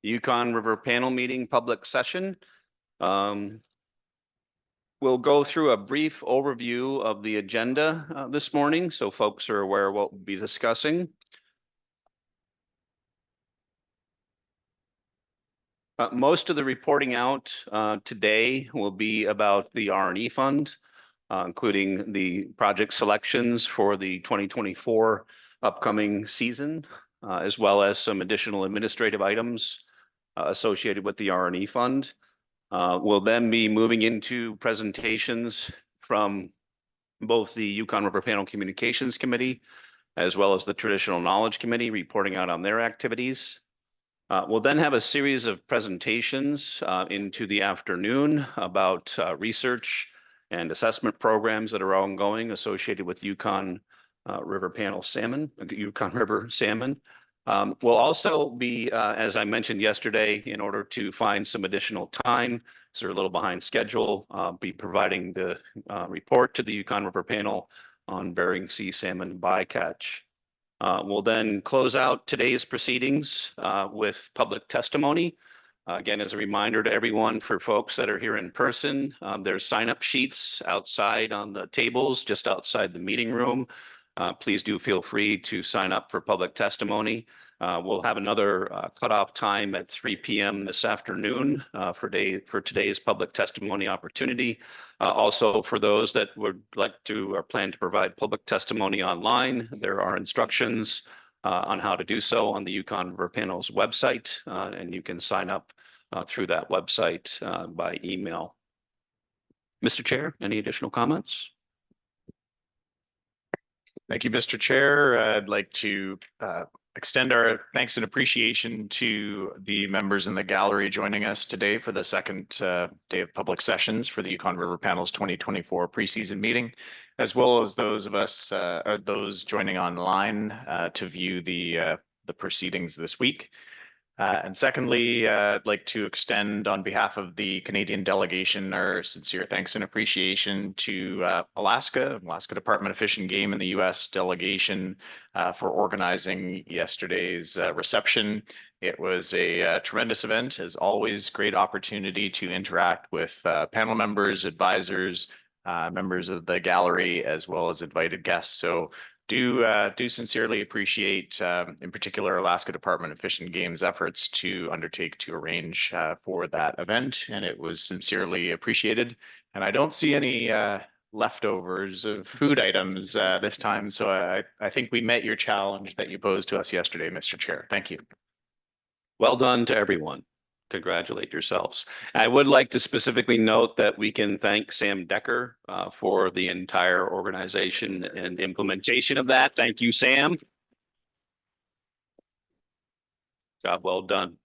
Yukon River Panel meeting public session. We'll go through a brief overview of the agenda this morning, so folks are aware of what we'll be discussing. Most of the reporting out today will be about the R&E fund, including the project selections for the 2024 upcoming season, as well as some additional administrative items associated with the R&E fund. We'll then be moving into presentations from both the Yukon River Panel Communications Committee, as well as the Traditional Knowledge Committee, reporting out on their activities. We'll then have a series of presentations into the afternoon about research and assessment programs that are ongoing associated with Yukon River Panel salmon, Yukon River salmon. We'll also be, as I mentioned yesterday, in order to find some additional time, so we're a little behind schedule, be providing the report to the Yukon River Panel on Bering Sea salmon bycatch. We'll then close out today's proceedings with public testimony. Again, as a reminder to everyone, for folks that are here in person, there's sign-up sheets outside on the tables, just outside the meeting room. Please do feel free to sign up for public testimony. We'll have another cutoff time at 3 p.m. this afternoon for today's public testimony opportunity. Also, for those that would like to or plan to provide public testimony online, there are instructions on how to do so on the Yukon River Panel's website, and you can sign up through that website by email. Mr. Chair, any additional comments? Thank you, Mr. Chair. I'd like to extend our thanks and appreciation to the members in the gallery joining us today for the second day of public sessions for the Yukon River Panel's 2024 preseason meeting, as well as those of us or those joining online to view the proceedings this week. And secondly, I'd like to extend on behalf of the Canadian delegation our sincere thanks and appreciation to Alaska Department of Fish and Game and the U.S. delegation for organizing yesterday's reception. It was a tremendous event, as always, great opportunity to interact with panel members, advisors, members of the gallery, as well as invited guests. So do sincerely appreciate, in particular, Alaska Department of Fish and Game's efforts to undertake to arrange for that event, and it was sincerely appreciated. And I don't see any leftovers of food items this time, so I think we met your challenge that you posed to us yesterday, Mr. Chair. Thank you. Well done to everyone. Congratulate yourselves. I would like to specifically note that we can thank Sam Decker for the entire organization and implementation of that. Thank you, Sam. Job well done.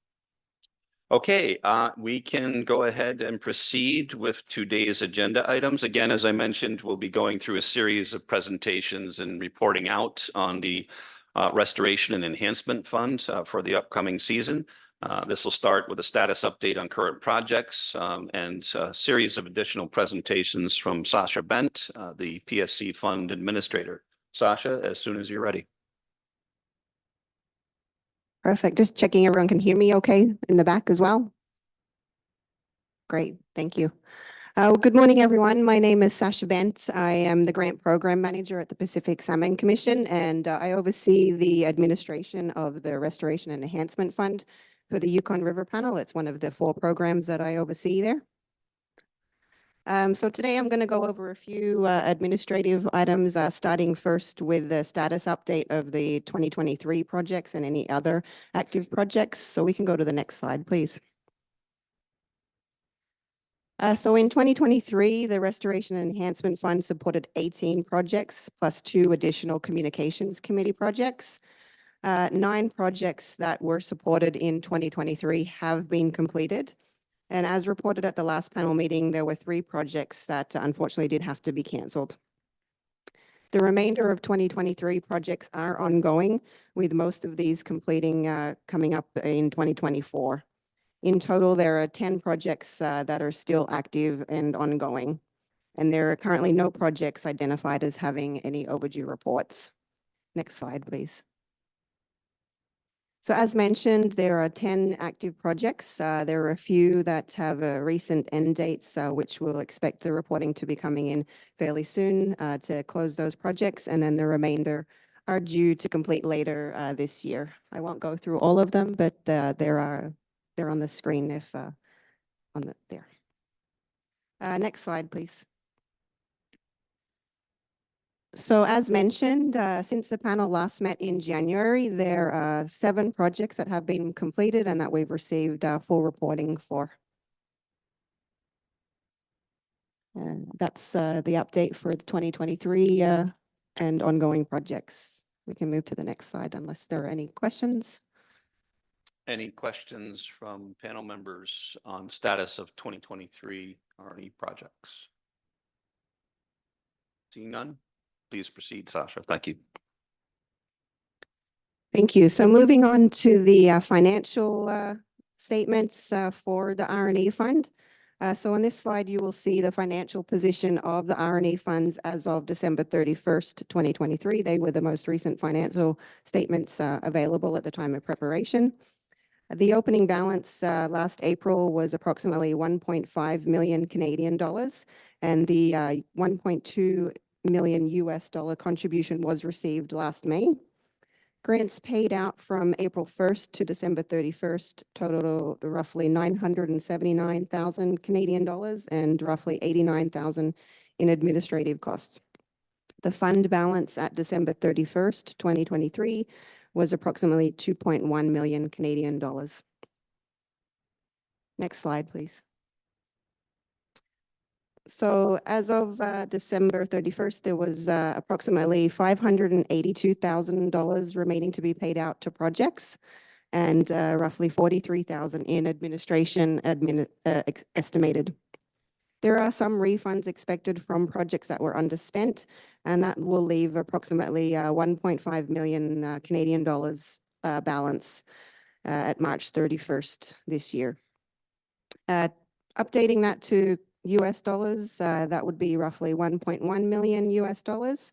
Okay, we can go ahead and proceed with today's agenda items. Again, as I mentioned, we'll be going through a series of presentations and reporting out on the Restoration and Enhancement Fund for the upcoming season. This will start with a status update on current projects and a series of additional presentations from Sascha Bendt, the PSC Fund Administrator. Sascha, as soon as you're ready. Perfect. Just checking everyone can hear me okay in the back as well. Great. Thank you. Good morning, everyone. My name is Sascha Bendt. I am the Grant Program Manager at the Pacific Salmon Commission, and I oversee the administration of the Restoration and Enhancement Fund for the Yukon River Panel. It's one of the 4 programs that I oversee there. So today I'm going to go over a few administrative items, starting first with the status update of the 2023 projects and any other active projects. So we can go to the next slide, please. So in 2023, the Restoration and Enhancement Fund supported 18 projects plus 2 additional Communications Committee projects. 9 projects that were supported in 2023 have been completed. And as reported at the last panel meeting, there were 3 projects that unfortunately did have to be canceled. The remainder of 2023 projects are ongoing, with most of these completing coming up in 2024. In total, there are 10 projects that are still active and ongoing, and there are currently no projects identified as having any overdue reports. Next slide, please. So as mentioned, there are 10 active projects. There are a few that have recent end dates, which we'll expect the reporting to be coming in fairly soon to close those projects. And then the remainder are due to complete later this year. I won't go through all of them, but they're on the screen if there. Next slide, please. So as mentioned, since the panel last met in January, there are 7 projects that have been completed and that we've received full reporting for. And that's the update for the 2023 and ongoing projects. We can move to the next slide unless there are any questions. Any questions from panel members on status of 2023 RE projects? Seeing none, please proceed, Sascha. Thank you. Thank you. So moving on to the financial statements for the R&E fund. So on this slide, you will see the financial position of the R&E funds as of December 31st, 2023. They were the most recent financial statements available at the time of preparation. The opening balance last April was approximately 1.5 million Canadian dollars, and the 1.2 million US dollar contribution was received last May. Grants paid out from April 1st to December 31st totaled roughly 979,000 Canadian dollars and roughly 89,000 in administrative costs. The fund balance at December 31st, 2023 was approximately 2.1 million Canadian dollars. Next slide, please. So as of December 31st, there was approximately $582,000 remaining to be paid out to projects and roughly 43,000 in administration estimated. There are some refunds expected from projects that were underspent, and that will leave approximately 1.5 million Canadian dollars balance at March 31st this year. Updating that to US dollars, that would be roughly 1.1 million US dollars.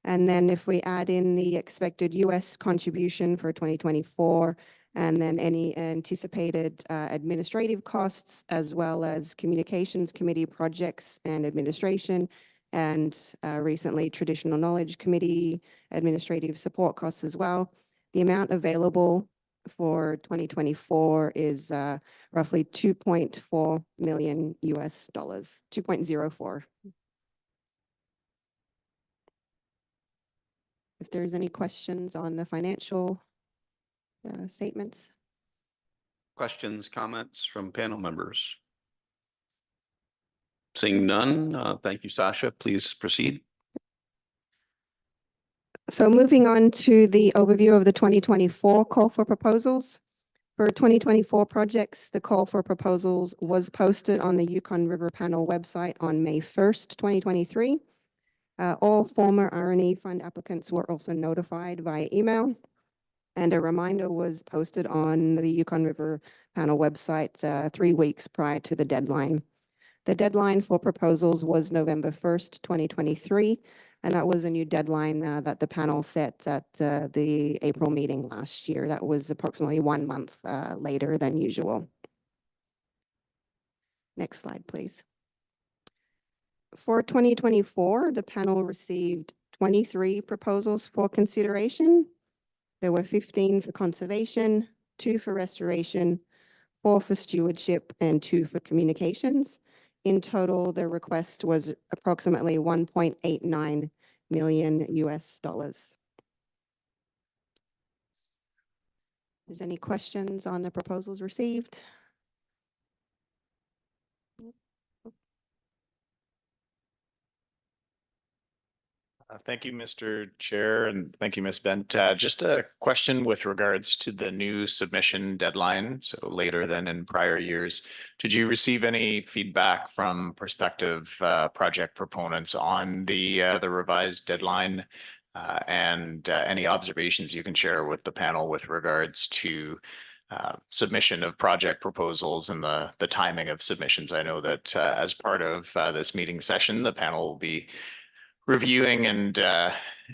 And then if we add in the expected US contribution for 2024, and then any anticipated administrative costs, as well as communications committee projects and administration, and recently traditional knowledge committee administrative support costs as well, the amount available for 2024 is roughly 2.4 million US dollars, 2.04. If there's any questions on the financial statements. Questions, comments from panel members? Seeing none, thank you, Sascha. Please proceed. So moving on to the overview of the 2024 call for proposals. For 2024 projects, the call for proposals was posted on the Yukon River Panel website on May 1st, 2023. All former R&E fund applicants were also notified via email, and a reminder was posted on the Yukon River Panel website 3 weeks prior to the deadline. The deadline for proposals was November 1st, 2023, and that was a new deadline that the panel set at the April meeting last year. That was approximately 1 month later than usual. Next slide, please. For 2024, the panel received 23 proposals for consideration. There were 15 for conservation, 2 for restoration, 4 for stewardship, and 2 for communications. In total, the request was approximately 1.89 million US dollars. Is any questions on the proposals received? Thank you, Mr. Chair, and thank you, Ms. Bendt. Just a question with regards to the new submission deadline, so later than in prior years. Did you receive any feedback from prospective project proponents on the revised deadline, and any observations you can share with the panel with regards to submission of project proposals and the timing of submissions? I know that as part of this meeting session, the panel will be reviewing and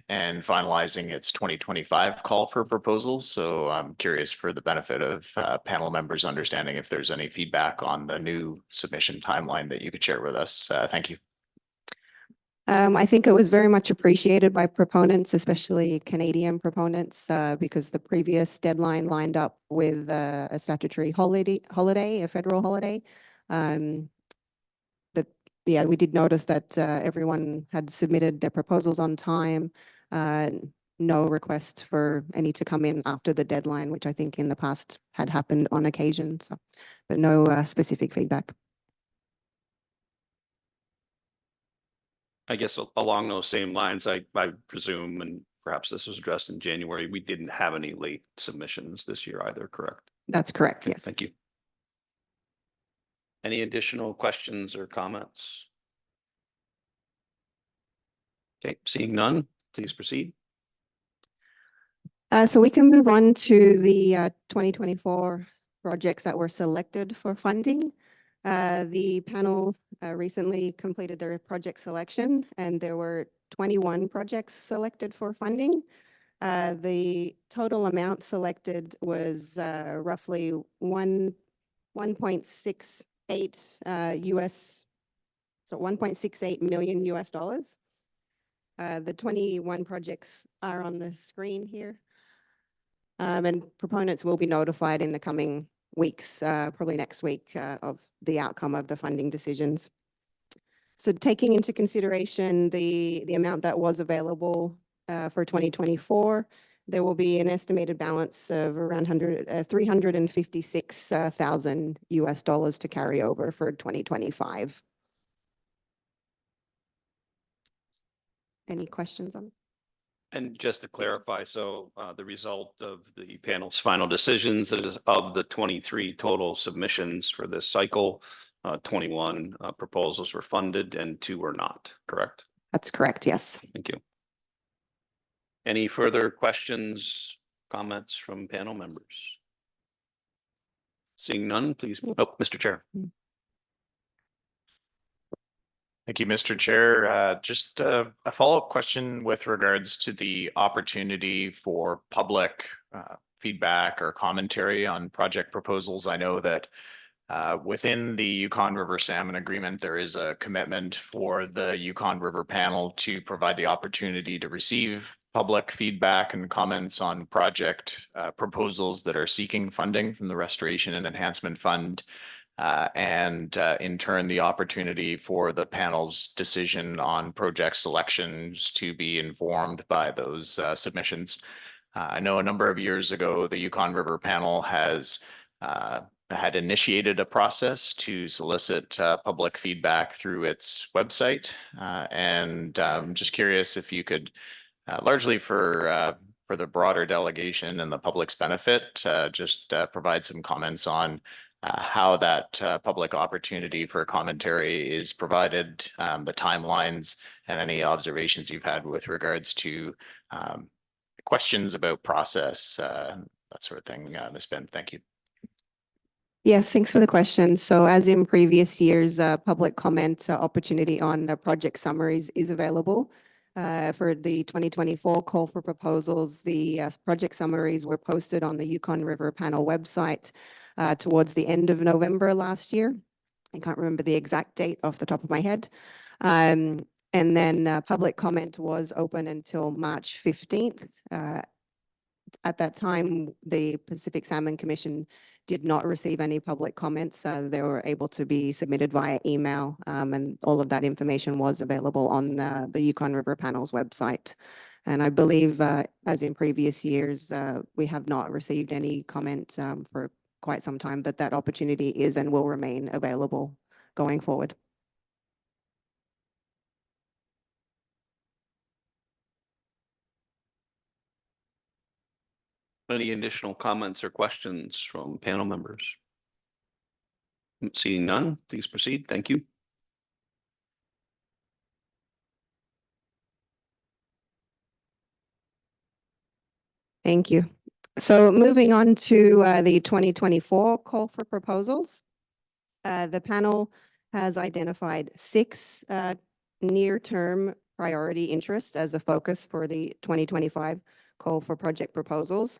and finalizing its 2025 call for proposals. So I'm curious for the benefit of panel members understanding if there's any feedback on the new submission timeline that you could share with us. Thank you. I think it was very much appreciated by proponents, especially Canadian proponents, because the previous deadline lined up with a statutory holiday, a federal holiday. But yeah, we did notice that everyone had submitted their proposals on time. No requests for any to come in after the deadline, which I think in the past had happened on occasion. So, but no specific feedback. I guess along those same lines, I presume, and perhaps this was addressed in January, we didn't have any late submissions this year either, correct? That's correct, Okay, yes. thank you. Any additional questions or comments? Okay, seeing none, please proceed. So we can move on to the 2024 projects that were selected for funding. The panel recently completed their project selection, and there were 21 projects selected for funding. The total amount selected was roughly 1.68 $1.68 million US. The 21 projects are on the screen here. And proponents will be notified in the coming weeks, probably next week, of the outcome of the funding decisions. So taking into consideration the amount that was available for 2024, there will be an estimated balance of around $356,000 US to carry over for 2025. Any questions on? And just to clarify, so the result of the panel's final decisions is of the 23 total submissions for this cycle, 21 proposals were funded and 2 were not, correct? That's correct, yes. Thank you. Any further questions, comments from panel members? Seeing none, please. Oh, Mr. Chair. Thank you, Mr. Chair. Just a follow-up question with regards to the opportunity for public feedback or commentary on project proposals. I know that within the Yukon River Salmon Agreement, there is a commitment for the Yukon River Panel to provide the opportunity to receive public feedback and comments on project proposals that are seeking funding from the Restoration and Enhancement Fund. And in turn, the opportunity for the panel's decision on project selections to be informed by those submissions. I know a number of years ago, the Yukon River Panel has had initiated a process to solicit public feedback through its website. And I'm just curious if you could, largely for the broader delegation and the public's benefit, just provide some comments on how that public opportunity for commentary is provided, the timelines, and any observations you've had with regards to questions about process, that sort of thing. Ms. Bendt, thank you. Yes, thanks for the question. So as in previous years, public comment opportunity on project summaries is available. For the 2024 call for proposals, the project summaries were posted on the Yukon River Panel website towards the end of November last year. I can't remember the exact date off the top of my head. And then public comment was open until March 15th. At that time, the Pacific Salmon Commission did not receive any public comments. They were able to be submitted via email, and all of that information was available on the Yukon River Panel's website. And I believe, as in previous years, we have not received any comment for quite some time, but that opportunity is and will remain available going forward. Any additional comments or questions from panel members? Seeing none, please proceed. Thank you. Thank you. So moving on to the 2024 call for proposals. The panel has identified 6 near-term priority interests as a focus for the 2025 call for project proposals.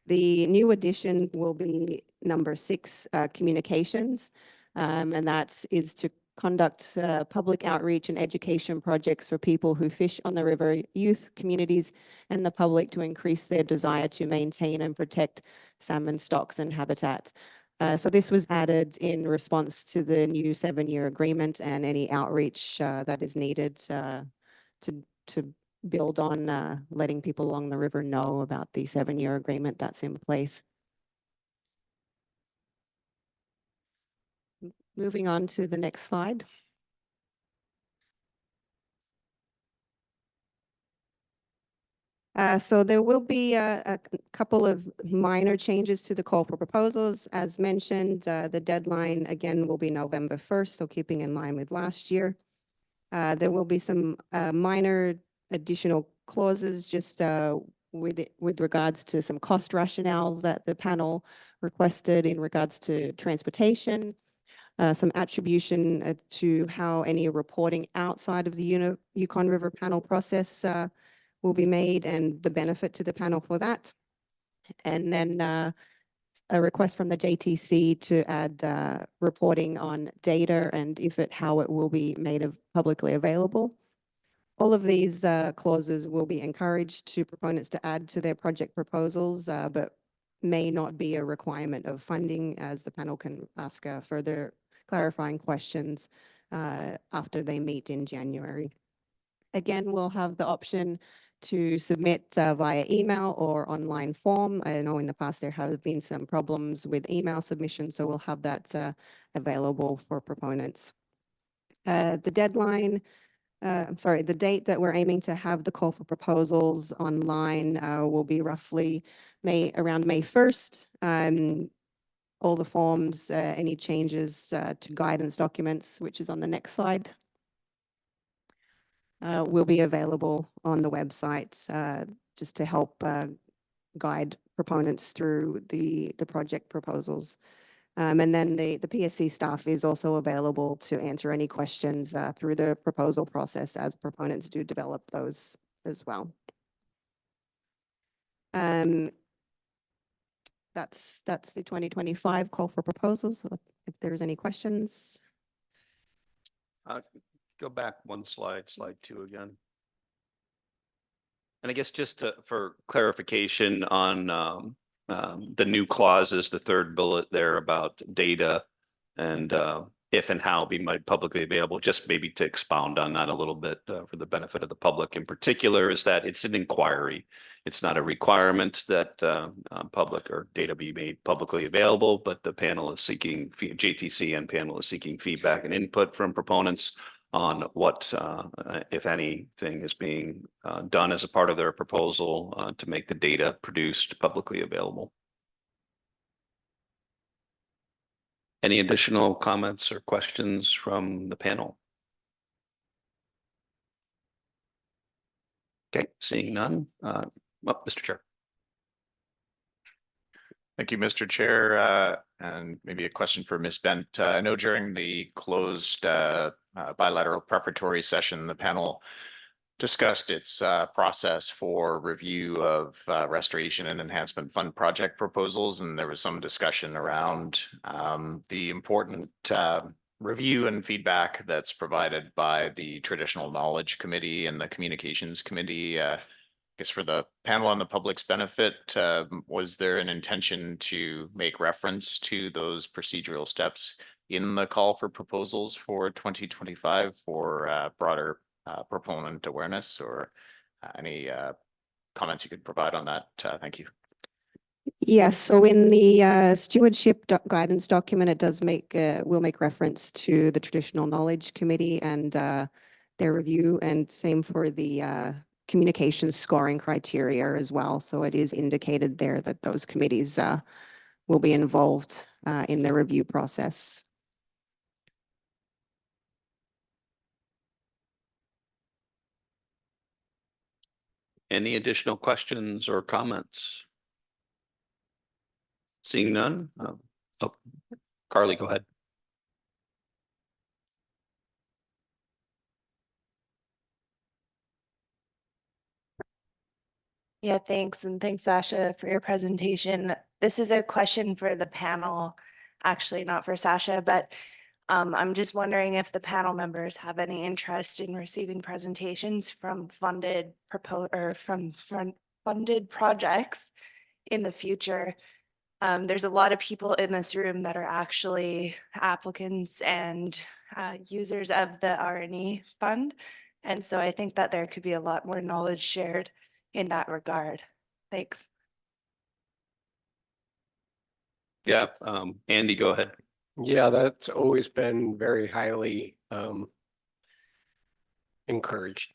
The new addition will be number 6, communications, and that is to conduct public outreach and education projects for people who fish on the river, youth, communities, and the public to increase their desire to maintain and protect salmon stocks and habitat. So this was added in response to the new 7-year agreement and any outreach that is needed to build on letting people along the river know about the 7-year agreement that's in place. Moving on to the next slide. So there will be a couple of minor changes to the call for proposals. As mentioned, the deadline again will be November 1st, so keeping in line with last year. There will be some minor additional clauses just with regards to some cost rationales that the panel requested in regards to transportation, some attribution to how any reporting outside of the Yukon River Panel process will be made and the benefit to the panel for that. And then a request from the JTC to add reporting on data and how it will be made publicly available. All of these clauses will be encouraged to proponents to add to their project proposals, but may not be a requirement of funding, as the panel can ask further clarifying questions after they meet in January. Again, we'll have the option to submit via email or online form. I know in the past there have been some problems with email submission, so we'll have that available for proponents. The deadline, the date that we're aiming to have the call for proposals online will be roughly around May 1st. All the forms, any changes to guidance documents, which is on the next slide, will be available on the website just to help guide proponents through the project proposals. And then the PSC staff is also available to answer any questions through the proposal process as proponents do develop those as well. That's the 2025 call for proposals. If there's any questions. Go back one slide 2 again. And I guess just for clarification on the new clauses, the third bullet there about data and if and how be made publicly available, just maybe to expound on that a little bit for the benefit of the public in particular, is that it's an inquiry. It's not a requirement that public or data be made publicly available, but the panel is seeking, JTC and panel is seeking feedback and input from proponents on what, if anything, is being done as a part of their proposal to make the data produced publicly available. Any additional comments or questions from the panel? Okay, seeing none. Mr. Chair. Thank you, Mr. Chair. And maybe a question for Ms. Bendt. I know during the closed bilateral preparatory session, the panel discussed its process for review of restoration and enhancement fund project proposals, and there was some discussion around the important review and feedback that's provided by the Traditional Knowledge Committee and the Communications Committee. I guess for the panel on the public's benefit, was there an intention to make reference to those procedural steps in the call for proposals for 2025 for broader proponent awareness, or any comments you could provide on that? Thank you. Yes, so in the stewardship guidance document, it does will make reference to the Traditional Knowledge Committee and their review, and same for the communications scoring criteria as well. So it is indicated there that those committees will be involved in the review process. Any additional questions or comments? Seeing none. Oh, Carly, go ahead. Yeah, thanks. And thanks, Sascha, for your presentation. This is a question for the panel, actually not for Sascha, but I'm just wondering if the panel members have any interest in receiving presentations from funded funded projects in the future. There's a lot of people in this room that are actually applicants and users of the R&E fund. And so I think that there could be a lot more knowledge shared in that regard. Thanks. Yeah, Andy, go ahead. Yeah, that's always been very highly encouraged.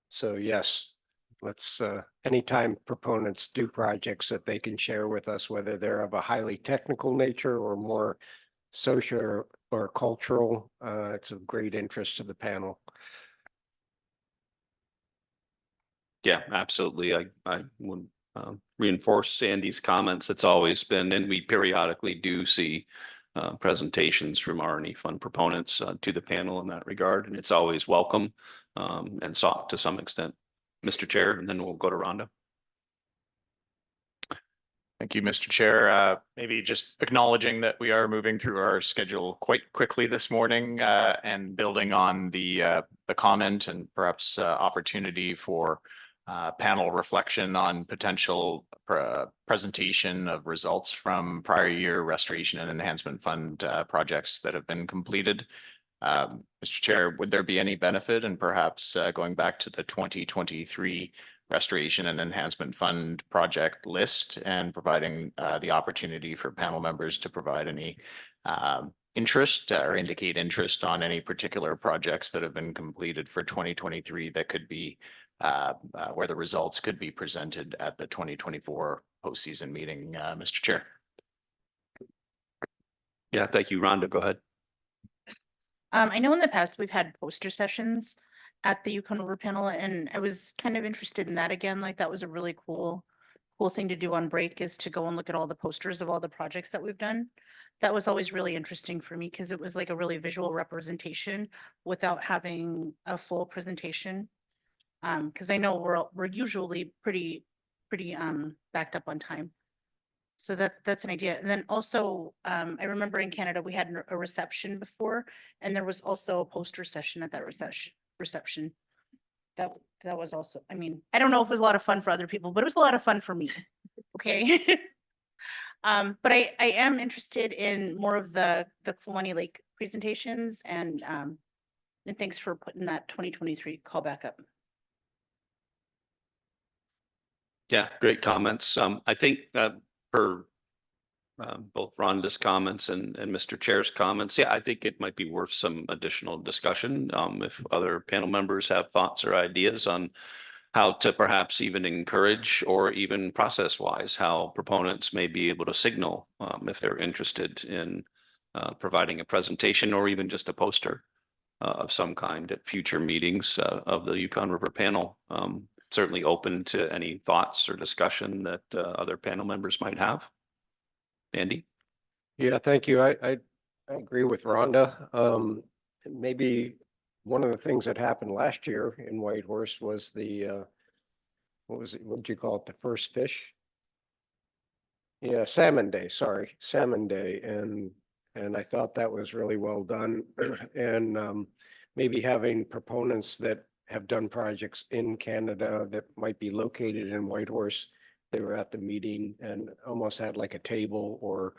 So yes, let's anytime proponents do projects that they can share with us, whether they're of a highly technical nature or more social or cultural, it's of great interest to the panel. Yeah, absolutely. I would reinforce Sandy's comments. It's always been, and we periodically do see presentations from R&E fund proponents to the panel in that regard, and it's always welcome and sought to some extent. Mr. Chair, and then we'll go to Rhonda. Thank you, Mr. Chair. Maybe just acknowledging that we are moving through our schedule quite quickly this morning and building on the comment and perhaps opportunity for panel reflection on potential presentation of results from prior year restoration and enhancement fund projects that have been completed. Mr. Chair, would there be any benefit in perhaps going back to the 2023 Restoration and Enhancement Fund project list and providing the opportunity for panel members to provide any interest or indicate interest on any particular projects that have been completed for 2023 that could be where the results could be presented at the 2024 postseason meeting, Mr. Chair. Yeah, thank you. Rhonda, go ahead. I know in the past we've had poster sessions at the Yukon River Panel, and I was kind of interested in that again. Like that was a really cool thing to do on break, is to go and look at all the posters of all the projects that we've done. That was always really interesting for me because it was like a really visual representation without having a full presentation. Because I know we're usually pretty backed up on time. So that's an idea. And then also, I remember in Canada, we had a reception before, and there was also a poster session at that reception. That was also, I mean, I don't know if it was a lot of fun for other people, but it was a lot of fun for me. Okay. But I am interested in more of the Kluwani Lake presentations, and thanks for putting that 2023 call back up. Yeah, great comments. I think per both Rhonda's comments and Mr. Chair's comments, yeah, I think it might be worth some additional discussion if other panel members have thoughts or ideas on how to perhaps even encourage, or even process-wise, how proponents may be able to signal if they're interested in providing a presentation or even just a poster of some kind at future meetings of the Yukon River Panel. Certainly open to any thoughts or discussion that other panel members might have. Andy? Yeah, thank you. I agree with Rhonda. Maybe one of the things that happened last year in Whitehorse was the what was it? What did you call it? The first fish? Yeah, Salmon Day. Sorry, Salmon Day, and I thought that was really well done. And maybe having proponents that have done projects in Canada that might be located in Whitehorse, they were at the meeting and almost had like a table or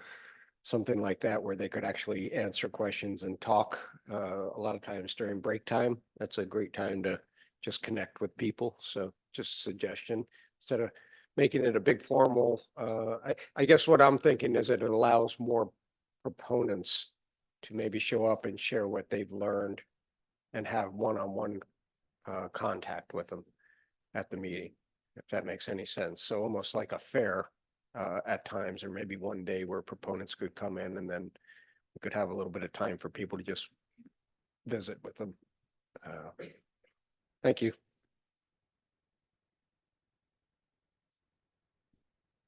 something like that where they could actually answer questions and talk. A lot of times during break time, that's a great time to just connect with people. So just a suggestion, instead of making it a big formal, I guess what I'm thinking is it allows more proponents to maybe show up and share what they've learned and have one-on-one contact with them at the meeting, if that makes any sense. So almost like a fair at times, or maybe one day where proponents could come in and then we could have a little bit of time for people to just visit with them. Thank you.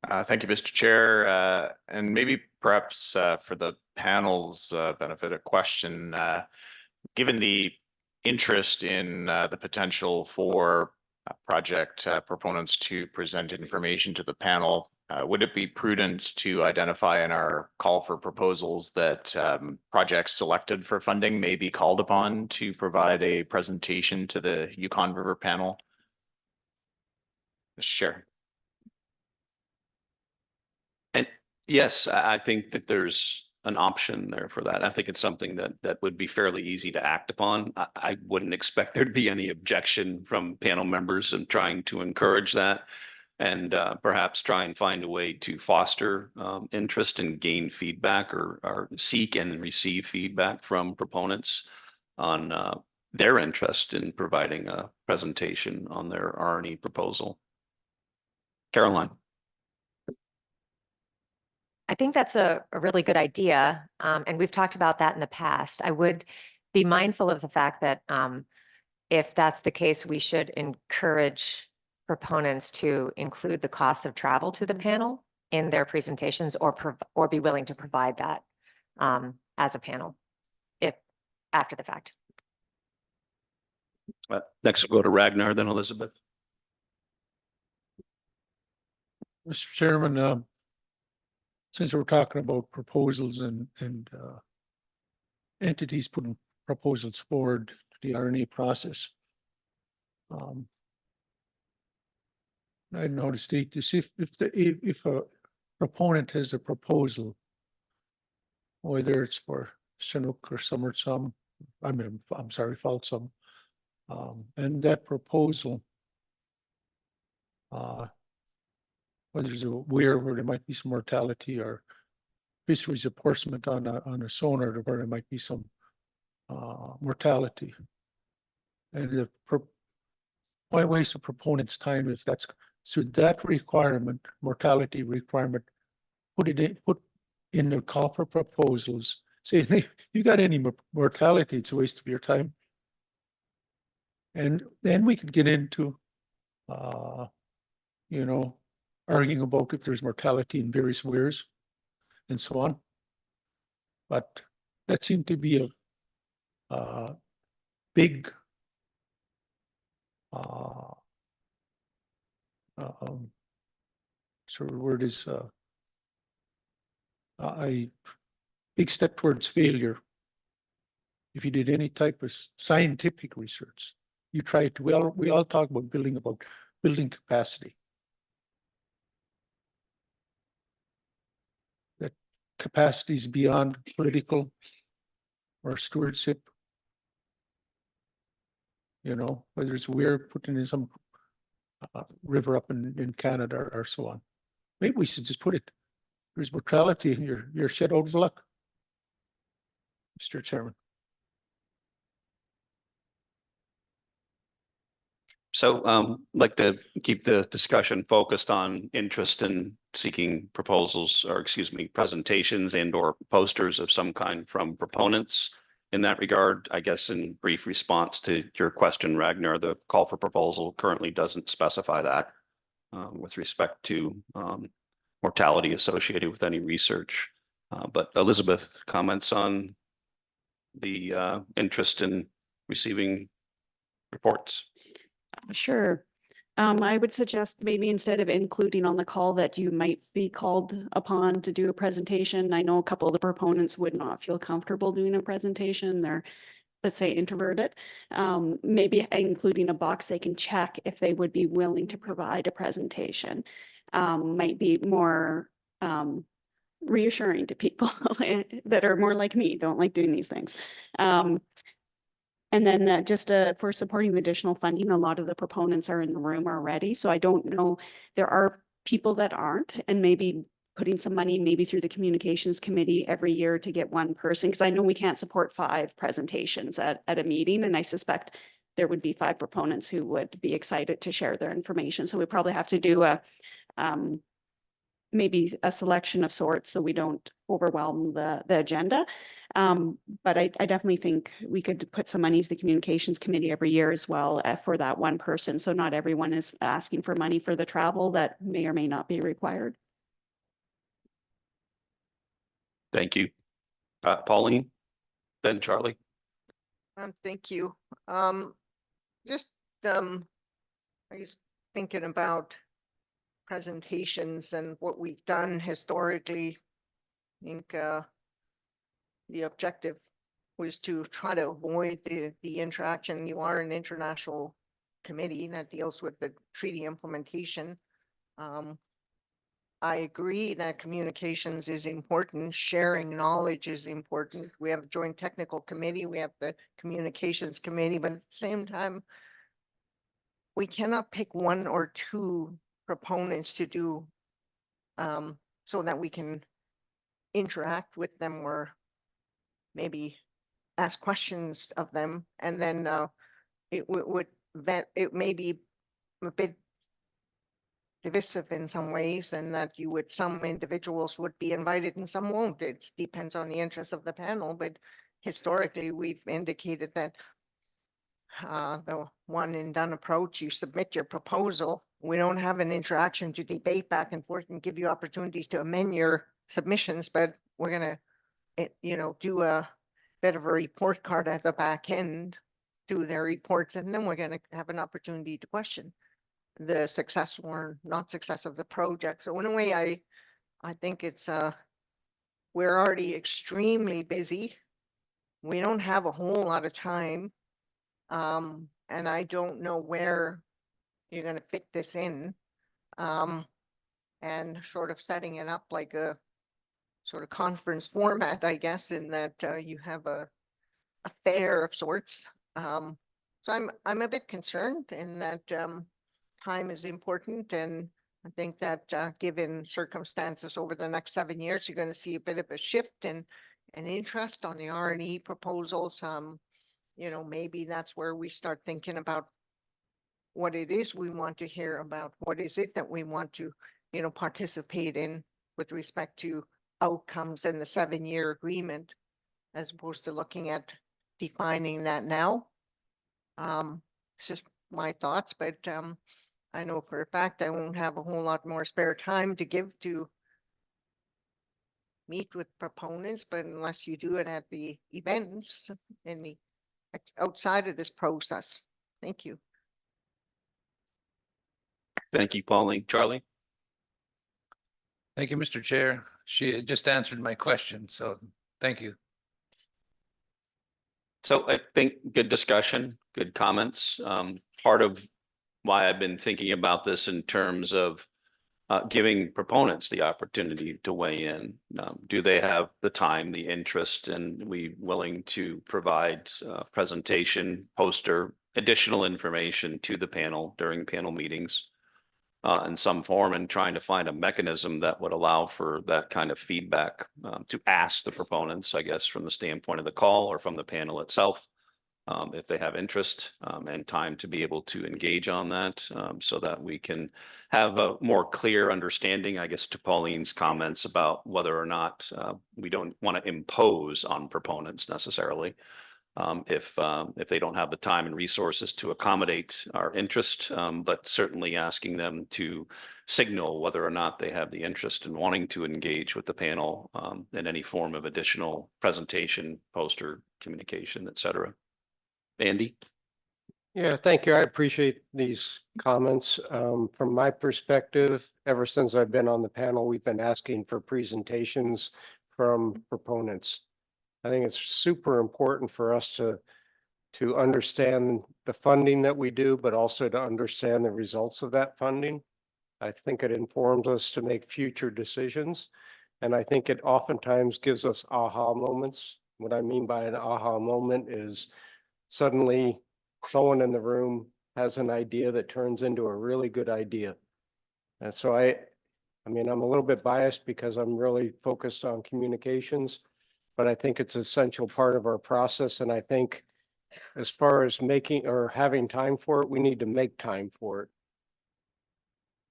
Thank you, Mr. Chair. And maybe perhaps for the panel's benefit, a question, given the interest in the potential for project proponents to present information to the panel. Would it be prudent to identify in our call for proposals that projects selected for funding may be called upon to provide a presentation to the Yukon River Panel? Sure. And yes, I think that there's an option there for that. I think it's something that would be fairly easy to act upon. I wouldn't expect there to be any objection from panel members and trying to encourage that. And perhaps try and find a way to foster interest and gain feedback or seek and receive feedback from proponents on their interest in providing a presentation on their R&E proposal. Caroline. I think that's a really good idea. And we've talked about that in the past. I would be mindful of the fact that if that's the case, we should encourage proponents to include the cost of travel to the panel in their presentations or be willing to provide that as a panel if after the fact. Next we'll go to Ragnar, then Elizabeth. Mr. Chairman, since we're talking about proposals and entities putting proposals forward to the R&E process, I noticed this if a proponent has a proposal, whether it's for Chinook or some or some, I'm sorry, Folsom, and that proposal, whether there's a weir where there might be some mortality or fisheries apportionment on a sonar where there might be some mortality, and why waste a proponent's time if that's so that requirement, mortality requirement, put in the call for proposals. Say, hey, you got any mortality, it's a waste of your time. And then we could get into, you know, arguing about if there's mortality in various weirs and so on. But that seemed to be a big so the word is a big step towards failure. If you did any type of scientific research, you try to, we all talk about building capacity. That capacity is beyond political or stewardship. You know, whether it's we're putting in some river up in Canada or so on. Maybe we should just put it, there's mortality and you're shut out of luck, Mr. Chairman. So like to keep the discussion focused on interest in seeking proposals or presentations and or posters of some kind from proponents. In that regard, I guess in brief response to your question, Ragnar, the call for proposal currently doesn't specify that with respect to mortality associated with any research. But Elizabeth, comments on the interest in receiving reports? Sure. I would suggest maybe instead of including on the call that you might be called upon to do a presentation. I know a couple of the proponents would not feel comfortable doing a presentation. They're, let's say, introverted. Maybe including a box they can check if they would be willing to provide a presentation. Might be more reassuring to people that are more like me, don't like doing these things. And then just for supporting the additional funding, a lot of the proponents are in the room already. So I don't know, there are people that aren't, and maybe putting some money maybe through the communications committee every year to get one person, because I know we can't support 5 presentations at a meeting. And I suspect there would be 5 proponents who would be excited to share their information. So we probably have to do maybe a selection of sorts so we don't overwhelm the agenda. But I definitely think we could put some money to the communications committee every year as well for that one person. So not everyone is asking for money for the travel that may or may not be required. Thank you. Pauline, then Charlie. Thank you. Just I was thinking about presentations and what we've done historically. I think the objective was to try to avoid the interaction. You are an international committee that deals with the treaty implementation. I agree that communications is important. Sharing knowledge is important. We have a joint technical committee. We have the communications committee, but at the same time, we cannot pick one or two proponents to do so that we can interact with them or maybe ask questions of them. And then it would that it may be a bit divisive in some ways, and that some individuals would be invited and some won't. It depends on the interest of the panel, but historically we've indicated that the one and done approach, you submit your proposal. We don't have an interaction to debate back and forth and give you opportunities to amend your submissions, but we're gonna, do a bit of a report card at the back end, do their reports, and then we're gonna have an opportunity to question the success or not success of the project. So in a way, I think it's we're already extremely busy. We don't have a whole lot of time. And I don't know where you're going to fit this in. And sort of setting it up like a sort of conference format, I guess, in that you have a fair of sorts. So I'm a bit concerned in that time is important, and I think that given circumstances over the next 7 years, you're going to see a bit of a shift in interest on the R&E proposals. Maybe that's where we start thinking about what it is we want to hear about, what is it that we want to, participate in with respect to outcomes in the 7-year agreement, as opposed to looking at defining that now. It's just my thoughts, but I know for a fact I won't have a whole lot more spare time to give to meet with proponents, but unless you do it at the events in the outside of this process. Thank you. Thank you, Pauline. Charlie? Thank you, Mr. Chair. She just answered my question, so thank you. So I think good discussion, good comments. Part of why I've been thinking about this in terms of giving proponents the opportunity to weigh in. Do they have the time, the interest, and we willing to provide presentation, poster, additional information to the panel during panel meetings in some form, and trying to find a mechanism that would allow for that kind of feedback to ask the proponents, I guess, from the standpoint of the call or from the panel itself, if they have interest and time to be able to engage on that, so that we can have a more clear understanding, I guess, to Pauline's comments about whether or not we don't want to impose on proponents necessarily, if they don't have the time and resources to accommodate our interest, but certainly asking them to signal whether or not they have the interest in wanting to engage with the panel in any form of additional presentation, poster, communication, et cetera. Andy? Yeah, thank you. I appreciate these comments. From my perspective, ever since I've been on the panel, we've been asking for presentations from proponents. I think it's super important for us to understand the funding that we do, but also to understand the results of that funding. I think it informs us to make future decisions. And I think it oftentimes gives us aha moments. What I mean by an aha moment is suddenly someone in the room has an idea that turns into a really good idea. And so I mean, I'm a little bit biased because I'm really focused on communications, but I think it's an essential part of our process. And I think as far as making or having time for it, we need to make time for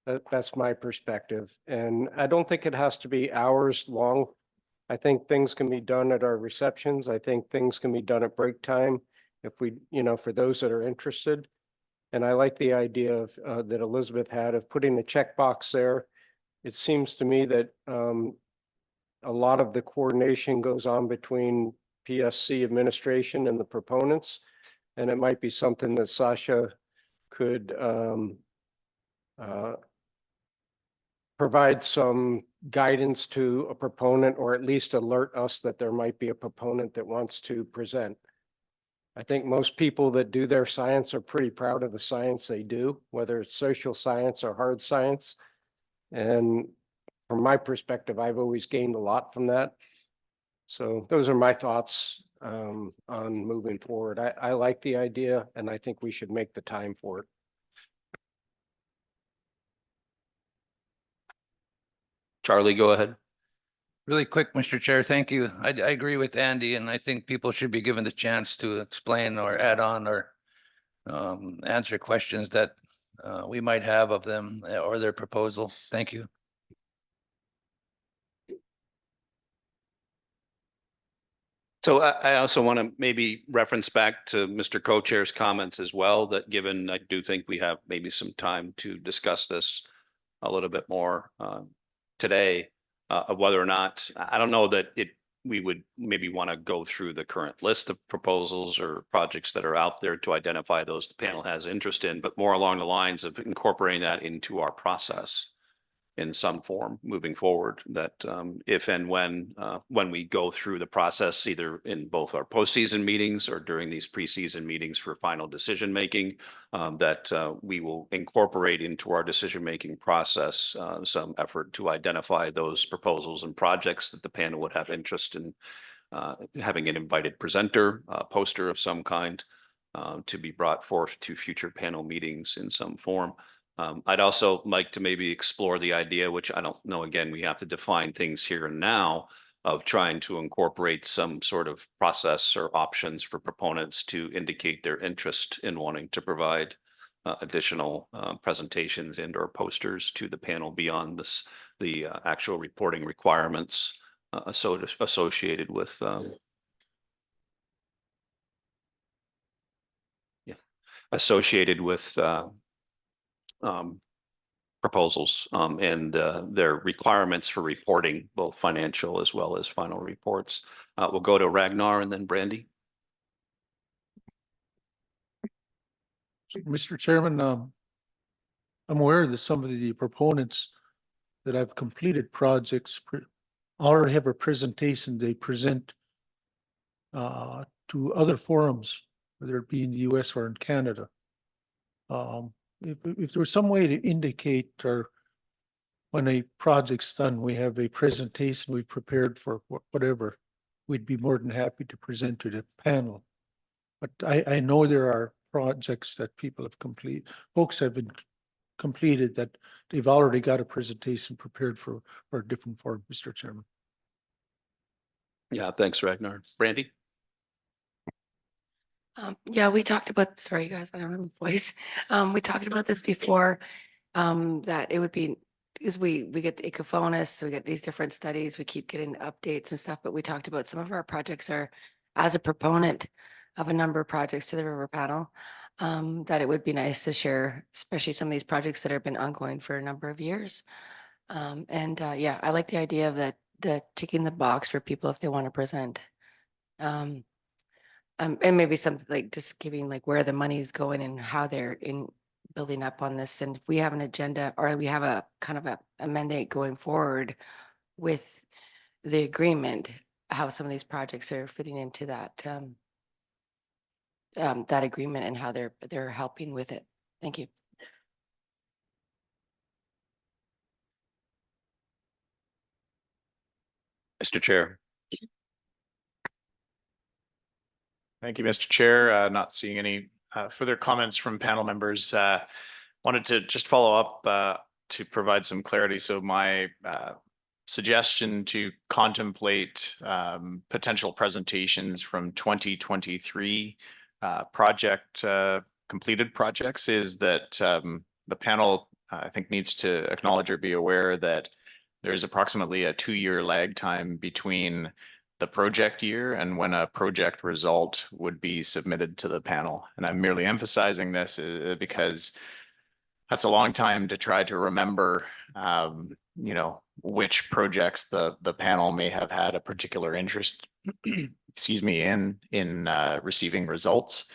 it. That's my perspective. And I don't think it has to be hours long. I think things can be done at our receptions. I think things can be done at break time if we, for those that are interested. And I like the idea of that Elizabeth had of putting the checkbox there. It seems to me that a lot of the coordination goes on between PSC administration and the proponents. And it might be something that Sascha could provide some guidance to a proponent, or at least alert us that there might be a proponent that wants to present. I think most people that do their science are pretty proud of the science they do, whether it's social science or hard science. And from my perspective, I've always gained a lot from that. So those are my thoughts on moving forward. I like the idea, and I think we should make the time for it. Charlie, go ahead. Really quick, Mr. Chair, thank you. I agree with Andy, and I think people should be given the chance to explain or add on or answer questions that we might have of them or their proposal. Thank you. So I also want to maybe reference back to Mr. Co-Chair's comments as well, that given I do think we have maybe some time to discuss this a little bit more today, of whether or not, I don't know that we would maybe want to go through the current list of proposals or projects that are out there to identify those the panel has interest in, but more along the lines of incorporating that into our process in some form moving forward, that if and when we go through the process, either in both our postseason meetings or during these preseason meetings for final decision making, that we will incorporate into our decision making process some effort to identify those proposals and projects that the panel would have interest in having an invited presenter, a poster of some kind, to be brought forth to future panel meetings in some form. I'd also like to maybe explore the idea, which I don't know, again, we have to define things here and now, of trying to incorporate some sort of process or options for proponents to indicate their interest in wanting to provide additional presentations and or posters to the panel beyond the actual reporting requirements associated with proposals and their requirements for reporting, both financial as well as final reports. We'll go to Ragnar and then Brandy. Mr. Chairman, I'm aware that some of the proponents that have completed projects already have a presentation they present to other forums, whether it be in the US or in Canada. If there was some way to indicate, or when a project's done, we have a presentation we prepared for whatever, we'd be more than happy to present to the panel. But I know there are projects that people have folks have been completed that they've already got a presentation prepared for a different forum, Mr. Chairman. Yeah, thanks, Ragnar. Brandy? Yeah, we talked about, sorry, guys, I don't have a voice. We talked about this before, that it would be, because we get the Ecophonus, so we get these different studies, we keep getting updates and stuff, but we talked about some of our projects are, as a proponent of a number of projects to the river panel, that it would be nice to share, especially some of these projects that have been ongoing for a number of years. Yeah, I like the idea of the ticking the box for people if they want to present. And maybe something like just giving like where the money is going and how they're in building up on this. And if we have an agenda, or we have a kind of a mandate going forward with the agreement, how some of these projects are fitting into that that agreement and how they're helping with it. Thank you. Mr. Chair. Thank you, Mr. Chair. Not seeing any further comments from panel members. Wanted to just follow up to provide some clarity. So my suggestion to contemplate potential presentations from 2023 project completed projects is that the panel, I think, needs to acknowledge or be aware that there is approximately a 2-year lag time between the project year and when a project result would be submitted to the panel. And I'm merely emphasizing this because that's a long time to try to remember, you know, which projects the panel may have had a particular interest, excuse me, in receiving results.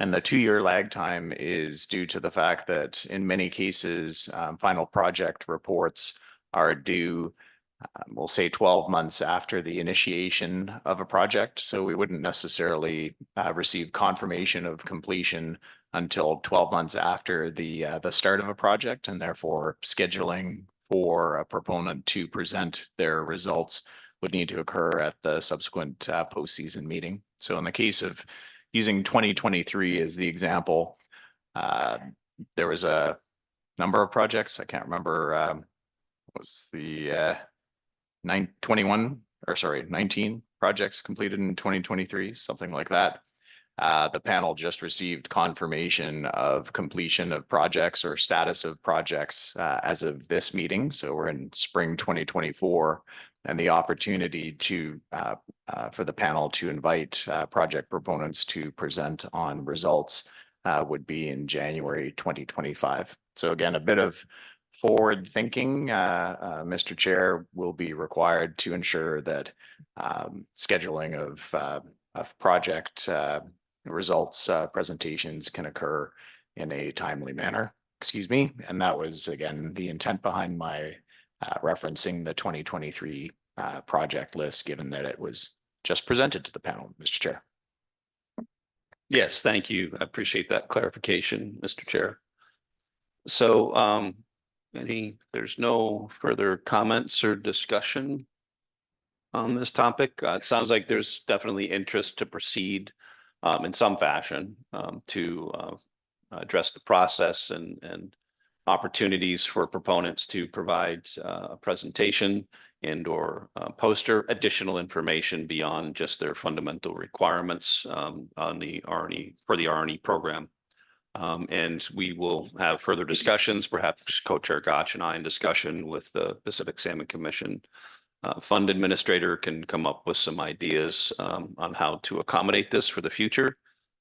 And the 2-year lag time is due to the fact that in many cases, final project reports are due, we'll say 12 months after the initiation of a project. So we wouldn't necessarily receive confirmation of completion until 12 months after the start of a project, and therefore scheduling for a proponent to present their results would need to occur at the subsequent postseason meeting. So in the case of using 2023 as the example, there was a number of projects. I can't remember, was the 19 projects completed in 2023, something like that. The panel just received confirmation of completion of projects or status of projects as of this meeting. So we're in spring 2024, and the opportunity to for the panel to invite project proponents to present on results would be in January 2025. So again, a bit of forward thinking, Mr. Chair, will be required to ensure that scheduling of project results presentations can occur in a timely manner. Excuse me. And that was, again, the intent behind my referencing the 2023 project list, given that it was just presented to the panel, Mr. Chair. Yes, thank you. I appreciate that clarification, Mr. Chair. So there's no further comments or discussion on this topic. It sounds like there's definitely interest to proceed in some fashion to address the process and opportunities for proponents to provide a presentation and or poster additional information beyond just their fundamental requirements on the RNE for the RNE program. And we will have further discussions, perhaps Co-Chair Gotch and I in discussion with the Pacific Salmon Commission. Fund administrator can come up with some ideas on how to accommodate this for the future.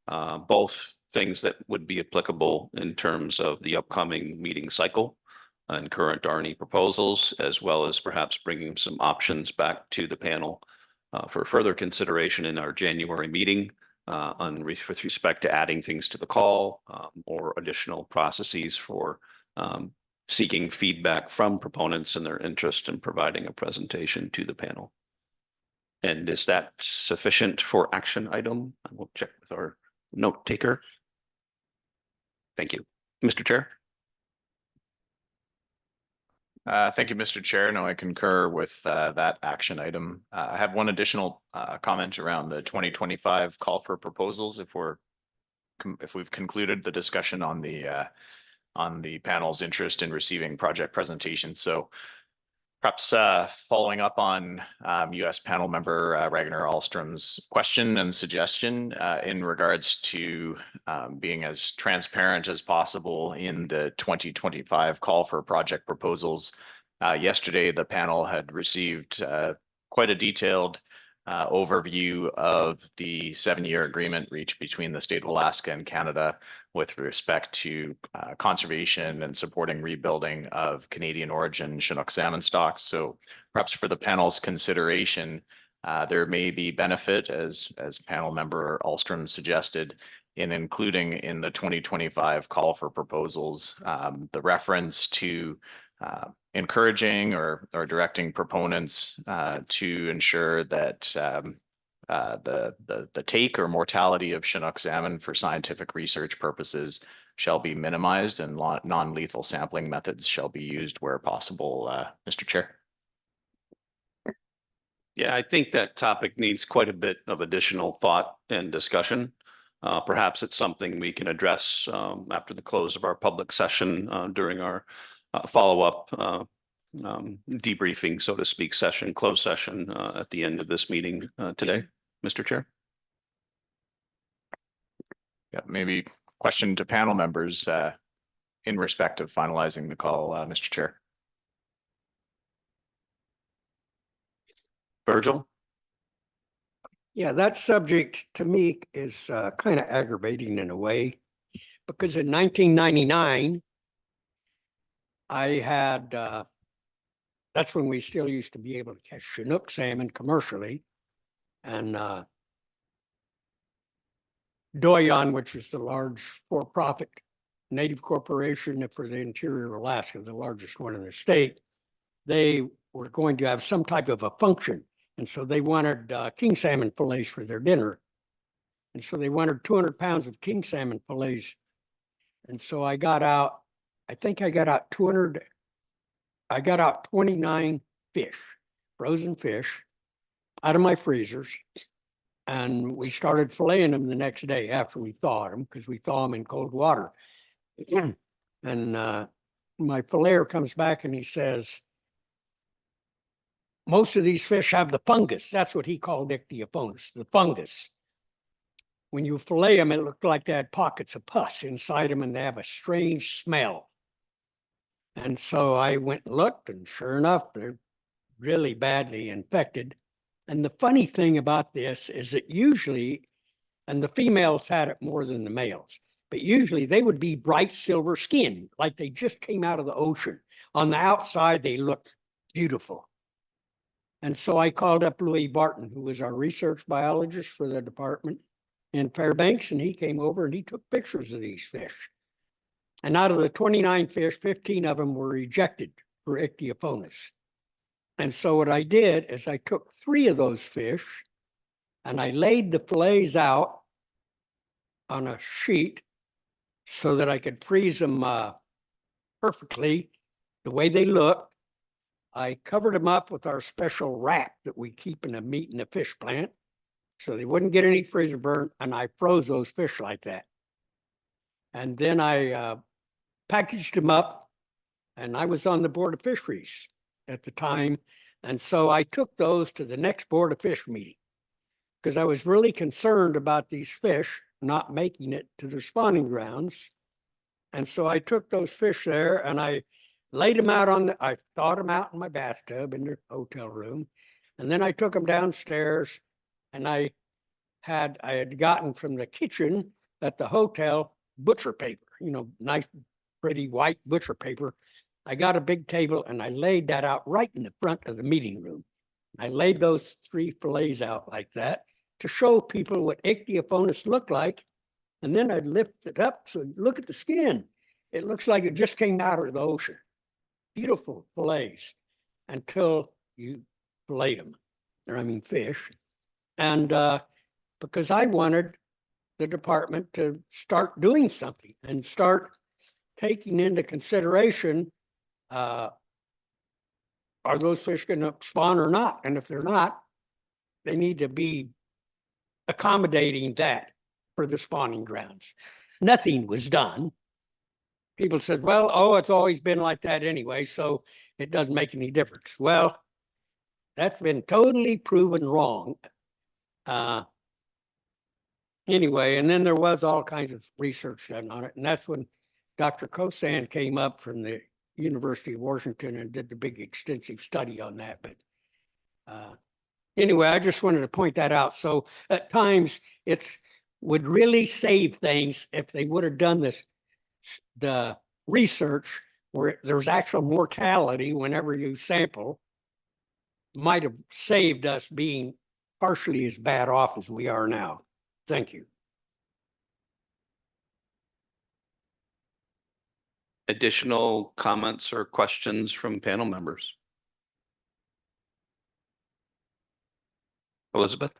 Both things that would be applicable in terms of the upcoming meeting cycle and current RNE proposals, as well as perhaps bringing some options back to the panel for further consideration in our January meeting with respect to adding things to the call or additional processes for seeking feedback from proponents and their interest in providing a presentation to the panel. And is that sufficient for action item? I will check with our note taker. Thank you, Mr. Chair. Thank you, Mr. Chair. No, I concur with that action item. I have one additional comment around the 2025 call for proposals. If we've concluded the discussion on the panel's interest in receiving project presentations. So perhaps following up on US panel member Ragnar Ahlstrom's question and suggestion in regards to being as transparent as possible in the 2025 call for project proposals. Yesterday, the panel had received quite a detailed overview of the 7-year agreement reached between the state of Alaska and Canada with respect to conservation and supporting rebuilding of Canadian origin Chinook salmon stocks. So perhaps for the panel's consideration, there may be benefit, as panel member Ahlstrom suggested, in including in the 2025 call for proposals the reference to encouraging or directing proponents to ensure that the take or mortality of Chinook salmon for scientific research purposes shall be minimized and non-lethal sampling methods shall be used where possible, Mr. Chair. Yeah, I think that topic needs quite a bit of additional thought and discussion. Perhaps it's something we can address after the close of our public session during our follow-up debriefing, so to speak, closed session at the end of this meeting today, Mr. Chair. Yeah, maybe question to panel members in respect of finalizing the call, Mr. Chair. Virgil? Yeah, that subject to me is kind of aggravating in a way, because in 1999, I had, that's when we still used to be able to catch Chinook salmon commercially. And Doyon, which is the large for-profit native corporation for the interior of Alaska, the largest one in the state, they were going to have some type of a function. And so they wanted king salmon fillets for their dinner. And so they wanted 200 pounds of king salmon fillets. And so I got out, I think I got out 29 fish, frozen fish, out of my freezers. And we started filleting them the next day after we thawed them, because we thaw them in cold water. And my filleter comes back and he says, most of these fish have the fungus. That's what he called Ichthyophonus, the fungus. When you fillet them, it looked like they had pockets of pus inside them and they have a strange smell. And so I went and looked, and sure enough, they're really badly infected. And the funny thing about this is that usually, and the females had it more than the males, but usually they would be bright silver skin, like they just came out of the ocean. On the outside, they looked beautiful. And so I called up Louis Barton, who was our research biologist for the department in Fairbanks, and he came over and he took pictures of these fish. And out of the 29 fish, 15 of them were rejected for Ichthyophonus. And so what I did is I took 3 of those fish and I laid the fillets out on a sheet so that I could freeze them perfectly the way they looked. I covered them up with our special wrap that we keep in the meat and the fish plant so they wouldn't get any freezer burn, and I froze those fish like that. And then I packaged them up, and I was on the Board of Fisheries at the time. And so I took those to the next Board of Fish meeting because I was really concerned about these fish not making it to their spawning grounds. And so I took those fish there and I laid them out I thawed them out in my bathtub in the hotel room. And then I took them downstairs, and I had gotten from the kitchen at the hotel butcher paper, nice, pretty white butcher paper. I got a big table and I laid that out right in the front of the meeting room. I laid those 3 fillets out like that to show people what Ichthyophonus looked like. And then I'd lift it up. So look at the skin. It looks like it just came out of the ocean. Beautiful fillets until you fillet them, fish. And because I wanted the department to start doing something and start taking into consideration, are those fish going to spawn or not? And if they're not, they need to be accommodating that for the spawning grounds. Nothing was done. People says, well, it's always been like that anyway, so it doesn't make any difference. Well, that's been totally proven wrong. Anyway, and then there was all kinds of research done on it. And that's when Dr. Kosan came up from the University of Washington and did the big extensive study on that. But anyway, I just wanted to point that out. So at times would really save things if they would have done the research where there's actual mortality whenever you sample, might have saved us being partially as bad off as we are now. Thank you. Additional comments or questions from panel members? Elizabeth?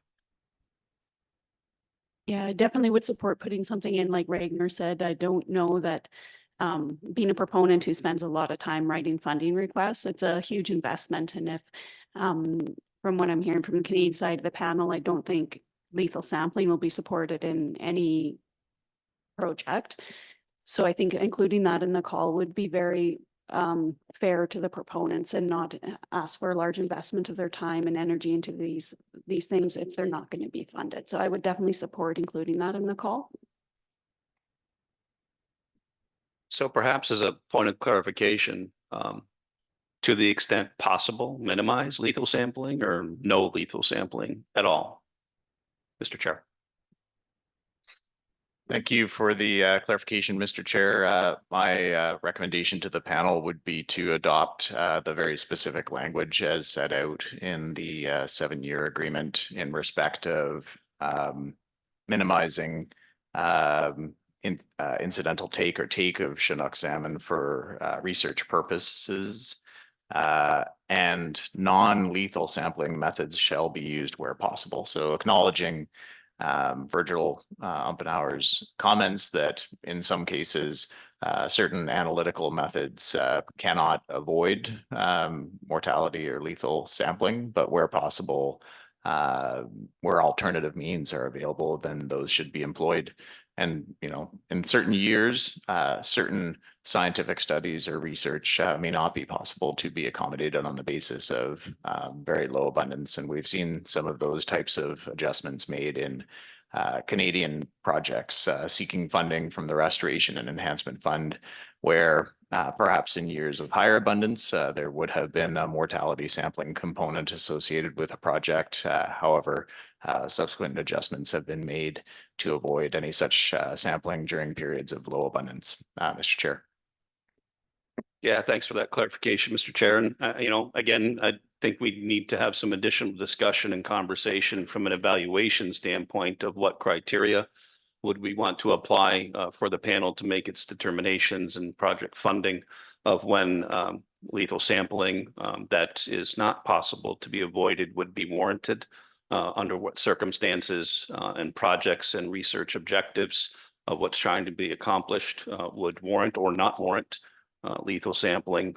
Yeah, I definitely would support putting something in, like Ragnar said. I don't know that being a proponent who spends a lot of time writing funding requests, it's a huge investment. And if, from what I'm hearing from the Canadian side of the panel, I don't think lethal sampling will be supported in any project. So I think including that in the call would be very fair to the proponents and not ask for a large investment of their time and energy into these things if they're not going to be funded. So I would definitely support including that in the call. So perhaps as a point of clarification, to the extent possible, minimize lethal sampling or no lethal sampling at all, Mr. Chair. Thank you for the clarification, Mr. Chair. My recommendation to the panel would be to adopt the very specific language as set out in the 7-year agreement in respect of minimizing incidental take or take of Chinook salmon for research purposes. And non-lethal sampling methods shall be used where possible. So acknowledging Virgil Umpenhauer's comments that in some cases, certain analytical methods cannot avoid mortality or lethal sampling, but where possible, where alternative means are available, then those should be employed. And, you know, in certain years, certain scientific studies or research may not be possible to be accommodated on the basis of very low abundance. And we've seen some of those types of adjustments made in Canadian projects seeking funding from the Restoration and Enhancement Fund, where perhaps in years of higher abundance, there would have been a mortality sampling component associated with a project. However, subsequent adjustments have been made to avoid any such sampling during periods of low abundance. Mr. Chair. Yeah, thanks for that clarification, Mr. Chair. And, you know, again, I think we need to have some additional discussion and conversation from an evaluation standpoint of what criteria would we want to apply for the panel to make its determinations and project funding of when lethal sampling that is not possible to be avoided would be warranted, under what circumstances and projects and research objectives of what's trying to be accomplished would warrant or not warrant lethal sampling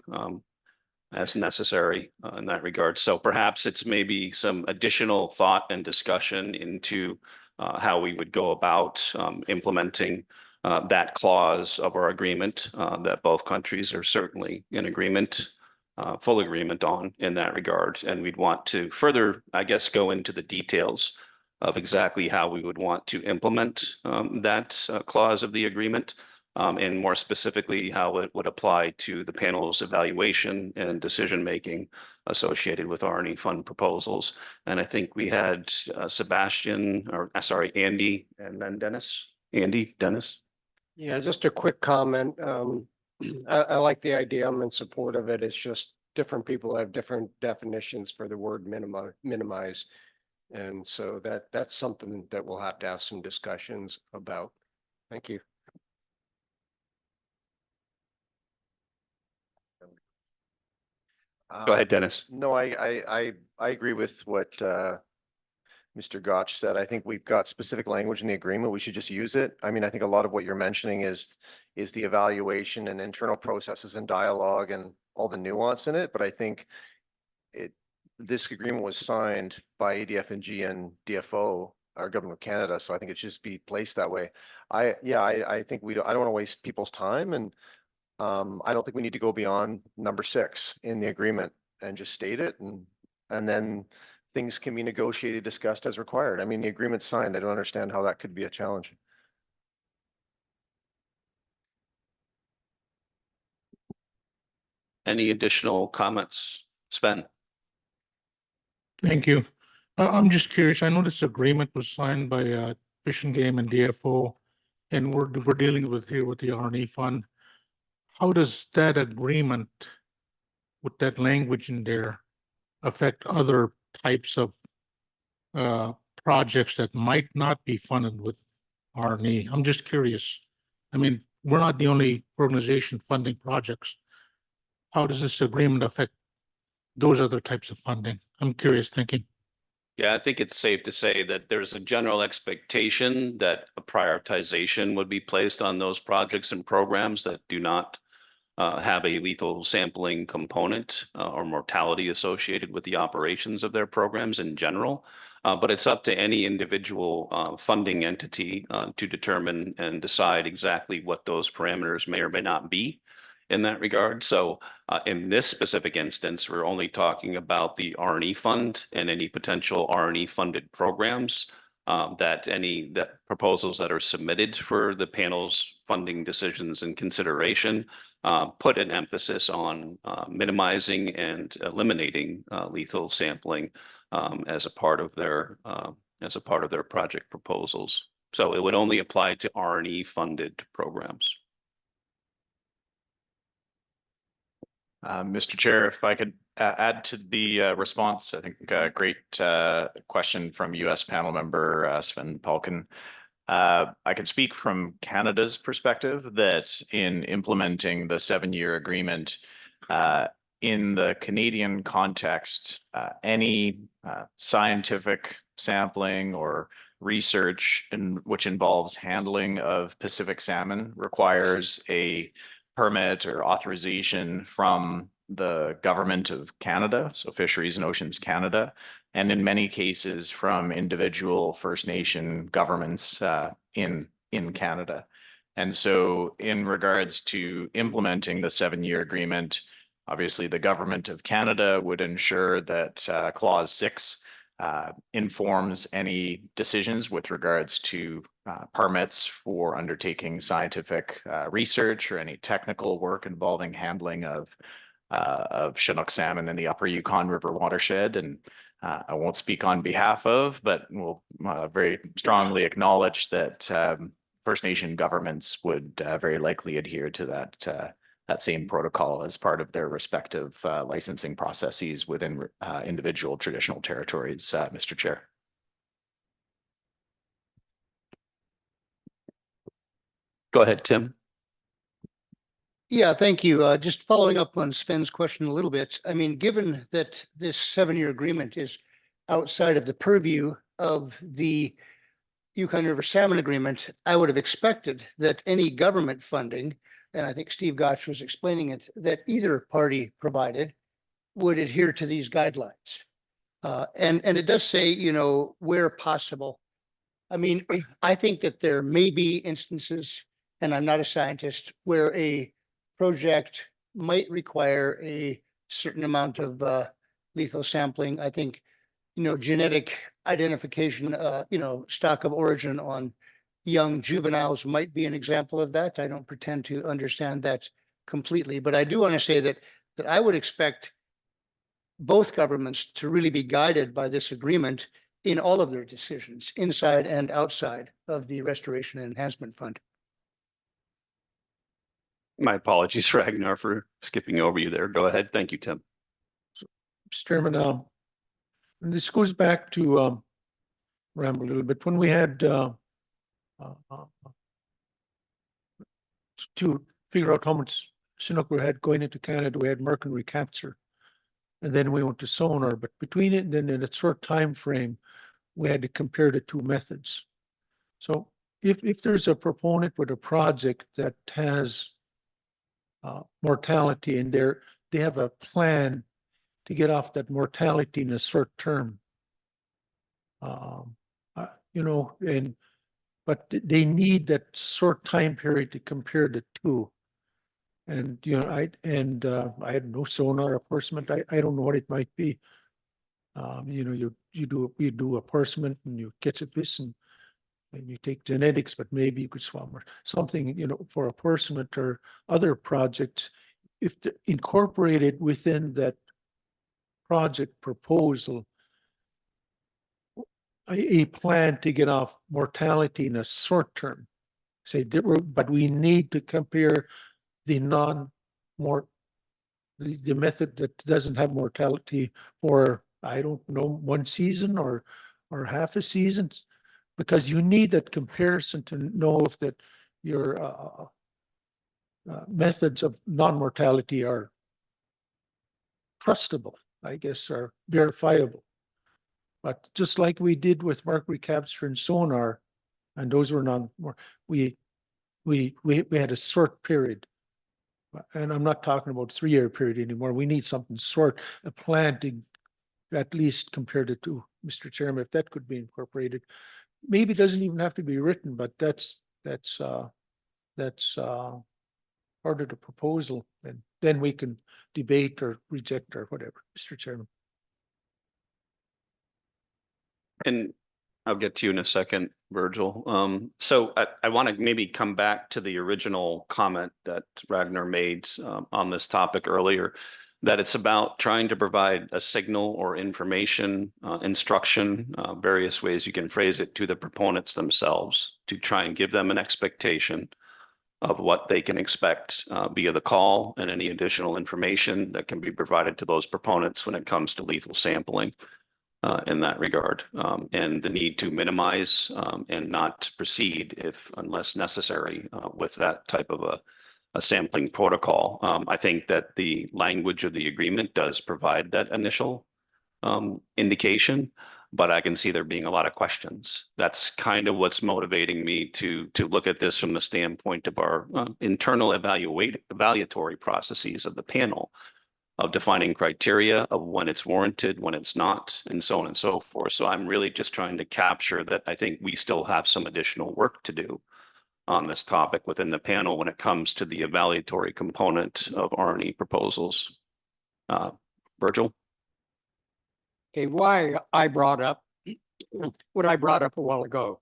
as necessary in that regard. So perhaps it's maybe some additional thought and discussion into how we would go about implementing that clause of our agreement that both countries are certainly in agreement, full agreement on in that regard. And we'd want to further, I guess, go into the details of exactly how we would want to implement that clause of the agreement. And more specifically, how it would apply to the panel's evaluation and decision-making associated with R&E fund proposals. And I think we had Sebastian, or sorry, Andy, and then Dennis. Andy, Dennis? Yeah, just a quick comment. I like the idea. I'm in support of it. It's just different people have different definitions for the word minimize. And so that's something that we'll have to have some discussions about. Thank you. Go ahead, Dennis. No, I agree with what Mr. Gotch said. I think we've got specific language in the agreement. We should just use it. I mean, I think a lot of what you're mentioning is the evaluation and internal processes and dialogue and all the nuance in it. But I think this agreement was signed by ADF&G and DFO, our government of Canada. So I think it should just be placed that way. I think I don't want to waste people's time, and I don't think we need to go beyond number 6 in the agreement and just state it, and then things can be negotiated, discussed as required. I mean, the agreement's signed. I don't understand how that could be a challenge. Any additional comments, Sven? Thank you. I'm just curious. I know this agreement was signed by Fish and Game and DFO, and we're dealing with here with the R&E fund. How does that agreement with that language in there affect other types of projects that might not be funded with R&E? I'm just curious. I mean, we're not the only organization funding projects. How does this agreement affect those other types of funding? I'm curious. Thank you. Yeah, I think it's safe to say that there's a general expectation that a prioritization would be placed on those projects and programs that do not have a lethal sampling component or mortality associated with the operations of their programs in general. But it's up to any individual funding entity to determine and decide exactly what those parameters may or may not be in that regard. So in this specific instance, we're only talking about the R&E fund and any potential R&E funded programs that proposals that are submitted for the panel's funding decisions and consideration put an emphasis on minimizing and eliminating lethal sampling as a part of their project proposals. So it would only apply to R&E funded programs. Mr. Chair, if I could add to the response, I think a great question from US panel member Sven Polkin. I can speak from Canada's perspective that in implementing the 7-year agreement, in the Canadian context, any scientific sampling or research which involves handling of Pacific salmon requires a permit or authorization from the government of Canada, so Fisheries and Oceans Canada, and in many cases from individual First Nation governments in Canada. And so in regards to implementing the 7-year agreement, obviously the government of Canada would ensure that clause 6 informs any decisions with regards to permits for undertaking scientific research or any technical work involving handling of Chinook salmon in the upper Yukon River watershed. And I won't speak on behalf of, but will very strongly acknowledge that First Nation governments would very likely adhere to that same protocol as part of their respective licensing processes within individual traditional territories, Mr. Chair. Go ahead, Tim. Yeah, thank you. Just following up on Sven's question a little bit. I mean, given that this 7-year agreement is outside of the purview of the Yukon River Salmon Agreement, I would have expected that any government funding, and I think Steve Gotch was explaining it, that either party provided would adhere to these guidelines. And it does say, you know, where possible. I mean, I think that there may be instances, and I'm not a scientist, where a project might require a certain amount of lethal sampling. I think, you know, genetic identification, you know, stock of origin on young juveniles might be an example of that. I don't pretend to understand that completely, but I do want to say that I would expect both governments to really be guided by this agreement in all of their decisions, inside and outside of the Restoration and Enhancement Fund. My apologies, Ragnar, for skipping over you there. Go ahead. Thank you, Tim. Mr. Chairman, and this goes back to ramble a little bit. When we had to figure out how much Chinook we had going into Canada, we had Merkin recapture, and then we went to sonar. But between it and then in a short time frame, we had to compare the two methods. So if there's a proponent with a project that has mortality and they have a plan to get off that mortality in a short term, you know, but they need that short time period to compare the two. And you know, I had no sonar apportionment. I don't know what it might be. You know, you do apportionment and you catch a fish and you take genetics, but maybe you could swap or something, you know, for apportionment or other projects. If incorporated within that project proposal, a plan to get off mortality in a short term, say, but we need to compare the the method that doesn't have mortality for, I don't know, 1 season or half a season, because you need that comparison to know if that your methods of non-mortality are trustable, I guess, are verifiable. But just like we did with mark recapture and sonar, and those were we had a short period. And I'm not talking about 3-year period anymore. We need something short, a plan to at least compare the two, Mr. Chairman, if that could be incorporated. Maybe it doesn't even have to be written, but that's part of the proposal, and then we can debate or reject or whatever, Mr. Chairman. And I'll get to you in a second, Virgil. So I want to maybe come back to the original comment that Ragnar made on this topic earlier, that it's about trying to provide a signal or information, instruction, various ways you can phrase it, to the proponents themselves, to try and give them an expectation of what they can expect via the call and any additional information that can be provided to those proponents when it comes to lethal sampling. in that regard, and the need to minimize and not proceed if unless necessary with that type of a sampling protocol. I think that the language of the agreement does provide that initial indication, but I can see there being a lot of questions. That's kind of what's motivating me to look at this from the standpoint of our internal evaluatory processes of the panel, of defining criteria of when it's warranted, when it's not, and so on and so forth. So I'm really just trying to capture that I think we still have some additional work to do on this topic within the panel when it comes to the evaluatory component of R&E proposals. Virgil? Okay, why I brought up what I brought up a while ago,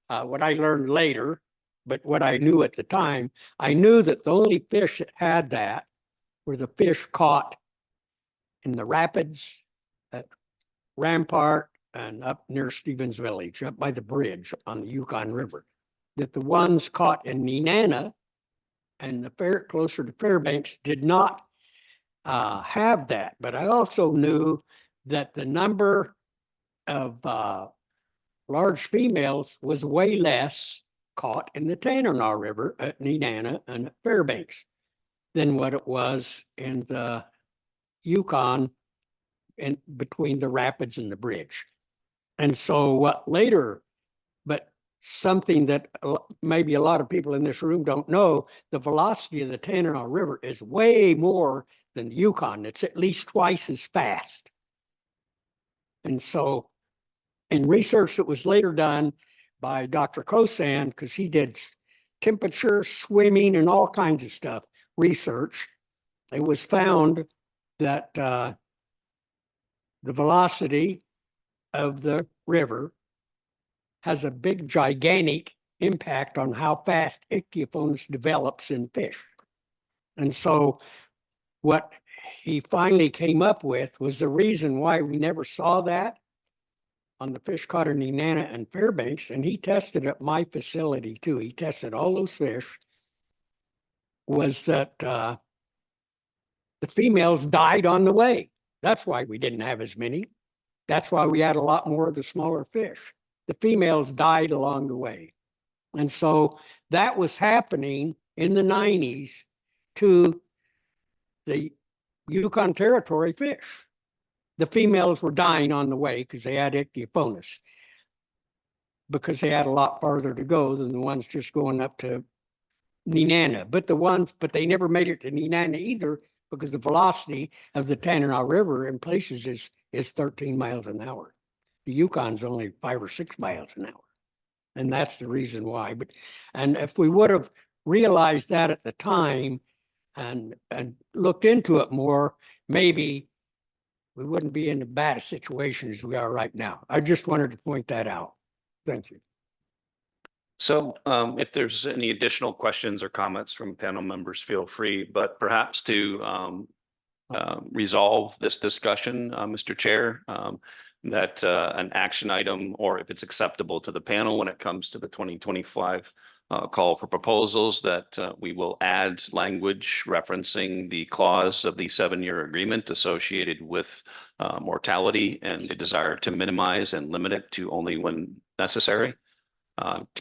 what I learned later, but what I knew at the time, I knew that the only fish that had that were the fish caught in the rapids at Rampart and up near Stevens Village, up by the bridge on the Yukon River. That the ones caught in Nenana and the closer to Fairbanks did not have that. But I also knew that the number of large females was way less caught in the Tanana River at Nenana and at Fairbanks than what it was in the Yukon and between the rapids and the bridge. And so what later, but something that maybe a lot of people in this room don't know, the velocity of the Tanana River is way more than the Yukon. It's at least twice as fast. And so in research that was later done by Dr. Kosan, because he did temperature, swimming, and all kinds of stuff, research, it was found that the velocity of the river has a big, gigantic impact on how fast ichthyophonus develops in fish. And so what he finally came up with was the reason why we never saw that on the fish caught in Nenana and Fairbanks, and he tested at my facility too. He tested all those fish, was that the females died on the way. That's why we didn't have as many. That's why we had a lot more of the smaller fish. The females died along the way. And so that was happening in the 90s to the Yukon Territory fish. The females were dying on the way because they had ichthyophonus, because they had a lot farther to go than the ones just going up to Nenana. But they never made it to Nenana either, because the velocity of the Tanana River in places is 13 miles an hour. The Yukon's only 5 or 6 miles an hour. And that's the reason why. And if we would have realized that at the time and looked into it more, maybe we wouldn't be in as bad a situation as we are right now. I just wanted to point that out. Thank you. So if there's any additional questions or comments from panel members, feel free, but perhaps to resolve this discussion, Mr. Chair, that an action item, or if it's acceptable to the panel when it comes to the 2025 call for proposals, that we will add language referencing the clause of the 7-year agreement associated with mortality and the desire to minimize and limit it to only when necessary,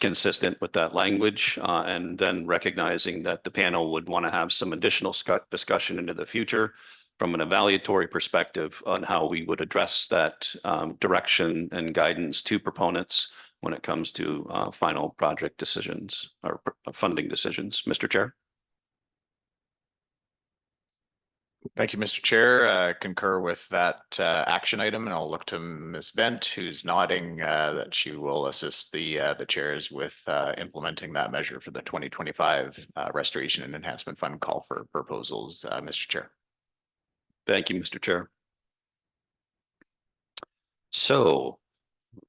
consistent with that language, and then recognizing that the panel would want to have some additional discussion into the future from an evaluatory perspective on how we would address that direction and guidance to proponents when it comes to final project decisions or funding decisions. Mr. Chair. Thank you, Mr. Chair. Concur with that action item, and I'll look to Ms. Bendt, who's nodding that she will assist the chairs with implementing that measure for the 2025 Restoration and Enhancement Fund call for proposals, Mr. Chair. Thank you, Mr. Chair. So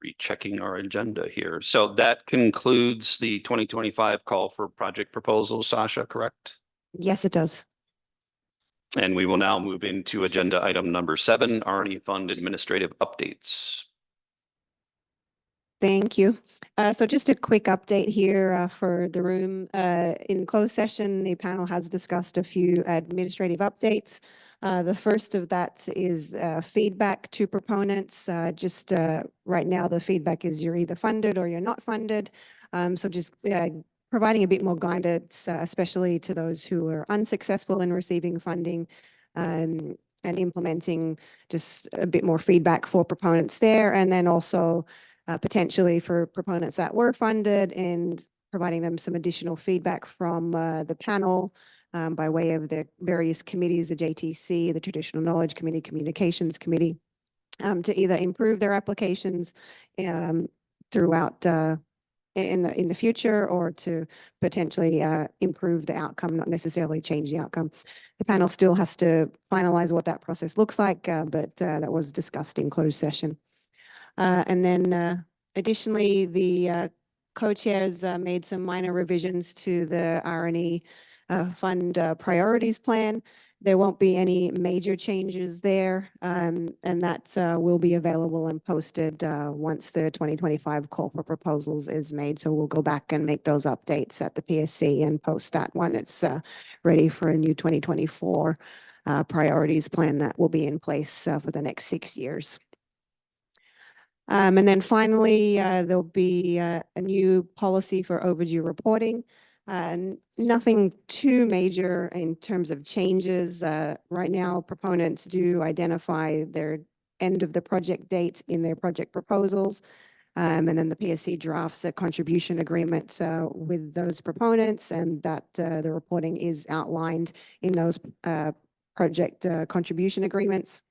rechecking our agenda here. So that concludes the 2025 call for project proposals, Sascha, correct? Yes, it does. And we will now move into agenda item number 7, R&E Fund Administrative Updates. Thank you. So just a quick update here for the room. In closed session, the panel has discussed a few administrative updates. The first of that is feedback to proponents. Right now, the feedback is you're either funded or you're not funded. So just providing a bit more guidance, especially to those who are unsuccessful in receiving funding, and implementing just a bit more feedback for proponents there. And then also potentially for proponents that were funded and providing them some additional feedback from the panel by way of the various committees, the JTC, the Traditional Knowledge Committee, Communications Committee, to either improve their applications throughout in the future, or to potentially improve the outcome, not necessarily change the outcome. The panel still has to finalize what that process looks like, but that was discussed in closed session. And then additionally, the co-chairs made some minor revisions to the R&E fund priorities plan. There won't be any major changes there, and that will be available and posted once the 2025 call for proposals is made. So we'll go back and make those updates at the PSC and post that when it's ready for a new 2024 priorities plan that will be in place for the next 6 years. And then finally, there'll be a new policy for overdue reporting. Nothing too major in terms of changes. Right now, proponents do identify their end of the project dates in their project proposals. And then the PSC drafts a contribution agreement with those proponents, and that the reporting is outlined in those project contribution agreements.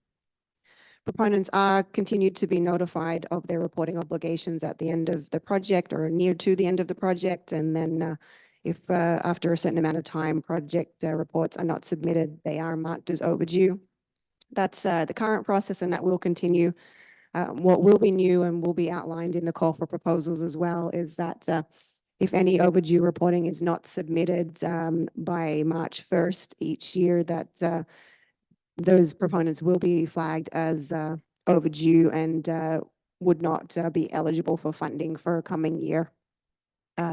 Proponents are continued to be notified of their reporting obligations at the end of the project or near to the end of the project. And then if after a certain amount of time project reports are not submitted, they are marked as overdue. That's the current process, and that will continue. What will be new and will be outlined in the call for proposals as well is that if any overdue reporting is not submitted by March 1st each year, that those proponents will be flagged as overdue and would not be eligible for funding for a coming year.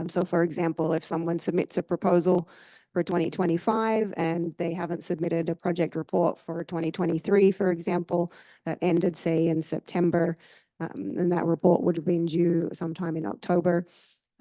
So for example, if someone submits a proposal for 2025 and they haven't submitted a project report for 2023, for example, that ended say in September, and that report would have been due sometime in October.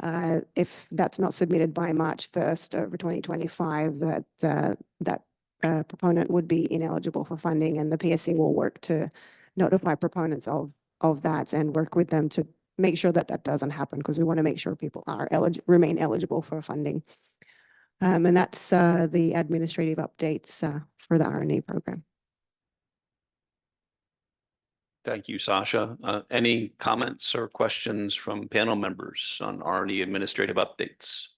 If that's not submitted by March 1st over 2025, that proponent would be ineligible for funding, and the PSC will work to notify proponents of that and work with them to make sure that that doesn't happen, because we want to make sure people are remain eligible for funding. And that's the administrative updates for the R&E program. Thank you, Sascha. Any comments or questions from panel members on R&E administrative updates?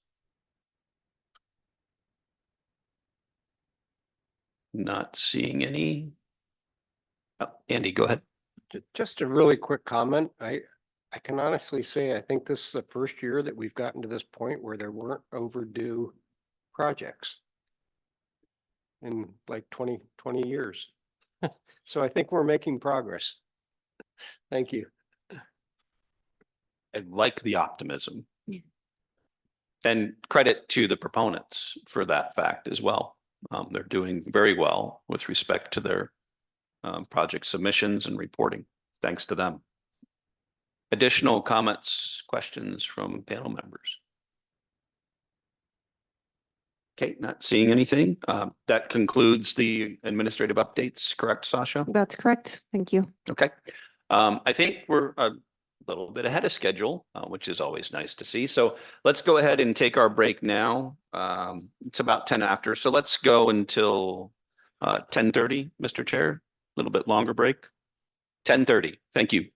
Not seeing any. Oh, Andy, go ahead. Just a really quick comment. I can honestly say, I think this is the first year that we've gotten to this point where there weren't overdue projects in like 20 years. So I think we're making progress. Thank you. I like the optimism. And credit to the proponents for that fact as well. They're doing very well with respect to their project submissions and reporting. Thanks to them. Additional comments, questions from panel members? Okay, not seeing anything. That concludes the administrative updates, correct, Sascha? That's correct. Thank you. Okay. I think we're a little bit ahead of schedule, which is always nice to see. So let's go ahead and take our break now. It's about 10 after, so let's go until 10:30, Mr. Chair. A little bit longer break. 10:30. Thank you.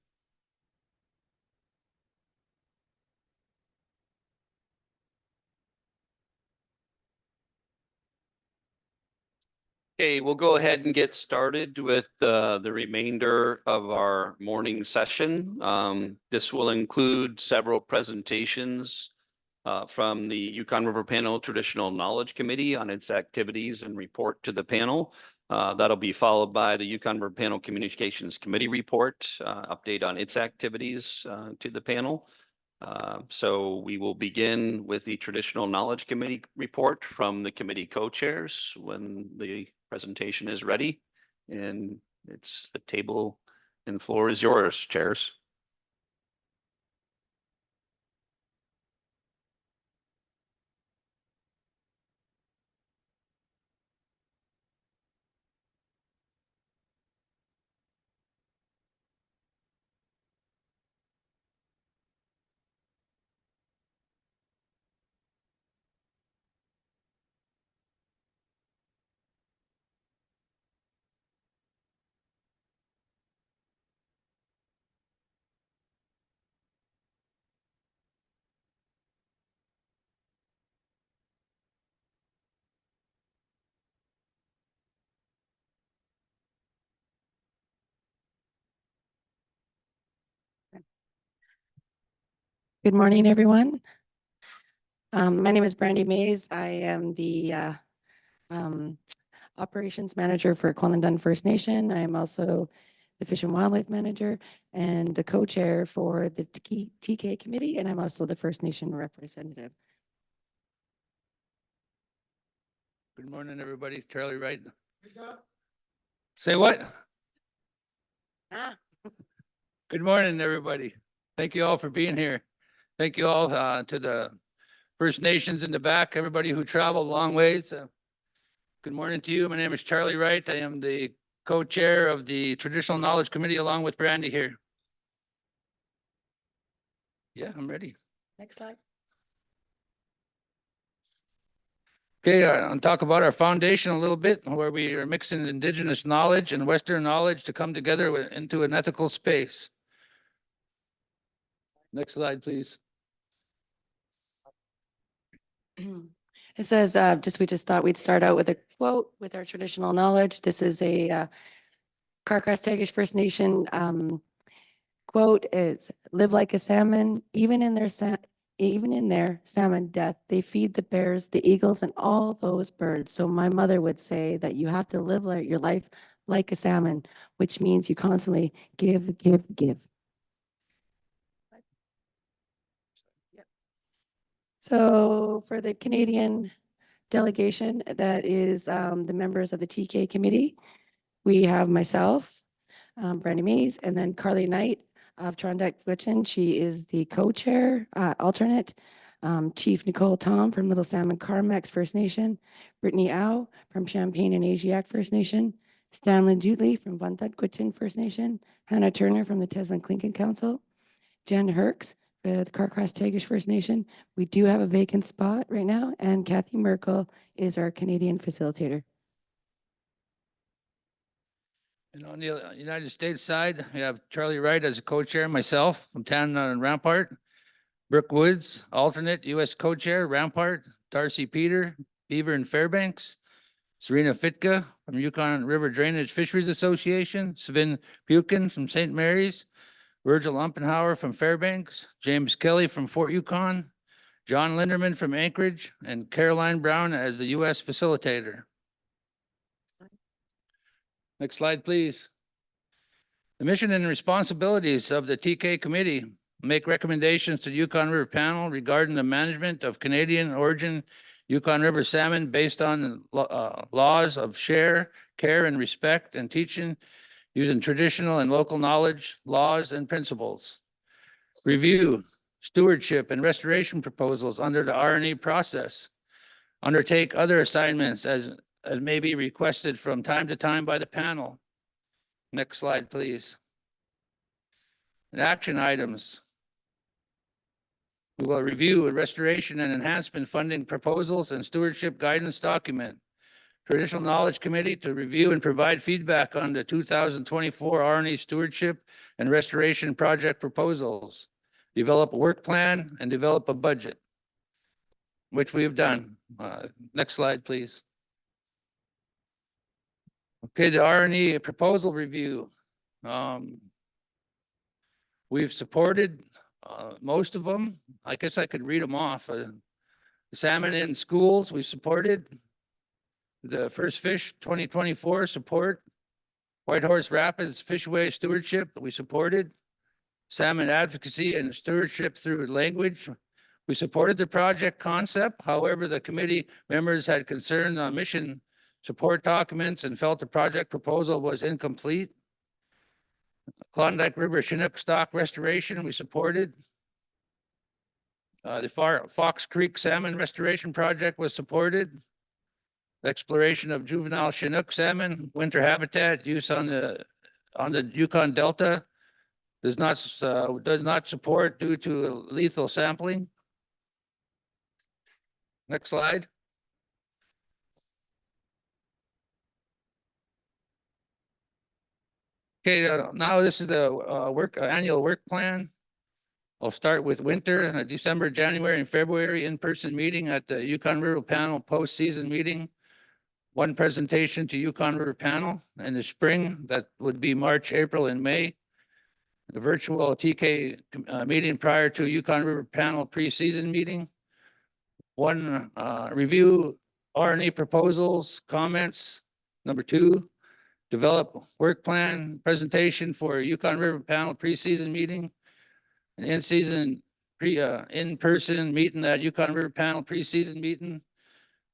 Okay, we'll go ahead and get started with the remainder of our morning session. This will include several presentations from the Yukon River Panel Traditional Knowledge Committee on its activities and report to the panel. That'll be followed by the Yukon River Panel Communications Committee report, update on its activities to the panel. So we will begin with the Traditional Knowledge Committee report from the committee co-chairs when the presentation is ready. And it's the table and floor is yours, chairs. Good morning, everyone. My name is Brandy Mays. I am the Operations Manager for Kwalendon First Nation. I am also the Fish and Wildlife Manager and the co-chair for the TK Committee, and I'm also the First Nation representative. Good morning, everybody. Charlie Wright. Say what? Ah. Good morning, everybody. Thank you all for being here. Thank you all to the First Nations in the back, everybody who traveled long ways. Good morning to you. My name is Charlie Wright. I am the co-chair of the Traditional Knowledge Committee along with Brandy here. Yeah, I'm ready. Next slide. Okay, I'll talk about our foundation a little bit, where we are mixing Indigenous knowledge and Western knowledge to come together into an ethical space. Next slide, please. It says, we just thought we'd start out with a quote with our traditional knowledge. This is a Carcrass-Tagish First Nation quote. It's live like a salmon, even in their salmon death, they feed the bears, the eagles, and all those birds. So my mother would say that you have to live your life like a salmon, which means you constantly give, give, give. So for the Canadian delegation, that is the members of the TK committee, we have myself, Brandy Mays, and then Carly Knight of Gwich'in. She is the co-chair, alternate. Chief Nicole Tom from Little Salmon Carmacks First Nation, Brittany Au from Champagne and Asiac First Nation, Stanley Jutley from Gwich'in First Nation, Hannah Turner from the Teslin Clinton Council, Jen Herks with Carcrass-Tagish First Nation. We do have a vacant spot right now, and Kathy Merkel is our Canadian facilitator. And on the United States side, we have Charlie Wright as a co-chair, myself from Tanana and Rampart, Brooke Woods, alternate U.S. co-chair, Rampart, Darcy Peter, Beaver and Fairbanks, Serena Fitka from Yukon River Drainage Fisheries Association, Svin Buchan from St. Mary's, Virgil Umpenhauer from Fairbanks, James Kelly from Fort Yukon, John Linderman from Anchorage, and Caroline Brown as the U.S. facilitator. Next slide, please. The mission and responsibilities of the TK committee: make recommendations to the Yukon River Panel regarding the management of Canadian origin Yukon River salmon based on laws of share, care, and respect, and teaching using traditional and local knowledge, laws, and principles. Review stewardship and restoration proposals under the R&E process. Undertake other assignments as may be requested from time to time by the panel. Next slide, please. And action items. We will review restoration and enhancement funding proposals and stewardship guidance document. Traditional Knowledge Committee to review and provide feedback on the 2024 R&E stewardship and restoration project proposals. Develop a work plan and develop a budget, which we have done. Next slide, please. Okay, the R&E proposal review. We've supported most of them. I guess I could read them off. Salmon in schools, we supported. The First Fish 2024 support. Whitehorse Rapids Fishway stewardship, we supported. Salmon advocacy and stewardship through language. We supported the project concept. However, the committee members had concerns on mission support documents and felt the project proposal was incomplete. Klondike River Chinook stock restoration, we supported. The Fox Creek Salmon Restoration Project was supported. Exploration of juvenile Chinook salmon, winter habitat use on the Yukon Delta does not support due to lethal sampling. Next slide. Okay, now this is the annual work plan. I'll start with winter, December, January, and February in-person meeting at the Yukon River Panel post-season meeting. One presentation to Yukon River Panel. In the spring, that would be March, April, and May. The virtual TK meeting prior to Yukon River Panel pre-season meeting. One review R&E proposals, comments. Number 2, develop work plan presentation for Yukon River Panel pre-season meeting. An in-season in-person meeting at Yukon River Panel pre-season meeting.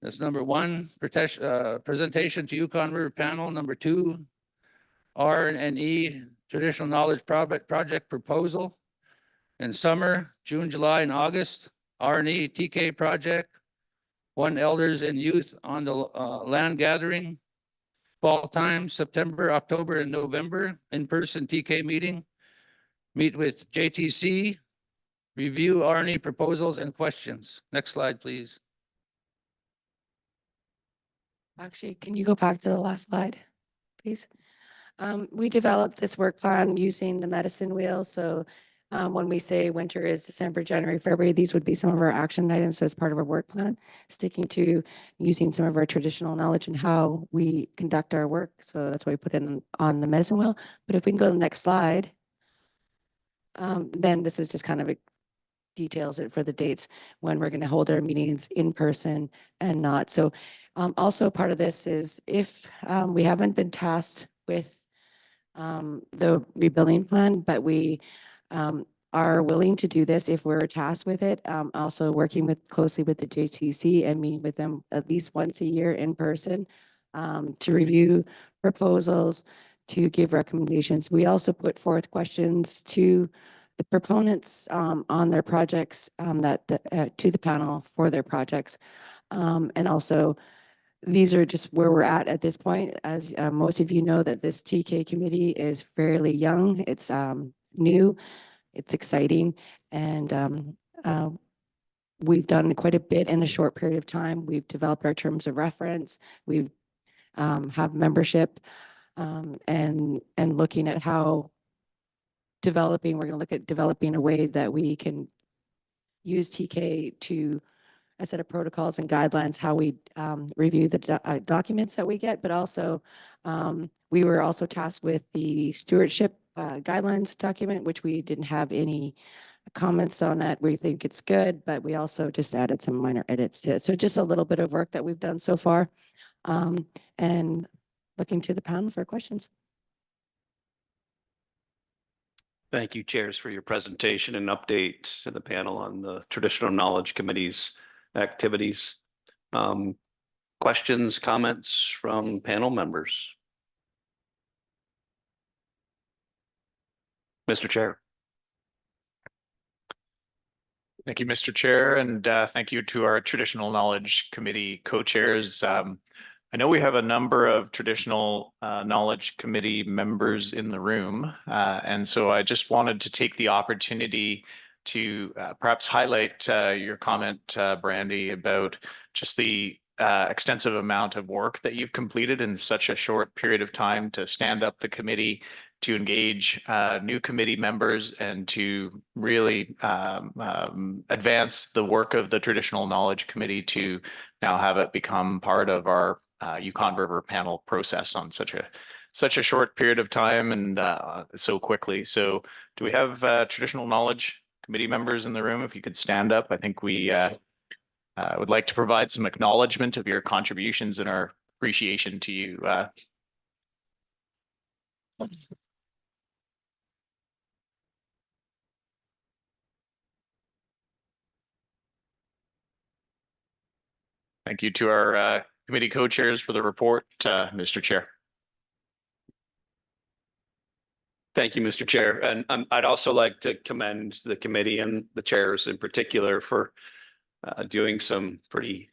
That's number 1. Presentation to Yukon River Panel. Number 2, R&E traditional knowledge project proposal. In summer, June, July, and August, R&E TK project. 1 elders and youth on the land gathering. Fall time, September, October, and November, in-person TK meeting. Meet with JTC, review R&E proposals and questions. Next slide, please. Actually, can you go back to the last slide, please? We developed this work plan using the medicine wheel. So when we say winter is December, January, February, these would be some of our action items as part of our work plan, sticking to using some of our traditional knowledge and how we conduct our work. So that's why we put it on the medicine wheel. But if we can go to the next slide, then this is just kind of details it for the dates when we're going to hold our meetings in person and not. So also part of this is if we haven't been tasked with the rebuilding plan, but we are willing to do this if we're tasked with it. Also working closely with the JTC and meeting with them at least once a year in person to review proposals, to give recommendations. We also put forth questions to the proponents on their projects to the panel for their projects. And also these are just where we're at this point. As most of you know, that this TK committee is fairly young. It's new, it's exciting, and we've done quite a bit in a short period of time. We've developed our terms of reference. We've have membership and looking at how we're going to look at developing a way that we can use TK to a set of protocols and guidelines, how we review the documents that we get, but also we were also tasked with the stewardship guidelines document, which we didn't have any comments on that. We think it's good, but we also just added some minor edits to it. So just a little bit of work that we've done so far, and looking to the panel for questions. Thank you, chairs, for your presentation and update to the panel on the Traditional Knowledge Committee's activities. Questions, comments from panel members? Mr. Chair. Thank you, Mr. Chair, and thank you to our Traditional Knowledge Committee co-chairs. I know we have a number of Traditional Knowledge Committee members in the room, and so I just wanted to take the opportunity to perhaps highlight your comment, Brandy, about just the extensive amount of work that you've completed in such a short period of time to stand up the committee, to engage new committee members, and to really advance the work of the Traditional Knowledge Committee to now have it become part of our Yukon River Panel process on such a short period of time and so quickly. So do we have Traditional Knowledge Committee members in the room? If you could stand up, I think we would like to provide some acknowledgement of your contributions and our appreciation to you. Thank you to our Committee co-chairs for the report, Mr. Chair. Thank you, Mr. Chair. And I'd also like to commend the committee and the chairs in particular for doing some pretty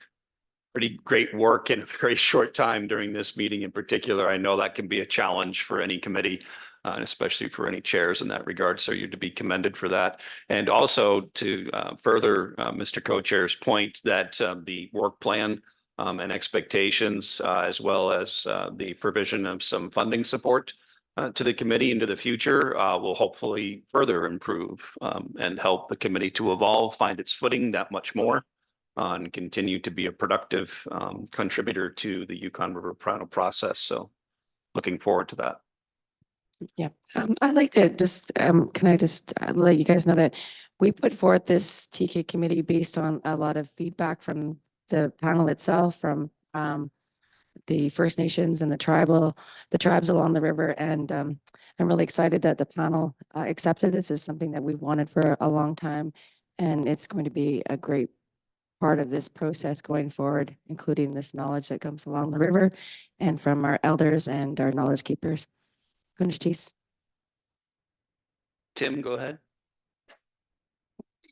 great work in a very short time during this meeting in particular. I know that can be a challenge for any committee, and especially for any chairs in that regard. So you're to be commended for that. And also to further Mr. Co-Chair's point that the work plan and expectations, as well as the provision of some funding support to the committee into the future will hopefully further improve and help the committee to evolve, find its footing that much more, and continue to be a productive contributor to the Yukon River Panel process. So looking forward to that. Yeah, I'd like to just, can I just let you guys know that we put forth this TK committee based on a lot of feedback from the panel itself, from the First Nations and the tribes along the river. And I'm really excited that the panel accepted this as something that we've wanted for a long time. And it's going to be a great part of this process going forward, including this knowledge that comes along the river and from our elders and our knowledge keepers. Tim, go ahead.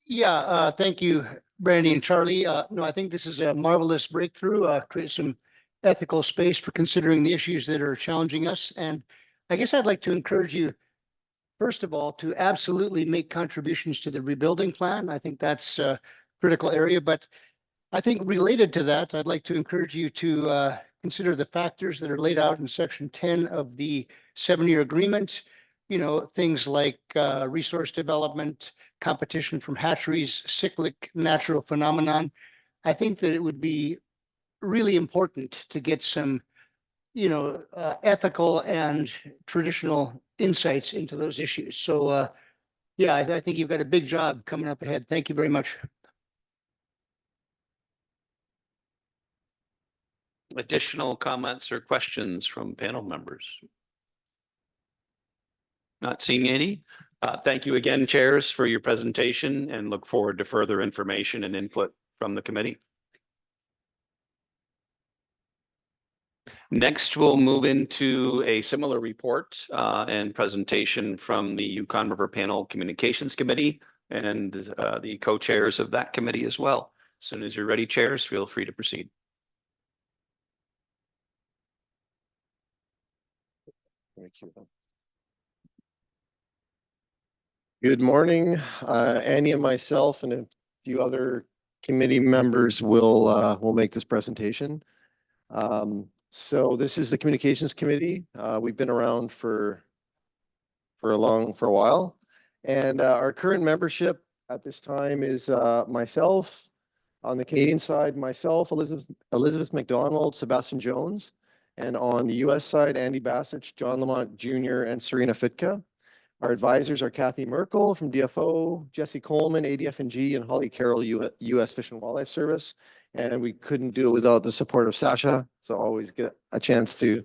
Yeah, thank you, Brandy and Charlie. No, I think this is a marvelous breakthrough, create some ethical space for considering the issues that are challenging us. And I guess I'd like to encourage you, first of all, to absolutely make contributions to the rebuilding plan. I think that's a critical area, but I think related to that, I'd like to encourage you to consider the factors that are laid out in section 10 of the 7-year agreement. You know, things like resource development, competition from hatcheries, cyclic natural phenomenon. I think that it would be really important to get some, you know, ethical and traditional insights into those issues. So, yeah, I think you've got a big job coming up ahead. Thank you very much. Additional comments or questions from panel members? Not seeing any. Thank you again, chairs, for your presentation, and look forward to further information and input from the committee. Next, we'll move into a similar report and presentation from the Yukon River Panel Communications Committee and the co-chairs of that committee as well. As soon as you're ready, chairs, feel free to proceed. Thank you. Good morning. Annie and myself and a few other committee members will make this presentation. So this is the Communications Committee. We've been around for a while, and our current membership at this time is myself on the Canadian side, myself, Elizabeth McDonald, Sebastian Jones, and on the U.S. side, Andy Bassich, John Lamont Jr., and Serena Fitka. Our advisors are Kathy Merkel from DFO, Jesse Coleman, ADF&G, and Holly Carroll, U.S. Fish and Wildlife Service. And we couldn't do it without the support of Sascha. So always get a chance to.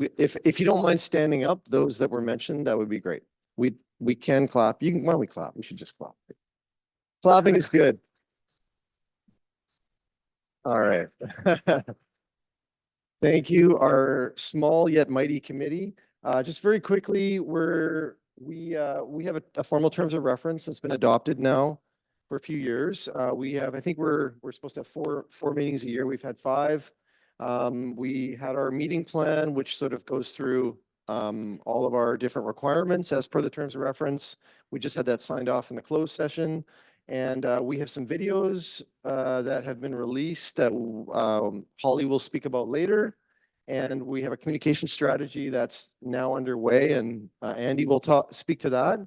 If you don't mind standing up, those that were mentioned, that would be great. We can clap. Why don't we clap? We should just clap. Clapping is good. All right. Thank you. Our small yet mighty committee. Just very quickly, we have a formal terms of reference that's been adopted now for a few years. I think we're supposed to have four meetings a year. We've had 5. We had our meeting plan, which sort of goes through all of our different requirements as per the terms of reference. We just had that signed off in the closed session. And we have some videos that have been released that Holly will speak about later. And we have a communication strategy that's now underway, and Andy will speak to that.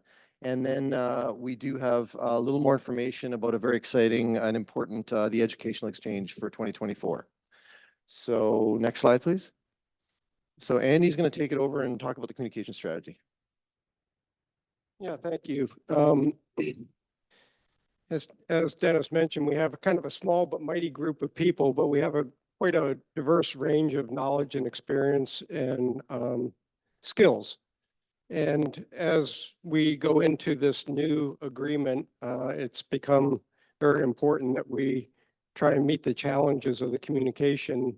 And then we do have a little more information about a very exciting and important the educational exchange for 2024. So next slide, please. So Andy's going to take it over and talk about the communication strategy. Yeah, thank you. As Dennis mentioned, we have a kind of a small but mighty group of people, but we have quite a diverse range of knowledge and experience and skills. And as we go into this new agreement, it's become very important that we try and meet the challenges of the communication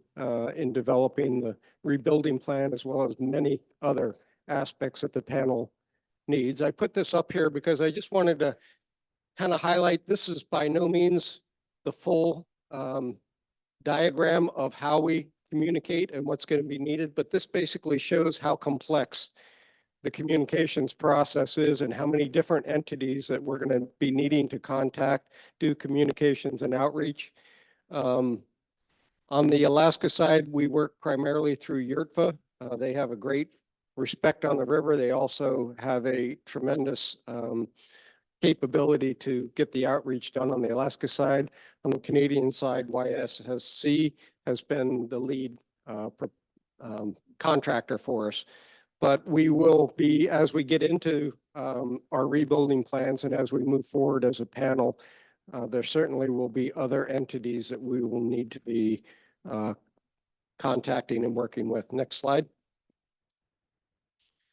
in developing the rebuilding plan, as well as many other aspects that the panel needs. I put this up here because I just wanted to kind of highlight, this is by no means the full diagram of how we communicate and what's going to be needed, but this basically shows how complex the communications process is and how many different entities that we're going to be needing to contact, do communications and outreach. On the Alaska side, we work primarily through YRTFA. They have a great respect on the river. They also have a tremendous capability to get the outreach done on the Alaska side. On the Canadian side, YSSC has been the lead contractor for us. But we will be, as we get into our rebuilding plans and as we move forward as a panel, there certainly will be other entities that we will need to be contacting and working with. Next slide.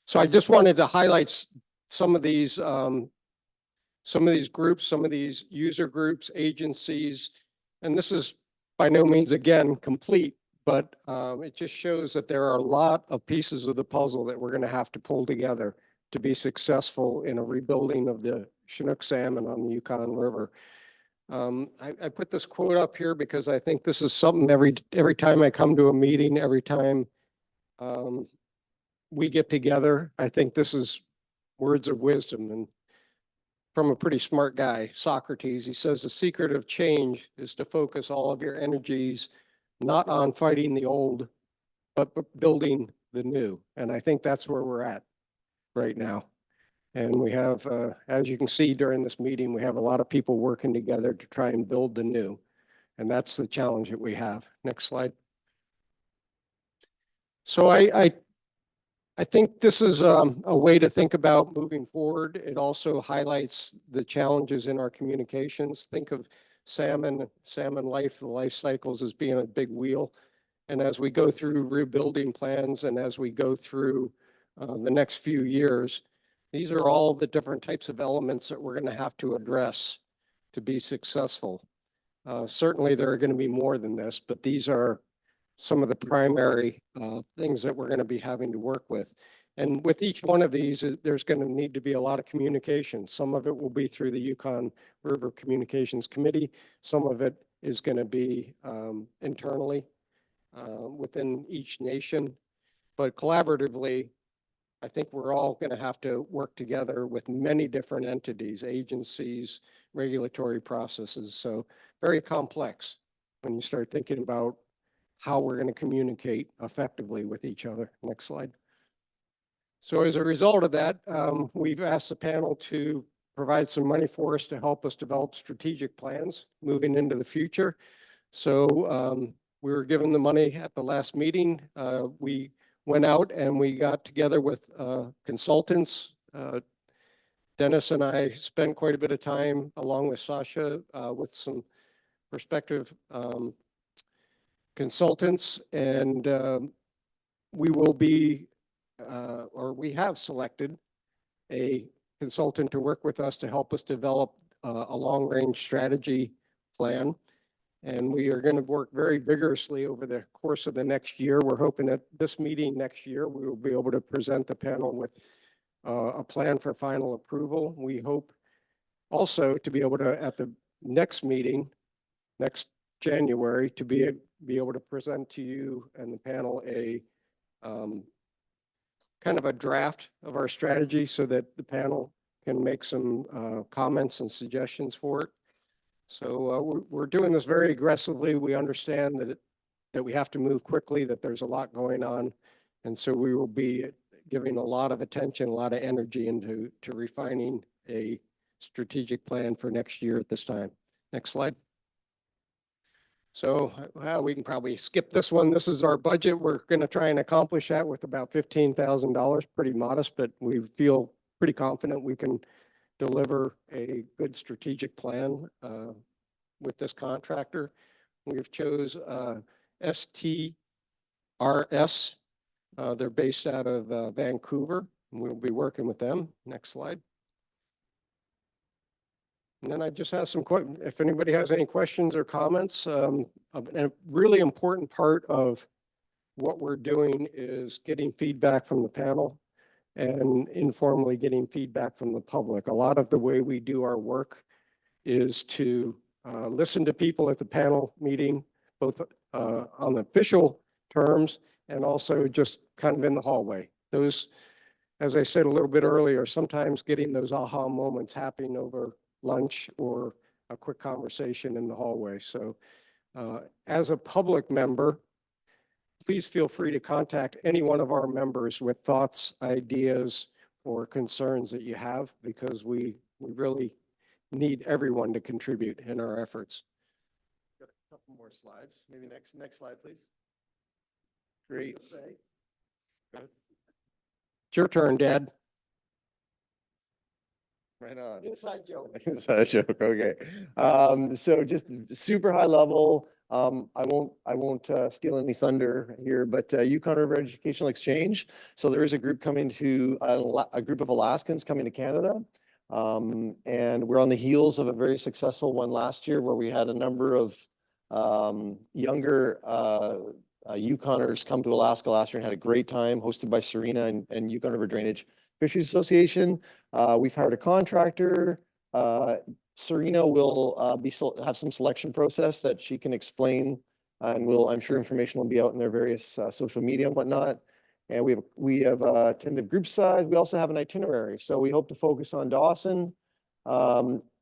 So I just wanted to highlight some of these groups, some of these user groups, agencies, and this is by no means, again, complete, but it just shows that there are a lot of pieces of the puzzle that we're going to have to pull together to be successful in a rebuilding of the Chinook salmon on the Yukon River. I put this quote up here because I think this is something every time I come to a meeting, every time we get together, I think this is words of wisdom and from a pretty smart guy, Socrates. He says the secret of change is to focus all of your energies not on fighting the old, but building the new. And I think that's where we're at right now. And we have, as you can see during this meeting, we have a lot of people working together to try and build the new. And that's the challenge that we have. Next slide. So I think this is a way to think about moving forward. It also highlights the challenges in our communications. Think of salmon life, the life cycles as being a big wheel. And as we go through rebuilding plans and as we go through the next few years, these are all the different types of elements that we're going to have to address to be successful. Certainly there are going to be more than this, but these are some of the primary things that we're going to be having to work with. And with each one of these, there's going to need to be a lot of communication. Some of it will be through the Yukon River Communications Committee. Some of it is going to be internally within each nation. But collaboratively, I think we're all going to have to work together with many different entities, agencies, regulatory processes. So very complex when you start thinking about how we're going to communicate effectively with each other. Next slide. So as a result of that, we've asked the panel to provide some money for us to help us develop strategic plans moving into the future. So we were given the money at the last meeting. We went out and we got together with consultants. Dennis and I spent quite a bit of time along with Sascha with some prospective consultants, and we will be, or we have selected a consultant to work with us to help us develop a long-range strategy plan. And we are going to work very vigorously over the course of the next year. We're hoping at this meeting next year, we will be able to present the panel with a plan for final approval. We hope also to be able to, at the next meeting, next January, to be able to present to you and the panel a kind of a draft of our strategy so that the panel can make some comments and suggestions for it. So we're doing this very aggressively. We understand that we have to move quickly, that there's a lot going on. And so we will be giving a lot of attention, a lot of energy into refining a strategic plan for next year at this time. Next slide. So we can probably skip this one. This is our budget. We're going to try and accomplish that with about $15,000, pretty modest, but we feel pretty confident we can deliver a good strategic plan with this contractor. We've chose STRS. They're based out of Vancouver, and we'll be working with them. Next slide. And then I just have some if anybody has any questions or comments, a really important part of what we're doing is getting feedback from the panel and informally getting feedback from the public. A lot of the way we do our work is to listen to people at the panel meeting, both on official terms and also just kind of in the hallway. Those, as I said a little bit earlier, sometimes getting those aha moments happening over lunch or a quick conversation in the hallway. So as a public member, please feel free to contact any one of our members with thoughts, ideas, or concerns that you have, because we really need everyone to contribute in our efforts. Got a couple more slides. Maybe next slide, please. Great. It's your turn, Dad. Right on. Inside joke. Inside joke. Okay. So just super high level. I won't steal any thunder here, but Yukon River Educational Exchange. So there is a group coming to a group of Alaskans coming to Canada. And we're on the heels of a very successful one last year where we had a number of younger Yukoners come to Alaska last year and had a great time, hosted by Sabrina and Yukon River Drainage Fisheries Association. We've hired a contractor. Sabrina will have some selection process that she can explain, and I'm sure information will be out in their various social media and whatnot. And we have a tentative group size. We also have an itinerary. So we hope to focus on Dawson,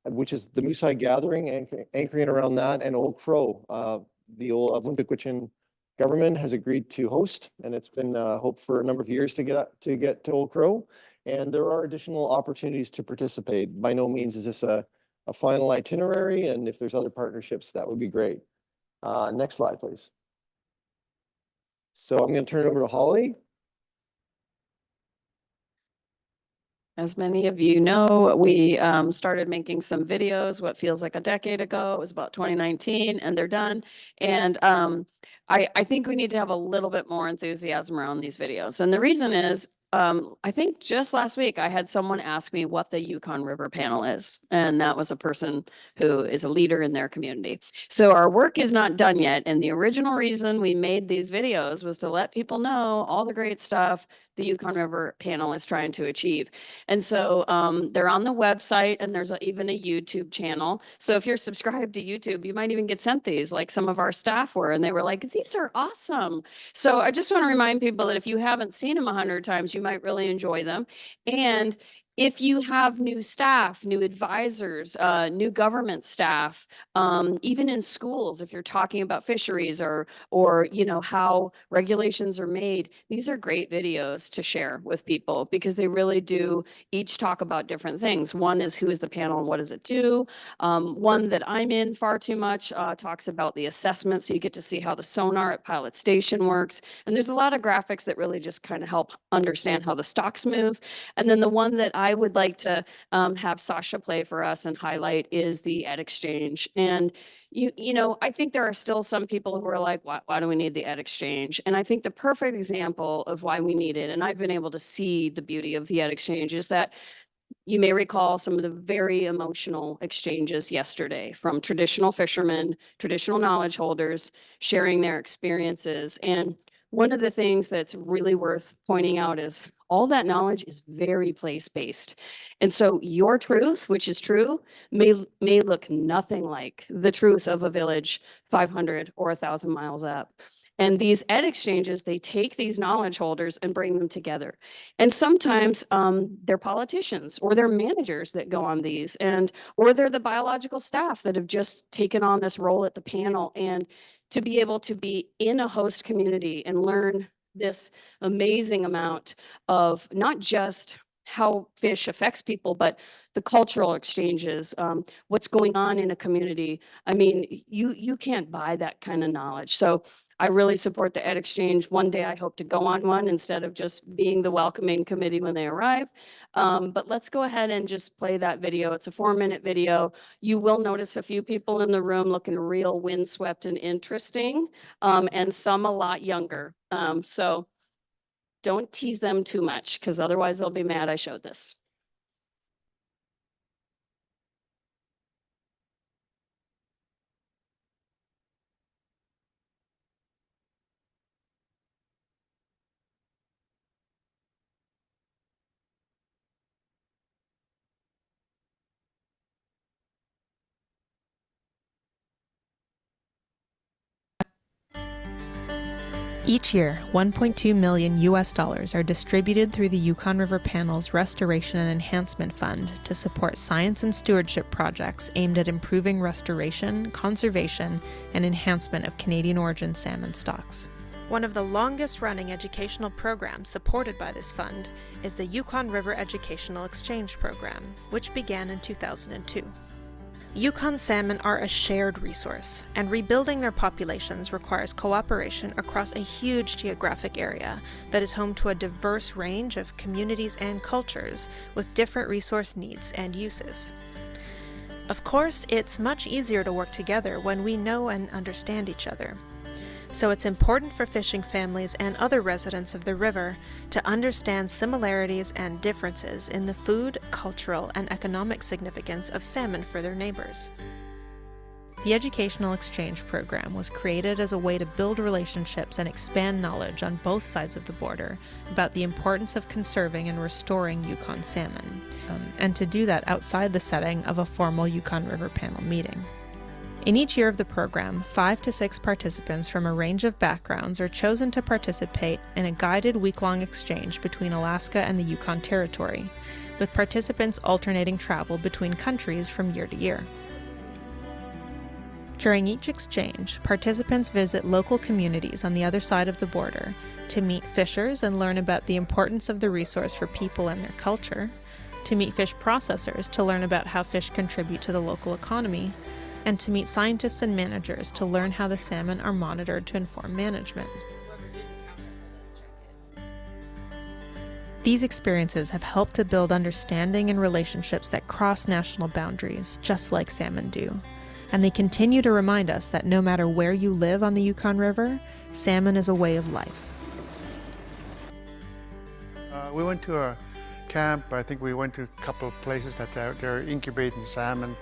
which is the Moose High Gathering, anchoring around that, and Old Crow. The old Gwich'in government has agreed to host, and it's been hoped for a number of years to get to Old Crow. And there are additional opportunities to participate. By no means is this a final itinerary, and if there's other partnerships, that would be great. Next slide, please. So I'm going to turn it over to Holly. As many of you know, we started making some videos, what feels like a decade ago. It was about 2019, and they're done. And I think we need to have a little bit more enthusiasm around these videos. And the reason is, I think just last week I had someone ask me what the Yukon River Panel is, and that was a person who is a leader in their community. So our work is not done yet, and the original reason we made these videos was to let people know all the great stuff the Yukon River Panel is trying to achieve. And so they're on the website, and there's even a YouTube channel. So if you're subscribed to YouTube, you might even get sent these, like some of our staff were, and they were like, these are awesome. So I just want to remind people that if you haven't seen them 100 times, you might really enjoy them. And if you have new staff, new advisors, new government staff, even in schools, if you're talking about fisheries or you know how regulations are made, these are great videos to share with people because they really do each talk about different things. One is who is the panel and what does it do? One that I'm in far too much talks about the assessment, so you get to see how the sonar at Pilot Station works. And there's a lot of graphics that really just kind of help understand how the stocks move. And then the one that I would like to have Sascha play for us and highlight is the Ed Exchange. And you know, I think there are still some people who are like, why do we need the Ed Exchange? And I think the perfect example of why we need it, and I've been able to see the beauty of the Ed Exchange, is that you may recall some of the very emotional exchanges yesterday from traditional fishermen, traditional knowledge holders sharing their experiences. And one of the things that's really worth pointing out is all that knowledge is very place-based. And so your truth, which is true, may look nothing like the truth of a village 500 or 1,000 miles up. And these Ed Exchanges, they take these knowledge holders and bring them together. And sometimes they're politicians or they're managers that go on these, or they're the biological staff that have just taken on this role at the panel. And to be able to be in a host community and learn this amazing amount of not just how fish affects people, but the cultural exchanges, what's going on in a community. I mean, you can't buy that kind of knowledge. So I really support the Ed Exchange. One day I hope to go on one instead of just being the welcoming committee when they arrive. But let's go ahead and just play that video. It's a 4-minute video. You will notice a few people in the room looking real windswept and interesting, and some a lot younger. So don't tease them too much, because otherwise they'll be mad I showed this. Each year, $1.2 million are distributed through the Yukon River Panel's Restoration and Enhancement Fund to support science and stewardship projects aimed at improving restoration, conservation, and enhancement of Canadian origin salmon stocks. One of the longest-running educational programs supported by this fund is the Yukon River Educational Exchange Program, which began in 2002. Yukon salmon are a shared resource, and rebuilding their populations requires cooperation across a huge geographic area that is home to a diverse range of communities and cultures with different resource needs and uses. Of course, it's much easier to work together when we know and understand each other. So it's important for fishing families and other residents of the river to understand similarities and differences in the food, cultural, and economic significance of salmon for their neighbors. The Educational Exchange Program was created as a way to build relationships and expand knowledge on both sides of the border about the importance of conserving and restoring Yukon salmon, and to do that outside the setting of a formal Yukon River Panel meeting. In each year of the program, 5 to 6 participants from a range of backgrounds are chosen to participate in a guided week-long exchange between Alaska and the Yukon Territory, with participants alternating travel between countries from year to year. During each exchange, participants visit local communities on the other side of the border to meet fishers and learn about the importance of the resource for people and their culture, to meet fish processors to learn about how fish contribute to the local economy, and to meet scientists and managers to learn how the salmon are monitored to inform management. These experiences have helped to build understanding and relationships that cross national boundaries, just like salmon do. And they continue to remind us that no matter where you live on the Yukon River, salmon is a way of life. We went to a camp. I think we went to a couple of places that they're incubating salmon.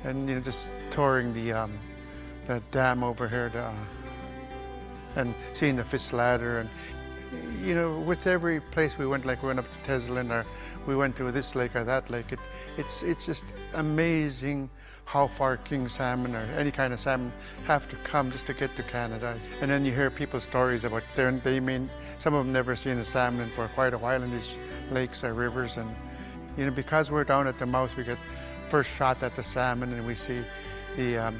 And just touring the dam over here, and seeing the fish ladder, and with every place we went, like we went up to Teslin, or we went to this lake or that lake, it's just amazing how far king salmon or any kind of salmon have to come just to get to Canada. And then you hear people's stories about some of them never seen a salmon for quite a while in these lakes or rivers, and because we're down at the mouth, we get first shot at the salmon, and we see the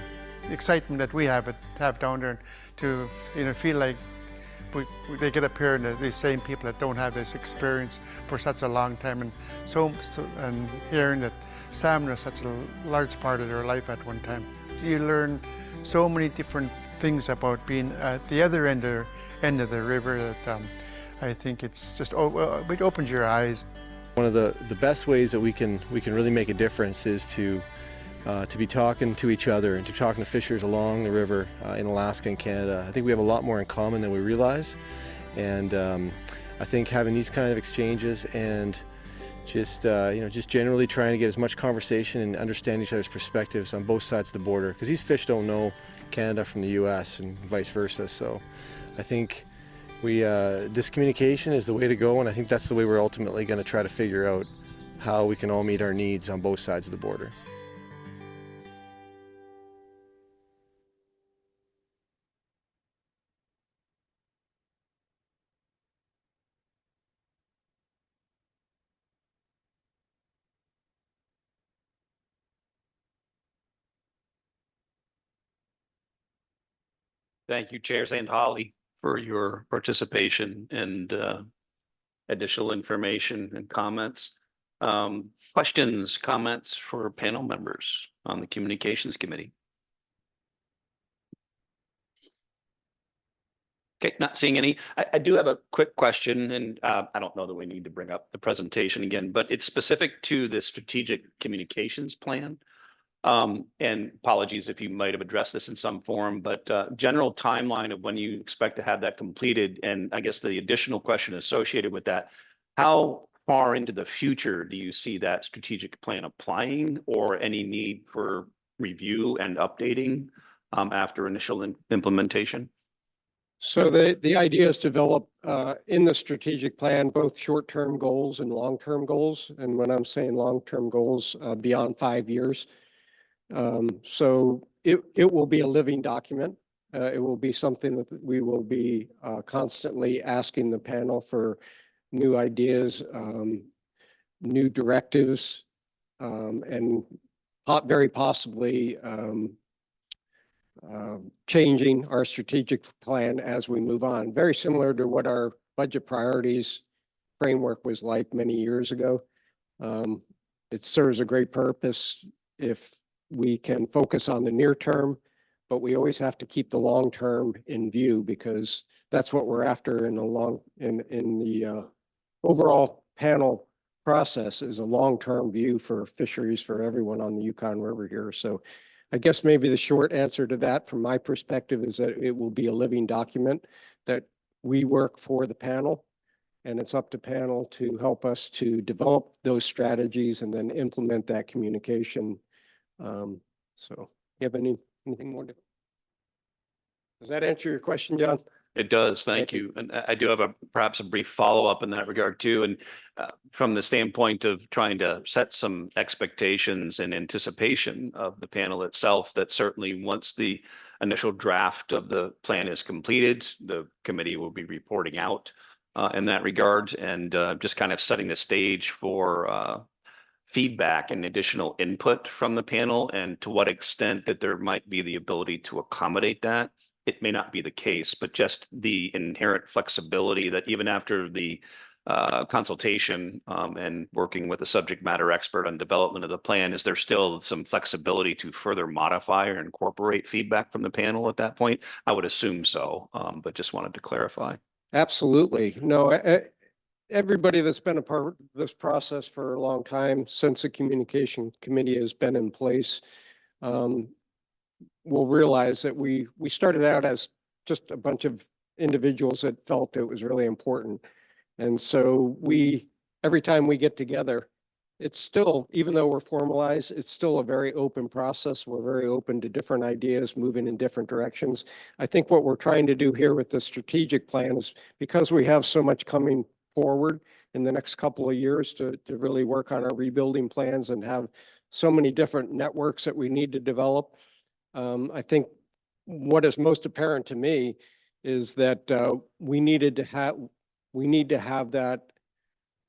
excitement that we have down there, to feel like they get up here, and these same people that don't have this experience for such a long time, and and hearing that salmon are such a large part of their life at one time. You learn so many different things about being at the other end of the river that I think it's just it opens your eyes. One of the best ways that we can really make a difference is to be talking to each other and to talking to fishers along the river in Alaska and Canada. I think we have a lot more in common than we realize, and I think having these kind of exchanges and just generally trying to get as much conversation and understand each other's perspectives on both sides of the border, because these fish don't know Canada from the U.S. and vice versa. So I think this communication is the way to go, and I think that's the way we're ultimately going to try to figure out how we can all meet our needs on both sides of the border. Thank you, Chair St. Holly, for your participation and additional information and comments. Questions, comments for panel members on the Communications Committee? Okay, not seeing any. I do have a quick question, and I don't know that we need to bring up the presentation again, but it's specific to the Strategic Communications Plan. And apologies if you might have addressed this in some form, but general timeline of when you expect to have that completed. And I guess the additional question associated with that, how far into the future do you see that strategic plan applying, or any need for review and updating after initial implementation? So the idea is to develop in the strategic plan both short-term goals and long-term goals. And when I'm saying long-term goals, beyond 5 years. So it will be a living document. It will be something that we will be constantly asking the panel for new ideas, new directives, and very possibly changing our strategic plan as we move on. Very similar to what our budget priorities framework was like many years ago. It serves a great purpose if we can focus on the near term, but we always have to keep the long term in view, because that's what we're after in the overall panel process, is a long-term view for fisheries for everyone on the Yukon River here. So I guess maybe the short answer to that from my perspective is that it will be a living document that we work for the panel, and it's up to panel to help us to develop those strategies and then implement that communication. So you have anything more to? Does that answer your question, John? It does. Thank you. And I do have perhaps a brief follow-up in that regard too. And from the standpoint of trying to set some expectations in anticipation of the panel itself, that certainly once the initial draft of the plan is completed, the committee will be reporting out in that regard, and just kind of setting the stage for feedback and additional input from the panel, and to what extent that there might be the ability to accommodate that. It may not be the case, but just the inherent flexibility that even after the consultation and working with a subject matter expert on development of the plan, is there still some flexibility to further modify or incorporate feedback from the panel at that point? I would assume so, but just wanted to clarify. Absolutely. No, everybody that's been a part of this process for a long time, since the communication committee has been in place, will realize that we started out as just a bunch of individuals that felt it was really important. And so every time we get together, it's still, even though we're formalized, it's still a very open process. We're very open to different ideas, moving in different directions. I think what we're trying to do here with the strategic plan is, because we have so much coming forward in the next couple of years to really work on our rebuilding plans and have so many different networks that we need to develop. I think what is most apparent to me is that we need to have that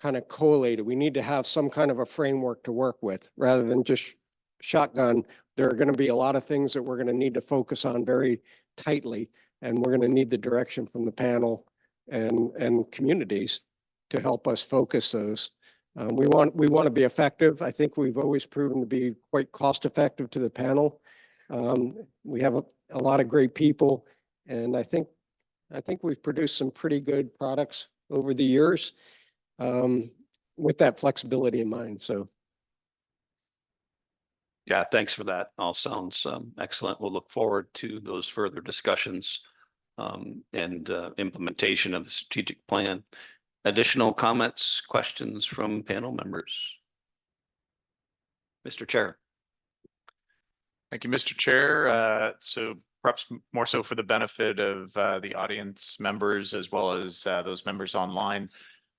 kind of collated. We need to have some kind of a framework to work with rather than just shotgun. There are going to be a lot of things that we're going to need to focus on very tightly, and we're going to need the direction from the panel and communities to help us focus those. We want to be effective. I think we've always proven to be quite cost effective to the panel. We have a lot of great people, and I think we've produced some pretty good products over the years with that flexibility in mind. So yeah, thanks for that. All sounds excellent. We'll look forward to those further discussions and implementation of the strategic plan. Additional comments, questions from panel members? Mr. Chair. Thank you, Mr. Chair. So perhaps more so for the benefit of the audience members as well as those members online.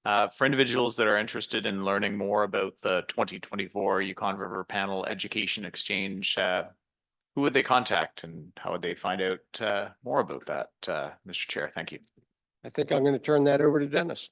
For individuals that are interested in learning more about the 2024 Yukon River Panel Education Exchange, who would they contact and how would they find out more about that, Mr. Chair? Thank you. I think I'm going to turn that over to Dennis.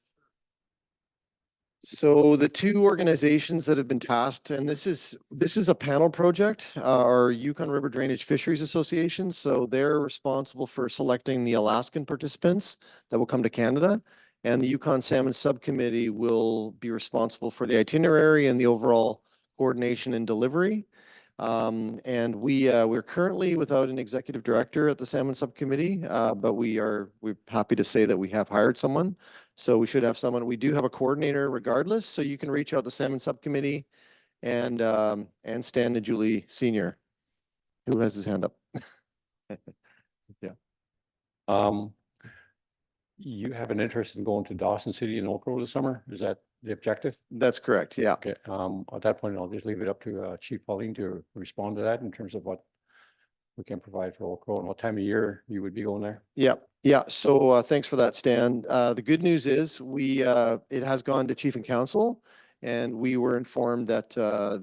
So the two organizations that have been tasked, and this is a panel project, are Yukon River Drainage Fisheries Association. So they're responsible for selecting the Alaskan participants that will come to Canada, and the Yukon Salmon Subcommittee will be responsible for the itinerary and the overall coordination and delivery. And we're currently without an executive director at the Salmon Subcommittee, but we're happy to say that we have hired someone. So we should have someone. We do have a coordinator regardless, so you can reach out to Salmon Subcommittee and Stan and Julie Senior, who has his hand up. Yeah. You have an interest in going to Dawson City and Oak Grove this summer? Is that the objective? That's correct. Yeah. Okay. At that point, I'll just leave it up to Chief Pauline to respond to that in terms of what we can provide for Oak Grove and what time of year you would be going there. Yeah. Yeah. So thanks for that, Stan. The good news is it has gone to Chief and Council, and we were informed that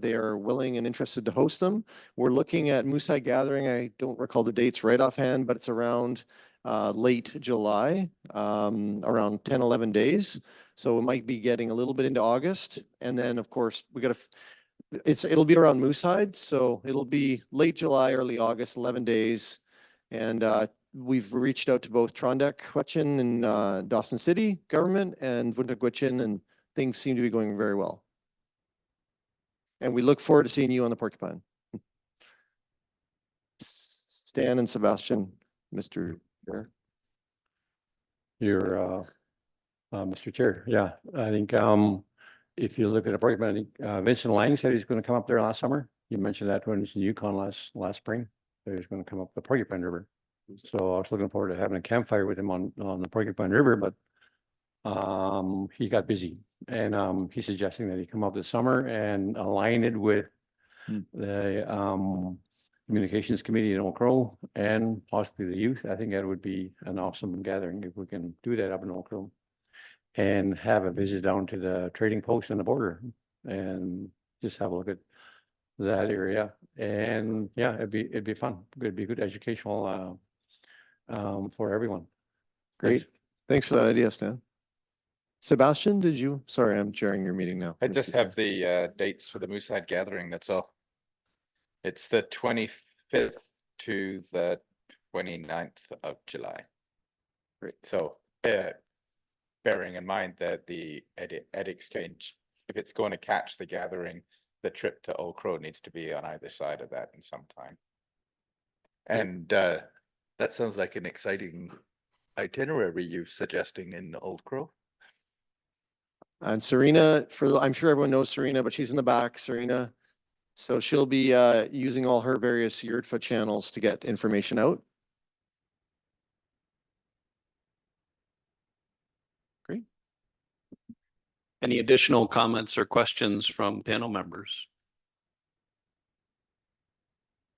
they are willing and interested to host them. We're looking at moose-side gathering. I don't recall the dates right offhand, but it's around late July, around 10, 11 days. So it might be getting a little bit into August. And then, of course, we got to, it'll be around Moosehide. So it'll be late July, early August, 11 days. And we've reached out to both Trondeck, Gwich'in, and Dawson City government and Vunta Gwich'in, and things seem to be going very well. And we look forward to seeing you on the Porcupine. Stan and Sebastian, Mr. Chair. You're, Mr. Chair, yeah, I think if you look at the Porcupine, I think Vincent Lang said he's going to come up there last summer. You mentioned that when he was in Yukon last spring, that he's going to come up the Porcupine River. So I was looking forward to having a campfire with him on the Porcupine River, but he got busy, and he's suggesting that he come up this summer and align it with the communications committee in Old Crow and possibly the youth. I think that would be an awesome gathering if we can do that up in Old Crow and have a visit down to the trading post on the border and just have a look at that area. And yeah, it'd be fun. It'd be good educational for everyone. Great. Thanks for that idea, Stan. Sebastian, did you? Sorry, I'm chairing your meeting now. I just have the dates for the Moosehide gathering. That's all. It's the 25th to the 29th of July. Great. So bearing in mind that the Ed exchange, if it's going to catch the gathering, the trip to Old Crow needs to be on either side of that in some time. And that sounds like an exciting itinerary you're suggesting in Old Crow. And Sabrina, I'm sure everyone knows Sabrina, but she's in the back, Sabrina. So she'll be using all her various Yurtfa channels to get information out. Great. Any additional comments or questions from panel members?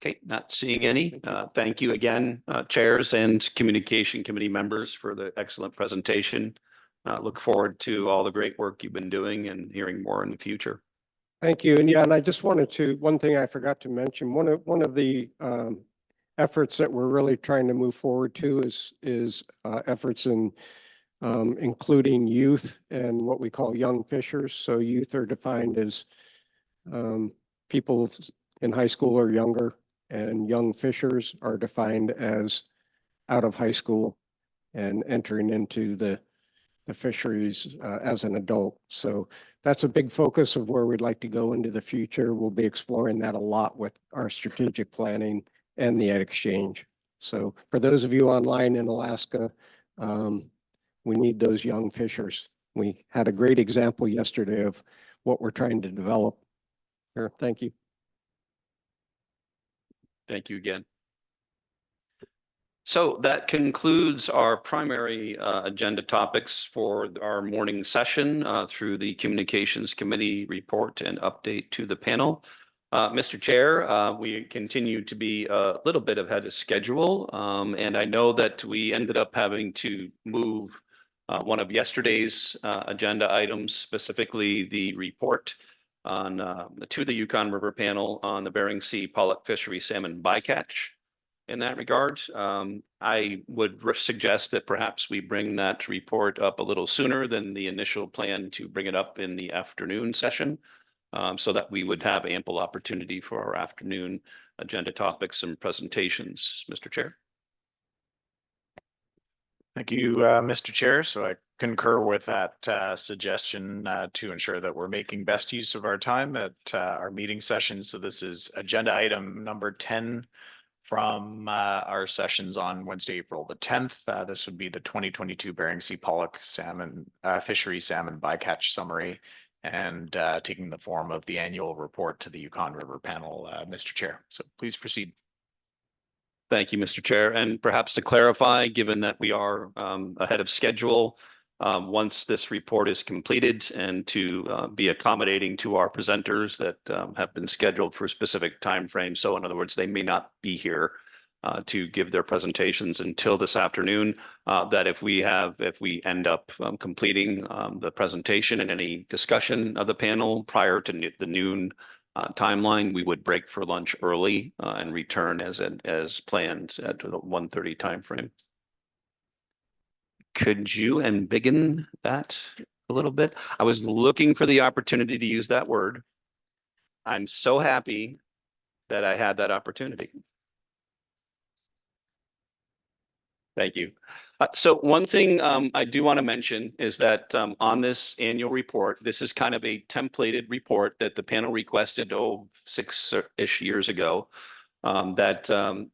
Okay, not seeing any. Thank you again, chairs and communication committee members for the excellent presentation. Look forward to all the great work you've been doing and hearing more in the future. Thank you. And yeah, and I just wanted to, one thing I forgot to mention, one of the efforts that we're really trying to move forward to is efforts in including youth and what we call young fishers. So youth are defined as people in high school or younger, and young fishers are defined as out of high school and entering into the fisheries as an adult. So that's a big focus of where we'd like to go into the future. We'll be exploring that a lot with our strategic planning and the Ed exchange. So for those of you online in Alaska, we need those young fishers. We had a great example yesterday of what we're trying to develop here. Thank you. Thank you again. So that concludes our primary agenda topics for our morning session through the Communications Committee report and update to the panel. Mr. Chair, we continue to be a little bit ahead of schedule, and I know that we ended up having to move one of yesterday's agenda items, specifically the report on to the Yukon River Panel on the Bering Sea Pollock Fishery Salmon Bycatch. In that regard, I would suggest that perhaps we bring that report up a little sooner than the initial plan to bring it up in the afternoon session, so that we would have ample opportunity for our afternoon agenda topics and presentations. Mr. Chair. Thank you, Mr. Chair. So I concur with that suggestion to ensure that we're making best use of our time at our meeting session. So this is agenda item number 10 from our sessions on Wednesday, April the 10th. This would be the 2022 Bering Sea Pollock Salmon Fishery Salmon Bycatch Summary, and taking the form of the annual report to the Yukon River Panel, Mr. Chair. So please proceed. Thank you, Mr. Chair. And perhaps to clarify, given that we are ahead of schedule, once this report is completed and to be accommodating to our presenters that have been scheduled for specific timeframes. So in other words, they may not be here to give their presentations until this afternoon. That if we end up completing the presentation and any discussion of the panel prior to the noon timeline, we would break for lunch early and return as planned at the 1:30 timeframe. Could you embiggen that a little bit? I was looking for the opportunity to use that word. I'm so happy that I had that opportunity. Thank you. So one thing I do want to mention is that on this annual report, this is kind of a templated report that the panel requested 6-ish years ago, that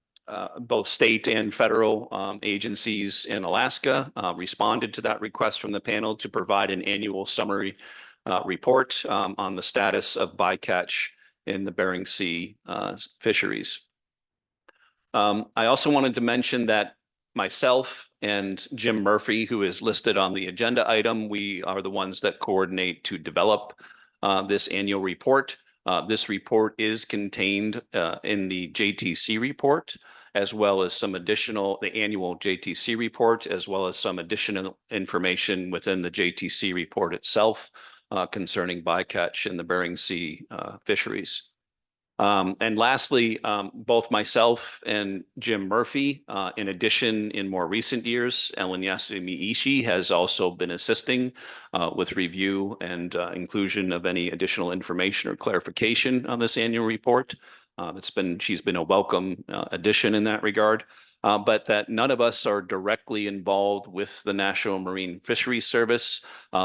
both state and federal agencies in Alaska responded to that request from the panel to provide an annual summary report on the status of bycatch in the Bering Sea fisheries. I also wanted to mention that myself and Jim Murphy, who is listed on the agenda item, we are the ones that coordinate to develop this annual report. This report is contained in the JTC report, as well as some additional, the annual JTC report, as well as some additional information within the JTC report itself concerning bycatch in the Bering Sea fisheries. And lastly, both myself and Jim Murphy, in addition, in more recent years, Ellen Yasumi-Ishii has also been assisting with review and inclusion of any additional information or clarification on this annual report. She's been a welcome addition in that regard. But that none of us are directly involved with the National Marine Fisheries Service,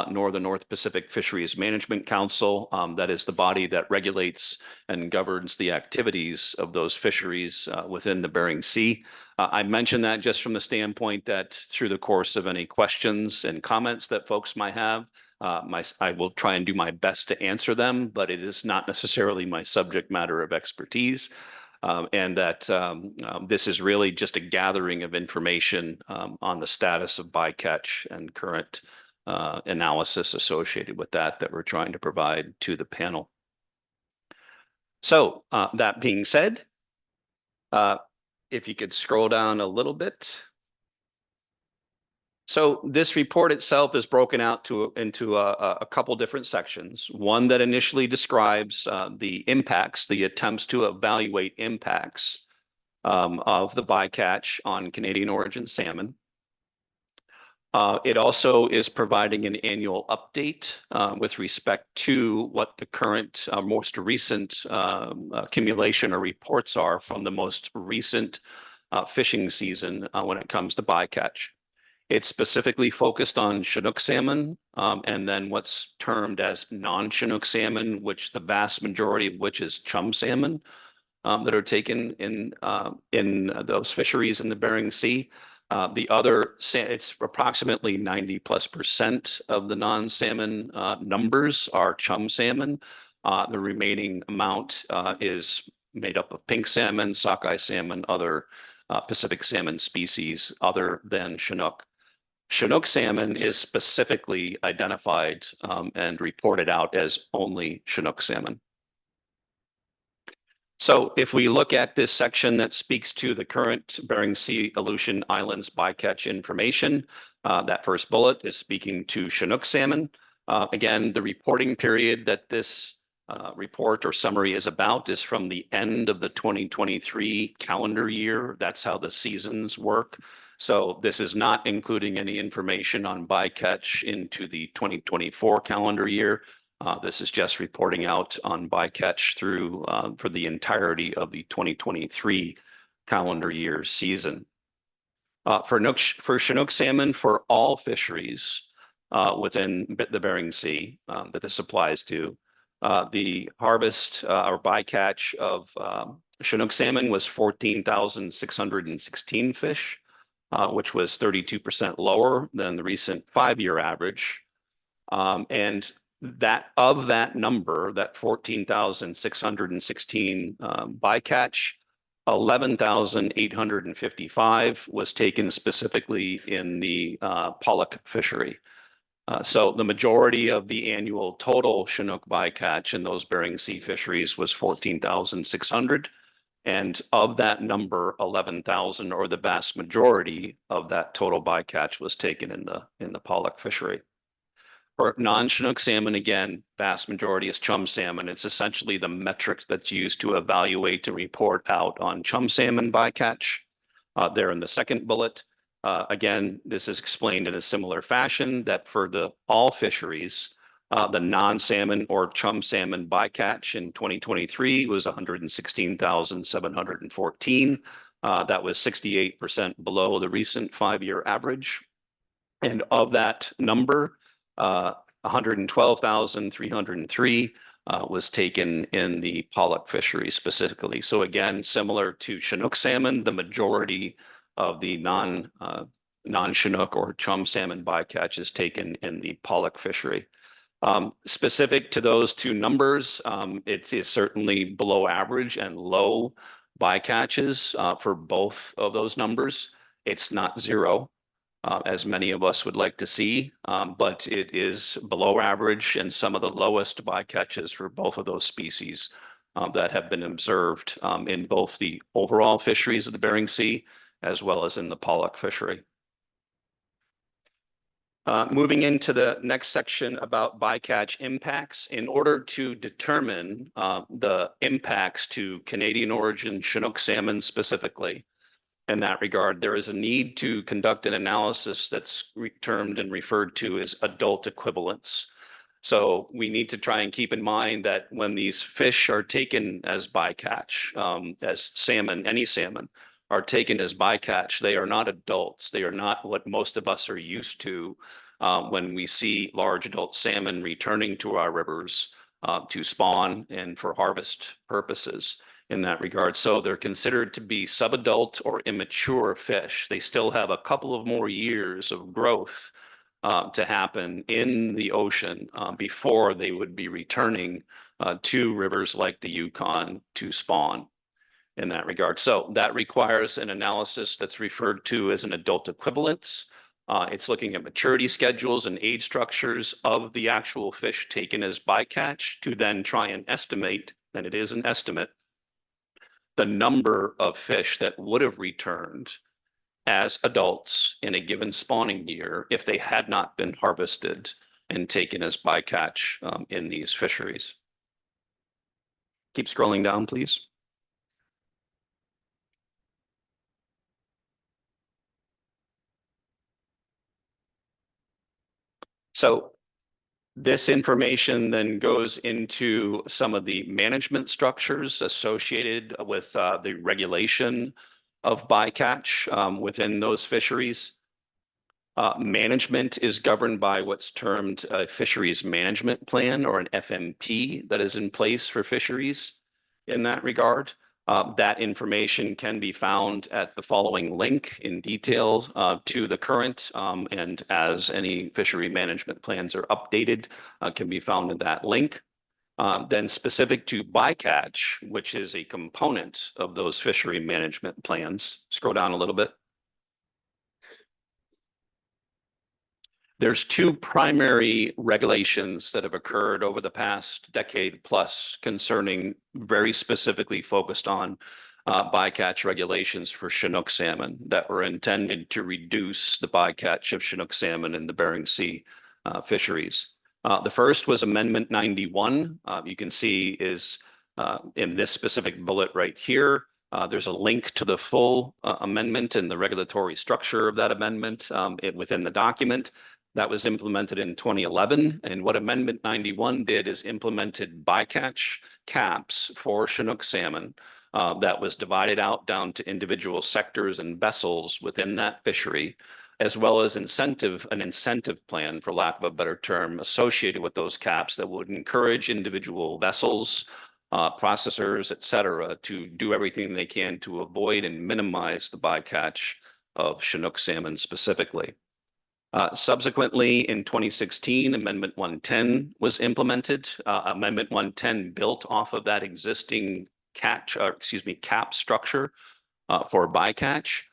nor the North Pacific Fisheries Management Council. That is the body that regulates and governs the activities of those fisheries within the Bering Sea. I mention that just from the standpoint that through the course of any questions and comments that folks might have, I will try and do my best to answer them, but it is not necessarily my subject matter of expertise. And that this is really just a gathering of information on the status of bycatch and current analysis associated with that we're trying to provide to the panel. So that being said, if you could scroll down a little bit. So this report itself is broken out into a couple different sections. One that initially describes the impacts, the attempts to evaluate impacts of the bycatch on Canadian origin salmon. It also is providing an annual update with respect to what the current, most recent accumulation or reports are from the most recent fishing season when it comes to bycatch. It's specifically focused on Chinook salmon, and then what's termed as non-Chinook salmon, which the vast majority of which is chum salmon that are taken in those fisheries in the Bering Sea. The other, it's approximately 90+% of the non-salmon numbers are chum salmon. The remaining amount is made up of pink salmon, sockeye salmon, other Pacific salmon species other than Chinook. Chinook salmon is specifically identified and reported out as only Chinook salmon. So if we look at this section that speaks to the current Bering Sea Aleutian Islands bycatch information, that first bullet is speaking to Chinook salmon. Again, the reporting period that this report or summary is about is from the end of the 2023 calendar year. That's how the seasons work. So this is not including any information on bycatch into the 2024 calendar year. This is just reporting out on bycatch through for the entirety of the 2023 calendar year season. For Chinook salmon, for all fisheries within the Bering Sea that this applies to, the harvest or bycatch of Chinook salmon was 14,616 fish, which was 32% lower than the recent 5-year average. And that of that number, that 14,616 bycatch, 11,855 was taken specifically in the Pollock fishery. So the majority of the annual total Chinook bycatch in those Bering Sea fisheries was 14,600. And of that number, 11,000, or the vast majority of that total bycatch, was taken in the Pollock fishery. For non-Chinook salmon, again, vast majority is chum salmon. It's essentially the metrics that's used to evaluate and report out on chum salmon bycatch. There in the second bullet. Again, this is explained in a similar fashion that for all fisheries, the non-salmon or chum salmon bycatch in 2023 was 116,714. That was 68% below the recent 5-year average. And of that number, 112,303 was taken in the Pollock fishery specifically. So again, similar to Chinook salmon, the majority of the non-Chinook or chum salmon bycatch is taken in the Pollock fishery. Specific to those two numbers, it is certainly below average and low bycatches for both of those numbers. It's not zero, as many of us would like to see, but it is below average and some of the lowest bycatches for both of those species that have been observed in both the overall fisheries of the Bering Sea as well as in the Pollock fishery. Moving into the next section about bycatch impacts, in order to determine the impacts to Canadian origin Chinook salmon specifically, in that regard, there is a need to conduct an analysis that's termed and referred to as adult equivalence. So we need to try and keep in mind that when these fish are taken as bycatch, as salmon, any salmon, are taken as bycatch, they are not adults. They are not what most of us are used to when we see large adult salmon returning to our rivers to spawn and for harvest purposes in that regard. So they're considered to be subadult or immature fish. They still have a couple of more years of growth to happen in the ocean before they would be returning to rivers like the Yukon to spawn in that regard. So that requires an analysis that's referred to as an adult equivalence. It's looking at maturity schedules and age structures of the actual fish taken as bycatch to then try and estimate, and it is an estimate, the number of fish that would have returned as adults in a given spawning year if they had not been harvested and taken as bycatch in these fisheries. Keep scrolling down, please. So this information then goes into some of the management structures associated with the regulation of bycatch within those fisheries. Management is governed by what's termed a fisheries management plan, or an FMP, that is in place for fisheries in that regard. That information can be found at the following link in detail to the current, and as any fishery management plans are updated, can be found in that link. Then specific to bycatch, which is a component of those fishery management plans, scroll down a little bit. There's two primary regulations that have occurred over the past decade plus concerning, very specifically focused on bycatch regulations for Chinook salmon that were intended to reduce the bycatch of Chinook salmon in the Bering Sea fisheries. The first was Amendment 91. You can see is in this specific bullet right here. There's a link to the full amendment and the regulatory structure of that amendment within the document. That was implemented in 2011. And what Amendment 91 did is implemented bycatch caps for Chinook salmon that was divided out down to individual sectors and vessels within that fishery, as well as an incentive plan, for lack of a better term, associated with those caps that would encourage individual vessels, processors, et cetera, to do everything they can to avoid and minimize the bycatch of Chinook salmon specifically. Subsequently, in 2016, Amendment 110 was implemented. Amendment 110 built off of that existing cap structure for bycatch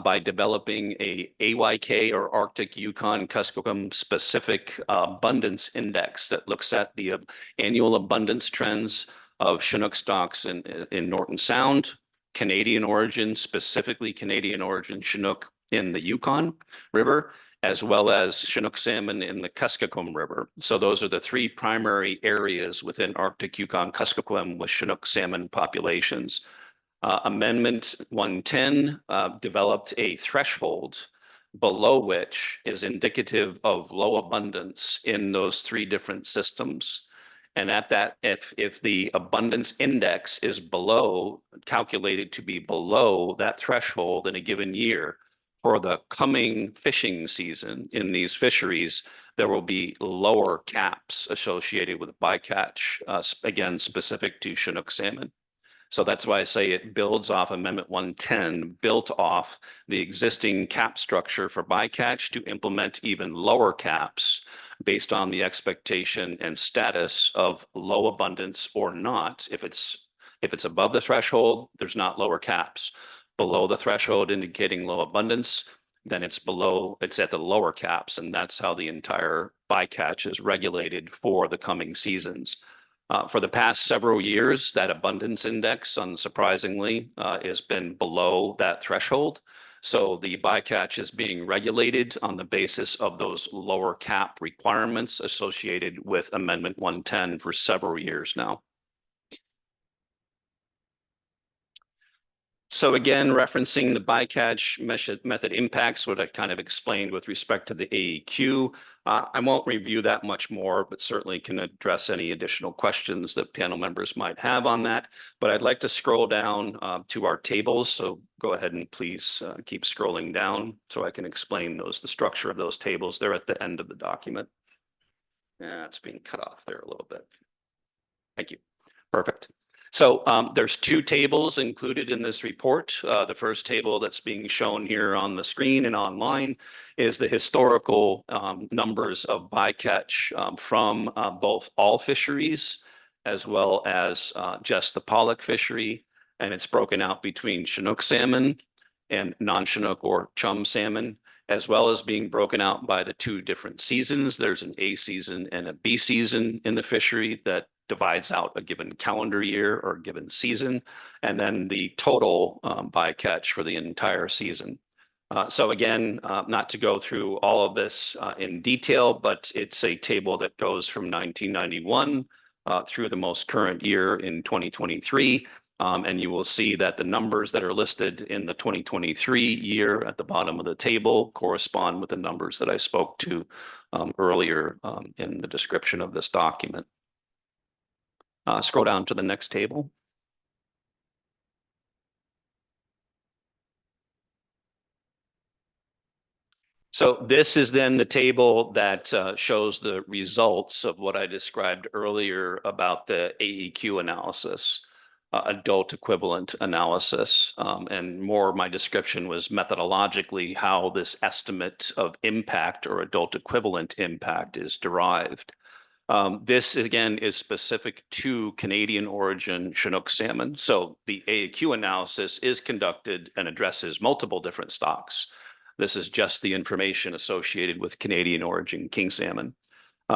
by developing a AYK, or Arctic Yukon Kuskokwim specific abundance index that looks at the annual abundance trends of Chinook stocks in Norton Sound, Canadian origin, specifically Canadian origin Chinook in the Yukon River, as well as Chinook salmon in the Kuskokwim River. So those are the three primary areas within Arctic Yukon Kuskokwim with Chinook salmon populations. Amendment 110 developed a threshold below which is indicative of low abundance in those three different systems. And at that, if the abundance index is below, calculated to be below that threshold in a given year, for the coming fishing season in these fisheries, there will be lower caps associated with bycatch, again, specific to Chinook salmon. So that's why I say it builds off Amendment 110, built off the existing cap structure for bycatch to implement even lower caps based on the expectation and status of low abundance or not. If it's above the threshold, there's not lower caps. Below the threshold indicating low abundance, then it's at the lower caps, and that's how the entire bycatch is regulated for the coming seasons. For the past several years, that abundance index, unsurprisingly, has been below that threshold. So the bycatch is being regulated on the basis of those lower cap requirements associated with Amendment 110 for several years now. So again, referencing the bycatch method impacts, what I kind of explained with respect to the AEQ. I won't review that much more, but certainly can address any additional questions that panel members might have on that. But I'd like to scroll down to our tables. So go ahead and please keep scrolling down so I can explain the structure of those tables. They're at the end of the document. Yeah, it's being cut off there a little bit. Thank you. Perfect. So there's two tables included in this report. The first table that's being shown here on the screen and online is the historical numbers of bycatch from both all fisheries as well as just the Pollock fishery. And it's broken out between Chinook salmon and non-Chinook or chum salmon, as well as being broken out by the two different seasons. There's an A season and a B season in the fishery that divides out a given calendar year or a given season, and then the total bycatch for the entire season. So again, not to go through all of this in detail, but it's a table that goes from 1991 through the most current year in 2023. And you will see that the numbers that are listed in the 2023 year at the bottom of the table correspond with the numbers that I spoke to earlier in the description of this document. Scroll down to the next table. So this is then the table that shows the results of what I described earlier about the AEQ analysis, adult equivalent analysis. And more, my description was methodologically how this estimate of impact or adult equivalent impact is derived. This, again, is specific to Canadian origin Chinook salmon. So the AEQ analysis is conducted and addresses multiple different stocks. This is just the information associated with Canadian origin king salmon.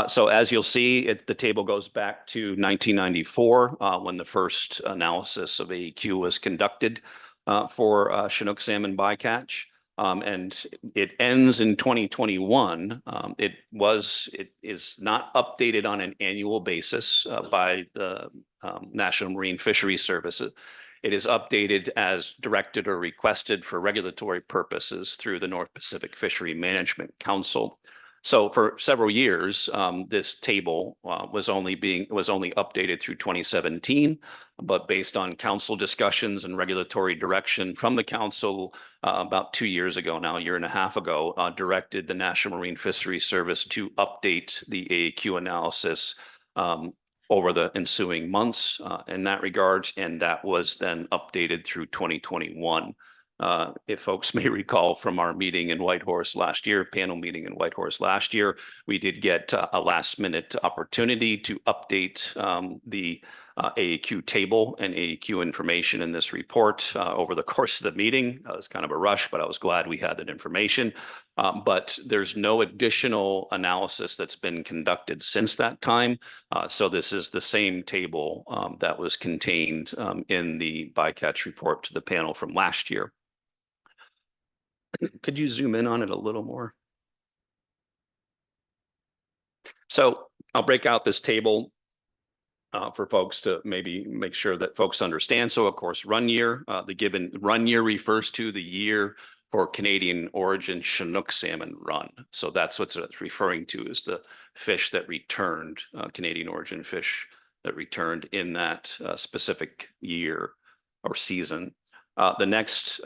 So as you'll see, the table goes back to 1994 when the first analysis of AEQ was conducted for Chinook salmon bycatch. And it ends in 2021. It is not updated on an annual basis by the National Marine Fisheries Service. It is updated as directed or requested for regulatory purposes through the North Pacific Fishery Management Council. So for several years, this table was only updated through 2017, but based on council discussions and regulatory direction from the council about 2 years ago now, a year and a half ago, directed the National Marine Fisheries Service to update the AEQ analysis over the ensuing months in that regard, and that was then updated through 2021. If folks may recall from our meeting in Whitehorse last year, panel meeting in Whitehorse last year, we did get a last minute opportunity to update the AAQ table and AAQ information in this report over the course of the meeting. It was kind of a rush, but I was glad we had that information. But there's no additional analysis that's been conducted since that time. So this is the same table that was contained in the Bycatch report to the panel from last year. Could you zoom in on it a little more? So I'll break out this table for folks to maybe make sure that folks understand. So of course, run year, the given run year refers to the year for Canadian origin Chinook salmon run. So that's what it's referring to, is the fish that returned, Canadian origin fish that returned in that specific year or season. The next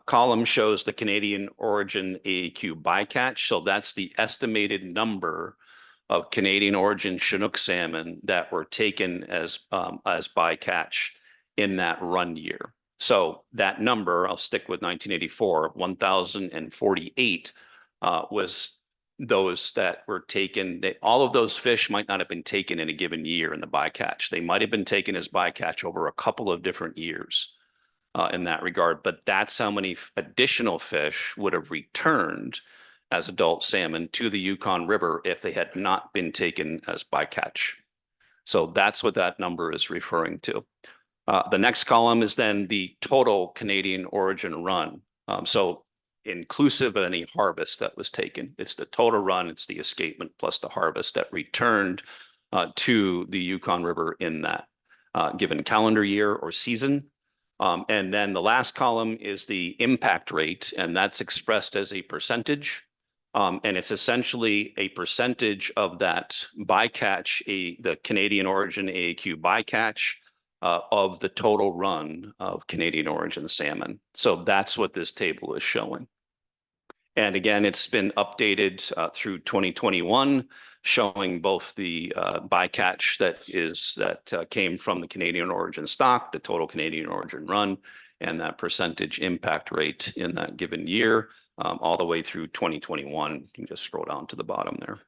column shows the Canadian origin AAQ bycatch. So that's the estimated number of Canadian origin Chinook salmon that were taken as bycatch in that run year. So that number, I'll stick with 1984, 1,048 was those that were taken. All of those fish might not have been taken in a given year in the bycatch. They might have been taken as bycatch over a couple of different years in that regard, but that's how many additional fish would have returned as adult salmon to the Yukon River if they had not been taken as bycatch. So that's what that number is referring to. The next column is then the total Canadian origin run. So inclusive of any harvest that was taken. It's the total run, it's the escapement plus the harvest that returned to the Yukon River in that given calendar year or season. And then the last column is the impact rate, and that's expressed as a percentage. And it's essentially a percentage of that bycatch, the Canadian origin AAQ bycatch of the total run of Canadian origin salmon. So that's what this table is showing. And again, it's been updated through 2021, showing both the bycatch that came from the Canadian origin stock, the total Canadian origin run, and that percentage impact rate in that given year, all the way through 2021. You can just scroll down to the bottom there.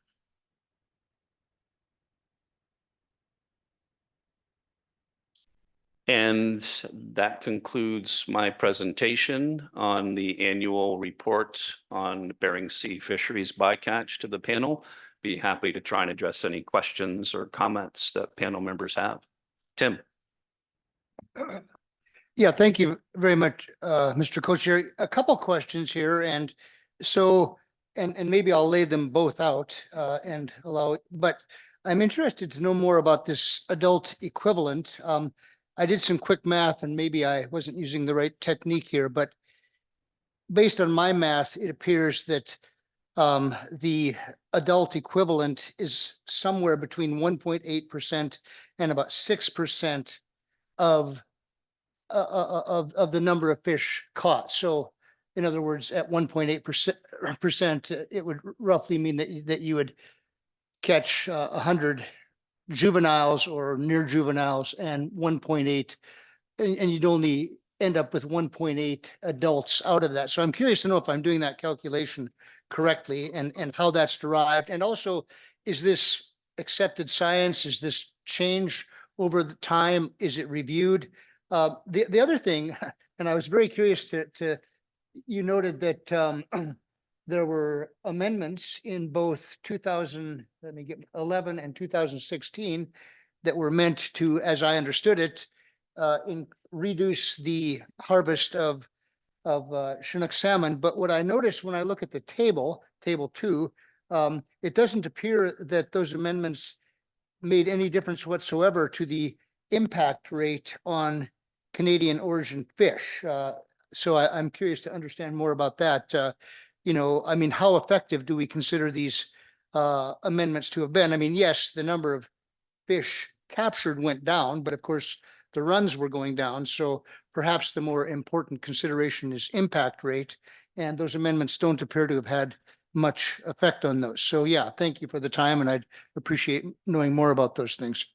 And that concludes my presentation on the annual report on Bering Sea fisheries bycatch to the panel. Be happy to try and address any questions or comments that panel members have. Tim. Yeah, thank you very much, Mr. Co-Chair. A couple questions here, and so, and maybe I'll lay them both out and allow it, but I'm interested to know more about this adult equivalent. I did some quick math, and maybe I wasn't using the right technique here, but based on my math, it appears that the adult equivalent is somewhere between 1.8% and about 6% of the number of fish caught. So in other words, at 1.8%, it would roughly mean that you would catch 100 juveniles or near juveniles and 1.8, and you'd only end up with 1.8 adults out of that. So I'm curious to know if I'm doing that calculation correctly and how that's derived. And also, is this accepted science? Is this change over the time? Is it reviewed? The other thing, and I was very curious you noted that there were amendments in both 2011 and 2016 that were meant to, as I understood it, reduce the harvest of Chinook salmon. But what I noticed when I look at the table 2, it doesn't appear that those amendments made any difference whatsoever to the impact rate on Canadian origin fish. So I'm curious to understand more about that. You know, I mean, how effective do we consider these amendments to have been? I mean, yes, the number of fish captured went down, but of course the runs were going down. So perhaps the more important consideration is impact rate, and those amendments don't appear to have had much effect on those. So yeah, thank you for the time, and I'd appreciate knowing more about those things.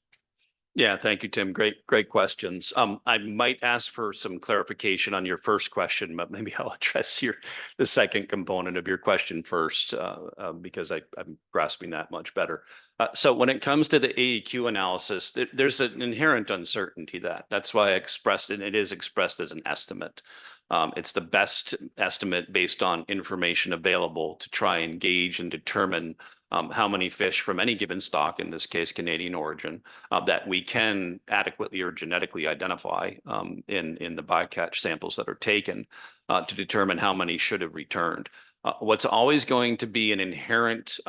Yeah, thank you, Tim. Great questions. I might ask for some clarification on your first question, but maybe I'll address the second component of your question first, because I'm grasping that much better. So when it comes to the AEQ analysis, there's an inherent uncertainty that's why I expressed it. It is expressed as an estimate. It's the best estimate based on information available to try and gauge and determine how many fish from any given stock, in this case Canadian origin, that we can adequately or genetically identify in the bycatch samples that are taken to determine how many should have returned. What's always going to be an inherent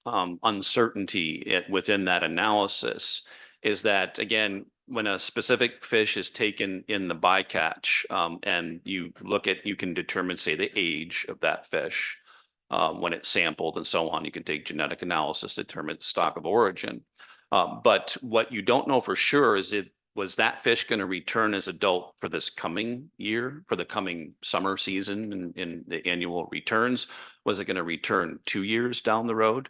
uncertainty within that analysis is that, again, when a specific fish is taken in the bycatch and you can determine, say, the age of that fish when it's sampled and so on. You can take genetic analysis to determine the stock of origin. But what you don't know for sure is was that fish going to return as adult for this coming year, for the coming summer season in the annual returns? Was it going to return 2 years down the road?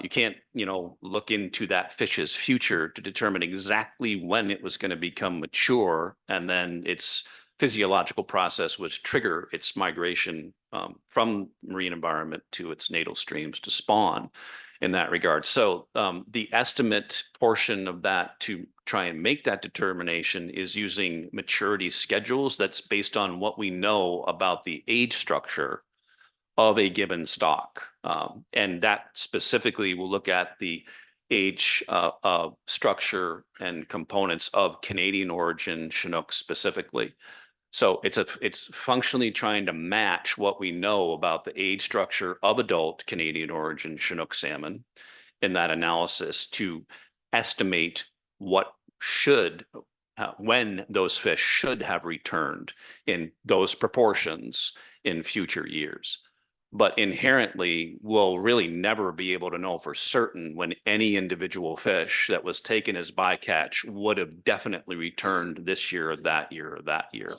You can't, look into that fish's future to determine exactly when it was going to become mature, and then its physiological process was trigger its migration from marine environment to its natal streams to spawn in that regard. So the estimate portion of that to try and make that determination is using maturity schedules that's based on what we know about the age structure of a given stock. And that specifically will look at the age structure and components of Canadian origin Chinook specifically. So it's functionally trying to match what we know about the age structure of adult Canadian origin Chinook salmon in that analysis to estimate when those fish should have returned in those proportions in future years. But inherently, we'll really never be able to know for certain when any individual fish that was taken as bycatch would have definitely returned this year or that year or that year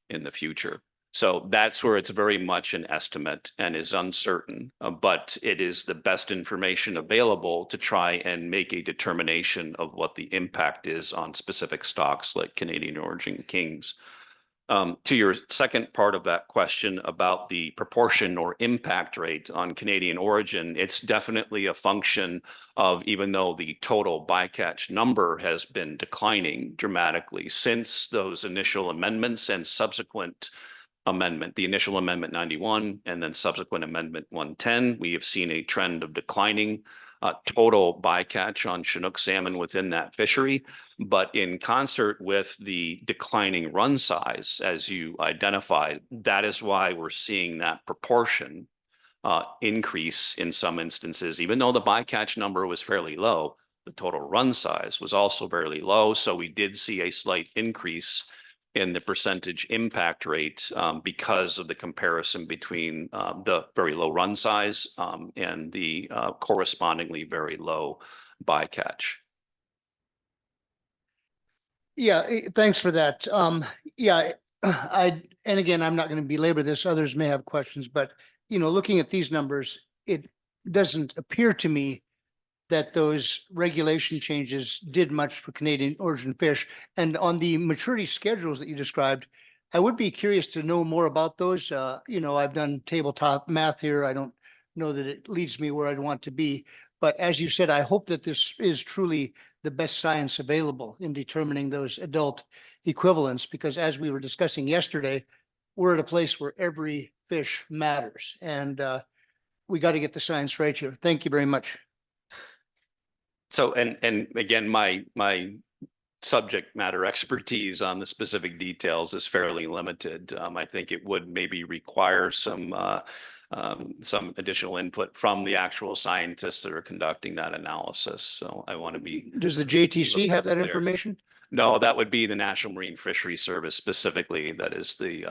in the future. So that's where it's very much an estimate and is uncertain, but it is the best information available to try and make a determination of what the impact is on specific stocks like Canadian origin kings. To your second part of that question about the proportion or impact rate on Canadian origin, it's definitely a function of, even though the total bycatch number has been declining dramatically since those initial amendments and subsequent amendment, the initial amendment 91 and then subsequent amendment 110, we have seen a trend of declining total bycatch on Chinook salmon within that fishery. But in concert with the declining run size, as you identified, that is why we're seeing that proportion increase in some instances. Even though the bycatch number was fairly low, the total run size was also fairly low. So we did see a slight increase in the percentage impact rate because of the comparison between the very low run size and the correspondingly very low bycatch. Yeah, thanks for that. Yeah, and again, I'm not going to belabor this. Others may have questions, but looking at these numbers, it doesn't appear to me that those regulation changes did much for Canadian origin fish. And on the maturity schedules that you described, I would be curious to know more about those. I've done tabletop math here. I don't know that it leads me where I'd want to be. But as you said, I hope that this is truly the best science available in determining those adult equivalents, because as we were discussing yesterday, we're at a place where every fish matters. And we got to get the science right here. Thank you very much. So, and again, my subject matter expertise on the specific details is fairly limited. I think it would maybe require some additional input from the actual scientists that are conducting that analysis. So I want to be. Does the JTC have that information? No, that would be the National Marine Fisheries Service specifically. That is the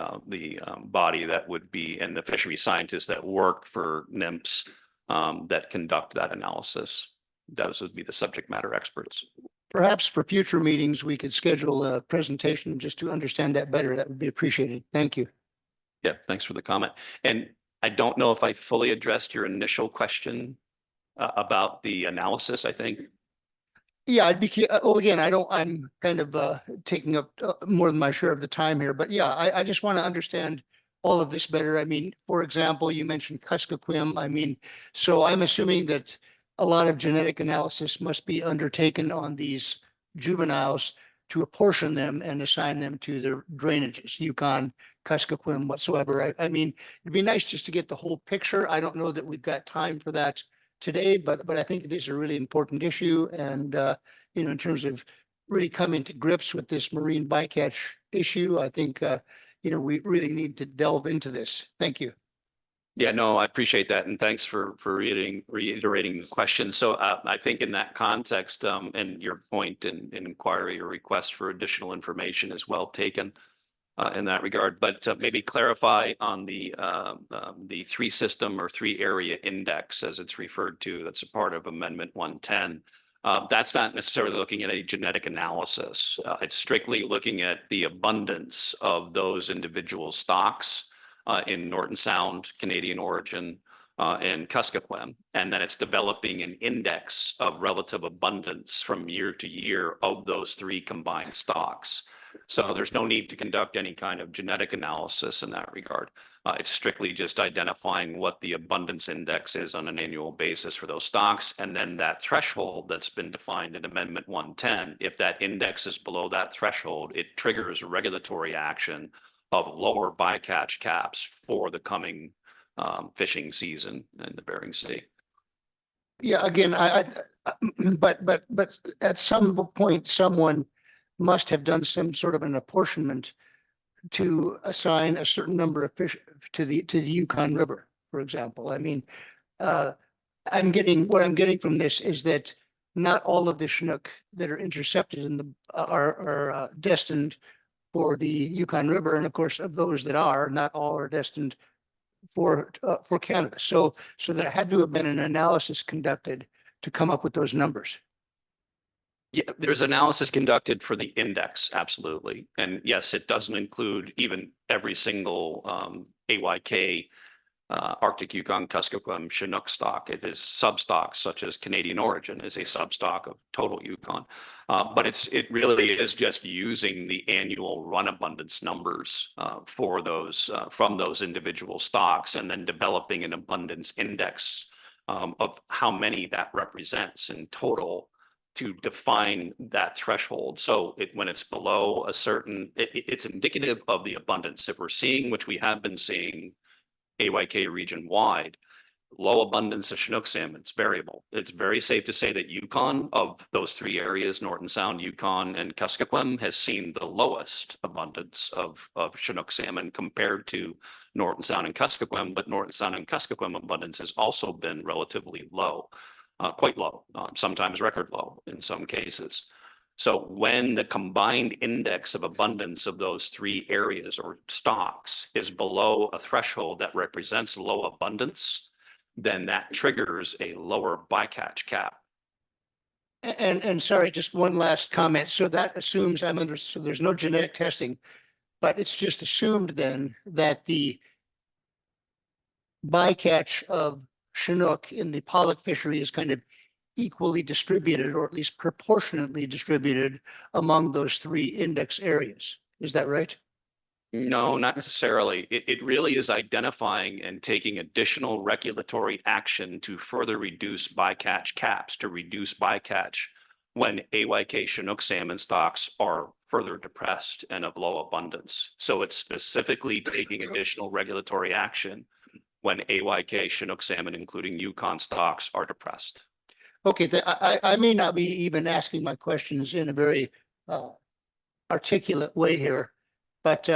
body that would be, and the fishery scientists that work for NMFS that conduct that analysis. Those would be the subject matter experts. Perhaps for future meetings, we could schedule a presentation just to understand that better. That would be appreciated. Thank you. Yeah, thanks for the comment. And I don't know if I fully addressed your initial question about the analysis, I think. Yeah, well, again, I'm kind of taking up more than my share of the time here, but yeah, I just want to understand all of this better. I mean, for example, you mentioned Kuskokwim. I mean, so I'm assuming that a lot of genetic analysis must be undertaken on these juveniles to apportion them and assign them to their drainages, Yukon, Kuskokwim, whatsoever. I mean, it'd be nice just to get the whole picture. I don't know that we've got time for that today, but I think it is a really important issue. And, you know, in terms of really coming to grips with this marine bycatch issue, I think, you know, we really need to delve into this. Thank you. Yeah, no, I appreciate that. And thanks for reiterating the question. So I think in that context, and your point in inquiry or request for additional information is well taken in that regard, but maybe clarify on the 3-system or 3-area index as it's referred to. That's a part of Amendment 110. That's not necessarily looking at a genetic analysis. It's strictly looking at the abundance of those individual stocks in Norton Sound, Canadian origin, and Kuskokwim. And then it's developing an index of relative abundance from year to year of those 3 combined stocks. So there's no need to conduct any kind of genetic analysis in that regard. It's strictly just identifying what the abundance index is on an annual basis for those stocks. And then that threshold that's been defined in Amendment 110, if that index is below that threshold, it triggers regulatory action of lower bycatch caps for the coming fishing season in the Bering Sea. Yeah, again, but at some point, someone must have done some sort of an apportionment to assign a certain number of fish to the Yukon River, for example. I mean, what I'm getting from this is that not all of the Chinook that are intercepted in the are destined for the Yukon River, and of course, of those that are, not all are destined for Canada. So there had to have been an analysis conducted to come up with those numbers. Yeah, there's analysis conducted for the index, absolutely. And yes, it doesn't include even every single AYK Arctic Yukon Kuskokwim Chinook stock. It is substocks such as Canadian origin is a substock of total Yukon. But it really is just using the annual run abundance numbers for those from those individual stocks and then developing an abundance index of how many that represents in total to define that threshold. So when it's below a certain, it's indicative of the abundance. If we're seeing, which we have been seeing AYK region wide, low abundance of Chinook salmon, it's variable. It's very safe to say that Yukon, of those 3 areas, Norton Sound, Yukon, and Kuskokwim, has seen the lowest abundance of Chinook salmon compared to Norton Sound and Kuskokwim, but Norton Sound and Kuskokwim abundance has also been relatively low. Quite low, sometimes record low in some cases. So when the combined index of abundance of those 3 areas or stocks is below a threshold that represents low abundance, then that triggers a lower bycatch cap. And sorry, just one last comment. So that assumes so there's no genetic testing, but it's just assumed then that the bycatch of Chinook in the Pollock fishery is kind of equally distributed, or at least proportionately distributed among those 3 index areas. Is that right? No, not necessarily. It really is identifying and taking additional regulatory action to further reduce bycatch caps, to reduce bycatch when AYK Chinook salmon stocks are further depressed and of low abundance. So it's specifically taking additional regulatory action when AYK Chinook salmon, including Yukon stocks, are depressed. Okay, I may not be even asking my questions in a very articulate way here, but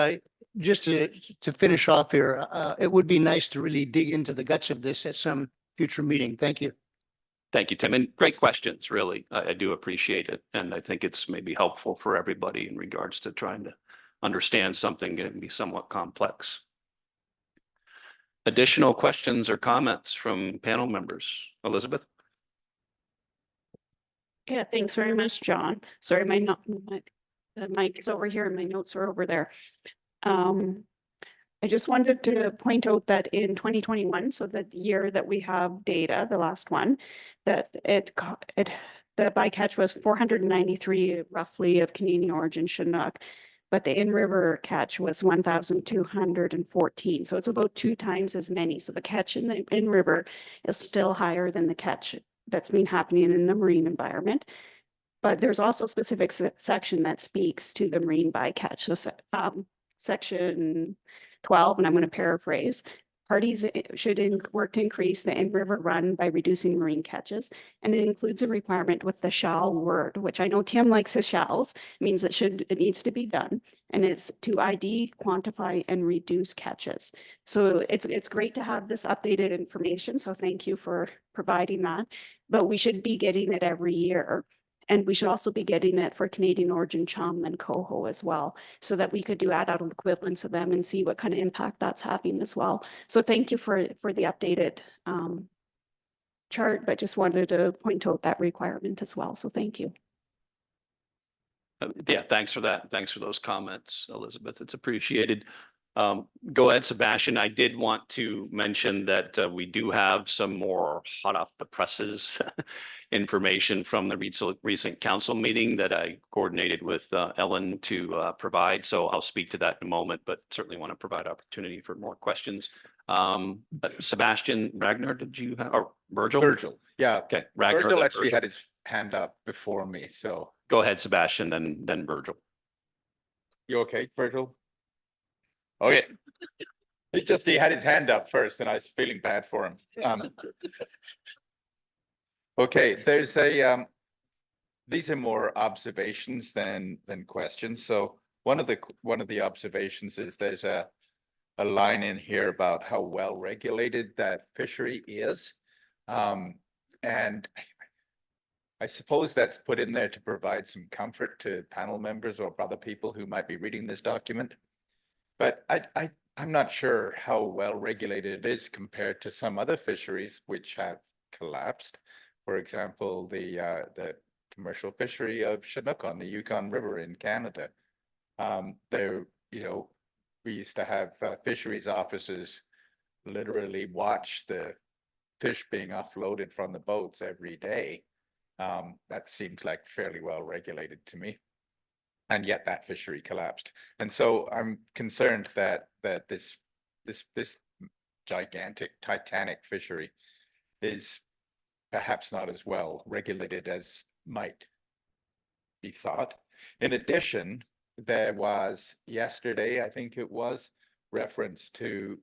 just to finish off here, it would be nice to really dig into the guts of this at some future meeting. Thank you. Thank you, Tim. And great questions, really. I do appreciate it. And I think it's maybe helpful for everybody in regards to trying to understand something that can be somewhat complex. Additional questions or comments from panel members? Elizabeth? Yeah, thanks very much, John. Sorry, my mic is over here and my notes are over there. I just wanted to point out that in 2021, so the year that we have data, the last one, that the the bycatch was 493 roughly of Canadian origin Chinook, but the in-river catch was 1,214. So it's about 2 times as many. So the catch in the in-river is still higher than the catch that's been happening in the marine environment. But there's also a specific section that speaks to the marine bycatch. So section 12, and I'm going to paraphrase, parties should work to increase the in-river run by reducing marine catches. And it includes a requirement with the shall word, which I know Tim likes his shalls, means it needs to be done. And it's to ID, quantify, and reduce catches. So it's great to have this updated information. So thank you for providing that. But we should be getting it every year. And we should also be getting it for Canadian origin chum and coho as well, so that we could do add-out equivalents of them and see what kind of impact that's having as well. So thank you for the updated chart, but just wanted to point out that requirement as well. So thank you. Yeah, thanks for that. Thanks for those comments, Elizabeth. It's appreciated. Go ahead, Sebastian. I did want to mention that we do have some more hot off the presses information from the recent council meeting that I coordinated with Ellen to provide. So I'll speak to that in a moment, but certainly want to provide opportunity for more questions. Sebastian, Ragnar, did you have, or Virgil? Virgil, yeah. Okay, Ragnar. Virgil actually had his hand up before me, so. Go ahead, Sebastian, then Virgil. You okay, Virgil? Okay. He had his hand up first and I was feeling bad for him. Okay, there's these are more observations than questions. So one of the observations is there's a line in here about how well regulated that fishery is. And I suppose that's put in there to provide some comfort to panel members or other people who might be reading this document. But I'm not sure how well regulated it is compared to some other fisheries which have collapsed. For example, the commercial fishery of Chinook on the Yukon River in Canada. There, we used to have fisheries officers literally watch the fish being offloaded from the boats every day. That seems like fairly well regulated to me. And yet that fishery collapsed. And so I'm concerned that this gigantic titanic fishery is perhaps not as well regulated as might be thought. In addition, there was yesterday, I think it was, reference to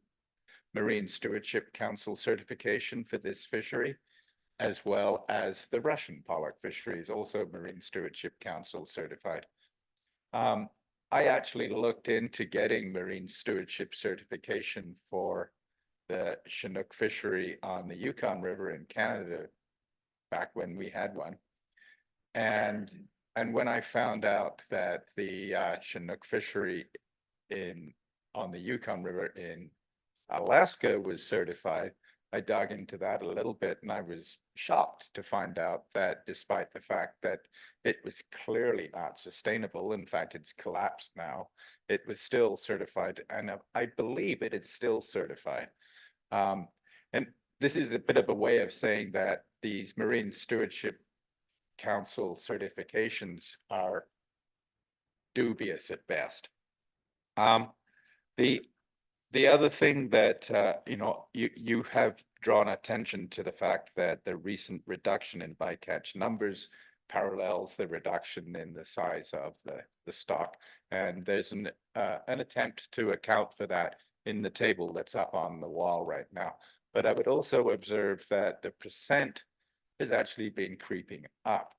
Marine Stewardship Council certification for this fishery, as well as the Russian Pollock fishery is also Marine Stewardship Council certified. I actually looked into getting marine stewardship certification for the Chinook fishery on the Yukon River in Canada back when we had one. And when I found out that the Chinook fishery on the Yukon River in Alaska was certified, I dug into that a little bit and I was shocked to find out that despite the fact that it was clearly not sustainable, in fact, it's collapsed now, it was still certified, and I believe it is still certified. And this is a bit of a way of saying that these Marine Stewardship Council certifications are dubious at best. The other thing that, you have drawn attention to the fact that the recent reduction in bycatch numbers parallels the reduction in the size of the stock. And there's an attempt to account for that in the table that's up on the wall right now. But I would also observe that the percent has actually been creeping up.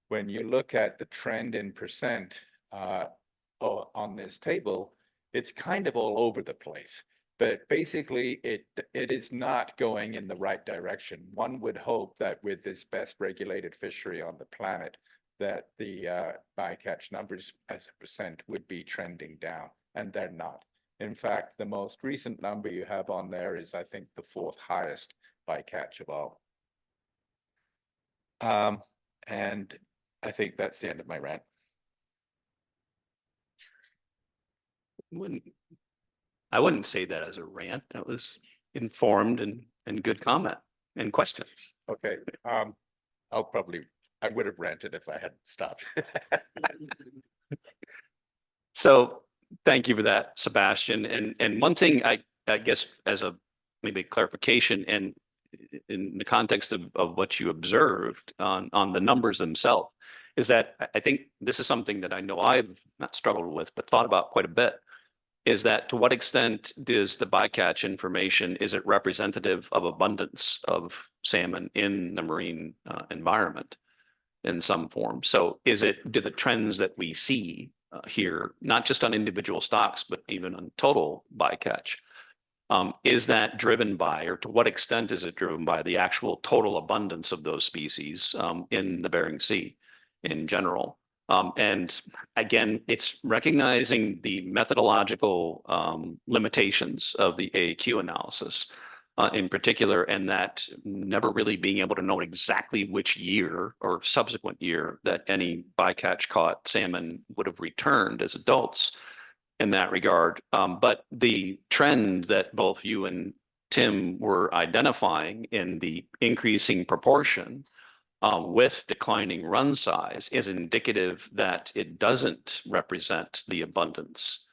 When you look at the trend in percent on this table, it's kind of all over the place, but basically it is not going in the right direction. One would hope that with this best regulated fishery on the planet, that the bycatch numbers as a percent would be trending down, and they're not. In fact, the most recent number you have on there is, I think, the 4th highest bycatch of all. And I think that's the end of my rant. I wouldn't say that as a rant. That was informed and good comment and questions. Okay, I'll probably I would have ranted if I hadn't stopped. So thank you for that, Sebastian. And one thing I guess as a maybe clarification and in the context of what you observed on the numbers themselves is that I think this is something that I know I've not struggled with, but thought about quite a bit, is that to what extent does the bycatch information, is it representative of abundance of salmon in the marine environment in some form? So do the trends that we see here, not just on individual stocks, but even on total bycatch, is that driven by, or to what extent is it driven by the actual total abundance of those species in the Bering Sea in general? And again, it's recognizing the methodological limitations of the AAQ analysis in particular, and that never really being able to know exactly which year or subsequent year that any bycatch caught salmon would have returned as adults in that regard. But the trend that both you and Tim were identifying in the increasing proportion with declining run size is indicative that it doesn't represent the abundance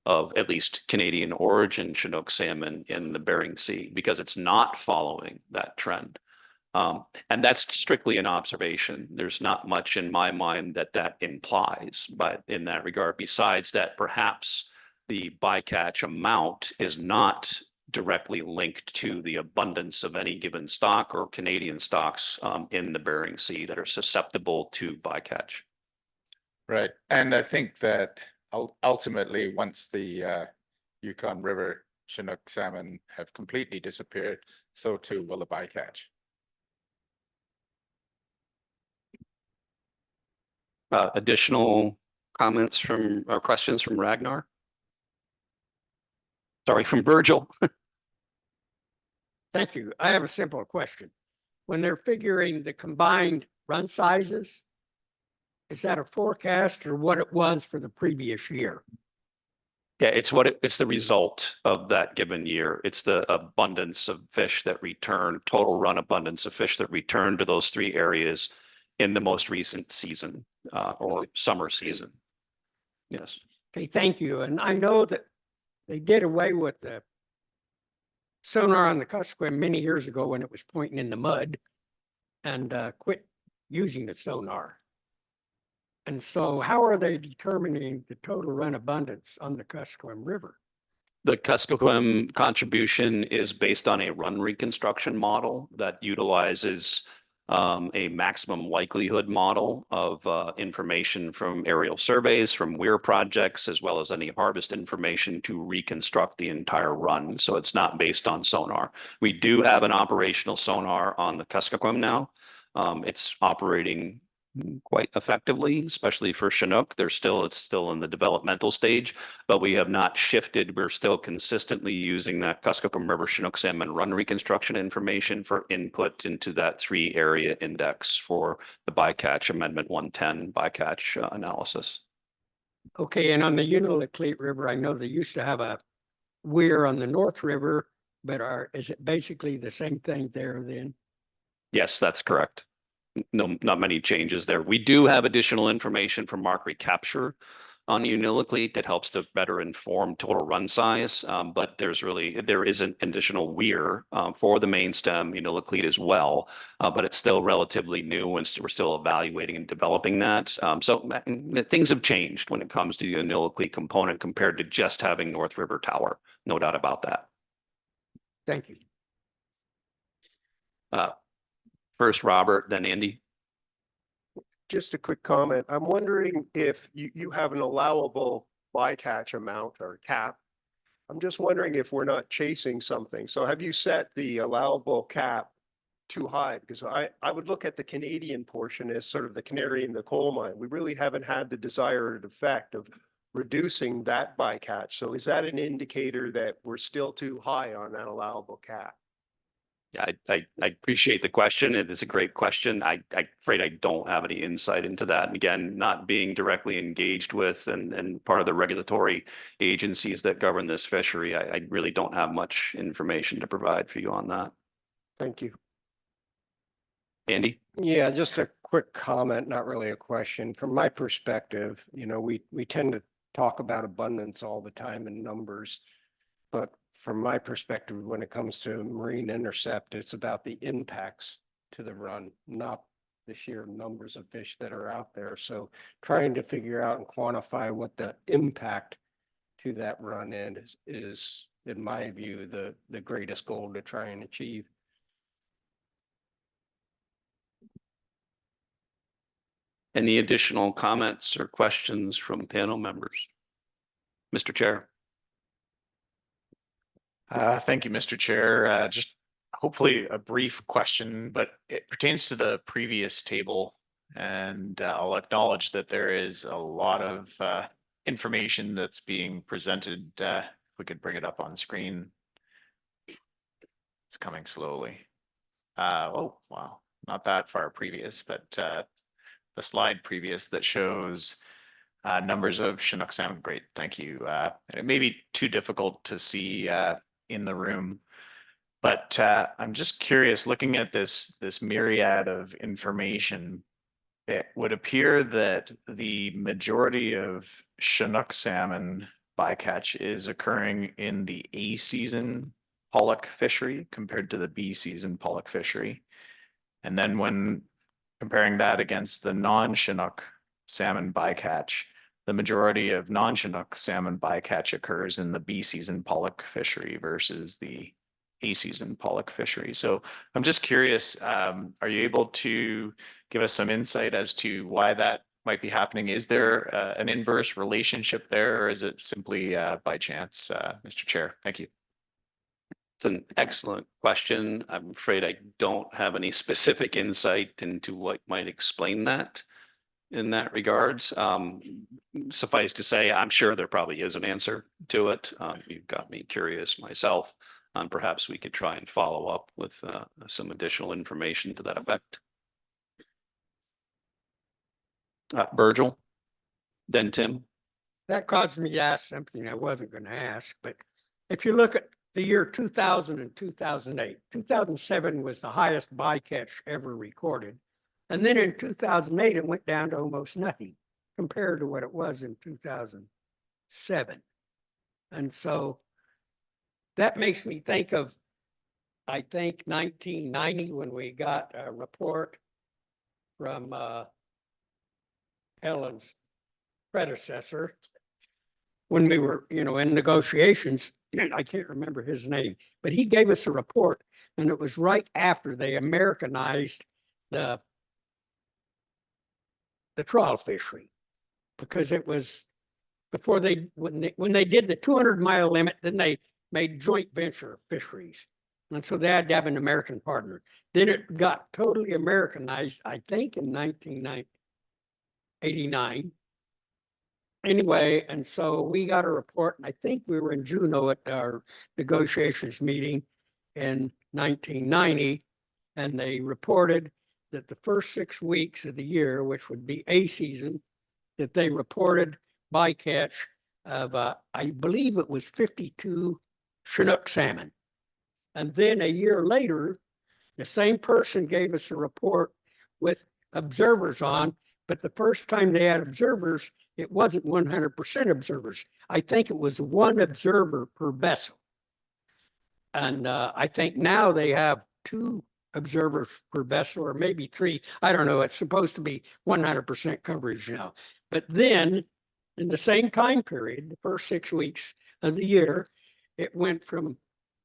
of at least Canadian origin Chinook salmon in the Bering Sea, because it's not following that trend. And that's strictly an observation. There's not much in my mind that implies, but in that regard, besides that, perhaps the bycatch amount is not directly linked to the abundance of any given stock or Canadian stocks in the Bering Sea that are susceptible to bycatch. Right. And I think that ultimately, once the Yukon River Chinook salmon have completely disappeared, so too will the bycatch. Additional comments from or questions from Ragnar? Sorry, from Virgil. Thank you. I have a simple question. When they're figuring the combined run sizes, is that a forecast or what it was for the previous year? Yeah, it's the result of that given year. It's the abundance of fish that return, total run abundance of fish that return to those three areas in the most recent season or summer season. Yes. Okay, thank you. And I know that they did away with the sonar on the Kuskokwim many years ago when it was pointing in the mud and quit using the sonar. And so how are they determining the total run abundance on the Kuskokwim River? The Kuskokwim contribution is based on a run reconstruction model that utilizes a maximum likelihood model of information from aerial surveys, from weir projects, as well as any harvest information to reconstruct the entire run. So it's not based on sonar. We do have an operational sonar on the Kuskokwim now. It's operating quite effectively, especially for Chinook. It's still in the developmental stage, but we have not shifted. We're still consistently using that Kuskokwim River Chinook salmon run reconstruction information for input into that 3-area index for the bycatch amendment 110 bycatch analysis. Okay, and on the Unalakleet River, I know they used to have a weir on the North River, but is it basically the same thing there then? Yes, that's correct. No, not many changes there. We do have additional information from mark recapture on Unalakleet that helps to better inform total run size, but there is an additional weir for the main stem Unalakleet as well, but it's still relatively new and we're still evaluating and developing that. So things have changed when it comes to the Unalakleet component compared to just having North River Tower, no doubt about that. Thank you. First, Robert, then Andy. Just a quick comment. I'm wondering if you have an allowable bycatch amount or cap. I'm just wondering if we're not chasing something. So have you set the allowable cap too high? Because I would look at the Canadian portion as sort of the canary in the coal mine. We really haven't had the desired effect of reducing that bycatch. So is that an indicator that we're still too high on that allowable cap? Yeah, I appreciate the question. It is a great question. I'm afraid I don't have any insight into that. And again, not being directly engaged with and part of the regulatory agencies that govern this fishery, I really don't have much information to provide for you on that. Thank you. Andy? Yeah, just a quick comment, not really a question. From my perspective, we tend to talk about abundance all the time in numbers. But from my perspective, when it comes to marine intercept, it's about the impacts to the run, not the sheer numbers of fish that are out there. So trying to figure out and quantify what the impact to that run is, in my view, the greatest goal to try and achieve. Any additional comments or questions from panel members? Mr. Chair. Thank you, Mr. Chair. Just hopefully a brief question, but it pertains to the previous table. And I'll acknowledge that there is a lot of information that's being presented. If we could bring it up on screen. It's coming slowly. Oh, wow. Not that far previous, but the slide previous that shows numbers of Chinook salmon. Great, thank you. It may be too difficult to see in the room, but I'm just curious, looking at this myriad of information, it would appear that the majority of Chinook salmon bycatch is occurring in the A season Pollock fishery compared to the B season Pollock fishery. And then when comparing that against the non-Chinook salmon bycatch, the majority of non-Chinook salmon bycatch occurs in the B season Pollock fishery versus the A season Pollock fishery. So I'm just curious, are you able to give us some insight as to why that might be happening? Is there an inverse relationship there, or is it simply by chance, Mr. Chair? Thank you. It's an excellent question. I'm afraid I don't have any specific insight into what might explain that in that regards. Suffice to say, I'm sure there probably is an answer to it. You've got me curious myself. Perhaps we could try and follow up with some additional information to that effect. Virgil, then Tim. That caused me to ask something I wasn't going to ask, but if you look at the year 2000 and 2008, 2007 was the highest bycatch ever recorded. And then in 2008, it went down to almost nothing compared to what it was in 2007. And so that makes me think of, I think, 1990 when we got a report from Helen's predecessor when we were, in negotiations. I can't remember his name, but he gave us a report, and it was right after they Americanized the trawl fishery, because it was before when they did the 200-mile limit, then they made joint venture fisheries, and so they had to have an American partner. Then it got totally Americanized, I think, in 1989. Anyway, and so we got a report, and I think we were in Juneau at our negotiations meeting in 1990, and they reported that the first 6 weeks of the year, which would be A season, that they reported bycatch of, I believe it was 52 Chinook salmon. And then a year later, the same person gave us a report with observers on, but the first time they had observers, it wasn't 100% observers. I think it was one observer per vessel. And I think now they have 2 observers per vessel, or maybe 3. I don't know. It's supposed to be 100% coverage now. But then in the same time period, the first 6 weeks of the year, it went from,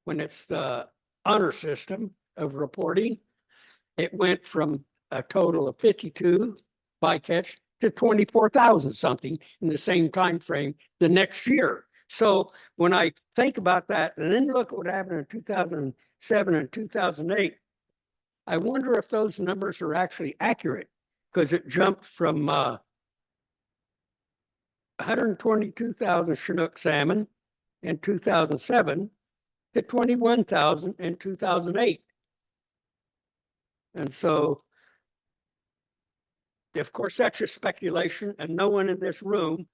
when it's the honor system of reporting, it went from a total of 52 bycatch to 24,000 something in the same time frame the next year. So when I think about that, and then look at what happened in 2007 and 2008, I wonder if those numbers are actually accurate, because it jumped from 122,000 Chinook salmon in 2007 to 21,000 in 2008. And so, of course, that's just speculation, and no one in this room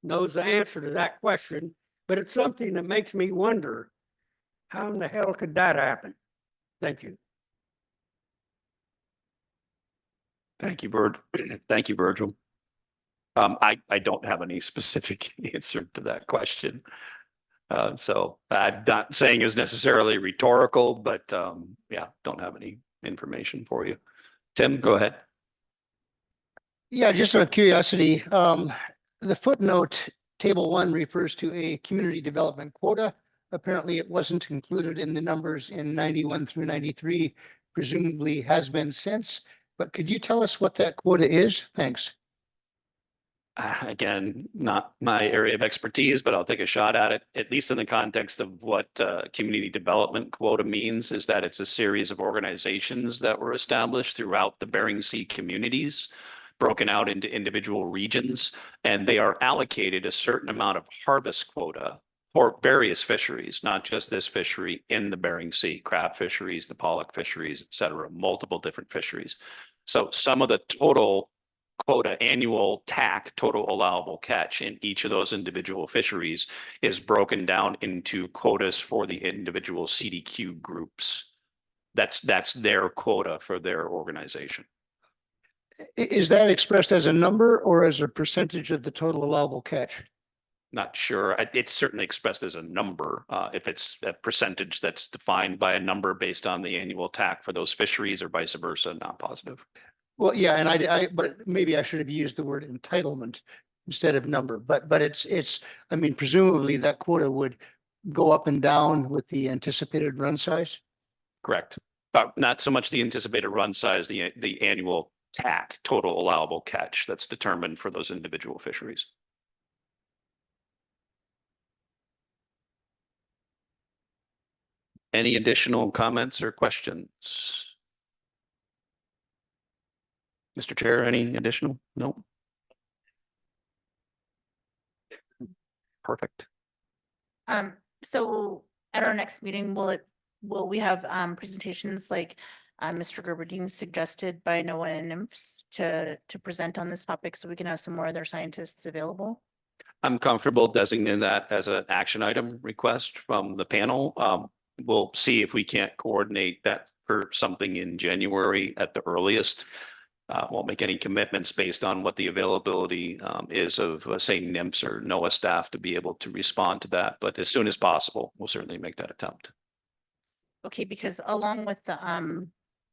knows the answer to that question, but it's something that makes me wonder, how in the hell could that happen? Thank you. Thank you, Thank you, Virgil. I don't have any specific answer to that question. So I'm not saying it's necessarily rhetorical, but yeah, don't have any information for you. Tim, go ahead. Yeah, just out of curiosity, the footnote, table 1 refers to a community development quota. Apparently it wasn't included in the numbers in 91 through 93, presumably has been since, but could you tell us what that quota is? Thanks. Again, not my area of expertise, but I'll take a shot at it, at least in the context of what community development quota means, is that it's a series of organizations that were established throughout the Bering Sea communities, broken out into individual regions, and they are allocated a certain amount of harvest quota for various fisheries, not just this fishery in the Bering Sea, crab fisheries, the Pollock fisheries, et cetera, multiple different fisheries. So some of the total quota annual TAC, total allowable catch, in each of those individual fisheries is broken down into quotas for the individual CDQ groups. That's their quota for their organization. Is that expressed as a number or as a percentage of the total allowable catch? Not sure. It's certainly expressed as a number. If it's a percentage that's defined by a number based on the annual TAC for those fisheries or vice versa, not positive. Well, yeah, and but maybe I should have used the word entitlement instead of number, but it's, I mean, presumably that quota would go up and down with the anticipated run size? Correct. Not so much the anticipated run size, the annual TAC, total allowable catch, that's determined for those individual fisheries. Any additional comments or questions? Mr. Chair, any additional? No. Perfect. So at our next meeting, will we have presentations like Mr. Gerberding suggested by NOAA and NIMFS to present on this topic so we can have some more of their scientists available? I'm comfortable designating that as an action item request from the panel. We'll see if we can't coordinate that for something in January at the earliest. Won't make any commitments based on what the availability is of, say, NIMFS or NOAA staff to be able to respond to that. But as soon as possible, we'll certainly make that attempt. Okay, because along with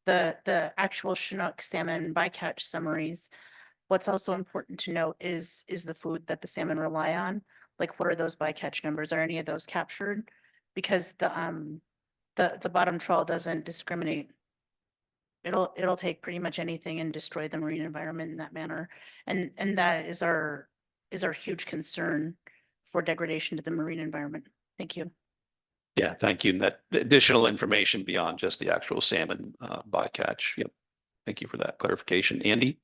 the actual Chinook salmon bycatch summaries, what's also important to note is the food that the salmon rely on. Like, what are those bycatch numbers? Are any of those captured? Because the bottom trawl doesn't discriminate. It'll take pretty much anything and destroy the marine environment in that manner. And that is our huge concern for degradation to the marine environment. Thank you. Yeah, thank you. That additional information beyond just the actual salmon bycatch. Yep. Thank you for that clarification. Andy?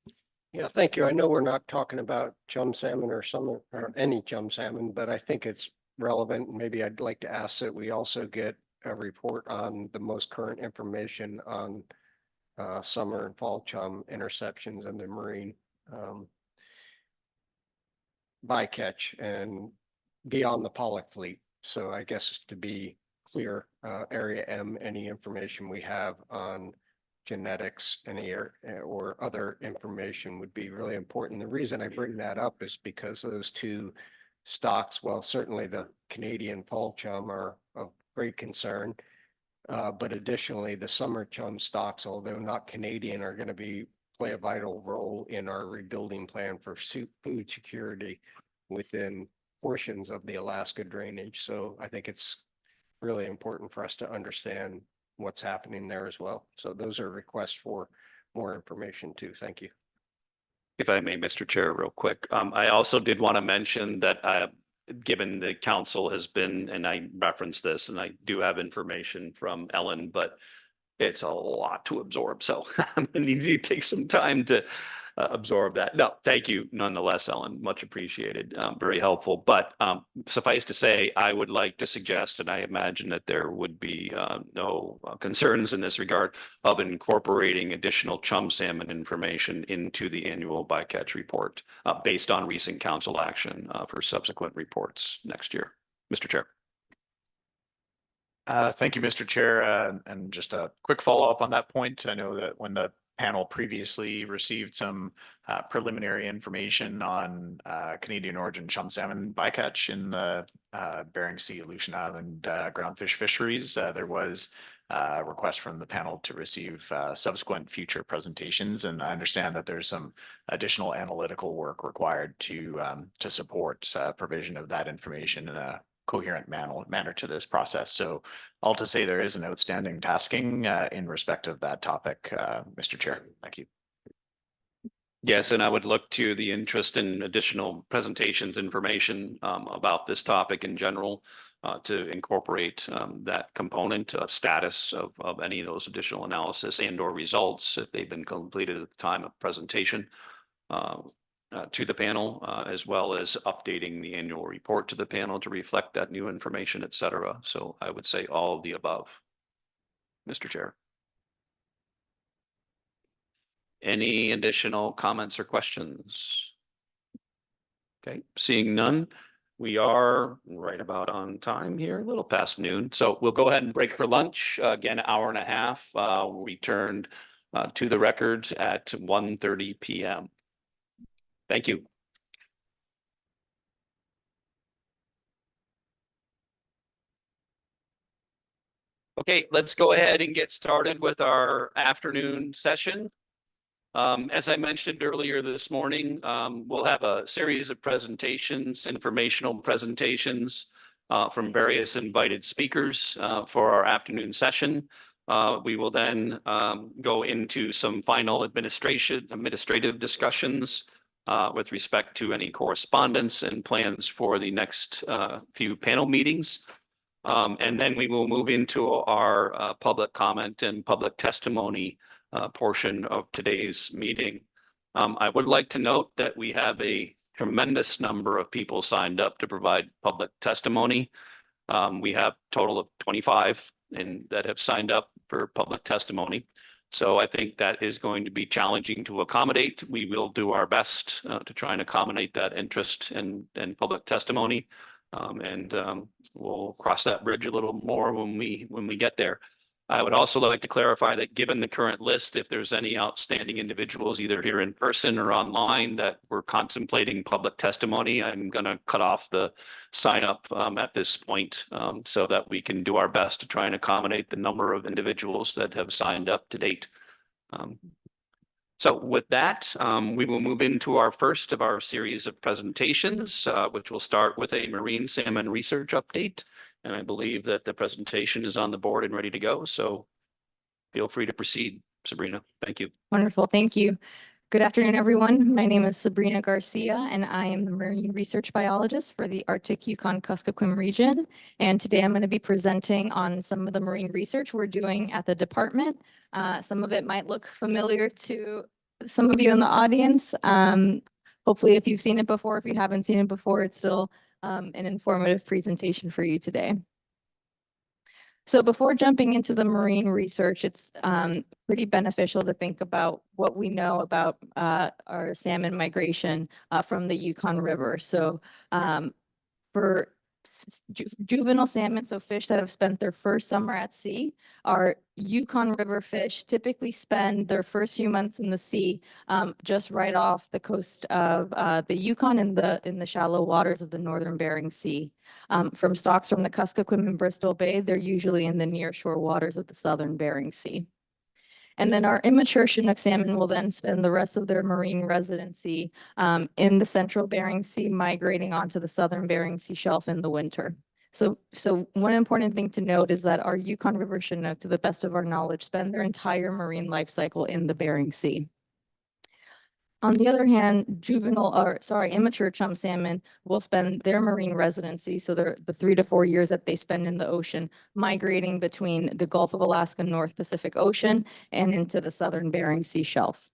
Yeah, thank you. I know we're not talking about chum salmon or any chum salmon, but I think it's relevant. Maybe I'd like to ask that we also get a report on the most current information on summer and fall chum interceptions in the marine bycatch and beyond the Pollock fleet. So I guess to be clear, area M, any information we have on genetics, any or other information would be really important. The reason I bring that up is because those two stocks, well, certainly the Canadian fall chum are of great concern. But additionally, the summer chum stocks, although not Canadian, are going to play a vital role in our rebuilding plan for food security within portions of the Alaska drainage. So I think it's really important for us to understand what's happening there as well. So those are requests for more information too. Thank you. If I may, Mr. Chair, real quick. I also did want to mention that given the council has been, and I referenced this, and I do have information from Ellen, but it's a lot to absorb. So I'm going to need to take some time to absorb that. No, thank you nonetheless, Ellen. Much appreciated. Very helpful. But suffice to say, I would like to suggest, and I imagine that there would be no concerns in this regard, of incorporating additional chum salmon information into the annual bycatch report based on recent council action for subsequent reports next year. Mr. Chair. Thank you, Mr. Chair. And just a quick follow-up on that point. I know that when the panel previously received some preliminary information on Canadian origin chum salmon bycatch in the Bering Sea, Aleutian Island groundfish fisheries. There was a request from the panel to receive subsequent future presentations, and I understand that there's some additional analytical work required to support provision of that information in a coherent manner to this process. So all to say, there is an outstanding tasking in respect of that topic, Mr. Chair. Thank you. Yes, and I would look to the interest in additional presentations, information about this topic in general to incorporate that component of status of any of those additional analysis and or results if they've been completed at the time of presentation to the panel, as well as updating the annual report to the panel to reflect that new information, et cetera. So I would say all of the above, Mr. Chair. Any additional comments or questions? Okay, seeing none, we are right about on time here, a little past noon. So we'll go ahead and break for lunch. Again, an hour and a half. Returned to the records at 1:30 p.m. Thank you. Okay, let's go ahead and get started with our afternoon session. As I mentioned earlier this morning, we'll have a series of presentations, informational presentations from various invited speakers for our afternoon session. We will then go into some final administrative discussions with respect to any correspondence and plans for the next few panel meetings. And then we will move into our public comment and public testimony portion of today's meeting. I would like to note that we have a tremendous number of people signed up to provide public testimony. We have a total of 25 that have signed up for public testimony. So I think that is going to be challenging to accommodate. We will do our best to try and accommodate that interest in public testimony. We'll cross that bridge a little more when we get there. I would also like to clarify that given the current list, if there's any outstanding individuals either here in person or online that were contemplating public testimony, I'm going to cut off the sign up at this point so that we can do our best to try and accommodate the number of individuals that have signed up to date. So with that, we will move into our first of our series of presentations, which will start with a marine salmon research update. And I believe that the presentation is on the board and ready to go. So feel free to proceed, Sabrina. Thank you. Wonderful. Thank you. Good afternoon, everyone. My name is Sabrina Garcia, and I am the marine research biologist for the Arctic Yukon-Kuskokwim region. And today I'm going to be presenting on some of the marine research we're doing at the department. Some of it might look familiar to some of you in the audience. Hopefully, if you've seen it before, if you haven't seen it before, it's still an informative presentation for you today. So before jumping into the marine research, it's pretty beneficial to think about what we know about our salmon migration from the Yukon River. So for juvenile salmon, so fish that have spent their first summer at sea, our Yukon River fish typically spend their first few months in the sea just right off the coast of the Yukon in the shallow waters of the northern Bering Sea. From stocks from the Kuskokwim and Bristol Bay, they're usually in the near shore waters of the southern Bering Sea. And then our immature Chinook salmon will then spend the rest of their marine residency in the central Bering Sea, migrating onto the southern Bering Sea shelf in the winter. So one important thing to note is that our Yukon River Chinook, to the best of our knowledge, spend their entire marine life cycle in the Bering Sea. On the other hand, immature chum salmon will spend their marine residency, so the 3 to 4 years that they spend in the ocean, migrating between the Gulf of Alaska, North Pacific Ocean, and into the southern Bering Sea shelf.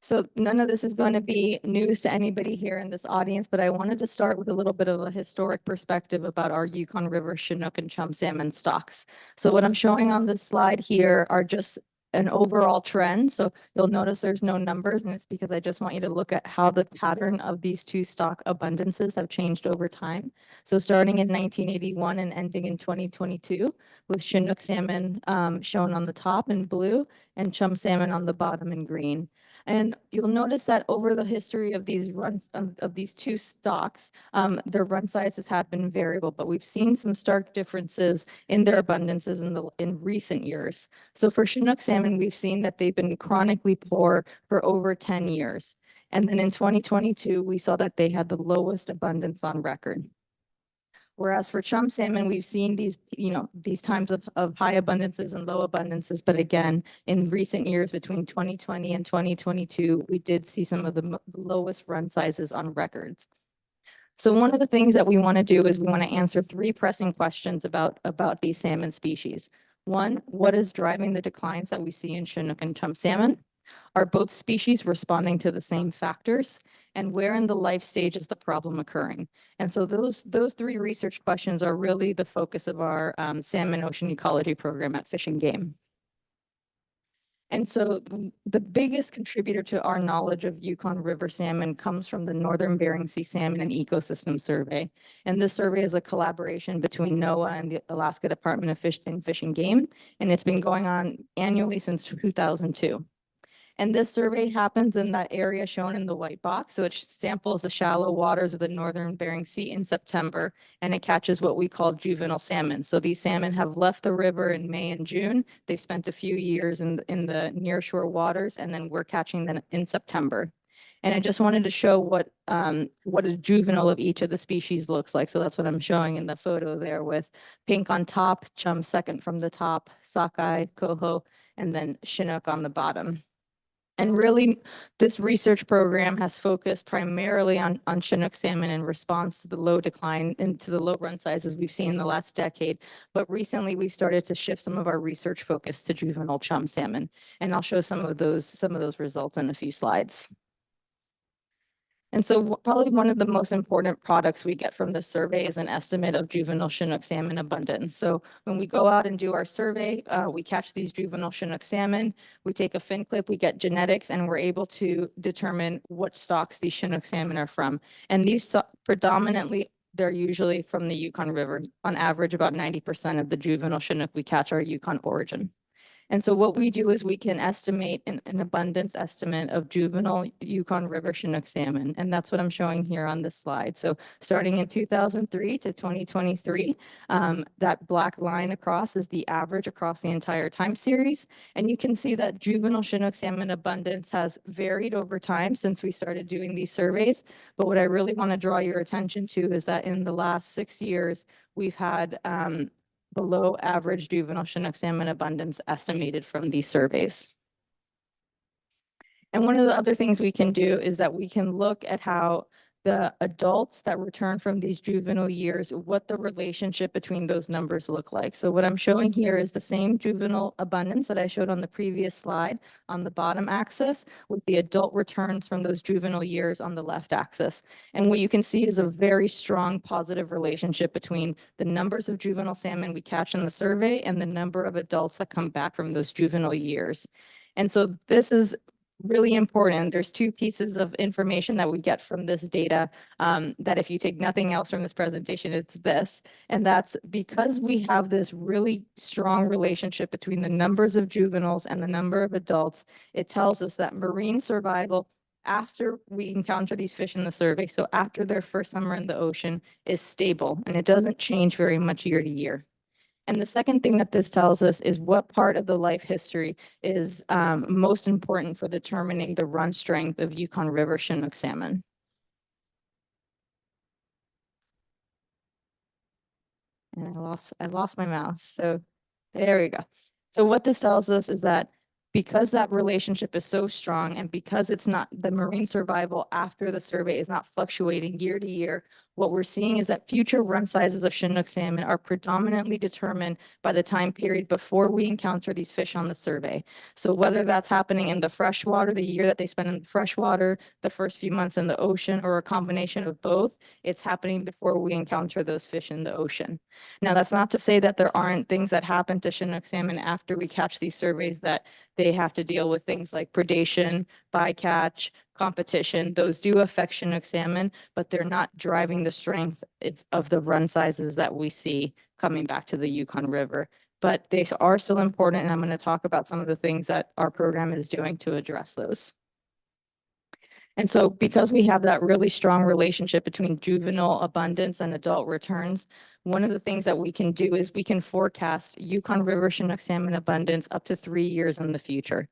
So none of this is going to be news to anybody here in this audience, but I wanted to start with a little bit of a historic perspective about our Yukon River Chinook and chum salmon stocks. So what I'm showing on this slide here are just an overall trend. So you'll notice there's no numbers, and it's because I just want you to look at how the pattern of these two stock abundances have changed over time. So starting in 1981 and ending in 2022, with Chinook salmon shown on the top in blue and chum salmon on the bottom in green. And you'll notice that over the history of these runs of these two stocks, their run sizes have been variable, but we've seen some stark differences in their abundances in recent years. So for Chinook salmon, we've seen that they've been chronically poor for over 10 years. And then in 2022, we saw that they had the lowest abundance on record. Whereas for chum salmon, we've seen these, these times of high abundances and low abundances. But again, in recent years between 2020 and 2022, we did see some of the lowest run sizes on records. So one of the things that we want to do is we want to answer 3 pressing questions about these salmon species. One, what is driving the declines that we see in Chinook and chum salmon? Are both species responding to the same factors? And where in the life stage is the problem occurring? And so those 3 research questions are really the focus of our salmon ocean ecology program at Fish and Game. And so the biggest contributor to our knowledge of Yukon River salmon comes from the Northern Bering Sea Salmon and Ecosystem Survey. And this survey is a collaboration between NOAA and the Alaska Department of Fish and Game. And it's been going on annually since 2002. And this survey happens in that area shown in the white box. So it samples the shallow waters of the Northern Bering Sea in September, and it catches what we call juvenile salmon. So these salmon have left the river in May and June. They've spent a few years in the nearshore waters, and then we're catching them in September. And I just wanted to show what a juvenile of each of the species looks like. So that's what I'm showing in the photo there, with pink on top, chum second from the top, sockeye, coho, and then Chinook on the bottom. And really, this research program has focused primarily on Chinook salmon in response to the low decline and to the low run sizes we've seen in the last decade. But recently, we've started to shift some of our research focus to juvenile chum salmon. And I'll show some of those results in a few slides. And so probably one of the most important products we get from this survey is an estimate of juvenile Chinook salmon abundance. So when we go out and do our survey, we catch these juvenile Chinook salmon, we take a fin clip, we get genetics, and we're able to determine what stocks these Chinook salmon are from. And these predominantly, they're usually from the Yukon River. On average, about 90% of the juvenile Chinook we catch are Yukon origin. And so what we do is we can estimate an abundance estimate of juvenile Yukon River Chinook salmon. And that's what I'm showing here on this slide. So starting in 2003 to 2023, that black line across is the average across the entire time series. And you can see that juvenile Chinook salmon abundance has varied over time since we started doing these surveys. But what I really want to draw your attention to is that in the last 6 years, we've had below average juvenile Chinook salmon abundance estimated from these surveys. And one of the other things we can do is that we can look at how the adults that return from these juvenile years, what the relationship between those numbers look like. So what I'm showing here is the same juvenile abundance that I showed on the previous slide on the bottom axis, with the adult returns from those juvenile years on the left axis. And what you can see is a very strong positive relationship between the numbers of juvenile salmon we catch in the survey and the number of adults that come back from those juvenile years. And so this is really important. There's 2 pieces of information that we get from this data that if you take nothing else from this presentation, it's this. And that's because we have this really strong relationship between the numbers of juveniles and the number of adults. It tells us that marine survival after we encounter these fish in the survey, so after their first summer in the ocean, is stable, and it doesn't change very much year to year. And the second thing that this tells us is what part of the life history is most important for determining the run strength of Yukon River Chinook salmon. And I lost my mouse. So there we go. So what this tells us is that because that relationship is so strong, and because it's not the marine survival after the survey is not fluctuating year to year, what we're seeing is that future run sizes of Chinook salmon are predominantly determined by the time period before we encounter these fish on the survey. So whether that's happening in the freshwater, the year that they spend in the freshwater, the first few months in the ocean, or a combination of both, it's happening before we encounter those fish in the ocean. Now, that's not to say that there aren't things that happen to Chinook salmon after we catch these surveys, that they have to deal with things like predation, bycatch, competition. Those do affect Chinook salmon, but they're not driving the strength of the run sizes that we see coming back to the Yukon River. But they are still important, and I'm going to talk about some of the things that our program is doing to address those. And so because we have that really strong relationship between juvenile abundance and adult returns, one of the things that we can do is we can forecast Yukon River Chinook salmon abundance up to 3 years in the future.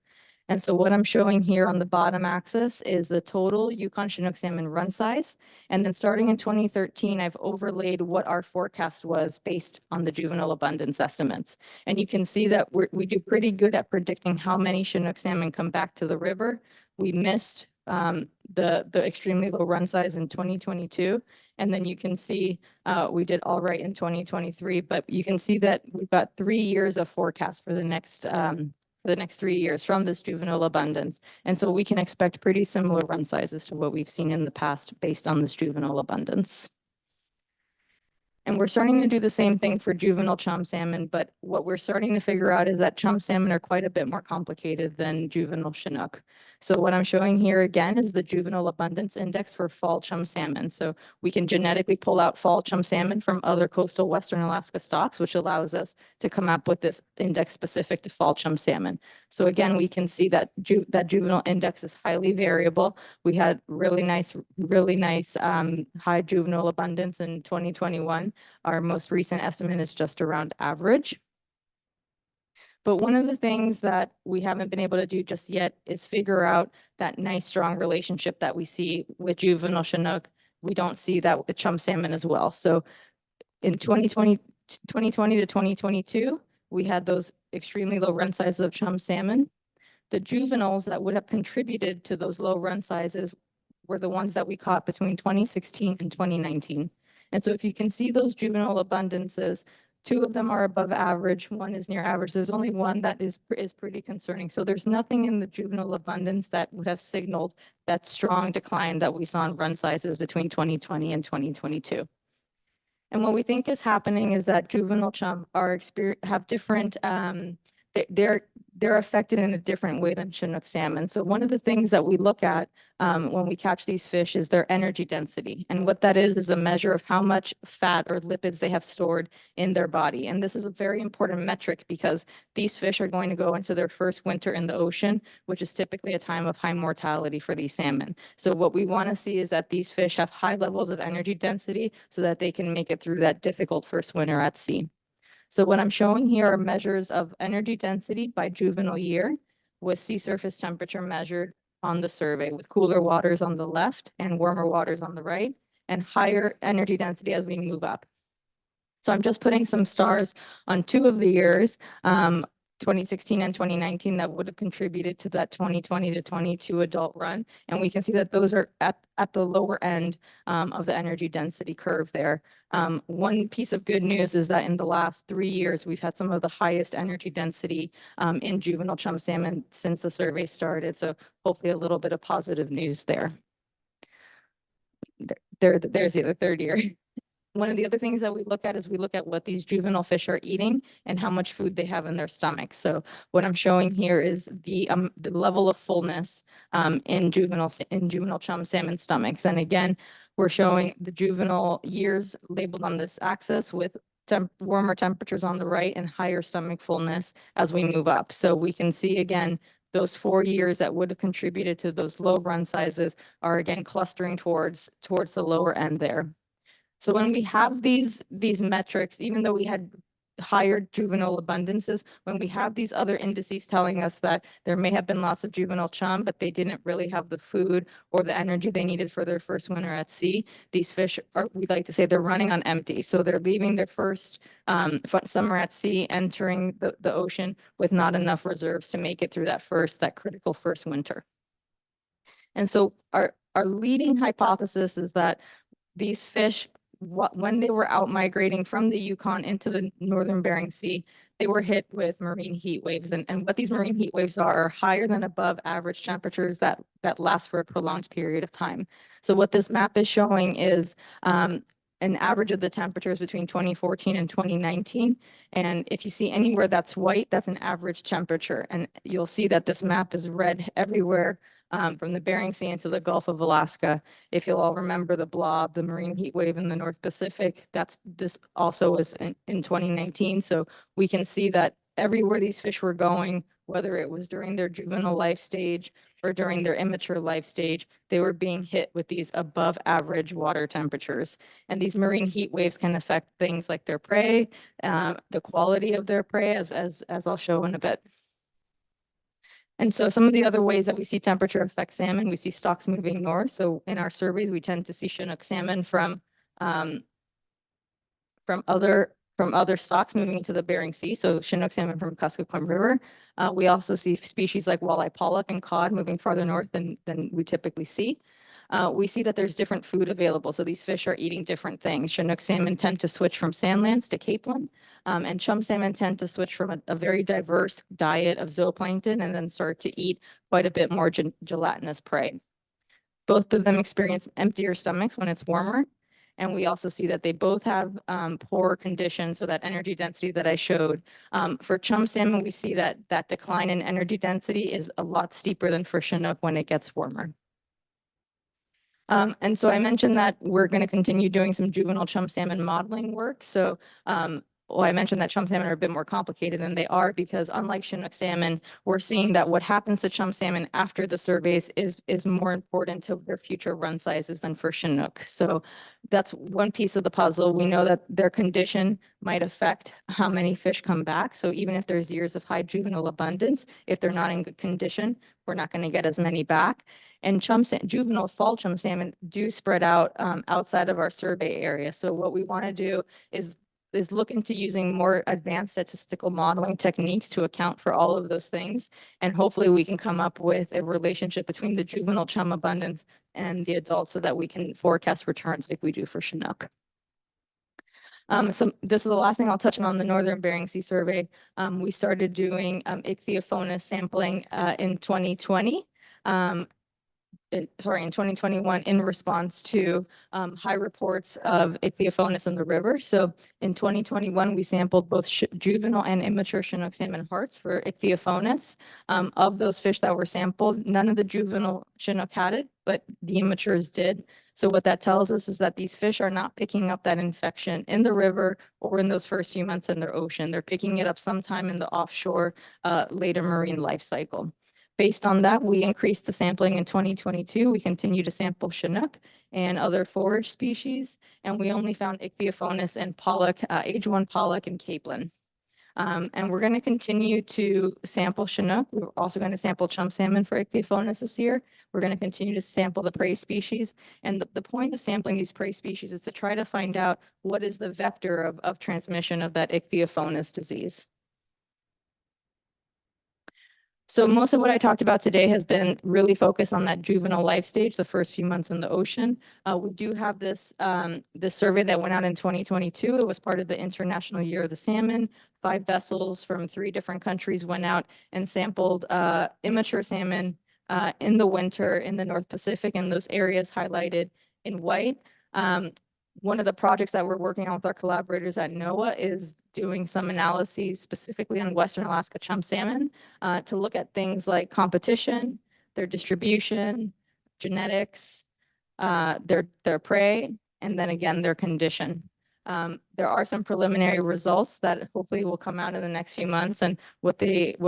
And so what I'm showing here on the bottom axis is the total Yukon Chinook salmon run size. And then starting in 2013, I've overlaid what our forecast was based on the juvenile abundance estimates. And you can see that we do pretty good at predicting how many Chinook salmon come back to the river. We missed the extremely low run size in 2022. And then you can see we did all right in 2023, but you can see that we've got 3 years of forecast for the next 3 years from this juvenile abundance. And so we can expect pretty similar run sizes to what we've seen in the past based on this juvenile abundance. And we're starting to do the same thing for juvenile chum salmon, but what we're starting to figure out is that chum salmon are quite a bit more complicated than juvenile Chinook. So what I'm showing here again is the juvenile abundance index for fall chum salmon. So we can genetically pull out fall chum salmon from other coastal Western Alaska stocks, which allows us to come up with this index specific to fall chum salmon. So again, we can see that that juvenile index is highly variable. We had really nice high juvenile abundance in 2021. Our most recent estimate is just around average. But one of the things that we haven't been able to do just yet is figure out that nice, strong relationship that we see with juvenile Chinook. We don't see that with chum salmon as well. So in 2020 to 2022, we had those extremely low run sizes of chum salmon. The juveniles that would have contributed to those low run sizes were the ones that we caught between 2016 and 2019. And so if you can see those juvenile abundances, 2 of them are above average, 1 is near average. There's only 1 that is pretty concerning. So there's nothing in the juvenile abundance that would have signaled that strong decline that we saw in run sizes between 2020 and 2022. And what we think is happening is that juvenile chum have different, they're affected in a different way than Chinook salmon. So one of the things that we look at when we catch these fish is their energy density. And what that is a measure of how much fat or lipids they have stored in their body. And this is a very important metric because these fish are going to go into their first winter in the ocean, which is typically a time of high mortality for these salmon. So what we want to see is that these fish have high levels of energy density so that they can make it through that difficult first winter at sea. So what I'm showing here are measures of energy density by juvenile year with sea surface temperature measured on the survey, with cooler waters on the left and warmer waters on the right, and higher energy density as we move up. So I'm just putting some stars on 2 of the years, 2016 and 2019, that would have contributed to that 2020 to 22 adult run. And we can see that those are at the lower end of the energy density curve there. One piece of good news is that in the last 3 years, we've had some of the highest energy density in juvenile chum salmon since the survey started. So hopefully a little bit of positive news there. There's the other 3rd year. One of the other things that we look at is we look at what these juvenile fish are eating and how much food they have in their stomach. So what I'm showing here is the level of fullness in juvenile chum salmon stomachs. And again, we're showing the juvenile years labeled on this axis with warmer temperatures on the right and higher stomach fullness as we move up. So we can see again, those 4 years that would have contributed to those low run sizes are again clustering towards the lower end there. So when we have these metrics, even though we had higher juvenile abundances, when we have these other indices telling us that there may have been lots of juvenile chum, but they didn't really have the food or the energy they needed for their first winter at sea, these fish are, we like to say, they're running on empty. So they're leaving their first summer at sea, entering the ocean with not enough reserves to make it through that critical first winter. And so our leading hypothesis is that these fish, when they were out migrating from the Yukon into the northern Bering Sea, they were hit with marine heat waves. And what these marine heat waves are higher than above average temperatures that last for a prolonged period of time. So what this map is showing is an average of the temperatures between 2014 and 2019. And if you see anywhere that's white, that's an average temperature. And you'll see that this map is red everywhere from the Bering Sea into the Gulf of Alaska. If you'll all remember the blob, the marine heat wave in the North Pacific, this also was in 2019. So we can see that everywhere these fish were going, whether it was during their juvenile life stage or during their immature life stage, they were being hit with these above average water temperatures. And these marine heat waves can affect things like their prey, the quality of their prey, as I'll show in a bit. And so some of the other ways that we see temperature affect salmon, we see stocks moving north. So in our surveys, we tend to see Chinook salmon from other stocks moving into the Bering Sea. So Chinook salmon from Kuskokwim River. We also see species like walleye pollock and cod moving farther north than we typically see. We see that there's different food available. So these fish are eating different things. Chinook salmon tend to switch from sandlands to capelin, and chum salmon tend to switch from a very diverse diet of zooplankton and then start to eat quite a bit more gelatinous prey. Both of them experience emptier stomachs when it's warmer. And we also see that they both have poor conditions. So that energy density that I showed, for chum salmon, we see that decline in energy density is a lot steeper than for Chinook when it gets warmer. And so I mentioned that we're going to continue doing some juvenile chum salmon modeling work. So I mentioned that chum salmon are a bit more complicated than they are because unlike Chinook salmon, we're seeing that what happens to chum salmon after the surveys is more important to their future run sizes than for Chinook. So that's one piece of the puzzle. We know that their condition might affect how many fish come back. So even if there's years of high juvenile abundance, if they're not in good condition, we're not going to get as many back. And juvenile fall chum salmon do spread out outside of our survey area. So what we want to do is look into using more advanced statistical modeling techniques to account for all of those things. And hopefully we can come up with a relationship between the juvenile chum abundance and the adults so that we can forecast returns like we do for Chinook. So this is the last thing I'll touch on the Northern Bering Sea survey. We started doing ichthyophonus sampling in 2020. In 2021 in response to high reports of ichthyophonus in the river. So in 2021, we sampled both juvenile and immature Chinook salmon hearts for ichthyophonus. Of those fish that were sampled, none of the juvenile Chinook had it, but the immatures did. So what that tells us is that these fish are not picking up that infection in the river or in those first few months in their ocean. They're picking it up sometime in the offshore later marine life cycle. Based on that, we increased the sampling in 2022. We continue to sample Chinook and other forage species, and we only found ichthyophonus and pollock, age 1 pollock and capelin. And we're going to continue to sample Chinook. We're also going to sample chum salmon for ichthyophonus this year. We're going to continue to sample the prey species. And the point of sampling these prey species is to try to find out what is the vector of transmission of that ichthyophonus disease. So most of what I talked about today has been really focused on that juvenile life stage, the first few months in the ocean. We do have this survey that went out in 2022. It was part of the International Year of the Salmon. 5 vessels from 3 different countries went out and sampled immature salmon in the winter in the North Pacific and those areas highlighted in white. One of the projects that we're working on with our collaborators at NOAA is doing some analyses specifically on Western Alaska chum salmon to look at things like competition, their distribution, genetics, their prey, and then again, their condition. There are some preliminary results that hopefully will come out in the next few months. And what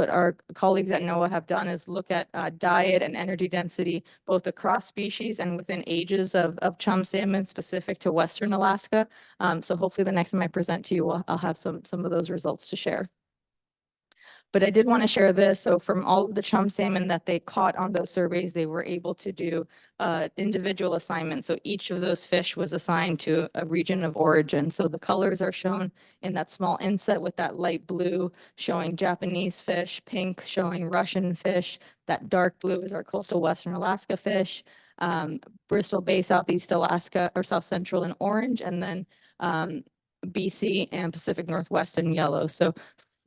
our colleagues at NOAA have done is look at diet and energy density, both across species and within ages of chum salmon specific to Western Alaska. So hopefully the next time I present to you, I'll have some of those results to share. But I did want to share this. So from all of the chum salmon that they caught on those surveys, they were able to do individual assignments. So each of those fish was assigned to a region of origin. So the colors are shown in that small inset with that light blue showing Japanese fish, pink showing Russian fish. That dark blue is our coastal Western Alaska fish. Bristol Bay, Southeast Alaska, or South Central in orange, and then BC and Pacific Northwest in yellow. So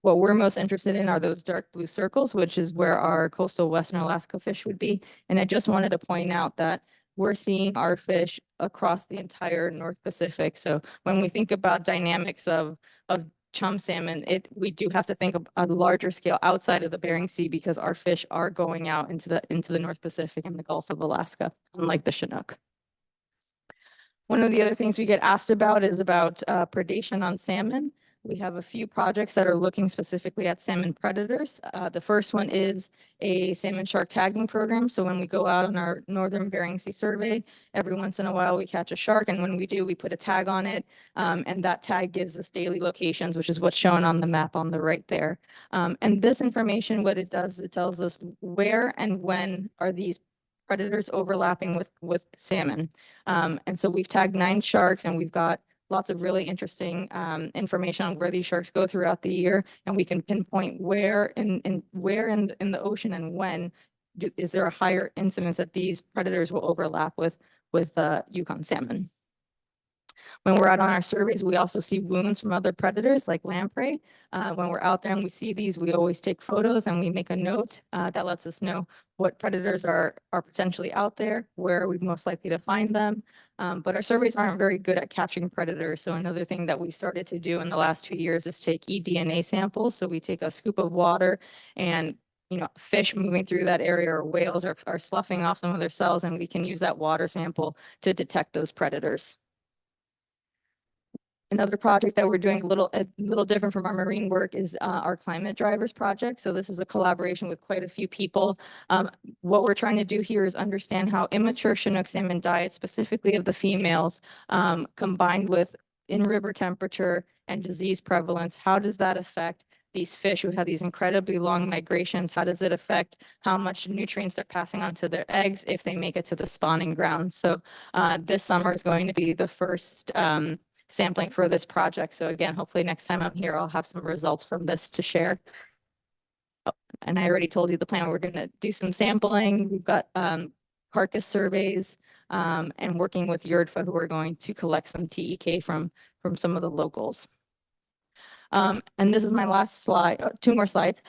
what we're most interested in are those dark blue circles, which is where our coastal Western Alaska fish would be. And I just wanted to point out that we're seeing our fish across the entire North Pacific. So when we think about dynamics of chum salmon, we do have to think of a larger scale outside of the Bering Sea, because our fish are going out into the North Pacific and the Gulf of Alaska, unlike the Chinook. One of the other things we get asked about is about predation on salmon. We have a few projects that are looking specifically at salmon predators. The first one is a salmon shark tagging program. So when we go out on our Northern Bering Sea survey, every once in a while we catch a shark, and when we do, we put a tag on it, and that tag gives us daily locations, which is what's shown on the map on the right there. And this information, what it does, it tells us where and when are these predators overlapping with salmon. And so we've tagged 9 sharks, and we've got lots of really interesting information on where these sharks go throughout the year, and we can pinpoint where in the ocean and when is there a higher incidence that these predators will overlap with Yukon salmon. When we're out on our surveys, we also see wounds from other predators like lamprey. When we're out there and we see these, we always take photos and we make a note that lets us know what predators are potentially out there, where are we most likely to find them. But our surveys aren't very good at capturing predators. So another thing that we started to do in the last 2 years is take eDNA samples. So we take a scoop of water and fish moving through that area, or whales are sloughing off some of their cells, and we can use that water sample to detect those predators. Another project that we're doing a little different from our marine work is our climate drivers project. So this is a collaboration with quite a few people. What we're trying to do here is understand how immature Chinook salmon diet, specifically of the females, combined with in-river temperature and disease prevalence, how does that affect these fish who have these incredibly long migrations? How does it affect how much nutrients they're passing on to their eggs if they make it to the spawning ground? So this summer is going to be the first sampling for this project. So again, hopefully next time I'm here, I'll have some results from this to share. Oh, and I already told you the plan. We're going to do some sampling. We've got carcass surveys and working with URDFA, who are going to collect some TEK from some of the locals. And this is my last slide, 2 more slides.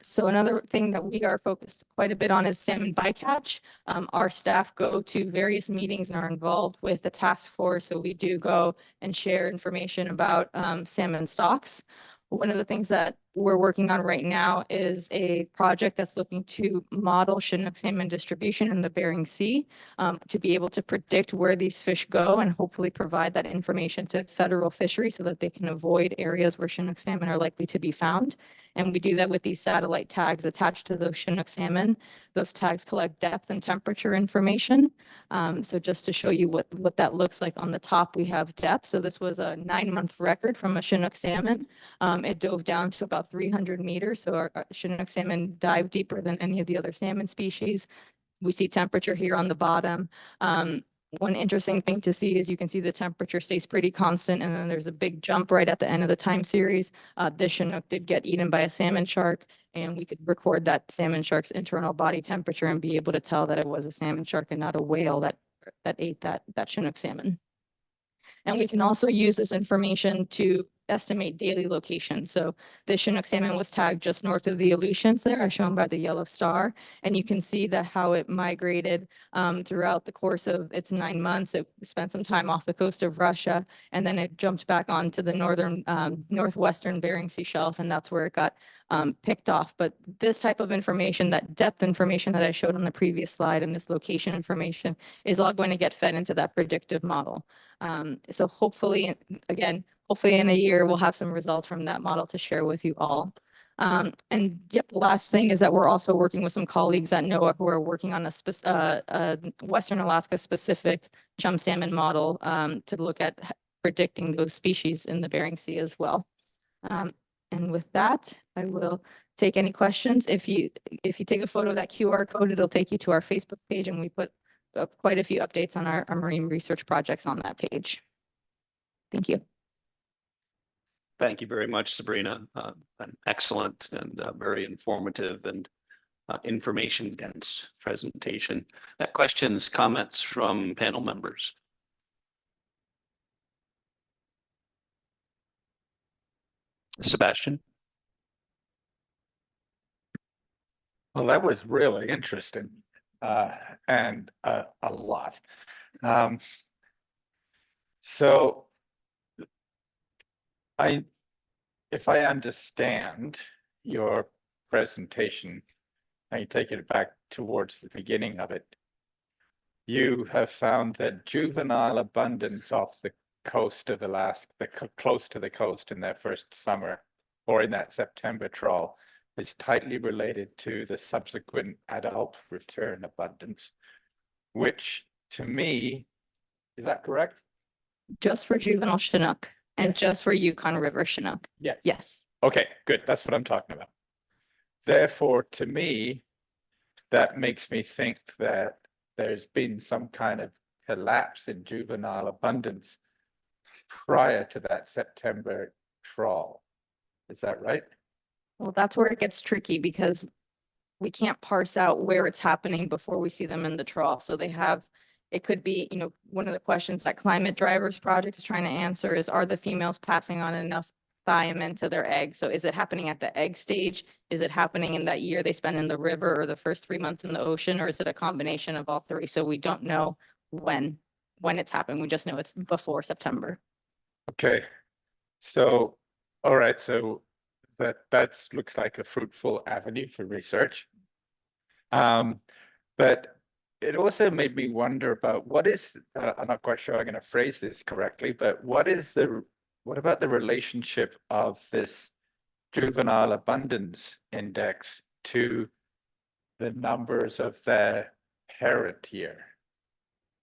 So another thing that we are focused quite a bit on is salmon bycatch. Our staff go to various meetings and are involved with the task force. So we do go and share information about salmon stocks. One of the things that we're working on right now is a project that's looking to model Chinook salmon distribution in the Bering Sea to be able to predict where these fish go and hopefully provide that information to federal fishery so that they can avoid areas where Chinook salmon are likely to be found. And we do that with these satellite tags attached to those Chinook salmon. Those tags collect depth and temperature information. So just to show you what that looks like, on the top, we have depth. So this was a 9-month record from a Chinook salmon. It dove down to about 300 meters. So our Chinook salmon dive deeper than any of the other salmon species. We see temperature here on the bottom. One interesting thing to see is you can see the temperature stays pretty constant, and then there's a big jump right at the end of the time series. This Chinook did get eaten by a salmon shark, and we could record that salmon shark's internal body temperature and be able to tell that it was a salmon shark and not a whale that ate that Chinook salmon. And we can also use this information to estimate daily location. So the Chinook salmon was tagged just north of the Aleutians there, as shown by the yellow star. And you can see that how it migrated throughout the course of its 9 months. It spent some time off the coast of Russia, and then it jumped back onto the northwestern Bering Sea shelf, and that's where it got picked off. But this type of information, that depth information that I showed on the previous slide, and this location information is all going to get fed into that predictive model. So hopefully, again, hopefully in a year, we'll have some results from that model to share with you all. And yep, the last thing is that we're also working with some colleagues at NOAA who are working on a Western Alaska specific chum salmon model to look at predicting those species in the Bering Sea as well. And with that, I will take any questions. If you take a photo of that QR code, it'll take you to our Facebook page, and we put quite a few updates on our marine research projects on that page. Thank you. Thank you very much, Sabrina. An excellent and very informative and information dense presentation. Questions, comments from panel members? Sebastian? Well, that was really interesting and a lot. So if I understand your presentation, and you take it back towards the beginning of it, you have found that juvenile abundance off the coast of Alaska, close to the coast in their first summer, or in that September trawl, is tightly related to the subsequent adult return abundance, which to me, is that correct? Just for juvenile Chinook and just for Yukon River Chinook. Yeah. Yes. Okay, good. That's what I'm talking about. Therefore, to me, that makes me think that there's been some kind of collapse in juvenile abundance prior to that September trawl. Is that right? Well, that's where it gets tricky because we can't parse out where it's happening before we see them in the trawl. So they have, it could be, you know, one of the questions that Climate Drivers Project is trying to answer is, are the females passing on enough thiamine to their eggs? So is it happening at the egg stage? Is it happening in that year they spend in the river or the first 3 months in the ocean? Or is it a combination of all three? So we don't know when it's happened. We just know it's before September. Okay. So, all right. So that looks like a fruitful avenue for research. But it also made me wonder about what is, I'm not quite sure I'm going to phrase this correctly, but what about the relationship of this juvenile abundance index to the numbers of their parent year?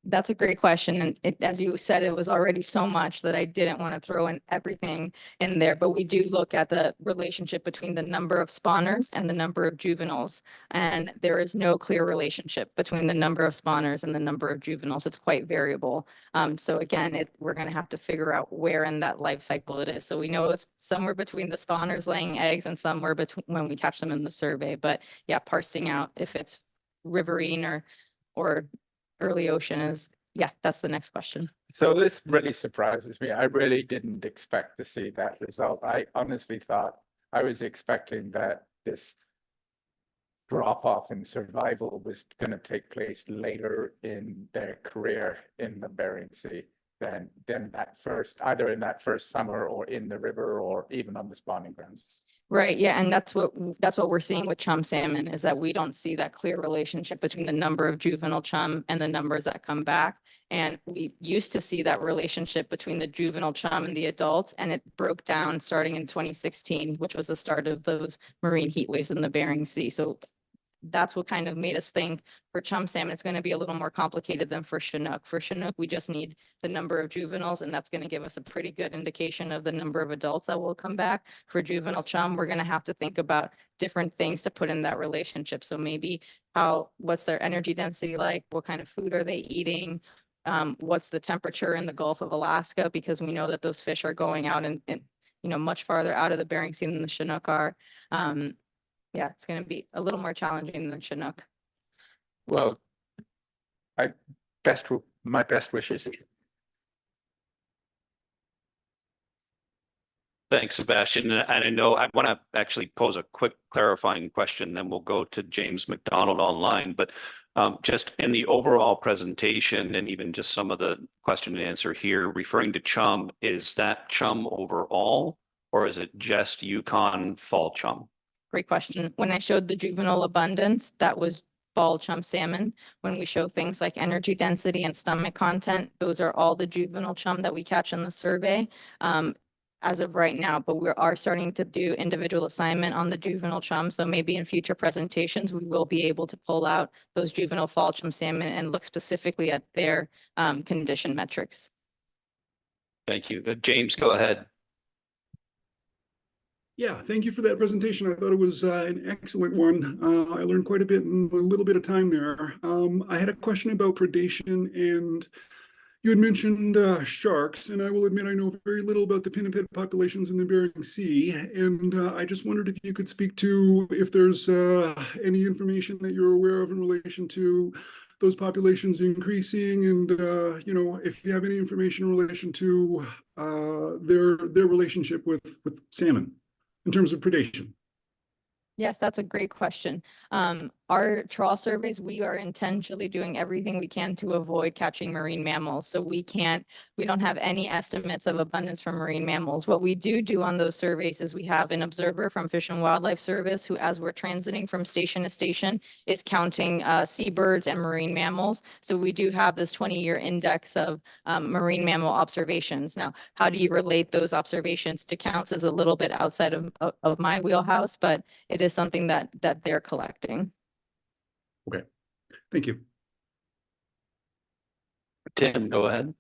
That's a great question. And it, as you said, it was already so much that I didn't want to throw in everything in there, but we do look at the relationship between the number of spawners and the number of juveniles. And there is no clear relationship between the number of spawners and the number of juveniles. It's quite variable. So again, we're going to have to figure out where in that life cycle it is. So we know it's somewhere between the spawners laying eggs and somewhere between when we catch them in the survey. But yeah, parsing out if it's riverine or early ocean is, yeah, that's the next question. So this really surprises me. I really didn't expect to see that result. I honestly thought I was expecting that this drop off in survival was going to take place later in their career in the Bering Sea than that first, either in that first summer or in the river or even on the spawning grounds. Right. Yeah. And that's what we're seeing with chum salmon is that we don't see that clear relationship between the number of juvenile chum and the numbers that come back. And we used to see that relationship between the juvenile chum and the adults, and it broke down starting in 2016, which was the start of those marine heat waves in the Bering Sea. So that's what kind of made us think for chum salmon, it's going to be a little more complicated than for Chinook. For Chinook, we just need the number of juveniles, and that's going to give us a pretty good indication of the number of adults that will come back. For juvenile chum, we're going to have to think about different things to put in that relationship. So maybe what's their energy density like? What kind of food are they eating? What's the temperature in the Gulf of Alaska? Because we know that those fish are going out and much farther out of the Bering Sea than the Chinook are. Yeah, it's going to be a little more challenging than Chinook. Well, my best wishes. Thanks, Sebastian. And I know I want to actually pose a quick clarifying question, then we'll go to James McDonald online. But just in the overall presentation and even just some of the question and answer here, referring to chum, is that chum overall, or is it just Yukon fall chum? Great question. When I showed the juvenile abundance, that was fall chum salmon. When we show things like energy density and stomach content, those are all the juvenile chum that we catch in the survey as of right now. But we are starting to do individual assignment on the juvenile chum. So maybe in future presentations, we will be able to pull out those juvenile fall chum salmon and look specifically at their condition metrics. Thank you. James, go ahead. Yeah, thank you for that presentation. I thought it was an excellent one. I learned quite a bit in a little bit of time there. I had a question about predation and You had mentioned sharks, and I will admit I know very little about the pinniped populations in the Bering Sea. And I just wondered if you could speak to if there's any information that you're aware of in relation to those populations increasing, and if you have any information in relation to their relationship with salmon in terms of predation. Yes, that's a great question. Our trawl surveys, we are intentionally doing everything we can to avoid catching marine mammals. So we don't have any estimates of abundance for marine mammals. What we do on those surveys is we have an observer from Fish and Wildlife Service who, as we're transiting from station to station, is counting seabirds and marine mammals. So we do have this 20-year index of marine mammal observations. Now, how do you relate those observations to counts is a little bit outside of my wheelhouse, but it is something that they're collecting. Okay, thank you. Tim, go ahead.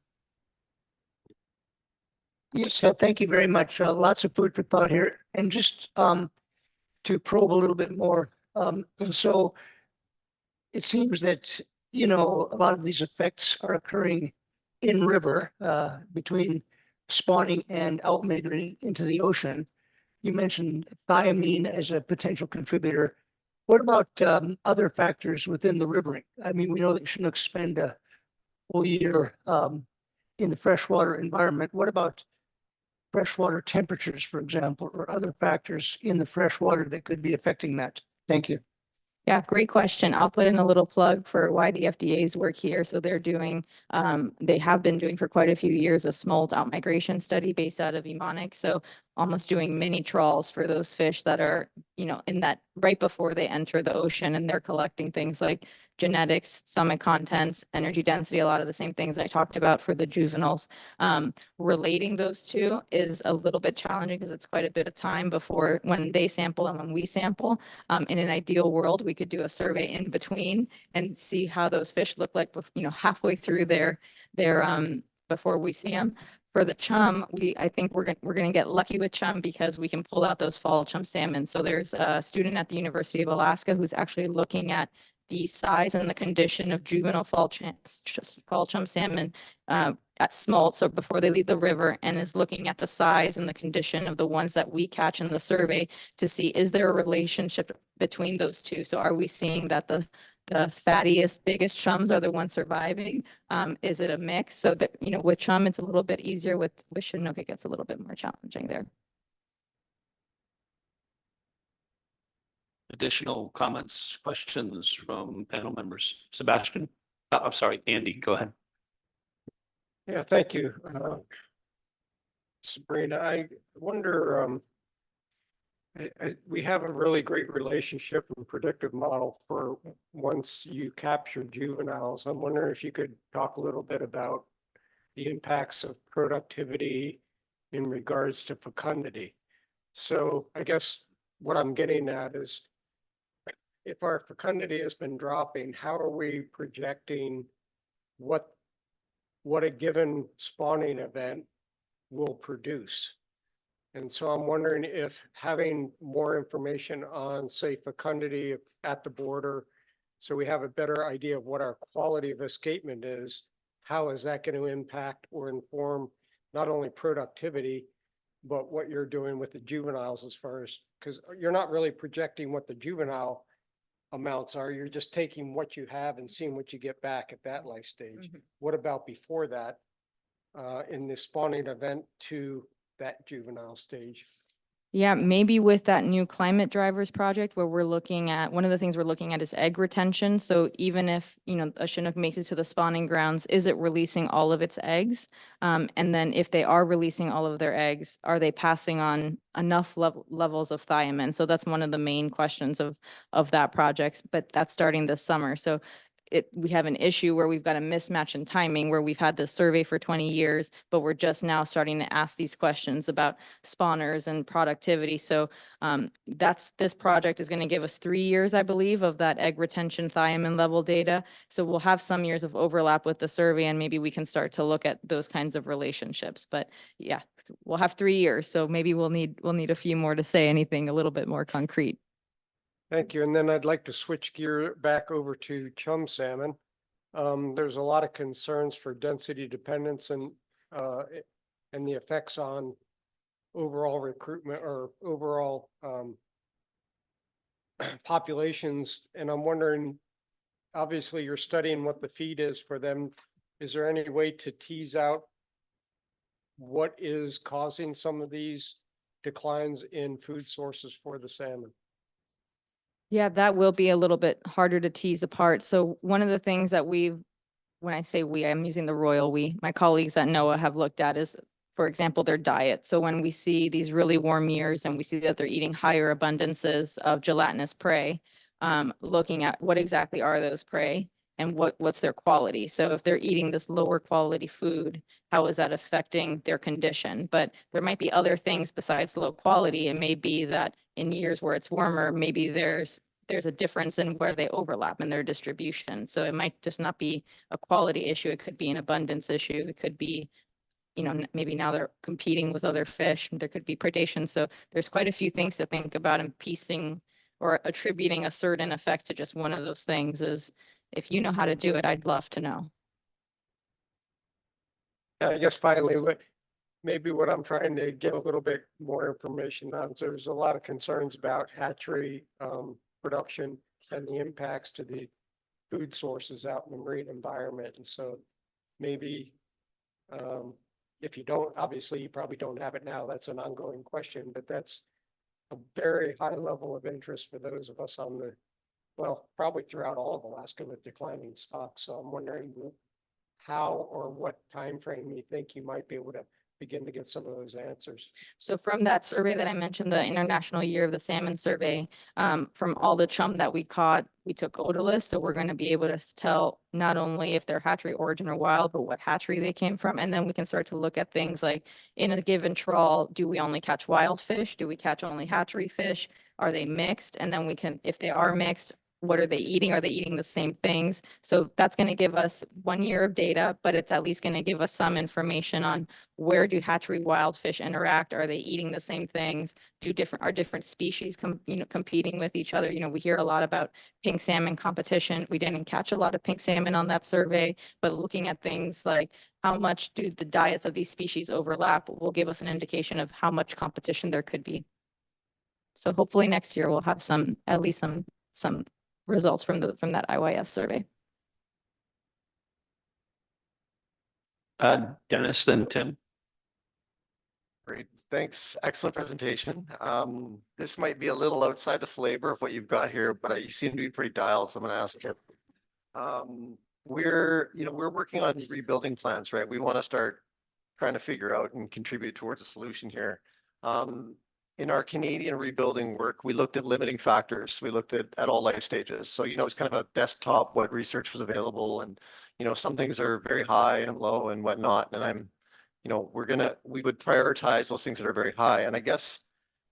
Yes, thank you very much. Lots of food for thought here. And just to probe a little bit more. And so it seems that, a lot of these effects are occurring in river between spawning and outmigrating into the ocean. You mentioned thiamine as a potential contributor. What about other factors within the riverine? I mean, we know that Chinooks spend a whole year in the freshwater environment. What about freshwater temperatures, for example, or other factors in the freshwater that could be affecting that? Thank you. Yeah, great question. I'll put in a little plug for YDFDA's work here. So they're doing, they have been doing for quite a few years, a smolt outmigration study based out of Emonic. So almost doing mini trawls for those fish that are, in that right before they enter the ocean, and they're collecting things like genetics, stomach contents, energy density, a lot of the same things I talked about for the juveniles. Relating those two is a little bit challenging because it's quite a bit of time before when they sample and when we sample. In an ideal world, we could do a survey in between and see how those fish look like, halfway through their before we see them. For the chum, I think we're gonna get lucky with chum because we can pull out those fall chum salmon. So there's a student at the University of Alaska who's actually looking at the size and the condition of juvenile fall chum salmon at smolt, so before they leave the river, and is looking at the size and the condition of the ones that we catch in the survey to see, is there a relationship between those two? So are we seeing that the fattiest, biggest chums are the ones surviving? Is it a mix? So that, with chum, it's a little bit easier. With Chinook, it gets a little bit more challenging there. Additional comments, questions from panel members? Sebastian? I'm sorry, Andy, go ahead. Yeah, thank you. Sabrina, I wonder, we have a really great relationship and predictive model for once you capture juveniles. I'm wondering if you could talk a little bit about the impacts of productivity in regards to fecundity. So I guess what I'm getting at is, if our fecundity has been dropping, how are we projecting what a given spawning event will produce? And so I'm wondering if having more information on, say, fecundity at the border, so we have a better idea of what our quality of escapement is, how is that going to impact or inform not only productivity, but what you're doing with the juveniles, as far as, because you're not really projecting what the juvenile amounts are, you're just taking what you have and seeing what you get back at that life stage. What about before that, in the spawning event to that juvenile stage? Yeah, maybe with that new climate drivers project where we're looking at, one of the things we're looking at is egg retention. So even if, a Chinook makes it to the spawning grounds, is it releasing all of its eggs? And then if they are releasing all of their eggs, are they passing on enough levels of thiamine? So that's one of the main questions of that project, but that's starting this summer. So we have an issue where we've got a mismatch in timing, where we've had this survey for 20 years, but we're just now starting to ask these questions about spawners and productivity. So this project is going to give us 3 years, I believe, of that egg retention thiamine level data. So we'll have some years of overlap with the survey, and maybe we can start to look at those kinds of relationships. But yeah, we'll have 3 years, so maybe we'll need a few more to say anything a little bit more concrete. Thank you. And then I'd like to switch gear back over to chum salmon. there's a lot of concerns for density dependence and the effects on overall recruitment or overall populations. And I'm wondering, obviously you're studying what the feed is for them. Is there any way to tease out what is causing some of these declines in food sources for the salmon? Yeah, that will be a little bit harder to tease apart. So one of the things that when I say we, I'm using the royal we, my colleagues at NOAA have looked at is, for example, their diet. So when we see these really warm years and we see that they're eating higher abundances of gelatinous prey, looking at what exactly are those prey and what's their quality. So if they're eating this lower quality food, how is that affecting their condition? But there might be other things besides low quality. It may be that in years where it's warmer, maybe there's a difference in where they overlap in their distribution. So it might just not be a quality issue. It could be an abundance issue. It could be, maybe now they're competing with other fish. There could be predation. So there's quite a few things to think about, and piecing or attributing a certain effect to just one of those things is, if you know how to do it, I'd love to know. I guess finally, what I'm trying to get a little bit more information on. So there's a lot of concerns about hatchery production and the impacts to the food sources out in the marine environment. And so maybe if you don't, obviously you probably don't have it now. That's an ongoing question, but that's a very high level of interest for those of us on the, well, probably throughout all of Alaska with declining stocks. So I'm wondering how or what time frame you think you might be able to begin to get some of those answers. So from that survey that I mentioned, the International Year of the Salmon survey, from all the chum that we caught, we took odorless. So we're going to be able to tell not only if they're hatchery origin or wild, but what hatchery they came from. And then we can start to look at things like, in a given trawl, do we only catch wild fish? Do we catch only hatchery fish? Are they mixed? And then we can, if they are mixed, what are they eating? Are they eating the same things? So that's going to give us 1 year of data, but it's at least going to give us some information on where do hatchery wild fish interact? Are they eating the same things? Are different species competing with each other? We hear a lot about pink salmon competition. We didn't catch a lot of pink salmon on that survey, but looking at things like how much do the diets of these species overlap will give us an indication of how much competition there could be. So hopefully next year we'll have at least some results from that IYS survey. Dennis, then Tim. Great, thanks. Excellent presentation. This might be a little outside the flavor of what you've got here, but you seem to be pretty dialed, so I'm gonna ask you. We're working on rebuilding plans, right? We want to start trying to figure out and contribute towards a solution here. In our Canadian rebuilding work, we looked at limiting factors. We looked at all life stages. So, it's kind of a desktop, what research was available. And, some things are very high and low and whatnot. And we would prioritize those things that are very high. And I guess,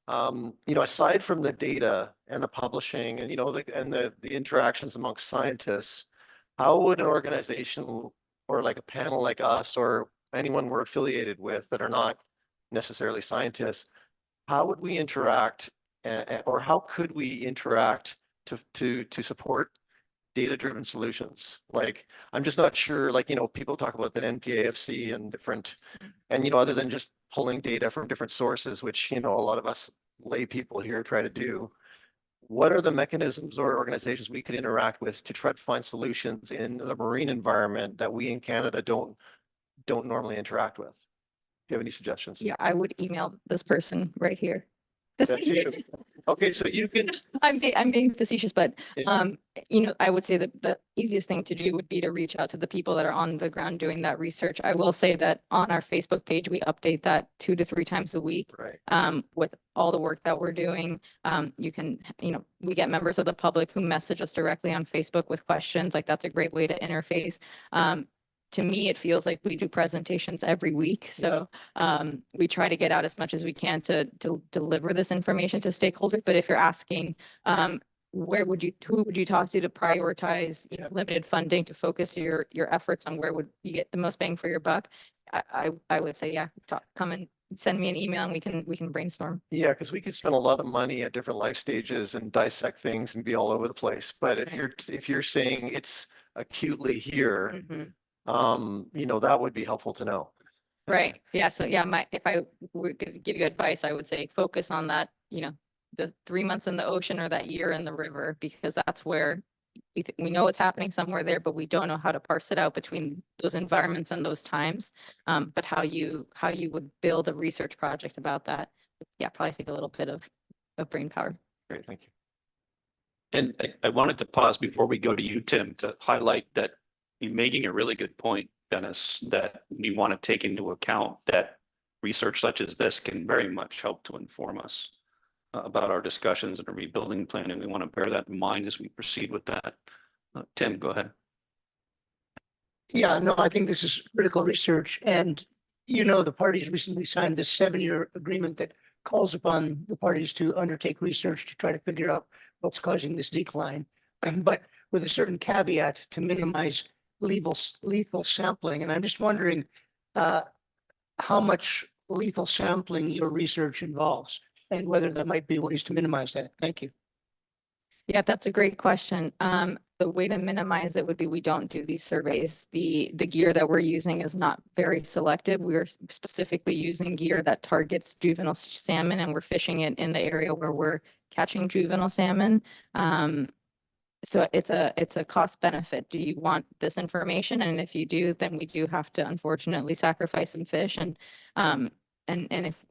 aside from the data and the publishing and, the interactions amongst scientists, how would an organization or like a panel like us or anyone we're affiliated with that are not necessarily scientists, how would we interact or how could we interact to support data-driven solutions? Like, I'm just not sure, people talk about the NPAFC and different, and, other than just pulling data from different sources, which, a lot of us lay people here try to do, what are the mechanisms or organizations we could interact with to try to find solutions in the marine environment that we in Canada don't normally interact with? Do you have any suggestions? Yeah, I would email this person right here. That's you. Okay, so you can. I'm being facetious, but I would say that the easiest thing to do would be to reach out to the people that are on the ground doing that research. I will say that on our Facebook page, we update that 2 to 3 times a week. Right. With all the work that we're doing. You can, we get members of the public who message us directly on Facebook with questions. Like, that's a great way to interface. To me, it feels like we do presentations every week. So we try to get out as much as we can to deliver this information to stakeholders. But if you're asking, who would you talk to prioritize, limited funding to focus your efforts on where would you get the most bang for your buck? I would say, yeah, come and send me an email and we can brainstorm. Yeah, because we could spend a lot of money at different life stages and dissect things and be all over the place. But if you're saying it's acutely here, Mhm. you know, that would be helpful to know. Right, yeah, so yeah, if I were to give you advice, I would say focus on that, the 3 months in the ocean or that year in the river, because that's where we know what's happening somewhere there, but we don't know how to parse it out between those environments and those times. But how you would build a research project about that, yeah, probably take a little bit of brain power. Great, thank you. And I wanted to pause before we go to you, Tim, to highlight that you're making a really good point, Dennis, that we want to take into account that research such as this can very much help to inform us about our discussions and a rebuilding plan, and we want to bear that in mind as we proceed with that. Tim, go ahead. Yeah, no, I think this is critical research, and the parties recently signed this 7-year agreement that calls upon the parties to undertake research to try to figure out what's causing this decline, but with a certain caveat to minimize lethal sampling. And I'm just wondering how much lethal sampling your research involves and whether there might be ways to minimize that. Thank you. Yeah, that's a great question. The way to minimize it would be we don't do these surveys. The gear that we're using is not very selective. We're specifically using gear that targets juvenile salmon, and we're fishing it in the area where we're catching juvenile salmon. So it's a cost benefit. Do you want this information? And if you do, then we do have to unfortunately sacrifice some fish. And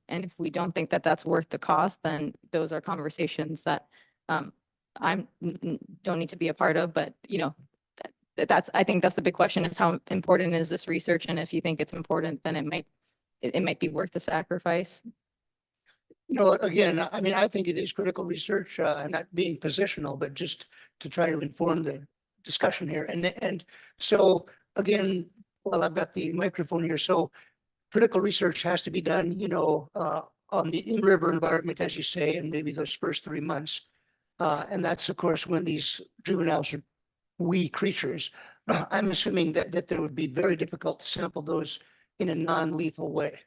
if we don't think that that's worth the cost, then those are conversations that don't need to be a part of. But I think that's the big question, is how important is this research? And if you think it's important, then it might be worth the sacrifice. Again, I mean, I think it is critical research, and not being positional, but just to try to inform the discussion here. And so again, well, I've got the microphone here. So critical research has to be done, on the in-river environment, as you say, and maybe those first 3 months. And that's, of course, when these juveniles are wee creatures. I'm assuming that it would be very difficult to sample those in a non-lethal way.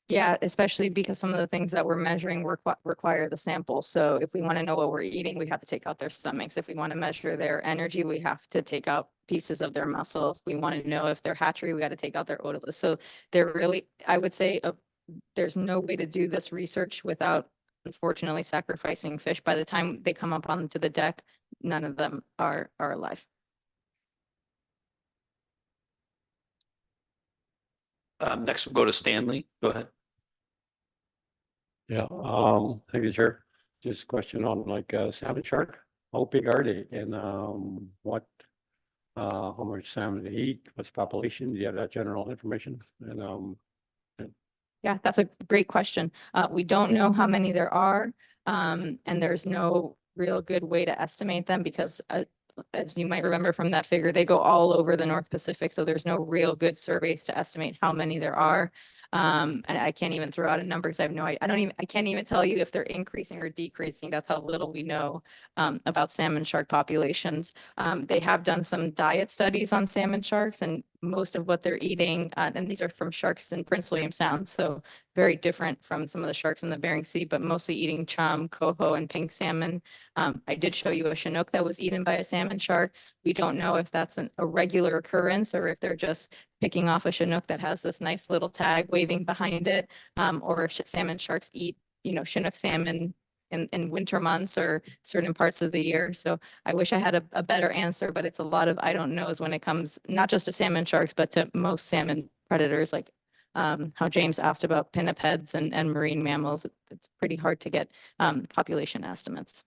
Yeah, especially because some of the things that we're measuring require the sample. So if we want to know what we're eating, we have to take out their stomachs. If we want to measure their energy, we have to take out pieces of their muscle. If we want to know if they're hatchery, we got to take out their otoliths. So they're really, I would say, there's no way to do this research without, unfortunately, sacrificing fish. By the time they come up onto the deck, none of them are alive. Next, we'll go to Stanley. Go ahead. Yeah, thank you, Chair. Just a question on salmon shark. How big are they, and how much salmon they eat? What's the population? Do you have that general information? And Yeah, that's a great question. We don't know how many there are, and there's no real good way to estimate them because, as you might remember from that figure, they go all over the North Pacific. So there's no real good surveys to estimate how many there are. And I can't even throw out a number because I have no idea. I can't even tell you if they're increasing or decreasing. That's how little we know about salmon shark populations. They have done some diet studies on salmon sharks, and most of what they're eating, and these are from sharks in Prince William Sound, so very different from some of the sharks in the Bering Sea, but mostly eating chum, coho, and pink salmon. I did show you a Chinook that was eaten by a salmon shark. We don't know if that's a regular occurrence or if they're just picking off a Chinook that has this nice little tag waving behind it, or if salmon sharks eat, Chinook salmon in winter months or certain parts of the year. So I wish I had a better answer, but it's a lot of I don't knows when it comes not just to salmon sharks, but to most salmon predators, like how James asked about pinnipeds and marine mammals. It's pretty hard to get population estimates.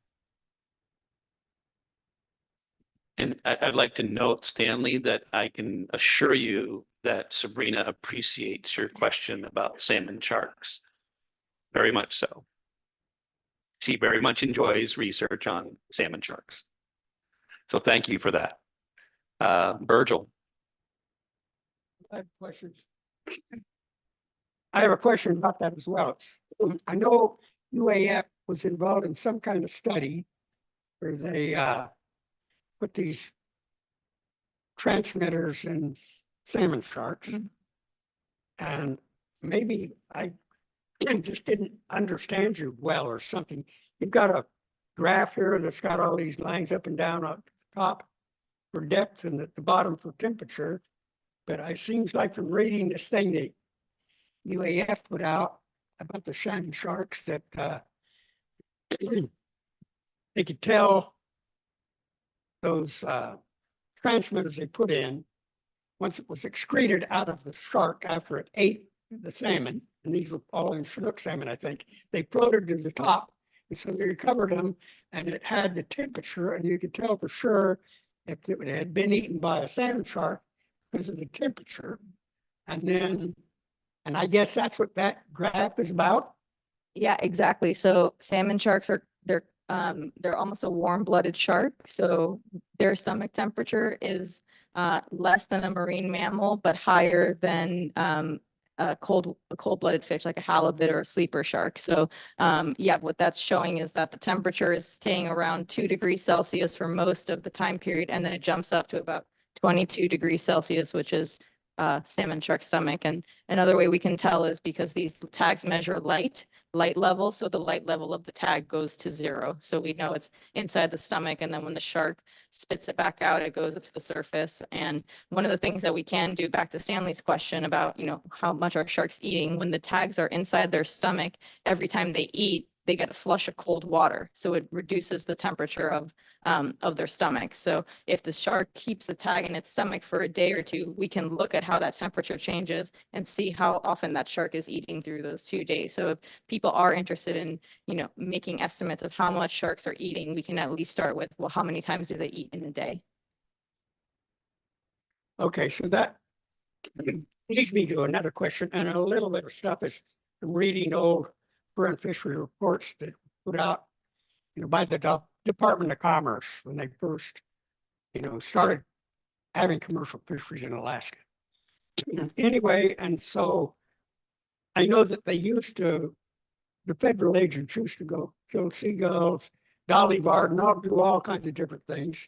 And I'd like to note, Stanley, that I can assure you that Sabrina appreciates your question about salmon sharks. Very much so. She very much enjoys research on salmon sharks. So thank you for that. Virgil. I have questions. I have a question about that as well. I know UAF was involved in some kind of study where they put these transmitters in salmon sharks. And maybe I just didn't understand you well or something. You've got a graph here that's got all these lines up and down top for depth and at the bottom for temperature. But it seems like from reading this thing that UAF put out about the salmon sharks that they could tell those transmitters they put in, once it was excreted out of the shark after it ate the salmon, and these were all in Chinook salmon, I think, they floated to the top. And so they recovered them, and it had the temperature, and you could tell for sure if it had been eaten by a salmon shark because of the temperature. And I guess that's what that graph is about. Yeah, exactly. So salmon sharks they're almost a warm-blooded shark. So their stomach temperature is less than a marine mammal, but higher than a cold-blooded fish like a halibut or a sleeper shark. So yeah, what that's showing is that the temperature is staying around 2 degrees Celsius for most of the time period, and then it jumps up to about 22 degrees Celsius, which is salmon shark stomach. And another way we can tell is because these tags measure light level. So the light level of the tag goes to 0. So we know it's inside the stomach. And then when the shark spits it back out, it goes up to the surface. And one of the things that we can do, back to Stanley's question about, how much are sharks eating, when the tags are inside their stomach, every time they eat, they get a flush of cold water. So it reduces the temperature of their stomach. So if the shark keeps the tag in its stomach for a day or two, we can look at how that temperature changes and see how often that shark is eating through those 2 days. So if people are interested in, making estimates of how much sharks are eating, we can at least start with, well, how many times do they eat in a day? Okay, so that leads me to another question, and a little bit of stuff is reading old current fishery reports that were put out, by the Department of Commerce when they first, started having commercial fisheries in Alaska. Anyway, and so I know that the federal agents used to go kill seagulls, dolly varden, and all do all kinds of different things.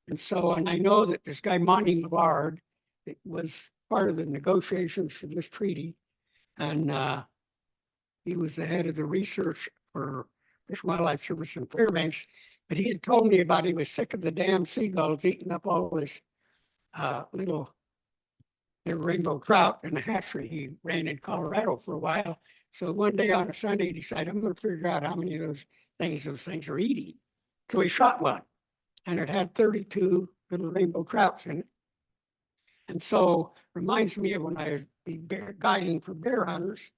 And I know that this guy, Monty Millard, it was part of the negotiations for this treaty. And he was the head of the research for Fish and Wildlife Service in Fairbanks. But he had told me about he was sick of the damn seagulls eating up all this little rainbow trout in the hatchery. He ran in Colorado for a while. So one day on a Sunday, he decided, I'm going to figure out how many of those things are eating. So he shot one, and it had 32 little rainbow trouts in it. And so reminds me of when I was guiding for bear hunters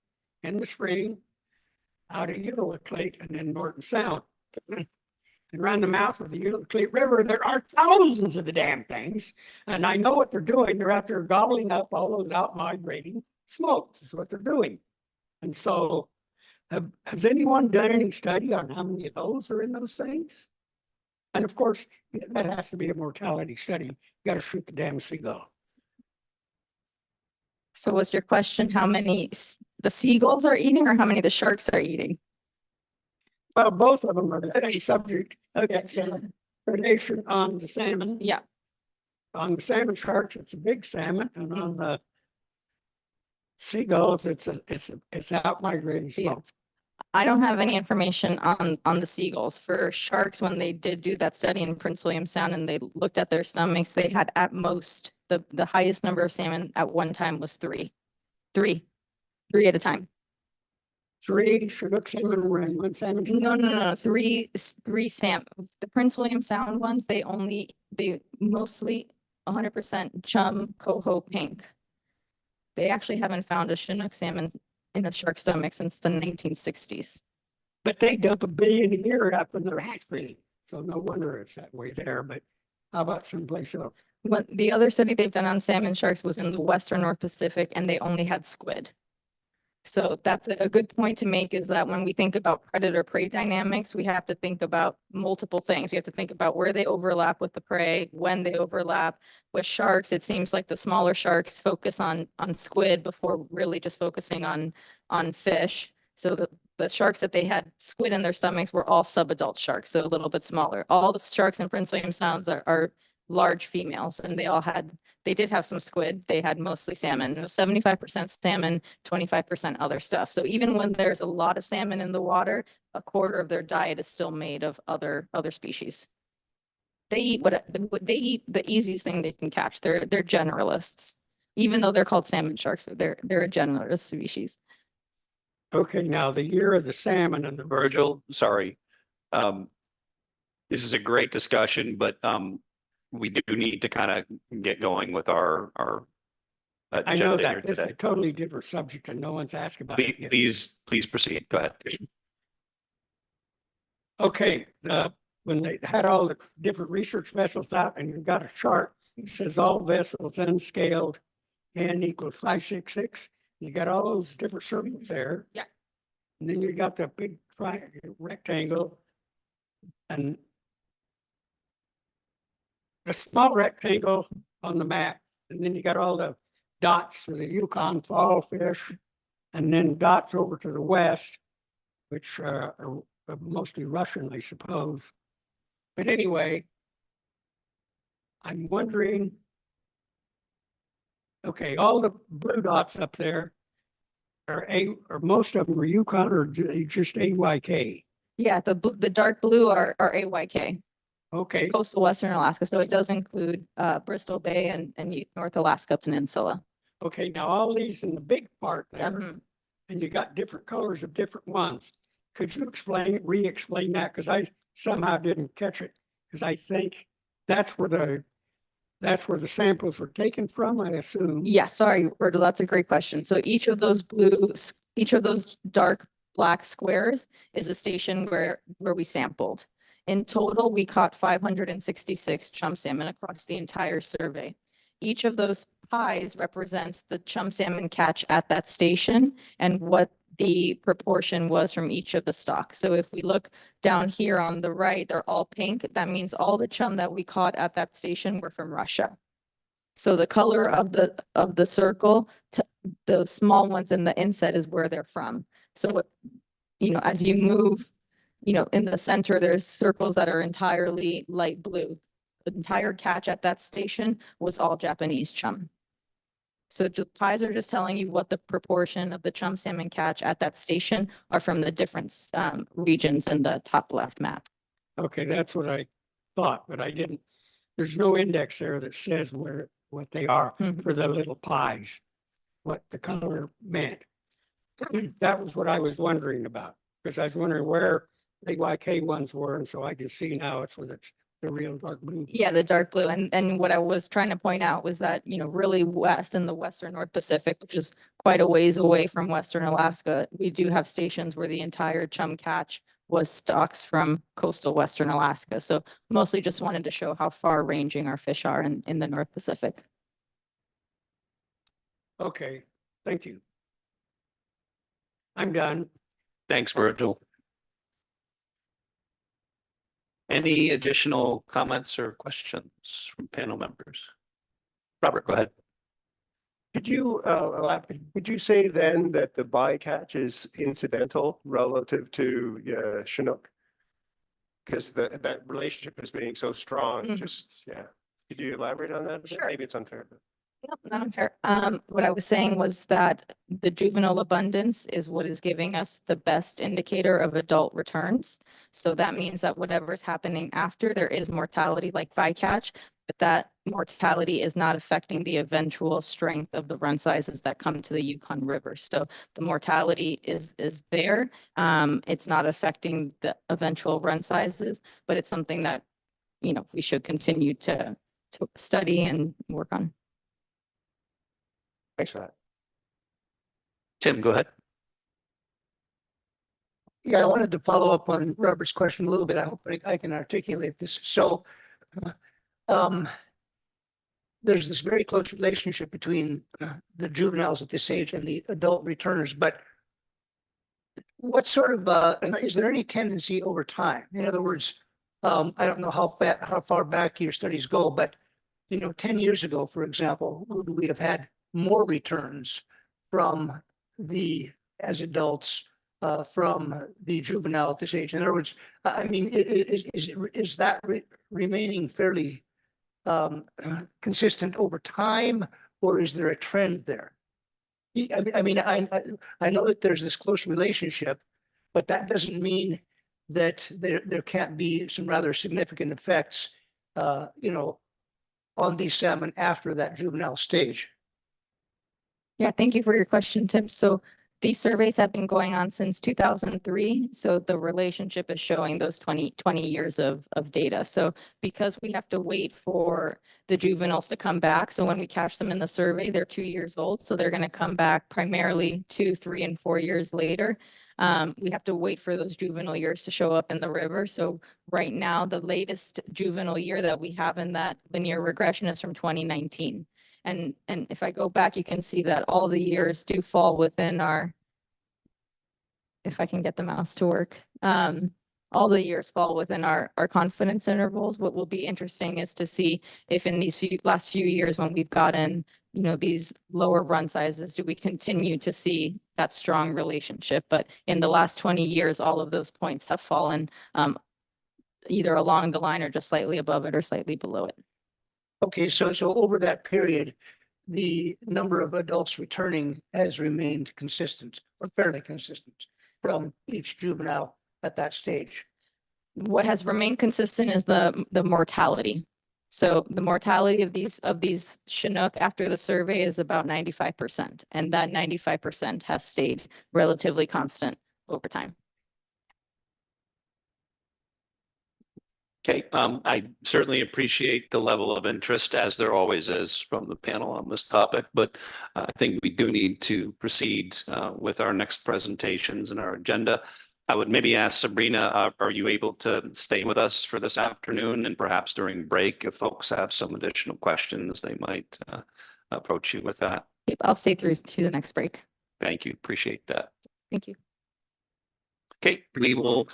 in the spring out of Unalakleet and in Norton Sound. And around the mouth of the Unalakleet River, there are thousands of the damn things. And I know what they're doing. They're out there gobbling up all those out migrating smokes is what they're doing. And so has anyone done any study on how many of those are in those things? And of course, that has to be a mortality study. You got to shoot the damn seagull. So was your question how many the seagulls are eating or how many the sharks are eating? Well, both of them are the subject of predation on the salmon. Yeah. On the salmon sharks, it's a big salmon, and on the seagulls, it's out migrating smokes. I don't have any information on the seagulls. For sharks, when they did do that study in Prince William Sound and they looked at their stomachs, they had at most the highest number of salmon at one time was three at a time. 3 Chinook salmon and 1 salmon? No. Three salmon. The Prince William Sound ones, they mostly 100% chum, coho, pink. They actually haven't found a Chinook salmon in a shark stomach since the 1960s. But they dump 1 billion a year up in their hatchery, so no wonder it's that way there. But how about someplace else? The other study they've done on salmon sharks was in the Western North Pacific, and they only had squid. So that's a good point to make, is that when we think about predator-prey dynamics, we have to think about multiple things. We have to think about where they overlap with the prey, when they overlap. With sharks, it seems like the smaller sharks focus on squid before really just focusing on fish. So the sharks that they had squid in their stomachs were all subadult sharks, so a little bit smaller. All the sharks in Prince William Sounds are large females, and they did have some squid. They had mostly salmon. It was 75% salmon, 25% other stuff. So even when there's a lot of salmon in the water, a quarter of their diet is still made of other species. They eat they eat the easiest thing they can catch. They're generalists. Even though they're called salmon sharks, they're a generalist species. Okay, now the year of the salmon and the Virgil, sorry. This is a great discussion, but we do need to kind of get going with our I know agenda here that this is a today. totally different subject and no one's asked about it yet. Please proceed. Go ahead. Okay, when they had all the different research vessels out and you got a chart, it says all vessels unscaled N equals 566. You got all those different circles there. Yeah. And then you got the big rectangle and the small rectangle on the map. And then you got all the dots for the Yukon fall fish, and then dots over to the west, which are mostly Russian, I suppose. But anyway, I'm wondering, okay, all the blue dots up there are most of them are Yukon or just AYK? Yeah, the dark blue are AYK. Okay. Coastal Western Alaska. So it does include Bristol Bay and North Alaska Peninsula. Okay, now all these in the big part there, and you got different colors of different ones. Could you re-explain that? Because I somehow didn't catch it. Because I think that's where the samples were taken from, I assume. Yeah, sorry, Virgil, that's a great question. So each of those dark black squares is a station where we sampled. In total, we caught 566 chum salmon across the entire survey. Each of those pies represents the chum salmon catch at that station and what the proportion was from each of the stocks. So if we look down here on the right, they're all pink. That means all the chum that we caught at that station were from Russia. So the color of the circle, the small ones in the inset is where they're from. So, as you move, in the center, there's circles that are entirely light blue. The entire catch at that station was all Japanese chum. So the pies are just telling you what the proportion of the chum salmon catch at that station are from the different regions in the top left map. Okay, that's what I thought, but I didn't. There's no index there that says what they are for the little pies, what the color meant. That was what I was wondering about, because I was wondering where the AYK ones were, and so I can see now it's the real dark blue. Yeah, the dark blue. And what I was trying to point out was that, really west in the Western North Pacific, which is quite a ways away from Western Alaska, we do have stations where the entire chum catch was stocks from coastal Western Alaska. So mostly just wanted to show how far ranging our fish are in the North Pacific. Okay, thank you. I'm done. Thanks, Virgil. Any additional comments or questions from panel members? Robert, go ahead. Could you say then that the bycatch is incidental relative to Chinook? Because that relationship is being so strong, Could you elaborate on that? Sure. Maybe it's unfair. Nope, not unfair. What I was saying was that the juvenile abundance is what is giving us the best indicator of adult returns. So that means that whatever's happening after, there is mortality like bycatch, but that mortality is not affecting the eventual strength of the run sizes that come to the Yukon River. So the mortality is there. It's not affecting the eventual run sizes, but it's something that, we should continue to study and work on. Thanks for that. Tim, go ahead. Yeah, I wanted to follow up on Robert's question a little bit. I hope I can articulate this. So there's this very close relationship between the juveniles at this age and the adult returners, but what sort of, is there any tendency over time? In other words, I don't know how far back your studies go, but 10 years ago, for example, would we have had more returns from as adults from the juvenile at this age? In other words, I mean, is that remaining fairly consistent over time, or is there a trend there? I mean, I know that there's this close relationship, but that doesn't mean that there can't be some rather significant effects you know, on these salmon after that juvenile stage? Yeah, thank you for your question, Tim. So these surveys have been going on since 2003. So the relationship is showing those 20 years of data. So because we have to wait for the juveniles to come back. So when we catch them in the survey, they're 2 years old. So they're going to come back primarily 2, 3, and 4 years later. We have to wait for those juvenile years to show up in the river. So right now, the latest juvenile year that we have in that linear regression is from 2019. And if I go back, you can see that all the years do fall within our, if I can get the mouse to work, all the years fall within our confidence intervals. What will be interesting is to see if in these last few years, when we've gotten, you know, these lower run sizes, do we continue to see that strong relationship? But in the last 20 years, all of those points have fallen either along the line or just slightly above it or slightly below it. Okay, so over that period, the number of adults returning has remained consistent or fairly consistent from each juvenile at that stage. What has remained consistent is the mortality. So the mortality of these Chinook after the survey is about 95%, and that 95% has stayed relatively constant over time. Okay, I certainly appreciate the level of interest, as there always is from the panel on this topic, but I think we do need to proceed with our next presentations and our agenda. I would maybe ask Sabrina, are you able to stay with us for this afternoon, and perhaps during break, if folks have some additional questions, they might approach you with that? Yep, I'll stay through to the next break. Thank you, appreciate that. Thank you. Okay, we will.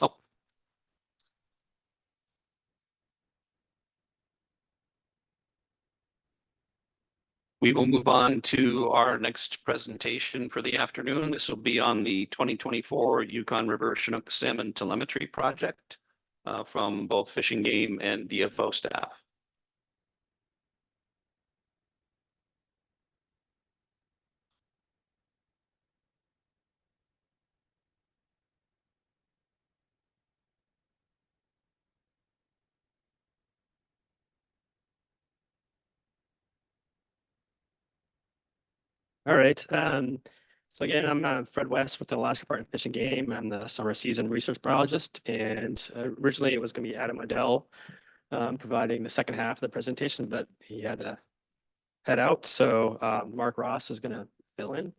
We will move on to our next presentation for the afternoon. This will be on the 2024 Yukon River Chinook Salmon Telemetry Project from both Fish and Game and DFO staff. All right. So again, I'm Fred West with the Alaska Department of Fish and Game. I'm the summer season research biologist, and originally it was going to be Adam Odell providing the second half of the presentation, but he had to head out. So Mark Ross is going to fill in.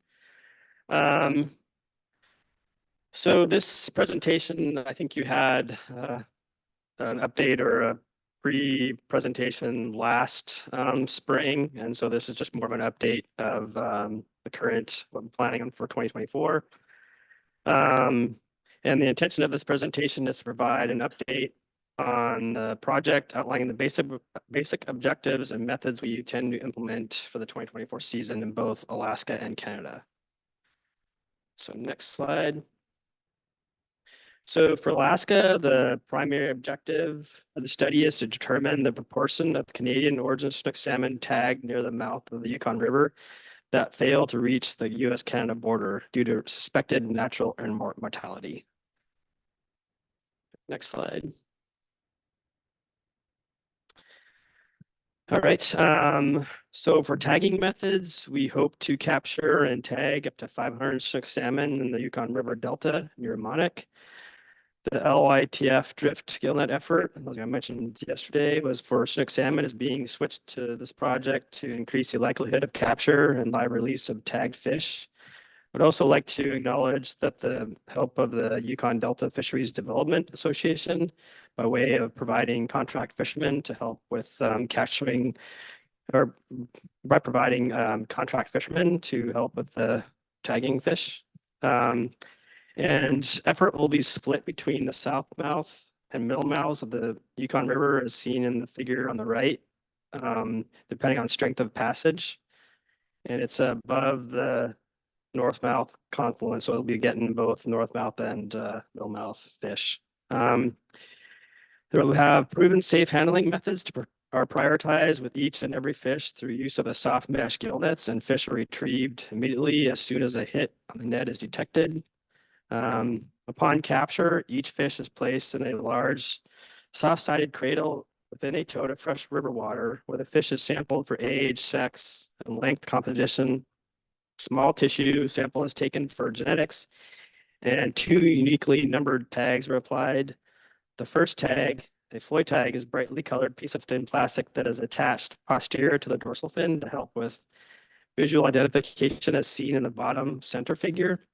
So this presentation, I think you had an update or a pre-presentation last spring, and so this is just more of an update of the current what I'm planning on for 2024. And the intention of this presentation is to provide an update on the project, outlining the basic objectives and methods we intend to implement for the 2024 season in both Alaska and Canada. So next slide. So for Alaska, the primary objective of the study is to determine the proportion of Canadian origin Chinook salmon tagged near the mouth of the Yukon River that fail to reach the US-Canada border due to suspected natural and mortality. Next slide. All right, so for tagging methods, we hope to capture and tag up to 500 Chinook salmon in the Yukon River Delta near Monik. The LYTF drift gillnet effort, as I mentioned yesterday, was for Chinook salmon is being switched to this project to increase the likelihood of capture and live release of tagged fish. I'd also like to acknowledge that the help of the Yukon Delta Fisheries Development Association by way of providing contract fishermen to help with capturing, or by providing contract fishermen to help with the tagging fish. And effort will be split between the south mouth and middle mouths of the Yukon River as seen in the figure on the right, depending on strength of passage. And it's above the north mouth confluence, so it'll be getting both north mouth and middle mouth fish. They'll have proven safe handling methods are prioritized with each and every fish through use of a soft mesh gill nets, and fish are retrieved immediately as soon as a hit on the net is detected. Upon capture, each fish is placed in a large soft-sided cradle within a tote of fresh river water where the fish is sampled for age, sex, and length composition. Small tissue sample is taken for genetics, and 2 uniquely numbered tags are applied. The first tag, a Floyd tag, is brightly colored piece of thin plastic that is attached posterior to the dorsal fin to help with visual identification as seen in the bottom center figure.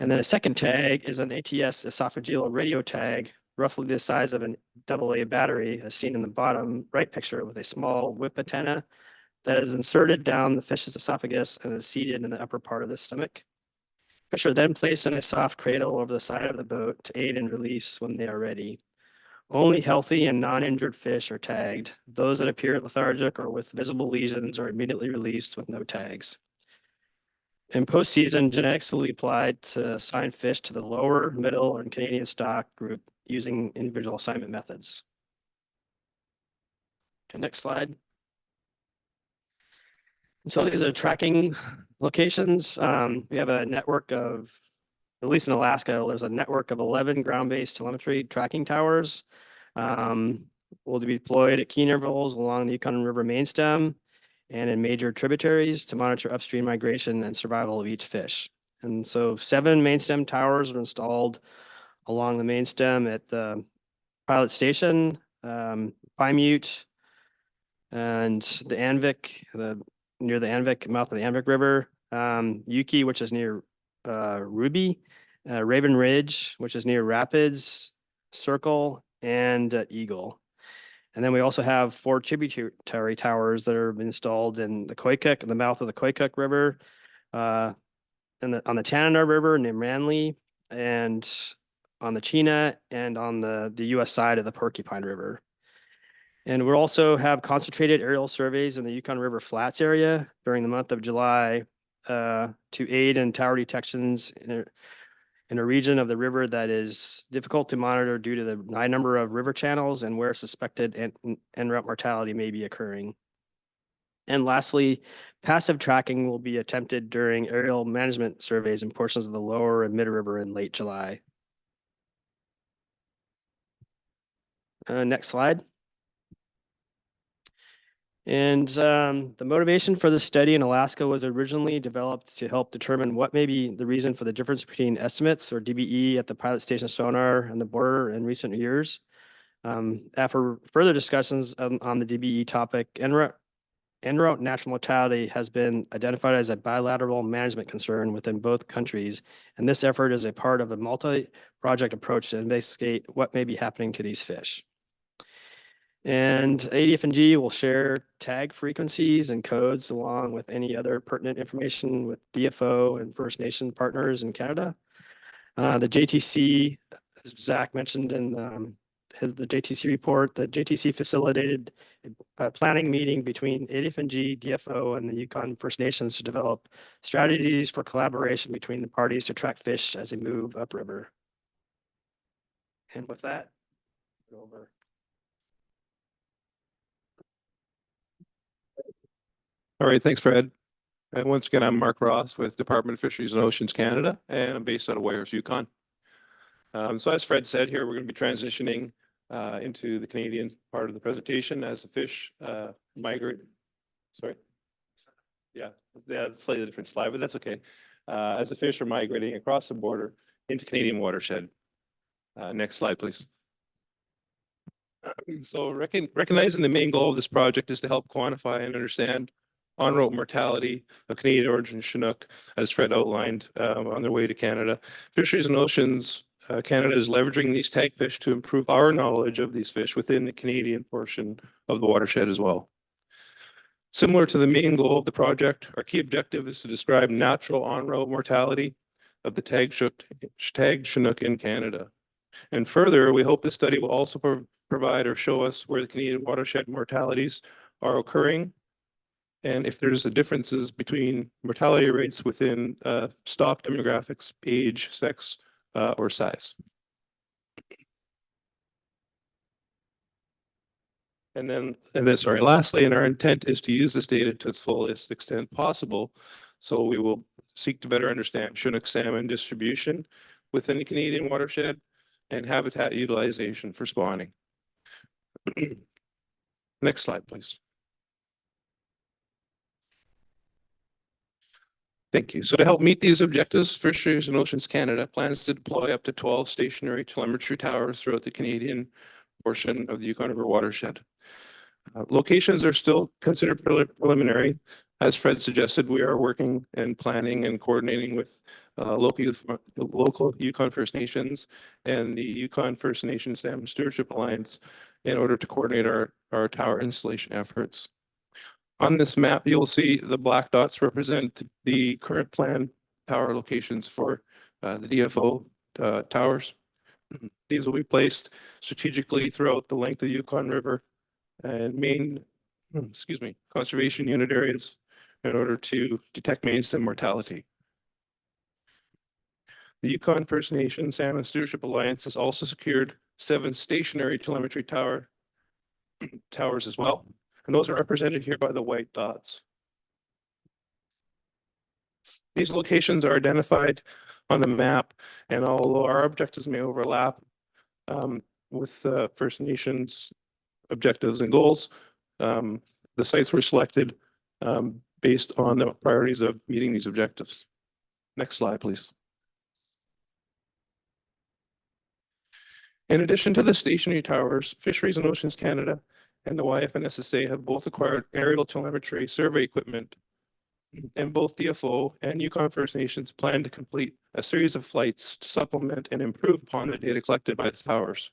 And then a second tag is an ATS esophageal radio tag, roughly the size of an AA battery, as seen in the bottom right picture, with a small whip antenna that is inserted down the fish's esophagus and is seated in the upper part of the stomach. Fish are then placed in a soft cradle over the side of the boat to aid in release when they are ready. Only healthy and non-injured fish are tagged. Those that appear lethargic or with visible lesions are immediately released with no tags. In postseason, genetics will be applied to assign fish to the lower, middle, and Canadian stock group using individual assignment methods. Okay, next slide. And so these are tracking locations. We have a network of, at least in Alaska, there's a network of 11 ground-based telemetry tracking towers. Will be deployed at key intervals along the Yukon River main stem and in major tributaries to monitor upstream migration and survival of each fish. And so 7 main stem towers are installed along the main stem at the pilot station, Pymute, and the Anvik, near the Anvik, mouth of the Anvik River, Yuki, which is near Ruby, Raven Ridge, which is near Rapids, Circle, and Eagle. And then we also have 4 tributary towers that are installed in the Koikuk, the mouth of the Koikuk River, on the Tanana River near Manly, and on the Chena, and on the US side of the Porcupine River. And we'll also have concentrated aerial surveys in the Yukon River Flats area during the month of July to aid in tower detections in a region of the river that is difficult to monitor due to the high number of river channels and where suspected en route mortality may be occurring. And lastly, passive tracking will be attempted during aerial management surveys in portions of the lower and mid river in late July. Next slide. And the motivation for the study in Alaska was originally developed to help determine what may be the reason for the difference between estimates or DBE at the pilot station sonar and the border in recent years. After further discussions on the DBE topic, en route national mortality has been identified as a bilateral management concern within both countries, and this effort is a part of a multi-project approach to investigate what may be happening to these fish. And ADF&G will share tag frequencies and codes along with any other pertinent information with DFO and First Nation partners in Canada. The JTC, as Zach mentioned in the JTC report, the JTC facilitated a planning meeting between ADF&G, DFO, and the Yukon First Nations to develop strategies for collaboration between the parties to track fish as they move upriver. And with that, go over. All right, thanks, Fred. And once again, I'm Mark Ross with Department of Fisheries and Oceans Canada, and I'm based out of Whitehorse, Yukon. So as Fred said here, we're going to be transitioning into the Canadian part of the presentation as the fish migrate. Sorry. Yeah, it's a slightly different slide, but that's okay. As the fish are migrating across the border into Canadian watershed. Next slide, please. So recognizing the main goal of this project is to help quantify and understand en route mortality of Canadian origin Chinook, as Fred outlined, on their way to Canada. Fisheries and Oceans Canada is leveraging these tag fish to improve our knowledge of these fish within the Canadian portion of the watershed as well. Similar to the main goal of the project, our key objective is to describe natural en route mortality of the tagged Chinook in Canada. And further, we hope this study will also provide or show us where the Canadian watershed mortalities are occurring, and if there's differences between mortality rates within stock demographics, age, sex, or size. And then lastly, and our intent is to use this data to its fullest extent possible. So we will seek to better understand Chinook salmon distribution within the Canadian watershed and habitat utilization for spawning. Next slide, please. Thank you. So to help meet these objectives, Fisheries and Oceans Canada plans to deploy up to 12 stationary telemetry towers throughout the Canadian portion of the Yukon River watershed. Locations are still considered preliminary. As Fred suggested, we are working and planning and coordinating with local Yukon First Nations and the Yukon First Nations Salmon Stewardship Alliance in order to coordinate our tower installation efforts. On this map, you'll see the black dots represent the current planned tower locations for the DFO towers. These will be placed strategically throughout the length of the Yukon River and main, conservation unit areas in order to detect mainstem mortality. The Yukon First Nation Salmon Stewardship Alliance has also secured 7 stationary telemetry towers as well. And those are represented here by the white dots. These locations are identified on the map, and although our objectives may overlap with First Nations objectives and goals, the sites were selected based on the priorities of meeting these objectives. Next slide, please. In addition to the stationary towers, Fisheries and Oceans Canada and the YF&SSA have both acquired aerial telemetry survey equipment, and both DFO and Yukon First Nations plan to complete a series of flights to supplement and improve upon the data collected by the towers.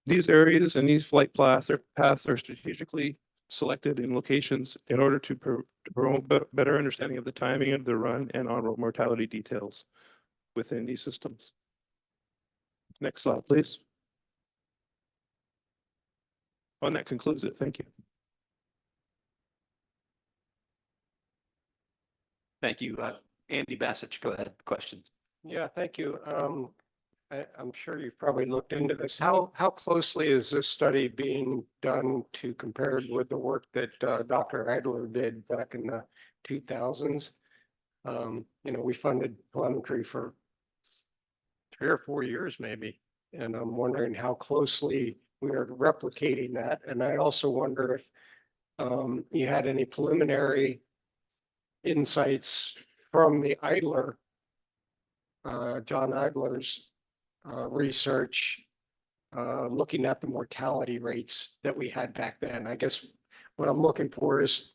These areas and these flight paths are strategically selected in locations in order to promote better understanding of the timing of the run and on-road mortality details within these systems. Next slide, please. And that concludes it. Thank you. Thank you. Andy Bassett, go ahead. Questions? Yeah, thank you. I'm sure you've probably looked into this. How closely is this study being done to compare with the work that Dr. Adler did back in the 2000s? We funded telemetry for 3 or 4 years maybe, and I'm wondering how closely we are replicating that. And I also wonder if you had any preliminary insights from the Idler, John Idler's research, looking at the mortality rates that we had back then. I guess what I'm looking for is,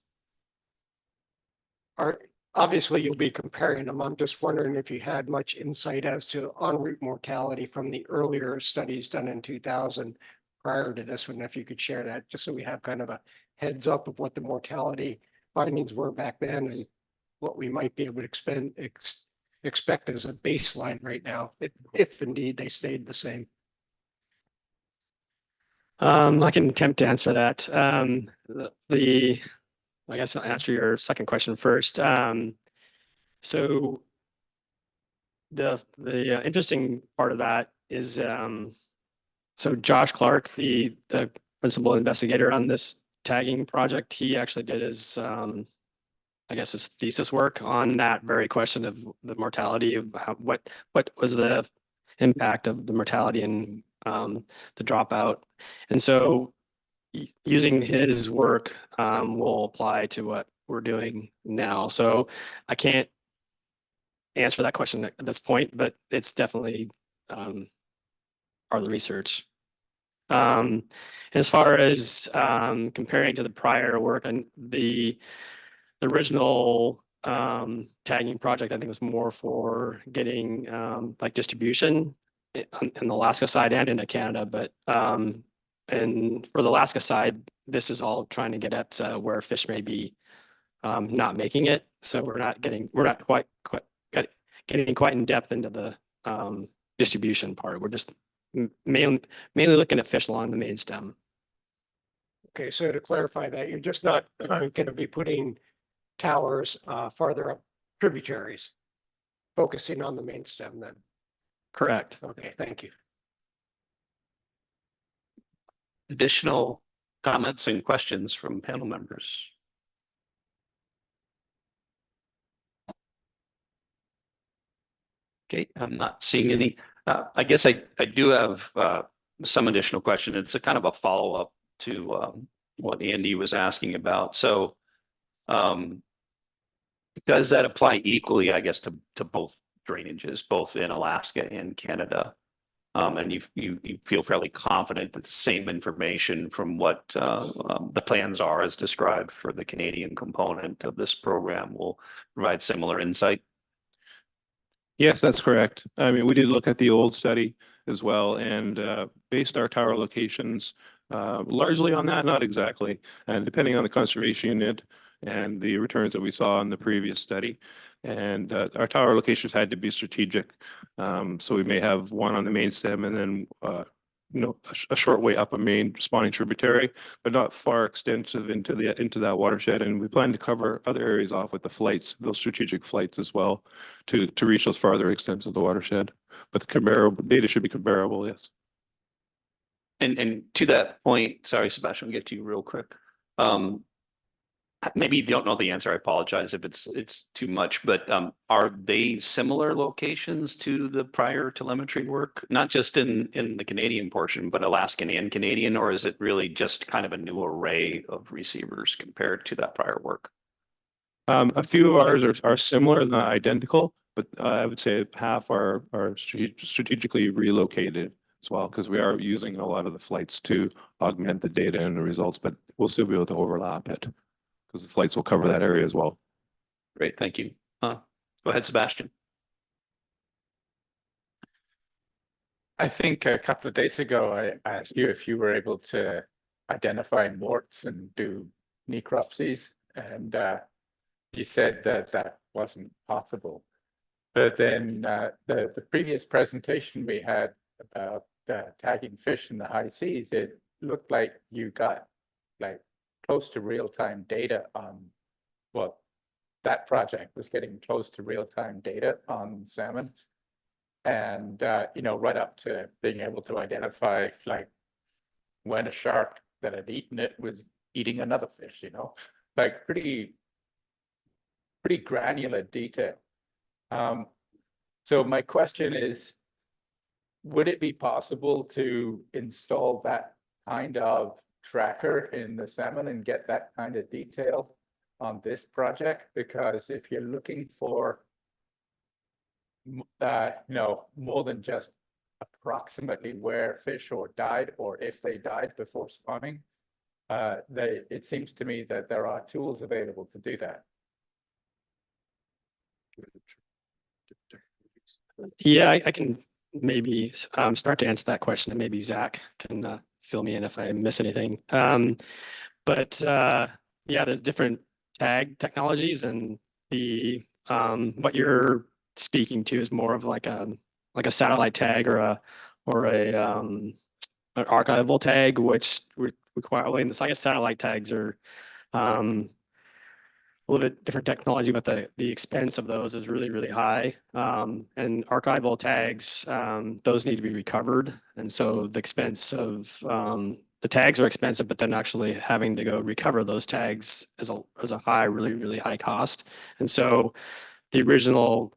obviously you'll be comparing them. I'm just wondering if you had much insight as to en route mortality from the earlier studies done in 2000 prior to this one, if you could share that, just so we have kind of a heads up of what the mortality findings were back then and what we might be able to expect as a baseline right now, if indeed they stayed the same. I can attempt to answer that. I guess I'll answer your second question first. So the interesting part of that is, so Josh Clark, the principal investigator on this tagging project, he actually did his, I guess his thesis work on that very question of the mortality of what was the impact of the mortality and the dropout. And so using his work will apply to what we're doing now. So I can't answer that question at this point, but it's definitely part of the research. As far as comparing to the prior work, and the original tagging project, I think, was more for getting like distribution in the Alaska side and into Canada. But and for the Alaska side, this is all trying to get at where fish may be not making it. So we're not quite getting quite in depth into the distribution part. We're just mainly looking at fish along the main stem. Okay, so to clarify that, you're just not going to be putting towers farther up tributaries, focusing on the main stem then? Correct. Okay, thank you. Additional comments and questions from panel members? Okay, I'm not seeing any. I guess I do have some additional question. It's a kind of a follow-up what Andy was asking about. So does that apply equally, I guess, to both drainages, both in Alaska and Canada? And you feel fairly confident that the same information from what the plans are as described for the Canadian component of this program will provide similar insight? Yes, that's correct. I mean, we did look at the old study as well and based our tower locations largely on that, not exactly, and depending on the conservation unit and the returns that we saw in the previous study. And our tower locations had to be strategic. So we may have one on the main stem and then a short way up a main spawning tributary, but not far extensive into that watershed. And we plan to cover other areas off with the flights, those strategic flights as well, to reach those farther extents of the watershed. But the comparable data should be comparable, yes. And to that point, sorry, Sebastian, I'll get to you real quick. Maybe if you don't know the answer, I apologize if it's too much, but are they similar locations to the prior telemetry work? Not just in the Canadian portion, but Alaskan and Canadian, or is it really just kind of a new array of receivers compared to that prior work? A few of ours are similar, not identical, but I would say half are strategically relocated as well, because we are using a lot of the flights to augment the data and the results, but we'll still be able to overlap it because the flights will cover that area as well. Great, thank you. Go ahead, Sebastian. I think a couple of days ago, I asked you if you were able to identify morts and do necropsies, and you said that that wasn't possible. But then the previous presentation we had about tagging fish in the high seas, it looked like you got like close to real-time data on that project was getting close to real-time data on salmon. And, right up to being able to identify like when a shark that had eaten it was eating another fish, like pretty granular detail. So my question is, would it be possible to install that kind of tracker in the salmon and get that kind of detail on this project? Because if you're looking for more than just approximately where fish died or if they died before spawning, it seems to me that there are tools available to do that. Yeah, I can maybe start to answer that question, and maybe Zach can fill me in if I miss anything. But yeah, there's different tag technologies, and the what you're speaking to is more of like a satellite tag or an archival tag, which require, I guess satellite tags are a little bit different technology, but the expense of those is really, really high. And archival tags, those need to be recovered. And so the expense of the tags are expensive, but then actually having to go recover those tags is a high, really, really high cost. And so the original,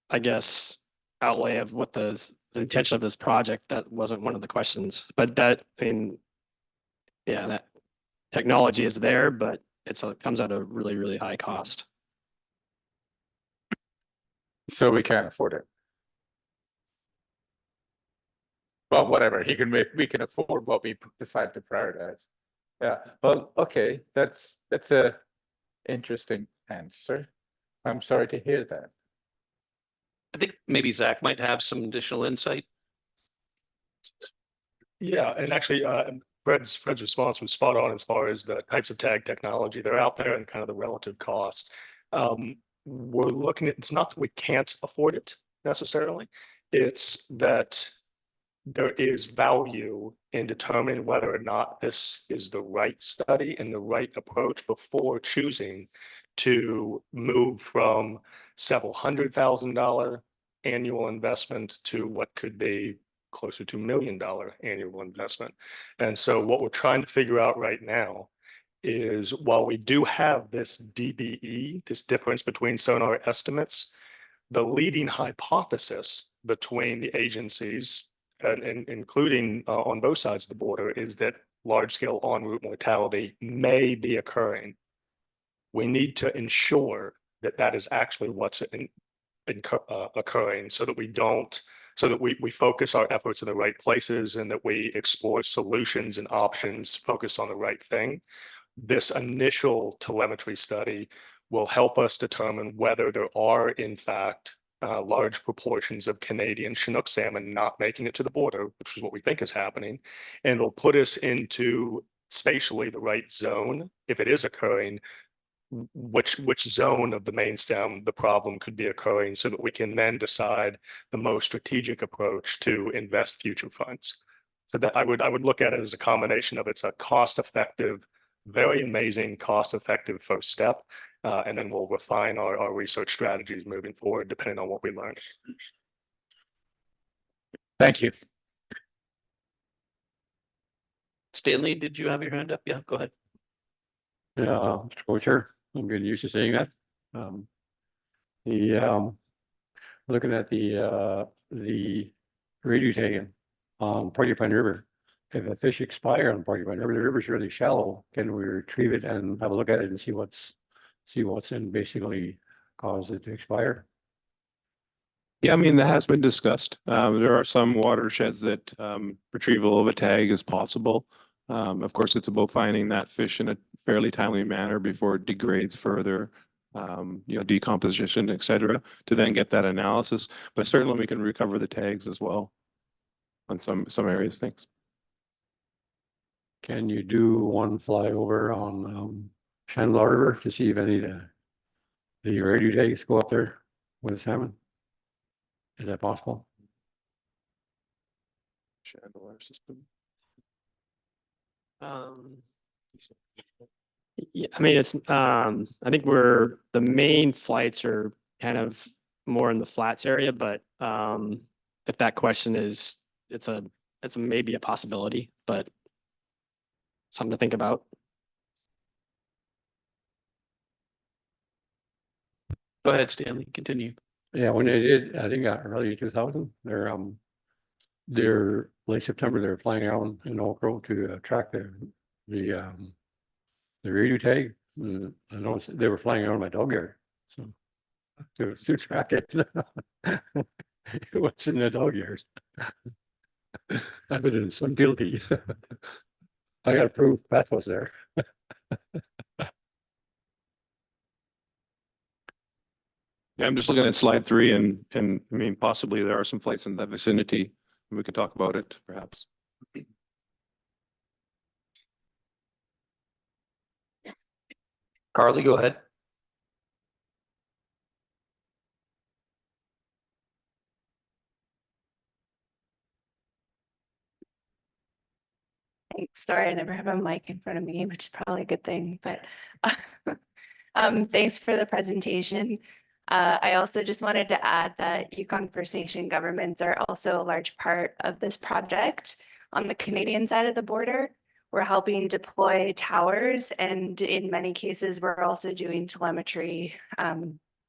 I guess, outlay of what the intention of this project, that wasn't one of the questions, but that, yeah, that technology is there, but it comes at a really, really high cost. So we can't afford it. Well, whatever, we can afford what we decide to prioritize. Yeah, well, okay, that's a interesting answer. I'm sorry to hear that. I think maybe Zach might have some additional insight. Yeah, and actually, Fred's response was spot on as far as the types of tag technology that are out there and kind of the relative cost. We're looking at, it's not that we can't afford it necessarily, it's that there is value in determining whether or not this is the right study and the right approach before choosing to move from several $100,000 annual investment to what could be closer to $1 million annual investment. And so what we're trying to figure out right now is, while we do have this DBE, this difference between sonar estimates, the leading hypothesis between the agencies, and including on both sides of the border, is that large-scale en route mortality may be occurring, we need to ensure that that is actually what's occurring, so that we don't, so that we focus our efforts in the right places and that we explore solutions and options focused on the right thing. This initial telemetry study will help us determine whether there are, in fact, large proportions of Canadian Chinook salmon not making it to the border, which is what we think is happening. And it'll put us into spatially the right zone, if it is occurring, which zone of the main stem the problem could be occurring, so that we can then decide the most strategic approach to invest future funds. So that I would look at it as a combination of, it's a cost-effective, very amazing cost-effective first step, and then we'll refine our research strategies moving forward depending on what we learn. Thank you. Stanley, did you have your hand up? Yeah, go ahead. Yeah, Mr. Co-Chair, I'm getting used to saying that. Looking at the radio tagging on Porcupine River. If a fish expire on Porcupine River, the river's really shallow. Can we retrieve it and have a look at it and see what's in basically caused it to expire? Yeah, I mean, that has been discussed. There are some watersheds that retrieval of a tag is possible. Of course, it's about finding that fish in a fairly timely manner before it degrades further, decomposition, et cetera, to then get that analysis. But certainly we can recover the tags as well on some areas, thanks. Can you do one flyover on Chandler River to see if any of the radio tags go up there with salmon? Is that possible? Chandler system. Yeah, I mean, it's I think the main flights are kind of more in the flats area, but if that question is, it's maybe a possibility, but something to think about. Go ahead, Stanley, continue. Yeah, when they did, I think early 2000, they're late September, they're flying out in Oak Grove to track the radio tag. I noticed they were flying out of my dog yard, so to track it. It was in the dog yard. Evidence, I'm guilty. I got proof Beth was there. Yeah, I'm just looking at slide 3 and I mean, possibly there are some flights in that vicinity. We could talk about it perhaps. Carly, go ahead. Thanks. Sorry, I never have a mic in front of me, which is probably a good thing, but thanks for the presentation. I also just wanted to add that Yukon First Nation governments are also a large part of this project. On the Canadian side of the border, we're helping deploy towers, and in many cases, we're also doing telemetry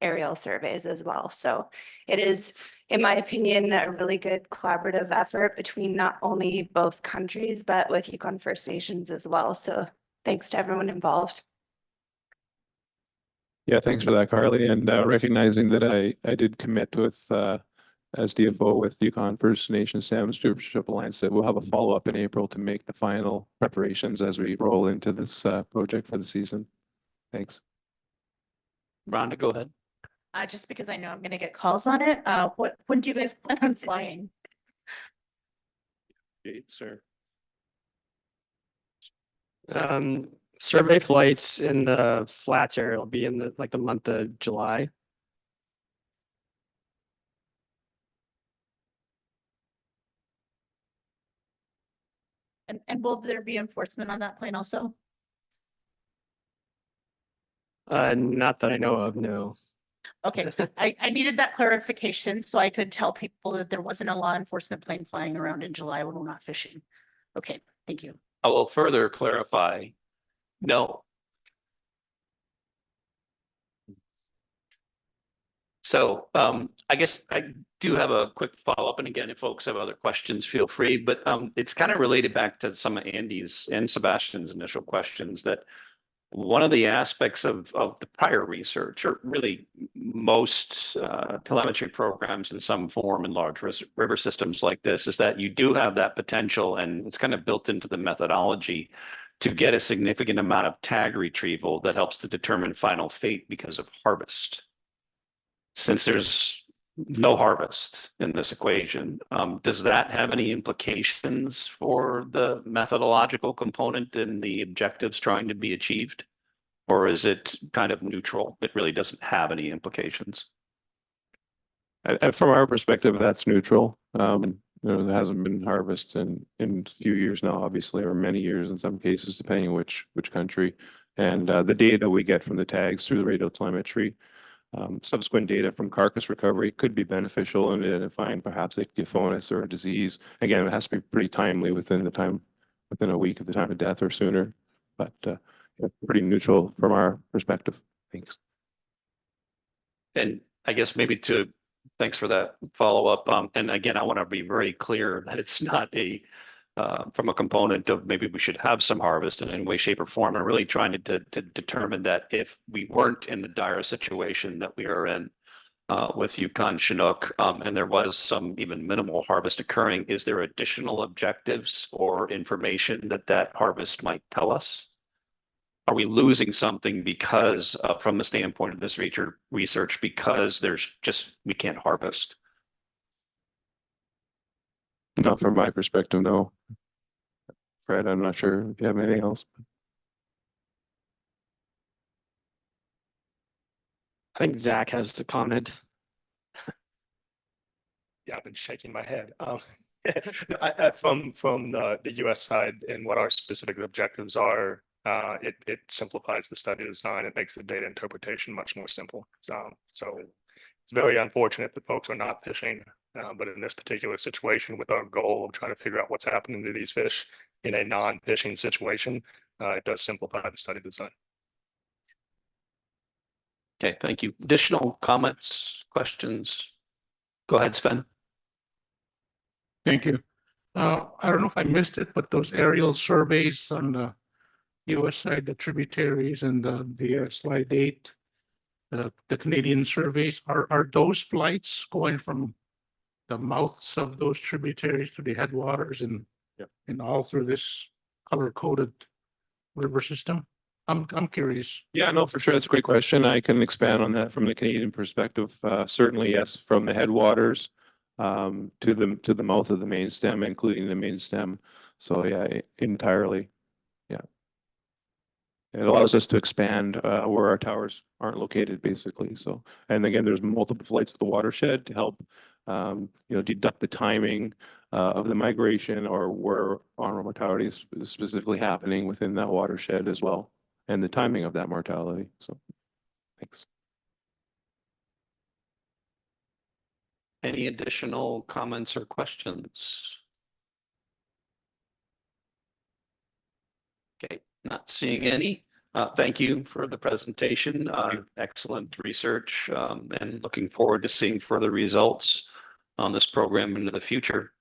aerial surveys as well. So it is, in my opinion, a really good collaborative effort between not only both countries, but with Yukon First Nations as well. So thanks to everyone involved. Yeah, thanks for that, Carly, and recognizing that I did commit with as DFO with Yukon First Nation Salmon Stewardship Alliance that we'll have a follow-up in April to make the final preparations as we roll into this project for the season. Thanks. Rhonda, go ahead. Just because I know I'm gonna get calls on it, when do you guys plan on flying? Sir. Survey flights in the flats area will be in the month of July. And will there be enforcement on that plane also? Not that I know of, no. Okay, I needed that clarification so I could tell people that there wasn't a law enforcement plane flying around in July when we're not fishing. Okay, thank you. I will further clarify. No. So I guess I do have a quick follow-up. And again, if folks have other questions, feel free. But it's kind of related back to some of Andy's and Sebastian's initial questions that one of the aspects of the prior research, or really most telemetry programs in some form in large river systems like this, is that you do have that potential, and it's kind of built into the methodology to get a significant amount of tag retrieval that helps to determine final fate because of harvest. Since there's no harvest in this equation, does that have any implications for the methodological component and the objectives trying to be achieved? Or is it kind of neutral? It really doesn't have any implications. From our perspective, that's neutral. There hasn't been harvest in a few years now, obviously, or many years in some cases, depending on which country. And the data we get from the tags through the radio telemetry, subsequent data from carcass recovery could be beneficial in identifying perhaps ichthyophonus or a disease. Again, it has to be pretty timely within a week of the time of death or sooner. But pretty neutral from our perspective. Thanks. And I guess maybe thanks for that follow-up. And again, I want to be very clear that it's not from a component of maybe we should have some harvest in any way, shape, or form. I'm really trying to determine that if we weren't in the dire situation that we are in with Yukon Chinook, and there was some even minimal harvest occurring, is there additional objectives or information that harvest might tell us? Are we losing something because from the standpoint of this research, because we can't harvest? Not from my perspective, no. Fred, I'm not sure if you have anything else. I think Zach has the comment. Yeah, I've been shaking my head. From the US side and what our specific objectives are, it simplifies the study design. It makes the data interpretation much more simple. So it's very unfortunate that folks are not fishing, but in this particular situation, with our goal of trying to figure out what's happening to these fish in a non-fishing situation, it does simplify the study design. Okay, thank you. Additional comments, questions? Go ahead, Sven. Thank you. I don't know if I missed it, but those aerial surveys on the US side, the tributaries and the slide 8, the Canadian surveys, are those flights going from the mouths of those tributaries to the headwaters and all through this color-coded river system? I'm curious. Yeah, no, for sure. That's a great question. I can expand on that from the Canadian perspective. Certainly, yes, from the headwaters to the mouth of the main stem, including the main stem. So yeah, entirely. Yeah. It allows us to expand where our towers aren't located, basically. So, and again, there's multiple flights of the watershed to help deduct the timing of the migration or where on-road mortality is specifically happening within that watershed as well, and the timing of that mortality. So, thanks. Any additional comments or questions? Okay, not seeing any. Thank you for the presentation. Excellent research, and looking forward to seeing further results on this program into the future.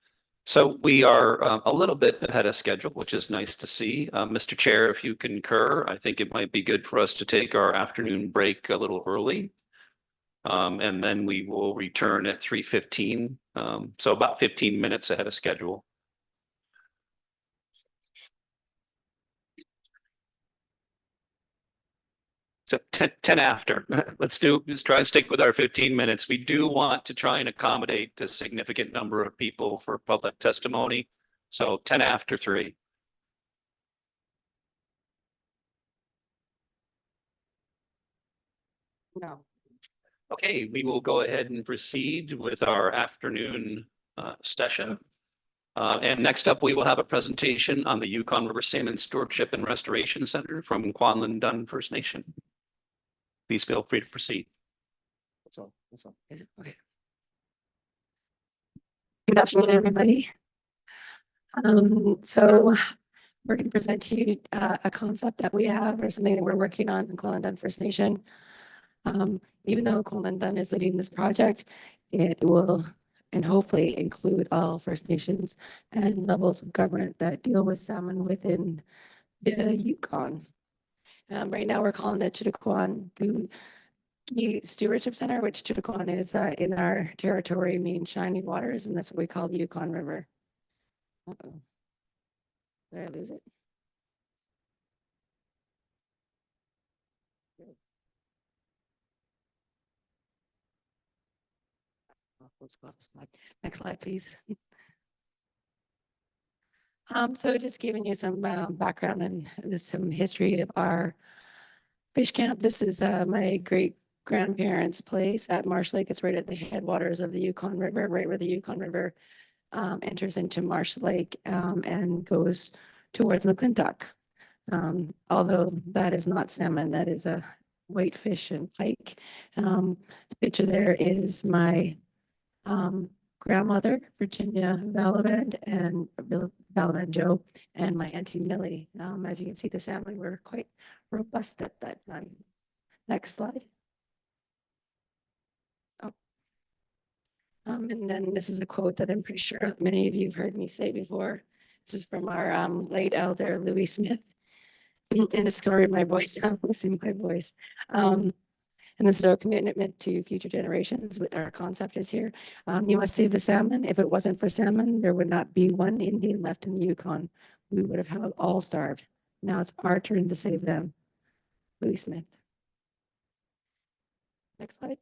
So we are a little bit ahead of schedule, which is nice to see. Mr. Chair, if you concur, I think it might be good for us to take our afternoon break a little early. And then we will return at 3:15. So about 15 minutes ahead of schedule. So 10 after. Let's try and stick with our 15 minutes. We do want to try and accommodate a significant number of people for public testimony. So 10 after 3. No. Okay, we will go ahead and proceed with our afternoon session. And next up, we will have a presentation on the Yukon River Salmon Stewardship and Restoration Center from Kwanlin Dun First Nation. Please feel free to proceed. That's all. Is it? Okay. Good afternoon, everybody. So we're going to present to you a concept that we have or something that we're working on in Kwanlin Dun First Nation. Even though Colin Dunn is leading this project, it will and hopefully include all First Nations and levels of government that deal with salmon within the Yukon. Right now, we're calling it Chinook Stewardship Center, which Chinook is in our territory, means shining waters, and that's what we call the Yukon River. Uh-oh. Did I lose it? Let's go off the slide. Next slide, please. So just giving you some background and some history of our fish camp. This is my great grandparents' place at Marsh Lake. It's right at the headwaters of the Yukon River, right where the Yukon River enters into Marsh Lake and goes towards McClintock. Although that is not salmon, that is a whitefish and pike. The picture there is my grandmother, Virginia Valavand and Valavand Joe, and my auntie Millie. As you can see, the salmon were quite robust at that time. Next slide. Oh. And then this is a quote that I'm pretty sure many of you have heard me say before. This is from our late elder, Louis Smith. And the story of my voice, I'm losing my voice. And this is our commitment to future generations. With our concept is here. You must save the salmon. If it wasn't for salmon, there would not be one Indian left in the Yukon. We would have all starved. Now it's our turn to save them. Louis Smith. Next slide.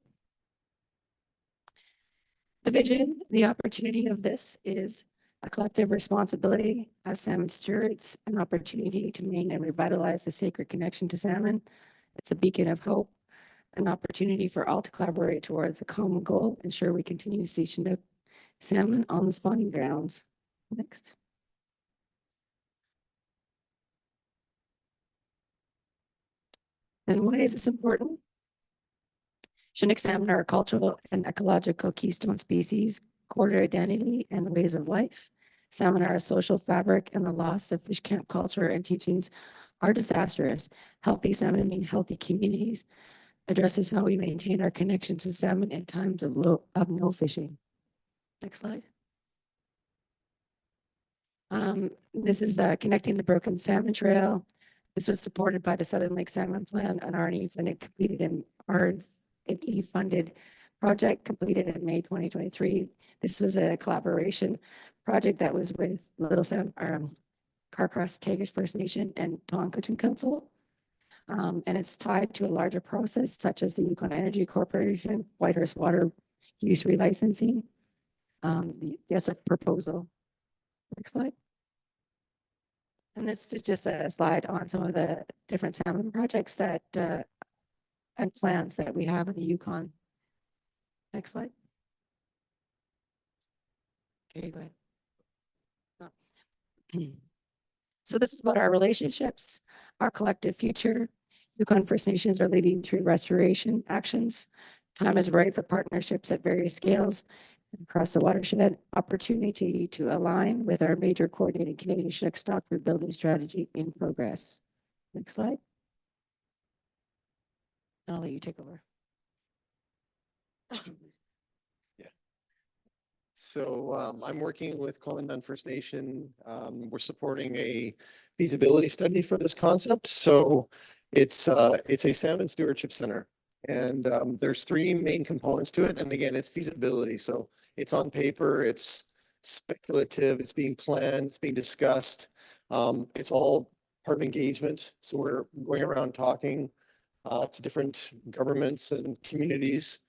The vision, the opportunity of this is a collective responsibility as salmon stewards, an opportunity to maintain and revitalize the sacred connection to salmon. It's a beacon of hope, an opportunity for all to collaborate towards a common goal, ensure we continue to see Chinook salmon on the spawning grounds. Next. And why is this important? Chinook salmon are a cultural and ecological keystone species, core to identity and ways of life. Salmon are a social fabric, and the loss of fish camp culture and teachings are disastrous. Healthy salmon mean healthy communities, addresses how we maintain our connection to salmon in times of no fishing. Next slide. This is connecting the Broken Salmon Trail. This was supported by the Southern Lake Salmon Plan, an R&E funded funded project completed in May 2023. This was a collaboration project that was with Little Salmon, Carcross Tagish First Nation and Tonquichin Council. And it's tied to a larger process such as the Yukon Energy Corporation, Whitehorse Water Use Relicensing. There's a proposal. Next slide. And this is just a slide on some of the different salmon projects that and plans that we have in the Yukon. Next slide. Okay, go ahead. Oh. So this is about our relationships, our collective future. Yukon First Nations are leading through restoration actions. Time is right for partnerships at various scales across the watershed. Opportunity to align with our major coordinated Canadian Chinook stock rebuilding strategy in progress. Next slide. I'll let you take over. So I'm working with Colin Dunn First Nation. We're supporting a feasibility study for this concept. So it's a salmon stewardship center, and there's three main components to it. And again, it's feasibility. So it's on paper, it's speculative, it's being planned, it's being discussed. It's all part of engagement. So we're going around talking to different governments and communities.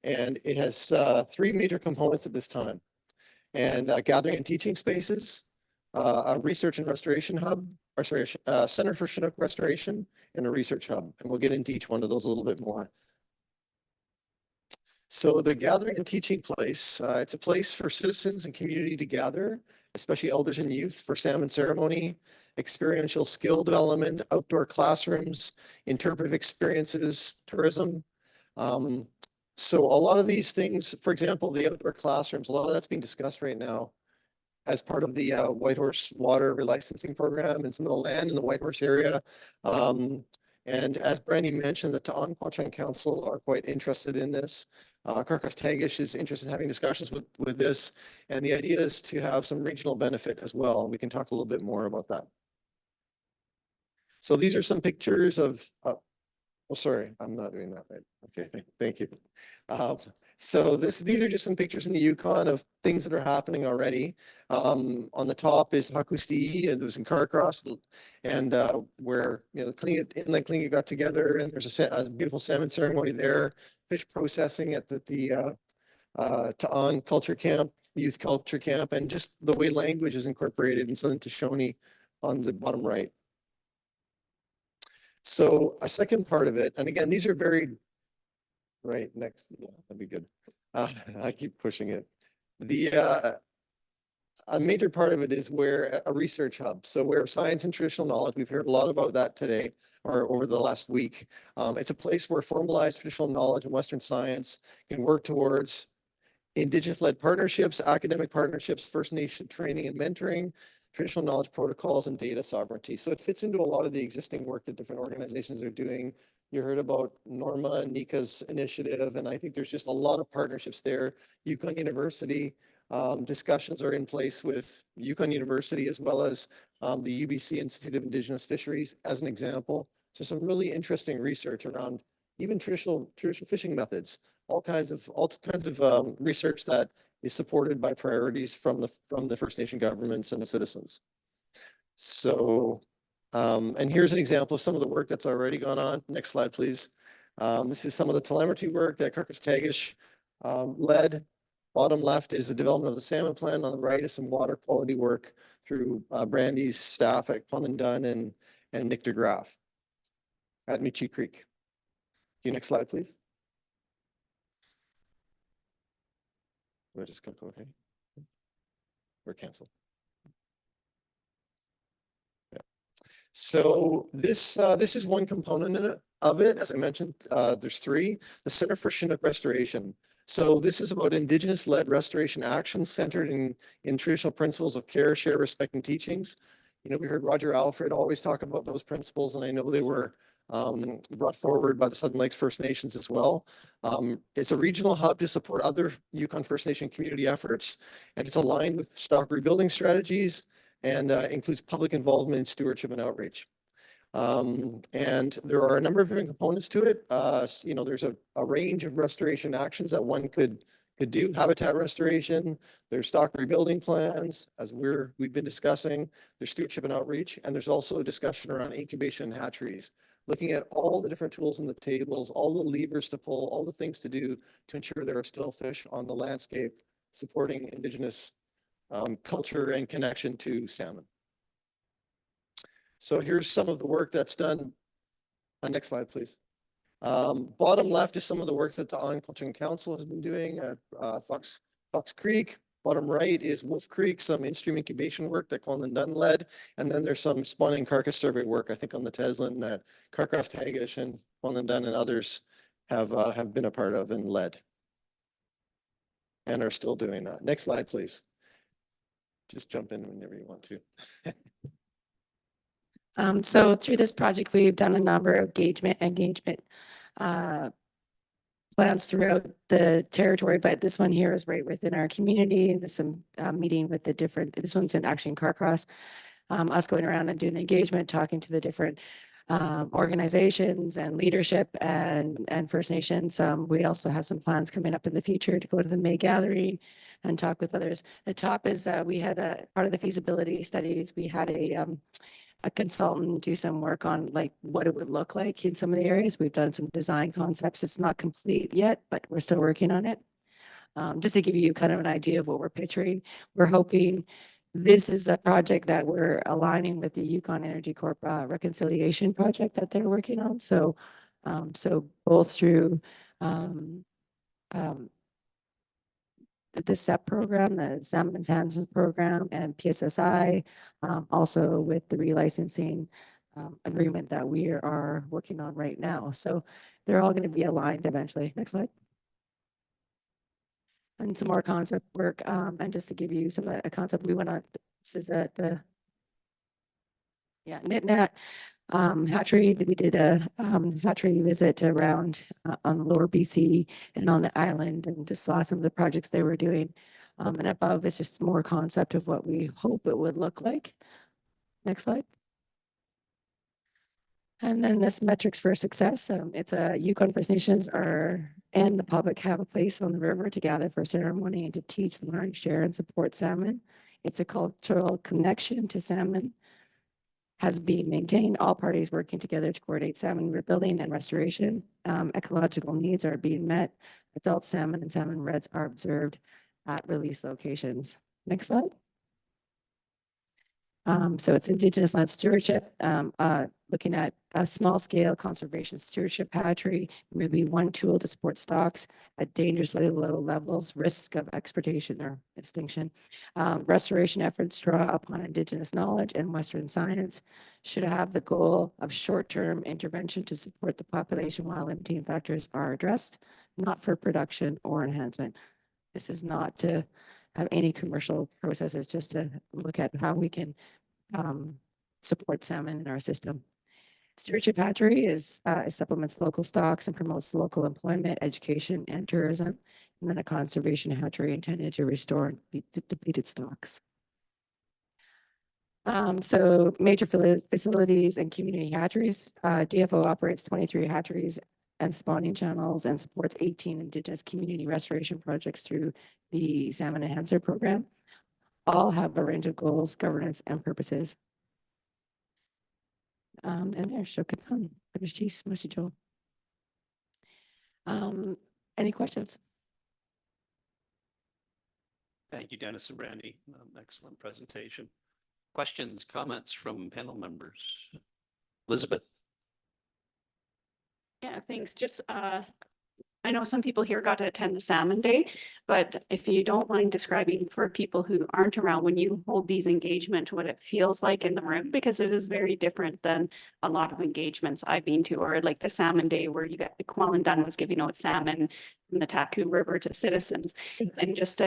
And it has three major components at this time. And gathering and teaching spaces, a research and restoration hub, or sorry, Center for Chinook Restoration, and a research hub. And we'll get into each one of those a little bit more. So the gathering and teaching place, it's a place for citizens and community to gather, especially elders and youth, for salmon ceremony, experiential skill development, outdoor classrooms, interpretive experiences, tourism. So a lot of these things, for example, the outdoor classrooms, a lot of that's being discussed right now as part of the Whitehorse Water Relicensing Program and some of the land in the Whitehorse area. And as Brandy mentioned, the Ta'an Council are quite interested in this. Carcas-Tagish is interested in having discussions with this. And the idea is to have some regional benefit as well. We can talk a little bit more about that. So these are some pictures of, oh, sorry, I'm not doing that right. Okay, thank you. So these are just some pictures in the Yukon of things that are happening already. On the top is Hakusti, and it was in Carcross, and where the inland Tlingit got together, and there's a beautiful salmon ceremony there. Fish processing at the Ta'an culture camp, youth culture camp, and just the way language is incorporated in Southern Shoshone on the bottom right. So a second part of it, and again, these are very right next. Yeah, that'd be good. I keep pushing it. A major part of it is where a research hub. So where science and traditional knowledge, we've heard a lot about that today or over the last week. It's a place where formalized traditional knowledge and Western science can work towards Indigenous-led partnerships, academic partnerships, First Nation training and mentoring, traditional knowledge protocols, and data sovereignty. So it fits into a lot of the existing work that different organizations are doing. You heard about Norma and Nika's initiative, and I think there's just a lot of partnerships there. Yukon University, discussions are in place with Yukon University as well as the UBC Institute of Indigenous Fisheries as an example. So some really interesting research around even traditional fishing methods, all kinds of research that is supported by priorities from the First Nation governments and the citizens. So, and here's an example of some of the work that's already gone on. Next slide, please. This is some of the telemetry work that Carcas-Tagish led. Bottom left is the development of the salmon plan. On the right is some water quality work through Brandy's staff at Common Dunn and Nick DeGraff at Michi Creek. Next slide, please. We'll just go, okay. We're canceled. Yeah. So this is one component of it. As I mentioned, there's three. The Center for Chinook Restoration. So this is about Indigenous-led restoration actions centered in traditional principles of care, share, respect, and teachings. We heard Roger Alfred always talk about those principles, and I know they were brought forward by the Southern Lakes First Nations as well. It's a regional hub to support other Yukon First Nation community efforts, and it's aligned with stock rebuilding strategies and includes public involvement in stewardship and outreach. And there are a number of different components to it. There's a range of restoration actions that one could do. Habitat restoration, there's stock rebuilding plans, as we've been discussing, there's stewardship and outreach, and there's also a discussion around incubation and hatcheries, looking at all the different tools in the tables, all the levers to pull, all the things to do to ensure there are still fish on the landscape, supporting Indigenous culture and connection to salmon. So here's some of the work that's done. Next slide, please. Bottom left is some of the work that the Aquaculture Council has been doing at Fox Creek. Bottom right is Wolf Creek, some in-stream incubation work that Colin Dunn led. And then there's some spawning carcass survey work, I think on the Teslin, that Carcas-Tagish and Colin Dunn and others have been a part of and led. And are still doing that. Next slide, please. Just jump in whenever you want to. So through this project, we've done a number of engagement plans throughout the territory, but this one here is right within our community. There's some meeting with the different, this one's in Action Carcross, us going around and doing engagement, talking to the different organizations and leadership and First Nations. We also have some plans coming up in the future to go to the May gathering and talk with others. The top is we had a part of the feasibility studies. We had a consultant do some work on like what it would look like in some of the areas. We've done some design concepts. It's not complete yet, but we're still working on it. Just to give you kind of an idea of what we're picturing, we're hoping this is a project that we're aligning with the Yukon Energy Corp reconciliation project that they're working on. So, so both through the SEP program, the Salmon Enhancement Program, and PSSI, also with the relicensing agreement that we are working on right now. So they're all going to be aligned eventually. Next slide. And some more concept work. And just to give you some a concept we went on, this is at the NITNAT. Hatchery, we did a hatchery visit around on lower BC and on the island and just saw some of the projects they were doing. And above is just more concept of what we hope it would look like. Next slide. And then this metrics for success. It's a Yukon First Nations and the public have a place on the river to gather for ceremony and to teach, learn, share, and support salmon. It's a cultural connection to salmon has been maintained. All parties working together to coordinate salmon rebuilding and restoration. Ecological needs are being met. Adult salmon and salmon reds are observed at release locations. Next slide. So it's Indigenous land stewardship, looking at a small scale conservation stewardship hatchery, maybe one tool to support stocks at dangerously low levels, risk of exportation or extinction. Restoration efforts draw upon Indigenous knowledge and Western science, should have the goal of short-term intervention to support the population while limiting factors are addressed, not for production or enhancement. This is not to have any commercial processes, just to look at how we can support salmon in our system. Stewardship hatchery supplements local stocks and promotes local employment, education, and tourism. And then a conservation hatchery intended to restore depleted stocks. So major facilities and community hatcheries. DFO operates 23 hatcheries and spawning channels and supports 18 Indigenous community restoration projects through the Salmon Enhancer program. All have a range of goals, governance, and purposes. And there, Shokatam, any questions? Thank you, Dennis and Brandy. Excellent presentation. Questions, comments from panel members? Elizabeth. Yeah, thanks. Just I know some people here got to attend the Salmon Day, but if you don't mind describing for people who aren't around when you hold these engagement, what it feels like in the room, because it is very different than a lot of engagements I've been to, or like the Salmon Day where you got Quallen Dunn was giving out salmon from the Taku River to citizens, and just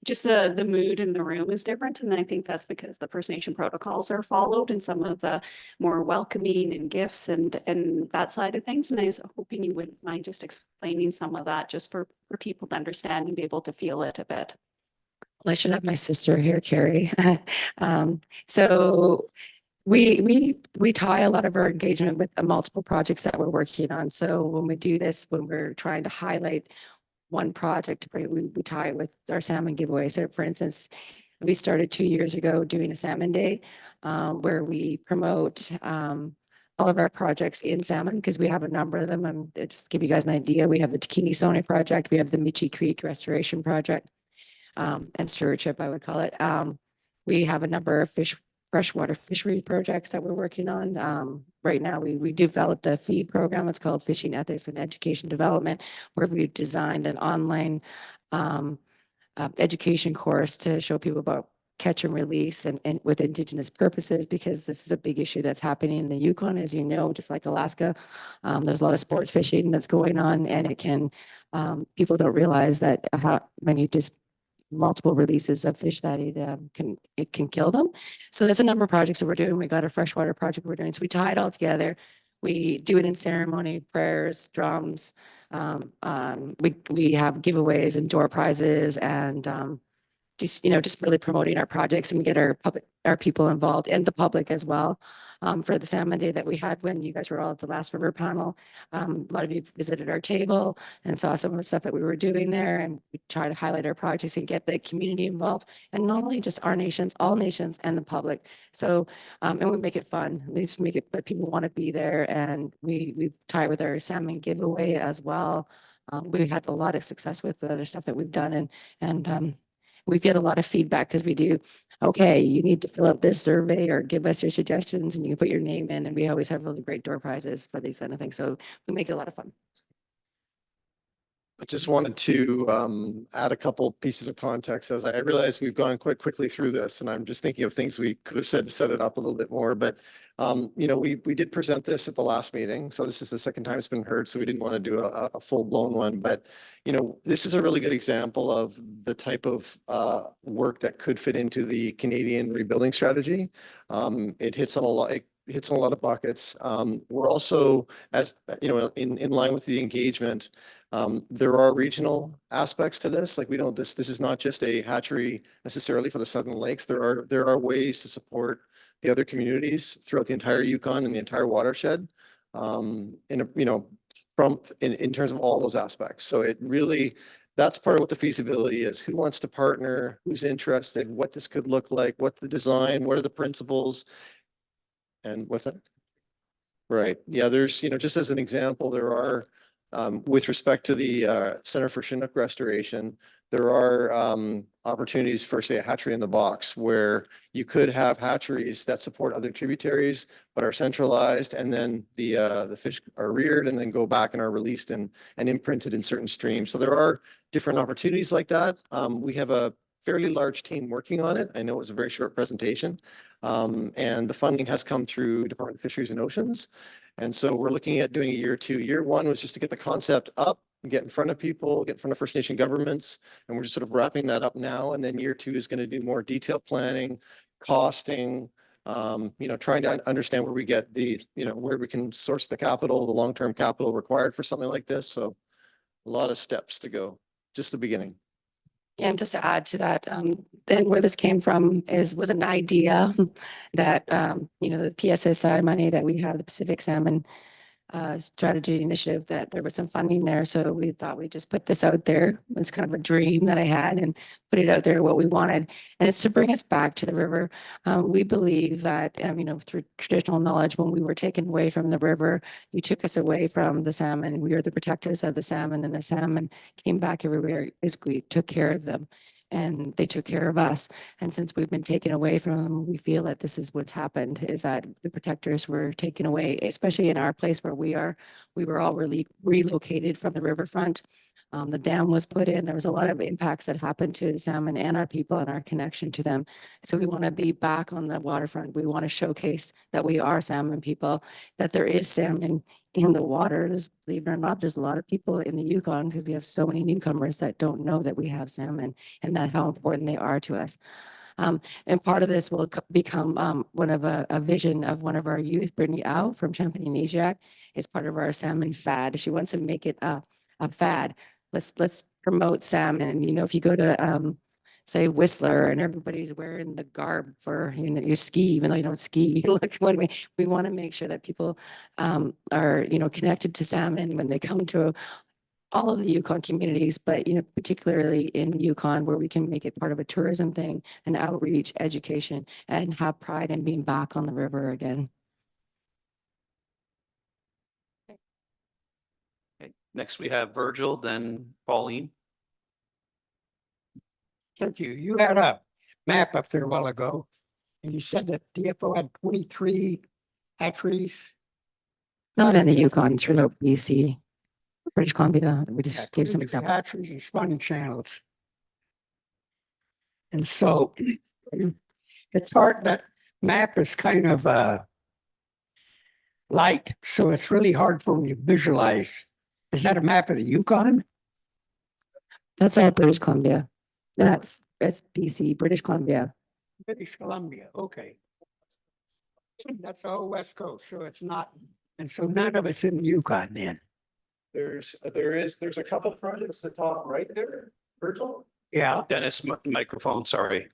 just the mood in the room is different. And I think that's because the First Nation protocols are followed and some of the more welcoming and gifts and that side of things. And I was hoping you wouldn't mind just explaining some of that just for people to understand and be able to feel it a bit. Well, I should have my sister here, Carrie. So we tie a lot of our engagement with multiple projects that we're working on. So when we do this, when we're trying to highlight one project, we tie it with our salmon giveaway. So for instance, we started 2 years ago doing a Salmon Day where we promote all of our projects in salmon, because we have a number of them. And just to give you guys an idea, we have the Takini Sone project, we have the Michi Creek Restoration Project, and Stewardship, I would call it. We have a number of freshwater fishery projects that we're working on. Right now, we developed a feed program. It's called Fishing Ethics and Education Development, where we've designed an online education course to show people about catch and release and with Indigenous purposes, because this is a big issue that's happening in the Yukon, as you know, just like Alaska. There's a lot of sports fishing that's going on, and it can, people don't realize that when you just multiple releases of fish that it can kill them. So there's a number of projects that we're doing. We got a freshwater project we're doing. So we tie it all together. We do it in ceremony, prayers, drums. We have giveaways and door prizes, and just really promoting our projects, and we get our people involved and the public as well. For the Salmon Day that we had when you guys were all at the last river panel, a lot of you visited our table and saw some of the stuff that we were doing there, and we try to highlight our projects and get the community involved, and not only just our nations, all nations and the public. So, and we make it fun, at least make it that people want to be there, and we tie with our salmon giveaway as well. We've had a lot of success with the other stuff that we've done, and we get a lot of feedback because we do, okay, you need to fill out this survey or give us your suggestions, and you can put your name in, and we always have really great door prizes for these kind of things. So we make it a lot of fun. I just wanted to add a couple pieces of context as I realize we've gone quite quickly through this, and I'm just thinking of things we could have said to set it up a little bit more. But you know, we did present this at the last meeting, so this is the second time it's been heard, so we didn't want to do a full blown one. But you know, this is a really good example of the type of work that could fit into the Canadian rebuilding strategy. It hits on a lot. It hits on a lot of buckets. We're also, as you know, in line with the engagement. There are regional aspects to this. Like we don't, this is not just a hatchery necessarily for the Southern Lakes. There are ways to support the other communities throughout the entire Yukon and the entire watershed. You know, in terms of all those aspects. So it really, that's part of what the feasibility is. Who wants to partner? Who's interested? What this could look like? What's the design? What are the principles? And what's that? Right. Yeah, there's, you know, just as an example, there are, with respect to the Center for Chinook Restoration, there are opportunities for, say, a hatchery in the box where you could have hatcheries that support other tributaries, but are centralized, and then the fish are reared and then go back and are released and imprinted in certain streams. So there are different opportunities like that. We have a fairly large team working on it. I know it was a very short presentation. And the funding has come through Department of Fisheries and Oceans. And so we're looking at doing a year two. Year one was just to get the concept up, get in front of people, get in front of First Nation governments. And we're just sort of wrapping that up now. And then year two is going to do more detailed planning, costing, you know, trying to understand where we get the, you know, where we can source the capital, the long-term capital required for something like this. So a lot of steps to go, just the beginning. And just to add to that, then where this came from was an idea that, you know, the PSSI money that we have, the Pacific Salmon Strategy Initiative, that there was some funding there. So we thought we'd just put this out there. It was kind of a dream that I had and put it out there what we wanted. And it's to bring us back to the river. We believe that, you know, through traditional knowledge, when we were taken away from the river, you took us away from the salmon. We are the protectors of the salmon, and the salmon came back everywhere as we took care of them. And they took care of us. And since we've been taken away from them, we feel that this is what's happened, is that the protectors were taken away, especially in our place where we are. We were all relocated from the riverfront. The dam was put in. There was a lot of impacts that happened to the salmon and our people and our connection to them. So we want to be back on the waterfront. We want to showcase that we are salmon people, that there is salmon in the waters. Believe it or not, there's a lot of people in the Yukon, because we have so many newcomers that don't know that we have salmon and that how important they are to us. And part of this will become one of a vision of one of our youth, Brittany Au from Champagne-Nyack, is part of our salmon fad. She wants to make it a fad. Let's promote salmon. And, you know, if you go to say Whistler and everybody's wearing the garb for, you know, you ski, even though you don't ski. Look, what we want to make sure that people are, you know, connected to salmon when they come to all of the Yukon communities, but, you know, particularly in Yukon, where we can make it part of a tourism thing, and outreach, education, and have pride in being back on the river again. Okay. Next we have Virgil, then Pauline. Thank you. You had a map up there a while ago, and you said that DFO had 23 hatcheries. Not in the Yukon, throughout BC, British Columbia. We just gave some examples. Hatcheries and spawning channels. And so it's hard, that map is kind of light, so it's really hard for me to visualize. Is that a map of the Yukon? That's British Columbia. That's BC, British Columbia. British Columbia, okay. That's all West Coast, so it's not, and so none of it's in the Yukon then. There's a couple projects at the top right there, Virgil. Yeah. Dennis, microphone, sorry.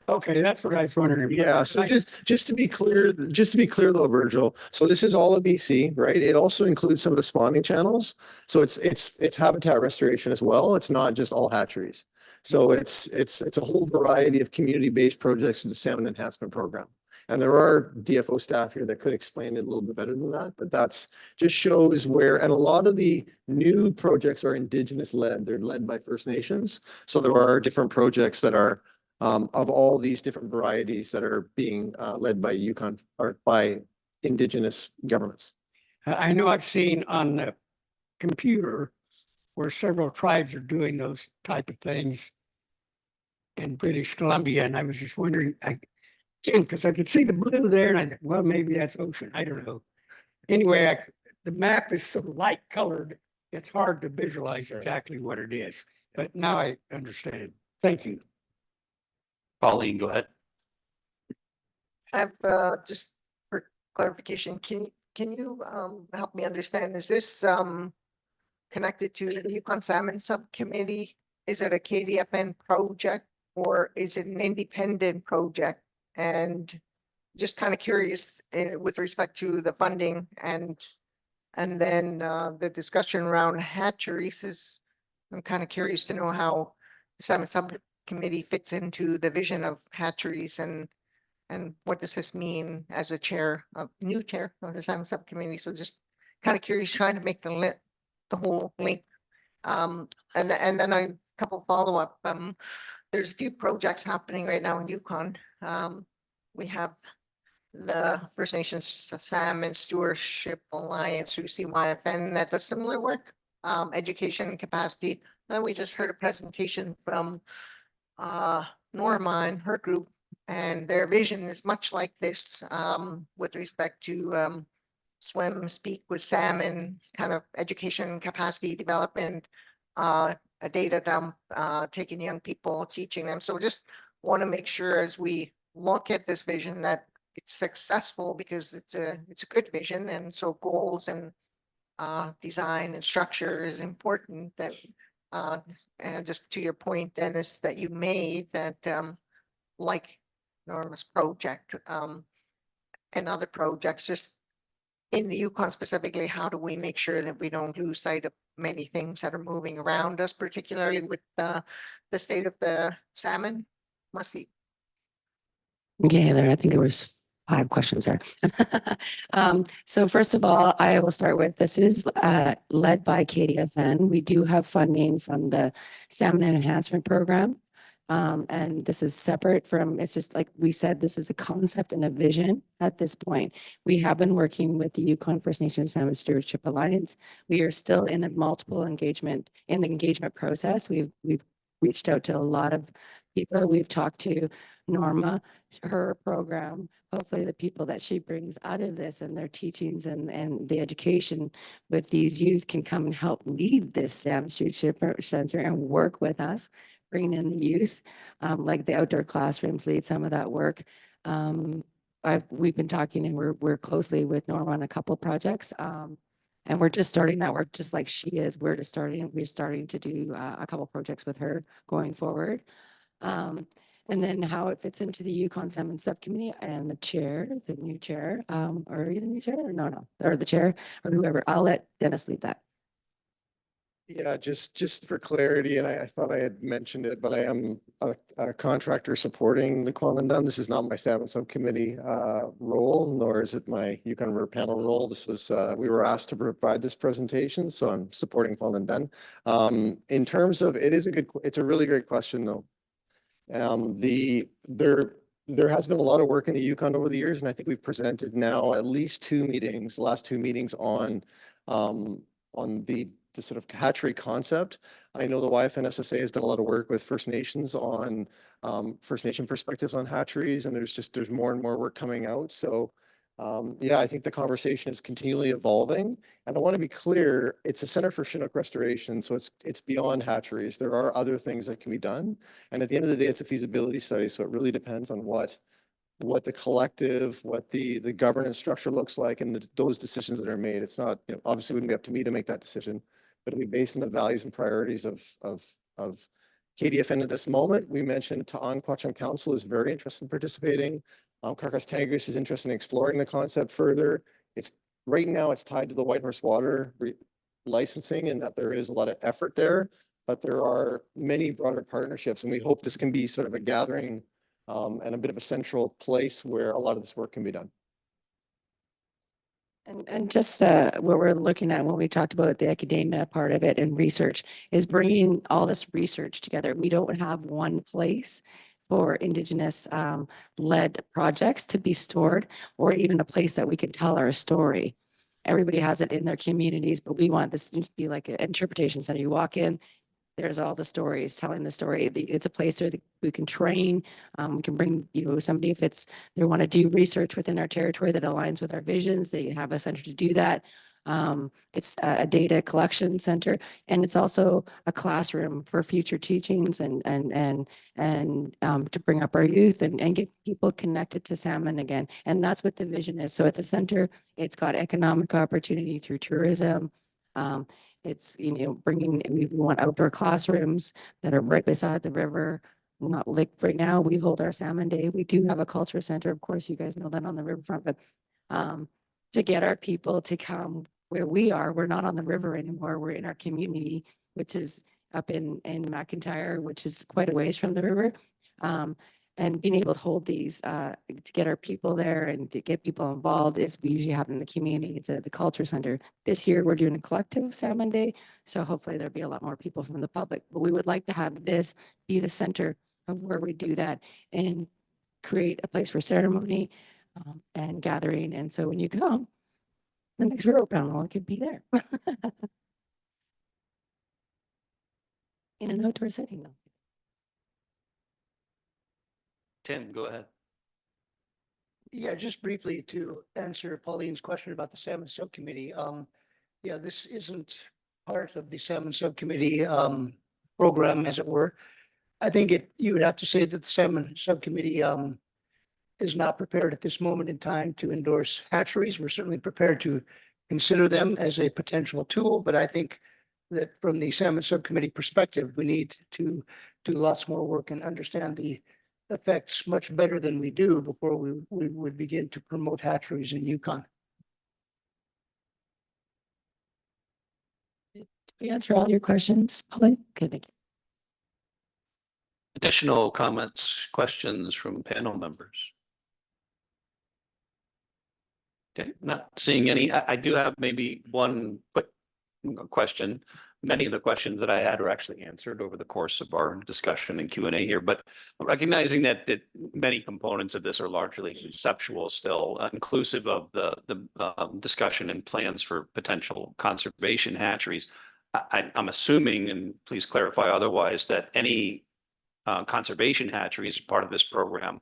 Okay, that's what I was wondering. Yeah, so just to be clear though, Virgil, so this is all of BC, right? It also includes some of the spawning channels. So it's habitat restoration as well. It's not just all hatcheries. So it's a whole variety of community-based projects with the Salmon Enhancement Program. And there are DFO staff here that could explain it a little bit better than that, but that's just shows where, and a lot of the new projects are Indigenous led. They're led by First Nations. So there are different projects that are of all these different varieties that are being led by Yukon or by Indigenous governments. I know I've seen on the computer where several tribes are doing those type of things in British Columbia. And I was just wondering, because I could see the blue there and I thought, well, maybe that's ocean. I don't know. Anyway, the map is so light colored, it's hard to visualize exactly what it is. But now I understand. Thank you. Pauline, go ahead. I have just for clarification, can you help me understand, is this connected to the Yukon Salmon Subcommittee? Is it a KDFN project or is it an independent project? And just kind of curious with respect to the funding and then the discussion around hatcheries is, I'm kind of curious to know how the Salmon Subcommittee fits into the vision of hatcheries and what does this mean as a new chair of the Salmon Subcommittee? So just kind of curious, trying to make the whole link. And then a couple follow-up. There's a few projects happening right now in Yukon. We have the First Nations Salmon Stewardship Alliance through CYFN that does similar work, education and capacity. Then we just heard a presentation from Norma and her group, and their vision is much like this with respect to swim, speak with salmon, kind of education, capacity development, a data dump, taking young people, teaching them. So just want to make sure as we look at this vision that it's successful because it's a good vision, and so goals and design and structure is important. That and just to your point, Dennis, that you made that like Norma's project and other projects, just in the Yukon specifically, how do we make sure that we don't lose sight of many things that are moving around us, particularly with the state of the salmon? Must-see. Okay, I think there was 5 questions there. So first of all, I will start with, this is led by KDFN. We do have funding from the Salmon Enhancement Program. And this is separate from, it's just like we said, this is a concept and a vision at this point. We have been working with the Yukon First Nations Salmon Stewardship Alliance. We are still in a multiple engagement, in the engagement process. We've reached out to a lot of people. We've talked to Norma, her program, hopefully the people that she brings out of this and their teachings and the education with these youth can come and help lead this Salmon Stewardship Center and work with us, bringing in the youth, like the outdoor classrooms, lead some of that work. We've been talking and we're closely with Norma on a couple of projects. And we're just starting that work just like she is. We're starting to do a couple projects with her going forward. And then how it fits into the Yukon Salmon Subcommittee and the chair, the new chair, are you the new chair? No, or the chair or whoever. I'll let Dennis lead that. Yeah, just for clarity, and I thought I had mentioned it, but I am a contractor supporting the Kwamandun. This is not my Salmon Subcommittee role, nor is it my Yukon River Panel role. This was, we were asked to provide this presentation, so I'm supporting Kwamandun. In terms of, it's a really great question though. There has been a lot of work in the Yukon over the years, and I think we've presented now at least 2 meetings, the last 2 meetings on the sort of hatchery concept. I know the YFN SSA has done a lot of work with First Nations on First Nation perspectives on hatcheries, and there's more and more work coming out. So yeah, I think the conversation is continually evolving. And I want to be clear, it's a Center for Chinook Restoration, so it's beyond hatcheries. There are other things that can be done. And at the end of the day, it's a feasibility study, so it really depends on what the collective, what the governance structure looks like, and those decisions that are made. It's not, obviously it wouldn't be up to me to make that decision, but it'll be based on the values and priorities of KDFN at this moment. We mentioned Ta'ang Council is very interested in participating. Carcass Tigris is interested in exploring the concept further. Right now it's tied to the Whitehorse Water licensing, and that there is a lot of effort there, but there are many broader partnerships, and we hope this can be sort of a gathering and a bit of a central place where a lot of this work can be done. And just what we're looking at when we talked about the academia part of it and research is bringing all this research together. We don't have one place for Indigenous led projects to be stored, or even a place that we can tell our story. everybody has it in their communities, but we want this to be like an interpretation center. You walk in, there's all the stories, telling the story. It's a place where we can train. We can bring, somebody if they want to do research within our territory that aligns with our visions, they have a center to do that. It's a data collection center, and it's also a classroom for future teachings and to bring up our youth and get people connected to salmon again. And that's what the vision is. So it's a center. It's got economic opportunity through tourism. It's, we want outdoor classrooms that are right beside the river. Not like right now, we hold our Salmon Day. We do have a culture center. Of course, you guys know that on the riverfront, but to get our people to come where we are, we're not on the river anymore. We're in our community, which is up in McIntyre, which is quite a ways from the river. And being able to hold these, to get our people there and to get people involved is we usually have in the community. It's at the culture center. This year, we're doing a collective Salmon Day. So hopefully there'll be a lot more people from the public, but we would like to have this be the center of where we do that and create a place for ceremony and gathering. And so when you come, the next river panel could be there. In an outdoor setting though. Tim, go ahead. Yeah, just briefly to answer Pauline's question about the salmon subcommittee. Yeah, this isn't part of the salmon subcommittee program, as it were. I think you would have to say that the salmon subcommittee is not prepared at this moment in time to endorse hatcheries. We're certainly prepared to consider them as a potential tool, but I think that from the salmon subcommittee perspective, we need to do lots more work and understand the effects much better than we do before we would begin to promote hatcheries in Yukon. Did we answer all your questions, Pauline? Okay, thank you. Additional comments, questions from panel members? Okay, not seeing any. I do have maybe one quick question. Many of the questions that I had were actually answered over the course of our discussion and Q&A here, but recognizing that many components of this are largely conceptual still, inclusive of the discussion and plans for potential conservation hatcheries. I'm assuming, and please clarify otherwise, that any conservation hatcheries part of this program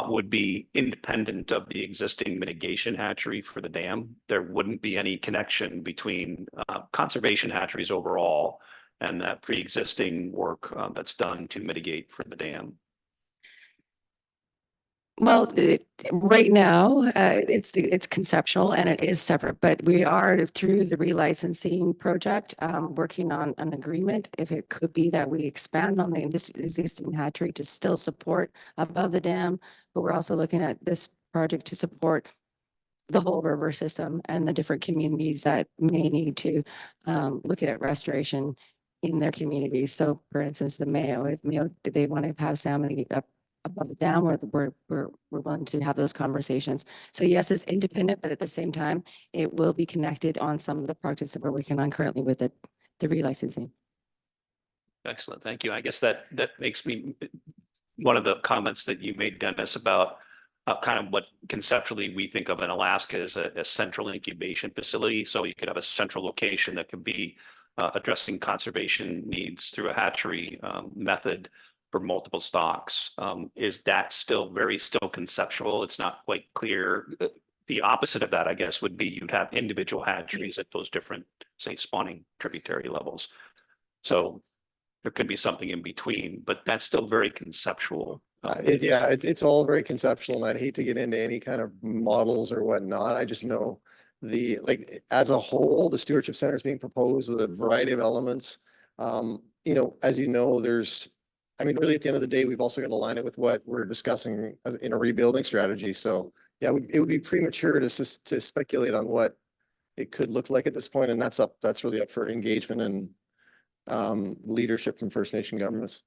would be independent of the existing mitigation hatchery for the dam. There wouldn't be any connection between conservation hatcheries overall and that pre-existing work that's done to mitigate for the dam. Well, right now, it's conceptual and it is separate, but we are through the relicensing project working on an agreement. If it could be that we expand on the existing hatchery to still support above the dam, but we're also looking at this project to support the whole river system and the different communities that may need to look at restoration in their communities. So, for instance, the Mayo, if Mayo, they want to have salmon up above the dam, we're willing to have those conversations. So yes, it's independent, but at the same time, it will be connected on some of the projects that we're working on currently with the relicensing. Excellent, thank you. I guess that makes me, one of the comments that you made, Dennis, about kind of what conceptually we think of in Alaska as a central incubation facility. So you could have a central location that could be addressing conservation needs through a hatchery method for multiple stocks. Is that still conceptual? It's not quite clear. The opposite of that, I guess, would be you'd have individual hatcheries at those different, say, spawning tributary levels. So there could be something in between, but that's still very conceptual. It's all very conceptual, and I'd hate to get into any kind of models or whatnot. I just know as a whole, the Stewardship Center is being proposed with a variety of elements. As you know, really at the end of the day, we've also got to align it with what we're discussing in a rebuilding strategy. So yeah, it would be premature to speculate on what it could look like at this point. And that's really up for engagement and leadership from First Nation governments.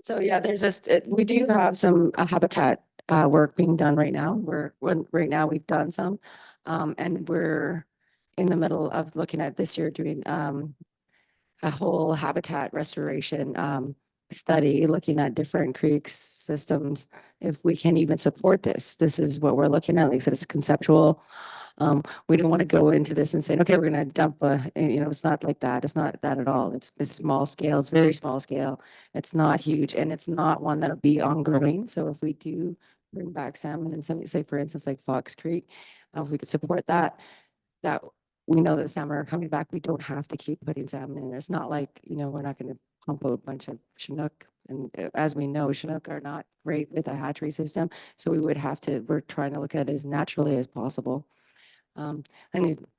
So yeah, we do have some habitat work being done right now. Right now we've done some, and we're in the middle of looking at this year doing a whole habitat restoration study, looking at different creeks, systems, if we can even support this. This is what we're looking at. Like I said, it's conceptual. We don't want to go into this and say, okay, we're going to dump it's not like that. It's not that at all. It's small scale. It's very small scale. It's not huge, and it's not one that'll be ongoing. So if we do bring back salmon and some, say for instance, like Fox Creek, if we could support that we know that salmon are coming back. We don't have to keep putting salmon in there. It's not like, we're not going to pump out a bunch of Chinook. And as we know, Chinook are not great with a hatchery system. So we're trying to look at it as naturally as possible. And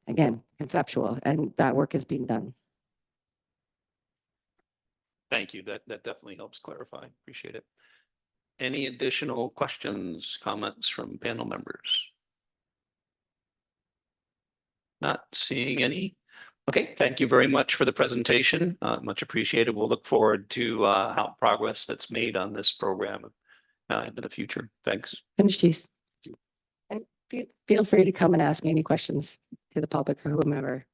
again, conceptual, and that work is being done. Thank you. That definitely helps clarify. Appreciate it. Any additional questions, comments from panel members? Not seeing any. Okay, thank you very much for the presentation. Much appreciated. We'll look forward to how progress that's made on this program into the future. Thanks. Finish these. And feel free to come and ask any questions to the public or whomever.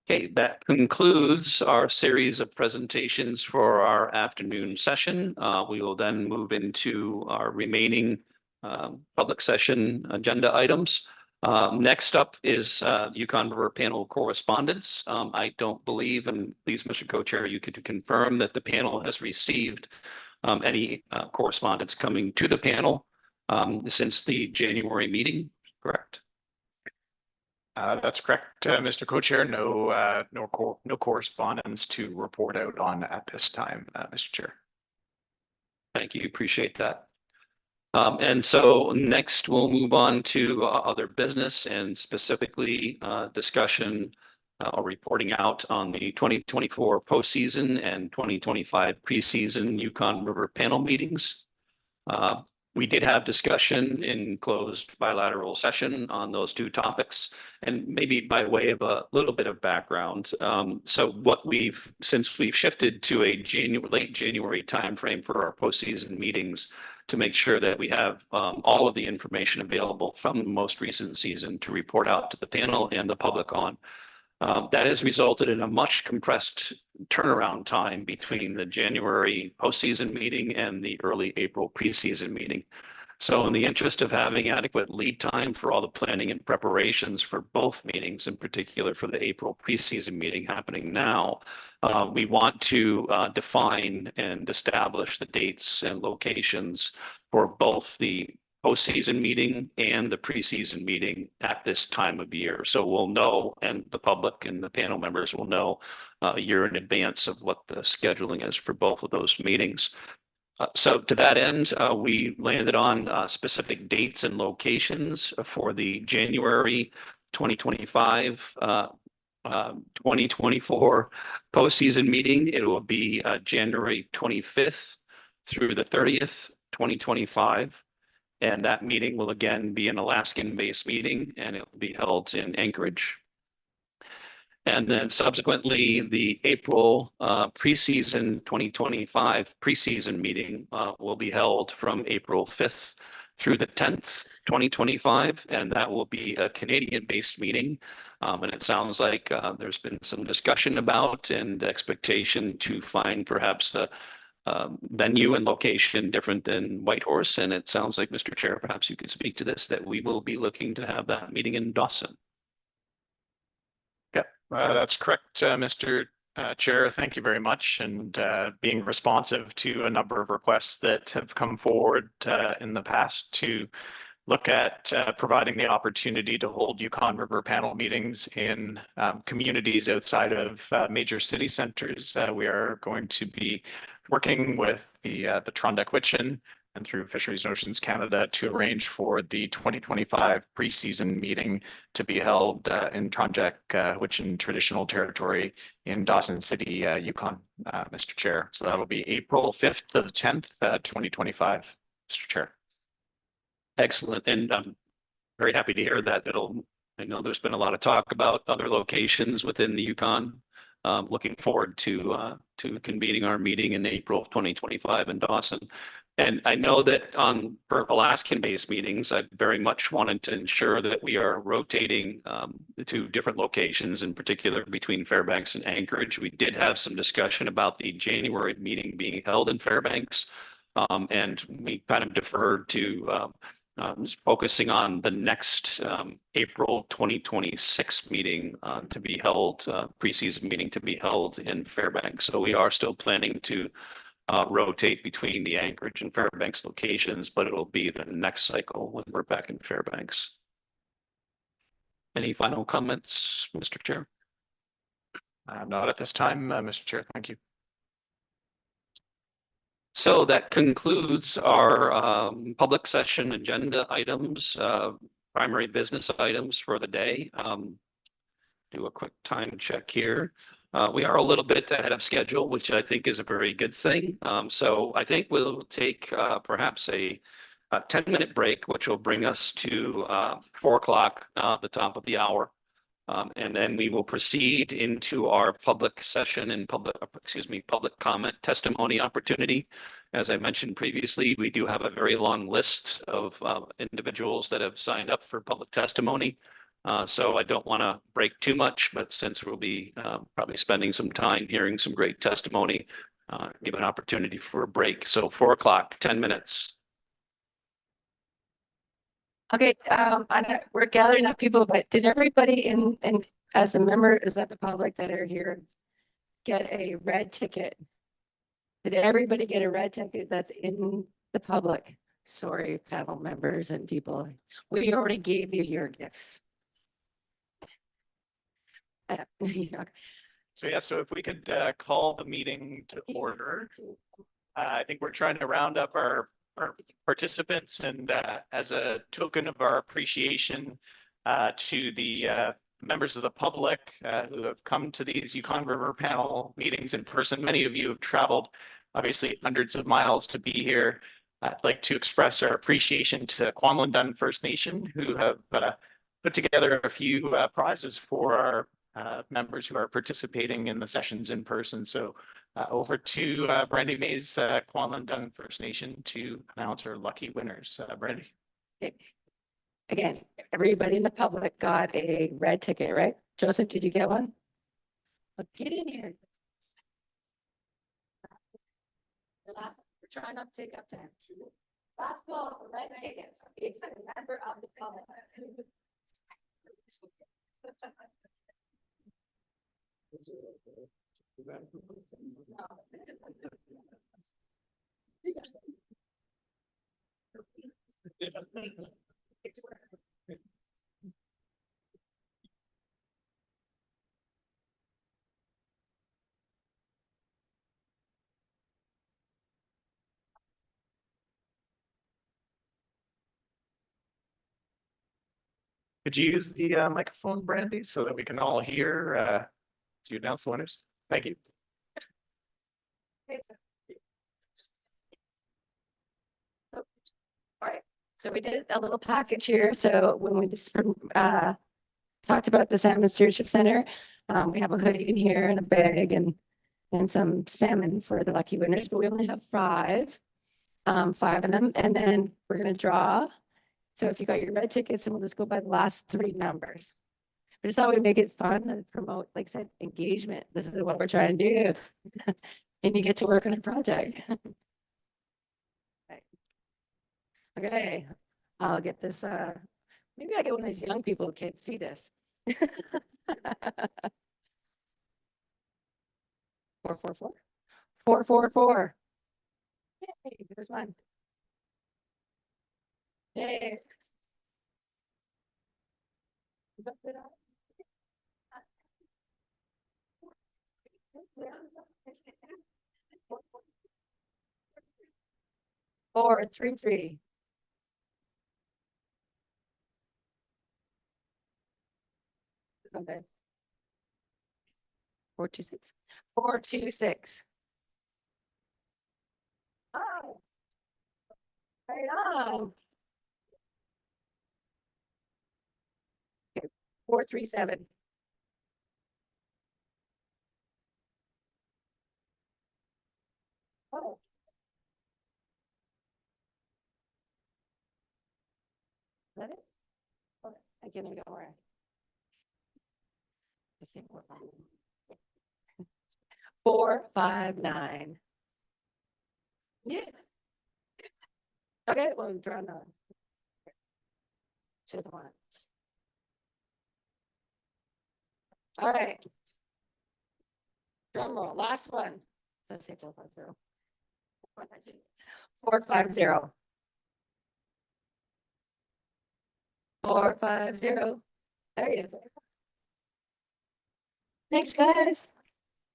Okay, that concludes our series of presentations for our afternoon session. We will then move into our remaining public session agenda items. Next up is Yukon River Panel correspondence. I don't believe, and please, Mr. Co-Chair, you could confirm that the panel has received any correspondence coming to the panel since the January meeting, correct? That's correct, Mr. Co-Chair. No correspondence to report out on at this time, Mr. Chair. Thank you. Appreciate that. And so next we'll move on to other business, and specifically discussion or reporting out on the 2024 postseason and 2025 preseason Yukon River Panel meetings. We did have discussion in closed bilateral session on those two topics, and maybe by way of a little bit of background. So since we've shifted to a late January timeframe for our postseason meetings to make sure that we have all of the information available from the most recent season to report out to the panel and the public on. That has resulted in a much compressed turnaround time between the January postseason meeting and the early April preseason meeting. So in the interest of having adequate lead time for all the planning and preparations for both meetings, in particular for the April preseason meeting happening now, we want to define and establish the dates and locations for both the postseason meeting and the preseason meeting at this time of year. So we'll know, and the public and the panel members will know a year in advance of what the scheduling is for both of those meetings. So to that end, we landed on specific dates and locations for the January 2025 2024 postseason meeting. It will be January 25th through the 30th, 2025. And that meeting will again be an Alaskan-based meeting, and it will be held in Anchorage. And then subsequently, the April preseason 2025 preseason meeting will be held from April 5th through the 10th, 2025. And that will be a Canadian-based meeting. And it sounds like there's been some discussion about and expectation to find perhaps a venue and location different than Whitehorse. And it sounds like, Mr. Chair, perhaps you could speak to this, that we will be looking to have that meeting in Dawson. That's correct, Mr. Chair. Thank you very much. And being responsive to a number of requests that have come forward in the past to look at providing the opportunity to hold Yukon River Panel meetings in communities outside of major city centers. We are going to be working with the Gwich'in and through Fisheries and Oceans Canada to arrange for the 2025 preseason meeting to be held in Gwich'in traditional territory in Dawson City, Yukon, Mr. Chair. So that'll be April 5th to the 10th, 2025, Mr. Chair. Excellent. And I'm very happy to hear that. I know there's been a lot of talk about other locations within the Yukon. Looking forward to convening our meeting in April of 2025 in Dawson. And I know that for Alaskan-based meetings, I very much wanted to ensure that we are rotating to different locations, in particular between Fairbanks and Anchorage. We did have some discussion about the January meeting being held in Fairbanks, and we kind of deferred to focusing on the next April 2026 meeting to be held, preseason meeting to be held in Fairbanks. So we are still planning to rotate between the Anchorage and Fairbanks locations, but it'll be the next cycle when we're back in Fairbanks. Any final comments, Mr. Chair? Not at this time, Mr. Chair. Thank you. So that concludes our public session agenda items, primary business items for the day. Do a quick time check here. We are a little bit ahead of schedule, which I think is a very good thing. So I think we'll take perhaps a 10-minute break, which will bring us to 4 o'clock, the top of the hour. And then we will proceed into our public session and public comment testimony opportunity. As I mentioned previously, we do have a very long list of individuals that have signed up for public testimony. So I don't want to break too much, but since we'll be probably spending some time hearing some great testimony, give an opportunity for a break. So 4 o'clock, 10 minutes. Okay, we're gathering up people, but did everybody as the members of the public that are here get a red ticket? Did everybody get a red ticket that's in the public? Sorry, panel members and people. We already gave you your gifts. So yeah, so if we could call the meeting to order. I think we're trying to round up our participants, and as a token of our appreciation to the members of the public who have come to these Yukon River Panel meetings in person. Many of you have traveled obviously hundreds of miles to be here. I'd like to express our appreciation to Kwanlundun First Nation, who have put together a few prizes for our members who are participating in the sessions in person. So over to Brandy Mays, Kwanlundun First Nation, to announce our lucky winners. Brandy. Okay. Again, everybody in the public got a red ticket, right? Joseph, did you get one? Well, get in here. The last, we're trying not to take up time. Last call for red tickets. If you're a member of the public. Could you use the microphone, Brandy, so that we can all hear as you announce the winners? Thank you. All right, so we did a little package here. So when we just talked about the Salmon Stewardship Center, we have a hoodie in here and a bag and some salmon for the lucky winners, but we only have five of them, and then we're going to draw. So if you got your red tickets, and we'll just go by the last three numbers. I just thought we'd make it fun and promote, like I said, engagement. This is what we're trying to do. And you get to work on a project. Okay, I'll get this. Maybe I get one of these young people who can't see this. 444. 444. Yay, there's one. Yay. Four, 3, 3. It's okay. 4, 2, 6. 4, 2, 6. Oh, right on. Okay. 4, 3, 7. Oh. Okay, there we go. All right. Let's see. 459. Yeah. Okay, well, draw another. Should have one. All right. Drum roll, last one. Let's say 450. 450. 450. There you go. Thanks, guys.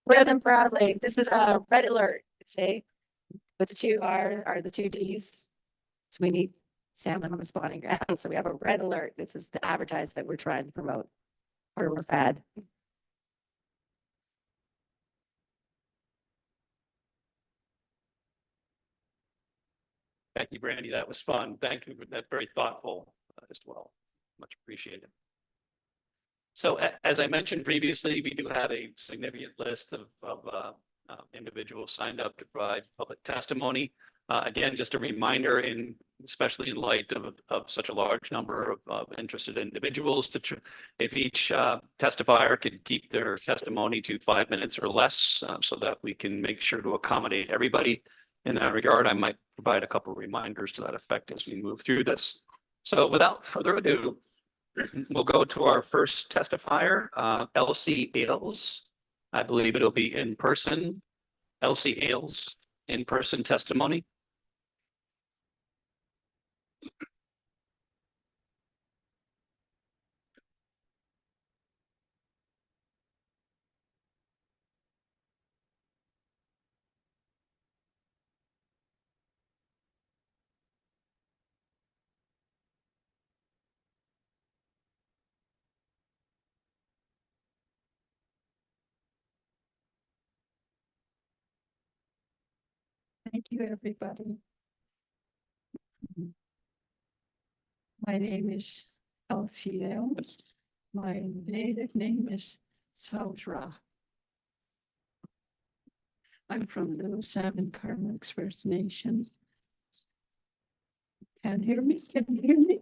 Wear them proudly. This is a red alert. Say, with the two R are the two Ds. So we need salmon on the spawning ground. So we have a red alert. This is to advertise that we're trying to promote or we're fad. Thank you, Brandy. That was fun. Thank you for that. Very thoughtful as well. Much appreciated. So as I mentioned previously, we do have a significant list of individuals signed up to provide public testimony. Again, just a reminder, especially in light of such a large number of interested individuals, if each testifier could keep their testimony to 5 minutes or less, so that we can make sure to accommodate everybody. In that regard, I might provide a couple of reminders to that effect as we move through this. So without further ado, we'll go to our first testifier, Elsie Ayles. I believe it'll be in person. Elsie Ayles, in-person testimony. Thank you, everybody. My name is Elsie Ayles. My native name is Sascha. I'm from Little Salmon Carmacks First Nation. Can you hear me? Can you hear me?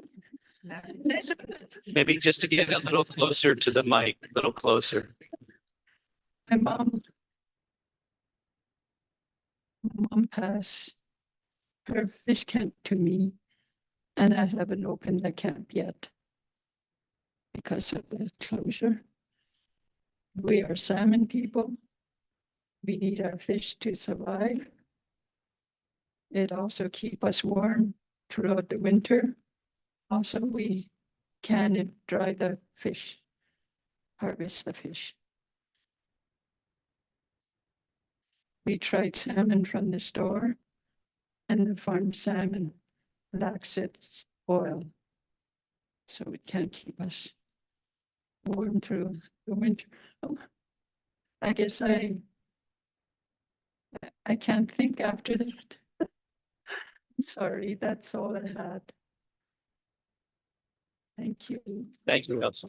Maybe just to get a little closer to the mic, a little closer. My mom passed her fish camp to me, and I haven't opened the camp yet because of the closure. We are salmon people. We need our fish to survive. It also keeps us warm throughout the winter. Also, we can and dry the fish, harvest the fish. We tried salmon from the store, and the farm salmon lacks its oil, so it can't keep us warm through the winter. Oh, I guess I can't think after that. I'm sorry, that's all I had. Thank you. Thank you, Elsie.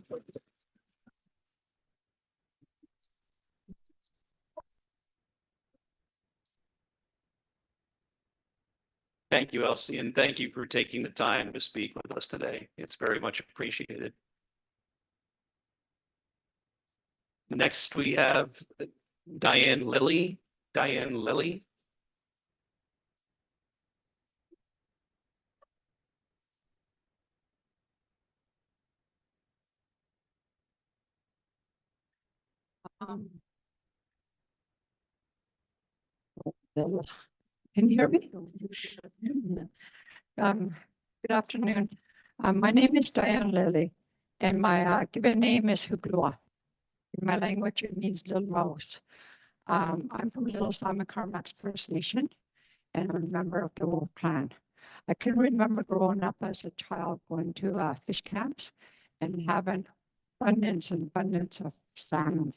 Thank you, Elsie, and thank you for taking the time to speak with us today. It's very much appreciated. Next, we have Diane-Lee. Diane-Lee. Can you hear me? Good afternoon. My name is Diane-Lee, and my given name is Huglua. In my language, it means little mouse. I'm from Little Salmon Carmacks First Nation, and I'm a member of the Wolf Clan. I can remember growing up as a child going to fish camps and having abundance of salmon.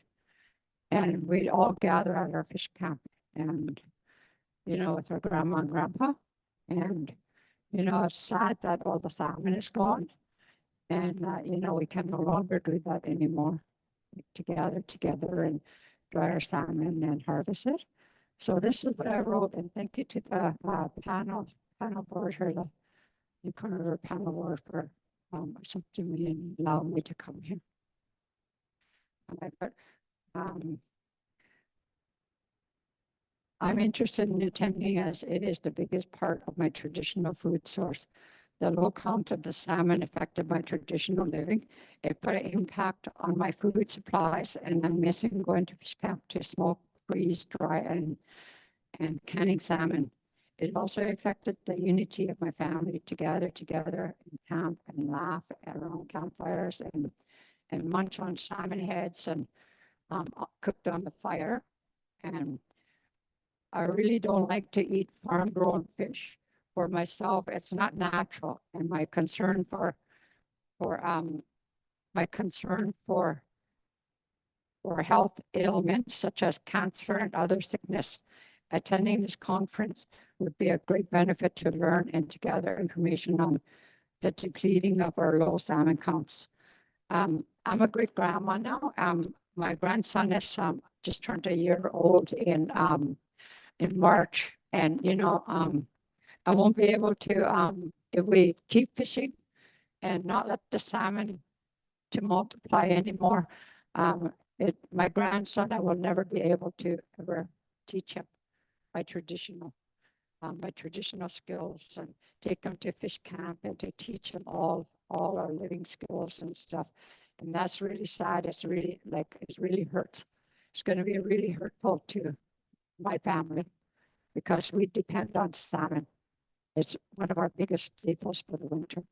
And we'd all gather at our fish camp and, you know, with our grandma and grandpa. And, you know, it's sad that all the salmon is gone. And, you know, we can no longer do that anymore. To gather together and dry our salmon and harvest it. So this is what I wrote, and thank you to the panel board here, the Yukon River Panel board for something will allow me to come here. But I'm interested in attending as it is the biggest part of my traditional food source. The low count of the salmon affected my traditional living. It put an impact on my food supplies, and I'm missing going to fish camp to smoke, freeze, dry, and canning salmon. It also affected the unity of my family to gather together in camp and laugh around campfires and munch on salmon heads and cooked on the fire. And I really don't like to eat farm-grown fish. For myself, it's not natural, and my concern for health ailments such as cancer and other sickness. Attending this conference would be a great benefit to learn and to gather information on the depleting of our low salmon counts. I'm a great grandma now. My grandson is just turned a year old in March, and I won't be able to if we keep fishing and not let the salmon to multiply anymore. My grandson, I will never be able to ever teach him my traditional skills and take him to fish camp and to teach him all our living skills and stuff. And that's really sad. It's really it really hurts. It's going to be really hurtful to my family because we depend on salmon. It's one of our biggest staples for the winter.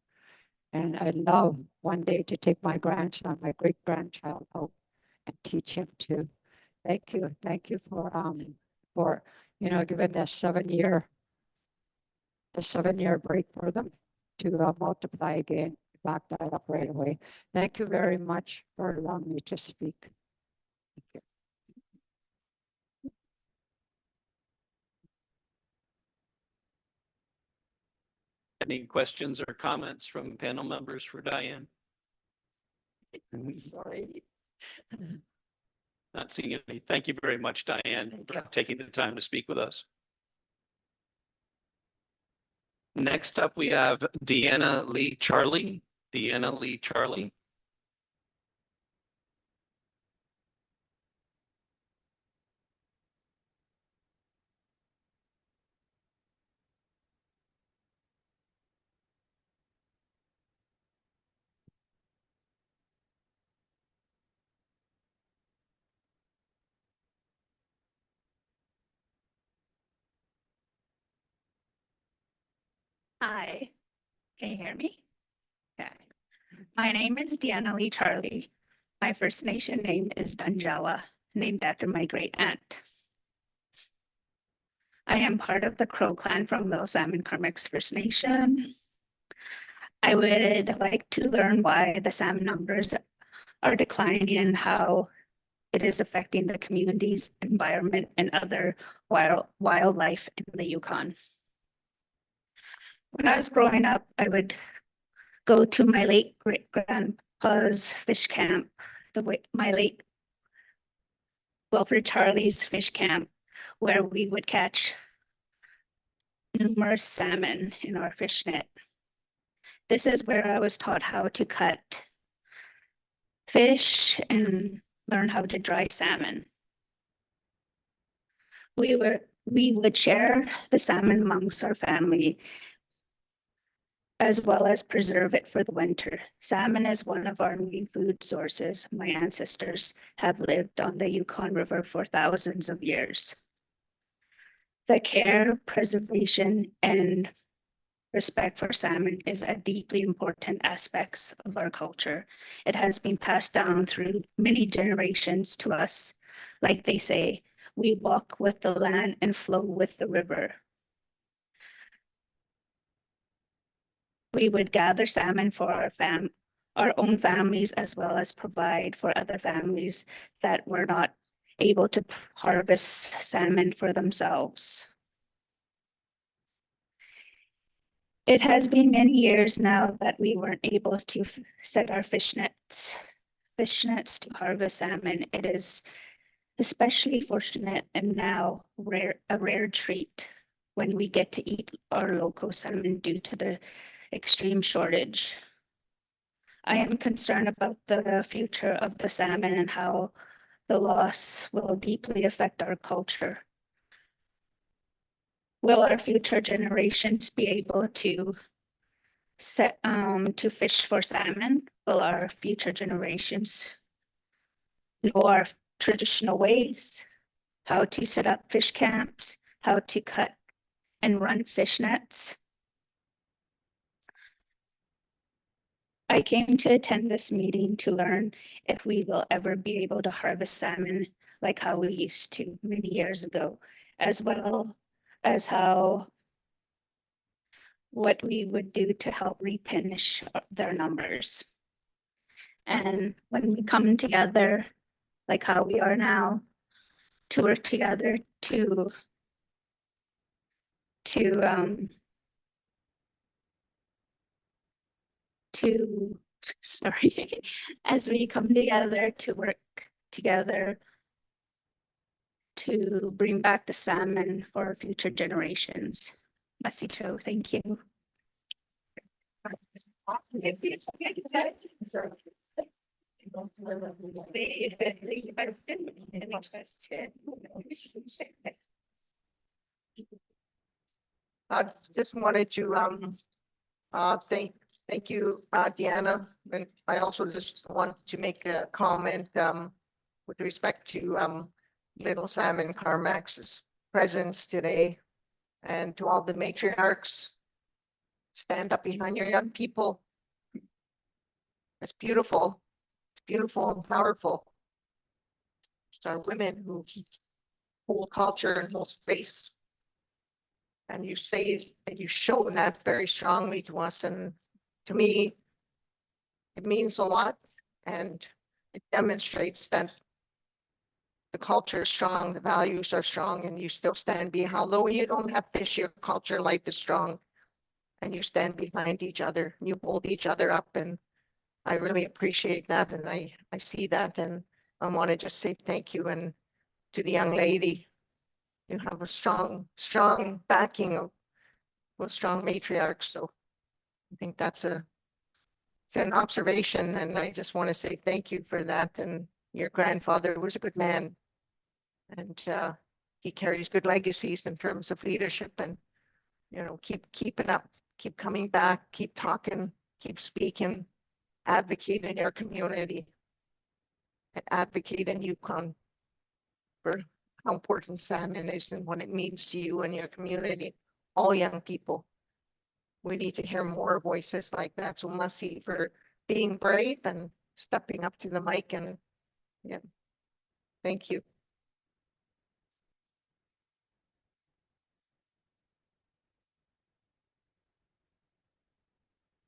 And I'd love one day to take my grandson, my great grandchild out and teach him too. Thank you. Thank you for giving the 7-year break for them to multiply again. Back that up right away. Thank you very much for allowing me to speak. Thank you. Any questions or comments from panel members for Diane? Sorry. Not seeing any. Thank you very much, Diane, for taking the time to speak with us. Next up, we have Deanna-Lee Charlie. Deanna-Lee Charlie. Hi, can you hear me? Okay. My name is Deanna-Lee Charlie. My First Nation name is Dunjawa, named after my great aunt. I am part of the Crow clan from Little Salmon Carmacks First Nation. I would like to learn why the salmon numbers are declining and how it is affecting the community's environment and other wildlife in the Yukon. When I was growing up, I would go to my late great-grandpa's fish camp, my late Wilfred Charlie's fish camp, where we would catch numerous salmon in our fish net. This is where I was taught how to cut fish and learn how to dry salmon. We would share the salmon amongst our family, as well as preserve it for the winter. Salmon is one of our main food sources. My ancestors have lived on the Yukon River for thousands of years. The care, preservation, and respect for salmon is a deeply important aspect of our culture. It has been passed down through many generations to us. Like they say, we walk with the land and flow with the river. We would gather salmon for our own families, as well as provide for other families that were not able to harvest salmon for themselves. It has been many years now that we weren't able to set our fish nets to harvest salmon. It is especially fortunate and now a rare treat when we get to eat our local salmon due to the extreme shortage. I am concerned about the future of the salmon and how the loss will deeply affect our culture. Will our future generations be able to to fish for salmon? Will our future generations know our traditional ways, how to set up fish camps, how to cut and run fish nets? I came to attend this meeting to learn if we will ever be able to harvest salmon like how we used to many years ago, as well as what we would do to help replenish their numbers. And when we come together, like how we are now, to work together to sorry, as we come together to work together to bring back the salmon for future generations. Na-cho, thank you. I just wanted to thank you, Deanna, and I also just want to make a comment with respect to Little Salmon Carmacks' presence today, and to all the matriarchs. Stand up behind your young people. It's beautiful. It's beautiful and powerful. It's our women who hold culture and hold space. And you say that you show that very strongly to us, and to me, it means a lot, and it demonstrates that the culture is strong, the values are strong, and you still stand behind. Although you don't have fish, your culture life is strong, and you stand behind each other, you hold each other up, and I really appreciate that, and I see that, and I want to just say thank you, and to the young lady, you have a strong backing of a strong matriarch. So I think it's an observation, and I just want to say thank you for that. And your grandfather was a good man, and he carries good legacies in terms of leadership, and keep it up, keep coming back, keep talking, keep speaking, advocate in your community, and advocate in Yukon for how important salmon is and what it means to you and your community. All young people, we need to hear more voices like that. So merci for being brave and stepping up to the mic, and yeah, thank you.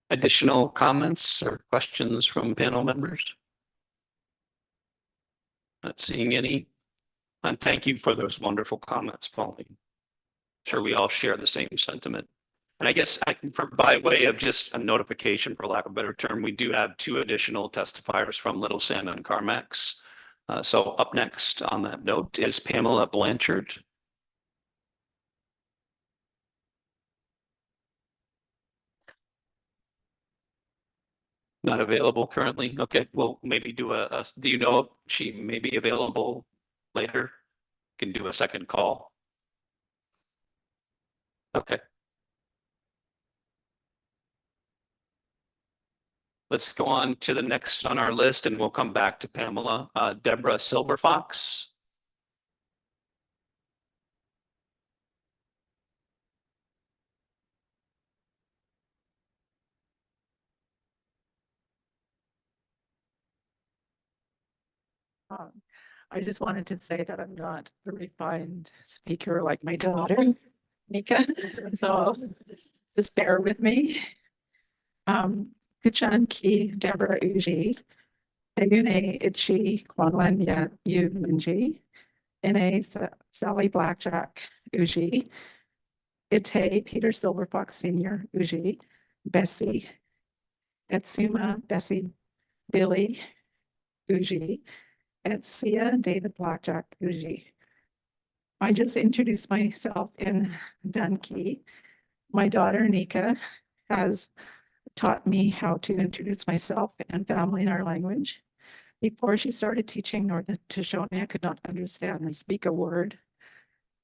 Additional comments or questions from panel members? Not seeing any. And thank you for those wonderful comments, Pauline. Sure, we all share the same sentiment. And I guess by way of just a notification, for lack of a better term, we do have 2 additional testifiers from Little Salmon Carmacks. So up next on that note is Pamela Blanchard. Not available currently. Okay, we'll maybe do do you know if she may be available later? Can do a second call. Okay. Let's go on to the next on our list, and we'll come back to Pamela. Deborah Silverfox. I just wanted to say that I'm not a refined speaker like my daughter, Nika. So just bear with me. Gwich'in ki Deborah Uji, Ayune Ichi Kwanwan Ya Unji, Ine Sally Blackjack Uji, Ite Peter Silverfox Senior Uji, Bessie, Etsuma Bessie Billy Uji, Sia David Blackjack Uji. I just introduced myself in Dunkey. My daughter Nika has taught me how to introduce myself and family in our language. Before she started teaching Northern Shoshone, I could not understand or speak a word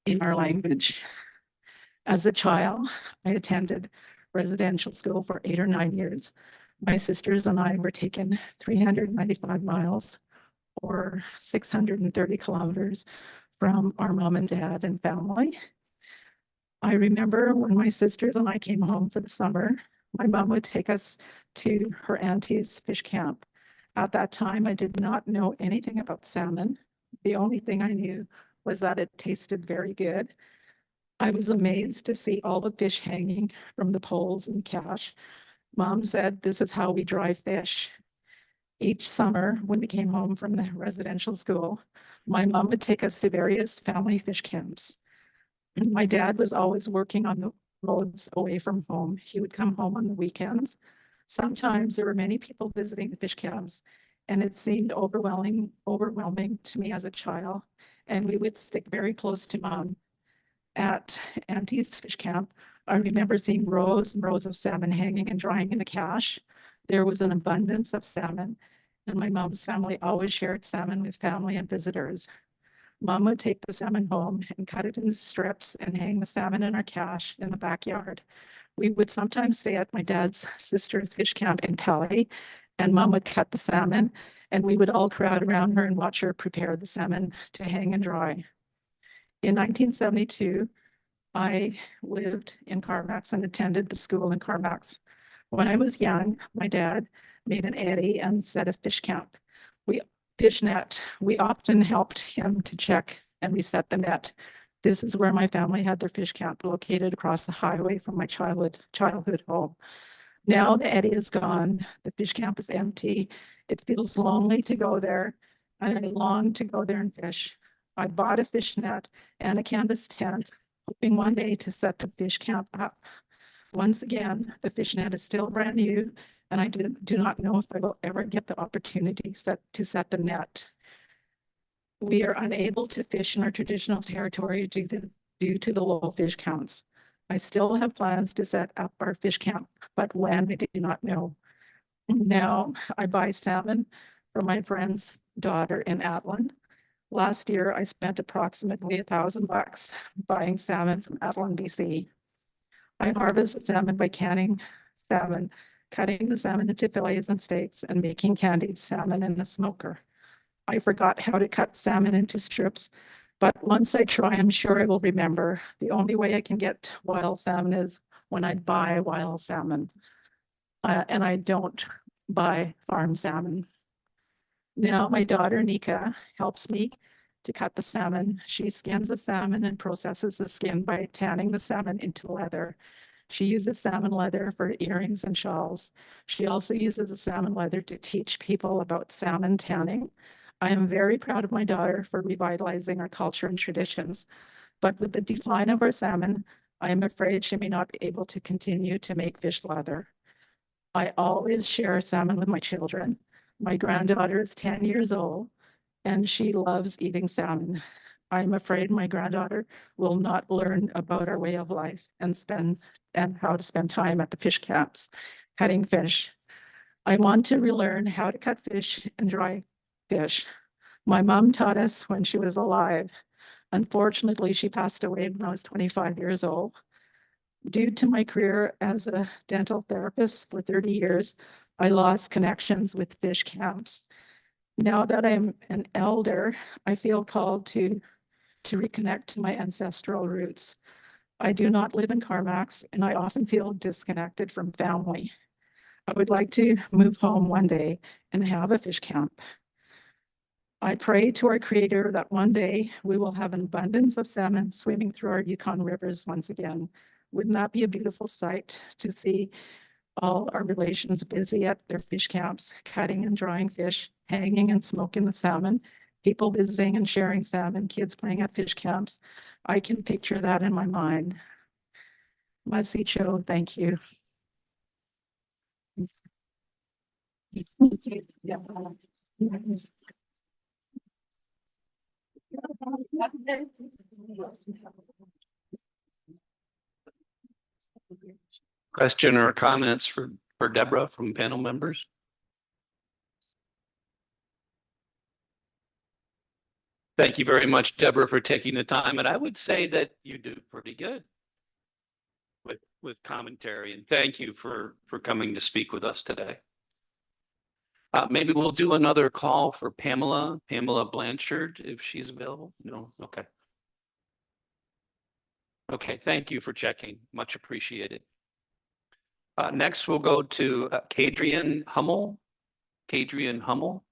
in our language. As a child, I attended residential school for 8 or 9 years. My sisters and I were taken 395 miles or 630 kilometers from our mom and dad and family. I remember when my sisters and I came home for the summer, my mom would take us to her auntie's fish camp. At that time, I did not know anything about salmon. The only thing I knew was that it tasted very good. I was amazed to see all the fish hanging from the poles and cache. Mom said, "This is how we dry fish." Each summer, when we came home from the residential school, my mom would take us to various family fish camps. And my dad was always working on the roads away from home. He would come home on the weekends. Sometimes there were many people visiting the fish camps, and it seemed overwhelming to me as a child. And we would stick very close to Mom. At Auntie's fish camp, I remember seeing rows and rows of salmon hanging and drying in the cache. There was an abundance of salmon, and my mom's family always shared salmon with family and visitors. Mom would take the salmon home and cut it into strips and hang the salmon in our cache in the backyard. We would sometimes stay at my dad's sister's fish camp in Pelly, and Mom would cut the salmon, and we would all crowd around her and watch her prepare the salmon to hang and dry. In 1972, I lived in Carmacks and attended the school in Carmacks. When I was young, my dad made an eddy and set a fish camp. Fish net. We often helped him to check and reset the net. This is where my family had their fish camp, located across the highway from my childhood home. Now the eddy is gone. The fish camp is empty. It feels lonely to go there, and I long to go there and fish. I bought a fish net and a canvas tent, hoping one day to set the fish camp up. Once again, the fish net is still brand new, and I do not know if I will ever get the opportunity to set the net. We are unable to fish in our traditional territory due to the low fish counts. I still have plans to set up our fish camp, but when, I do not know. Now I buy salmon from my friend's daughter in Athlone. Last year, I spent approximately $1,000 buying salmon from Athlone, BC. I harvest the salmon by canning salmon, cutting the salmon into fillets and steaks, and making candied salmon in a smoker. I forgot how to cut salmon into strips, but once I try, I'm sure I will remember. The only way I can get wild salmon is when I buy wild salmon, and I don't buy farm salmon. Now my daughter Nika helps me to cut the salmon. She skins the salmon and processes the skin by tanning the salmon into leather. She uses salmon leather for earrings and shawls. She also uses the salmon leather to teach people about salmon tanning. I am very proud of my daughter for revitalizing our culture and traditions, but with the decline of our salmon, I am afraid she may not be able to continue to make fish leather. I always share salmon with my children. My granddaughter is 10 years old, and she loves eating salmon. I'm afraid my granddaughter will not learn about our way of life and how to spend time at the fish camps, cutting fish. I want to relearn how to cut fish and dry fish. My mom taught us when she was alive. Unfortunately, she passed away when I was 25 years old. Due to my career as a dental therapist for 30 years, I lost connections with fish camps. Now that I'm an elder, I feel called to reconnect to my ancestral roots. I do not live in Carmacks, and I often feel disconnected from family. I would like to move home one day and have a fish camp. I pray to our Creator that one day we will have an abundance of salmon swimming through our Yukon rivers once again. Wouldn't that be a beautiful sight to see all our relations busy at their fish camps, cutting and drying fish, hanging and smoking the salmon, people visiting and sharing salmon, kids playing at fish camps? I can picture that in my mind. Na-cho, thank you. Question or comments for for Deborah from panel members? Thank you very much, Deborah, for taking the time. And I would say that you do pretty good with commentary. And thank you for coming to speak with us today. Maybe we'll do another call for Pamela Blanchard, if she's available. No, okay. Okay, thank you for checking. Much appreciated. Next, we'll go to Kadrienne Hummel. Kadrienne Hummel.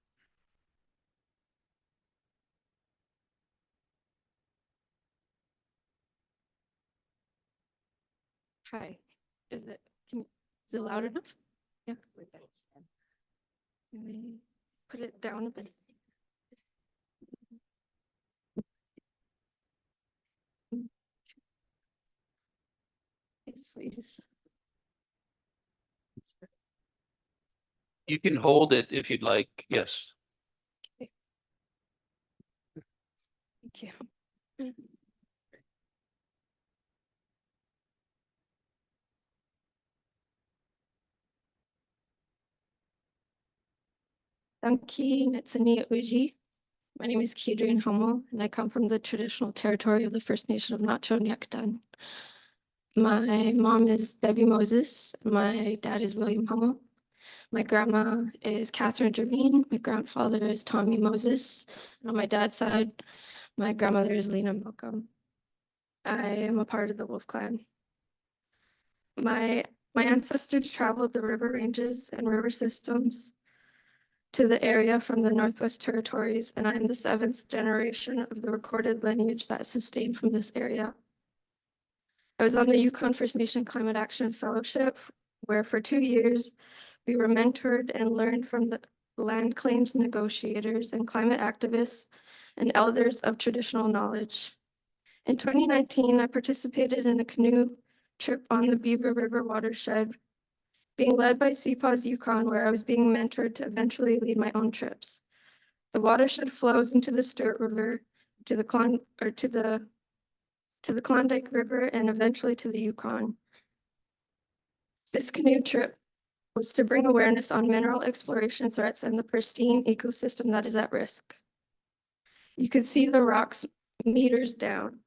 Hi, is it loud enough? Yeah. Let me put it down a bit. Yes, please. You can hold it if you'd like. Yes. Okay. Thank you. Danki Netsani Uji. My name is Kadrienne Hummel, and I come from the traditional territory of the First Nation of Na-cho, Nyak. My mom is Debbie Moses. My dad is William Hummel. My grandma is Catherine Jermaine. My grandfather is Tommy Moses. And on my dad's side, my grandmother is Lena Malcolm. I am a part of the Wolf Clan. My ancestors traveled the river ranges and river systems to the area from the Northwest Territories, and I am the 7th generation of the recorded lineage that sustained from this area. I was on the Yukon First Nation Climate Action Fellowship, where for 2 years, we were mentored and learned from the land claims negotiators and climate activists and elders of traditional knowledge. In 2019, I participated in a canoe trip on the Beaver River watershed, being led by CPAW's Yukon, where I was being mentored to eventually lead my own trips. The watershed flows into the Stewart River, to the Klondike River, and eventually to the Yukon. This canoe trip was to bring awareness on mineral exploration threats and the pristine ecosystem that is at risk. You could see the rocks meters down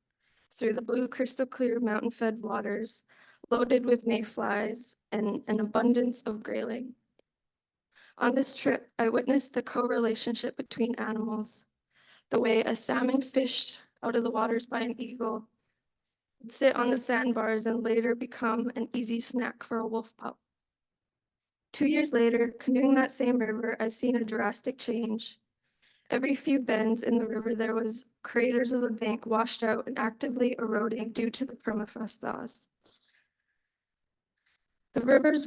through the blue crystal clear mountain-fed waters, loaded with mayflies and an abundance of grayling. On this trip, I witnessed the co-relationship between animals, the way a salmon fished out of the waters by an eagle would sit on the sandbars and later become an easy snack for a wolf pup. 2 years later, canoeing that same river, I've seen a drastic change. Every few bends in the river, there was craters of the bank washed out and actively eroding due to the permafrost thaws. The rivers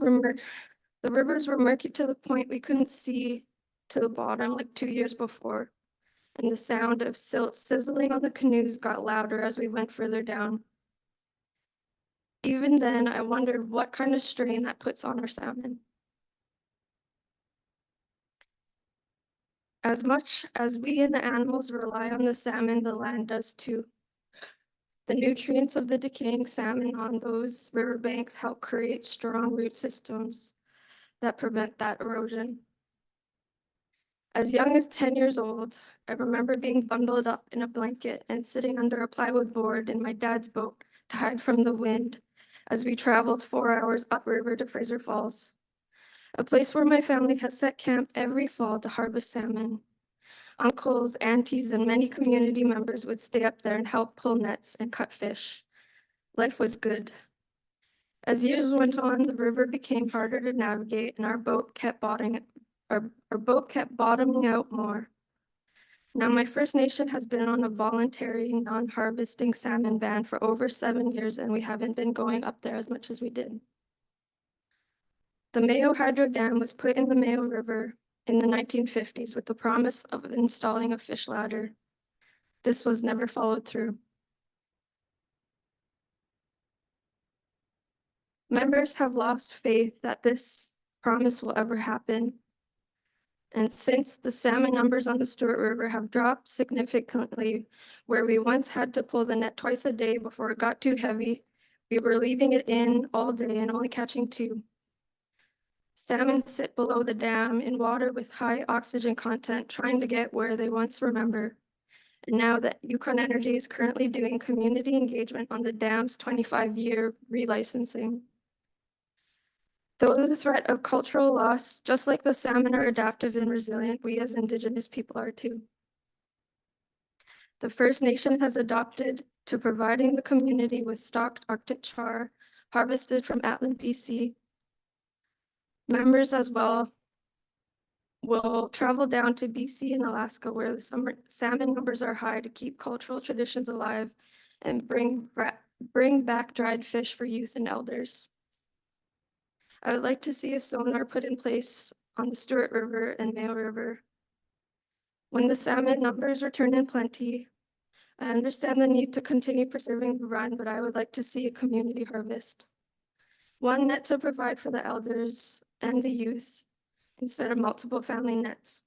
were murky to the point we couldn't see to the bottom like 2 years before, and the sound of silt sizzling on the canoes got louder as we went further down. Even then, I wondered what kind of strain that puts on our salmon. As much as we and the animals rely on the salmon, the land does too. The nutrients of the decaying salmon on those riverbanks help create strong root systems that prevent that erosion. As young as 10 years old, I remember being bundled up in a blanket and sitting under a plywood board in my dad's boat to hide from the wind as we traveled 4 hours upriver to Fraser Falls, a place where my family has set camp every fall to harvest salmon. Uncles, aunties, and many community members would stay up there and help pull nets and cut fish. Life was good. As years went on, the river became harder to navigate and our boat kept bottoming out more. Now my First Nation has been on a voluntary non-harvesting salmon ban for over 7 years, and we haven't been going up there as much as we did. The Mayo Hydro Dam was put in the Mayo River in the 1950s with the promise of installing a fish ladder. This was never followed through. Members have lost faith that this promise will ever happen. And since the salmon numbers on the Stewart River have dropped significantly, where we once had to pull the net twice a day before it got too heavy, we were leaving it in all day and only catching 2. Salmon sit below the dam in water with high oxygen content, trying to get where they once remember. And now that Yukon Energy is currently doing community engagement on the dam's 25-year relicensing. Though the threat of cultural loss, just like the salmon are adaptive and resilient, we as Indigenous people are too. The First Nation has adopted to providing the community with stocked Arctic char harvested from Atlan, BC. Members as well will travel down to BC and Alaska where the summer salmon numbers are high to keep cultural traditions alive and bring back dried fish for youth and elders. I would like to see a sonar put in place on the Stewart River and Mayo River. When the salmon numbers return in plenty, I understand the need to continue preserving the run, but I would like to see a community harvest. One net to provide for the elders and the youth instead of multiple family nets.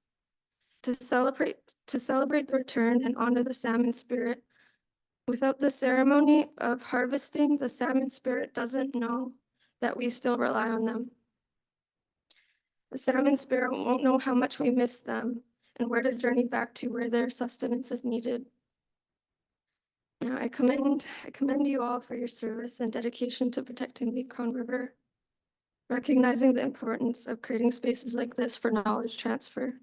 To celebrate the return and honor the salmon spirit. Without the ceremony of harvesting, the salmon spirit doesn't know that we still rely on them. The salmon spirit won't know how much we miss them and where to journey back to where their sustenance is needed. Now, I commend you all for your service and dedication to protecting the Yukon River, recognizing the importance of creating spaces like this for knowledge transfer,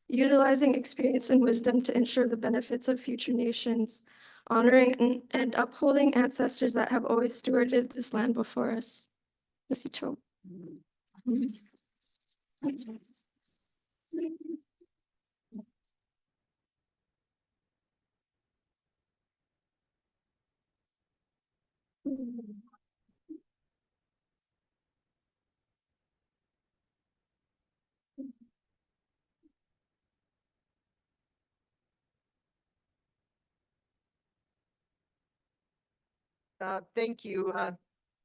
utilizing experience and wisdom to ensure the benefits of future nations, honoring and upholding ancestors that have always stewarded this land before us. Na-cho. Thank you.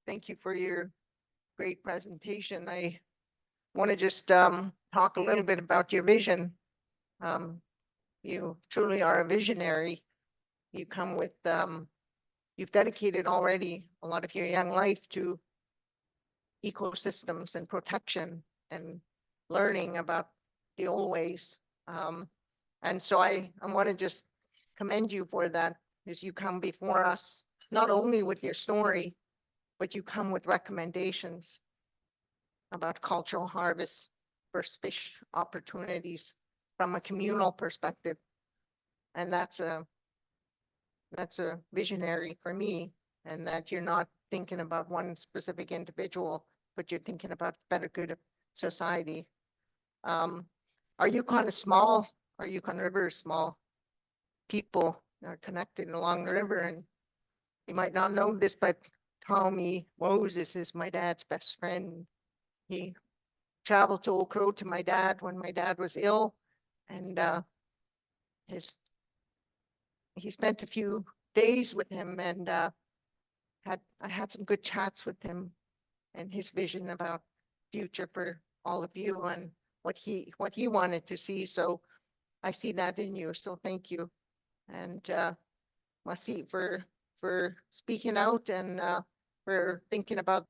Thank you for your great presentation. I want to just talk a little bit about your vision. You truly are a visionary. You come with, you've dedicated already a lot of your young life to ecosystems and protection and learning about the old ways. And so I want to just commend you for that as you come before us, not only with your story, but you come with recommendations about cultural harvest, first fish opportunities from a communal perspective. And that's a visionary for me, and that you're not thinking about one specific individual, but you're thinking about better good of society. Are Yukon a small, are Yukon River small? People are connected along the river, and you might not know this, but Tommy Moses is my dad's best friend. He traveled to Old Crow to my dad when my dad was ill, and he spent a few days with him, and I had some good chats with him and his vision about future for all of you and what he wanted to see. So I see that in you. So thank you. And Masi for speaking out and for thinking about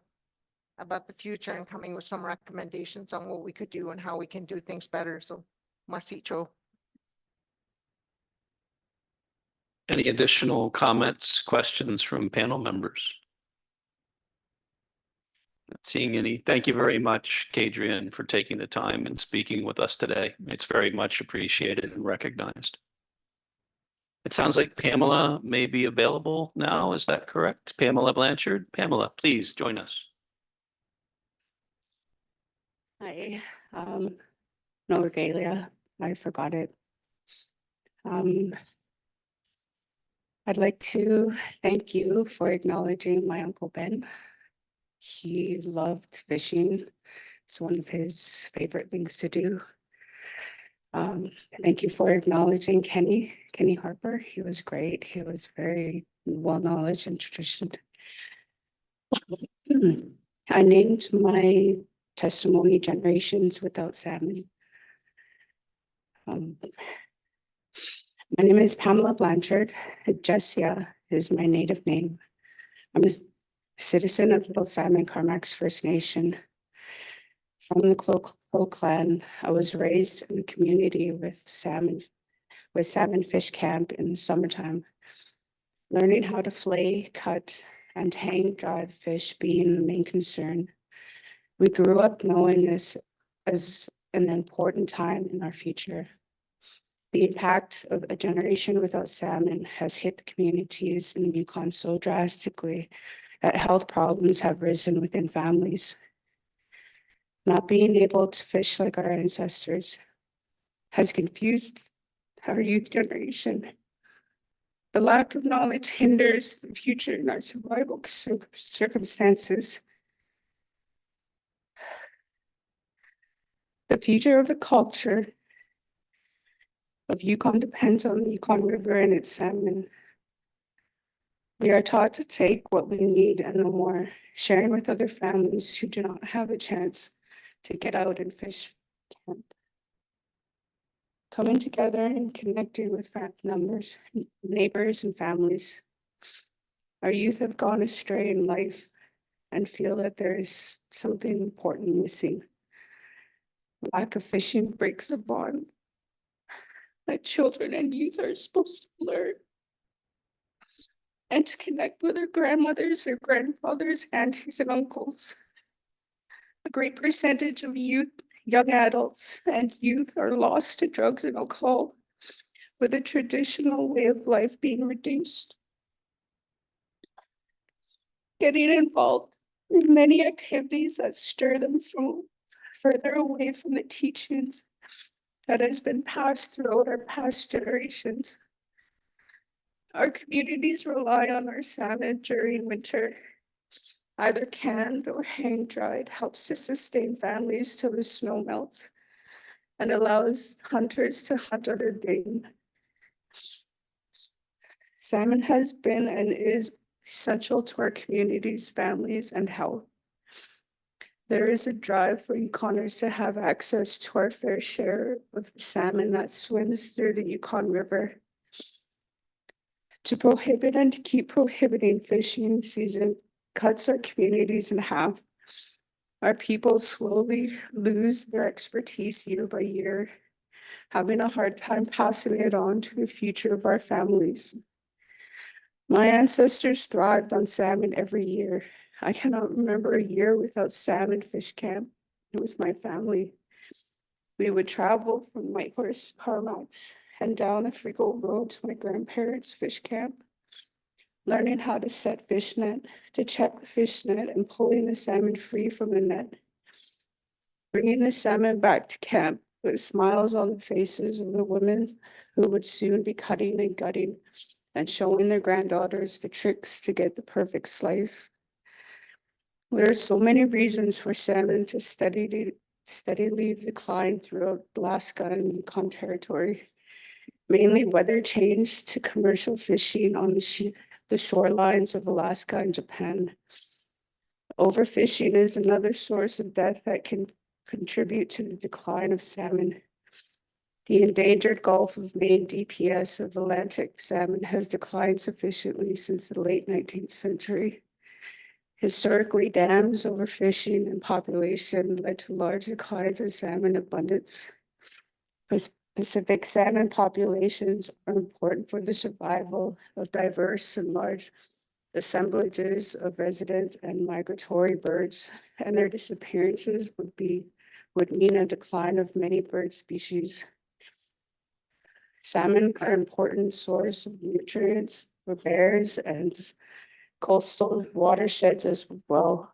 the future and coming with some recommendations on what we could do and how we can do things better. So Masicho. Any additional comments, questions from panel members? Not seeing any. Thank you very much, Kadrienne, for taking the time and speaking with us today. It's very much appreciated and recognized. It sounds like Pamela may be available now. Is that correct? Pamela Blanchard. Pamela, please join us. Hi, no regalia, I forgot it. I'd like to thank you for acknowledging my Uncle Ben. He loved fishing. It's one of his favorite things to do. Thank you for acknowledging Kenny Harper. He was great. He was very well knowledge and tradition. I named my testimony Generations Without Salmon. My name is Pamela Blanchard. Garcia is my native name. I'm a citizen of Little Salmon Carmacks First Nation. From the Crow clan, I was raised in a community with salmon fish camp in the summertime, learning how to flay, cut, and hang dried fish being the main concern. We grew up knowing this as an important time in our future. The impact of a generation without salmon has hit the communities in the Yukon so drastically that health problems have risen within families. Not being able to fish like our ancestors has confused our youth generation. The lack of knowledge hinders the future in our survival circumstances. The future of the culture of Yukon depends on the Yukon River and its salmon. We are taught to take what we need and no more, sharing with other families who do not have a chance to get out and fish camp. Coming together and connecting with numbers, neighbors and families. Our youth have gone astray in life and feel that there is something important missing. Lack of fishing breaks a bond that children and youth are supposed to learn and to connect with their grandmothers, their grandfathers, aunties, and uncles. A great percentage of youth, young adults, and youth are lost to drugs and alcohol, with a traditional way of life being reduced. Getting involved in many activities that stir them from further away from the teachings that has been passed throughout our past generations. Our communities rely on our salmon during winter. Either canned or hang dried helps to sustain families till the snow melts and allows hunters to hunt other game. Salmon has been and is essential to our communities, families, and health. There is a drive for Yukoners to have access to our fair share of the salmon that swims through the Yukon River. To prohibit and to keep prohibiting fishing season cuts our communities in half. Our people slowly lose their expertise year by year, having a hard time passing it on to the future of our families. My ancestors thrived on salmon every year. I cannot remember a year without salmon fish camp with my family. We would travel from Whitehorse, Carmacks, and down the Frigo Road to my grandparents' fish camp, learning how to set fish net, to check the fish net and pulling the salmon free from the net. Bringing the salmon back to camp with smiles on the faces of the women who would soon be cutting and gutting and showing their granddaughters the tricks to get the perfect slice. There are so many reasons for salmon to steadily decline throughout Alaska and Yukon territory, mainly weather change to commercial fishing on the shorelines of Alaska and Japan. Overfishing is another source of death that can contribute to the decline of salmon. The endangered Gulf of Maine DPS of Atlantic salmon has declined sufficiently since the late 19th century. Historically, dams, overfishing, and population led to large declines in salmon abundance. Pacific salmon populations are important for the survival of diverse and large assemblages of resident and migratory birds, and their disappearances would mean a decline of many bird species. Salmon are an important source of nutrients for bears and coastal watersheds as well.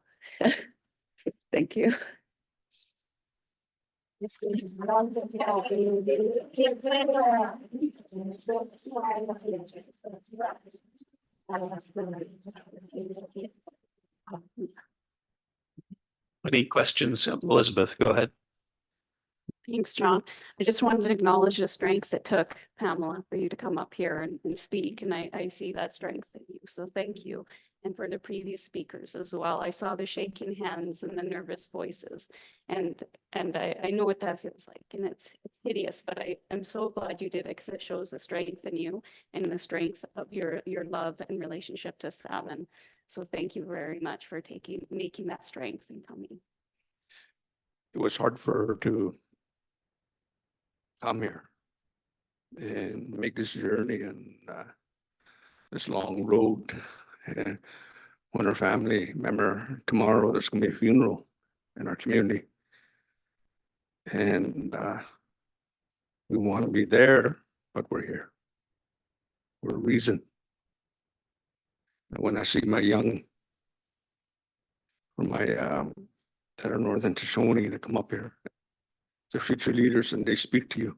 Thank you. Any questions? Elizabeth, go ahead. Thanks, John. I just wanted to acknowledge the strength it took, Pamela, for you to come up here and speak. And I see that strength in you. So thank you. And for the previous speakers as well. I saw the shaking hands and the nervous voices. And I know what that feels like. And it's hideous, but I'm so glad you did it because it shows the strength in you and the strength of your love and relationship to salmon. So thank you very much for making that strength and coming. it was hard for her to come here and make this journey and this long road. And when her family, remember, tomorrow there's going to be a funeral in our community. And we want to be there, but we're here for a reason. And when I see my young, from my that are Northern Shoshone that come up here, they're future leaders and they speak to you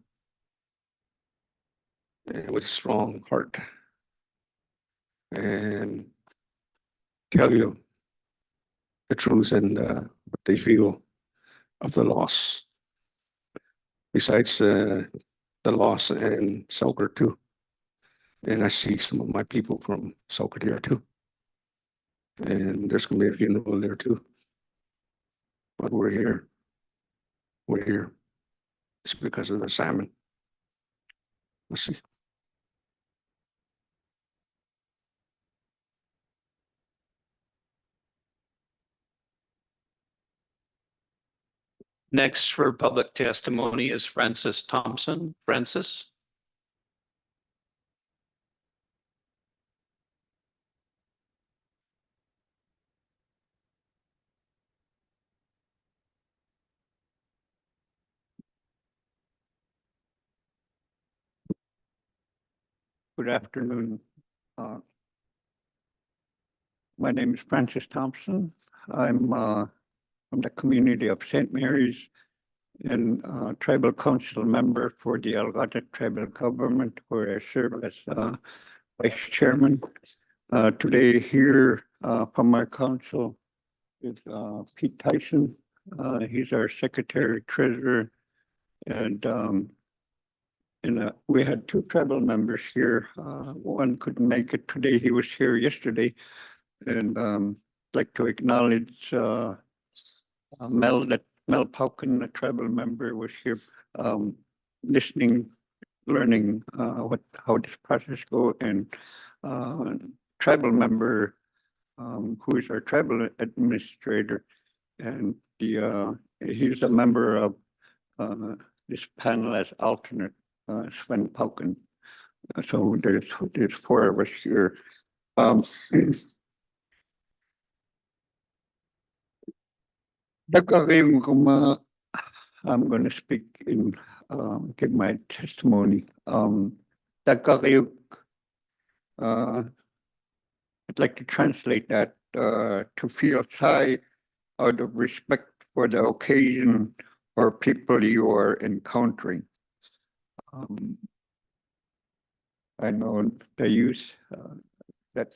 and with a strong heart and tell you the truth and what they feel of the loss. Besides the loss in Selkirk too. And I see some of my people from Selkirk here too. And there's going to be a funeral there too. But we're here. We're here. It's because of the salmon. Let's see. Next for public testimony is Francis Thompson. Francis? Good afternoon. My name is Francis Thompson. I'm from the community of St. Mary's and tribal council member for the Algata tribal government, where I serve as vice chairman. Today here from our council is Pete Tyson. He's our secretary treasurer, and we had two tribal members here. One couldn't make it today. He was here yesterday, and I'd like to acknowledge Mel Pauken, a tribal member, was here listening, learning how this process goes, and tribal member who is our tribal administrator, and he's a member of this panel as alternate, Sven Pauken. So there's four of us here. I'm going to speak in, give my testimony. I'd like to translate that to feel sigh out of respect for the occasion or people you are encountering. I know the youth that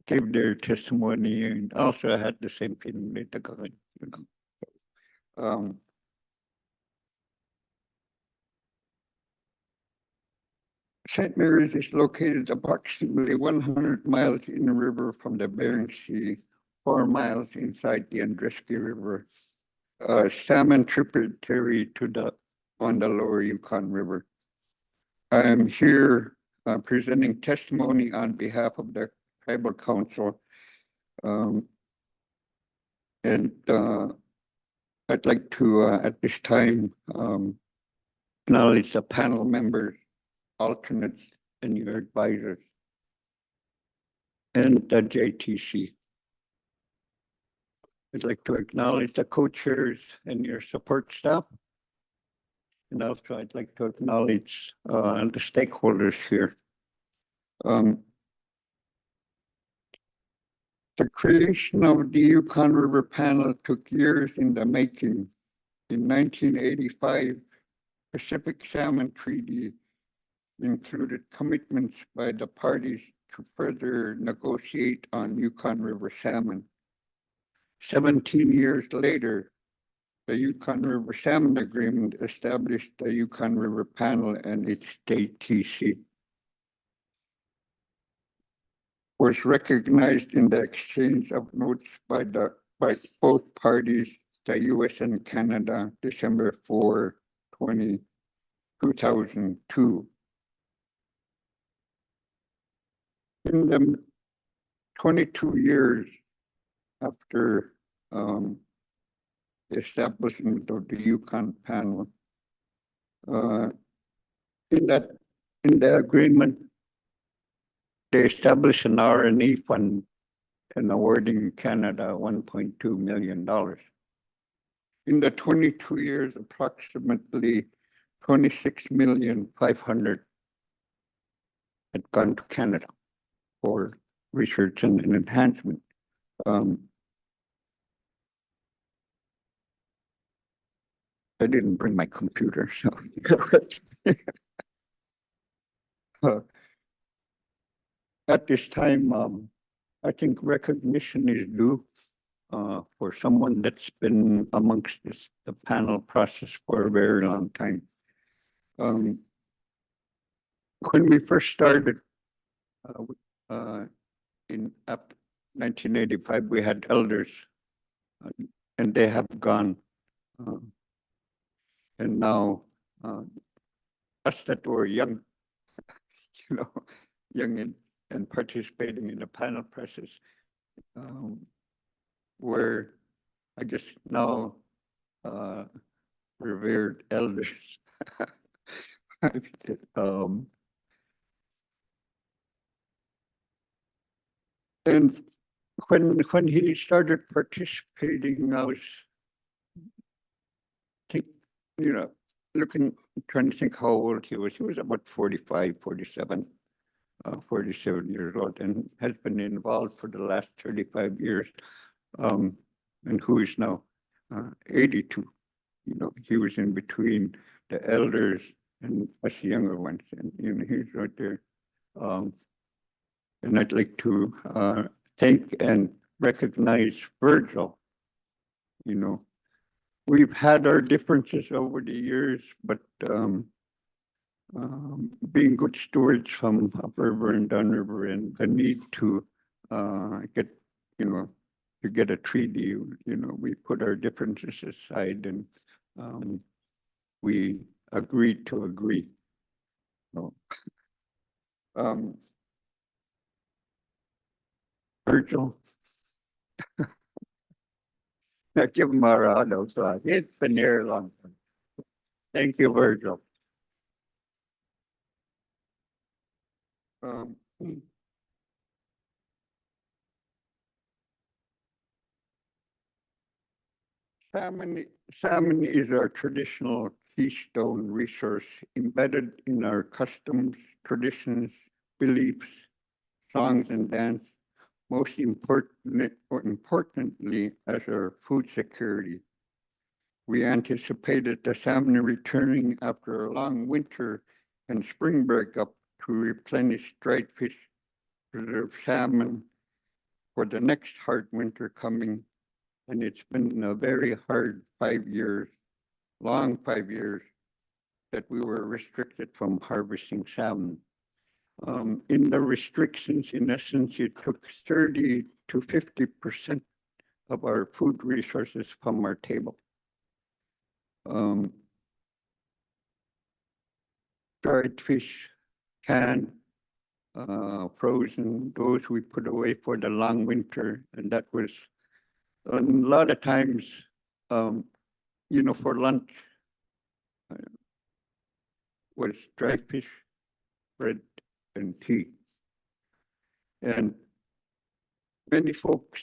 gave their testimony, and also I had the same feeling with the government, you know. St. Mary's is located approximately 100 miles inriver from the Bering Sea, 4 miles inside the Andreski River, salmon tributary to on the lower Yukon River. I am here presenting testimony on behalf of the Tribal Council, and I'd like to at this time acknowledge the panel members, alternates, and your advisors, and the JTC. I'd like to acknowledge the co-chairs and your support staff. And also I'd like to acknowledge the stakeholders here. The creation of the Yukon River Panel took years in the making. In 1985, Pacific Salmon Treaty included commitments by the parties to further negotiate on Yukon River salmon. 17 years later, the Yukon River Salmon Agreement established the Yukon River Panel and its JTC. Was recognized in the exchange of notes by both parties, the US and Canada, December 4, 2002. In the 22 years after establishment of the Yukon panel. In the agreement, they established an R&E fund and awarding Canada $1.2 million. In the 22 years, approximately 26,500,000 had gone to Canada for research and enhancement. I didn't bring my computer, so at this time, I think recognition is due for someone that's been amongst the panel process for a very long time. When we first started in 1985, we had elders, and they have gone. And now, us that were young, young and participating in the panel process, we're, I guess, now revered elders. And when he started participating, I was trying to think how old he was. He was about 45, 47, 47 years old, and has been involved for the last 35 years. And who is now 82. He was in between the elders and us younger ones, and he's right there. And I'd like to thank and recognize Virgil. We've had our differences over the years, but being good stewards from upriver and downriver, and the need to get, to get a treaty, we put our differences aside and we agreed to agree. So, Virgil. I give him a round of applause. It's been here a long time. Thank you, Virgil. Salmon is our traditional keystone resource embedded in our customs, traditions, beliefs, songs, and dance. Most importantly, as our food security. We anticipated the salmon returning after a long winter and spring breakup to replenish dried fish, preserve salmon for the next hard winter coming. And it's been a very hard 5 years, long 5 years, that we were restricted from harvesting salmon. In the restrictions, in essence, it took 30 to 50% of our food resources from our table. Dried fish, canned, frozen, those we put away for the long winter, and that was a lot of times, for lunch, was dried fish, bread, and tea. And many folks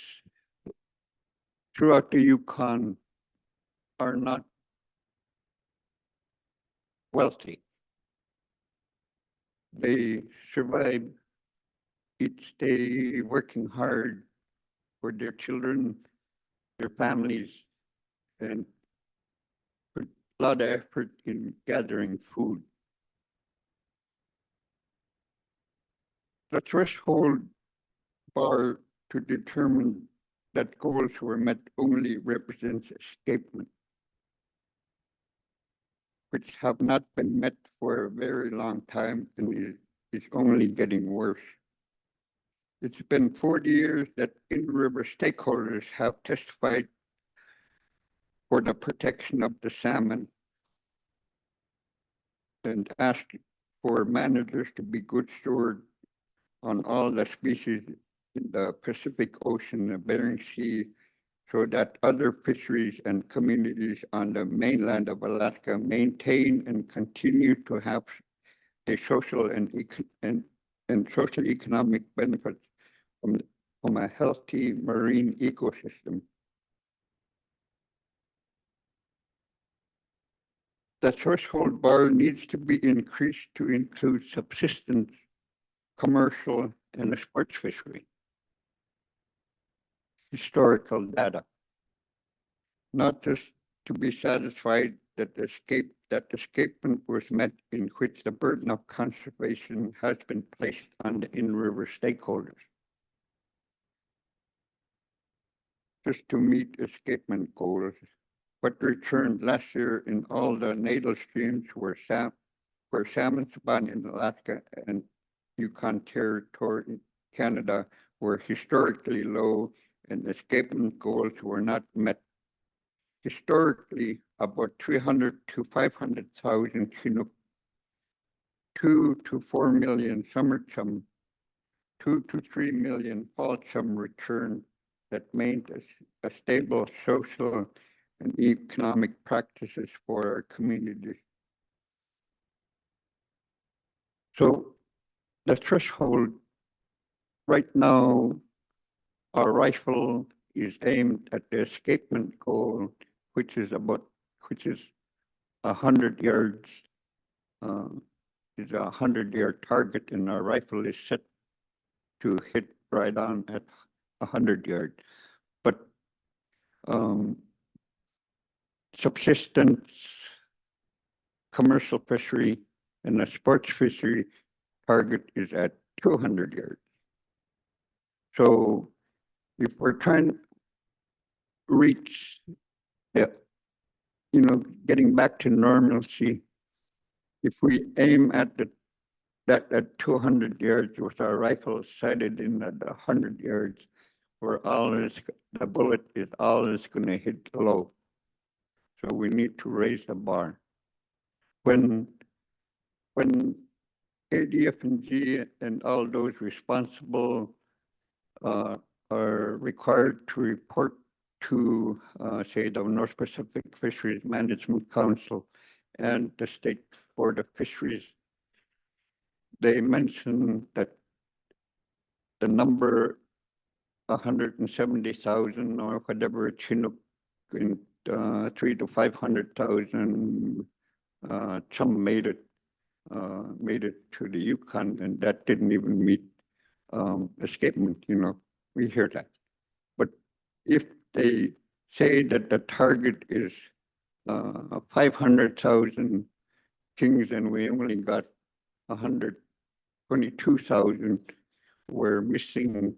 throughout the Yukon are not wealthy. They survive each day working hard for their children, their families, and put a lot of effort in gathering food. The threshold bar to determine that goals were met only represents escapement, which have not been met for a very long time and is only getting worse. It's been 40 years that in-river stakeholders have testified for the protection of the salmon and asked for managers to be good stewards on all the species in the Pacific Ocean, the Bering Sea, so that other fisheries and communities on the mainland of Alaska maintain and continue to have a social and social economic benefits from a healthy marine ecosystem. The threshold bar needs to be increased to include subsistence, commercial, and a sports fishery. Historical data, not just to be satisfied that the escapement was met, in which the burden of conservation has been placed on the in-river stakeholders. Just to meet escapement goals, what returned last year in all the natal streams where salmon spawn in Alaska and Yukon Territory, Canada, were historically low and escapement goals were not met. Historically, about 300 to 500,000 Chinook, 2 to 4 million summer chum, 2 to 3 million fall chum return that maintains a stable social and economic practices for our communities. So the threshold right now, our rifle is aimed at the escapement goal, which is 100 yards. Is a 100-yard target, and our rifle is set to hit right on at 100 yards. But subsistence, commercial fishery, and a sports fishery target is at 200 yards. So if we're trying to reach, getting back to normalcy, if we aim at that at 200 yards with our rifle sighted in at 100 yards, where the bullet is always going to hit low. So we need to raise the bar. When ADF&G and all those responsible are required to report to, say, the North Pacific Fisheries Management Council and the State Board of Fisheries, they mentioned that the number 170,000 or whatever Chinook in 300,000 to 500,000 chum made it to the Yukon, and that didn't even meet escapement. We hear that. But if they say that the target is 500,000 kings and we only got 122,000, we're missing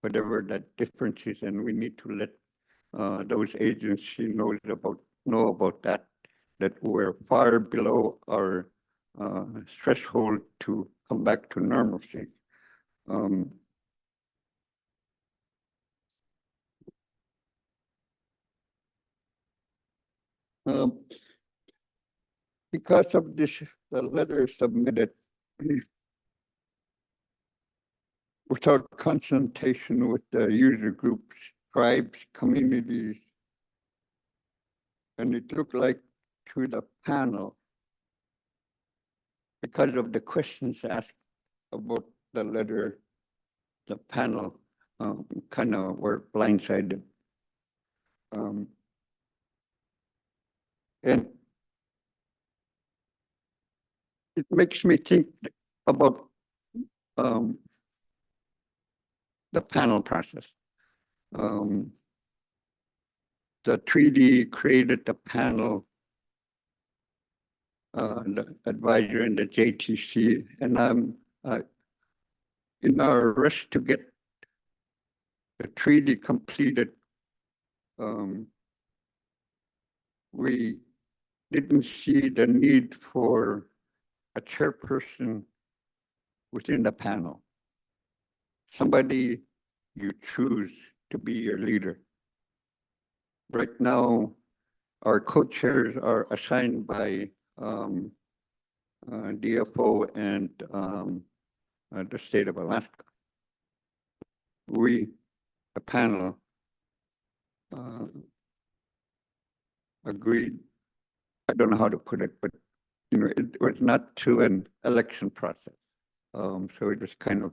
whatever that difference is, and we need to let those agencies know about that we're far below our threshold to come back to normalcy. Because of this, the letter submitted without consultation with the user groups, tribes, communities, and it looked like to the panel, because of the questions asked about the letter, the panel kind of were blindsided. And it makes me think about the panel process. The treaty created the panel, the advisor and the JTC, and in our rush to get the treaty completed, we didn't see the need for a chairperson within the panel. Somebody you choose to be your leader. Right now, our co-chairs are assigned by DFO and the state of Alaska. We, the panel, agreed. I don't know how to put it, but it was not through an election process. So it was kind of,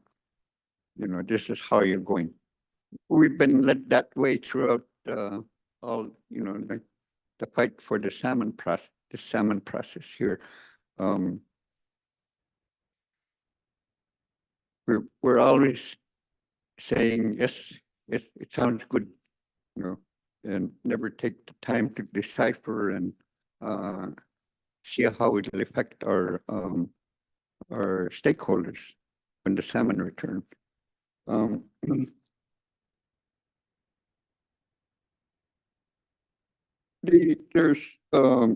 this is how you're going. We've been led that way throughout all, the fight for the salmon process here. We're always saying yes, it sounds good, and never take the time to decipher and see how it will affect our stakeholders when the salmon return. There's a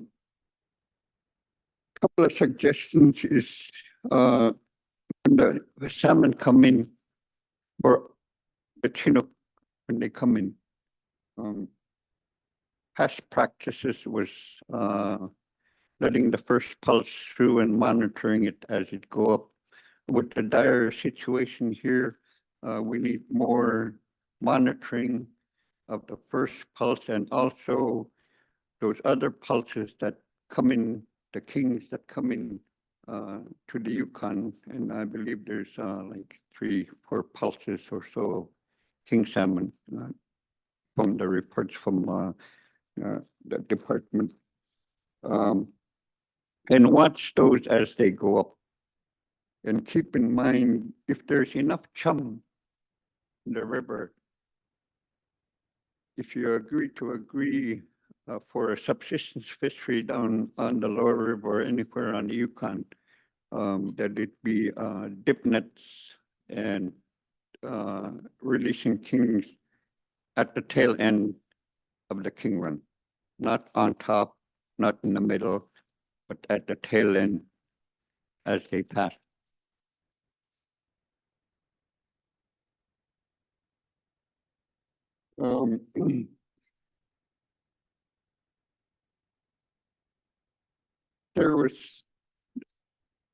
couple of suggestions is when the salmon come in, or the Chinook when they come in. Past practices was letting the first pulse through and monitoring it as it go up. With the dire situation here, we need more monitoring of the first pulse and also those other pulses that come in, the kings that come in to the Yukon. And I believe there's like 3-4 pulses or so king salmon from the reports from the department. And watch those as they go up. And keep in mind, if there's enough chum in the river, if you agree for a subsistence fishery down on the lower river or anywhere on the Yukon, that it be dip nets and releasing kings at the tail end of the king run, not on top, not in the middle, but at the tail end as they pass. There was,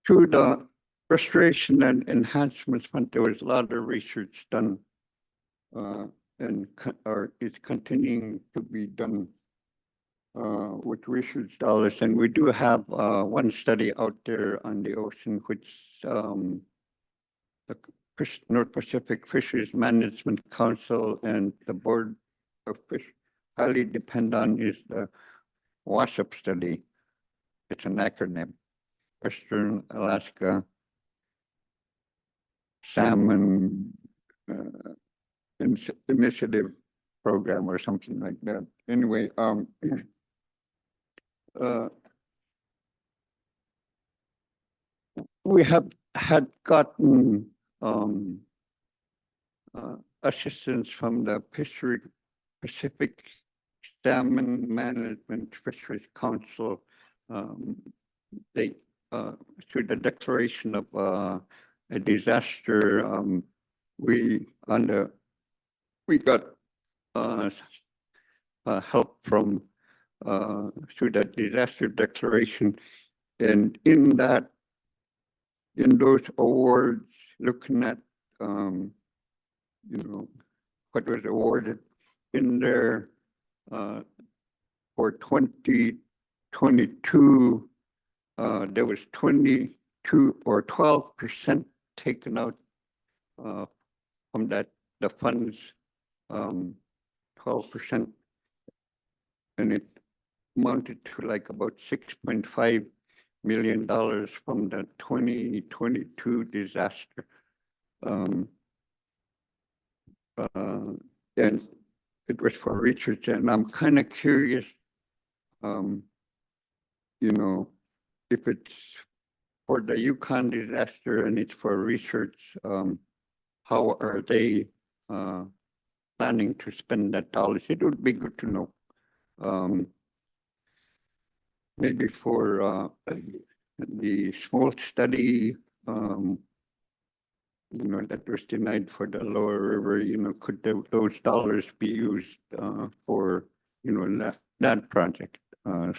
through the restoration and enhancements fund, there was a lot of research done and is continuing to be done with research dollars. And we do have one study out there on the ocean, which the North Pacific Fisheries Management Council and the Board of Fish highly depend on, is the WASP study. It's an acronym, Western Alaska Salmon Initiative Program or something like that. Anyway, we have had gotten assistance from the Fishery Pacific Salmon Management Fisheries Council. They through the declaration of a disaster, we got help from through the disaster declaration, and in those awards, looking at what was awarded in there for 2022, there was 22 or 12% taken out from the funds, 12%, and it amounted to like about $6.5 million from the 2022 disaster. And it was for research, and I'm kind of curious, if it's for the Yukon disaster and it's for research, how are they planning to spend that dollars? It would be good to know. Maybe for the small study, that was denied for the lower river, could those dollars be used for, that project,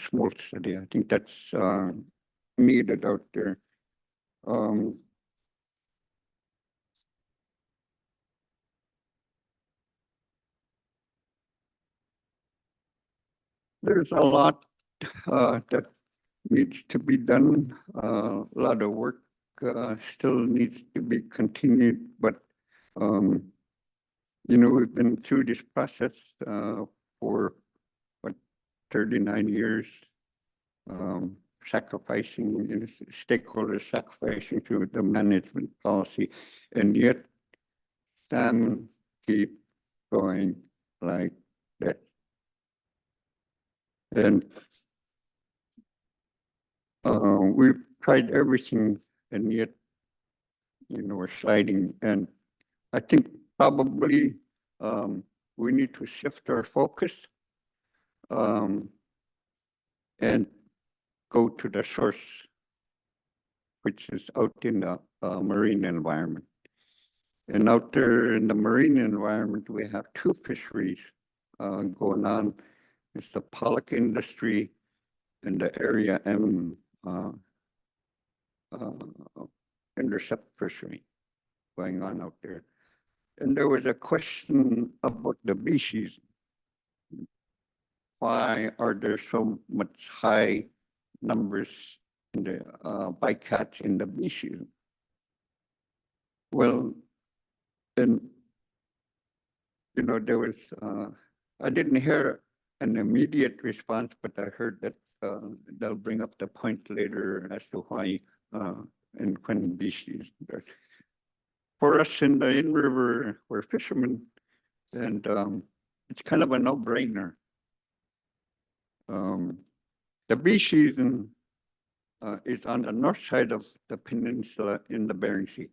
small study? I think that's needed out there. there's a lot that needs to be done. A lot of work still needs to be continued, but you know, we've been through this process for what 39 years, sacrificing, you know, stakeholders sacrificing to the management policy, and yet salmon keep going like that. And we've tried everything, and yet, you know, we're sliding. And I think probably we need to shift our focus and go to the source, which is out in the marine environment. And out there in the marine environment, we have two fisheries going on. It's the Pollock industry and the Area M intercept fishery going on out there. And there was a question about the bee season. Why are there so much high numbers in the bycatch in the bee season? Well, then, you know, there was, I didn't hear an immediate response, but I heard that they'll bring up the point later as to why and when bee season. For us in the in-river, we're fishermen, and it's kind of a no-brainer. The bee season is on the north side of the peninsula in the Bering Sea.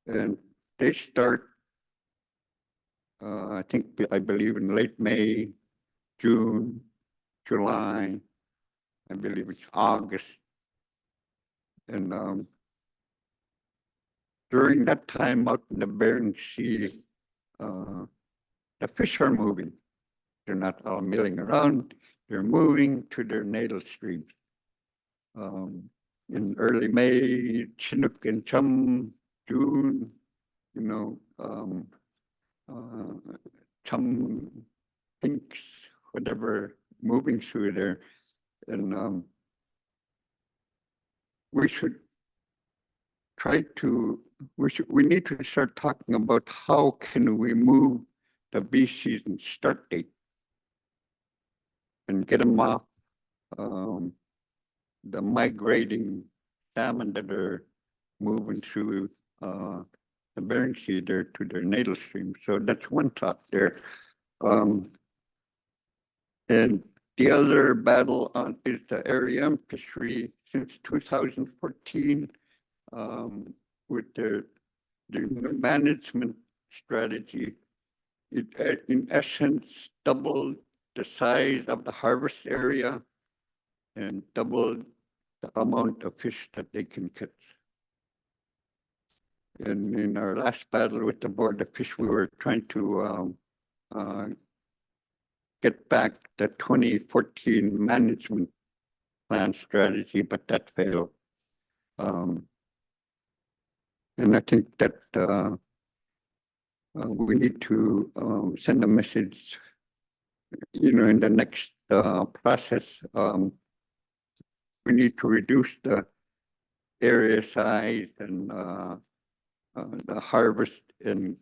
And they start, I believe in late May, June, July, I believe it's August. And during that time out in the Bering Sea, the fish are moving. They're not all milling around, they're moving to their natal streams. In early May, Chinook and chum, June, you know, chum, pinks, whatever, moving through there. And we should try to, we need to start talking about how can we move the bee season start date and get them off the migrating salmon that are moving through the Bering Sea there to their natal stream. So that's one thought there. And the other battle is the Area M fishery since 2014 with the new management strategy. It in essence doubled the size of the harvest area and doubled the amount of fish that they can catch. And in our last battle with the Board of Fish, we were trying to get back the 2014 management plan strategy, but that failed. And I think that we need to send a message, you know, in the next process. We need to reduce the area size and the harvest and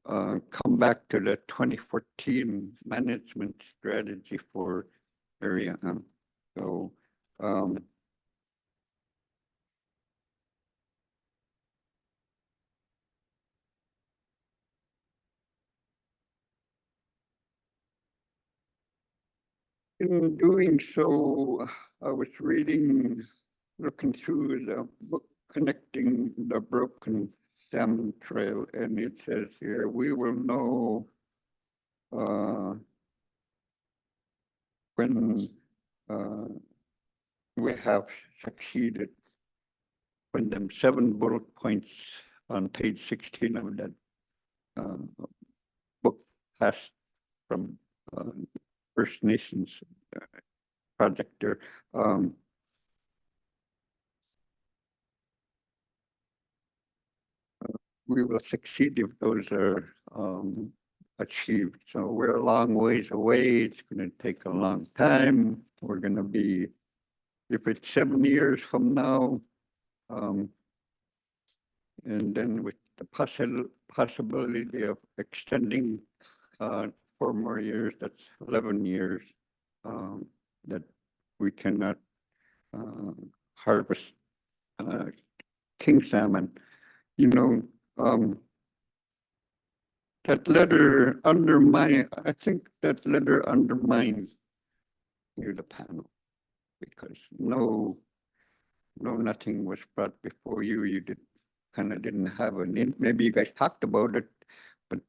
come back to the 2014 management strategy for Area M. So in doing so, I was looking through the book, Connecting the Broken Salmon Trail, and it says here, we will know when we have succeeded, when them 7 bullet points on page 16 of that book passed from First Nations project there. We will succeed if those are achieved. So we're a long ways away. It's going to take a long time. We're going to be, if it's 7 years from now, and then with the possibility of extending 4 more years, that's 11 years that we cannot harvest king salmon. You know, that letter I think that letter undermines the panel, because nothing was brought before you. You didn't have maybe you guys talked about it, but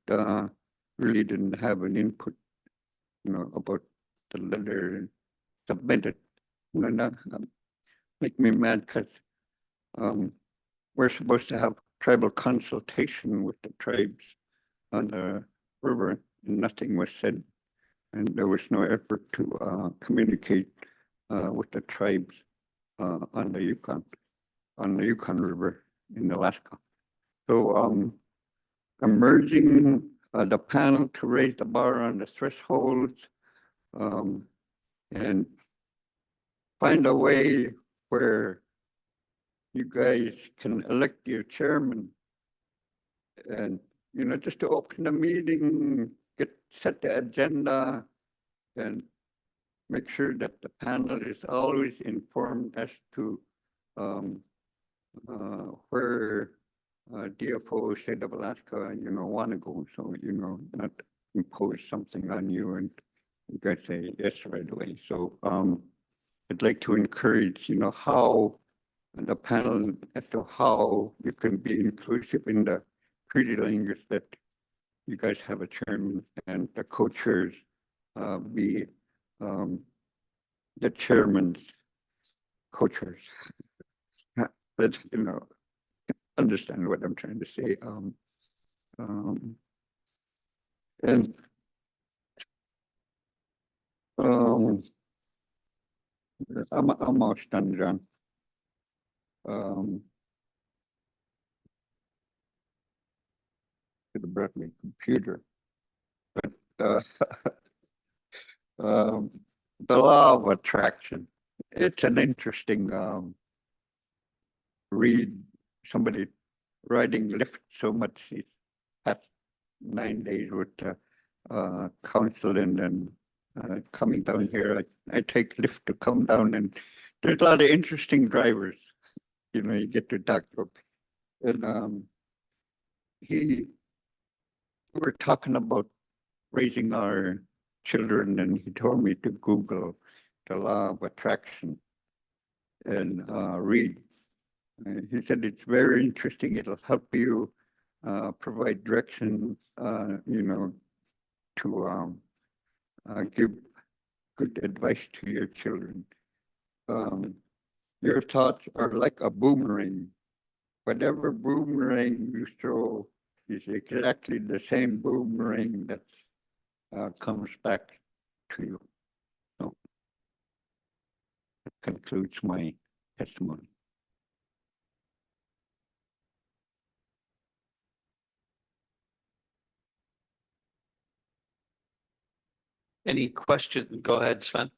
really didn't have an input, about the letter submitted. Make me mad, because we're supposed to have tribal consultation with the tribes on the river, and nothing was said, and there was no effort to communicate with the tribes on the Yukon River in Alaska. So I'm urging the panel to raise the bar on the thresholds and find a way where you guys can elect your chairman, and just to open the meeting, set the agenda, and make sure that the panel is always informed as to where DFO, State of Alaska, want to go. So, not impose something on you and you guys say yes right away. So I'd like to encourage, how the panel, as to how you can be inclusive in the treaty language, that you guys have a chairman and the co-chairs be the chairman's co-chairs. But understand what I'm trying to say. And I'm almost done, John. Could have brought my computer, but the law of attraction. It's an interesting read. Somebody riding lift so much he's had 9 days with council, and then coming down here. I take lift to come down, and there's a lot of interesting drivers. You get to talk to him. And we were talking about raising our children, and he told me to Google the law of attraction and read. He said it's very interesting. It'll help you provide direction, to give good advice to your children. Your thoughts are like a boomerang. Whatever boomerang you throw is exactly the same boomerang that comes back to you. So that concludes my testimony. Any questions? Go ahead, Sven.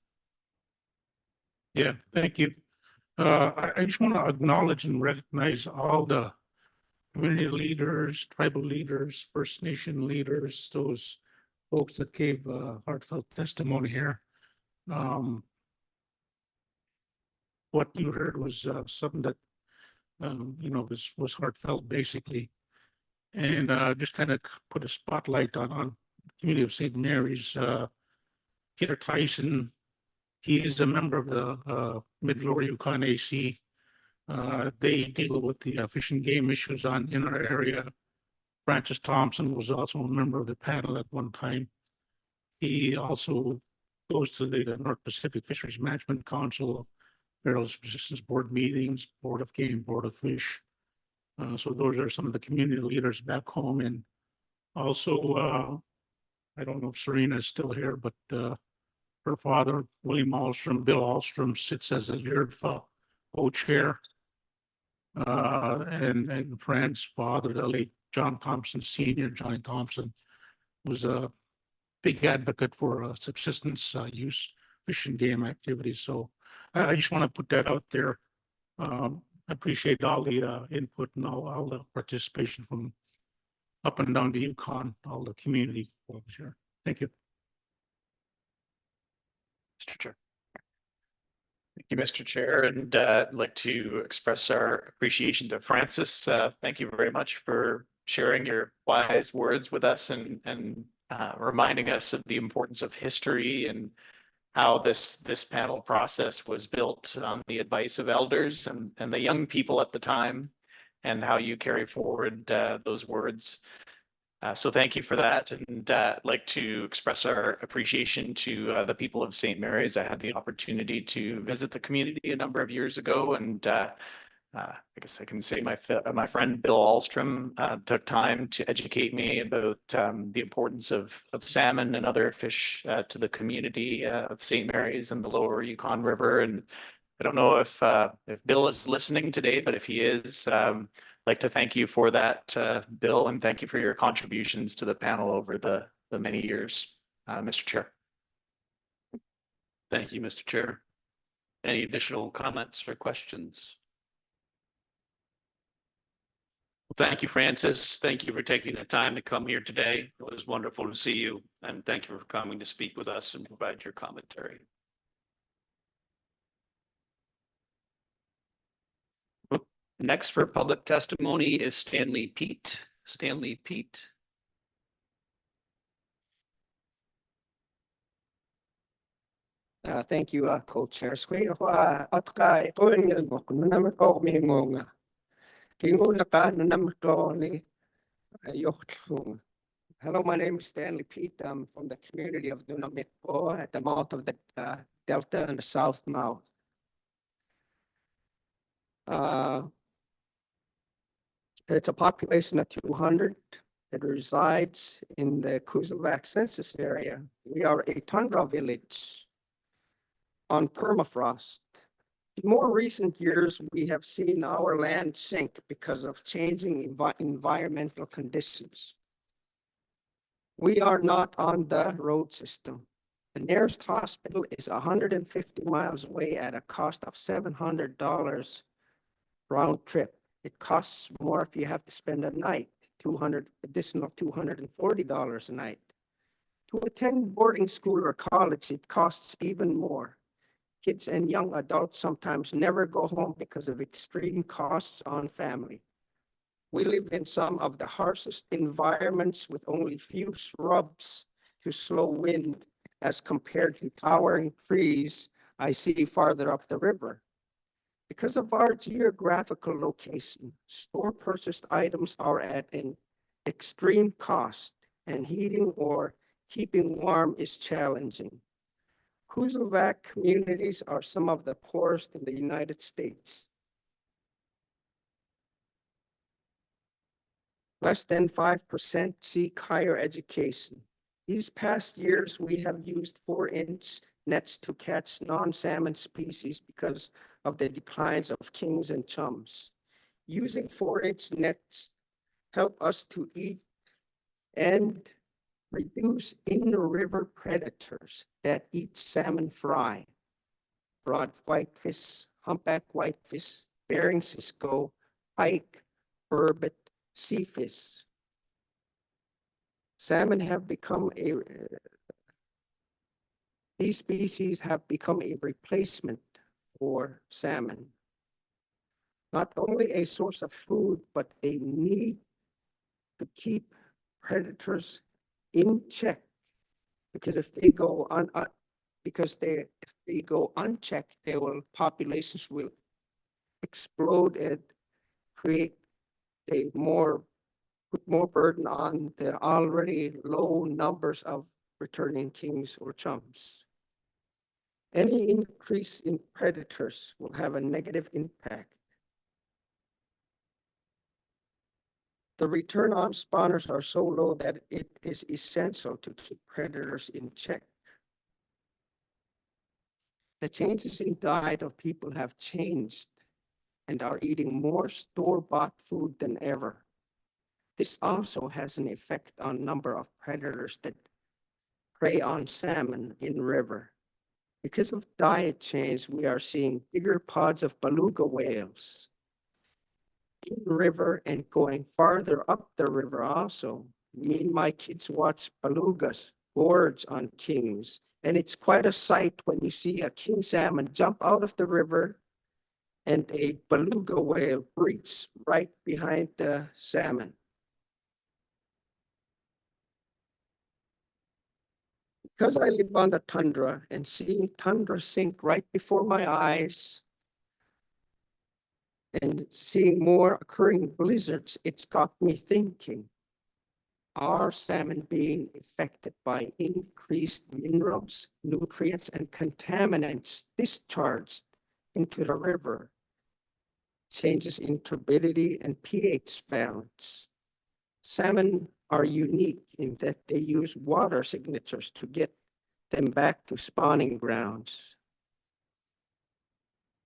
Yeah, thank you. I just want to acknowledge and recognize all the community leaders, tribal leaders, First Nation leaders, those folks that gave heartfelt testimony here. What you heard was something that was heartfelt, basically, and just kind of put a spotlight on the community of St. Mary's. Peter Tyson, he is a member of the Mid-Lower Yukon AC. They deal with the fish and game issues in our area. Francis Thompson was also a member of the panel at one time. He also goes to the North Pacific Fisheries Management Council, Federal Subsistence Board meetings, Board of Game, Board of Fish. So those are some of the community leaders back home. And also, I don't know if Sabrina is still here, but her father, William Alstrom, Bill Alstrom, sits as a YERDFA co-chair. And Fran's father, the late John Thompson Sr., Johnny Thompson, was a big advocate for subsistence use, fish and game activities. So I just want to put that out there. I appreciate all the input and all the participation from up and down the Yukon, all the community folks here. Thank you. Mr. Chair. Thank you, Mr. Chair, and I'd like to express our appreciation to Francis. Thank you very much for sharing your wise words with us and reminding us of the importance of history and how this panel process was built on the advice of elders and the young people at the time, and how you carry forward those words. So thank you for that, and I'd like to express our appreciation to the people of St. Mary's. I had the opportunity to visit the community a number of years ago, and I guess I can say my friend Bill Alstrom took time to educate me about the importance of salmon and other fish to the community of St. Mary's and the lower Yukon River. And I don't know if Bill is listening today, but if he is, I'd like to thank you for that, Bill, and thank you for your contributions to the panel over the many years, Mr. Chair. Thank you, Mr. Chair. Any additional comments or questions? Well, thank you, Francis. Thank you for taking the time to come here today. It was wonderful to see you, and thank you for coming to speak with us and provide your commentary. Next for public testimony is Stanley Pete. Stanley Pete. Thank you, co-chair. Atka ikoin mo kunam ko mi monga. Kinguna ka nam ko ni yoklung. Hello, my name is Stanley Pete. I'm from the community of Nunamikpo at the mouth of the Delta and the south mouth. It's a population of 200 that resides in the Kuzelvac census area. We are a tundra village on permafrost. In more recent years, we have seen our land sink because of changing environmental conditions. We are not on the road system. The nearest hospital is 150 miles away at a cost of $700 round trip. It costs more if you have to spend a night, additional $240 a night. To attend boarding school or college, it costs even more. Kids and young adults sometimes never go home because of extreme costs on family. We live in some of the harshest environments with only few shrubs to slow wind as compared to towering trees I see farther up the river. Because of our geographical location, store purchased items are at an extreme cost, and heating or keeping warm is challenging. Kuzelvac communities are some of the poorest in the United States. Less than 5% seek higher education. These past years, we have used 4-inch nets to catch non-salmon species because of the declines of kings and chums. Using 4-inch nets help us to eat and reduce in-river predators that eat salmon fry, broad whitefish, humpback whitefish, Bering cisco, pike, burbot, seafish. Salmon have become these species have become a replacement for salmon. Not only a source of food, but a need to keep predators in check, because if they go unchecked, populations will explode and create put more burden on the already low numbers of returning kings or chums. Any increase in predators will have a negative impact. The return on spawners are so low that it is essential to keep predators in check. The changes in diet of people have changed and are eating more store-bought food than ever. This also has an effect on number of predators that prey on salmon in river. Because of diet change, we are seeing bigger pods of beluga whales in the river and going farther up the river also. Me and my kids watch belugas gorge on kings, and it's quite a sight when you see a king salmon jump out of the river and a beluga whale breach right behind the salmon. Because I live on the tundra and seeing tundra sink right before my eyes and seeing more occurring blizzards, it's got me thinking, are salmon being affected by increased minerals, nutrients, and contaminants discharged into the river? Changes in turbidity and pH balance. Salmon are unique in that they use water signatures to get them back to spawning grounds.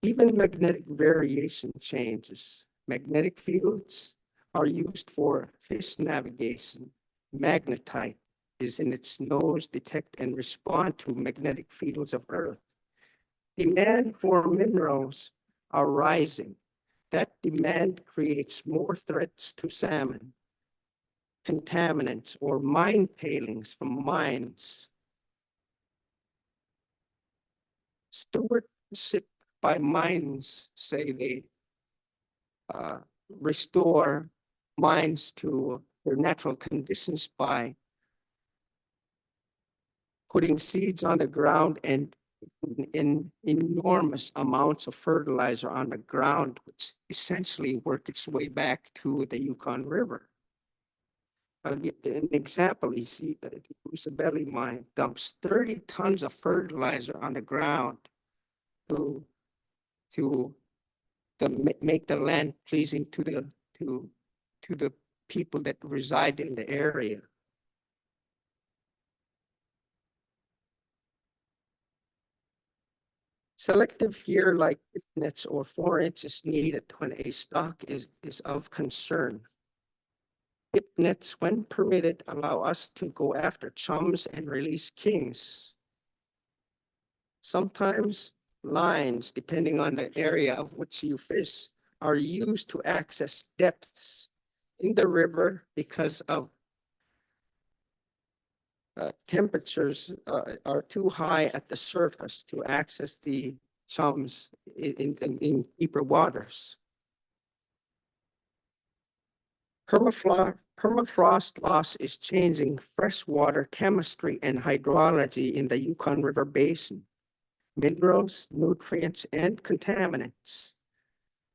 Even magnetic variation changes. Magnetic fields are used for fish navigation. Magnetite is in its nose, detect and respond to magnetic fields of Earth. Demand for minerals are rising. That demand creates more threats to salmon. Contaminants or mine tailings from mines. Stewardship by mines say they restore mines to their natural conditions by putting seeds on the ground and in enormous amounts of fertilizer on the ground, which essentially work its way back to the Yukon River. I'll give an example. You see that the Usabelli mine dumps 30 tons of fertilizer on the ground to make the land pleasing to the people that reside in the area. Selective gear like nets or 4 inches needed when a stock is of concern. Hip nets, when permitted, allow us to go after chums and release kings. Sometimes lines, depending on the area of which you fish, are used to access depths in the river because of temperatures are too high at the surface to access the chums in deeper waters. Permafrost loss is changing freshwater chemistry and hydrology in the Yukon River Basin. Minerals, nutrients, and contaminants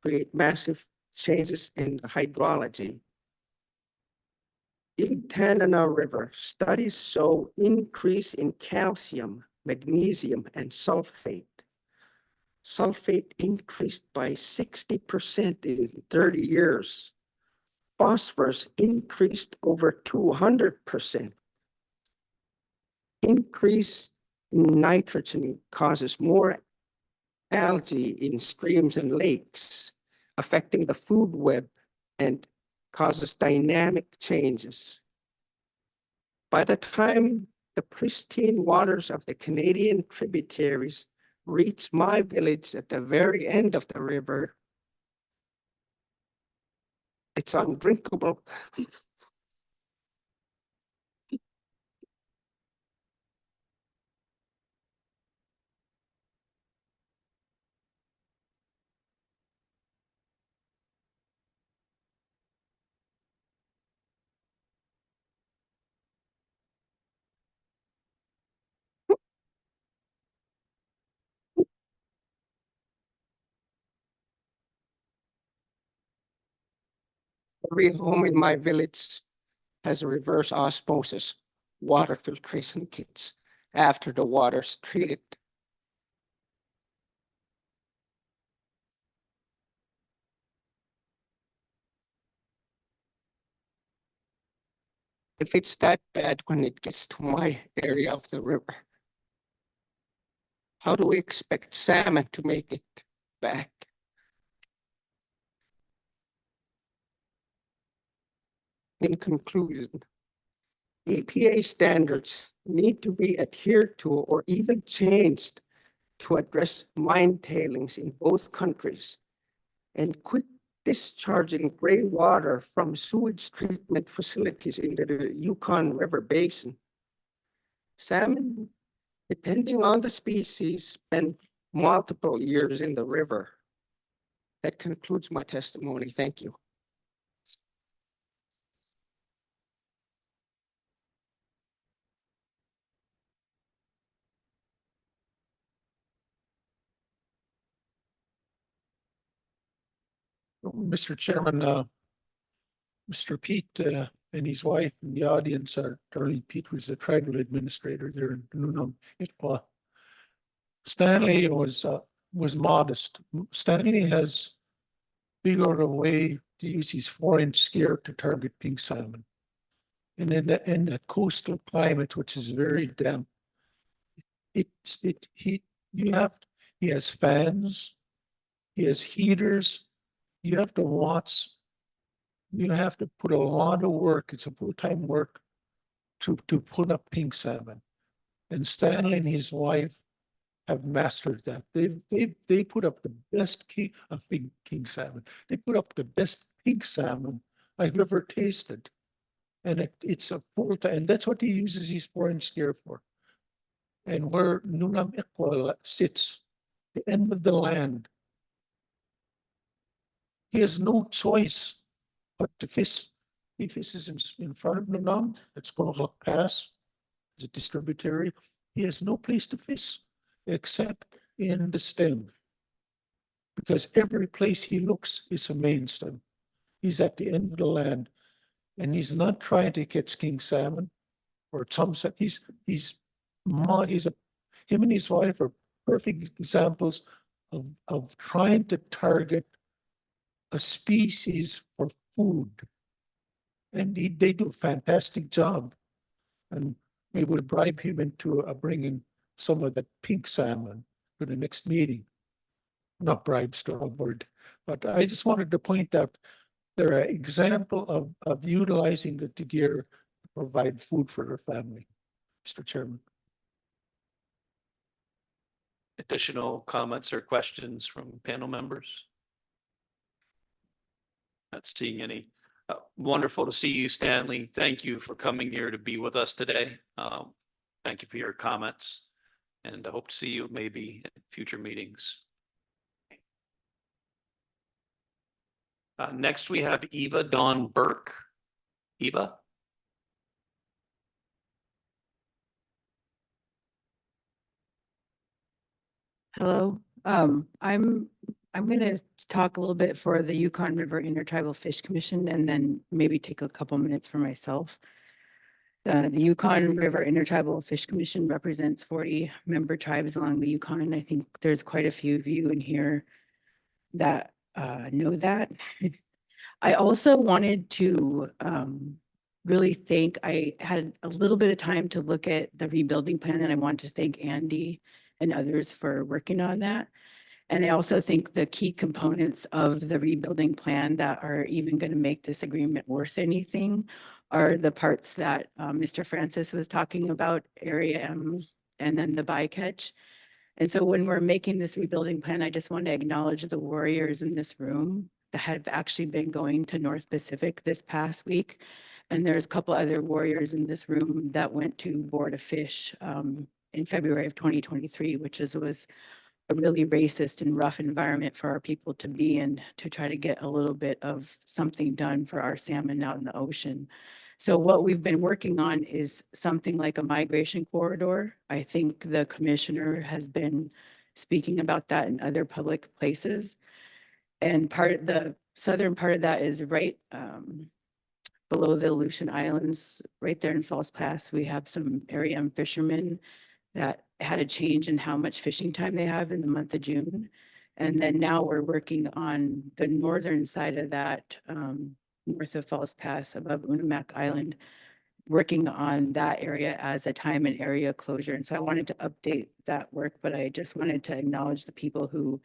create massive changes in the hydrology. In Tanana River, studies show increase in calcium, magnesium, and sulfate. Sulfate increased by 60% in 30 years. Phosphorus increased over 200%. Increase in nitrogen causes more algae in streams and lakes, affecting the food web and causes dynamic changes. By the time the pristine waters of the Canadian tributaries reach my village at the very end of the river, it's undrinkable. Every home in my village has a reverse osmosis water filtration kits after the water's treated. If it's that bad when it gets to my area of the river, how do we expect salmon to make it back? In conclusion, EPA standards need to be adhered to or even changed to address mine tailings in both countries and quit discharging gray water from sewage treatment facilities into the Yukon River Basin. Salmon, depending on the species, spend multiple years in the river. That concludes my testimony. Thank you. Mr. Chairman, Mr. Pete and his wife in the audience are Darlene Pete, who's the tribal administrator there in Nunam. Stanley was modest. Stanley has figured a way to use his 4-inch scare to target pink salmon. And in the coastal climate, which is very damp, he has fans, he has heaters. You have to put a lot of work. It's a full-time work to put up pink salmon. And Stanley and his wife have mastered that. They put up the best king salmon. They put up the best pink salmon I've ever tasted. And it's a full-time, and that's what he uses his 4-inch gear for. And where Nunam sits, the end of the land, he has no choice but to fish. He fishes in front of Nunam. It's Pollock Pass. It's a distributary. He has no place to fish except in the stem, because every place he looks is a main stem. He's at the end of the land, and he's not trying to catch king salmon or some. Him and his wife are perfect examples of trying to target a species for food. And they do a fantastic job. And we will bribe him into bringing some of the pink salmon to the next meeting. Not bribe, strong word. But I just wanted to point out they're an example of utilizing the gear to provide food for their family. Mr. Chairman. Additional comments or questions from panel members? Not seeing any. Wonderful to see you, Stanley. Thank you for coming here to be with us today. Thank you for your comments, and I hope to see you maybe in future meetings. Next, we have Eva Dawn Burke. Eva? Hello. I'm going to talk a little bit for the Yukon River Intertribal Fish Commission and then maybe take a couple minutes for myself. The Yukon River Intertribal Fish Commission represents 40 member tribes along the Yukon. I think there's quite a few of you in here that know that. I also wanted to really thank, I had a little bit of time to look at the rebuilding plan, and I want to thank Andy and others for working on that. And I also think the key components of the rebuilding plan that are even going to make this agreement worth anything are the parts that Mr. Francis was talking about, Area M, and then the bycatch. And so when we're making this rebuilding plan, I just want to acknowledge the warriors in this room that have actually been going to North Pacific this past week. And there's a couple other warriors in this room that went to board a fish in February of 2023, which was a really racist and rough environment for our people to be in, to try to get a little bit of something done for our salmon out in the ocean. So what we've been working on is something like a migration corridor. I think the commissioner has been speaking about that in other public places. And the southern part of that is right below the Aleutian Islands, right there in False Pass. We have some Area M fishermen that had a change in how much fishing time they have in the month of June. And then now we're working on the northern side of that, north of False Pass above Unamak Island, working on that area as a time and area closure. And so I wanted to update that work, but I just wanted to acknowledge the people who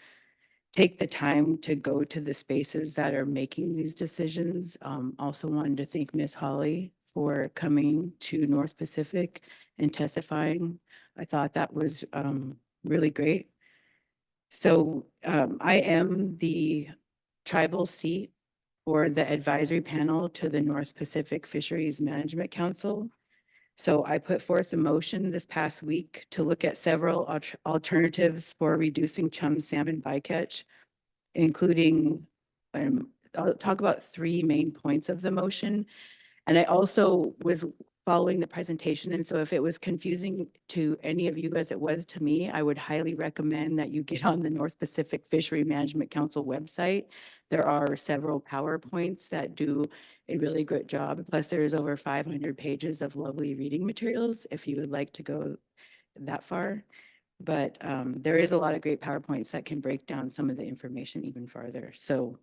take the time to go to the spaces that are making these decisions. Also wanted to thank Ms. Holly for coming to North Pacific and testifying. I thought that was really great. So I am the tribal seat for the advisory panel to the North Pacific Fisheries Management Council. So I put forth a motion this past week to look at several alternatives for reducing chum salmon bycatch, including, I'll talk about 3 main points of the motion. And I also was following the presentation. And so if it was confusing to any of you as it was to me, I would highly recommend that you get on the North Pacific Fishery Management Council website. There are several PowerPoints that do a really good job. Plus there's over 500 pages of lovely reading materials if you would like to go that far. But there is a lot of great PowerPoints that can break down some of the information even farther. So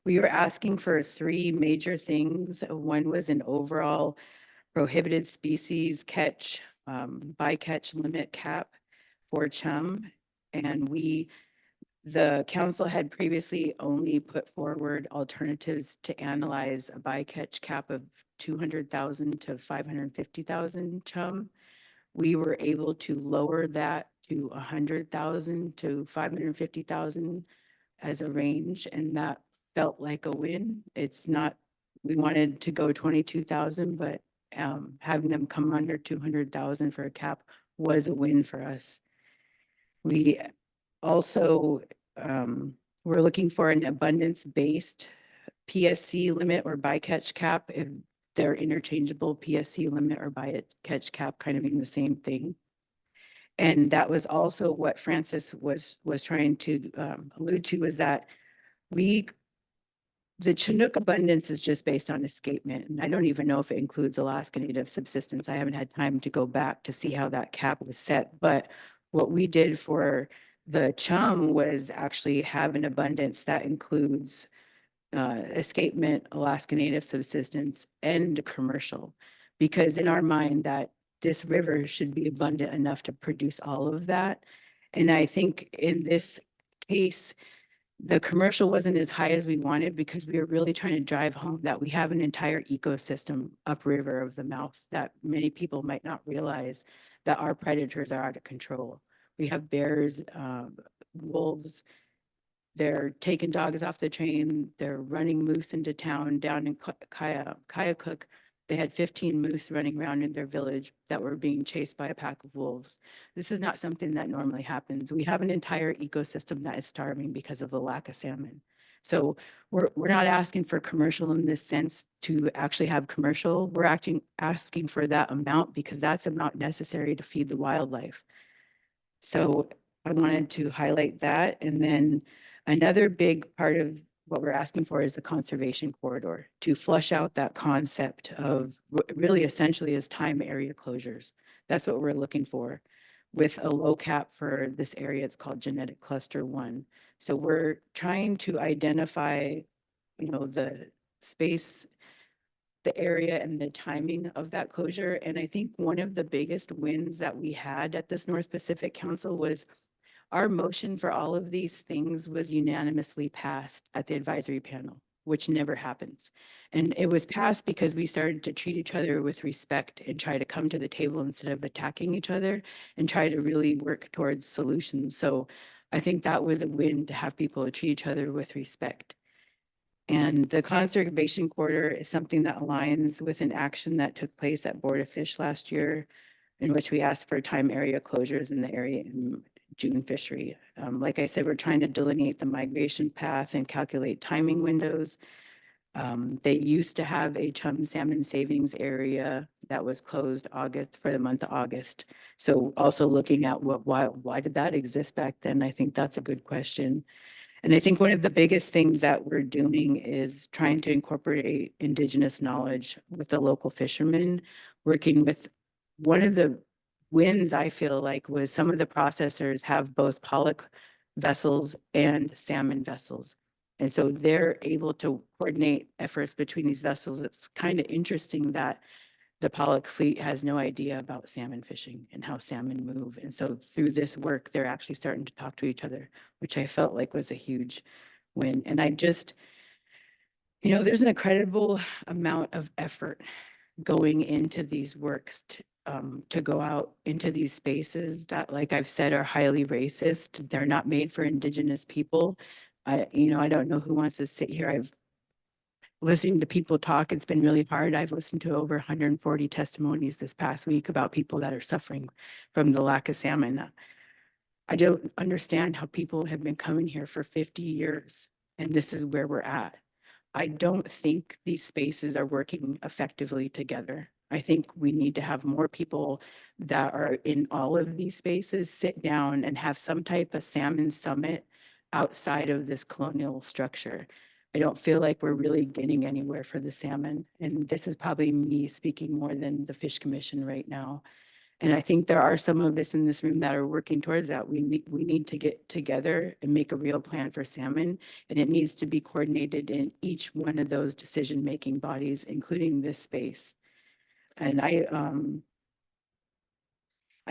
we were asking for 3 major things. One was an overall prohibited species catch, bycatch limit cap for chum. And the council had previously only put forward alternatives to analyze a bycatch cap of 200,000 to 550,000 chum. We were able to lower that to 100,000 to 550,000 as a range, and that felt like a win. It's not, we wanted to go 22,000, but having them come under 200,000 for a cap was a win for us. We also we're looking for an abundance-based PSC limit or bycatch cap. If they're interchangeable, PSC limit or bycatch cap kind of being the same thing. And that was also what Francis was trying to allude to, is that the Chinook abundance is just based on escapement. And I don't even know if it includes Alaska Native subsistence. I haven't had time to go back to see how that cap was set. But what we did for the chum was actually have an abundance that includes escapement, Alaska Native subsistence, and commercial. Because in our mind that this river should be abundant enough to produce all of that. And I think in this case, the commercial wasn't as high as we wanted because we were really trying to drive home that we have an entire ecosystem upriver of the mouth that many people might not realize that our predators are out of control. We have bears, wolves, they're taking dogs off the train, they're running moose into town. Down in Kayakuk, they had 15 moose running around in their village that were being chased by a pack of wolves. This is not something that normally happens. We have an entire ecosystem that is starving because of the lack of salmon. So we're not asking for commercial in this sense to actually have commercial. We're asking for that amount because that's amount necessary to feed the wildlife. So I wanted to highlight that. And then another big part of what we're asking for is the conservation corridor to flush out that concept of really essentially as time area closures. That's what we're looking for with a low cap for this area. It's called genetic cluster 1. So we're trying to identify, the space, the area and the timing of that closure. And I think one of the biggest wins that we had at this North Pacific Council was our motion for all of these things was unanimously passed at the advisory panel, which never happens. And it was passed because we started to treat each other with respect and try to come to the table instead of attacking each other and try to really work towards solutions. So I think that was a win to have people treat each other with respect. And the conservation corridor is something that aligns with an action that took place at Board of Fish last year, in which we asked for time area closures in the area in June fishery. Like I said, we're trying to delineate the migration path and calculate timing windows. They used to have a chum salmon savings area that was closed for the month of August. So also looking at why did that exist back then? I think that's a good question. And I think one of the biggest things that we're doing is trying to incorporate Indigenous knowledge with the local fishermen, working with one of the wins I feel like was some of the processors have both Pollock vessels and salmon vessels. And so they're able to coordinate efforts between these vessels. It's kind of interesting that the Pollock fleet has no idea about salmon fishing and how salmon move. And so through this work, they're actually starting to talk to each other, which I felt like was a huge win. And I just, you know, there's an incredible amount of effort going into these works to go out into these spaces that, like I've said, are highly racist. They're not made for Indigenous people. I don't know who wants to sit here. I've listening to people talk, it's been really hard. I've listened to over 140 testimonies this past week about people that are suffering from the lack of salmon. I don't understand how people have been coming here for 50 years and this is where we're at. I don't think these spaces are working effectively together. I think we need to have more people that are in all of these spaces sit down and have some type of salmon summit outside of this colonial structure. I don't feel like we're really getting anywhere for the salmon. And this is probably me speaking more than the Fish Commission right now. And I think there are some of us in this room that are working towards that. We need to get together and make a real plan for salmon. And it needs to be coordinated in each one of those decision-making bodies, including this space. And I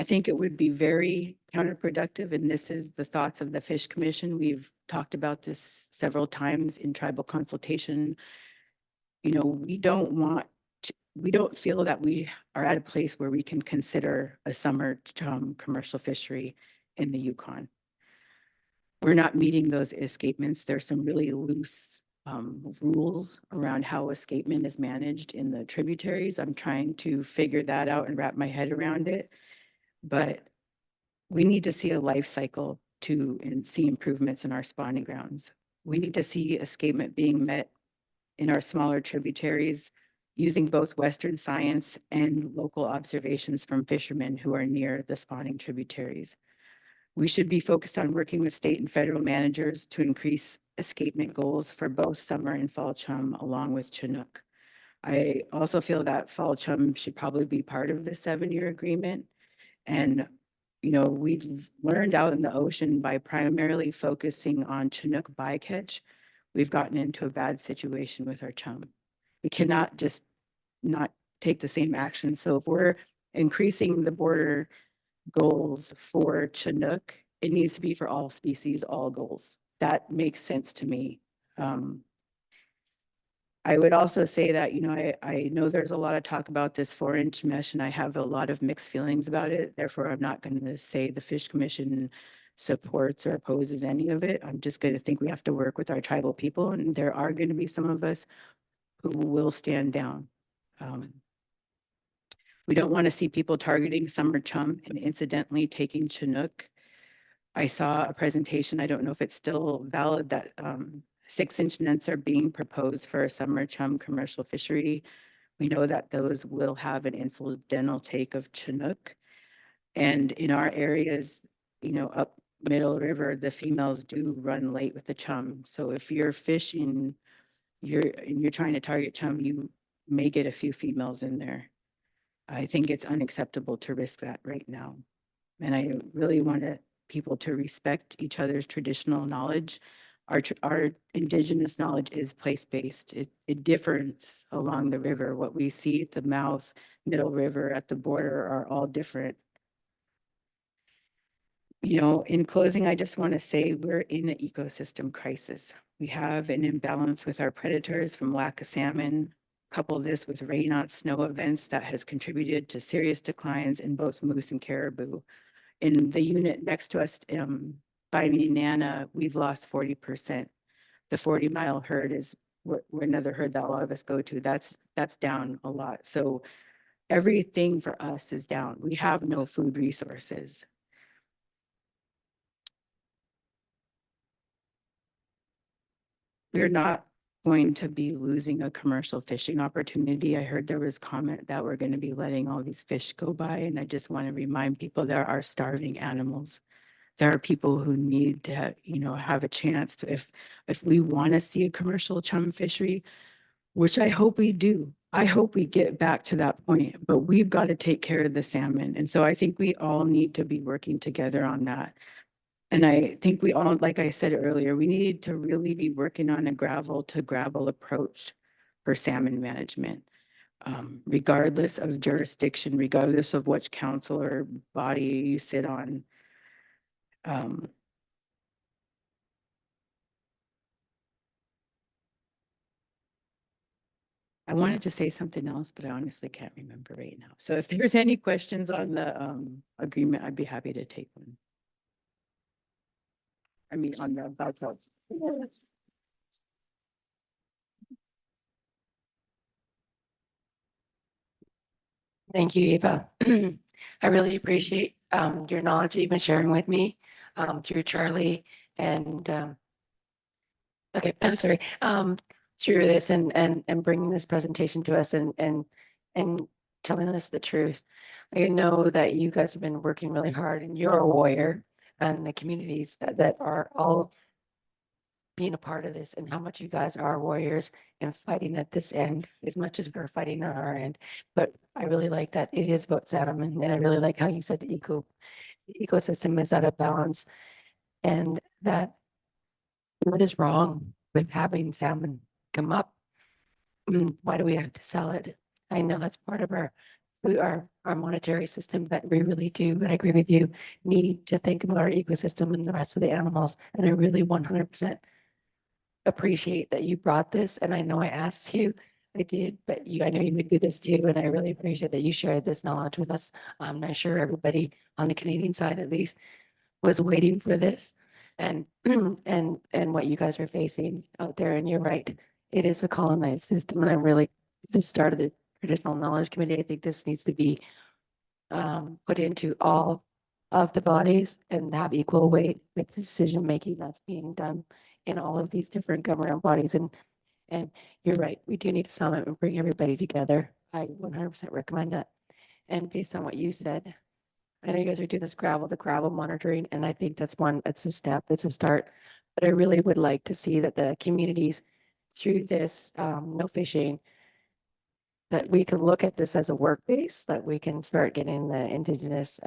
think it would be very counterproductive, and this is the thoughts of the Fish Commission. We've talked about this several times in tribal consultation. You know, we don't feel that we are at a place where we can consider a summer commercial fishery in the Yukon. We're not meeting those escapements. There's some really loose rules around how escapement is managed in the tributaries. I'm trying to figure that out and wrap my head around it. But we need to see a life cycle and see improvements in our spawning grounds. We need to see escapement being met in our smaller tributaries using both Western science and local observations from fishermen who are near the spawning tributaries. We should be focused on working with state and federal managers to increase escapement goals for both summer and fall chum along with Chinook. I also feel that fall chum should probably be part of the 7-year agreement. And, you know, we've learned out in the ocean by primarily focusing on Chinook bycatch, we've gotten into a bad situation with our chum. We cannot just not take the same action. So if we're increasing the border goals for Chinook, it needs to be for all species, all goals. That makes sense to me. I would also say that, you know, I know there's a lot of talk about this 4-inch mesh and I have a lot of mixed feelings about it. Therefore, I'm not going to say the Fish Commission supports or opposes any of it. I'm just going to think we have to work with our tribal people, and there are going to be some of us who will stand down. We don't want to see people targeting summer chum and incidentally taking Chinook. I saw a presentation, I don't know if it's still valid, that 6-inch nets are being proposed for a summer chum commercial fishery. We know that those will have an incidental take of Chinook. And in our areas, you know, up Middle River, the females do run late with the chum. So if you're fishing, you're trying to target chum, you may get a few females in there. I think it's unacceptable to risk that right now. And I really want people to respect each other's traditional knowledge. Our Indigenous knowledge is place-based. It differs along the river. What we see at the mouth, Middle River, at the border are all different. You know, in closing, I just want to say we're in an ecosystem crisis. We have an imbalance with our predators from lack of salmon. Couple this with rain on snow events that has contributed to serious declines in both moose and caribou. In the unit next to us, by Nana, we've lost 40%. The 40-mile herd is we're another herd that a lot of us go to. That's down a lot. So everything for us is down. We have no food resources. We're not going to be losing a commercial fishing opportunity. I heard there was comment that we're going to be letting all these fish go by, and I just want to remind people there are starving animals. There are people who need to, you know, have a chance to, if we want to see a commercial chum fishery, which I hope we do. I hope we get back to that point, but we've got to take care of the salmon. And so I think we all need to be working together on that. And I think we all, like I said earlier, we need to really be working on a gravel to gravel approach for salmon management. regardless of jurisdiction, regardless of which council or body you sit on. I wanted to say something else, but I honestly can't remember right now. So if there's any questions on the agreement, I'd be happy to take one. I mean, on the Bycatch. Thank you, Eva. I really appreciate your knowledge you've been sharing with me through Charlie and okay, I'm sorry, through this and bringing this presentation to us and telling us the truth. I know that you guys have been working really hard and you're a warrior, and the communities that are all being a part of this, and how much you guys are warriors and fighting at this end as much as we're fighting on our end. But I really like that it is about salmon, and I really like how you said the ecosystem is out of balance, and that what is wrong with having salmon come up? Why do we have to sell it? I know that's part of our monetary system, but we really do, and I agree with you, need to think about our ecosystem and the rest of the animals. And I really 100% appreciate that you brought this. And I know I asked you, I did, but I know you would do this too. And I really appreciate that you shared this knowledge with us. I'm not sure everybody on the Canadian side, at least, was waiting for this and what you guys are facing out there. And you're right, it is a colonized system. And I really, the start of the traditional knowledge committee, I think this needs to be put into all of the bodies and have equal weight with the decision making that's being done in all of these different government bodies. And you're right, we do need to summit and bring everybody together. I 100% recommend that. And based on what you said, I know you guys are doing the gravel monitoring, and I think that's it's a step, it's a start. But I really would like to see that the communities through this no fishing, that we can look at this as a work base, that we can start getting the Indigenous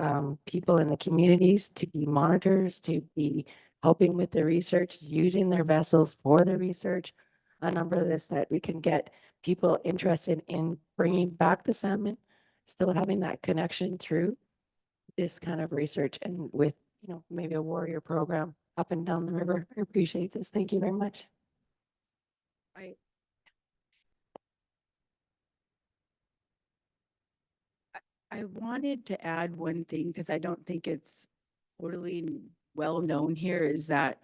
people in the communities to be monitors, to be helping with the research, using their vessels for the research. A number of this that we can get people interested in bringing back the salmon, still having that connection through this kind of research, and with, maybe a warrior program up and down the river. I appreciate this. Thank you very much. I wanted to add one thing, because I don't think it's totally well known here, is that,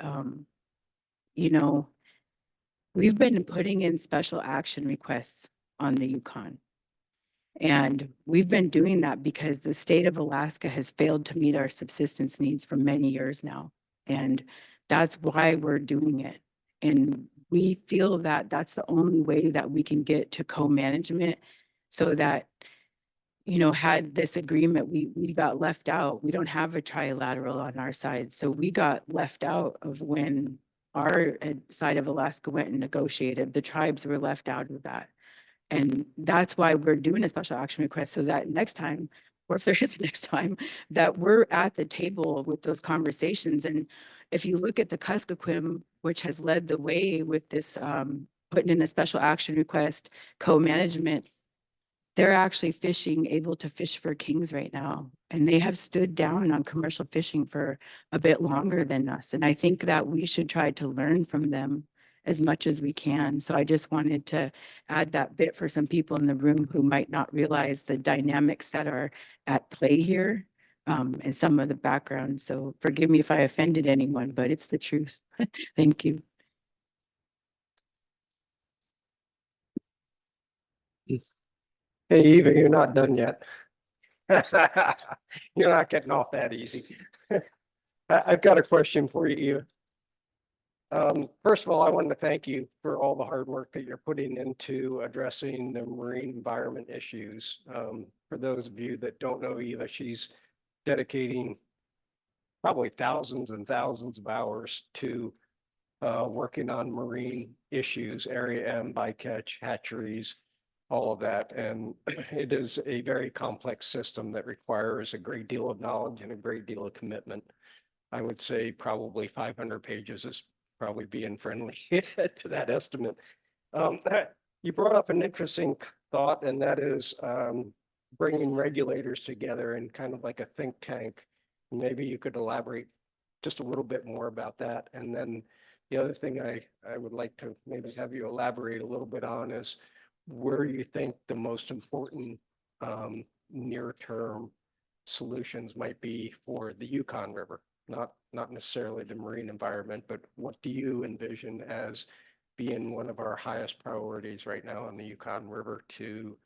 we've been putting in special action requests on the Yukon. And we've been doing that because the state of Alaska has failed to meet our subsistence needs for many years now. And that's why we're doing it. And we feel that that's the only way that we can get to co-management, so that, had this agreement, we got left out. We don't have a trilateral on our side. So we got left out of when our side of Alaska went and negotiated. The tribes were left out of that. And that's why we're doing a special action request, so that next time, or if there is a next time, that we're at the table with those conversations. And if you look at the Kuskokwim, which has led the way with this putting in a special action request, co-management, they're actually able to fish for kings right now. And they have stood down on commercial fishing for a bit longer than us. And I think that we should try to learn from them as much as we can. So I just wanted to add that bit for some people in the room who might not realize the dynamics that are at play here, and some of the background. So forgive me if I offended anyone, but it's the truth. Thank you. Hey, Eva, you're not done yet. You're not getting off that easy. I've got a question for you, Eva. First of all, I wanted to thank you for all the hard work that you're putting into addressing the marine environment issues. For those of you that don't know Eva, she's dedicating probably thousands and thousands of hours to working on marine issues, area M, bycatch, hatcheries, all of that. And it is a very complex system that requires a great deal of knowledge and a great deal of commitment. I would say probably 500 pages is probably being friendly to that estimate. You brought up an interesting thought, and that is bringing regulators together in kind of like a think tank. Maybe you could elaborate just a little bit more about that. And then the other thing I would like to maybe have you elaborate a little bit on is where you think the most important near-term solutions might be for the Yukon River, not necessarily the marine environment, but what do you envision as being one of our highest priorities right now on the Yukon River to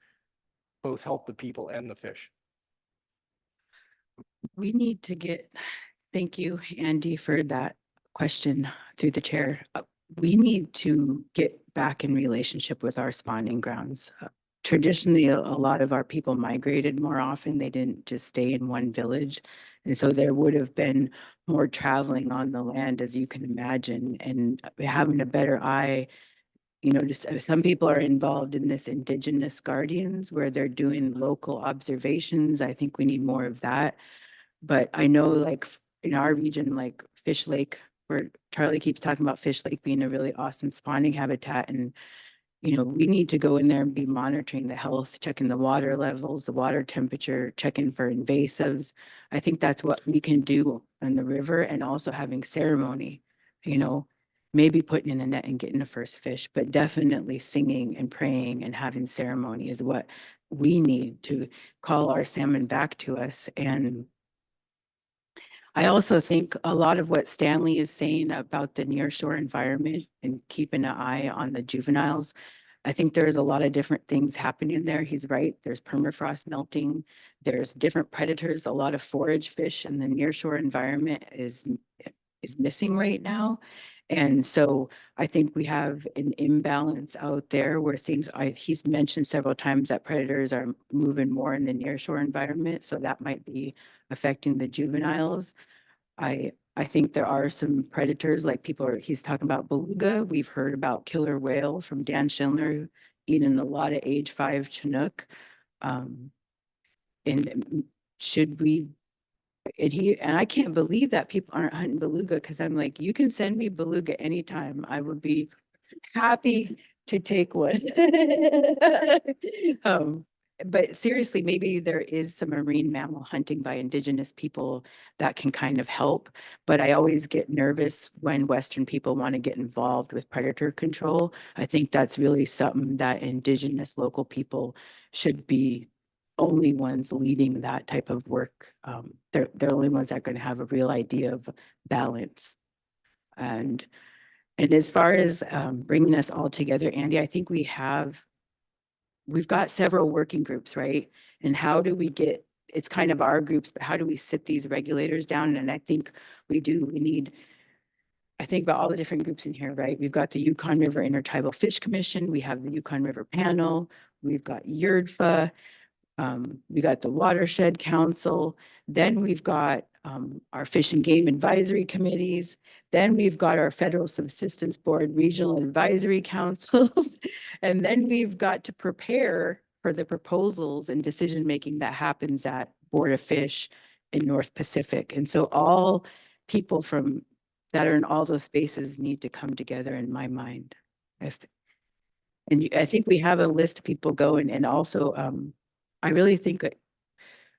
both help the people and the fish? We need to get, thank you, Andy, for that question through the chair. We need to get back in relationship with our spawning grounds. Traditionally, a lot of our people migrated more often. They didn't just stay in one village. And so there would have been more traveling on the land, as you can imagine, and having a better eye. You know, just some people are involved in this Indigenous Guardians where they're doing local observations. I think we need more of that. But I know, like in our region, like Fish Lake, where Charlie keeps talking about Fish Lake being a really awesome spawning habitat. And, you know, we need to go in there and be monitoring the health, checking the water levels, the water temperature, checking for invasives. I think that's what we can do on the river, and also having ceremony, you know, maybe putting in a net and getting the first fish, but definitely singing and praying and having ceremony is what we need to call our salmon back to us. And I also think a lot of what Stanley is saying about the nearshore environment and keeping an eye on the juveniles, I think there's a lot of different things happening there. He's right. There's permafrost melting. There's different predators. A lot of forage fish in the nearshore environment is missing right now. And so I think we have an imbalance out there where he's mentioned several times that predators are moving more in the nearshore environment. So that might be affecting the juveniles. I think there are some predators, like he's talking about beluga. We've heard about killer whale from Dan Schindler eating a lot of age 5 Chinook. And should we, and I can't believe that people aren't hunting beluga, because I'm like, you can send me beluga anytime. I would be happy to take one. But seriously, maybe there is some marine mammal hunting by Indigenous people that can kind of help. But I always get nervous when Western people want to get involved with predator control. I think that's really something that Indigenous local people should be only ones leading that type of work. They're the only ones that are going to have a real idea of balance. And as far as bringing us all together, Andy, I think we've got several working groups, right? And how do we get, it's kind of our groups, but how do we sit these regulators down? And I think I think about all the different groups in here, right? We've got the Yukon River Intertribal Fish Commission. We have the Yukon River Panel. We've got YRDFA. We got the Watershed Council. Then we've got our Fish and Game Advisory Committees. Then we've got our Federal Subsistence Board Regional Advisory Councils. And then we've got to prepare for the proposals and decision-making that happens at Board of Fish in North Pacific. And so all people that are in all those spaces need to come together, in my mind. And I think we have a list of people going, and also I really think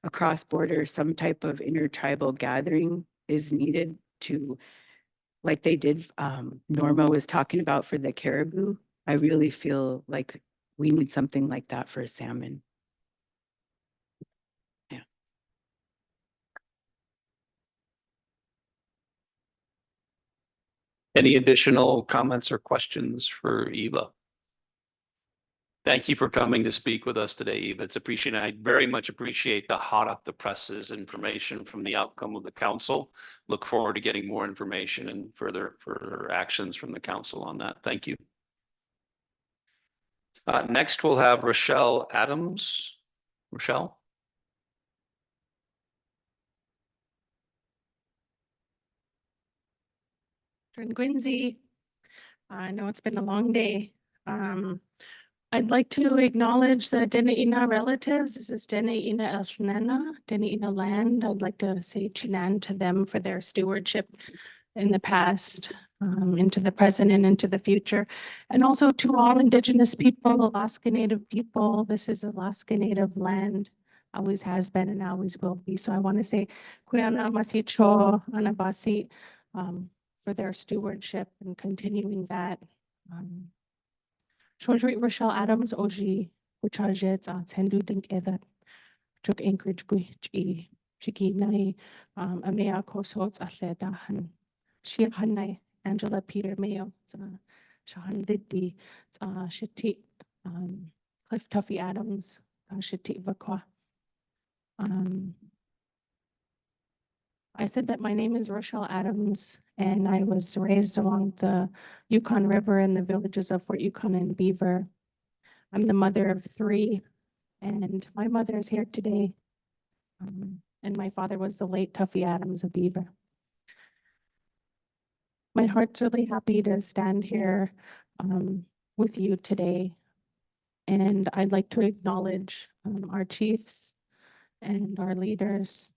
across border, some type of intertribal gathering is needed to, like they did, Norma was talking about for the caribou. I really feel like we need something like that for salmon. Yeah. Any additional comments or questions for Eva? Thank you for coming to speak with us today, Eva. It's appreciated. I very much appreciate the hot off the presses information from the outcome of the council. Look forward to getting more information and further actions from the council on that. Thank you. Next, we'll have Rochelle Adams. Rochelle? Gwich'in. I know it's been a long day. I'd like to acknowledge the Deanna-Lee relatives. This is Deanna-Lee Elshnena, Deanna-Lee land. I'd like to say chinan to them for their stewardship in the past. into the present and into the future. And also to all Indigenous people, Alaska Native people, this is Alaska Native land, always has been and always will be. So I want to say Kuiana Masicho Anabasi for their stewardship and continuing that. Shojrit Rochelle Adams Oji, Wichajet, Tendu Dinkeda, took Anchorage Gwich'in, Shiki Nai, Amea Kosots Athledahan, Shir Hanai. Angela Peter Mayo, Shahan Diddy, Shiti, Cliff Tuffy Adams, Shiti Vakwa. I said that my name is Rochelle Adams and I was raised along the Yukon River in the villages of Fort Yukon and Beaver. I'm the mother of 3 and my mother is here today. And my father was the late Tuffy Adams of Beaver. My heart's really happy to stand here with you today. And I'd like to acknowledge our chiefs and our leaders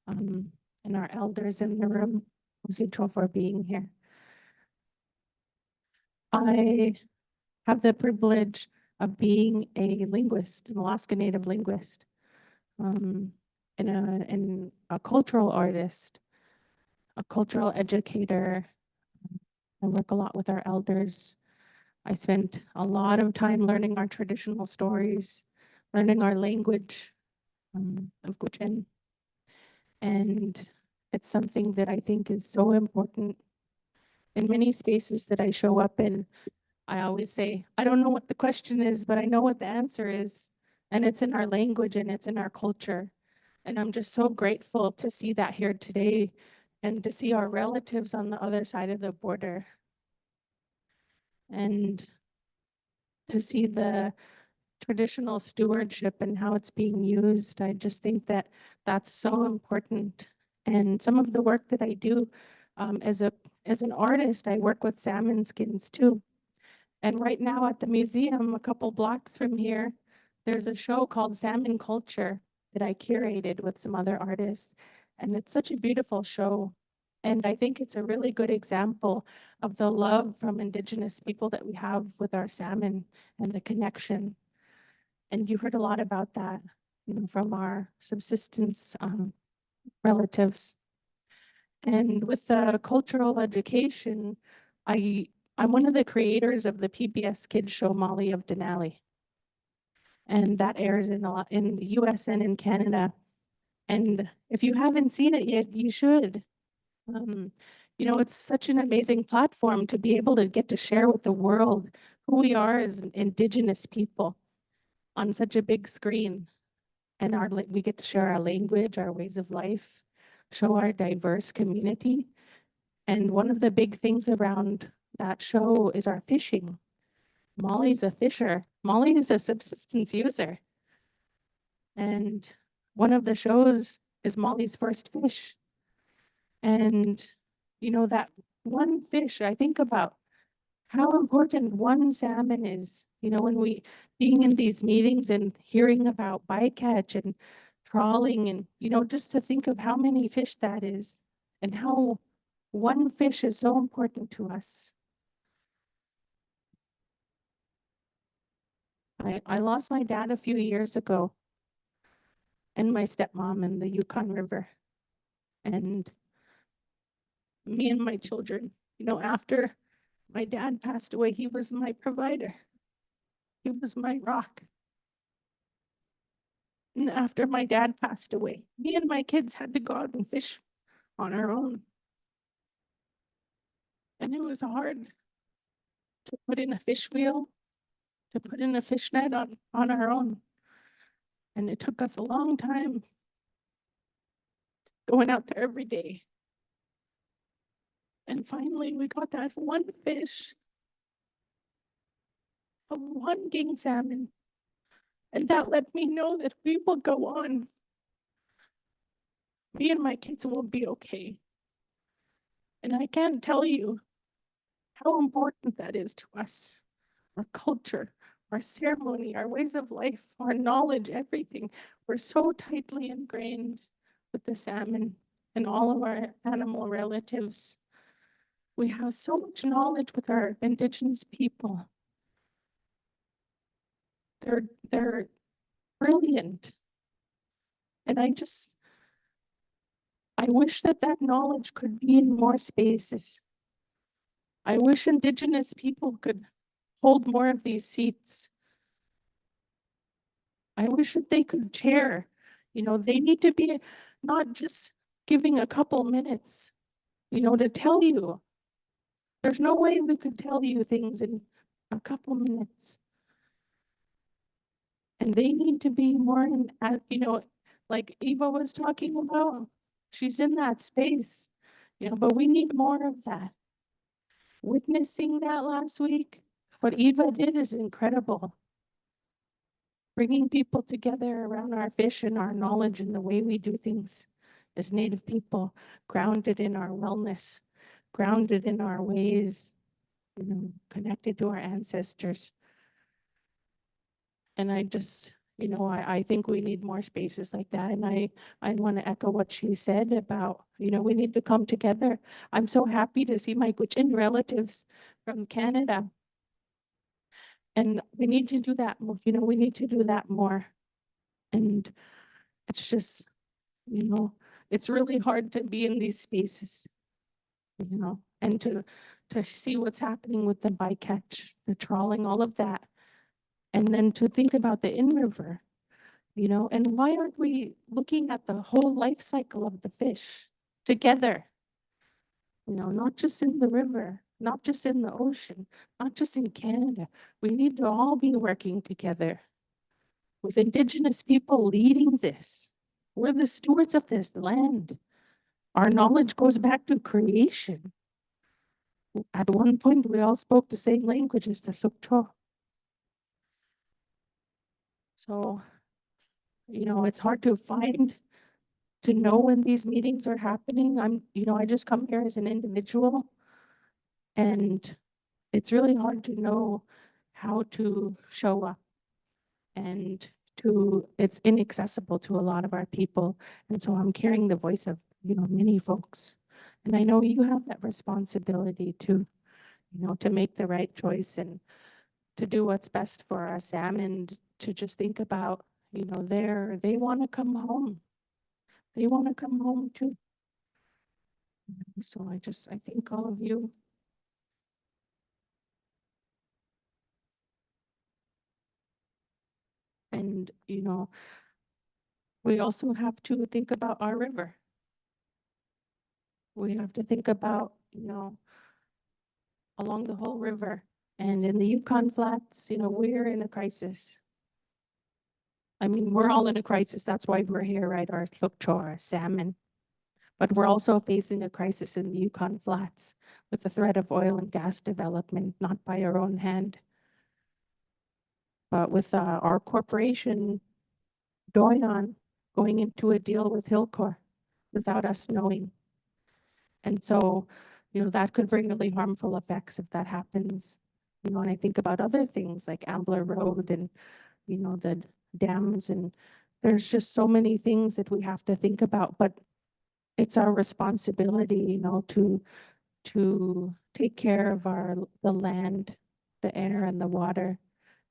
and our elders in the room for being here. I have the privilege of being a linguist, an Alaska Native linguist, and a cultural artist, a cultural educator. I work a lot with our elders. I spent a lot of time learning our traditional stories, learning our language of Gwich'in. And it's something that I think is so important. In many spaces that I show up in, I always say, I don't know what the question is, but I know what the answer is. And it's in our language and it's in our culture. And I'm just so grateful to see that here today and to see our relatives on the other side of the border. And to see the traditional stewardship and how it's being used. I just think that that's so important. And some of the work that I do as an artist, I work with salmon skins too. And right now at the museum, a couple blocks from here, there's a show called Salmon Culture that I curated with some other artists. And it's such a beautiful show. And I think it's a really good example of the love from Indigenous people that we have with our salmon and the connection. And you heard a lot about that, from our subsistence relatives. And with the cultural education, I'm one of the creators of the PBS kids show Molly of Denali. And that airs in the US and in Canada. And if you haven't seen it yet, you should. It's such an amazing platform to be able to get to share with the world who we are as Indigenous people on such a big screen. And we get to share our language, our ways of life, show our diverse community. And one of the big things around that show is our fishing. Molly's a fisher. Molly is a subsistence user. And one of the shows is Molly's first fish. And, that one fish, I think about how important one salmon is, when being in these meetings and hearing about bycatch and trawling and, just to think of how many fish that is and how one fish is so important to us. I lost my dad a few years ago and my stepmom in the Yukon River. And me and my children, after my dad passed away, he was my provider. He was my rock. And after my dad passed away, me and my kids had to go out and fish on our own. And it was hard to put in a fish wheel, to put in a fish net on our own. And it took us a long time going out there every day. And finally, we got that one fish, of one king salmon. And that let me know that we will go on. Me and my kids will be okay. And I can't tell you how important that is to us. Our culture, our ceremony, our ways of life, our knowledge, everything. We're so tightly ingrained with the salmon and all of our animal relatives. We have so much knowledge with our Indigenous people. They're brilliant. And I wish that knowledge could be in more spaces. I wish Indigenous people could hold more of these seats. I wish that they could chair. You know, they need to be not just giving a couple minutes, you know, to tell you. There's no way we could tell you things in a couple minutes. And they need to be more in, you know, like Eva was talking about, she's in that space, you know, but we need more of that. Witnessing that last week, what Eva did is incredible. Bringing people together around our fish and our knowledge and the way we do things as Native people, grounded in our wellness, grounded in our ways, you know, connected to our ancestors. And I just, you know, I think we need more spaces like that. And I want to echo what she said about, you know, we need to come together. I'm so happy to see my Gwich'in relatives from Canada. And we need to do that, you know, we need to do that more. And it's just, you know, it's really hard to be in these spaces, you know, and to see what's happening with the bycatch, the trawling, all of that. And then to think about the in-river, you know, and why aren't we looking at the whole life cycle of the fish together? You know, not just in the river, not just in the ocean, not just in Canada. We need to all be working together with Indigenous people leading this. We're the stewards of this land. Our knowledge goes back to creation. At one point, we all spoke the same language as the Na-cho. So, you know, it's hard to know when these meetings are happening. You know, I just come here as an individual, and it's really hard to know how to show up, and it's inaccessible to a lot of our people. And so I'm carrying the voice of, you know, many folks. And I know you have that responsibility to, you know, to make the right choice and to do what's best for our salmon, to just think about, you know, they want to come home. They want to come home too. So I thank all of you. And, you know, we also have to think about our river. We have to think about, you know, along the whole river. And in the Yukon flats, you know, we're in a crisis. I mean, we're all in a crisis. That's why we're here, right? Our Na-cho, our salmon. But we're also facing a crisis in the Yukon flats with the threat of oil and gas development, not by our own hand, but with our corporation, Diane, going into a deal with Hilcor without us knowing. And so, you know, that could bring really harmful effects if that happens. You know, and I think about other things like Ambler Road and, you know, the dams, and there's just so many things that we have to think about, but it's our responsibility, you know, to take care of the land, the air and the water,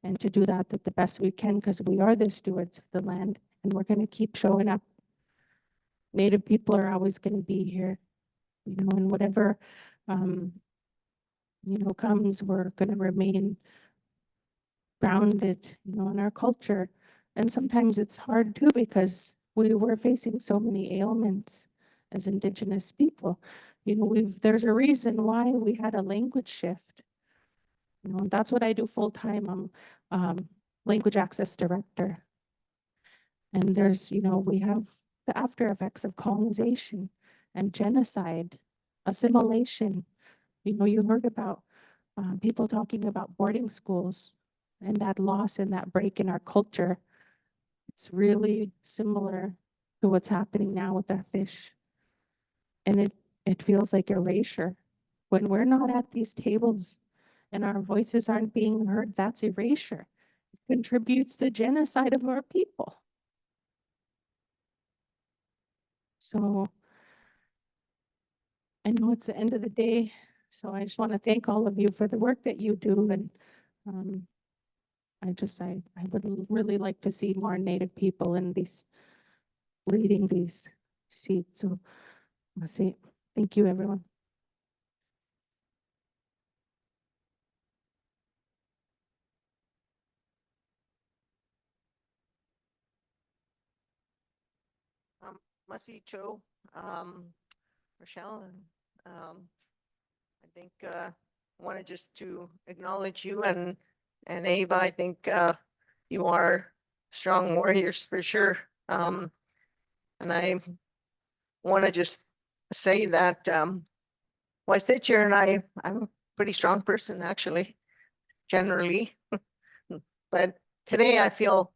and to do that the best we can, because we are the stewards of the land, and we're going to keep showing up. Native people are always going to be here, you know, and whatever, you know, comes, we're going to remain grounded, you know, in our culture. And sometimes it's hard too, because we were facing so many ailments as Indigenous people. You know, there's a reason why we had a language shift. You know, and that's what I do full time. I'm language access director. And there's, you know, we have the after effects of colonization and genocide, assimilation. You know, you heard about people talking about boarding schools and that loss and that break in our culture. It's really similar to what's happening now with our fish. And it feels like erasure. When we're not at these tables and our voices aren't being heard, that's erasure. It contributes to genocide of our people. So I know it's the end of the day, So I just want to thank all of you for the work that you do, and I would really like to see more Native people in these, leading these seats. So let's see. Thank you, everyone. Na-cho, Rochelle, and I think wanted just to acknowledge you and Ava. I think you are strong warriors for sure. And I want to just say that well, I sit here and I'm a pretty strong person actually, generally, but today I feel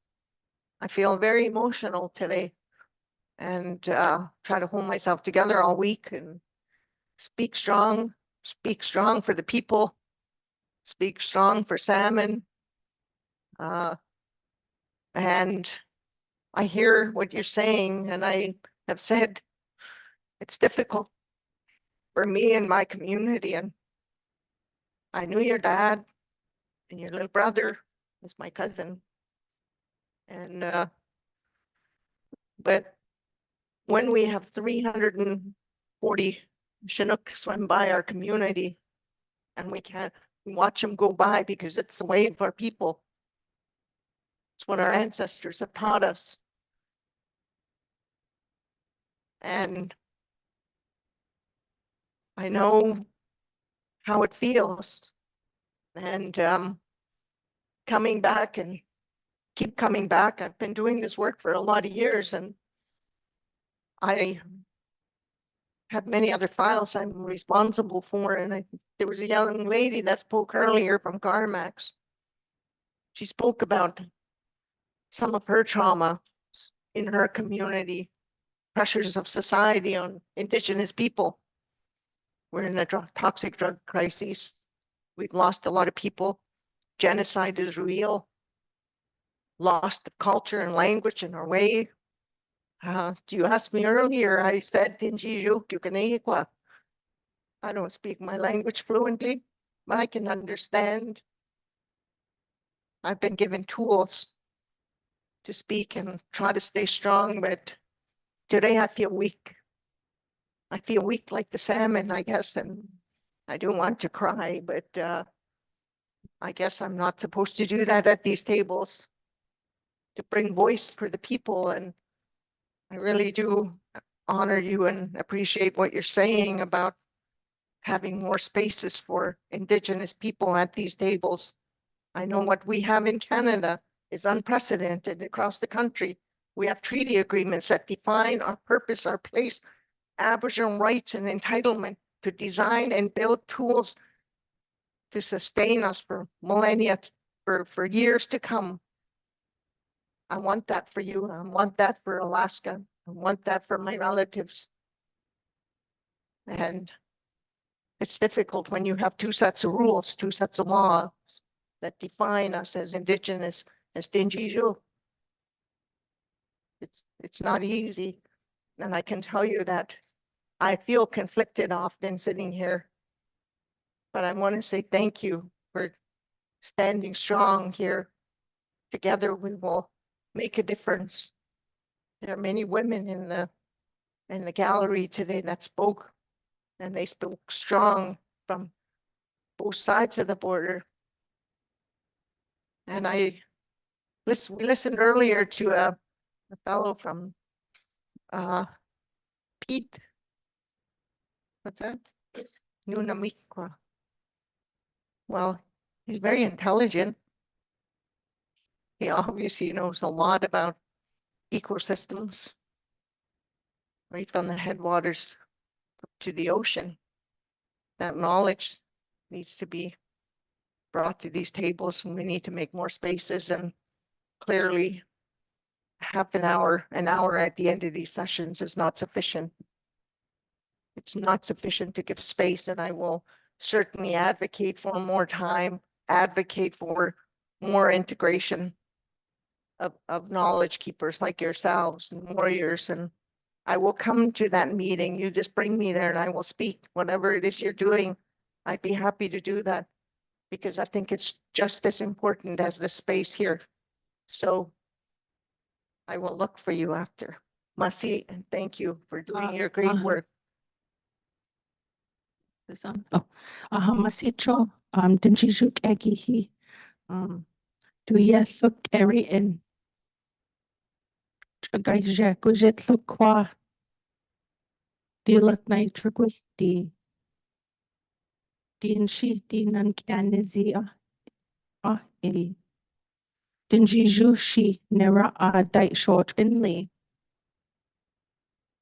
very emotional today, and try to hold myself together all week and speak strong for the people, speak strong for salmon. And I hear what you're saying, and I have said it's difficult for me and my community. And I knew your dad, and your little brother is my cousin. And but when we have 340 Chinook swim by our community, and we can't watch them go by because it's the way of our people. It's what our ancestors have taught us. And I know how it feels. And coming back and keep coming back. I've been doing this work for a lot of years, and I have many other files I'm responsible for. And there was a young lady that spoke earlier from Carmacks. She spoke about some of her trauma in her community, pressures of society on Indigenous people. We're in a toxic drug crisis. We've lost a lot of people. Genocide is real. Lost of culture and language in our way. You asked me earlier, I said, I don't speak my language fluently, but I can understand. I've been given tools to speak and try to stay strong, but today I feel weak. I feel weak like the salmon, I guess, and I don't want to cry, but I guess I'm not supposed to do that at these tables, to bring voice for the people. And I really do honor you and appreciate what you're saying about having more spaces for Indigenous people at these tables. I know what we have in Canada is unprecedented across the country. We have treaty agreements that define our purpose, our place, Aboriginal rights and entitlement to design and build tools to sustain us for millennia, for years to come. I want that for you. I want that for Alaska. I want that for my relatives. And it's difficult when you have two sets of rules, two sets of laws that define us as Indigenous, as Dingijo. It's not easy. And I can tell you that I feel conflicted often sitting here. But I want to say thank you for standing strong here. Together we will make a difference. There are many women in the gallery today that spoke, and they spoke strong from both sides of the border. And we listened earlier to a fellow from Pete. What's that? Nunamikwa. Well, he's very intelligent. He obviously knows a lot about ecosystems, right from the headwaters to the ocean. That knowledge needs to be brought to these tables, and we need to make more spaces. And clearly, half an hour at the end of these sessions is not sufficient. It's not sufficient to give space, and I will certainly advocate for more time, advocate for more integration of knowledge keepers like yourselves and warriors. And I will come to that meeting. You just bring me there and I will speak whatever it is you're doing. I'd be happy to do that because I think it's just as important as the space here. So I will look for you after. Masi, and thank you for doing your great work. This on. Oh, Masicho, Dinchijuk Egihi, Duyesuk Erin, Chagaja Gujet Lukwa, Dilak Nitrugui, Dinshi, Dinan Canizia, Edi, Dinjijushi, Nera Dite Short Inley,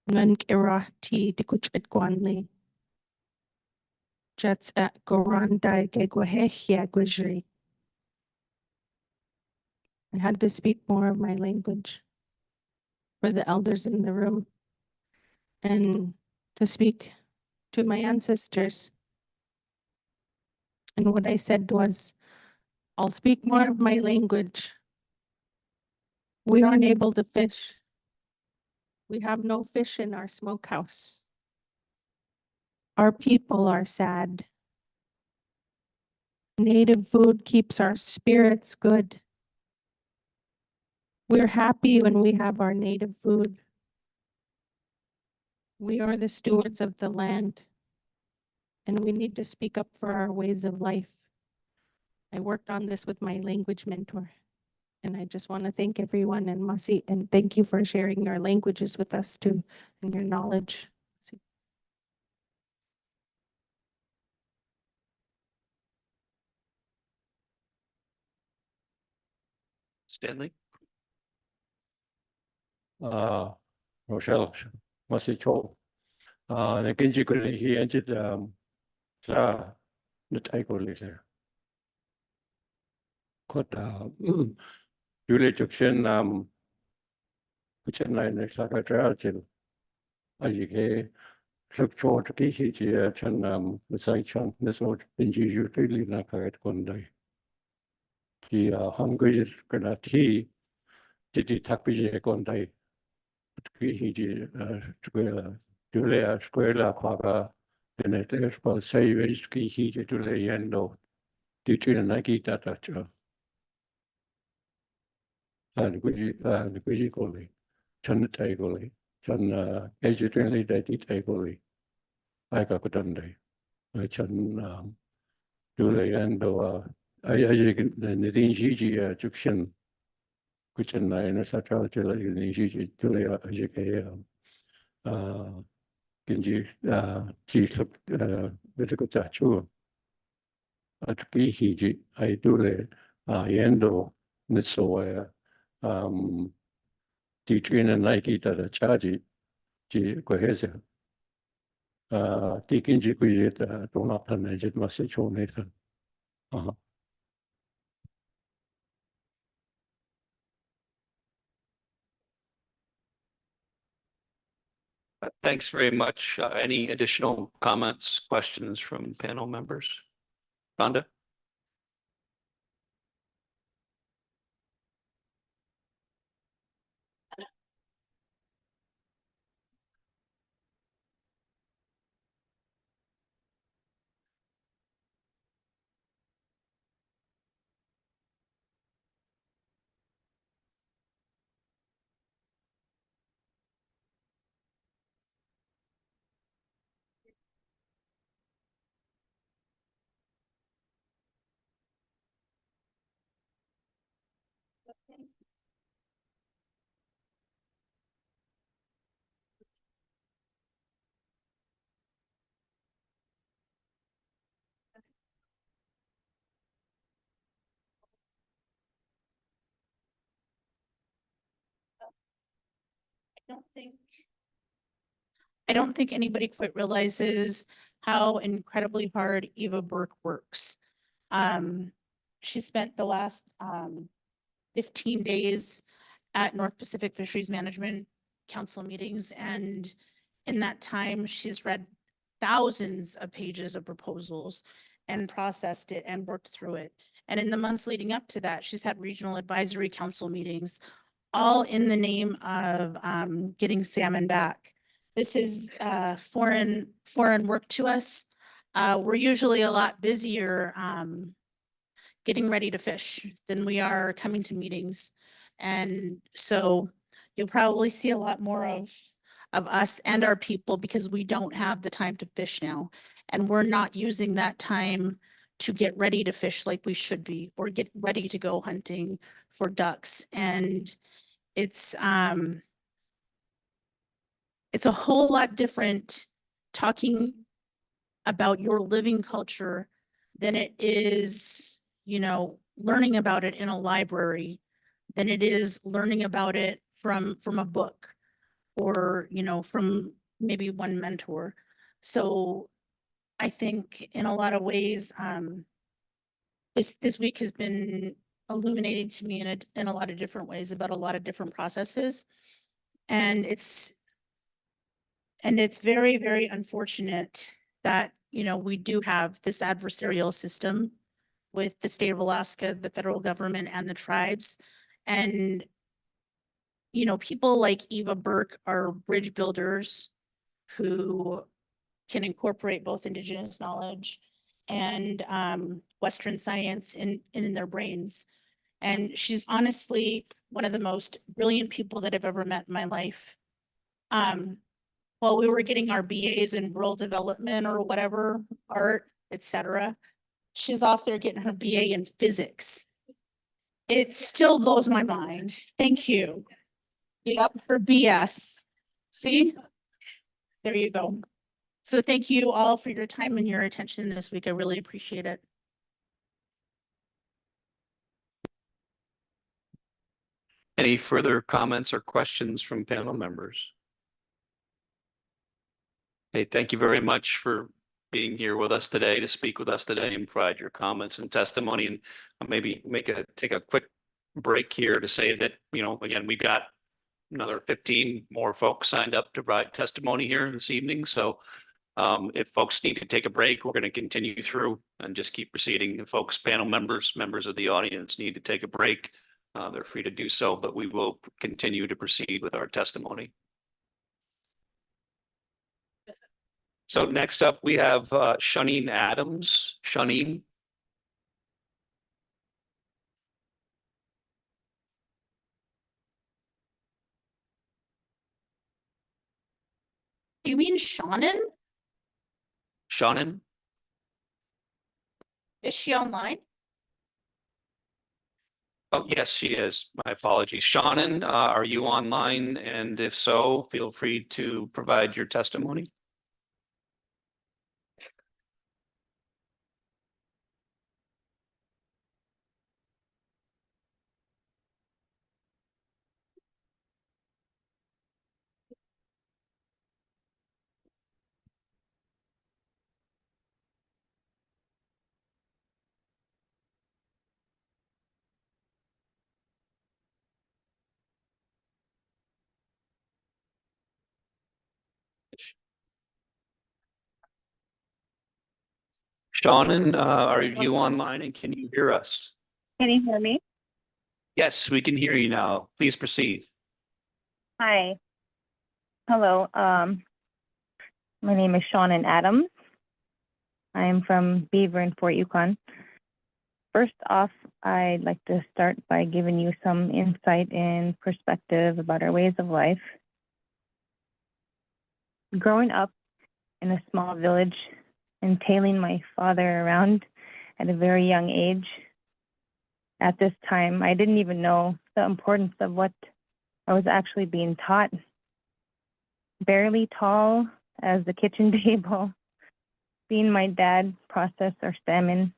Nankira T. Dikuch at Guanli. Jets at Gorandai Gegwahehia Gwich'in. I had to speak more of my language for the elders in the room and to speak to my ancestors. And what I said was, I'll speak more of my language. We aren't able to fish. We have no fish in our smokehouse. Our people are sad. Native food keeps our spirits good. We're happy when we have our native food. We are the stewards of the land, and we need to speak up for our ways of life. I worked on this with my language mentor, and I just want to thank everyone and Masi, and thank you for sharing your languages with us too, and your knowledge. Stanley? Rochelle, Masicho. The Genji could he entered the tiger later. Could Julie Junction, which is nine next trial till IGK, look short to Kishi, Chan, the side chunk, this old Benji usually like at one day. He hungry, gonna tea, did he tuck Biji one day? He Julia Square Paga, then it is for say risky he to lay end of teaching Nike data. And we goli, Chan Tagoli, Chan educationally that it Tagoli. I got Dundee. I Chan Julia and I the Gigi Junction. Gwich'in in Sascha Julia Ajake Genji Chief Medical Tachu at Kihiji, I do Yendo Nitso teaching and Nike that a charge Cohesa taking Jiquit don't not manage it message on Nathan. Thanks very much. Any additional comments, questions from panel members? Rhonda? I don't think anybody quite realizes how incredibly hard Eva Burke works. She spent the last 15 days at North Pacific Fisheries Management Council meetings, and in that time, she's read thousands of pages of proposals and processed it and worked through it. And in the months leading up to that, she's had regional advisory council meetings, all in the name of getting salmon back. This is foreign work to us. we're usually a lot busier getting ready to fish than we are coming to meetings. And so you'll probably see a lot more of us and our people because we don't have the time to fish now. And we're not using that time to get ready to fish like we should be, or get ready to go hunting for ducks. And it's a whole lot different talking about your living culture than it is, you know, learning about it in a library, than it is learning about it from a book, or, you know, from maybe one mentor. So I think in a lot of ways, this week has been illuminating to me in a lot of different ways about a lot of different processes. And it's very, very unfortunate that, you know, we do have this adversarial system with the state of Alaska, the federal government, and the tribes. And, you know, people like Eva Burke are bridge builders who can incorporate both Indigenous knowledge and Western science in their brains. And she's honestly one of the most brilliant people that I've ever met in my life. While we were getting our BAs in rural development or whatever, art, etc., she's off there getting her BA in physics. It still blows my mind. Thank you. Yep, her BS. See? There you go. So thank you all for your time and your attention this week. I really appreciate it. Any further comments or questions from panel members? Hey, thank you very much for being here with us today, to speak with us today and provide your comments and testimony. And maybe take a quick break here to say that, you know, again, we got another 15 more folks signed up to provide testimony here this evening. So if folks need to take a break, we're going to continue through and just keep proceeding. If folks, panel members of the audience need to take a break, they're free to do so, but we will continue to proceed with our testimony. So next up, we have Shuneen Adams. Shuneen. You mean Shannon? Shannon? Is she online? Oh, yes, she is. My apologies. Shannon, are you online? And if so, feel free to provide your testimony. Shannon, are you online and can you hear us? Can you hear me? Yes, we can hear you now. Please proceed. Hi. Hello. My name is Shannon Adams. I am from Beaver in Fort Yukon. First off, I'd like to start by giving you some insight and perspective about our ways of life. Growing up in a small village and tailing my father around at a very young age, at this time, I didn't even know the importance of what I was actually being taught. Barely tall as the kitchen table, seeing my dad process our salmon,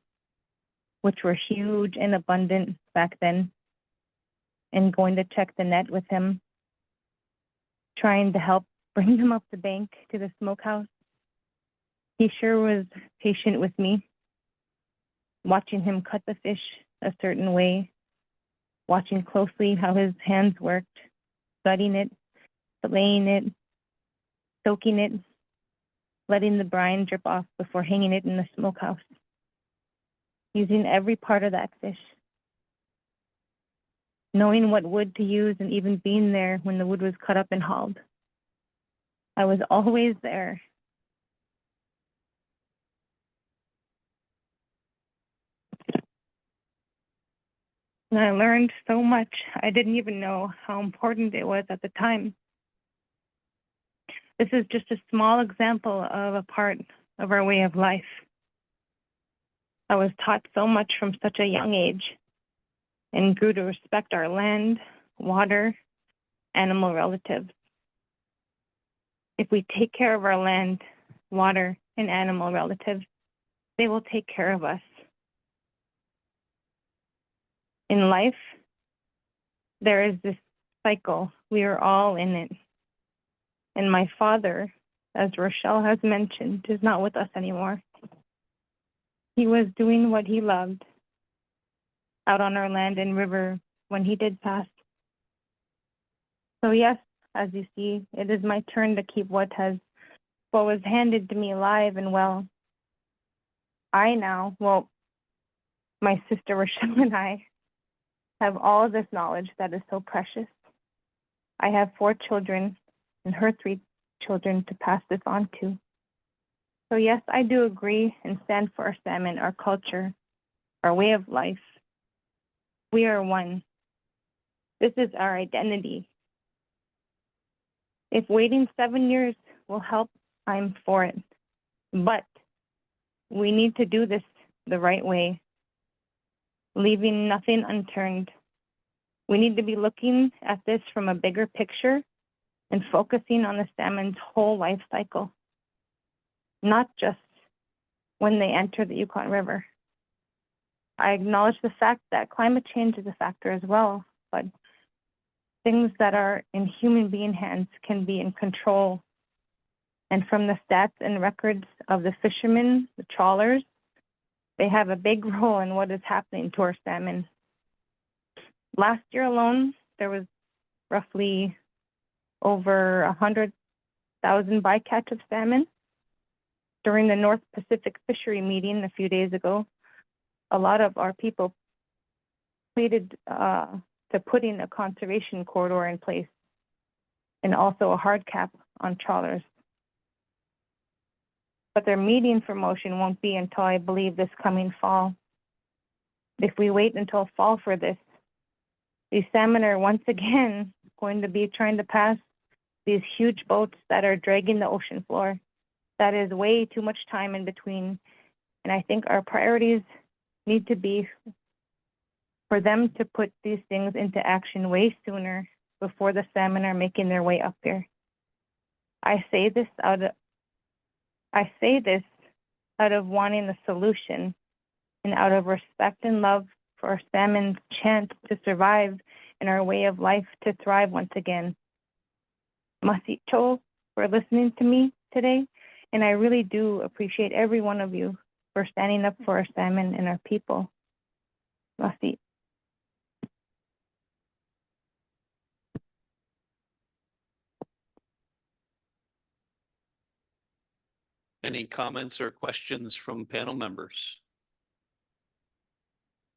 which were huge and abundant back then, and going to check the net with him, trying to help bring them up the bank to the smokehouse. He sure was patient with me, watching him cut the fish a certain way, watching closely how his hands worked, gutting it, filleting it, soaking it, letting the brine drip off before hanging it in the smokehouse, using every part of that fish, knowing what wood to use and even being there when the wood was cut up and hauled. I was always there. And I learned so much. I didn't even know how important it was at the time. This is just a small example of a part of our way of life. I was taught so much from such a young age and grew to respect our land, water, animal relatives. If we take care of our land, water, and animal relatives, they will take care of us. In life, there is this cycle. We are all in it. And my father, as Rochelle has mentioned, is not with us anymore. He was doing what he loved out on our land and river when he did pass. So yes, as you see, it is my turn to keep what was handed to me alive and well. My sister Rochelle and I have all this knowledge that is so precious. I have 4 children and her 3 children to pass this on to. So yes, I do agree and stand for our salmon, our culture, our way of life. We are one. This is our identity. If waiting 7 years will help, I'm for it. But we need to do this the right way, leaving nothing unturned. We need to be looking at this from a bigger picture and focusing on the salmon's whole life cycle, not just when they enter the Yukon River. I acknowledge the fact that climate change is a factor as well, but things that are in human being hands can be in control. And from the stats and records of the fishermen, the trawlers, they have a big role in what is happening to our salmon. Last year alone, there was roughly over 100,000 bycatch of salmon. During the North Pacific Fishery meeting a few days ago, a lot of our people pleaded to putting a conservation corridor in place and also a hard cap on trawlers. But their meeting for motion won't be until, I believe, this coming fall. If we wait until fall for this, these salmon are once again going to be trying to pass these huge boats that are dragging the ocean floor. That is way too much time in between. And I think our priorities need to be for them to put these things into action way sooner before the salmon are making their way up here. I say this out of wanting the solution and out of respect and love for our salmon's chance to survive and our way of life to thrive once again. Na-cho for listening to me today, and I really do appreciate every one of you for standing up for our salmon and our people. Merci. Any comments or questions from panel members?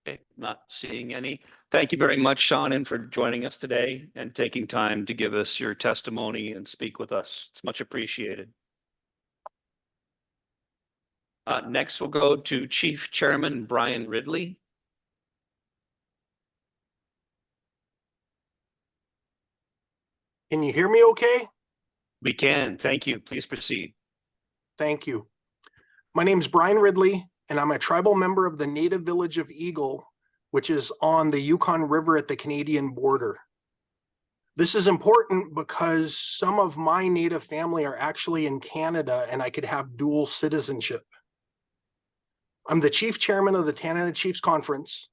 Okay, not seeing any. Thank you very much, Shannon, for joining us today and taking time to give us your testimony and speak with us. It's much appreciated. Next, we'll go to Chief Chairman Brian Ridley. Can you hear me okay? We can. Thank you. Please proceed. Thank you. My name is Brian Ridley, and I'm a tribal member of the native village of Eagle, which is on the Yukon River at the Canadian border. This is important because some of my native family are actually in Canada, and I could have dual citizenship. I'm the chief chairman of the Canada Chiefs Conference.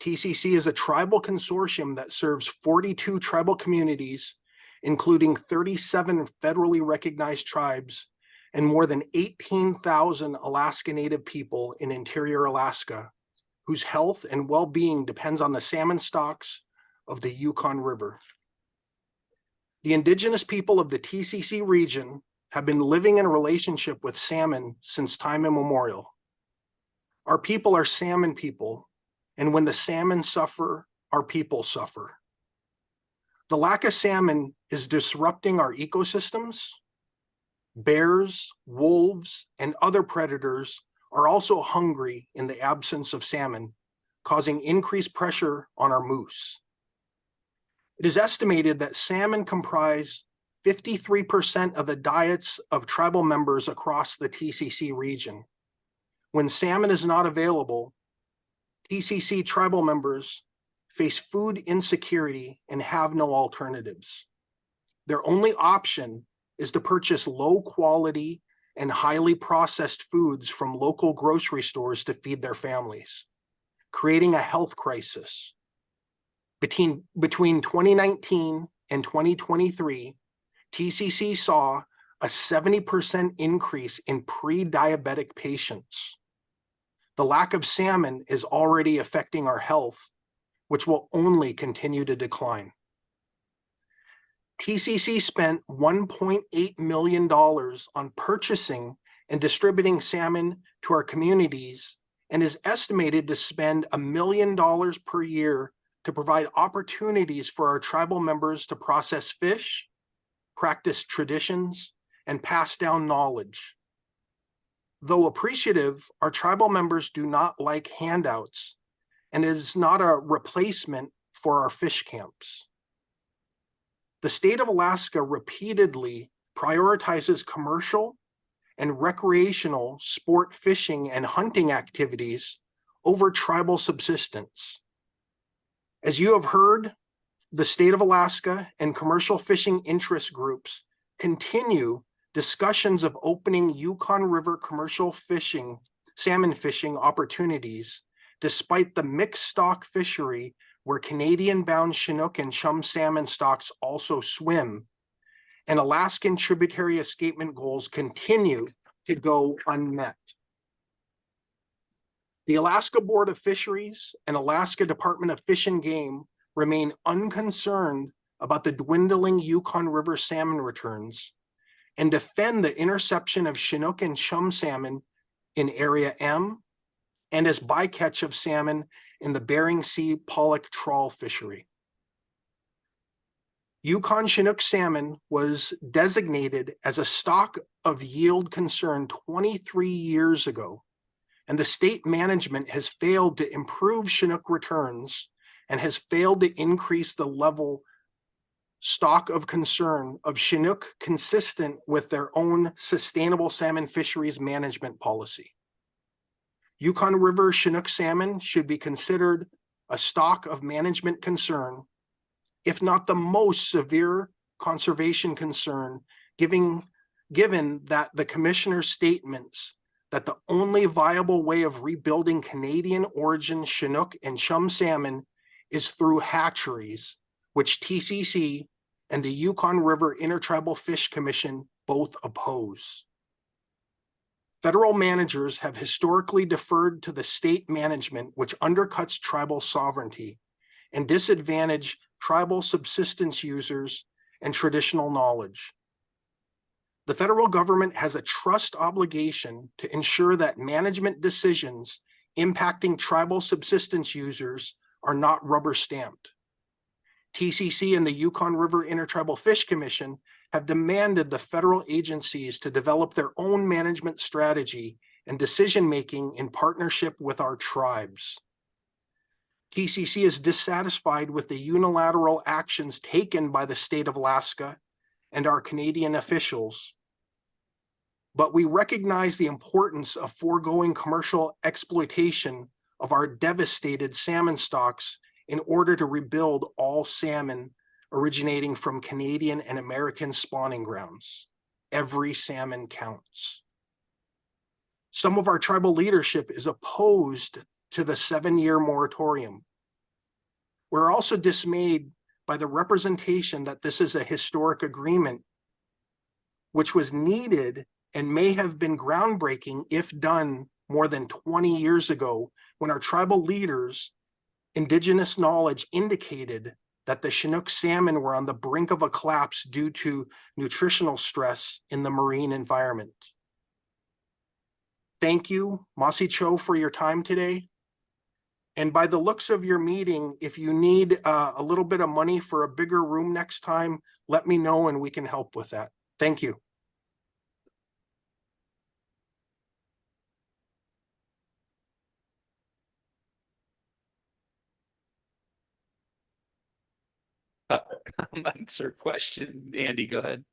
TCC is a tribal consortium that serves 42 tribal communities, including 37 federally recognized tribes and more than 18,000 Alaska Native people in interior Alaska, whose health and well-being depends on the salmon stocks of the Yukon River. The indigenous people of the TCC region have been living in a relationship with salmon since time immemorial. Our people are salmon people, and when the salmon suffer, our people suffer. The lack of salmon is disrupting our ecosystems. Bears, wolves, and other predators are also hungry in the absence of salmon, causing increased pressure on our moose. It is estimated that salmon comprise 53% of the diets of tribal members across the TCC region. When salmon is not available, TCC tribal members face food insecurity and have no alternatives. Their only option is to purchase low quality and highly processed foods from local grocery stores to feed their families, creating a health crisis. Between 2019 and 2023, TCC saw a 70% increase in pre-diabetic patients. The lack of salmon is already affecting our health, which will only continue to decline. TCC spent $1.8 million on purchasing and distributing salmon to our communities and is estimated to spend $1 million per year to provide opportunities for our tribal members to process fish, practice traditions, and pass down knowledge. Though appreciative, our tribal members do not like handouts, and it is not a replacement for our fish camps. The state of Alaska repeatedly prioritizes commercial and recreational sport fishing and hunting activities over tribal subsistence. As you have heard, the state of Alaska and commercial fishing interest groups continue discussions of opening Yukon River commercial fishing, salmon fishing opportunities, despite the mixed stock fishery where Canadian-bound Chinook and chum salmon stocks also swim, and Alaskan tributary escapement goals continue to go unmet. The Alaska Board of Fisheries and Alaska Department of Fish and Game remain unconcerned about the dwindling Yukon River salmon returns and defend the interception of Chinook and chum salmon in Area M and as bycatch of salmon in the Bering Sea Pollock trawl fishery. Yukon Chinook salmon was designated as a stock of yield concern 23 years ago, and the state management has failed to improve Chinook returns and has failed to increase the level stock of concern of Chinook consistent with their own sustainable salmon fisheries management policy. Yukon River Chinook salmon should be considered a stock of management concern, if not the most severe conservation concern, given that the commissioner's statements that the only viable way of rebuilding Canadian origin Chinook and chum salmon is through hatcheries, which TCC and the Yukon River Intertribal Fish Commission both oppose. Federal managers have historically deferred to the state management, which undercuts tribal sovereignty and disadvantage tribal subsistence users and traditional knowledge. The federal government has a trust obligation to ensure that management decisions impacting tribal subsistence users are not rubber stamped. TCC and the Yukon River Intertribal Fish Commission have demanded the federal agencies to develop their own management strategy and decision-making in partnership with our tribes. TCC is dissatisfied with the unilateral actions taken by the state of Alaska and our Canadian officials, but we recognize the importance of foregoing commercial exploitation of our devastated salmon stocks in order to rebuild all salmon originating from Canadian and American spawning grounds. Every salmon counts. Some of our tribal leadership is opposed to the 7-year moratorium. We're also dismayed by the representation that this is a historic agreement, which was needed and may have been groundbreaking if done more than 20 years ago, when our tribal leaders, indigenous knowledge indicated that the Chinook salmon were on the brink of a collapse due to nutritional stress in the marine environment. Thank you, Na-cho, for your time today. And by the looks of your meeting, if you need a little bit of money for a bigger room next time, let me know and we can help with that. Thank you. Comments or question? Andy, go ahead.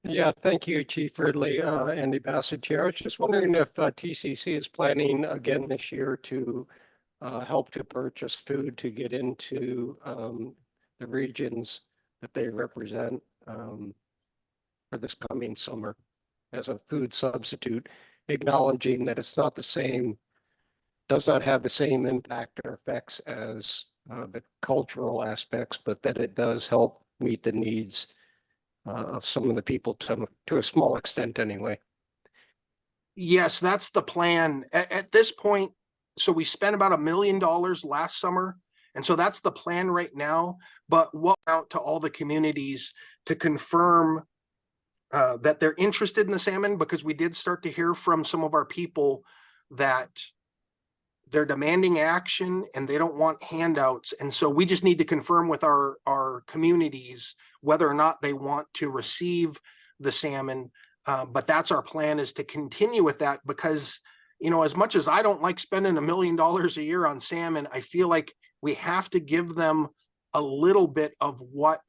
Yeah, thank you, Chief Ridley, Andy Bassett Chair. I was just wondering if TCC is planning again this year to help to purchase food to get into the regions that they represent for this coming summer as a food substitute, acknowledging that it's not the same, does not have the same impact or effects as the cultural aspects, but that it does help meet the needs of some of the people to a small extent anyway. Yes, that's the plan. At this point, so we spent about $1 million last summer. And so that's the plan right now. But what out to all the communities to confirm that they're interested in the salmon, because we did start to hear from some of our people that they're demanding action and they don't want handouts. And so we just need to confirm with our communities whether or not they want to receive the salmon. But that's our plan, is to continue with that, because, you know, as much as I don't like spending $1 million a year on salmon, I feel like we have to give them a little bit of what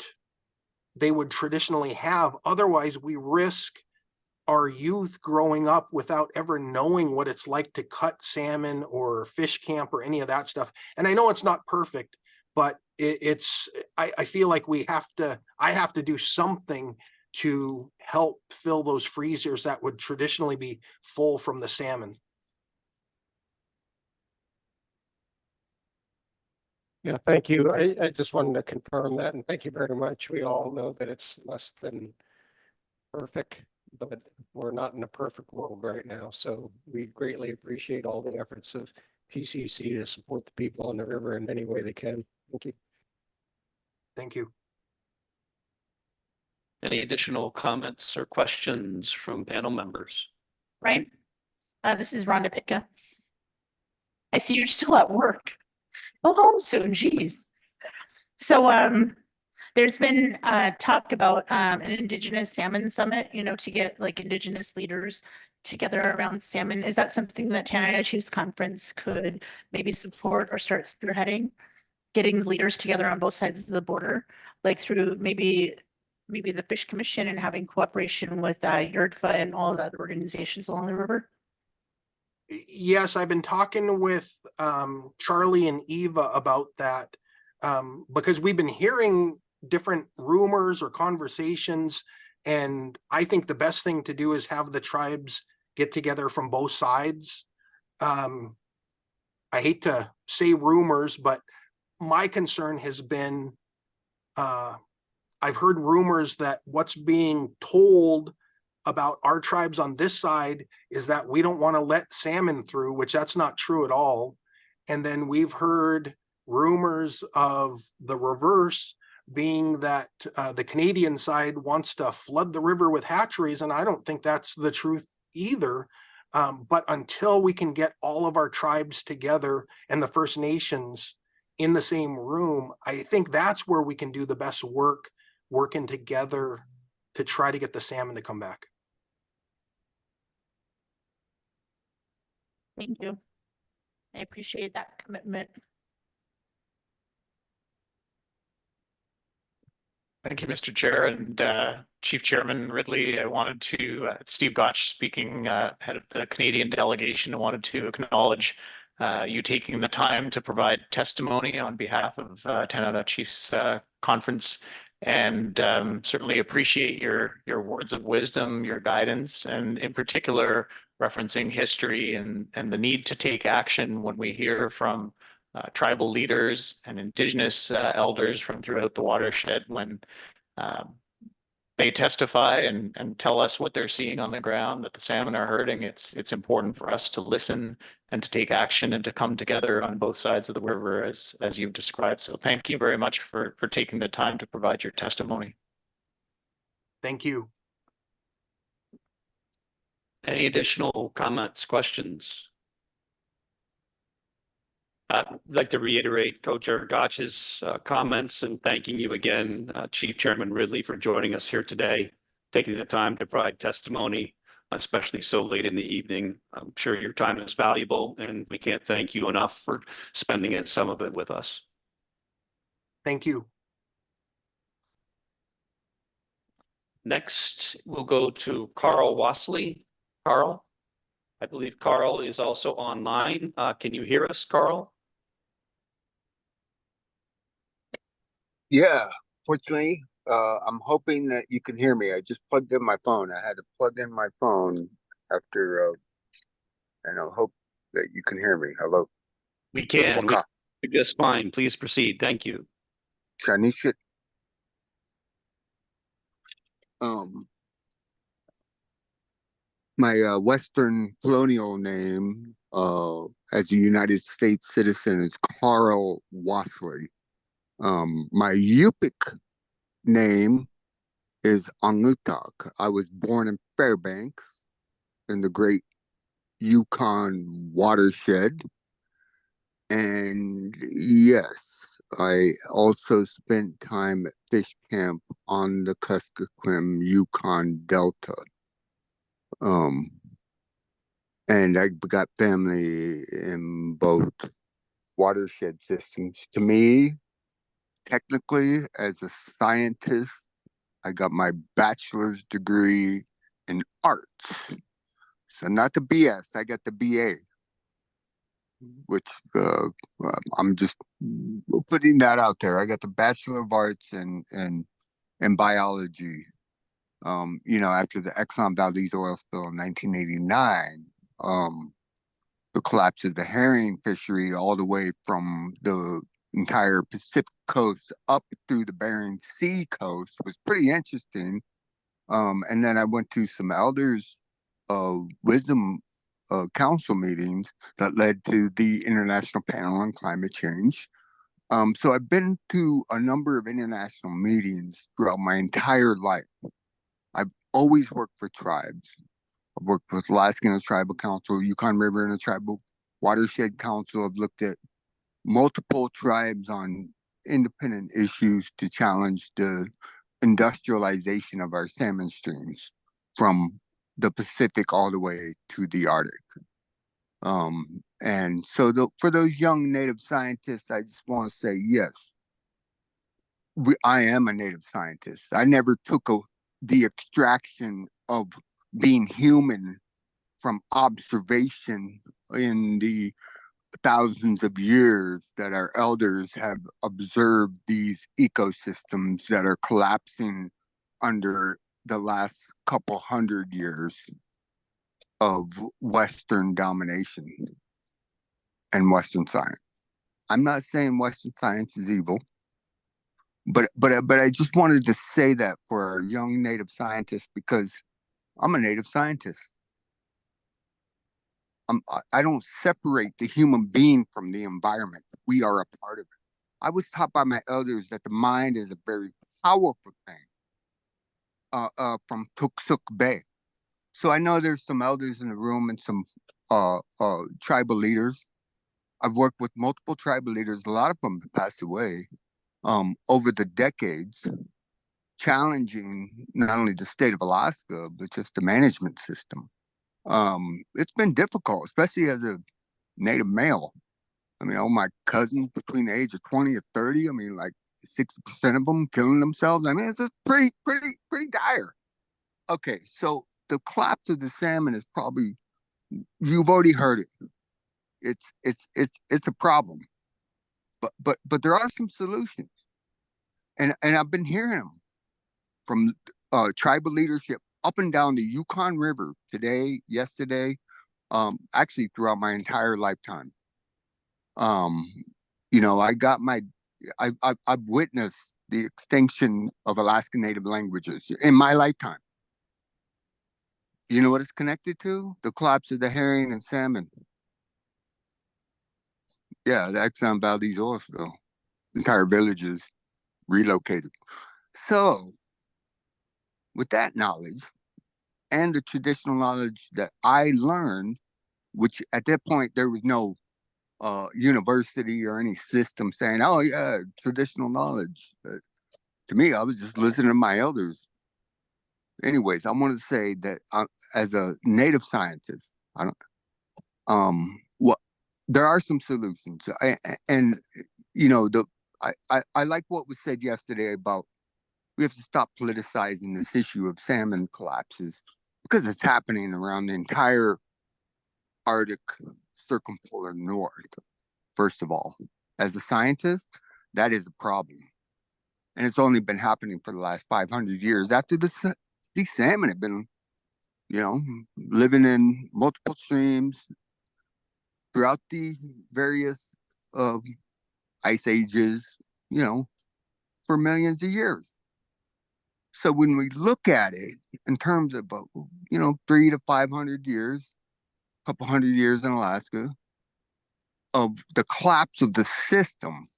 they would traditionally have. Otherwise, we risk our youth growing up without ever knowing what it's like to cut salmon or fish camp or any of that stuff. And I know it's not perfect, but I feel like I have to do something to help fill those freezers that would traditionally be full from the salmon. Yeah, thank you. I just wanted to confirm that, and thank you very much. We all know that it's less than perfect, but we're not in a perfect world right now. So we greatly appreciate all the efforts of PCC to support the people on the river in any way they can. Thank you. Thank you. Any additional comments or questions from panel members? Right. This is Rhonda Pitka. I see you're still at work. Go home soon, geez. So there's been talk about an Indigenous Salmon Summit, you know, to get like Indigenous leaders together around salmon. Is that something that Canada Chiefs Conference could maybe support or start spearheading? Getting leaders together on both sides of the border, like through maybe the Fish Commission, and having cooperation with YERDFA and all of the other organizations along the river? Yes, I've been talking with Charlie and Eva about that, because we've been hearing different rumors or conversations, and I think the best thing to do is have the tribes get together from both sides. I hate to say rumors, but my concern has been, I've heard rumors that what's being told about our tribes on this side is that we don't want to let salmon through, which that's not true at all. And then we've heard rumors of the reverse, being that the Canadian side wants to flood the river with hatcheries, and I don't think that's the truth either. But until we can get all of our tribes together and the First Nations in the same room, I think that's where we can do the best work, working together to try to get the salmon to come back. Thank you. I appreciate that commitment. Thank you, Mr. Chair, and Chief Chairman Ridley. I wanted to, Steve Gotch speaking, head of the Canadian delegation. I wanted to acknowledge you taking the time to provide testimony on behalf of Canada Chiefs Conference, and certainly appreciate your words of wisdom, your guidance, and in particular referencing history and the need to take action when we hear from tribal leaders and Indigenous elders from throughout the watershed, when they testify and tell us what they're seeing on the ground, that the salmon are hurting. It's important for us to listen and to take action and to come together on both sides of the river as you've described. So thank you very much for taking the time to provide your testimony. Thank you. Any additional comments, questions? I'd like to reiterate Co-Chair Gotch's comments and thanking you again, Chief Chairman Ridley, for joining us here today, taking the time to provide testimony, especially so late in the evening. I'm sure your time is valuable, and we can't thank you enough for spending some of it with us. Thank you. Next, we'll go to Carl Wassley. Carl, I believe Carl is also online. Can you hear us, Carl? Yeah, fortunately, I'm hoping that you can hear me. I just plugged in my phone. I had to plug in my phone after, and I hope that you can hear me. Hello. We can. Okay. Just fine. Please proceed. Thank you. Chinese shit. My Western colonial name, as a United States citizen, is Carl Wassley. My Yupik name is Angutak. I was born in Fairbanks in the great Yukon watershed. And yes, I also spent time at fish camp on the Kuskokwim Yukon Delta. And I got family in both watershed systems. To me, technically, as a scientist, I got my bachelor's degree in arts. So not the BS, I got the BA, which I'm just putting that out there. I got the Bachelor of Arts in biology. After the Exxon Valdez oil spill in 1989, the collapse of the herring fishery all the way from the entire Pacific coast up through the Bering Sea coast was pretty interesting. And then I went to some elders wisdom council meetings that led to the International Panel on Climate Change. So I've been to a number of international meetings throughout my entire life. I've always worked for tribes. I've worked with Alaska Tribal Council, Yukon River and a Tribal Watershed Council. I've looked at multiple tribes on independent issues to challenge the industrialization of our salmon streams from the Pacific all the way to the Arctic. And so for those young native scientists, I just want to say, yes, I am a native scientist. I never took the extraction of being human from observation in the thousands of years that our elders have observed these ecosystems that are collapsing under the last couple hundred years of Western domination and Western science. I'm not saying Western science is evil, but I just wanted to say that for our young native scientists, because I'm a native scientist. I don't separate the human being from the environment. We are a part of it. I was taught by my elders that the mind is a very powerful thing from Tuksuk Bay. So I know there's some elders in the room and some tribal leaders. I've worked with multiple tribal leaders. A lot of them have passed away over the decades, challenging not only the state of Alaska, but just the management system. It's been difficult, especially as a native male. I mean, all my cousins between the age of 20 or 30, I mean, like 60% of them killing themselves. I mean, it's just pretty dire. Okay, so the collapse of the salmon is probably, you've already heard it. It's a problem. But there are some solutions. And I've been hearing them from tribal leadership up and down the Yukon River today, yesterday, actually throughout my entire lifetime. I've witnessed the extinction of Alaska Native languages in my lifetime. You know what it's connected to? The collapse of the herring and salmon. Yeah, the Exxon Valdez oil spill. Entire villages relocated. So, with that knowledge and the traditional knowledge that I learned, which at that point there was no university or any system saying, oh yeah, traditional knowledge. To me, I was just listening to my elders. Anyways, I want to say that as a native scientist, there are some solutions. I like what was said yesterday about we have to stop politicizing this issue of salmon collapses because it's happening around the entire Arctic circumpolar north. First of all, as a scientist, that is a problem. And it's only been happening for the last 500 years after the sea salmon have been, living in multiple streams throughout the various ice ages, for millions of years. So when we look at it in terms of, 300 to 500 years, a couple hundred years in Alaska, of the collapse of the system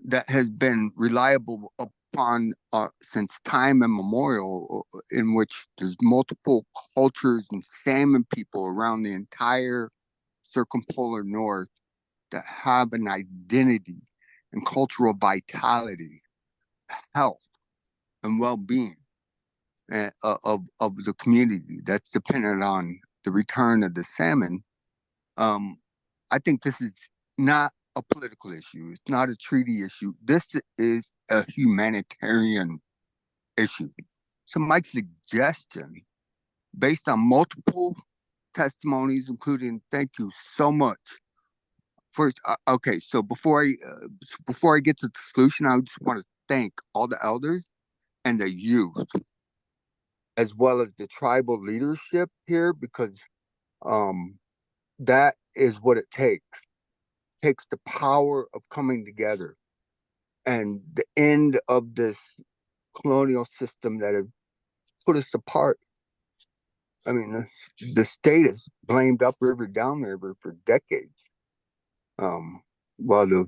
that has been reliable upon since time immemorial, in which there's multiple cultures and salmon people around the entire circumpolar north that have an identity and cultural vitality, health, and well-being of the community that's dependent on the return of the salmon. I think this is not a political issue. It's not a treaty issue. This is a humanitarian issue. So my suggestion, based on multiple testimonies, including, thank you so much. First, okay, so before I get to the solution, I just want to thank all the elders and the youth, as well as the tribal leadership here, because that is what it takes. It takes the power of coming together and the end of this colonial system that has put us apart. I mean, the state has blamed upriver, downriver for decades. While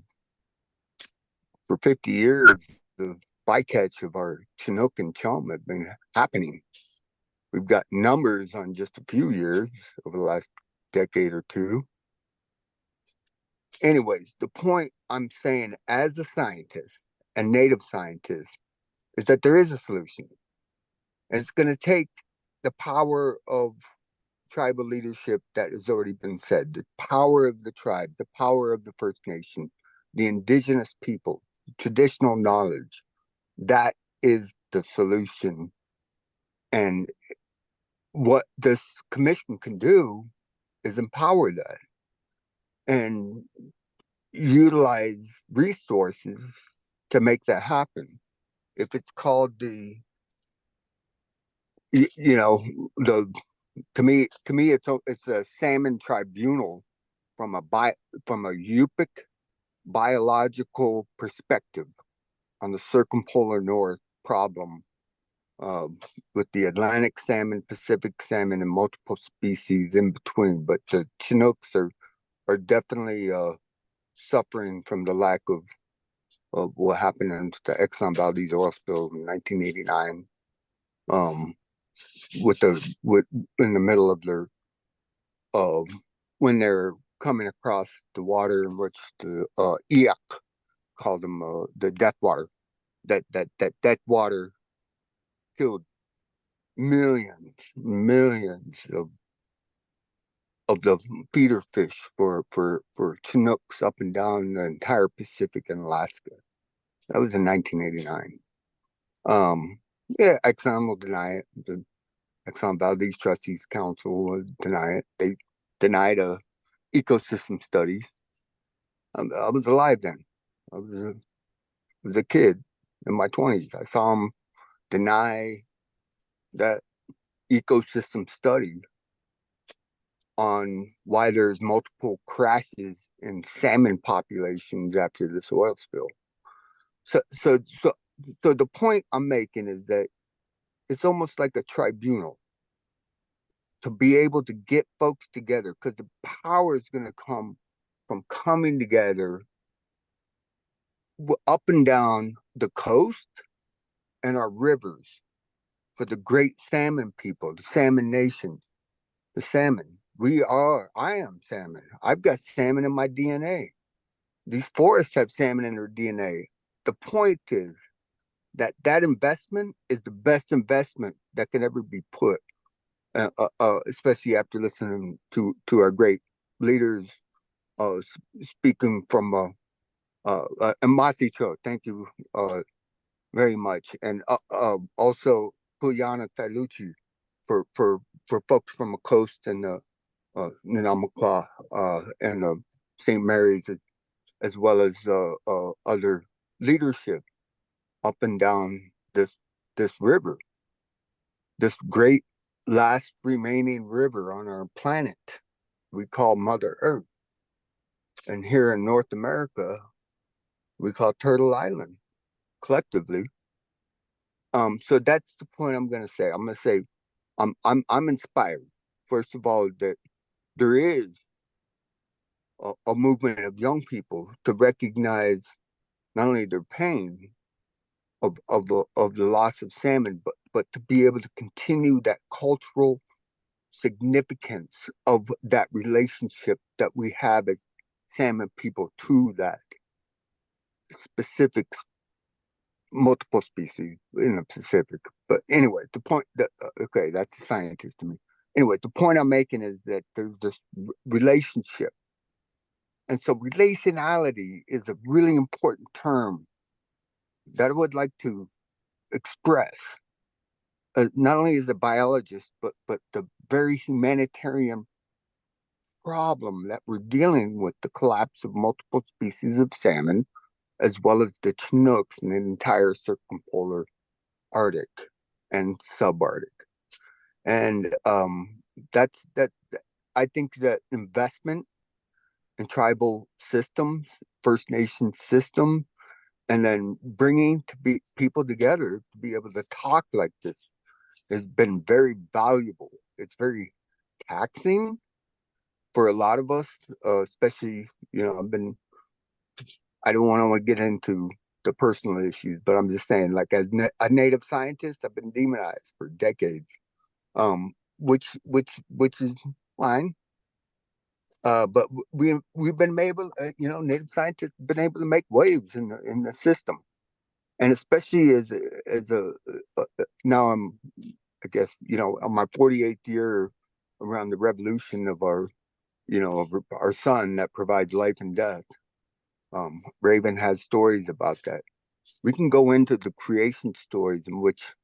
for 50 years, the bycatch of our Chinook and chum have been happening. We've got numbers on just a few years over the last decade or two. Anyways, the point I'm saying as a scientist and native scientist is that there is a solution. And it's going to take the power of tribal leadership that has already been said, the power of the tribe, the power of the First Nation, the indigenous people, traditional knowledge. That is the solution. And what this commission can do is empower that and utilize resources to make that happen. If it's called to me it's a salmon tribunal from a Yupik biological perspective on the circumpolar north problem with the Atlantic salmon, Pacific salmon, and multiple species in between. But the Chinooks are definitely suffering from the lack of what happened in the Exxon Valdez oil spill in 1989. In the middle of their when they're coming across the water in which the Nyak called them the death water. That water killed millions of the feeder fish for Chinooks up and down the entire Pacific and Alaska. That was in 1989. Exxon will deny it. The Exxon Valdez Trustees Council will deny it. They denied a ecosystem study. I was alive then. I was a kid in my 20s. I saw them deny that ecosystem study on why there's multiple crashes in salmon populations after this oil spill. So the point I'm making is that it's almost like a tribunal to be able to get folks together, because the power is going to come from coming together up and down the coast and our rivers for the great salmon people, the salmon nations, the salmon. I am salmon. I've got salmon in my DNA. These forests have salmon in their DNA. The point is that investment is the best investment that can ever be put, especially after listening to our great leaders speaking from and Na-cho. Thank you, very much. And also Puyana Taluchi for folks from the coast and the Nunamukwa and St. Mary's, as well as other leadership up and down this river, this great last remaining river on our planet we call Mother Earth. And here in North America, we call Turtle Island collectively. So that's the point I'm gonna say. I'm gonna say I'm inspired, first of all, that there is a movement of young people to recognize not only their pain of the loss of salmon, but to be able to continue that cultural significance of that relationship that we have as salmon people to that specific multiple species in the Pacific. But anyway, the point that okay, that's a scientist to me. Anyway, the point I'm making is that there's this relationship. And so relationality is a really important term that I would like to express, not only as a biologist, but the very humanitarian problem that we're dealing with, the collapse of multiple species of salmon, as well as the Chinooks in the entire circumpolar Arctic and subarctic. And that's that. I think that investment in tribal systems, First Nation systems, and then bringing people together to be able to talk like this has been very valuable. It's very taxing for a lot of us, especially, I don't want to get into the personal issues, but I'm just saying, like, as a native scientist, I've been demonized for decades, which is fine. But we've been able, native scientists have been able to make waves in the system, and especially as a now I'm, I guess, on my 48th year around the revolution of our son that provides life and death. Raven has stories about that. We can go into the creation stories in which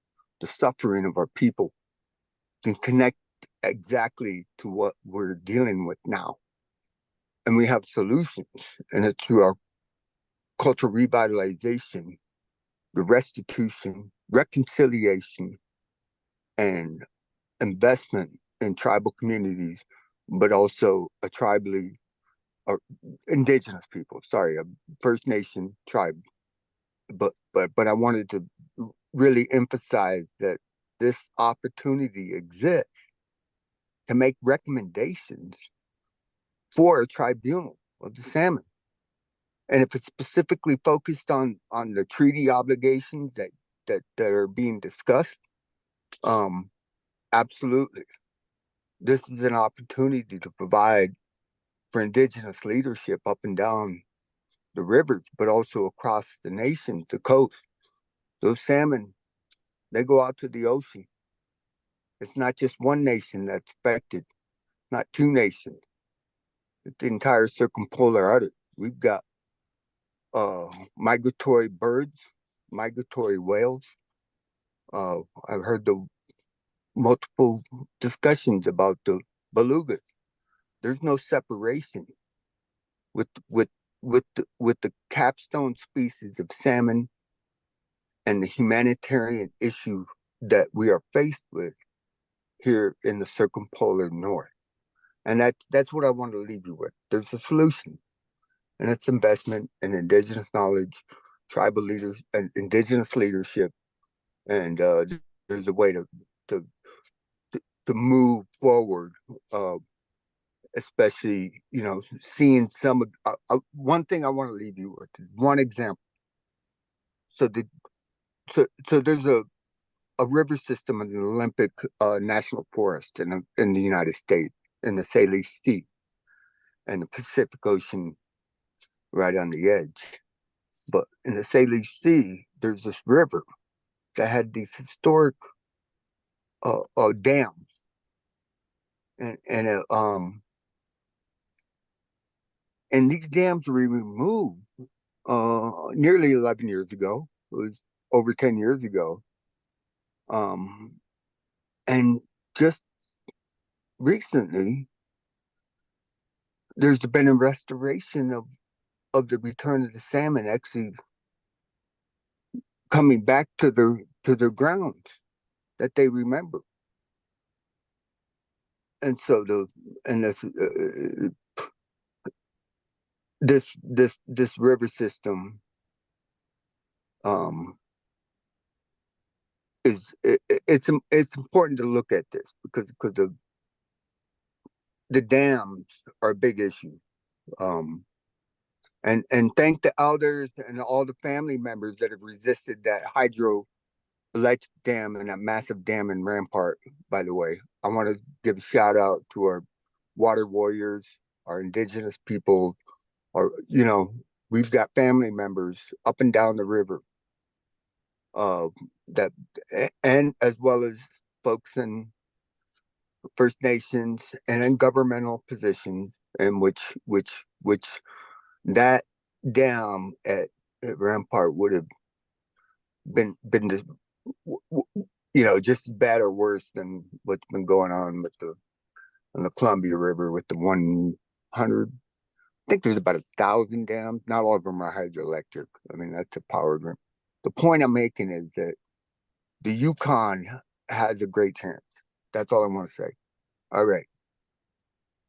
the suffering of our people can connect exactly to what we're dealing with now. And we have solutions, and it's through our cultural revitalization, the restitution, reconciliation, and investment in tribal communities, but also a tribally or indigenous people, sorry, a First Nation tribe. But I wanted to really emphasize that this opportunity exists to make recommendations for a tribunal of the salmon. And if it's specifically focused on the treaty obligations that are being discussed, absolutely. This is an opportunity to provide for indigenous leadership up and down the rivers, but also across the nations, the coast. Those salmon, they go out to the ocean. It's not just one nation that's affected, not two nations. It's the entire circumpolar Arctic. We've got migratory birds, migratory whales. I've heard the multiple discussions about the belugas. There's no separation with the capstone species of salmon and the humanitarian issue that we are faced with here in the circumpolar north. And that's what I want to leave you with. There's a solution, and it's investment in indigenous knowledge, tribal leaders, and indigenous leadership. And there's a way to move forward, especially, seeing some one thing I want to leave you with, one example. So there's a river system in the Olympic National Forest in the United States, in the Salix Sea and the Pacific Ocean right on the edge. But in the Salix Sea, there's this river that had these historic dams, and these dams were removed nearly 11 years ago. It was over 10 years ago. And just recently, there's been a restoration of the return of the salmon actually coming back to their grounds that they remember. And so this river system it's important to look at this because the dams are a big issue. And thank the elders and all the family members that have resisted that hydroelectric dam and that massive dam in Rampart, by the way. I want to give a shout out to our water warriors, our indigenous people, we've got family members up and down the river and as well as folks in First Nations and in governmental positions in which that dam at Rampart would have been just as bad or worse than what's been going on on the Columbia River with the 100. I think there's about 1,000 dams. Not all of them are hydroelectric. I mean, that's a power grid. The point I'm making is that the Yukon has a great chance. That's all I want to say. All right.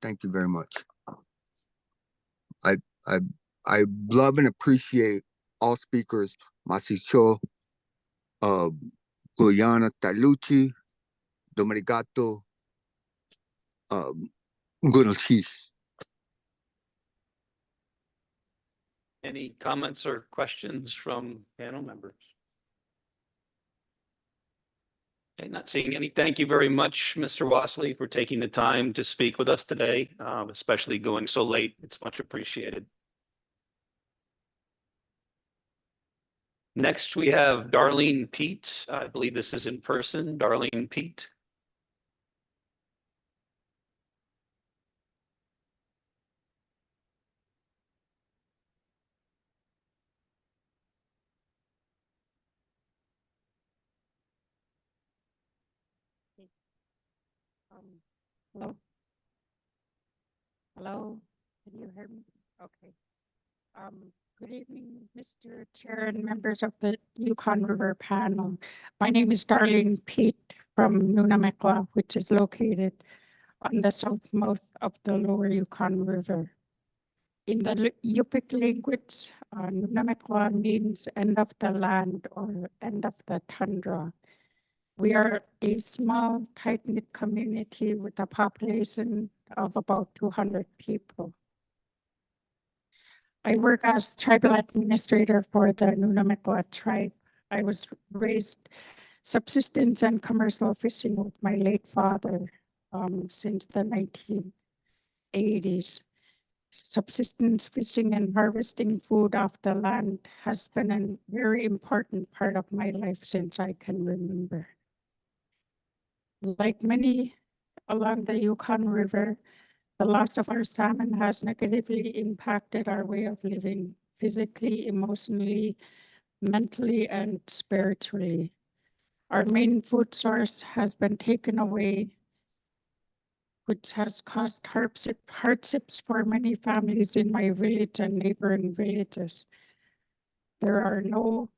Thank you very much. I love and appreciate all speakers. Masicho, Guyana Taluchi, Dominigato, Gunalchis. Any comments or questions from panel members? Okay, not seeing any. Thank you very much, Mr. Wassley, for taking the time to speak with us today, especially going so late. It's much appreciated. Next, we have Darlene Pete. I believe this is in person. Darlene Pete. Hello? Hello? Can you hear me? Okay. Good evening, Mr. Chair and members of the Yukon River Panel. My name is Darlene Pete from Nunamekwa, which is located on the south mouth of the lower Yukon River. In the Yupik language, Nunamekwa means end of the land or end of the tundra. We are a small, tight-knit community with a population of about 200 people. I work as tribal administrator for the Nunamekwa tribe. I was raised subsistence and commercial fishing with my late father since the 1980s. Subsistence fishing and harvesting food off the land has been a very important part of my life since I can remember. Like many along the Yukon River, the loss of our salmon has negatively impacted our way of living physically, emotionally, mentally, and spiritually. Our main food source has been taken away, which has caused hardships for many families in my village and neighboring villages. There are no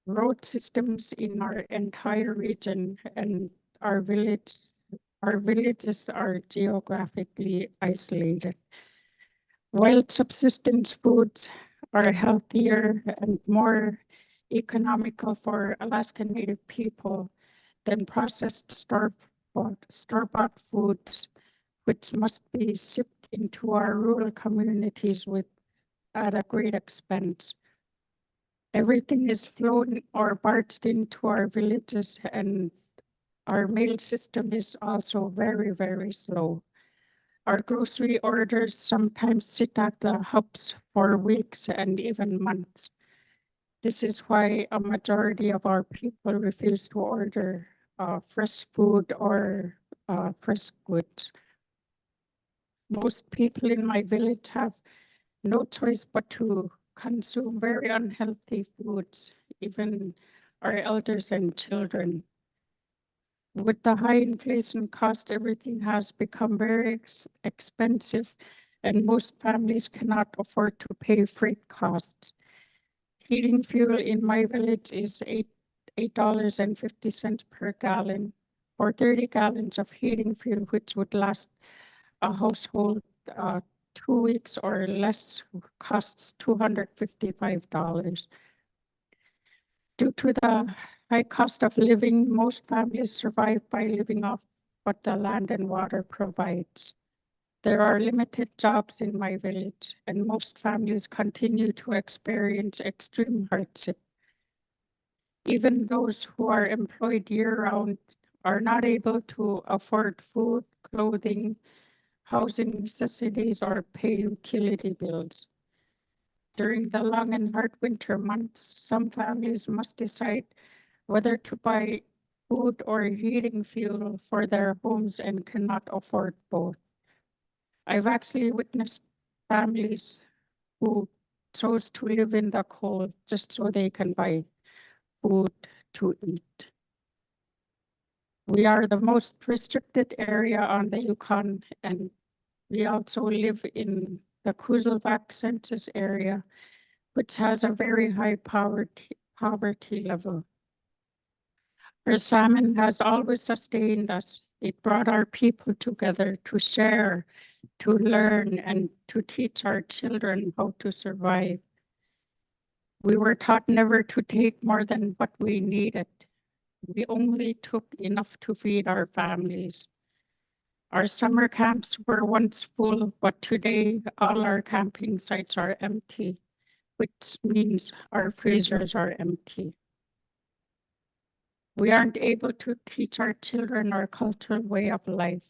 road systems in our entire region, and our villages are geographically isolated. Wild subsistence foods are healthier and more economical for Alaskan Native people than processed store-bought foods, which must be shipped into our rural communities at a great expense. Everything is flown or barged into our villages, and our mail system is also very, very slow. Our grocery orders sometimes sit at the hubs for weeks and even months. This is why a majority of our people refuse to order fresh food or fresh goods. Most people in my village have no choice but to consume very unhealthy foods, even our elders and children. With the high inflation cost, everything has become very expensive, and most families cannot afford to pay freight costs. Heating fuel in my village is $8.50 per gallon for 30 gallons of heating fuel, which would last a household 2 weeks or less, costs $255. Due to the high cost of living, most families survive by living off what the land and water provides. There are limited jobs in my village, and most families continue to experience extreme hardship. Even those who are employed year-round are not able to afford food, clothing, housing necessities, or pay utility bills. During the long and hard winter months, some families must decide whether to buy food or heating fuel for their homes and cannot afford both. I've actually witnessed families who chose to live in the cold just so they can buy food to eat. We are the most restricted area on the Yukon, and we also live in the Kuzelbach census area, which has a very high poverty level. Our salmon has always sustained us. It brought our people together to share, to learn, and to teach our children how to survive. We were taught never to take more than what we needed. We only took enough to feed our families. Our summer camps were once full, but today all our camping sites are empty, which means our freezers are empty. We aren't able to teach our children our cultural way of life.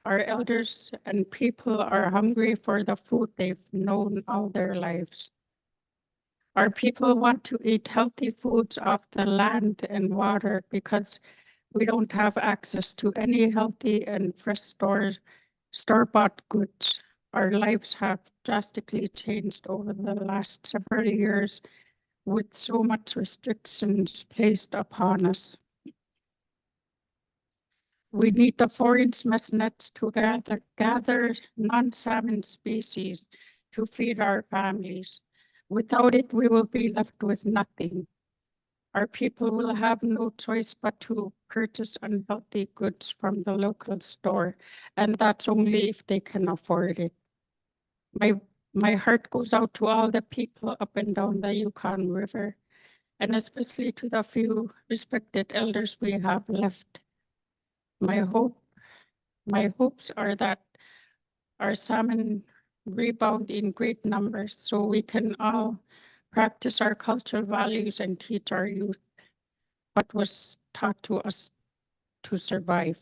Our elders and people are hungry for the food they've known all their lives. Our people want to eat healthy foods off the land and water because we don't have access to any healthy and fresh store-bought goods. Our lives have drastically changed over the last several years with so much restrictions placed upon us. We need the 4-inch mesh nets to gather non-salmon species to feed our families. Without it, we will be left with nothing. Our people will have no choice but to purchase unhealthy goods from the local store, and that's only if they can afford it. My heart goes out to all the people up and down the Yukon River, and especially to the few respected elders we have left. My hopes are that our salmon rebound in great numbers so we can all practice our cultural values and teach our youth what was taught to us to survive.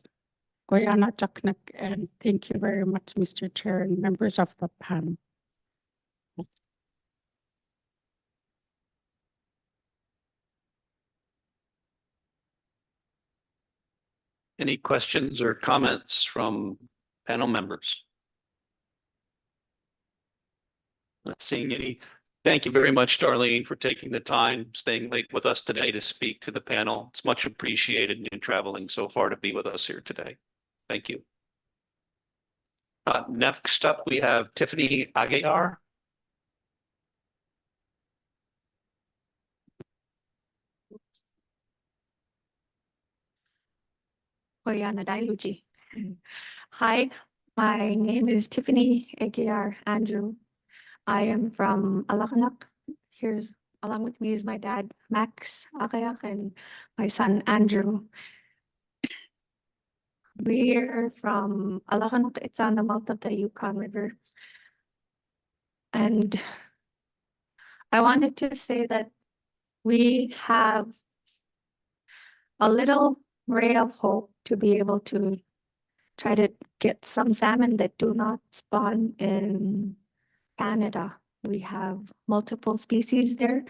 Goyana Chaknak, and thank you very much, Mr. Chair and members of the panel. Any questions or comments from panel members? Not seeing any. Thank you very much, Darlene, for taking the time, staying late with us today to speak to the panel. It's much appreciated in traveling so far to be with us here today. Thank you. Next up, we have Tiffany Aguilar. Hi, my name is Tiffany Aguilar Andrew. I am from Alakanak. Here's along with me is my dad, Max Akayak, and my son, Andrew. We're from Alakanak. It's on the mouth of the Yukon River. And I wanted to say that we have a little ray of hope to be able to try to get some salmon that do not spawn in Canada. We have multiple species there,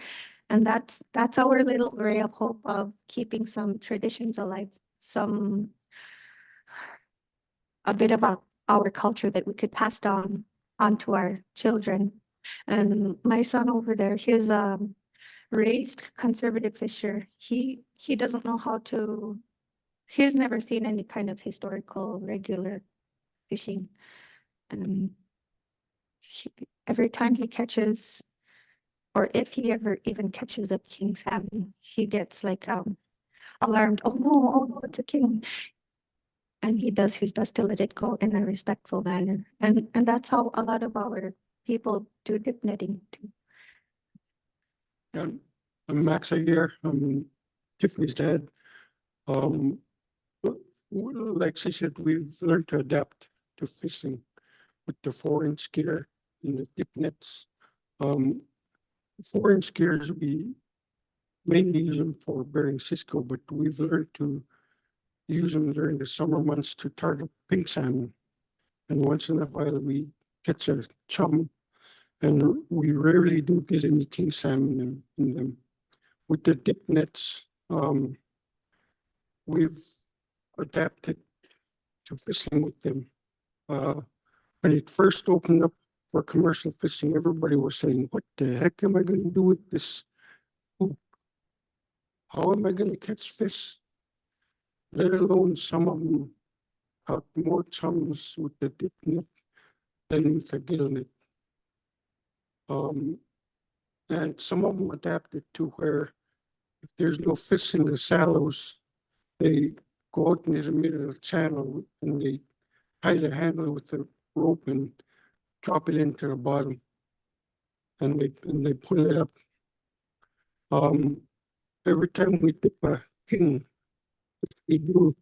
and that's our little ray of hope of keeping some traditions alive, a bit about our culture that we could pass on to our children. And my son over there, his raised conservative fisher. He doesn't know how to, he's never seen any kind of historical regular fishing. And every time he catches, or if he ever even catches a king salmon, he gets like alarmed. Oh no, it's a king. And he does his best to let it go in a respectful manner. And that's how a lot of our people do dip netting too. I'm Max here. I'm Tiffany's dad. Like she said, we've learned to adapt to fishing with the 4-inch gear and the dip nets. 4-inch gears, we mainly use them for Bering Cisco, but we've learned to use them during the summer months to target pink salmon. And once in a while we catch a chum, and we rarely do get any king salmon in them. With the dip nets, we've adapted to fishing with them. When it first opened up for commercial fishing, everybody was saying, what the heck am I going to do with this hoop? How am I going to catch fish? Let alone some of them caught more chums with the dip net than with the gill net. And some of them adapted to where if there's no fish in the shallows, they go out in the middle of the channel and they tie the handle with the rope and drop it into the bottom, and they pull it up. Every time we dip a king, we do,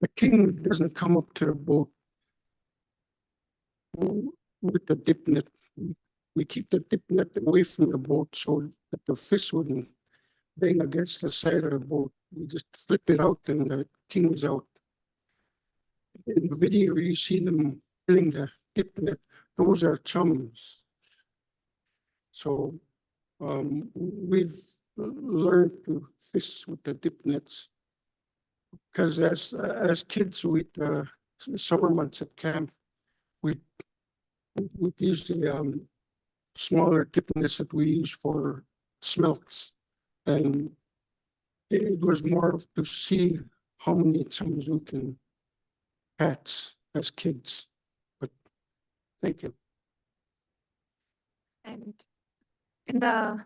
the king doesn't come up to the boat with the dip net. We keep the dip net away from the boat so that the fish wouldn't bang against the side of the boat. We just flip it out and the king is out. In the video, you see them filling the dip net. Those are chums. So we've learned to fish with the dip nets because as kids, with summer months at camp, we use the smaller dip nets that we use for smelts, and it was more to see how many chums we can catch as kids. But thank you. And in the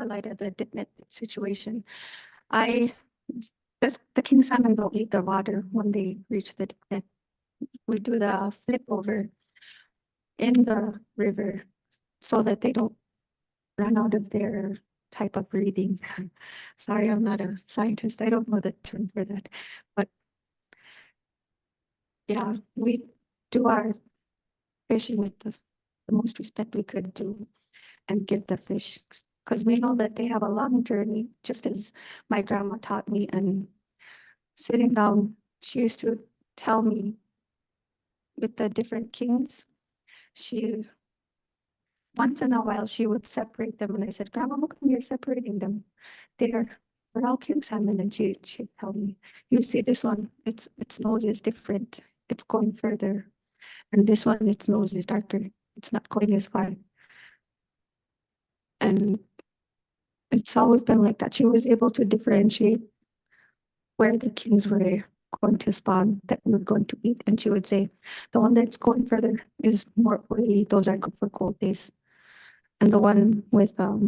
light of the dip net situation, the king salmon don't leave the water when they reach the dip net. We do the flip over in the river so that they don't run out of their type of breathing. Sorry, I'm not a scientist. I don't know the term for that, but yeah, we do our fishing with the most respect we could do and give the fish, because we know that they have a long journey, just as my grandma taught me. And sitting down, she used to tell me with the different kings, once in a while she would separate them, and I said, Grandma, how come you're separating them? They're all king salmon. And she'd tell me, you see this one, its nose is different, it's going further, and this one, its nose is darker, it's not going as far. And it's always been like that. She was able to differentiate where the kings were going to spawn that we were going to eat. And she would say, the one that's going further is more oily, those are good for cold days. And the one with a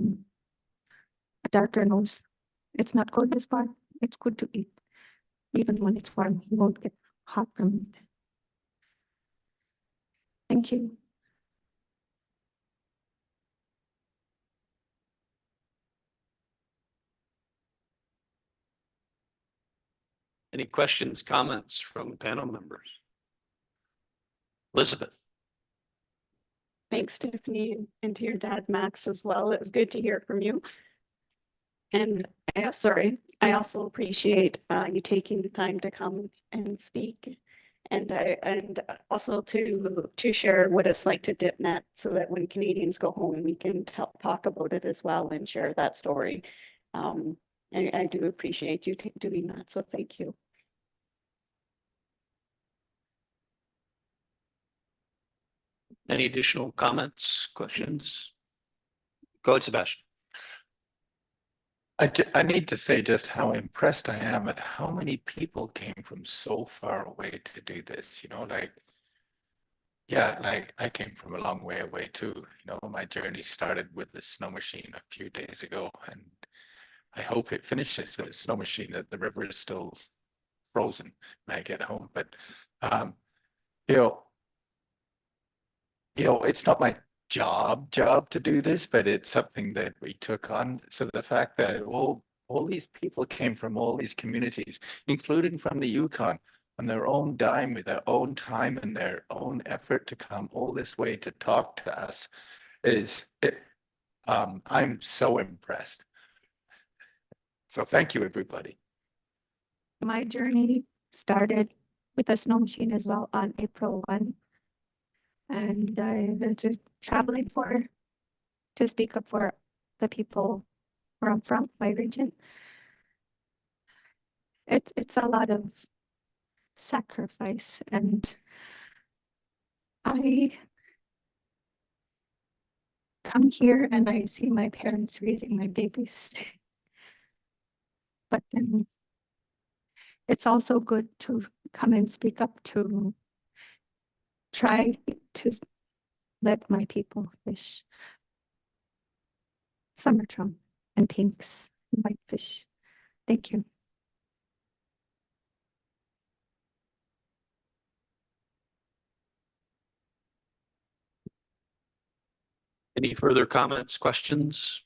darker nose, it's not going as far, it's good to eat. Even when it's warm, you won't get hot from it. Thank you. Any questions, comments from panel members? Elizabeth. Thanks, Tiffany, and to your dad, Max, as well. It was good to hear from you. And I also appreciate you taking the time to come and speak, and also to share what it's like to dip net, so that when Canadians go home, we can talk about it as well and share that story. I do appreciate you doing that, so thank you. Any additional comments, questions? Go ahead, Sebastian. I need to say just how impressed I am at how many people came from so far away to do this, you know, like, yeah, like I came from a long way away too. You know, my journey started with the snow machine a few days ago, and I hope it finishes with a snow machine, that the river is still frozen when I get home. But you know, it's not my job to do this, but it's something that we took on. So the fact that all these people came from all these communities, including from the Yukon, on their own dime, with their own time and their own effort to come all this way to talk to us, I'm so impressed. So thank you, everybody. My journey started with a snow machine as well on April 1. And I was traveling to speak up for the people where I'm from, my region. It's a lot of sacrifice, and I come here and I see my parents raising my babies. But then it's also good to come and speak up, to try to let my people fish summer trout and pinks and whitefish. Thank you. Any further comments, questions?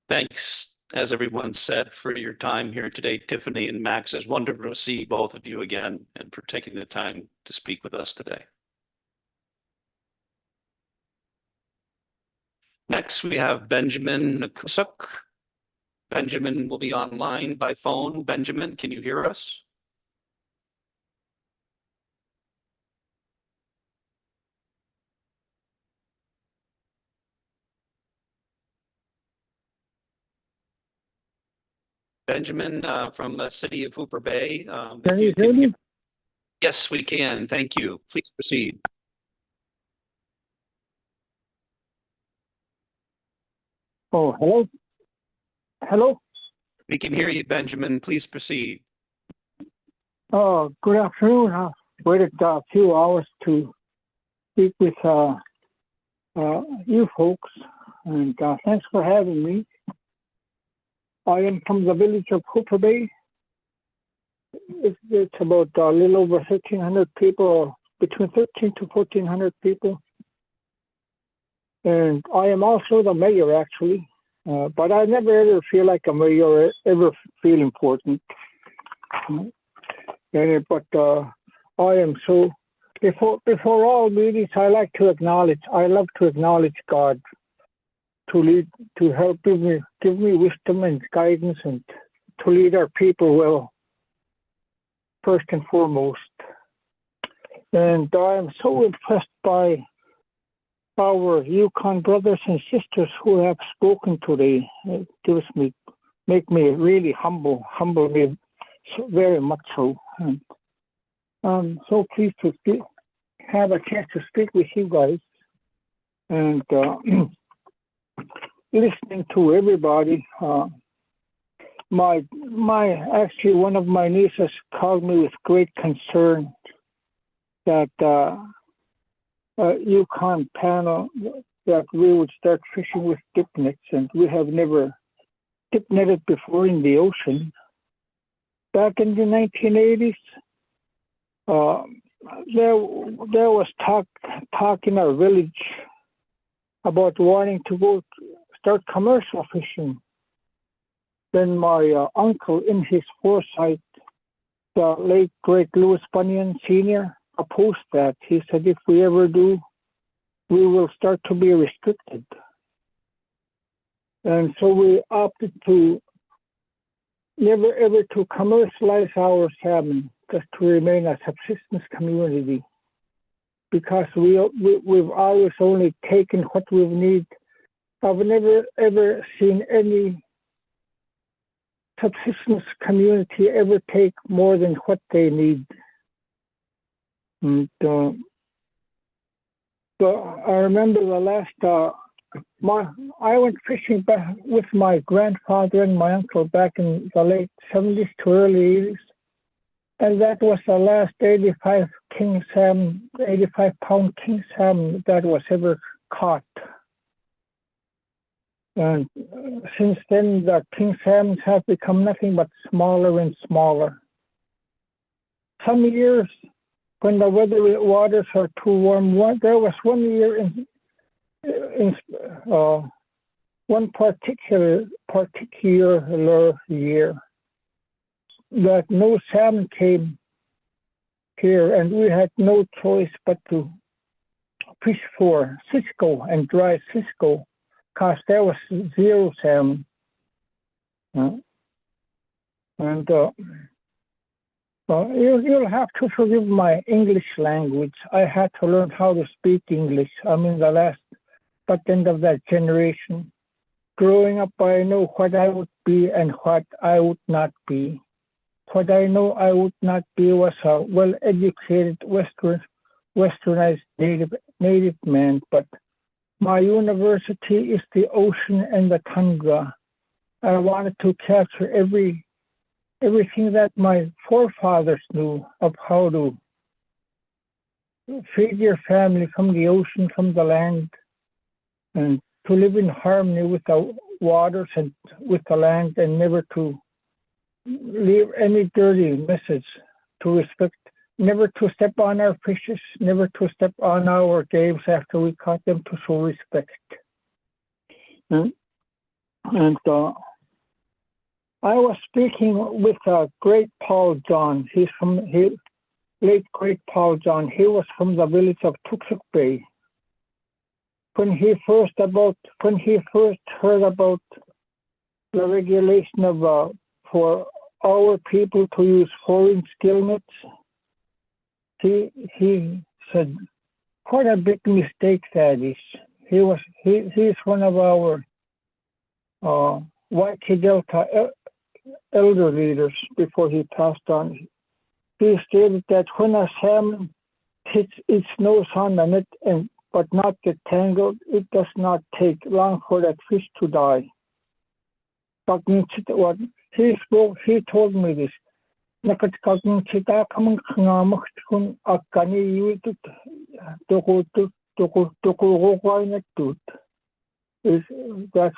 Thanks, as everyone said, for your time here today. Tiffany and Max, it's wonderful to see both of you again and for taking the time to speak with us today. Next, we have Benjamin Nakusuk. Benjamin will be online by phone. Benjamin, can you hear us? Benjamin from the city of Hooper Bay. Can you hear me? Yes, we can. Thank you. Please proceed. Oh, hello? Hello? We can hear you, Benjamin. Please proceed. Good afternoon. I waited a few hours to speak with you folks, and thanks for having me. I am from the village of Hooper Bay. It's about a little over 1,300 people, between 1,300 to 1,400 people. And I am also the mayor, actually. But I never ever feel like a mayor, ever feel important. But I am so, before all meetings, I love to acknowledge God to lead, to help give me wisdom and guidance, and to lead our people well, first and foremost. And I am so impressed by our Yukon brothers and sisters who have spoken today. It make me really humble me so very much so. And I'm so pleased to have a chance to speak with you guys, and listening to everybody. Actually, one of my nieces called me with great concern that Yukon panel, that we would start fishing with dip nets, and we have never dip netted before in the ocean. Back in the 1980s, there was talk in our village about wanting to go start commercial fishing. Then my uncle, in his foresight, the late great Louis Bunyan Sr., opposed that. He said, if we ever do, we will start to be restricted. And so we opted to never ever to commercialize our salmon, just to remain a subsistence community, because we've always only taken what we need. I've never ever seen any subsistence community ever take more than what they need. And so I remember the last I went fishing back with my grandfather and my uncle back in the late 70s to early 80s. And that was the last 85 pound king salmon that was ever caught. And since then, the king salmons have become nothing but smaller and smaller. Some years, when the waters are too warm, there was one year one particular year that no salmon came here, and we had no choice but to fish for Cisco and dry Cisco, because there was zero salmon. You'll have to forgive my English language. I had to learn how to speak English. I'm in the last end of that generation. Growing up, I know what I would be and what I would not be. What I know I would not be was a well-educated westernized native man, but my university is the ocean and the tundra. I wanted to capture everything that my forefathers knew of how to feed your family from the ocean, from the land, and to live in harmony with the waters and with the land, and never to leave any dirty message, to respect, never to step on our fishes, never to step on our games after we caught them, to show respect. I was speaking with great Paul John. Late great Paul John. He was from the village of Tuksuk Bay. When he first heard about the regulation of for our people to use 4-inch gill nets, he said, "What a big mistake that is." He's one of our Waikiki Delta elder leaders before he passed on. He stated that when a salmon hits its nose on the net but not get tangled, it does not take long for that fish to die. He told me this. That's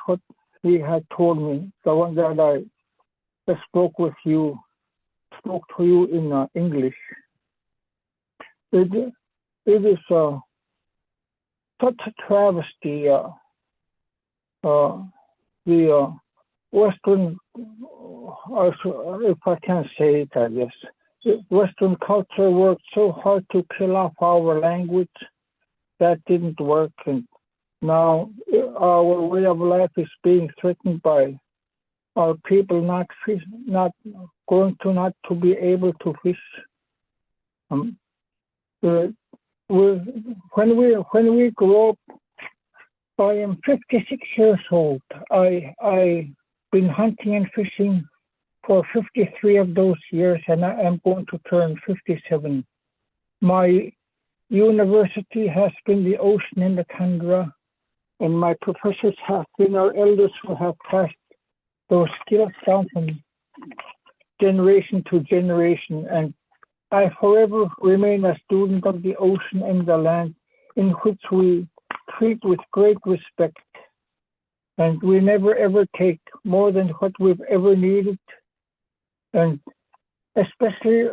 what he had told me, the one that I spoke to you in English. It is such a travesty. The Western, if I can say it, I guess, Western culture worked so hard to kill off our language. That didn't work, and now our way of life is being threatened by our people not to be able to fish. When we grow up, I am 56 years old. I've been hunting and fishing for 53 of those years, and I am going to turn 57. My university has been the ocean and the tundra, and my professors have been our elders who have passed those skills down from generation to generation. And I forever remain a student of the ocean and the land, in which we treat with great respect. And we never ever take more than what we've ever needed. And especially,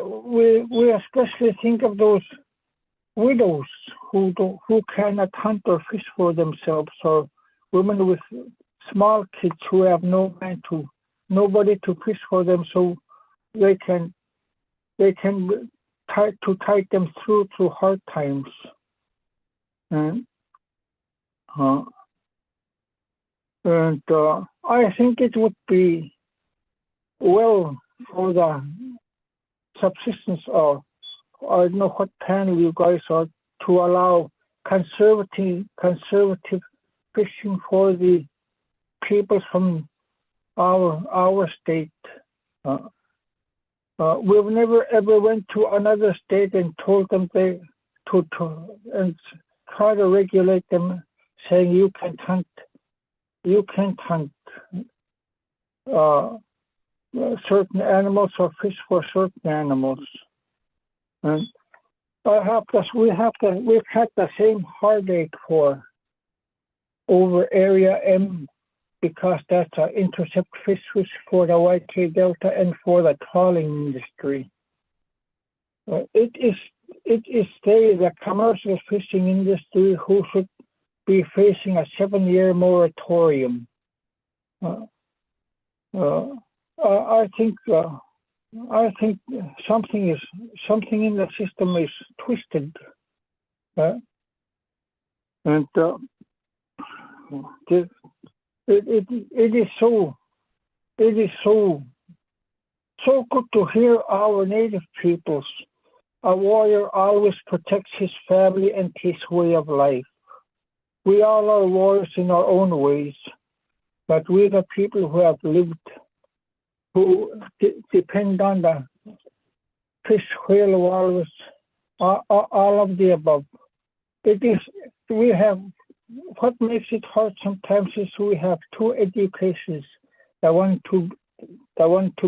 we especially think of those widows who cannot hunt or fish for themselves, or women with small kids who have nobody to fish for them, so they can tide them through hard times. And I think it would be well for the subsistence of, I don't know what panel you guys are, to allow conservative fishing for the people from our state. We've never ever went to another state and told them and try to regulate them, saying you can hunt you can't hunt certain animals or fish for certain animals. And we've had the same heartache over Area M, because that's an intercept fish for the YK Delta and for the trawling industry. It is the commercial fishing industry who should be facing a 7-year moratorium. I think something in the system is twisted, and it is so good to hear our native peoples. A warrior always protects his family and his way of life. We all are warriors in our own ways, but we the people who have lived, who depend on the fish, whale, walrus, all of the above. What makes it hard sometimes is we have two educations. The one to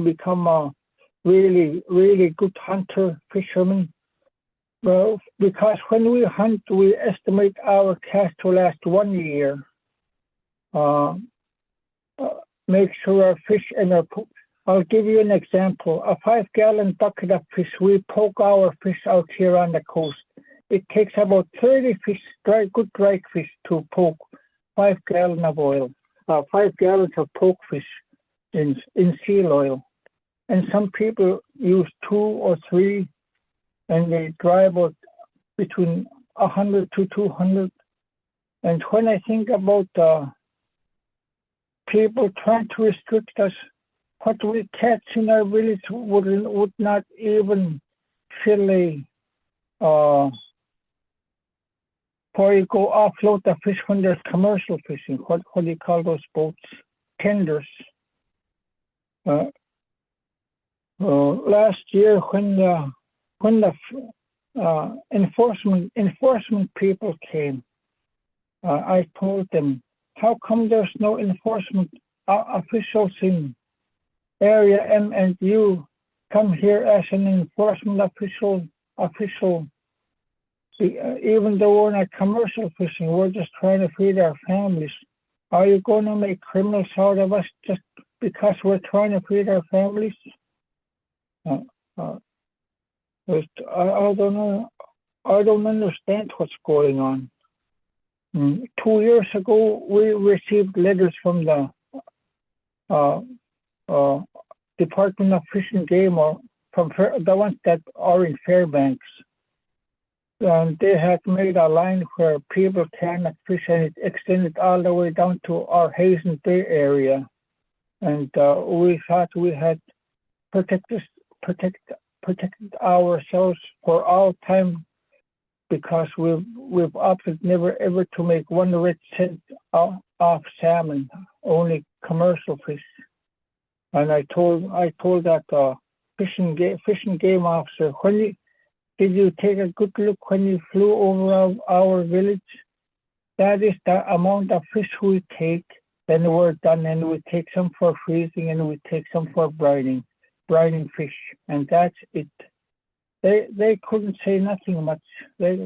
become a really, really good hunter, fisherman. Well, because when we hunt, we estimate our catch to last 1 year. Make sure our fish and I'll give you an example. A 5-gallon bucket of fish, we poke our fish out here on the coast. It takes about 30 fish, good dry fish, to poke 5 gallons of oil, 5 gallons of poke fish in seal oil. And some people use 2 or 3, and they dry about between 100 to 200. And when I think about people trying to restrict us, what we catch in our village would not even fill before you go offload the fish when there's commercial fishing. What do you call those boats? Tenders. Last year, when the enforcement people came, I told them, how come there's no enforcement officials in Area M, and you come here as an enforcement official, even though we're not commercial fishing, we're just trying to feed our families. Are you going to make criminals out of us just because we're trying to feed our families? I don't know. I don't understand what's going on. 2 years ago, we received letters from the Department of Fish and Game, or from the ones that are in Fairbanks. And they had made a line where people cannot fish, and it extended all the way down to our Hazen Bay area. And we thought we had protected ourselves for all time, because we've opted never ever to make 1 red cent off salmon, only commercial fish. And I told that fish and game officer, did you take a good look when you flew over our village? That is the amount of fish we take. Then we're done, and we take some for freezing, and we take some for brining fish, and that's it. They couldn't say nothing much. There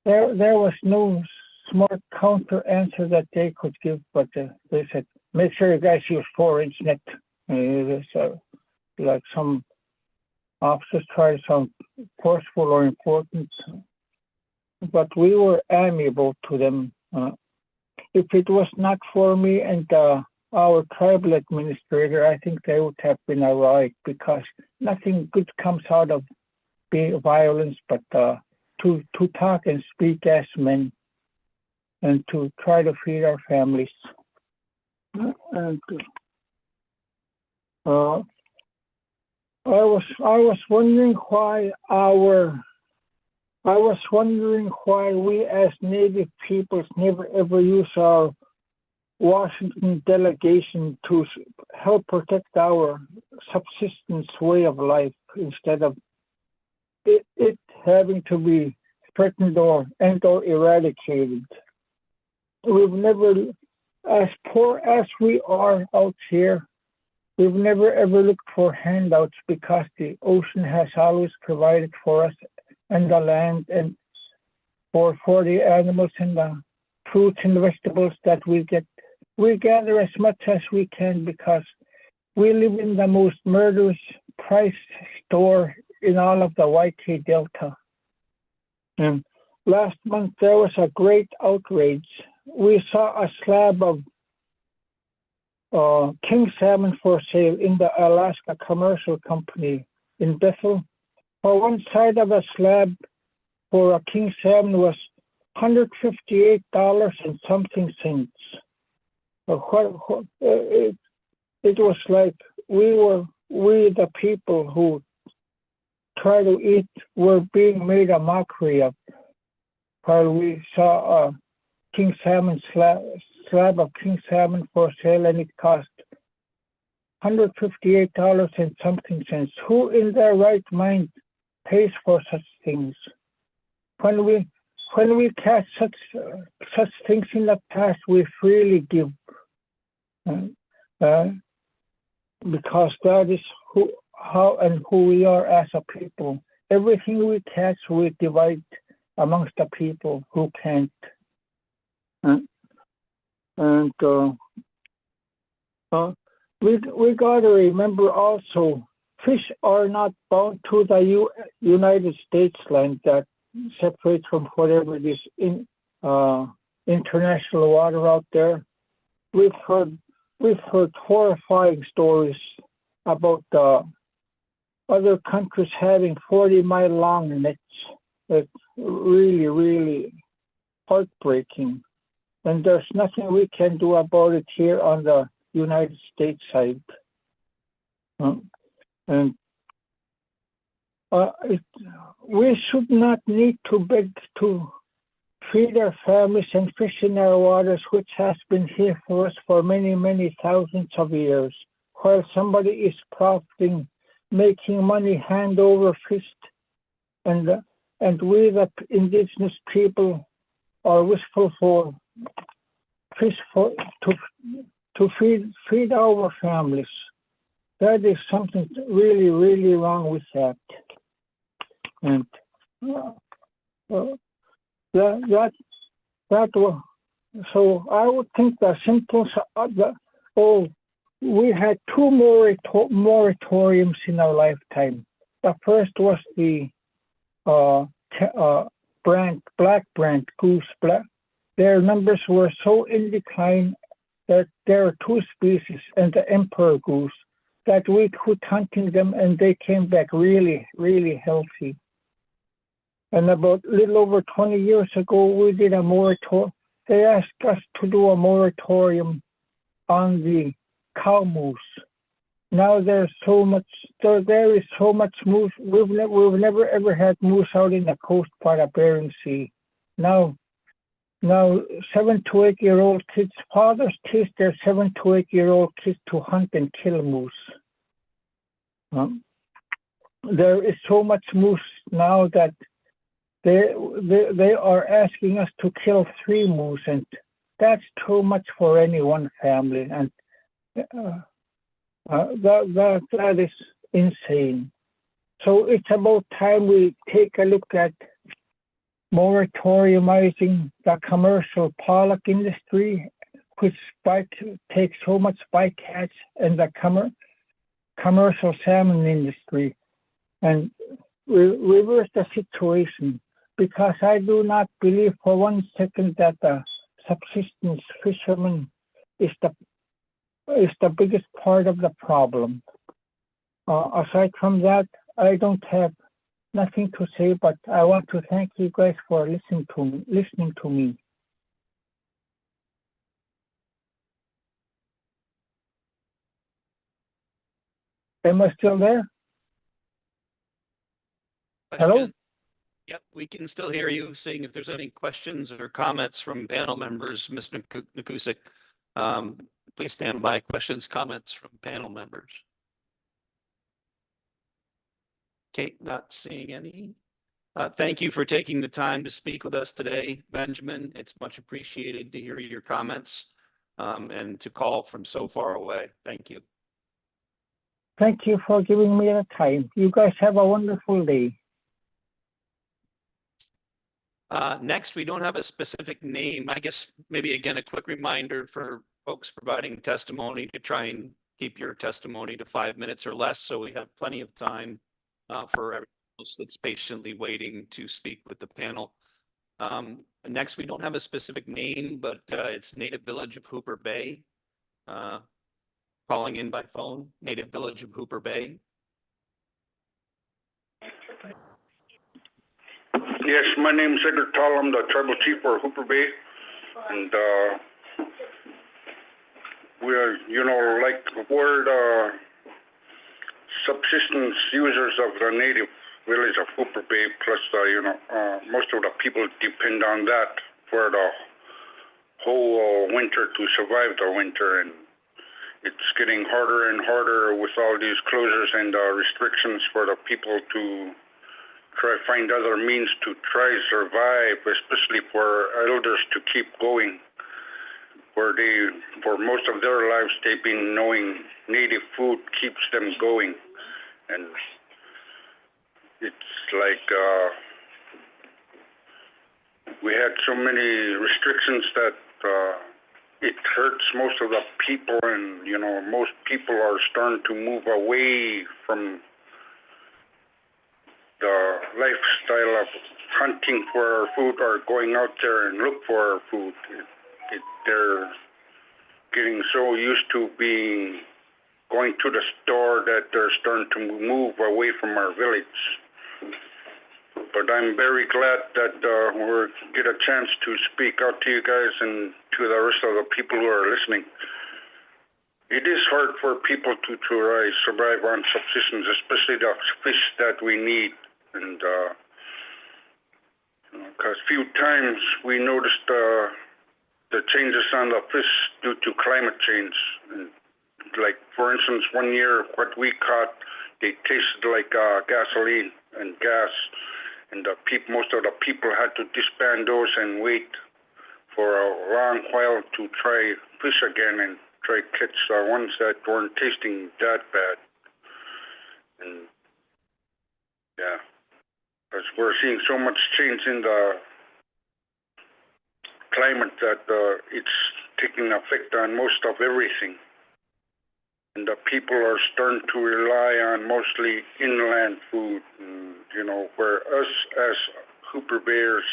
was no smart counter answer that they could give, but they said, make sure you guys use 4-inch net. Like some officers try to sound forceful or important, but we were amiable to them. If it was not for me and our tribal administrator, I think they would have been all right, because nothing good comes out of violence, but to talk and speak as men, and to try to feed our families. And I was wondering why we as Native peoples never ever use our Washington delegation to help protect our subsistence way of life, instead of it having to be threatened or eradicated. we've never, as poor as we are out here, we've never ever looked for handouts because the ocean has always provided for us and the land and for the animals and the fruits and vegetables that we get. We gather as much as we can because we live in the most murderous price store in all of the YK Delta. And last month there was a great outrage. We saw a slab of king salmon for sale in the Alaska Commercial Company in Bethel. For one side of a slab for a king salmon was $158 and something cents. It was like we the people who try to eat were being made a mockery of. While we saw a king salmon slab of king salmon for sale and it cost $158 and something cents. Who in their right mind pays for such things? When we catch such things in the past, we freely give, because that is who we are as a people. Everything we catch, we divide amongst the people who can't. We got to remember also, fish are not bound to the United States land that separates from whatever it is in international water out there. We've heard horrifying stories about other countries having 40-mile long nets. It's really, really heartbreaking. And there's nothing we can do about it here on the United States side. We should not need to beg to feed our families and fish in our waters, which has been here for us for many, many thousands of years, while somebody is profiting, making money hand over fist, and we, the indigenous people, are wishful for fish to feed our families. That is something really, really wrong with that. And so I would think the simple, we had two moratoriums in our lifetime. The first was the black brant goose. Their numbers were so in decline that there are two species and the emperor goose that we quit hunting them and they came back really, really healthy. And about a little over 20 years ago, we did a moratorium. They asked us to do a moratorium on the cow moose. Now there is so much moose. We've never ever had moose out in the coast part of Bering Sea. Now 7 to 8 year old kids, fathers teach their 7 to 8 year old kids to hunt and kill moose. There is so much moose now that they are asking us to kill 3 moose, and that's too much for any one family, and that is insane. So it's about time we take a look at moratoriumizing the commercial Pollock industry, which takes so much bycatch, and the commercial salmon industry, and reverse the situation. Because I do not believe for one second that the subsistence fishermen is the biggest part of the problem. Aside from that, I don't have nothing to say, but I want to thank you guys for listening to me. Am I still there? Hello? Yep, we can still hear you. Seeing if there's any questions or comments from panel members, Mr. Nakusik. Please stand by. Questions, comments from panel members. Kate, not seeing any. Thank you for taking the time to speak with us today, Benjamin. It's much appreciated to hear your comments and to call from so far away. Thank you. Thank you for giving me the time. You guys have a wonderful day. Next, we don't have a specific name. I guess maybe again, a quick reminder for folks providing testimony to try and keep your testimony to 5 minutes or less, so we have plenty of time for everyone else that's patiently waiting to speak with the panel. Next, we don't have a specific name, but it's Native Village of Hooper Bay. Calling in by phone, Native Village of Hooper Bay. Yes, my name is Edgar Tall. I'm the tribal chief for Hooper Bay. And we are, you know, like we're the subsistence users of the native village of Hooper Bay, plus, you know, most of the people depend on that for the whole winter to survive the winter. And it's getting harder and harder with all these closures and restrictions for the people to try to find other means to try to survive, especially for elders to keep going. Where they, for most of their lives, they've been knowing native food keeps them going. And it's like we had so many restrictions that it hurts most of the people, and you know, most people are starting to move away from the lifestyle of hunting for our food or going out there and look for our food. They're getting so used to going to the store that they're starting to move away from our village. But I'm very glad that we get a chance to speak out to you guys and to the rest of the people who are listening. It is hard for people to survive on subsistence, especially the fish that we need. And because few times we noticed the changes on the fish due to climate change. And like, for instance, one year what we caught, they tasted like gasoline and gas. And most of the people had to disband those and wait for a long while to try fish again and try catch ones that weren't tasting that bad. And yeah, because we're seeing so much change in the climate that it's taking effect on most of everything. And the people are starting to rely on mostly inland food. And, you know, where us as Hooper Bayers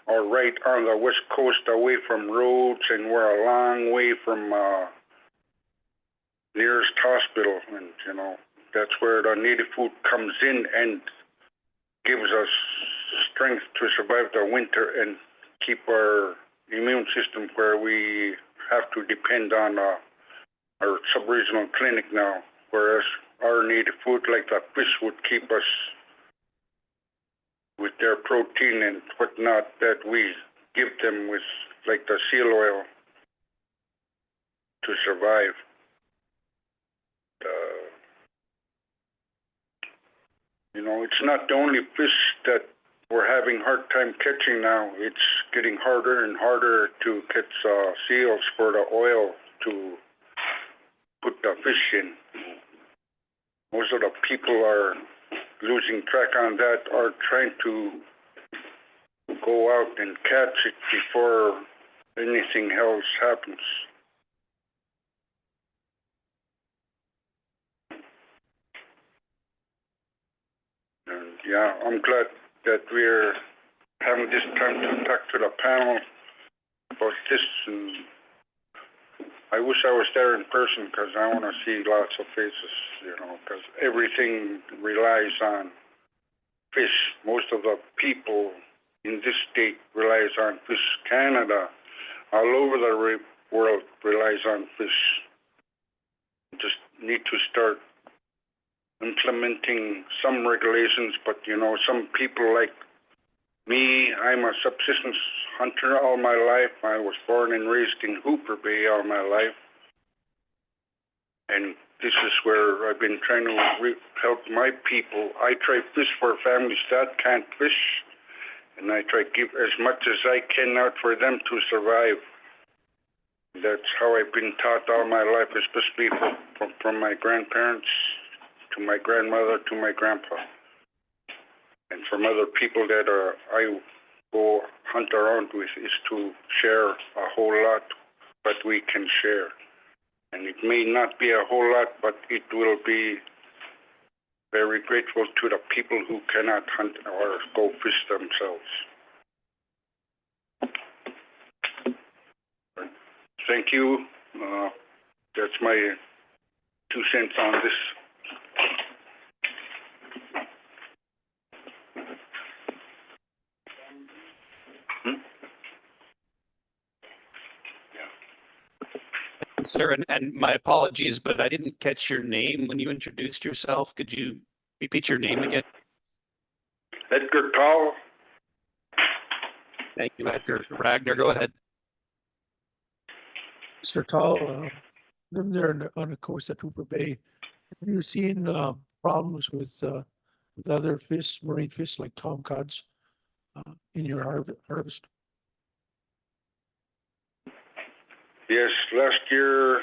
are right on the west coast away from roads, and we're a long way from nearest hospital. And, you know, that's where the native food comes in and gives us strength to survive the winter and keep our immune system where we have to depend on our sub-regional clinic now, whereas our native food like the fish would keep us with their protein and whatnot that we give them with, like the seal oil, to survive. You know, it's not the only fish that we're having hard time catching now. It's getting harder and harder to catch seals for the oil to put the fish in. Most of the people are losing track on that, are trying to go out and catch it before anything else happens. And yeah, I'm glad that we're having this time to talk to the panel about this. And I wish I was there in person because I want to see lots of faces, you know, because everything relies on fish. Most of the people in this state relies on fish. Canada, all over the world relies on fish. Just need to start implementing some regulations, but you know, some people like me, I'm a subsistence hunter all my life. I was born and raised in Hooper Bay all my life. And this is where I've been trying to help my people. I try fish for families that can't fish, and I try to give as much as I can out for them to survive. That's how I've been taught all my life, especially from my grandparents to my grandmother to my grandpa, and from other people that I go hunt around with, is to share a whole lot, but we can share. And it may not be a whole lot, but it will be very grateful to the people who cannot hunt or go fish themselves. Thank you. That's my 2 cents on this. Sir, and my apologies, but I didn't catch your name when you introduced yourself. Could you repeat your name again? Edgar Tall. Thank you, Edgar. Ragnar, go ahead. Mr. Tall, live there on the coast at Hooper Bay. Have you seen problems with other fish, marine fish like tomcods in your harvest? Yes, last year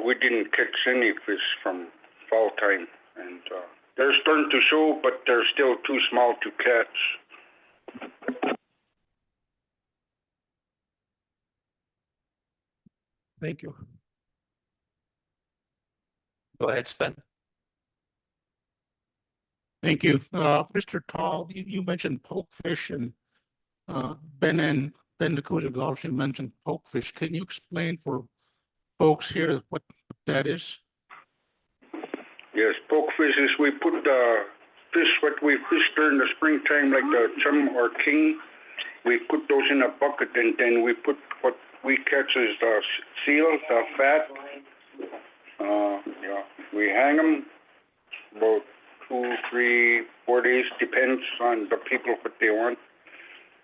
we didn't catch any fish from fall time, and they're starting to show, but they're still too small to catch. Thank you. Go ahead, Sven. Thank you. Mr. Tall, you mentioned pokefish, and Ben Nakuza also mentioned pokefish. Can you explain for folks here what that is? Yes, pokefish is we put the fish what we fish during the springtime, like the chum or king. We put those in a bucket, and then we put what we catch is the seal, the fat. Yeah, we hang them about 2, 3, 4 days, depends on the people what they want.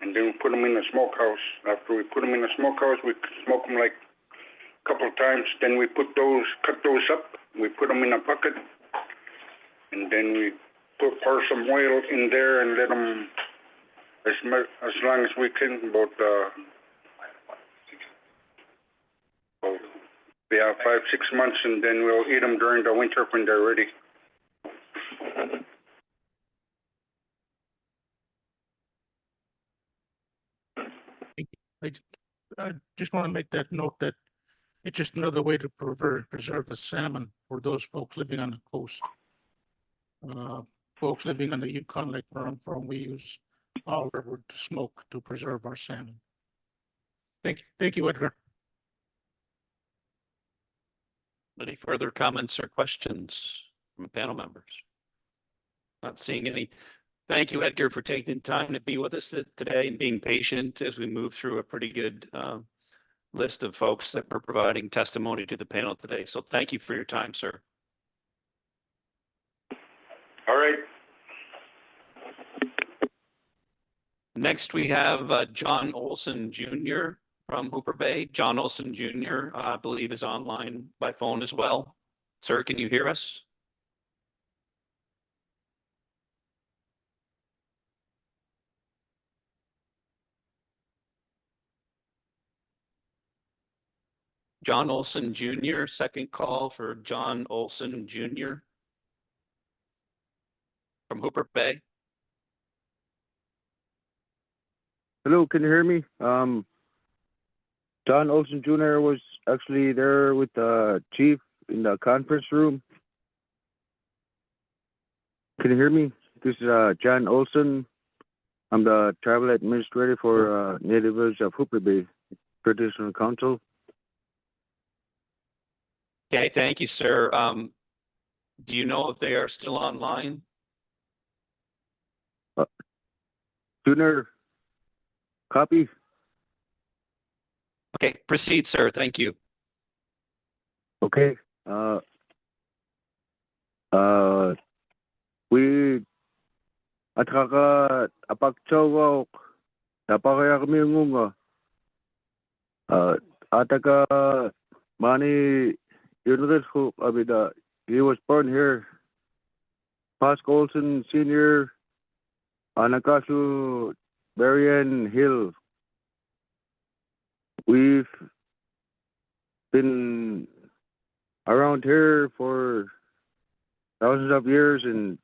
And then we put them in the smokehouse. After we put them in the smokehouse, we smoke them like a couple of times. Then we cut those up. We put them in a bucket, and then we pour some oil in there and let them as long as we can, about 5, 6 months, and then we'll eat them during the winter when they're ready. I just want to make that note that it's just another way to preserve the salmon for those folks living on the coast. Folks living on the Yukon Lake where I'm from, we use all river to smoke to preserve our salmon. Thank you, Edgar. Any further comments or questions from panel members? Not seeing any. Thank you, Edgar, for taking the time to be with us today and being patient as we move through a pretty good list of folks that were providing testimony to the panel today. So thank you for your time, sir. All right. Next, we have John Olson Jr. from Hooper Bay. John Olson Jr., I believe, is online by phone as well. Sir, can you hear us? John Olson Jr., second call for John Olson Jr. from Hooper Bay. Hello, can you hear me? John Olson Jr. was actually there with the chief in the conference room. Can you hear me? This is John Olson. I'm the tribal administrator for Native Village of Hooper Bay Traditional Council. Okay, thank you, sir. Do you know if they are still online? Junior, copy. Okay, proceed, sir. Thank you. Okay. We at kaka apakchaw napakaya kami ngunga ataka mani yunres ko abida he was born here. Pascal Olson Sr. Anakasu Berrien Hill. We've been around here for thousands of years, and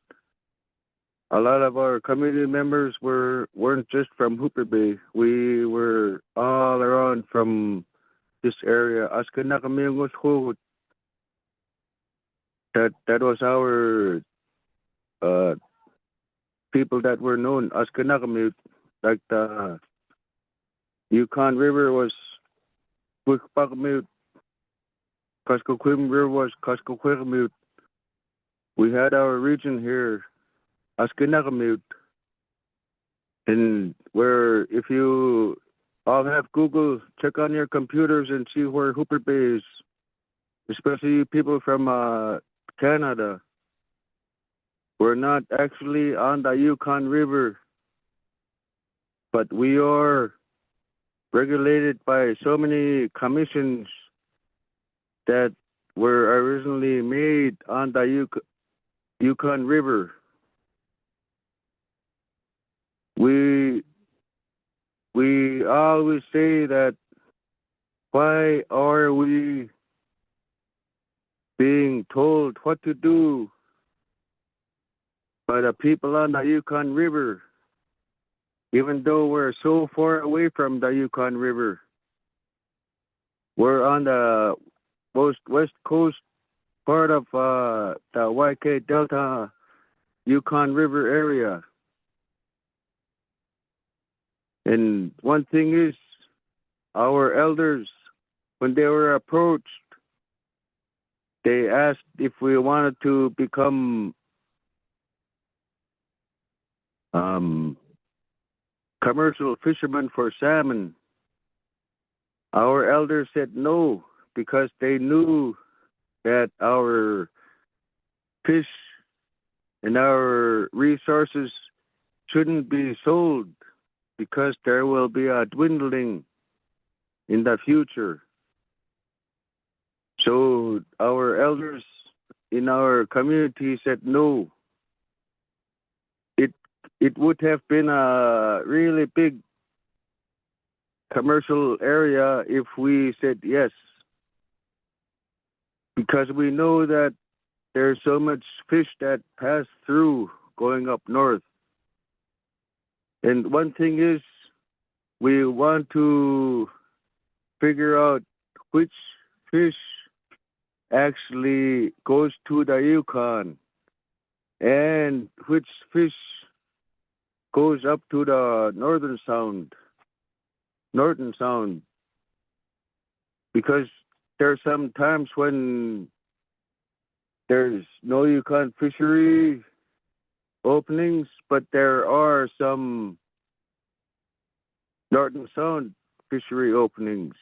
a lot of our community members weren't just from Hooper Bay. We were all around from this area. That was our people that were known as Kanakamute. Like the Yukon River was Gwich'in, Kuskokwim River was Kuskokwim. We had our region here, Askenakamute. And where if you all have Google, check on your computers and see where Hooper Bay is, especially people from Canada. We're not actually on the Yukon River, but we are regulated by so many commissions that were originally made on the Yukon River. We always say that, why are we being told what to do by the people on the Yukon River, even though we're so far away from the Yukon River? We're on the most west coast part of the YK Delta Yukon River area. And one thing is, our elders, when they were approached, they asked if we wanted to become commercial fishermen for salmon. Our elders said no, because they knew that our fish and our resources shouldn't be sold, because there will be a dwindling in the future. So our elders in our community said no. It would have been a really big commercial area if we said yes, because we know that there's so much fish that pass through going up north. And one thing is, we want to figure out which fish actually goes to the Yukon and which fish goes up to the Northern Sound, because there's some times when there's no Yukon fishery openings, but there are some Northern Sound fishery openings.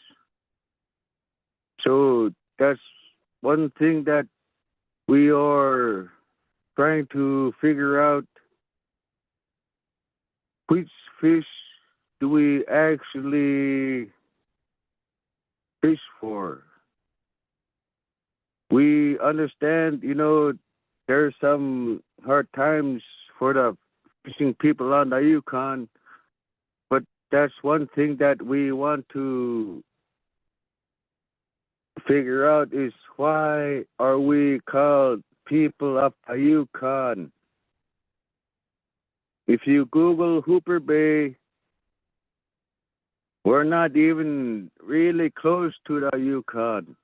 So that's one thing that we are trying to figure out. Which fish do we actually fish for? We understand, there's some hard times for the fishing people on the Yukon, but that's one thing that we want to figure out is, why are we called people of the Yukon? If you Google Hooper Bay, we're not even really close to the Yukon.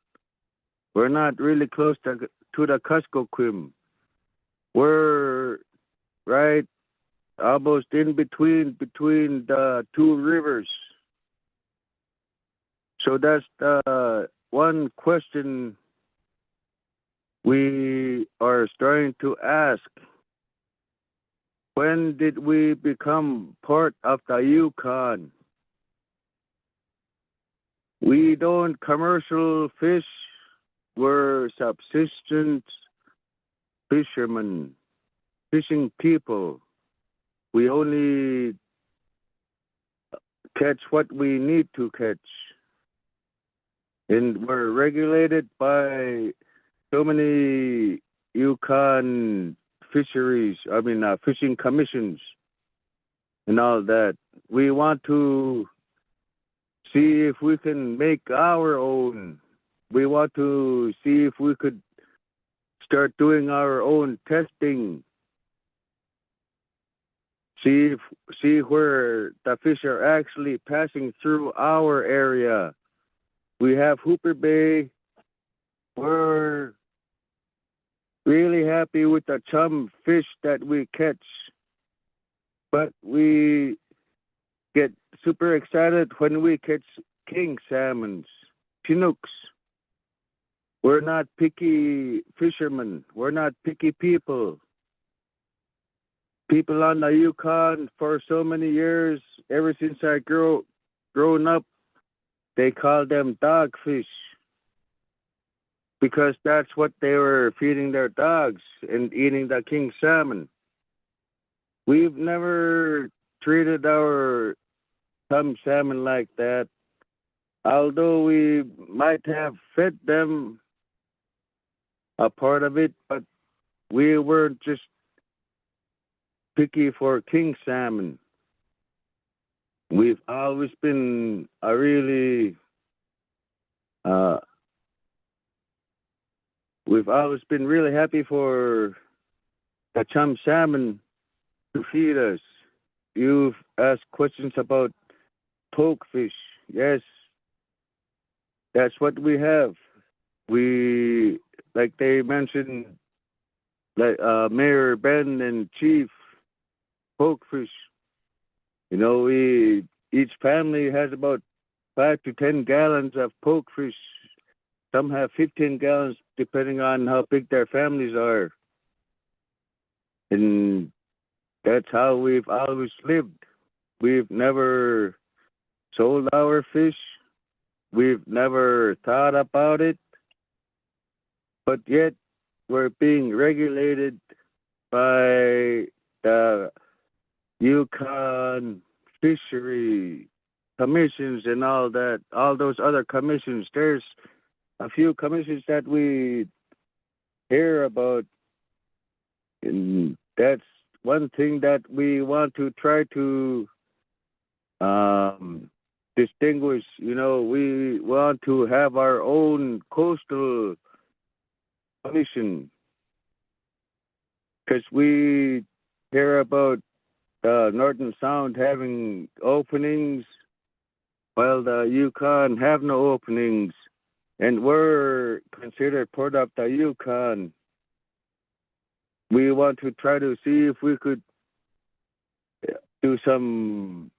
We're not really close to the Kuskokwim. We're right almost in between the two rivers. So that's the one question we are starting to ask. When did we become part of the Yukon? We don't commercial fish. We're subsistence fishermen, fishing people. We only catch what we need to catch. And we're regulated by so many Yukon fisheries, fishing commissions and all that. We want to see if we can make our own. We want to see if we could start doing our own testing. See where the fish are actually passing through our area. We have Hooper Bay. We're really happy with the chum fish that we catch, but we get super excited when we catch king salmons, Chinooks. We're not picky fishermen. We're not picky people. People on the Yukon for so many years, ever since I grown up, they call them dogfish because that's what they were feeding their dogs and eating the king salmon. We've never treated our chum salmon like that, although we might have fed them a part of it, but we weren't just picky for king salmon. We've always been really happy for the chum salmon to feed us. You've asked questions about pokefish. Yes, that's what we have. We, like they mentioned, like Mayor Bendt and Chief, pokefish. Each family has about 5 to 10 gallons of pokefish. Some have 15 gallons, depending on how big their families are. And that's how we've always lived. We've never sold our fish. We've never thought about it. But yet, we're being regulated by the Yukon Fishery commissions and all that, all those other commissions. There's a few commissions that we hear about, and that's one thing that we want to try to distinguish. We want to have our own coastal commission because we hear about Northern Sound having openings while the Yukon have no openings, and we're considered part of the Yukon. We want to try to see if we could do some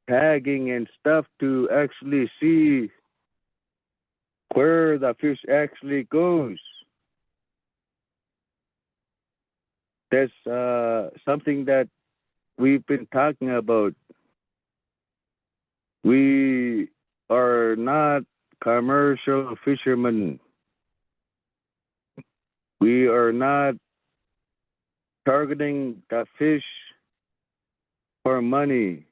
tagging and stuff to actually see where the fish actually goes. That's something that we've been talking about. We are not commercial fishermen. We are not targeting the fish for money.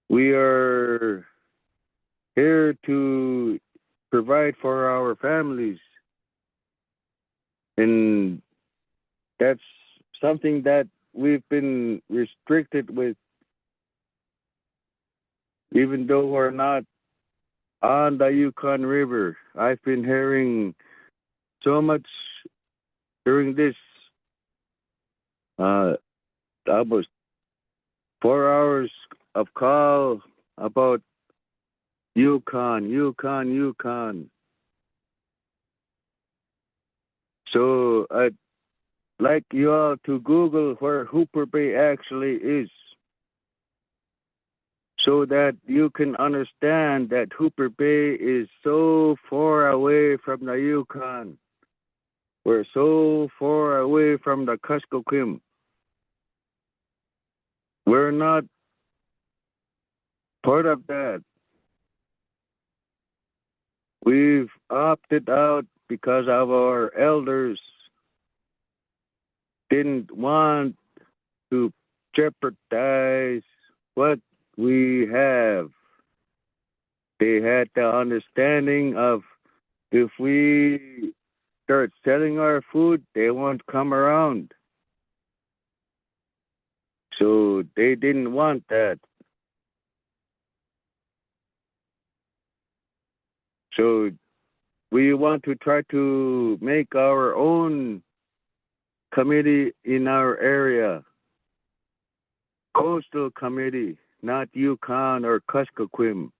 We are here to provide for our families. And that's something that we've been restricted with, even though we're not on the Yukon River. I've been hearing so much during this almost 4 hours of call about Yukon. So I'd like you all to Google where Hooper Bay actually is, so that you can understand that Hooper Bay is so far away from the Yukon. We're so far away from the Kuskokwim. We're not part of that. We've opted out because of our elders didn't want to jeopardize what we have. They had the understanding of if we start selling our food, they won't come around. So they didn't want that. So we want to try to make our own committee in our area. Coastal committee, not Yukon or Kuskokwim.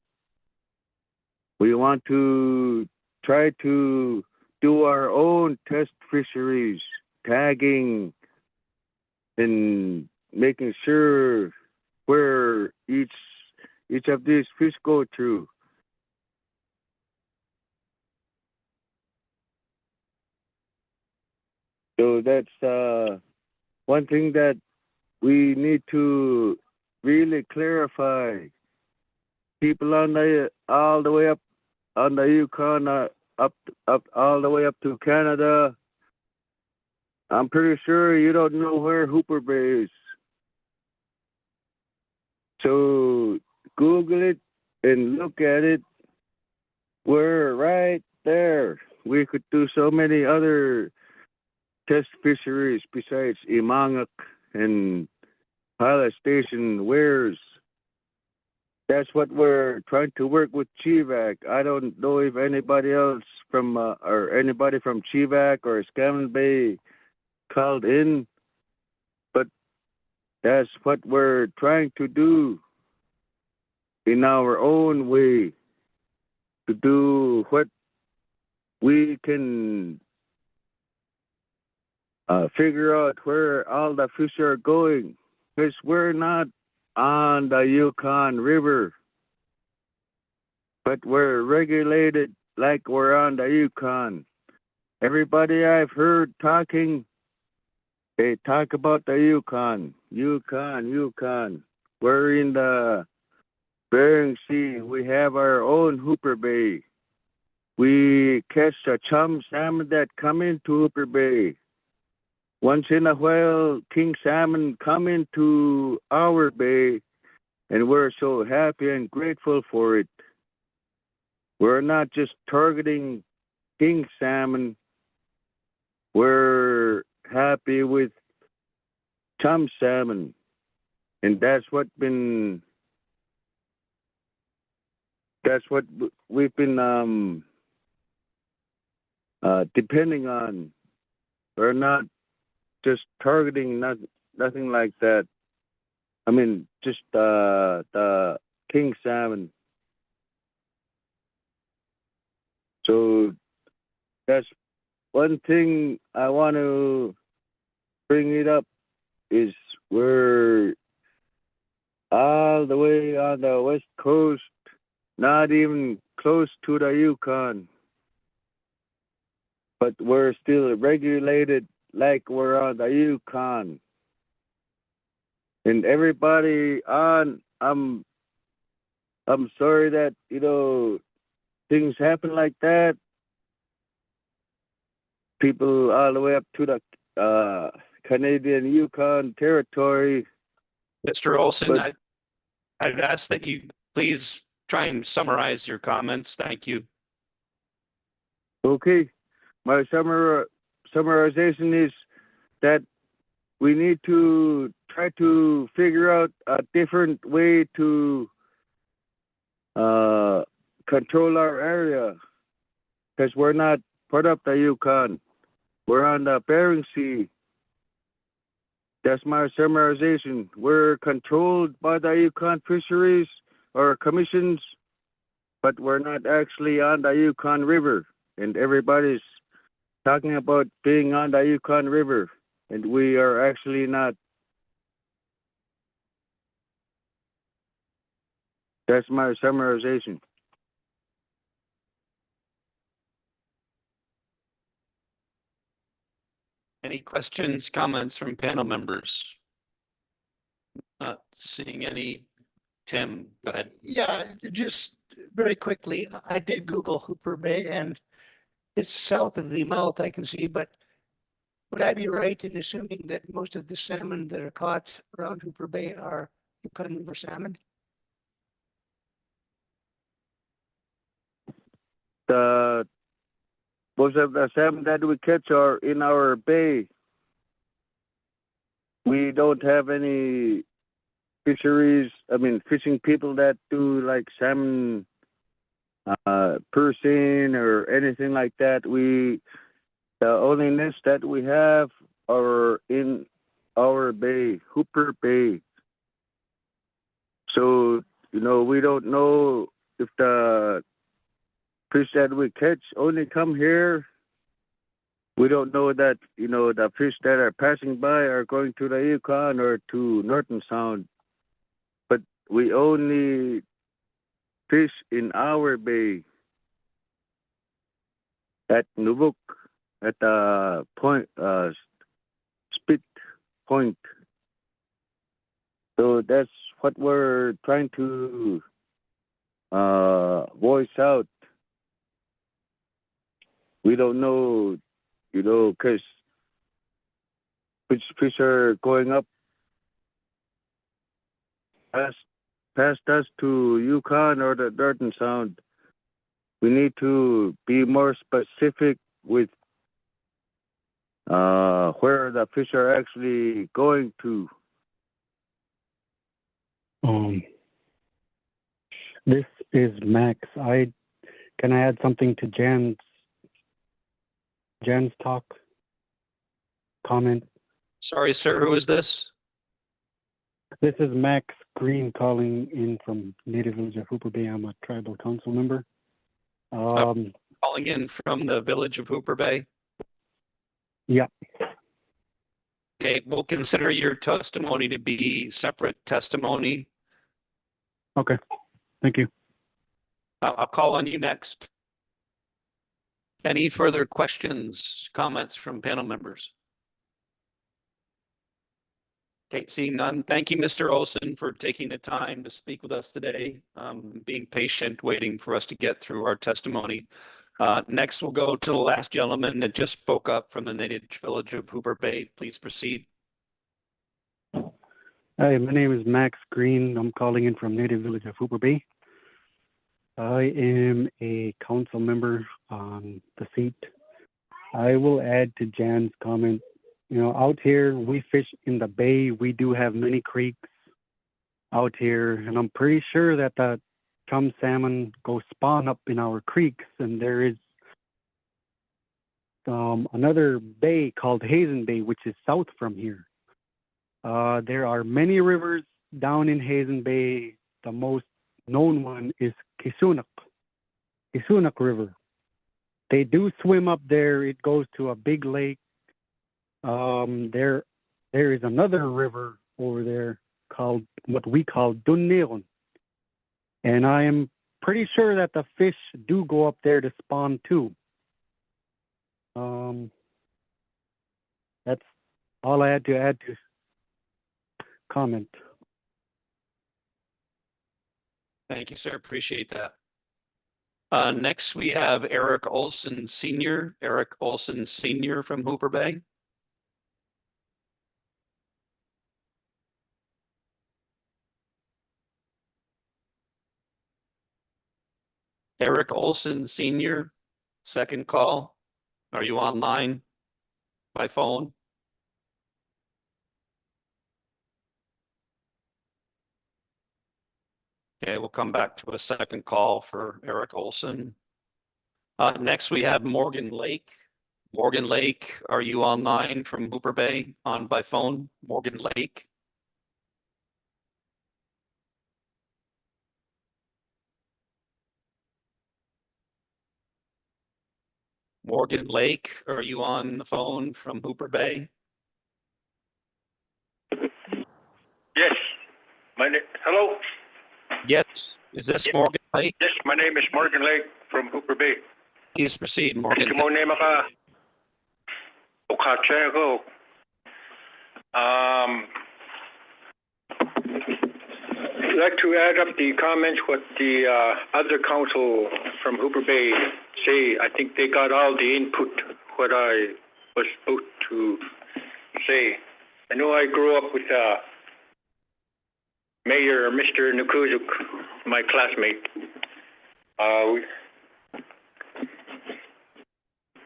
We want to try to do our own test fisheries, tagging, and making sure where each of these fish go through. So that's one thing that we need to really clarify. People on all the way up on the Yukon, up all the way up to Canada. I'm pretty sure you don't know where Hooper Bay is. So Google it and look at it. We're right there. We could do so many other test fisheries besides Imangak and Pilot Station Weirs. That's what we're trying to work with Chivac. I don't know if anybody else from or anybody from Chivac or Scammon Bay called in, but that's what we're trying to do in our own way, to do what we can figure out where all the fish are going, because we're not on the Yukon River, but we're regulated like we're on the Yukon. Everybody I've heard talking, they talk about the Yukon. We're in the Bering Sea. We have our own Hooper Bay. We catch the chum salmon that come into Hooper Bay. Once in a while, king salmon come into our bay, and we're so happy and grateful for it. We're not just targeting king salmon. We're happy with chum salmon, and that's what we've been depending on. We're not just targeting nothing like that. I mean, just the king salmon. So that's one thing I want to bring it up, is we're all the way on the west coast, not even close to the Yukon, but we're still regulated like we're on the Yukon. And everybody on, I'm sorry that, things happen like that. People all the way up to the Canadian Yukon territory. Mr. Olson, I'd ask that you please try and summarize your comments. Thank you. Okay. My summarization is that we need to try to figure out a different way to control our area, because we're not part of the Yukon. We're on the Bering Sea. That's my summarization. We're controlled by the Yukon fisheries or commissions, but we're not actually on the Yukon River. And everybody's talking about being on the Yukon River, and we are actually not. That's my summarization. Any questions, comments from panel members? Not seeing any. Tim, go ahead. Yeah, just very quickly, I did Google Hooper Bay, and it's south of the mouth, I can see, but would I be right in assuming that most of the salmon that are caught around Hooper Bay are Yukon River salmon? The most of the salmon that we catch are in our bay. We don't have any fisheries, fishing people that do like salmon person or anything like that. The only nest that we have are in our bay, Hooper Bay. So, we don't know if the fish that we catch only come here. We don't know that, the fish that are passing by are going to the Yukon or to Norton Sound. But we only fish in our bay at Nubuk, at the point, Spit Point. So that's what we're trying to voice out. We don't know, because fish are going up past us to Yukon or the Norton Sound. We need to be more specific with where the fish are actually going to. This is Max. Can I add something to Jan's comment? Sorry, sir, who is this? This is Max Green calling in from Native Village of Hooper Bay. I'm a tribal council member. Calling in from the village of Hooper Bay. Yeah. Okay, we'll consider your testimony to be separate testimony. Okay, thank you. I'll call on you next. Any further questions, comments from panel members? Okay, seeing none. Thank you, Mr. Olson, for taking the time to speak with us today, being patient, waiting for us to get through our testimony. Next, we'll go to the last gentleman that just spoke up from the Native Village of Hooper Bay. Please proceed. Hi, my name is Max Green. I'm calling in from Native Village of Hooper Bay. I am a council member on the seat. I will add to Jan's comment. Out here, we fish in the bay. We do have many creeks out here, and I'm pretty sure that the chum salmon go spawn up in our creeks, and there is another bay called Hazen Bay, which is south from here. There are many rivers down in Hazen Bay. The most known one is Kisunak River. They do swim up there. It goes to a big lake. There is another river over there called what we call Dunneon. And I am pretty sure that the fish do go up there to spawn too. That's all I had to add to comment. Thank you, sir. Appreciate that. Next, we have Eric Olson Sr. Eric Olson Sr. from Hooper Bay. Eric Olson Sr., second call. Are you online by phone? Okay, we'll come back to a second call for Eric Olson. Next, we have Morgan Lake. Morgan Lake, are you online from Hooper Bay on by phone? Morgan Lake. Morgan Lake, are you on the phone from Hooper Bay? Yes. Hello? Yes. Is this Morgan Lake? Yes, my name is Morgan Lake from Hooper Bay. Please proceed, Morgan. I'd like to add up the comments what the other council from Hooper Bay say. I think they got all the input what I was supposed to say. I know I grew up with Mayor Mr. Nukuzuk, my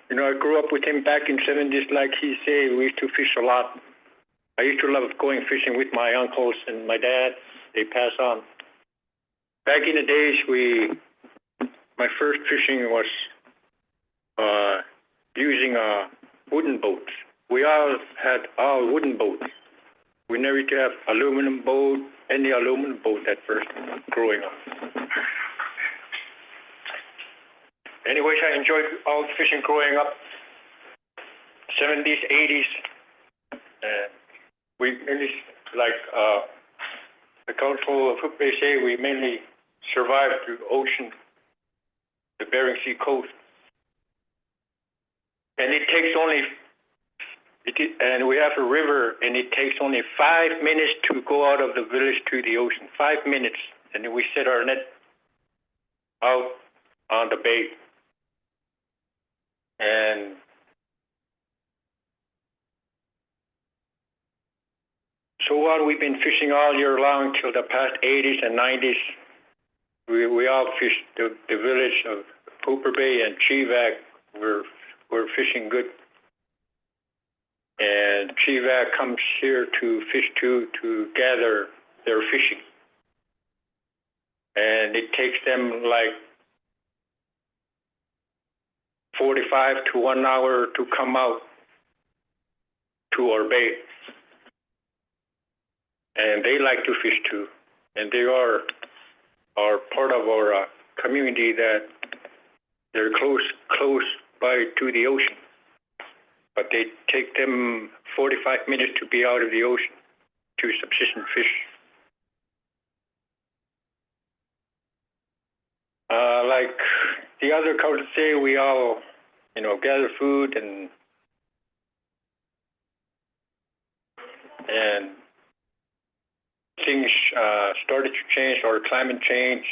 You know, I grew up with him back in '70s, like he said. We used to fish a lot. I used to love going fishing with my uncles and my dad. They pass on. Back in the days, my first fishing was using wooden boats. We all had our wooden boats. We never used to have aluminum boat, any aluminum boat at first, growing up. Anyways, I enjoyed all fishing growing up, 70s, 80s. We mainly, like the Council of Hook Bay say, we mainly survived through ocean, the Bering Sea coast. And it takes only, and we have a river, and it takes only 5 minutes to go out of the village to the ocean. 5 minutes, and then we set our net out on the bay. And so on, we've been fishing all year long till the past 80s and 90s. We all fished the village of Hooper Bay and Chivac. We're fishing good. And Chivac comes here to fish too, to gather their fishing. And it takes them like 45 to 1 hour to come out to our bay. And they like to fish too. And they are part of our community, that they're close by to the ocean. But they take them 45 minutes to be out of the ocean to subsistence fish. Like the other cultures say, we all, gather food and things started to change, or climate change,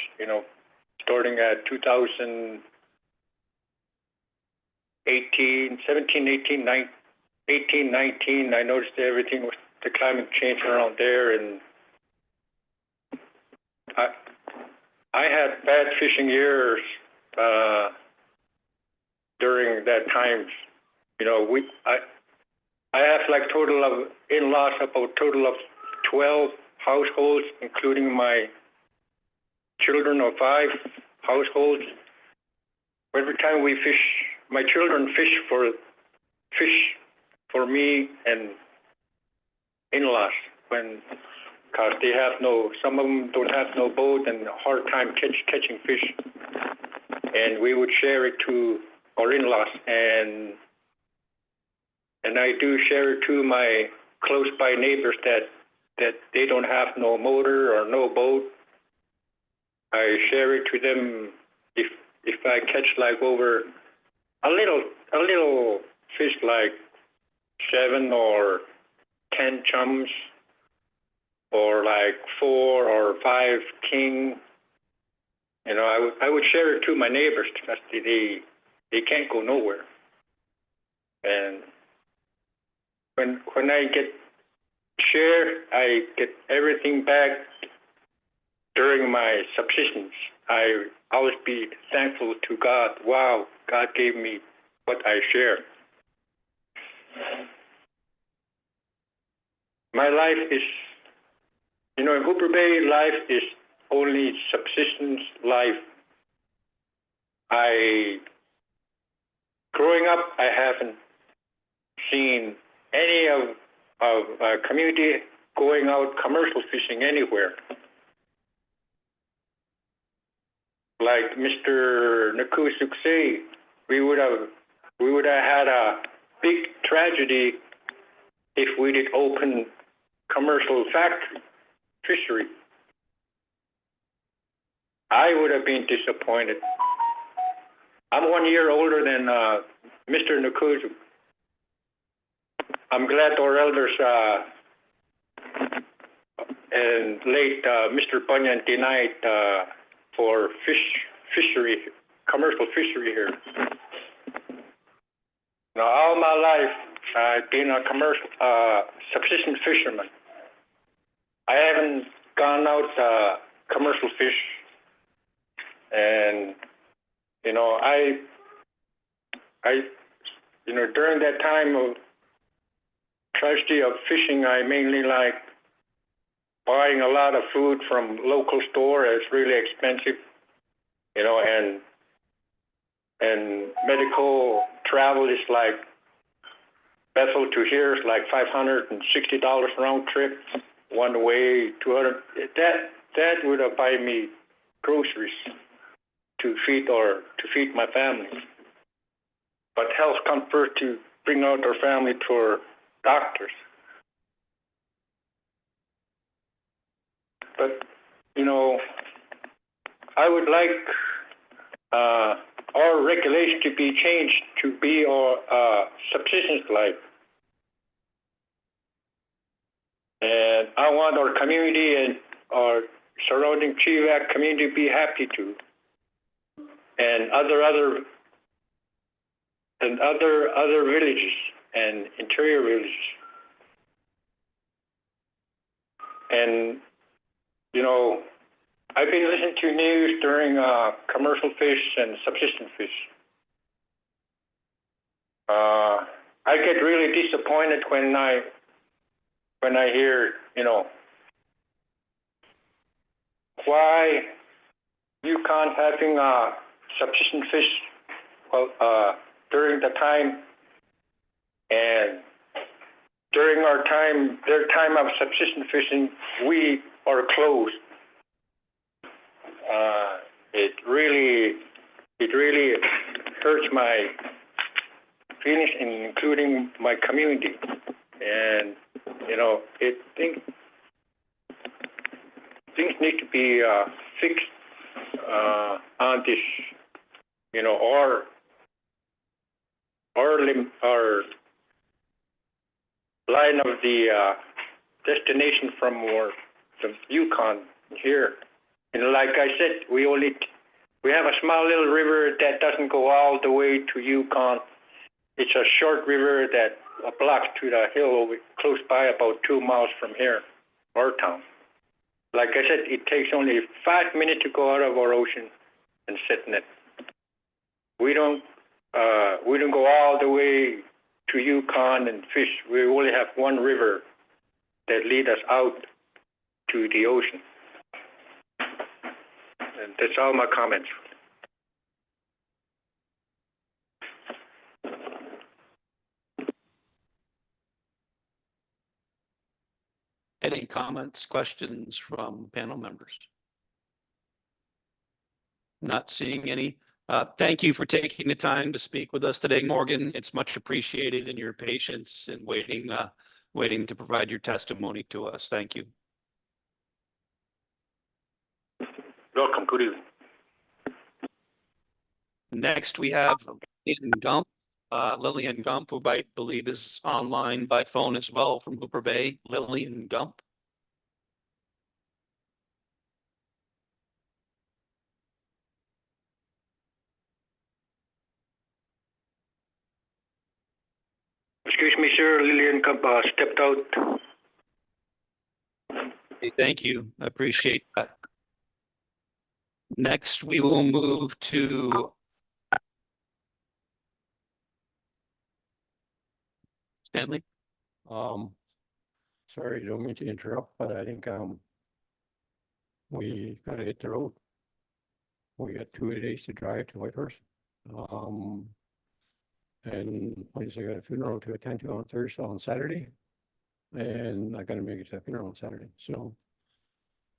starting at 2018, 17, 18, 19, I noticed everything was the climate change around there, and I had bad fishing years during that time. I have like total of in-laws, about total of 12 households, including my children of 5 households. Every time we fish, my children fish for me and in-laws, because they have some of them don't have no boat and a hard time catching fish, and we would share it to our in-laws, and I do share it to my close by neighbors that they don't have no motor or no boat. I share it to them if I catch like over a little fish, like 7 or 10 chums, or like 4 or 5 king. I would share it to my neighbors because they can't go nowhere. And when I get share, I get everything back during my subsistence. I always be thankful to God. Wow, God gave me what I share. My life is, in Hooper Bay, life is only subsistence life. Growing up, I haven't seen any of community going out commercial fishing anywhere. Like Mr. Nakusuk say, we would have had a big tragedy if we did open commercial factory fishery. I would have been disappointed. I'm 1 year older than Mr. Nakusuk. I'm glad our elders and late Mr. Bunyan denied for fishery, commercial fishery here. Now, all my life, I've been a commercial subsistence fisherman. I haven't gone out commercial fish, and I during that time of tragedy of fishing, I mainly like buying a lot of food from local store. It's really expensive, and medical travel is like Bethel to here is like $560 round trip, one way, 200. That would have buy me groceries to feed my family. But health comes first to bring out our family to our doctors. But I would like our regulation to be changed to be our subsistence life. And I want our community and our surrounding Chivak community to be happy too. And other villages and interior villages. And I've been listening to news during commercial fish and subsistence fish. I get really disappointed when I hear, why Yukon having subsistence fish during the time, and during our time, their time of subsistence fishing, we are closed. It really hurts my feelings, including my community. And things need to be fixed on this. Our line of the destination from the Yukon here. Like I said, we have a small little river that doesn't go all the way to Yukon. It's a short river that blocks to the hill over close by, about 2 miles from here, our town. Like I said, it takes only 5 minutes to go out of our ocean and sit in it. We don't go all the way to Yukon and fish. We only have one river that leads us out to the ocean. And that's all my comments. Any comments, questions from panel members? Not seeing any. Thank you for taking the time to speak with us today, Morgan. It's much appreciated in your patience and waiting to provide your testimony to us. Thank you. Welcome. Good evening. Next, we have Lillian Gump. Lillian Gump, who I believe is online by phone as well from Hooper Bay. Lillian Gump. Excuse me, sir. Lillian Gump stepped out. Okay, thank you. I appreciate that. Next, we will move to Stanley. Sorry, don't mean to interrupt, but I think we gotta hit the road. We got 2 days to drive to Whitehorse. And like I said, I got a funeral to attend to on Saturday. And I gotta make it to the funeral on Saturday. So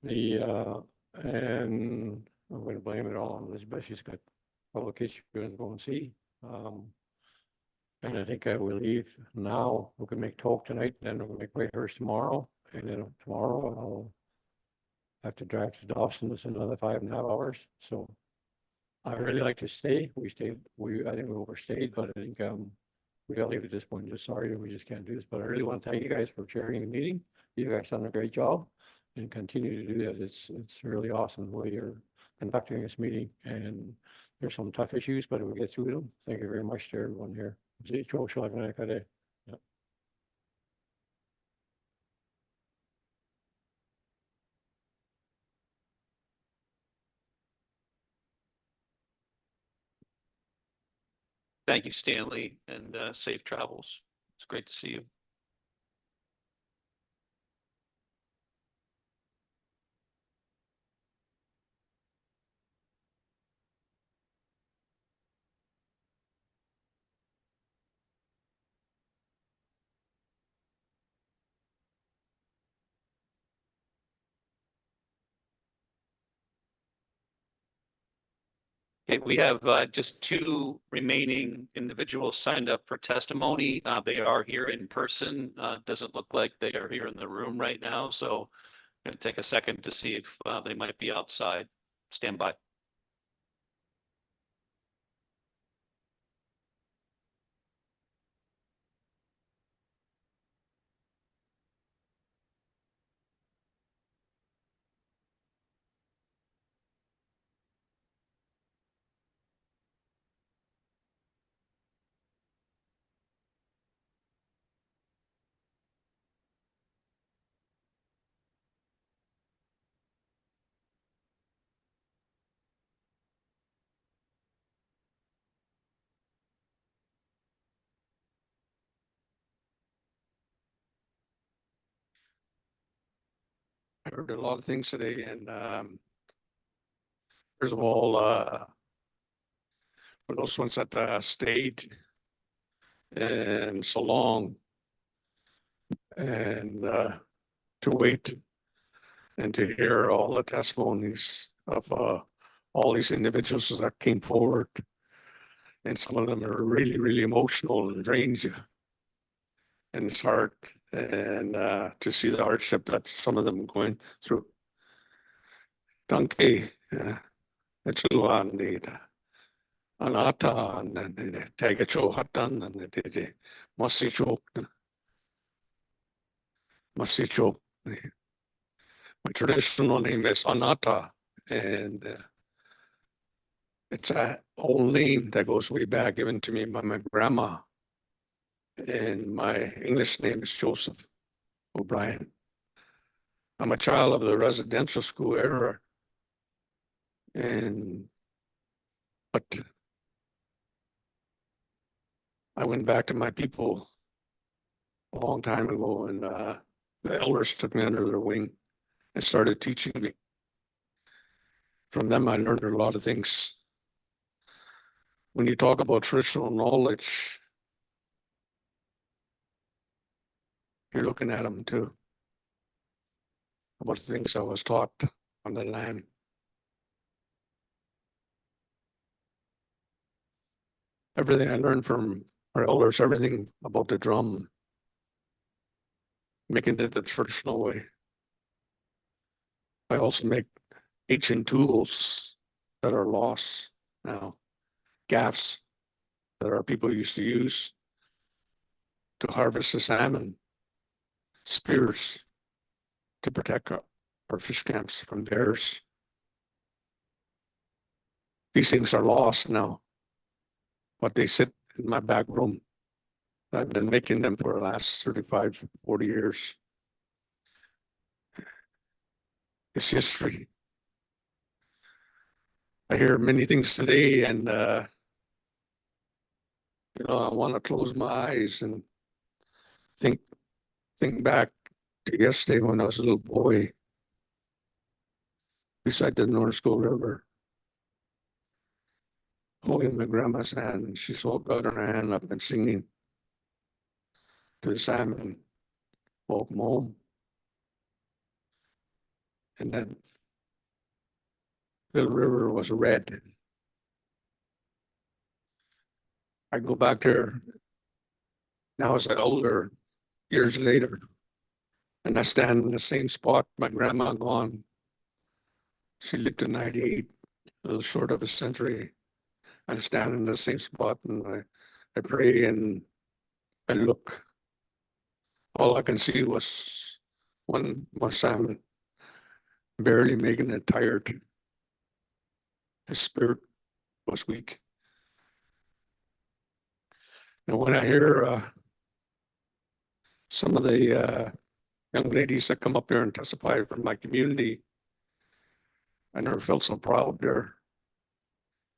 and I'm gonna blame it all on Elizabeth. She's got publication to go and see. And I think I will leave now. We can make Talk tonight, then we'll make Whitehorse tomorrow. And then tomorrow I'll have to drive to Dawson. It's another 5.5 hours. So I really like to stay. I think we overstayed, but I think we gotta leave at this point. Just sorry that we just can't do this. But I really want to thank you guys for chairing the meeting. You guys done a great job and continue to do that. It's really awesome the way you're conducting this meeting. And there's some tough issues, but we'll get through them. Thank you very much to everyone here. Thank you, Stanley, and safe travels. It's great to see you. Okay, we have just two remaining individuals signed up for testimony. They are here in person. Doesn't look like they are here in the room right now, so I'm going to take a second to see if they might be outside. Stand by. I heard a lot of things today, and first of all, for those ones that stayed and so long, and to wait and to hear all the testimonies of all these individuals that came forward, and some of them are really, really emotional and drains you, and it's hard, and to see the hardship that some of them are going through. Danke, Echuan, the Anata, and the Tagacho Hatan, and the Masicho. Masicho. My traditional name is Anata, and it's an old name that goes way back, given to me by my grandma. And my English name is Joseph O'Brien. I'm a child of the residential school era, but I went back to my people a long time ago, and the elders took me under their wing and started teaching me. From them, I learned a lot of things. When you talk about traditional knowledge, you're looking at them too, about the things I was taught on the land. Everything I learned from our elders, everything about the drum, making it the traditional way. I also make ancient tools that are lost now, gaffs that our people used to use to harvest the salmon, spears to protect our fish camps from bears. These things are lost now, but they sit in my back room. I've been making them for the last 35, 40 years. It's history. I hear many things today, and I want to close my eyes and think back to yesterday when I was a little boy beside the Norsko River, holding my grandma's hand, and she got her hand up and singing to the salmon, welcome home. And that little river was red. I go back there now as an elder, years later, and I stand in the same spot. My grandma gone. She lived to 98, a little short of a century. I stand in the same spot, and I pray, and I look. All I can see was one salmon, barely making it tired. His spirit was weak. Now, when I hear some of the young ladies that come up there and testify from my community, I never felt so proud there.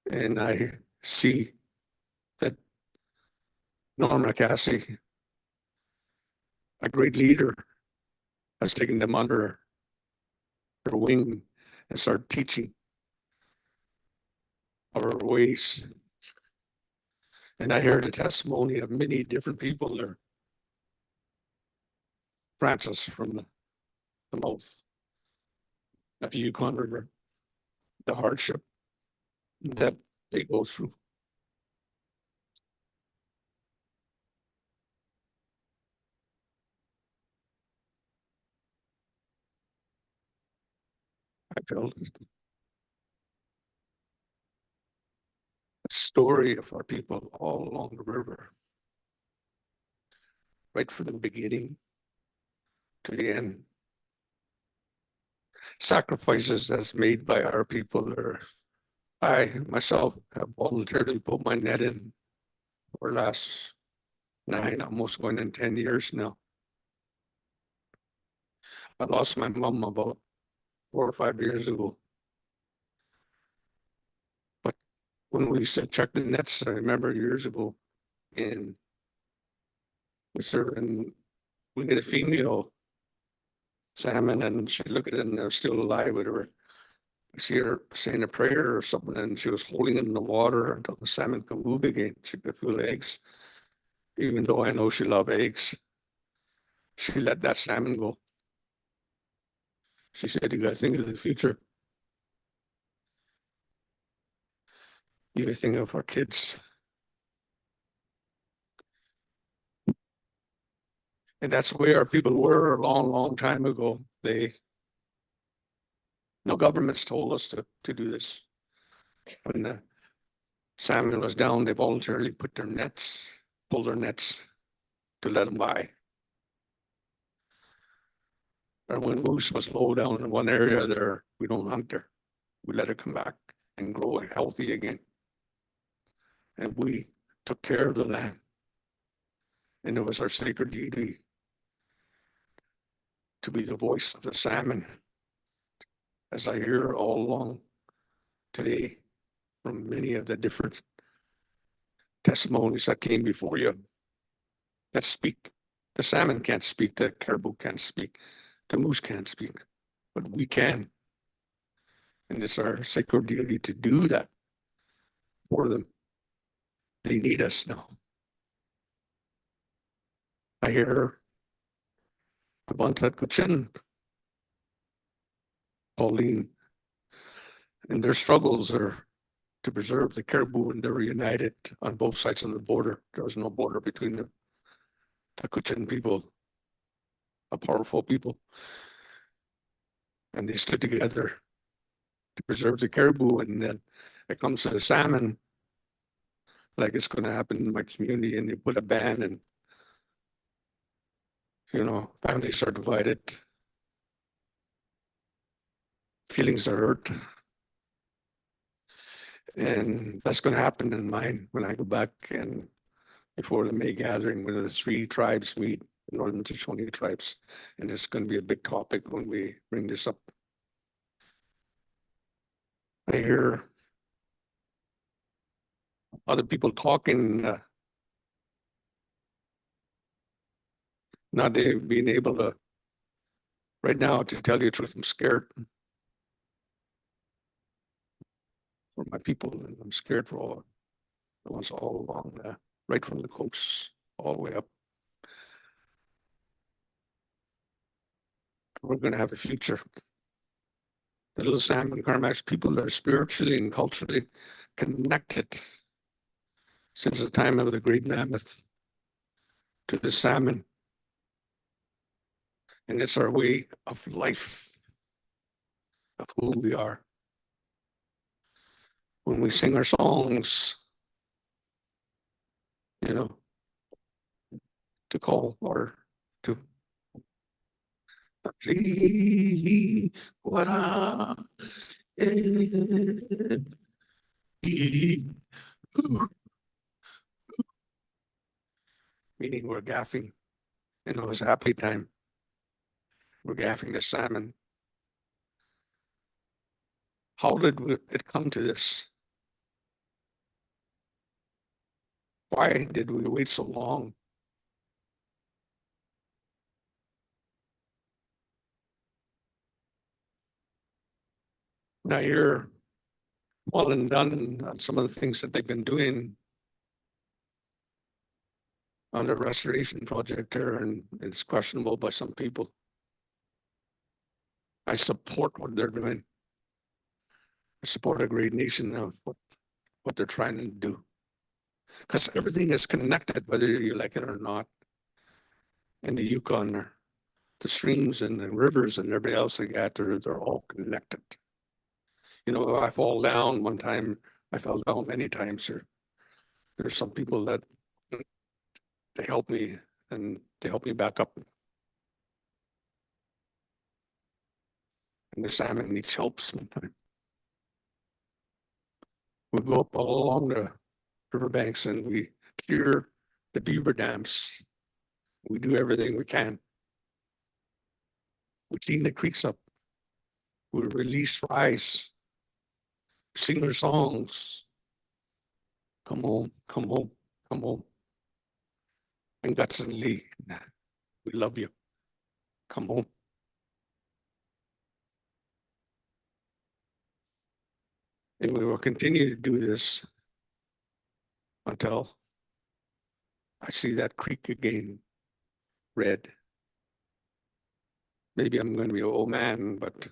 And I see that Norma Cassie, a great leader, has taken them under her wing and started teaching our ways. And I heard the testimony of many different people there. Francis from the mouth of the Yukon River, the hardship that they go through. I felt the story of our people all along the river, right from the beginning to the end. Sacrifices that's made by our people are, I myself have voluntarily put my net in for the last 9, almost going in 10 years now. I lost my mom about 4 or 5 years ago. But when we used to check the nets, I remember years ago, and we get a female salmon, and she looked at it and they're still alive with her. I see her saying a prayer or something, and she was holding it in the water until the salmon could move again. She could feel the eggs. Even though I know she loved eggs, she let that salmon go. She said, "You guys think of the future. You guys think of our kids." And that's where our people were a long, long time ago. No governments told us to do this. When the salmon was down, they voluntarily pulled their nets to let them by. Or when moose was low down in one area there, we don't hunt her. We let her come back and grow healthy again. And we took care of the land. And it was our sacred duty to be the voice of the salmon, as I hear all along today from many of the different testimonies that came before you that speak. The salmon can't speak, the caribou can't speak, the moose can't speak, but we can. And it's our sacred duty to do that for them. They need us now. I hear about that Gwich'in, Pauline, and their struggles are to preserve the caribou, and they were united on both sides of the border. There was no border between them. The Gwich'in people, a powerful people, and they stood together to preserve the caribou. And then it comes to the salmon, like it's going to happen in my community, and you put a ban, and families are divided, feelings are hurt. And that's going to happen in mine when I go back and before the May gathering, when the 3 tribes meet, the Northern Shoshone tribes, and it's going to be a big topic when we bring this up. I hear other people talking, not being able to, right now, to tell you the truth, I'm scared for my people, and I'm scared for all the ones all along, right from the coast all the way up. We're going to have a future. The Little Salmon Carmacks people are spiritually and culturally connected since the time of the Great Mammoth to the salmon. And it's our way of life, of who we are. When we sing our songs, to call or to what meaning we're gaffing, and it was a happy time. We're gaffing the salmon. How did it come to this? Why did we wait so long? Now you're well and done on some of the things that they've been doing on the restoration project there, and it's questionable by some people. I support what they're doing. I support a great nation of what they're trying to do. Because everything is connected, whether you like it or not. And the Yukon, or the streams and the rivers and everybody else they got there, they're all connected. You know, if I fall down one time, I fell down many times. There's some people that they help me and they help me back up. And the salmon needs help sometimes. We go up all along the riverbanks and we clear the beaver dams. We do everything we can. We clean the creeks up. We release fries. Sing their songs. Come home, come home, come home. And Lee, we love you. Come home. And we will continue to do this until I see that creek again, red. Maybe I'm going to be an old man, but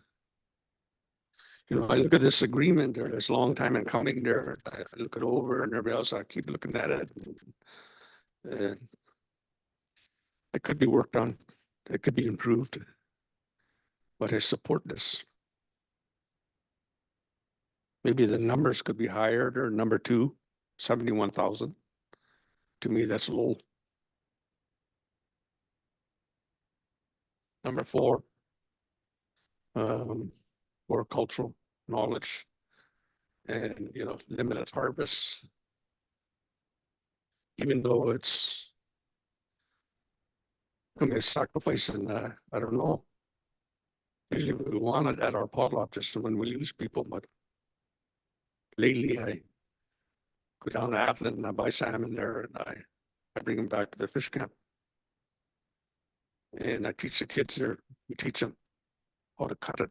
you know, I look at this agreement there, this long time in coming there. I look it over and everybody else, I keep looking at it. And it could be worked on. It could be improved. But I support this. Maybe the numbers could be higher. Or number 2, 71,000. To me, that's low. Number 4, for cultural knowledge and, you know, limited harvests. Even though it's going to be a sacrifice, and I don't know. Usually we want it at our potluck just when we lose people, but lately I go down to Athlone and I buy salmon there and I bring them back to the fish camp. And I teach the kids there, we teach them how to cut it.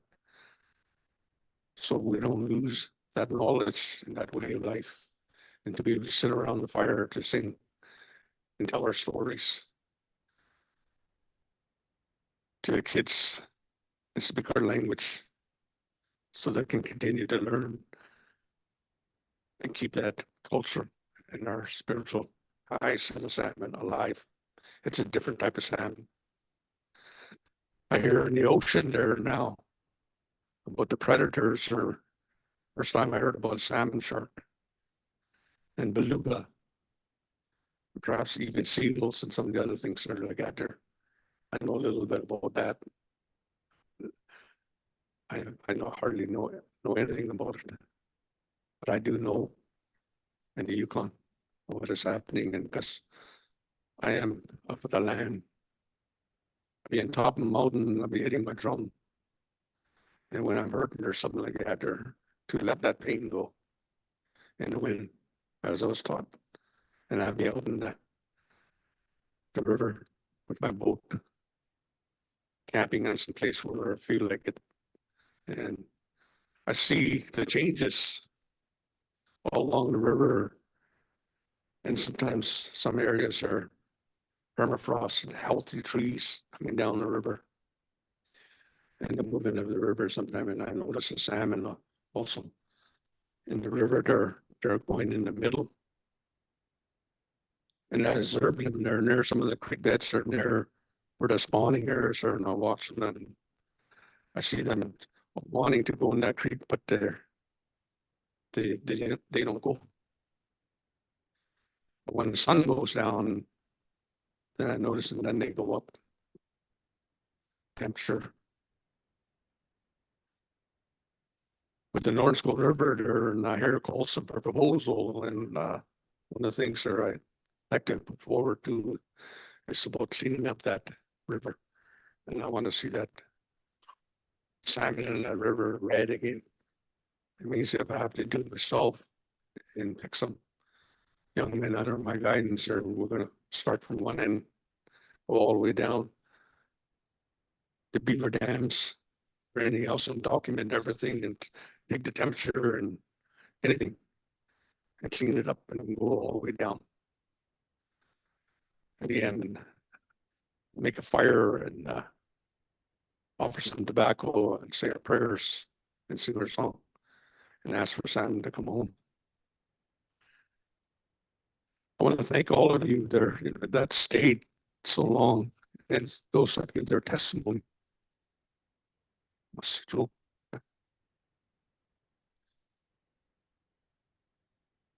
So we don't lose that knowledge and that way of life. And to be able to sit around the fire to sing and tell our stories to the kids and speak our language so they can continue to learn and keep that culture and our spiritual eyes as a salmon alive. It's a different type of salmon. I hear in the ocean there now about the predators, or first time I heard about salmon shark and beluga, perhaps even seagulls and some of the other things that are like that there. I know a little bit about that. I hardly know anything about it, but I do know in the Yukon what is happening, and because I am up at the land, I'll be on top of the mountain, I'll be hitting my drum, and when I'm hurting or something like that, or to let that pain go in the wind, as I was taught, and I'll be out in the river with my boat, camping on some place where I feel like it. And I see the changes all along the river. And sometimes some areas are permafrost and healthy trees coming down the river. And the movement of the river sometimes, and I notice the salmon also in the river, they're going in the middle. And as they're being there near some of the creek beds are near where the spawning areas are, and I'm watching them. And I see them wanting to go in that creek, but they don't go. But when the sun goes down, then I notice, and then they go up. Temperature. With the North School River, there, and I hear calls for proposal, and one of the things that I like to put forward to is about cleaning up that river, and I want to see that salmon in that river red again. It means if I have to do it myself and pick some, young men under my guidance, or we're gonna start from one end, go all the way down the beaver dams or anything else, and document everything and take the temperature and anything and clean it up and go all the way down. At the end, make a fire and offer some tobacco and say our prayers and sing our song and ask for salmon to come home. I want to thank all of you that stayed so long and those that give their testimony.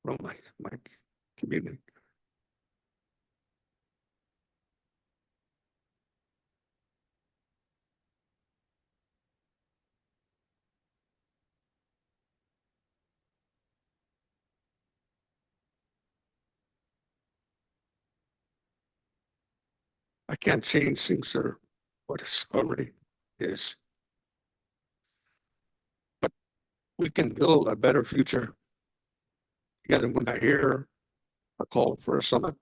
From my community. I can't change things that are what is already is. But we can build a better future. Together, when I hear a call for a summit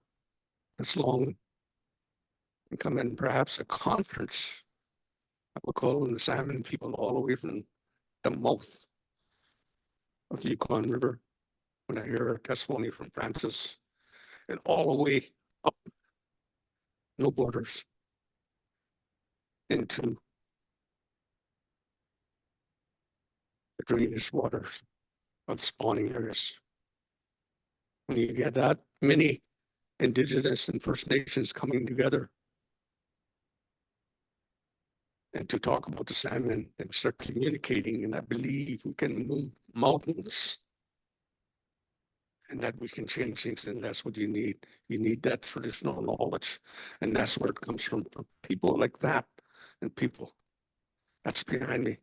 that's long and come in perhaps a conference, I will call in the salmon people all the way from the mouth of the Yukon River. When I hear a testimony from Francis and all the way up, no borders, into the drainage waters of the spawning areas. When you get that many Indigenous and First Nations coming together and to talk about the salmon and start communicating, and I believe we can move mountains and that we can change things, and that's what you need. You need that traditional knowledge, and that's where it comes from people like that and people that's behind me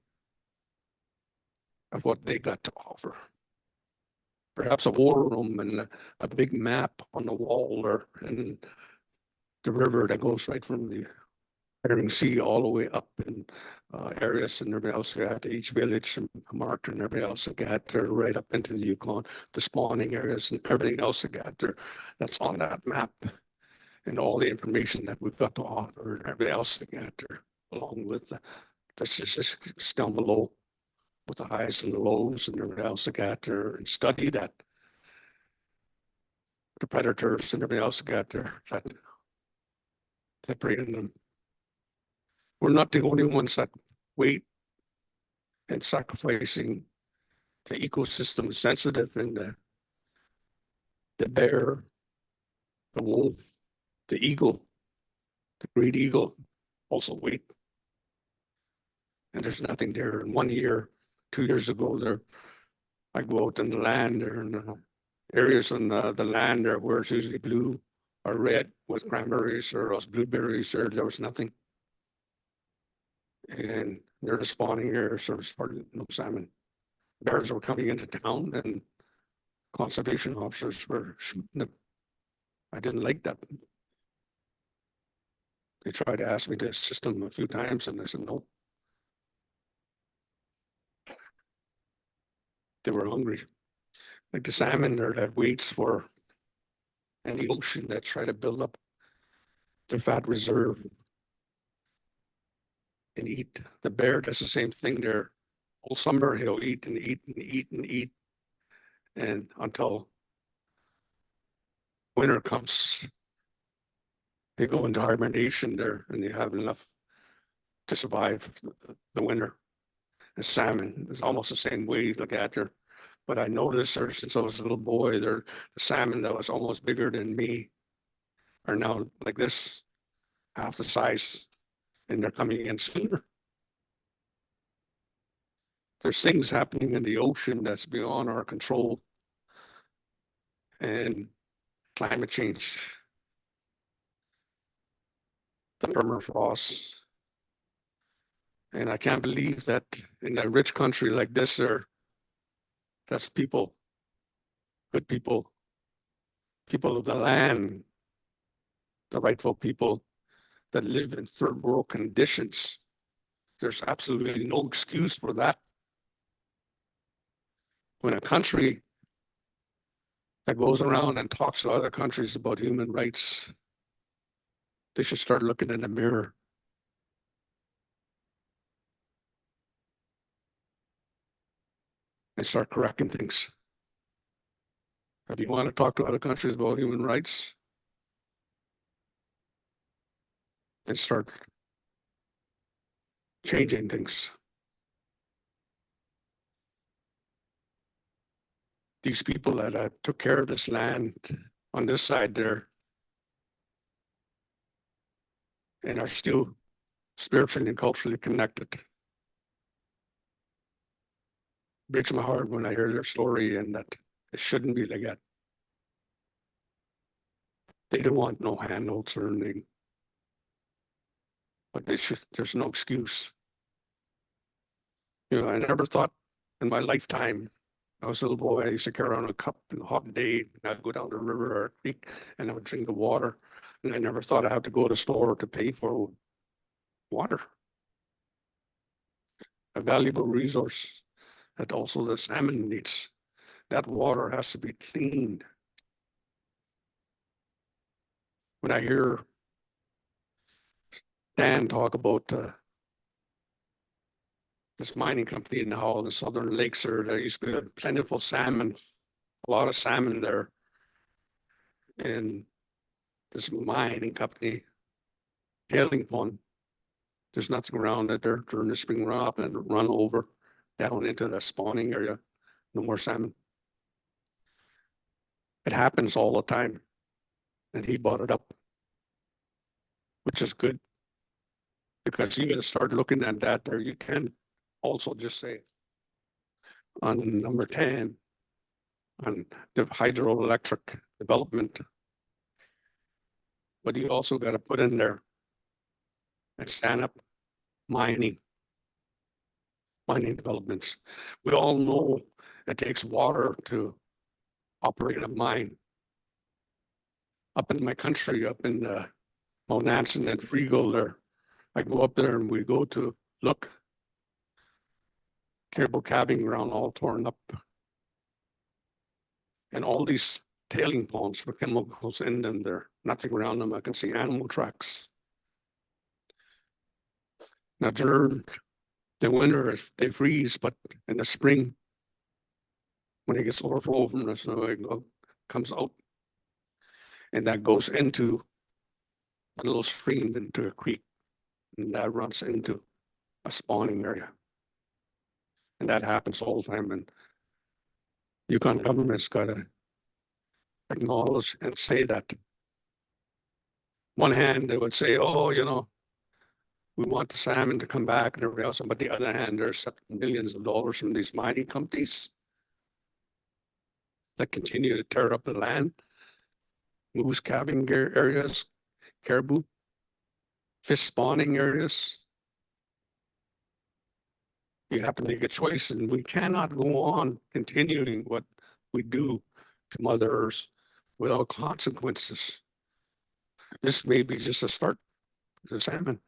of what they got to offer. Perhaps a war room and a big map on the wall or in the river that goes right from the Bering Sea all the way up in areas and everything else. At each village and marked and everything else that got there right up into the Yukon, the spawning areas and everything else that got there. That's on that map and all the information that we've got to offer and everything else that got there, along with the statistics down below with the highs and the lows and everything else that got there, and study that. The predators and everything else that got there that prey on them. We're not the only ones that wait and sacrificing the ecosystem sensitive, and the bear, the wolf, the eagle, the great eagle also wait. And there's nothing there. In 1 year, 2 years ago, I go out in the land there, and areas on the land there where it's usually blue or red with cranberries or else blueberries, or there was nothing. And they're the spawning areas, so there's hardly no salmon. Bears were coming into town and conservation officers were shooting them. I didn't like that. They tried to ask me to assist them a few times, and I said no. They were hungry. Like the salmon there that waits for any ocean that try to build up their fat reserve and eat. The bear does the same thing there. All summer he'll eat and eat and eat and eat, and until winter comes, they go into hibernation there, and they have enough to survive the winter. The salmon is almost the same way you look at her. But I noticed her since I was a little boy, the salmon that was almost bigger than me are now like this, half the size, and they're coming in sooner. There's things happening in the ocean that's beyond our control, and climate change, the permafrost. And I can't believe that in a rich country like this, that's people, good people, people of the land, the rightful people that live in third world conditions. There's absolutely no excuse for that. When a country that goes around and talks to other countries about human rights, they should start looking in the mirror. And start correcting things. If you want to talk to other countries about human rights, then start changing things. These people that took care of this land on this side there and are still spiritually and culturally connected. Breaks my heart when I hear their story, and that it shouldn't be like that. They don't want no handouts or anything. But there's no excuse. You know, I never thought in my lifetime, I was a little boy, I used to carry around a cup in a hot day, and I'd go down the river or a creek and I would drink the water. And I never thought I had to go to the store to pay for water. A valuable resource that also the salmon needs. That water has to be cleaned. When I hear Dan talk about this mining company and how the southern lakes there used to be plentiful salmon, a lot of salmon there. And this mining company, tailing pond, there's nothing around it there during the spring run up and run over down into the spawning area. No more salmon. It happens all the time. And he brought it up, which is good. Because you got to start looking at that there. You can also just say on number 10, on the hydroelectric development, but you also got to put in there and stand up mining developments. We all know it takes water to operate a mine. Up in my country, up in Mount Nansen and Frigo there, I go up there and we go to look. Caribou calving ground all torn up. And all these tailing ponds with chemicals in them there, nothing around them. I can see animal tracks. Now during the winter, they freeze, but in the spring, when it gets overflow from the snow, it comes out. And that goes into a little stream, into a creek. And that runs into a spawning area. And that happens all the time. And Yukon government's got to acknowledge and say that. One hand, they would say, oh, you know, we want the salmon to come back and everything else. But the other hand, there's millions of dollars from these mining companies that continue to tear up the land, moose calving areas, caribou, fish spawning areas. You have to make a choice, and we cannot go on continuing what we do to Mother Earth without consequences. This may be just a start to the salmon.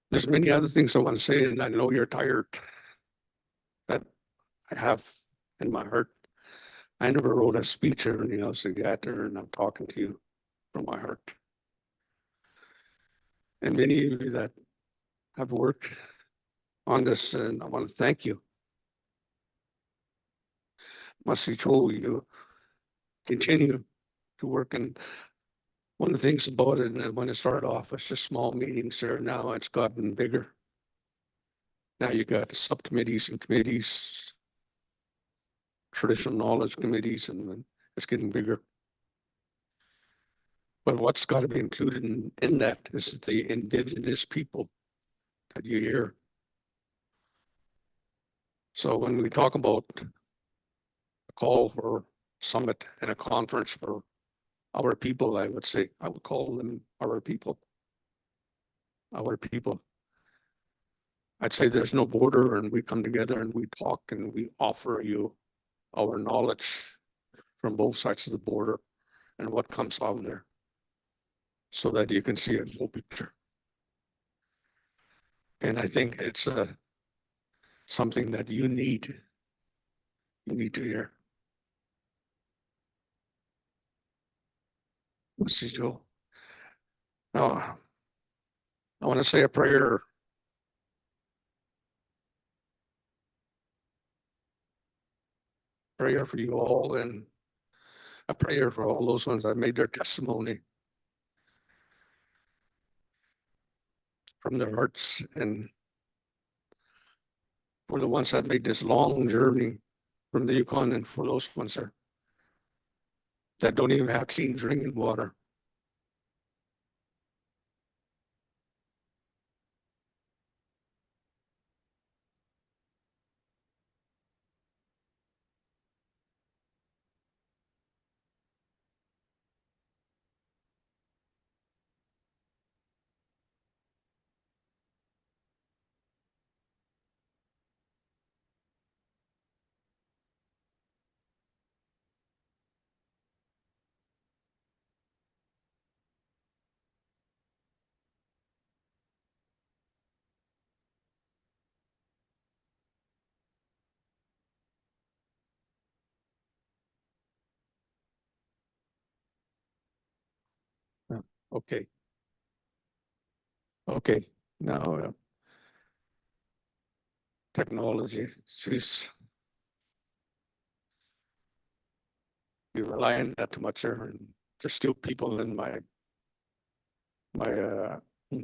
There's many other things I want to say, and I know you're tired, that I have in my heart. I never wrote a speech or anything else to get there, and I'm talking to you from my heart. And many of you that have worked on this, and I want to thank you. Na-cho, you continue to work, and one of the things about it, and when it started off, it's just small meetings there. Now it's gotten bigger. Now you got subcommittees and committees, traditional knowledge committees, and it's getting bigger. But what's got to be included in that is the indigenous people that you hear. So when we talk about a call for summit and a conference for our people, I would say, I would call them our people. Our people. I'd say there's no border, and we come together and we talk and we offer you our knowledge from both sides of the border and what comes out of there, so that you can see a full picture. And I think it's something that you need to hear. This is Joe. Now, I want to say a prayer. Prayer for you all, and a prayer for all those ones that made their testimony from their hearts, and for the ones that made this long journey from the Yukon, and for those ones that don't even have clean drinking water. Okay. Okay, now technology, she's you rely on that too much there, and there's still people in my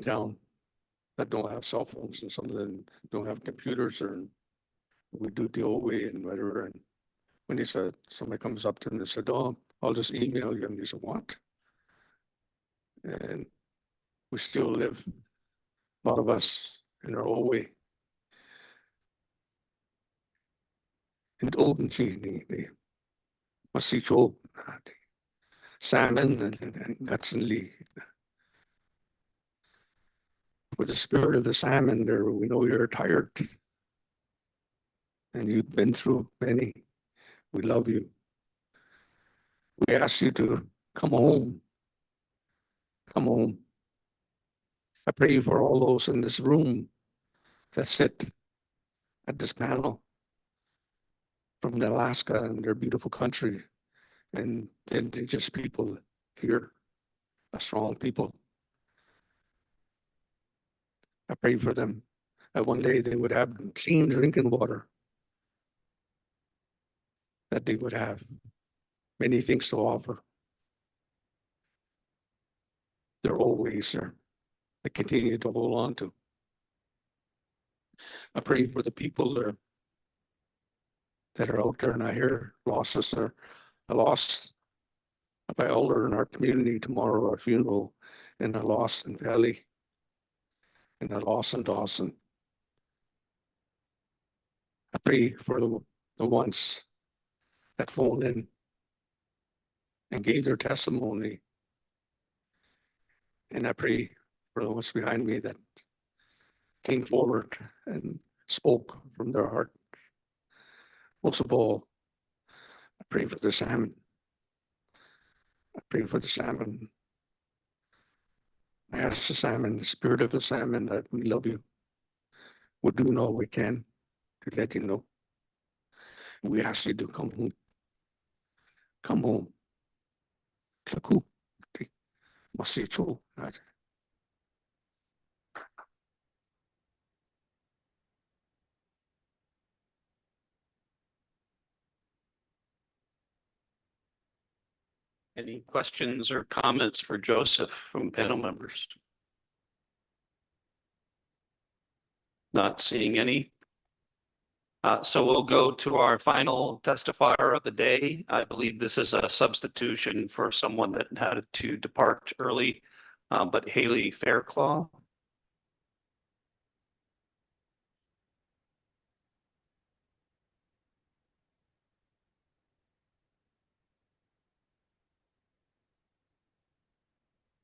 town that don't have cell phones, and some of them don't have computers, or we do the old way and whatever. And when he said, somebody comes up to him and said, "Oh, I'll just email you," and he said, "What?" And we still live, a lot of us, in our old way. And old and the Masicho, Salmon and Gwich'in. For the spirit of the salmon there, we know you're tired. And you've been through many. We love you. We ask you to come home. Come home. I pray for all those in this room that sit at this panel from Alaska and their beautiful country, and the indigenous people here, a strong people. I pray for them that one day they would have clean drinking water, that they would have many things to offer. They're always there. They continue to hold on to. I pray for the people that are out there, and I hear losses there. A loss of an elder in our community tomorrow, our funeral, and a loss in Valley, and a loss in Dawson. I pray for the ones that phoned in and gave their testimony. And I pray for the ones behind me that came forward and spoke from their heart. Most of all, I pray for the salmon. I pray for the salmon. I ask the salmon, the spirit of the salmon, that we love you. We're doing all we can to let you know. We ask you to come home. Come home. Kaku. Masicho. Any questions or comments for Joseph from panel members? Not seeing any. So we'll go to our final testifier of the day. I believe this is a substitution for someone that had to depart early, but Haley Fairclaw.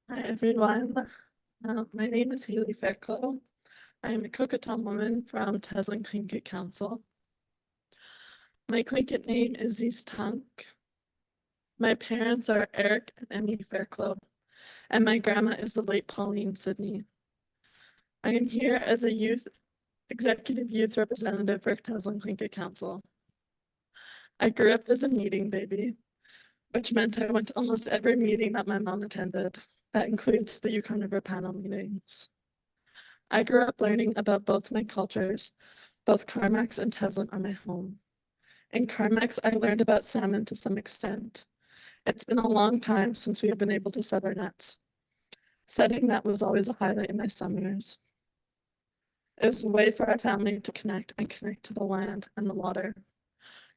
Hi, everyone. My name is Haley Fairclough. I am a Cookatown woman from Tasman Tlingit Council. My Tlingit name is Tunk. My parents are Eric and Emmy Fairclough, and my grandma is the late Pauline Sidney. I am here as a youth Executive Youth Representative for Tasman-Clinket Council. I grew up as a meeting baby, which meant I went to almost every meeting that my mom attended. That includes the Yukon River Panel meetings. I grew up learning about both my cultures. Both Carmacks and Tasman are my home. In Carmacks, I learned about salmon to some extent. It's been a long time since we have been able to set our nets. Setting that was always a highlight in my summers. It was a way for our family to connect to the land and the water.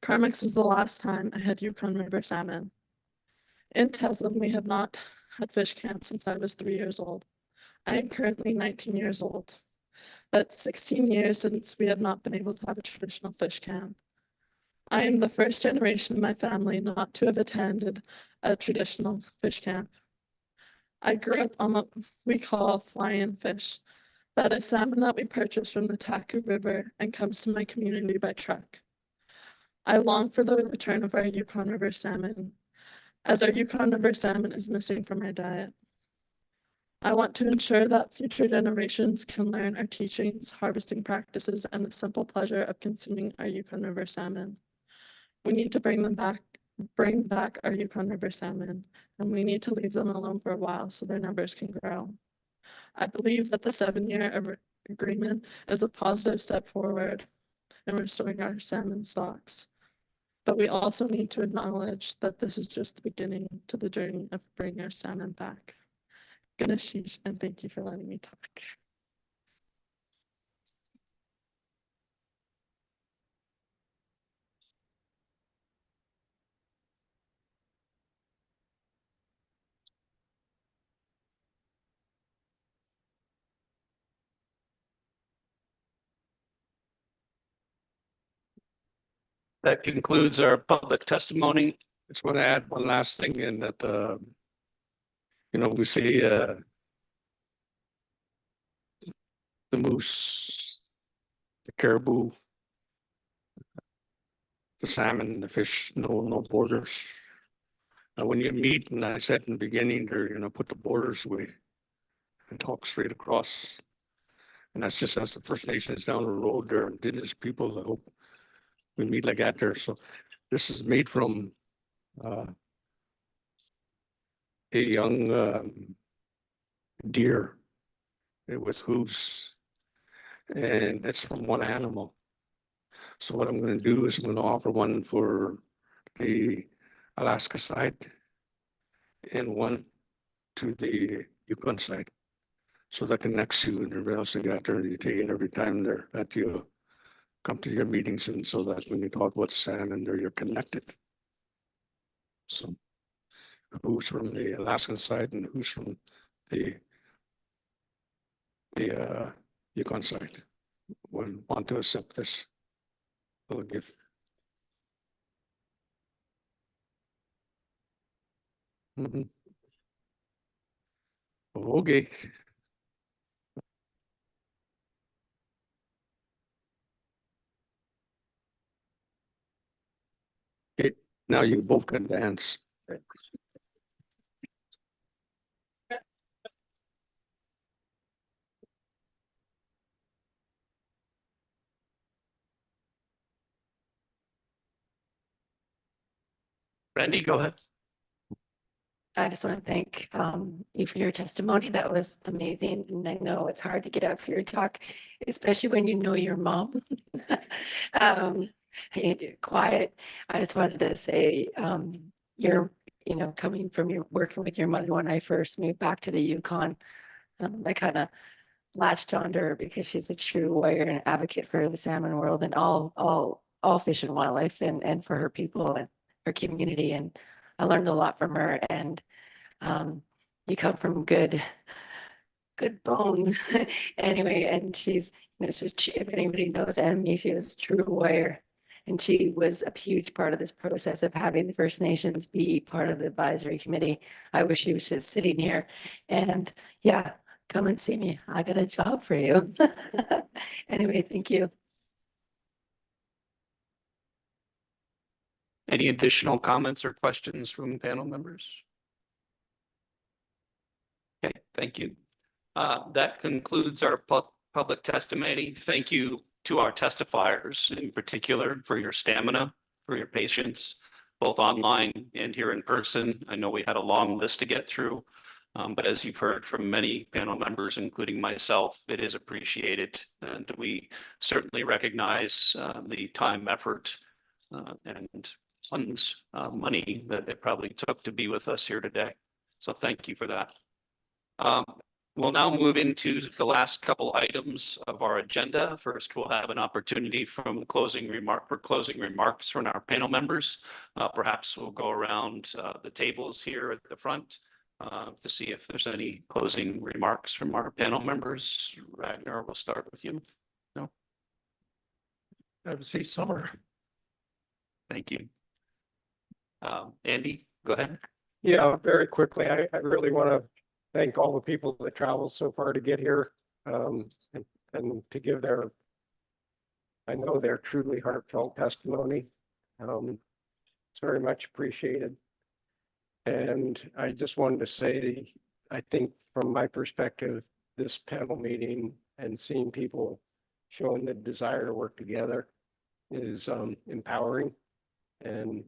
Carmacks was the last time I had Yukon River salmon. In Tasman, we have not had fish camp since I was 3 years old. I am currently 19 years old. That's 16 years since we have not been able to have a traditional fish camp. I am the first generation of my family not to have attended a traditional fish camp. I grew up on what we call fly-in fish. That is salmon that we purchase from the Na-cho River and comes to my community by truck. I long for the return of our Yukon River salmon, as our Yukon River salmon is missing from our diet. I want to ensure that future generations can learn our teachings, harvesting practices, and the simple pleasure of consuming our Yukon River salmon. We need to bring back our Yukon River salmon, and we need to leave them alone for a while so their numbers can grow. I believe that the 7-year agreement is a positive step forward in restoring our salmon stocks. But we also need to acknowledge that this is just the beginning to the journey of bringing our salmon back. Ganeshish, and thank you for letting me talk. That concludes our public testimony. Just want to add one last thing in that, we see the moose, the caribou, the salmon, the fish, no borders. When you meet, and I said in the beginning, they're, put the borders away and talk straight across. And that's just as the First Nations down the road, they're Indigenous people. I hope we meet like that there. So this is made from a young deer with hooves, and it's from one animal. So what I'm going to do is I'm going to offer one for the Alaska side and one to the Yukon side. So that connects you and everybody else together. You take it every time that you come to your meetings, and so that when you talk about salmon, you're connected. So who's from the Alaskan side and who's from the Yukon side would want to accept this little gift. Okay. Okay, now you both can dance. Randy, go ahead. I just want to thank you for your testimony. That was amazing. And I know it's hard to get up here and talk, especially when you know your mom. You're quiet. I just wanted to say you're, coming from your working with your mother when I first moved back to the Yukon, I kind of latched onto her because she's a true warrior and advocate for the salmon world and all fish and wildlife and for her people and her community. And I learned a lot from her, and you come from good bones anyway. And she's, if anybody knows Emmy, she was a true warrior, and she was a huge part of this process of having the First Nations be part of the advisory committee. I wish she was just sitting here, and yeah, come and see me. I got a job for you. Anyway, thank you. Any additional comments or questions from panel members? Okay, thank you. That concludes our public testimony. Thank you to our testifiers in particular for your stamina, for your patience, both online and here in person. I know we had a long list to get through, but as you've heard from many panel members, including myself, it is appreciated. And we certainly recognize the time, effort, and funds, money that it probably took to be with us here today. So thank you for that. We'll now move into the last couple items of our agenda. First, we'll have an opportunity for closing remarks from our panel members. Perhaps we'll go around the tables here at the front to see if there's any closing remarks from our panel members. Ragnar, we'll start with you. No? Have a safe summer. Thank you. Andy, go ahead. Yeah, very quickly. I really want to thank all the people that traveled so far to get here, and to give their, I know their truly heartfelt testimony. It's very much appreciated. And I just wanted to say, I think from my perspective, this panel meeting and seeing people showing the desire to work together is empowering. And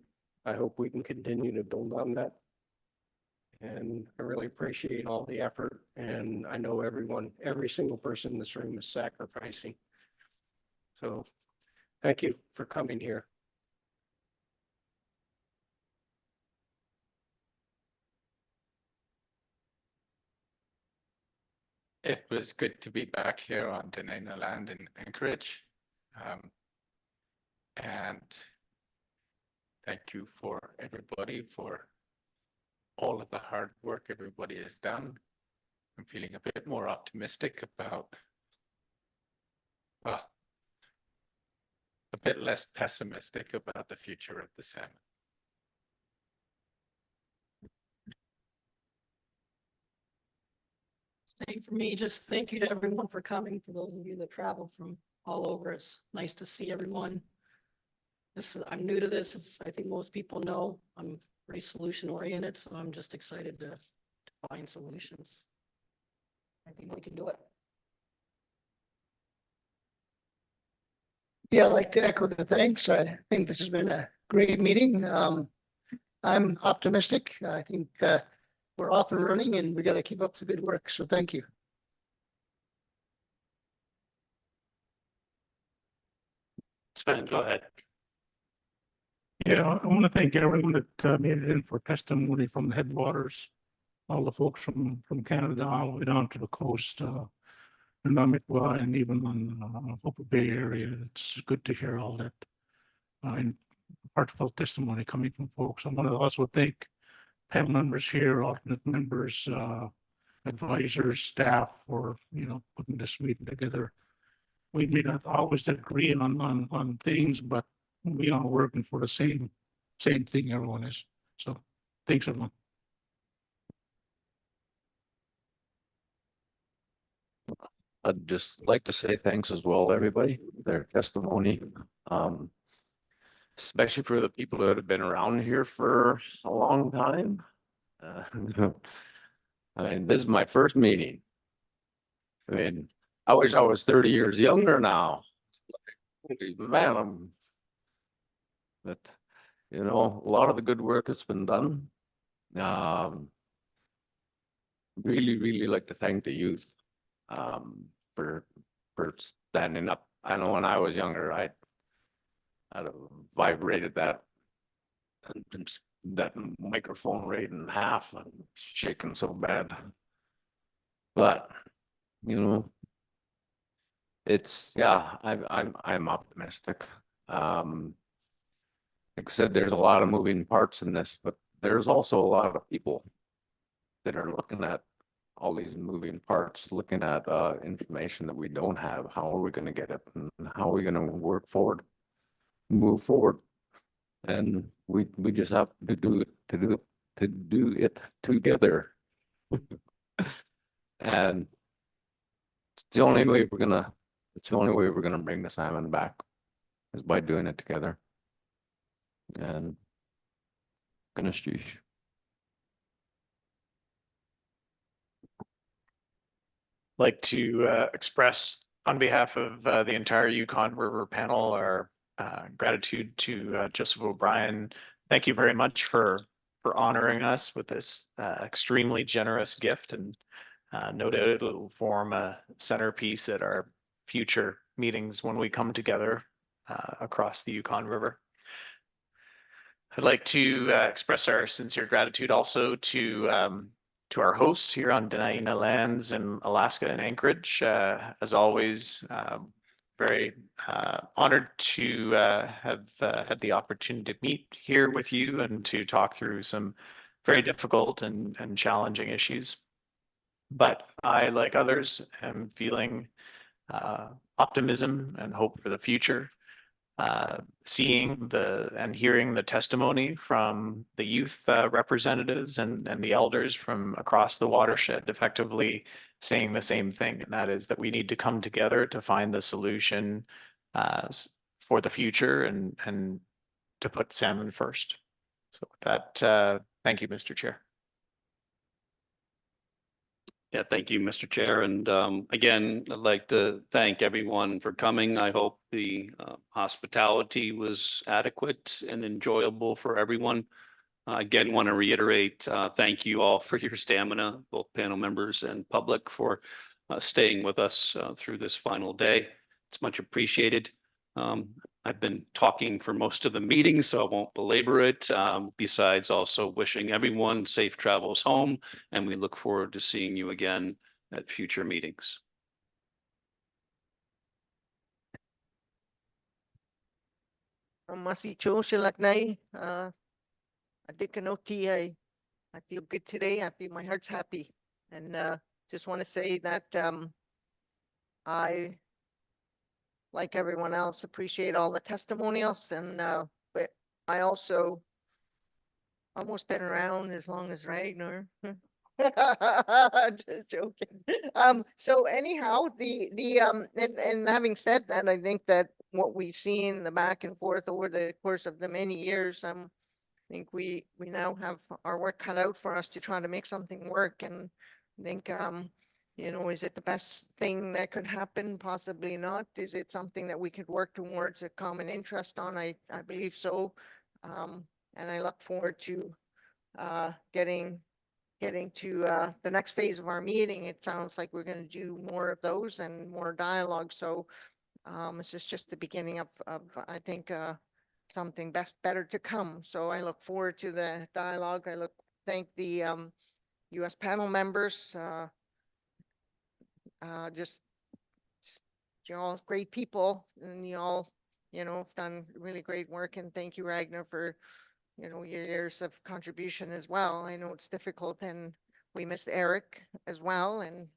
I hope we can continue to build on that. And I really appreciate all the effort. And I know every single person in this room is sacrificing. So thank you for coming here. It was good to be back here on Dena'ina land in Anchorage. And thank you for everybody for all of the hard work everybody has done. I'm feeling a bit more optimistic about, well, a bit less pessimistic about the future of the salmon. Same for me. Just thank you to everyone for coming. For those of you that travel from all over, it's nice to see everyone. I'm new to this. I think most people know I'm pretty solution oriented, so I'm just excited to find solutions. I think we can do it. Yeah, I'd like to echo the thanks. I think this has been a great meeting. I'm optimistic. I think we're off and running and we got to keep up the good work. So thank you. Sven, go ahead. Yeah, I want to thank everyone that made it in for testimony from the headwaters, all the folks from Canada all the way down to the coast, in Namikwa and even on Hooper Bay area. It's good to hear all that and heartfelt testimony coming from folks. I want to also thank panel members here, alternate members, advisors, staff for putting this meeting together. We may not always agree on things, but we are working for the same thing everyone is. So thanks everyone. I'd just like to say thanks as well to everybody, their testimony, especially for the people that have been around here for a long time. I mean, this is my first meeting. I mean, I wish I was 30 years younger now. Man, but a lot of the good work that's been done. Really like to thank the youth for standing up. I know when I was younger, I'd have vibrated that microphone right in half and shaking so bad. But it's I'm optimistic. Like I said, there's a lot of moving parts in this, but there's also a lot of people that are looking at all these moving parts, looking at information that we don't have. How are we going to get it, and how are we going to work forward, move forward? And we just have to do it together. And it's the only way we're gonna bring the salmon back is by doing it together. And like to express On behalf of the entire Yukon River panel, our gratitude to Joseph O'Brien. Thank you very much for honoring us with this extremely generous gift, and no doubt it will form a centerpiece at our future meetings when we come together across the Yukon River. I'd like to express our sincere gratitude also to our hosts here on Deanna lands in Alaska and Anchorage. As always, very honored to have had the opportunity to meet here with you and to talk through some very difficult and challenging issues. But I, like others, am feeling optimism and hope for the future. Seeing and hearing the testimony from the youth representatives and the elders from across the watershed effectively saying the same thing, and that is that we need to come together to find the solution for the future and to put salmon first. So with that, thank you, Mr. Chair. Yeah, thank you, Mr. Chair. And again, I'd like to thank everyone for coming. I hope the hospitality was adequate and enjoyable for everyone. Again, want to reiterate, thank you all for your stamina, both panel members and public, for staying with us through this final day. It's much appreciated. I've been talking for most of the meeting, so I won't belabor it. Besides also wishing everyone safe travels home, and we look forward to seeing you again at future meetings. Na-cho, I feel good today. I feel my heart's happy, and just want to say that I, like everyone else, appreciate all the testimonials, and but I also almost been around as long as Ragnar. Just joking. So anyhow, and having said that, I think that what we've seen, the back and forth over the course of the many years, I think we now have our work cut out for us to try to make something work. And I think you know, is it the best thing that could happen? Possibly not. Is it something that we could work towards a common interest on? I believe so. And I look forward to getting to the next phase of our meeting. It sounds like we're going to do more of those and more dialogue. So this is just the beginning of I think something better to come. So I look forward to the dialogue. Thank the U.S. panel members. Just you're all great people, and you all, you know, have done really great work. And thank you, Ragnar, for, you know, your years of contribution as well. I know it's difficult, and we miss Eric as well, and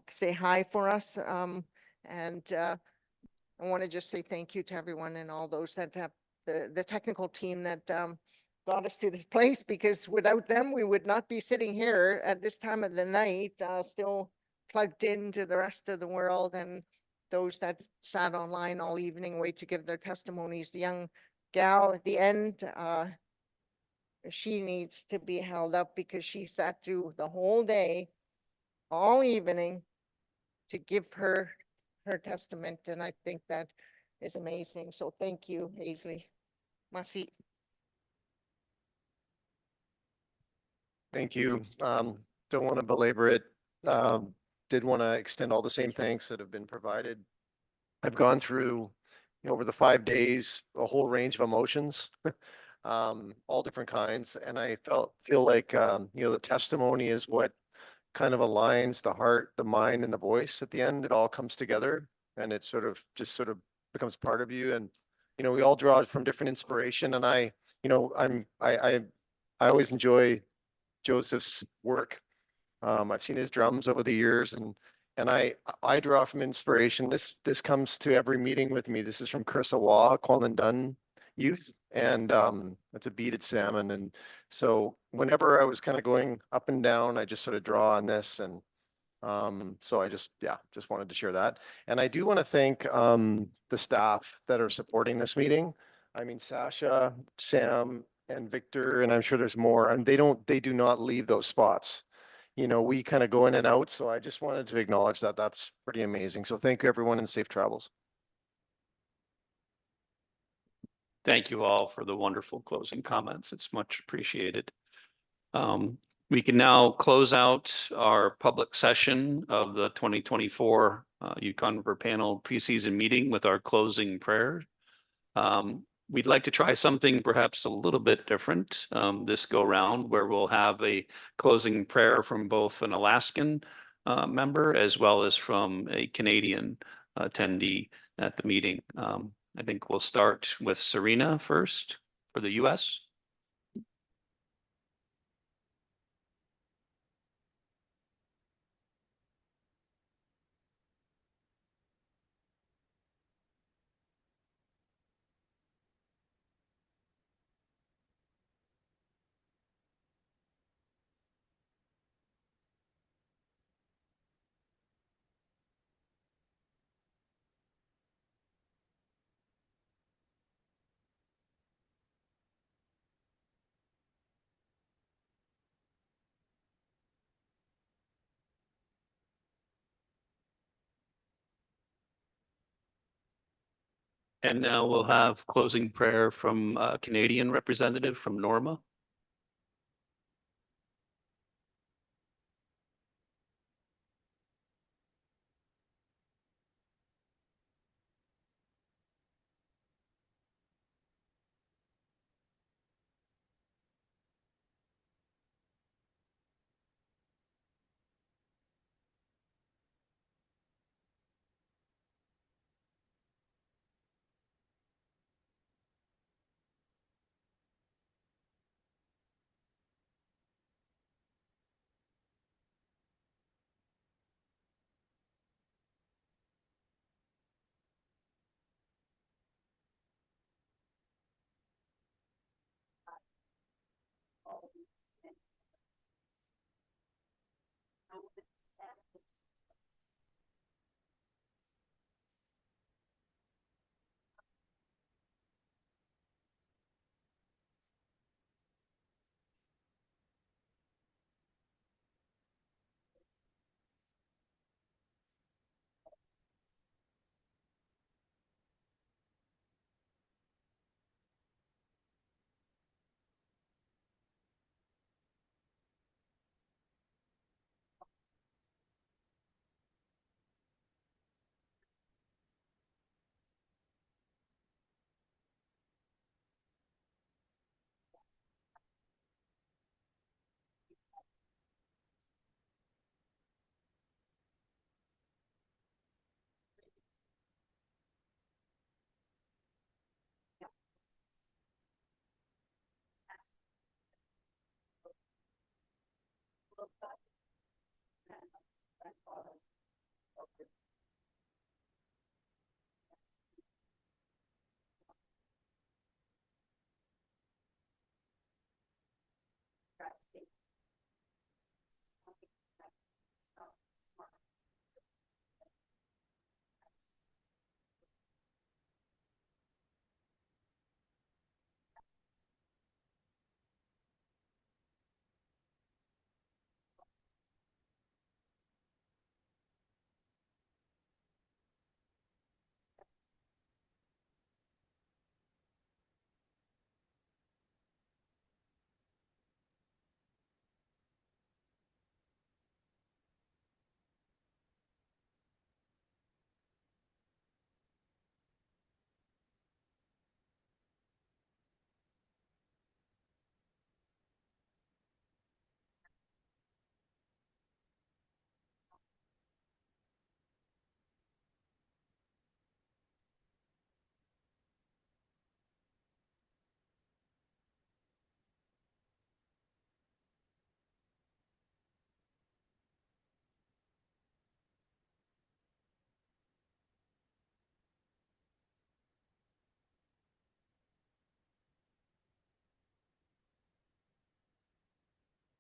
say hi for us. And I want to just say thank you to everyone and all those that have the technical team that got us to this place, because without them, we would not be sitting here at this time of the night, still plugged into the rest of the world, and those that sat online all evening wait to give their testimonies. The young gal at the end, she needs to be held up because she sat through the whole day, all evening, to give her testament, and I think that is amazing. So thank you, Ayles. Merci. Thank you. Don't want to belabor it. Did want to extend all the same thanks that have been provided. I've gone through, you know, over the 5 days, a whole range of emotions, all different kinds. And I feel like, you know, the testimony is what kind of aligns the heart, the mind, and the voice at the end. It all comes together, and it just sort of becomes part of you. And, you know, we all draw from different inspiration. And I always enjoy Joseph's work. I've seen his drums over the years, and I draw from inspiration. This comes to every meeting with me. This is from Cursawa, Kwalendun youth, and it's a beaded salmon. And so whenever I was kind of going up and down, I just sort of draw on this, and so I just wanted to share that. And I do want to thank the staff that are supporting this meeting. I mean, Sascha, Sam, and Victor, and I'm sure there's more, and they do not leave those spots. you know, we kind of go in and out. So I just wanted to acknowledge that. That's pretty amazing. So thank you, everyone, and safe travels. Thank you all for the wonderful closing comments. It's much appreciated. We can now close out our public session of the 2024 Yukon River Panel preseason meeting with our closing prayer. We'd like to try something perhaps a little bit different this go round, where we'll have a closing prayer from both an Alaskan member as well as from a Canadian attendee at the meeting. I think we'll start with Sabrina first for the US. And now we'll have closing prayer from a Canadian representative from Norma.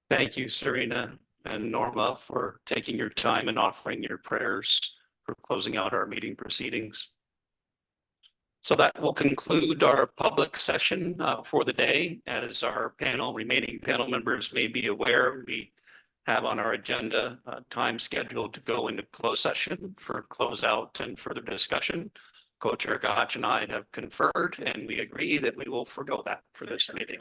Thank you, Serena and Norma, for taking your time and offering your prayers for closing out our meeting proceedings. So that will conclude our public session for the day. As our remaining panel members may be aware, we have on our agenda time scheduled to go into closed session for closeout and further discussion. Co-Chair Gotch and I have conferred, and we agree that we will forego that for this meeting.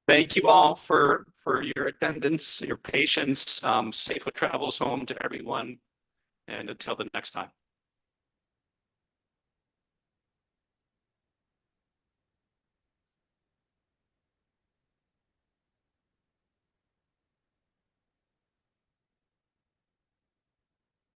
Thank you all for your attendance, your patience. Safe travels home to everyone. And until the next time.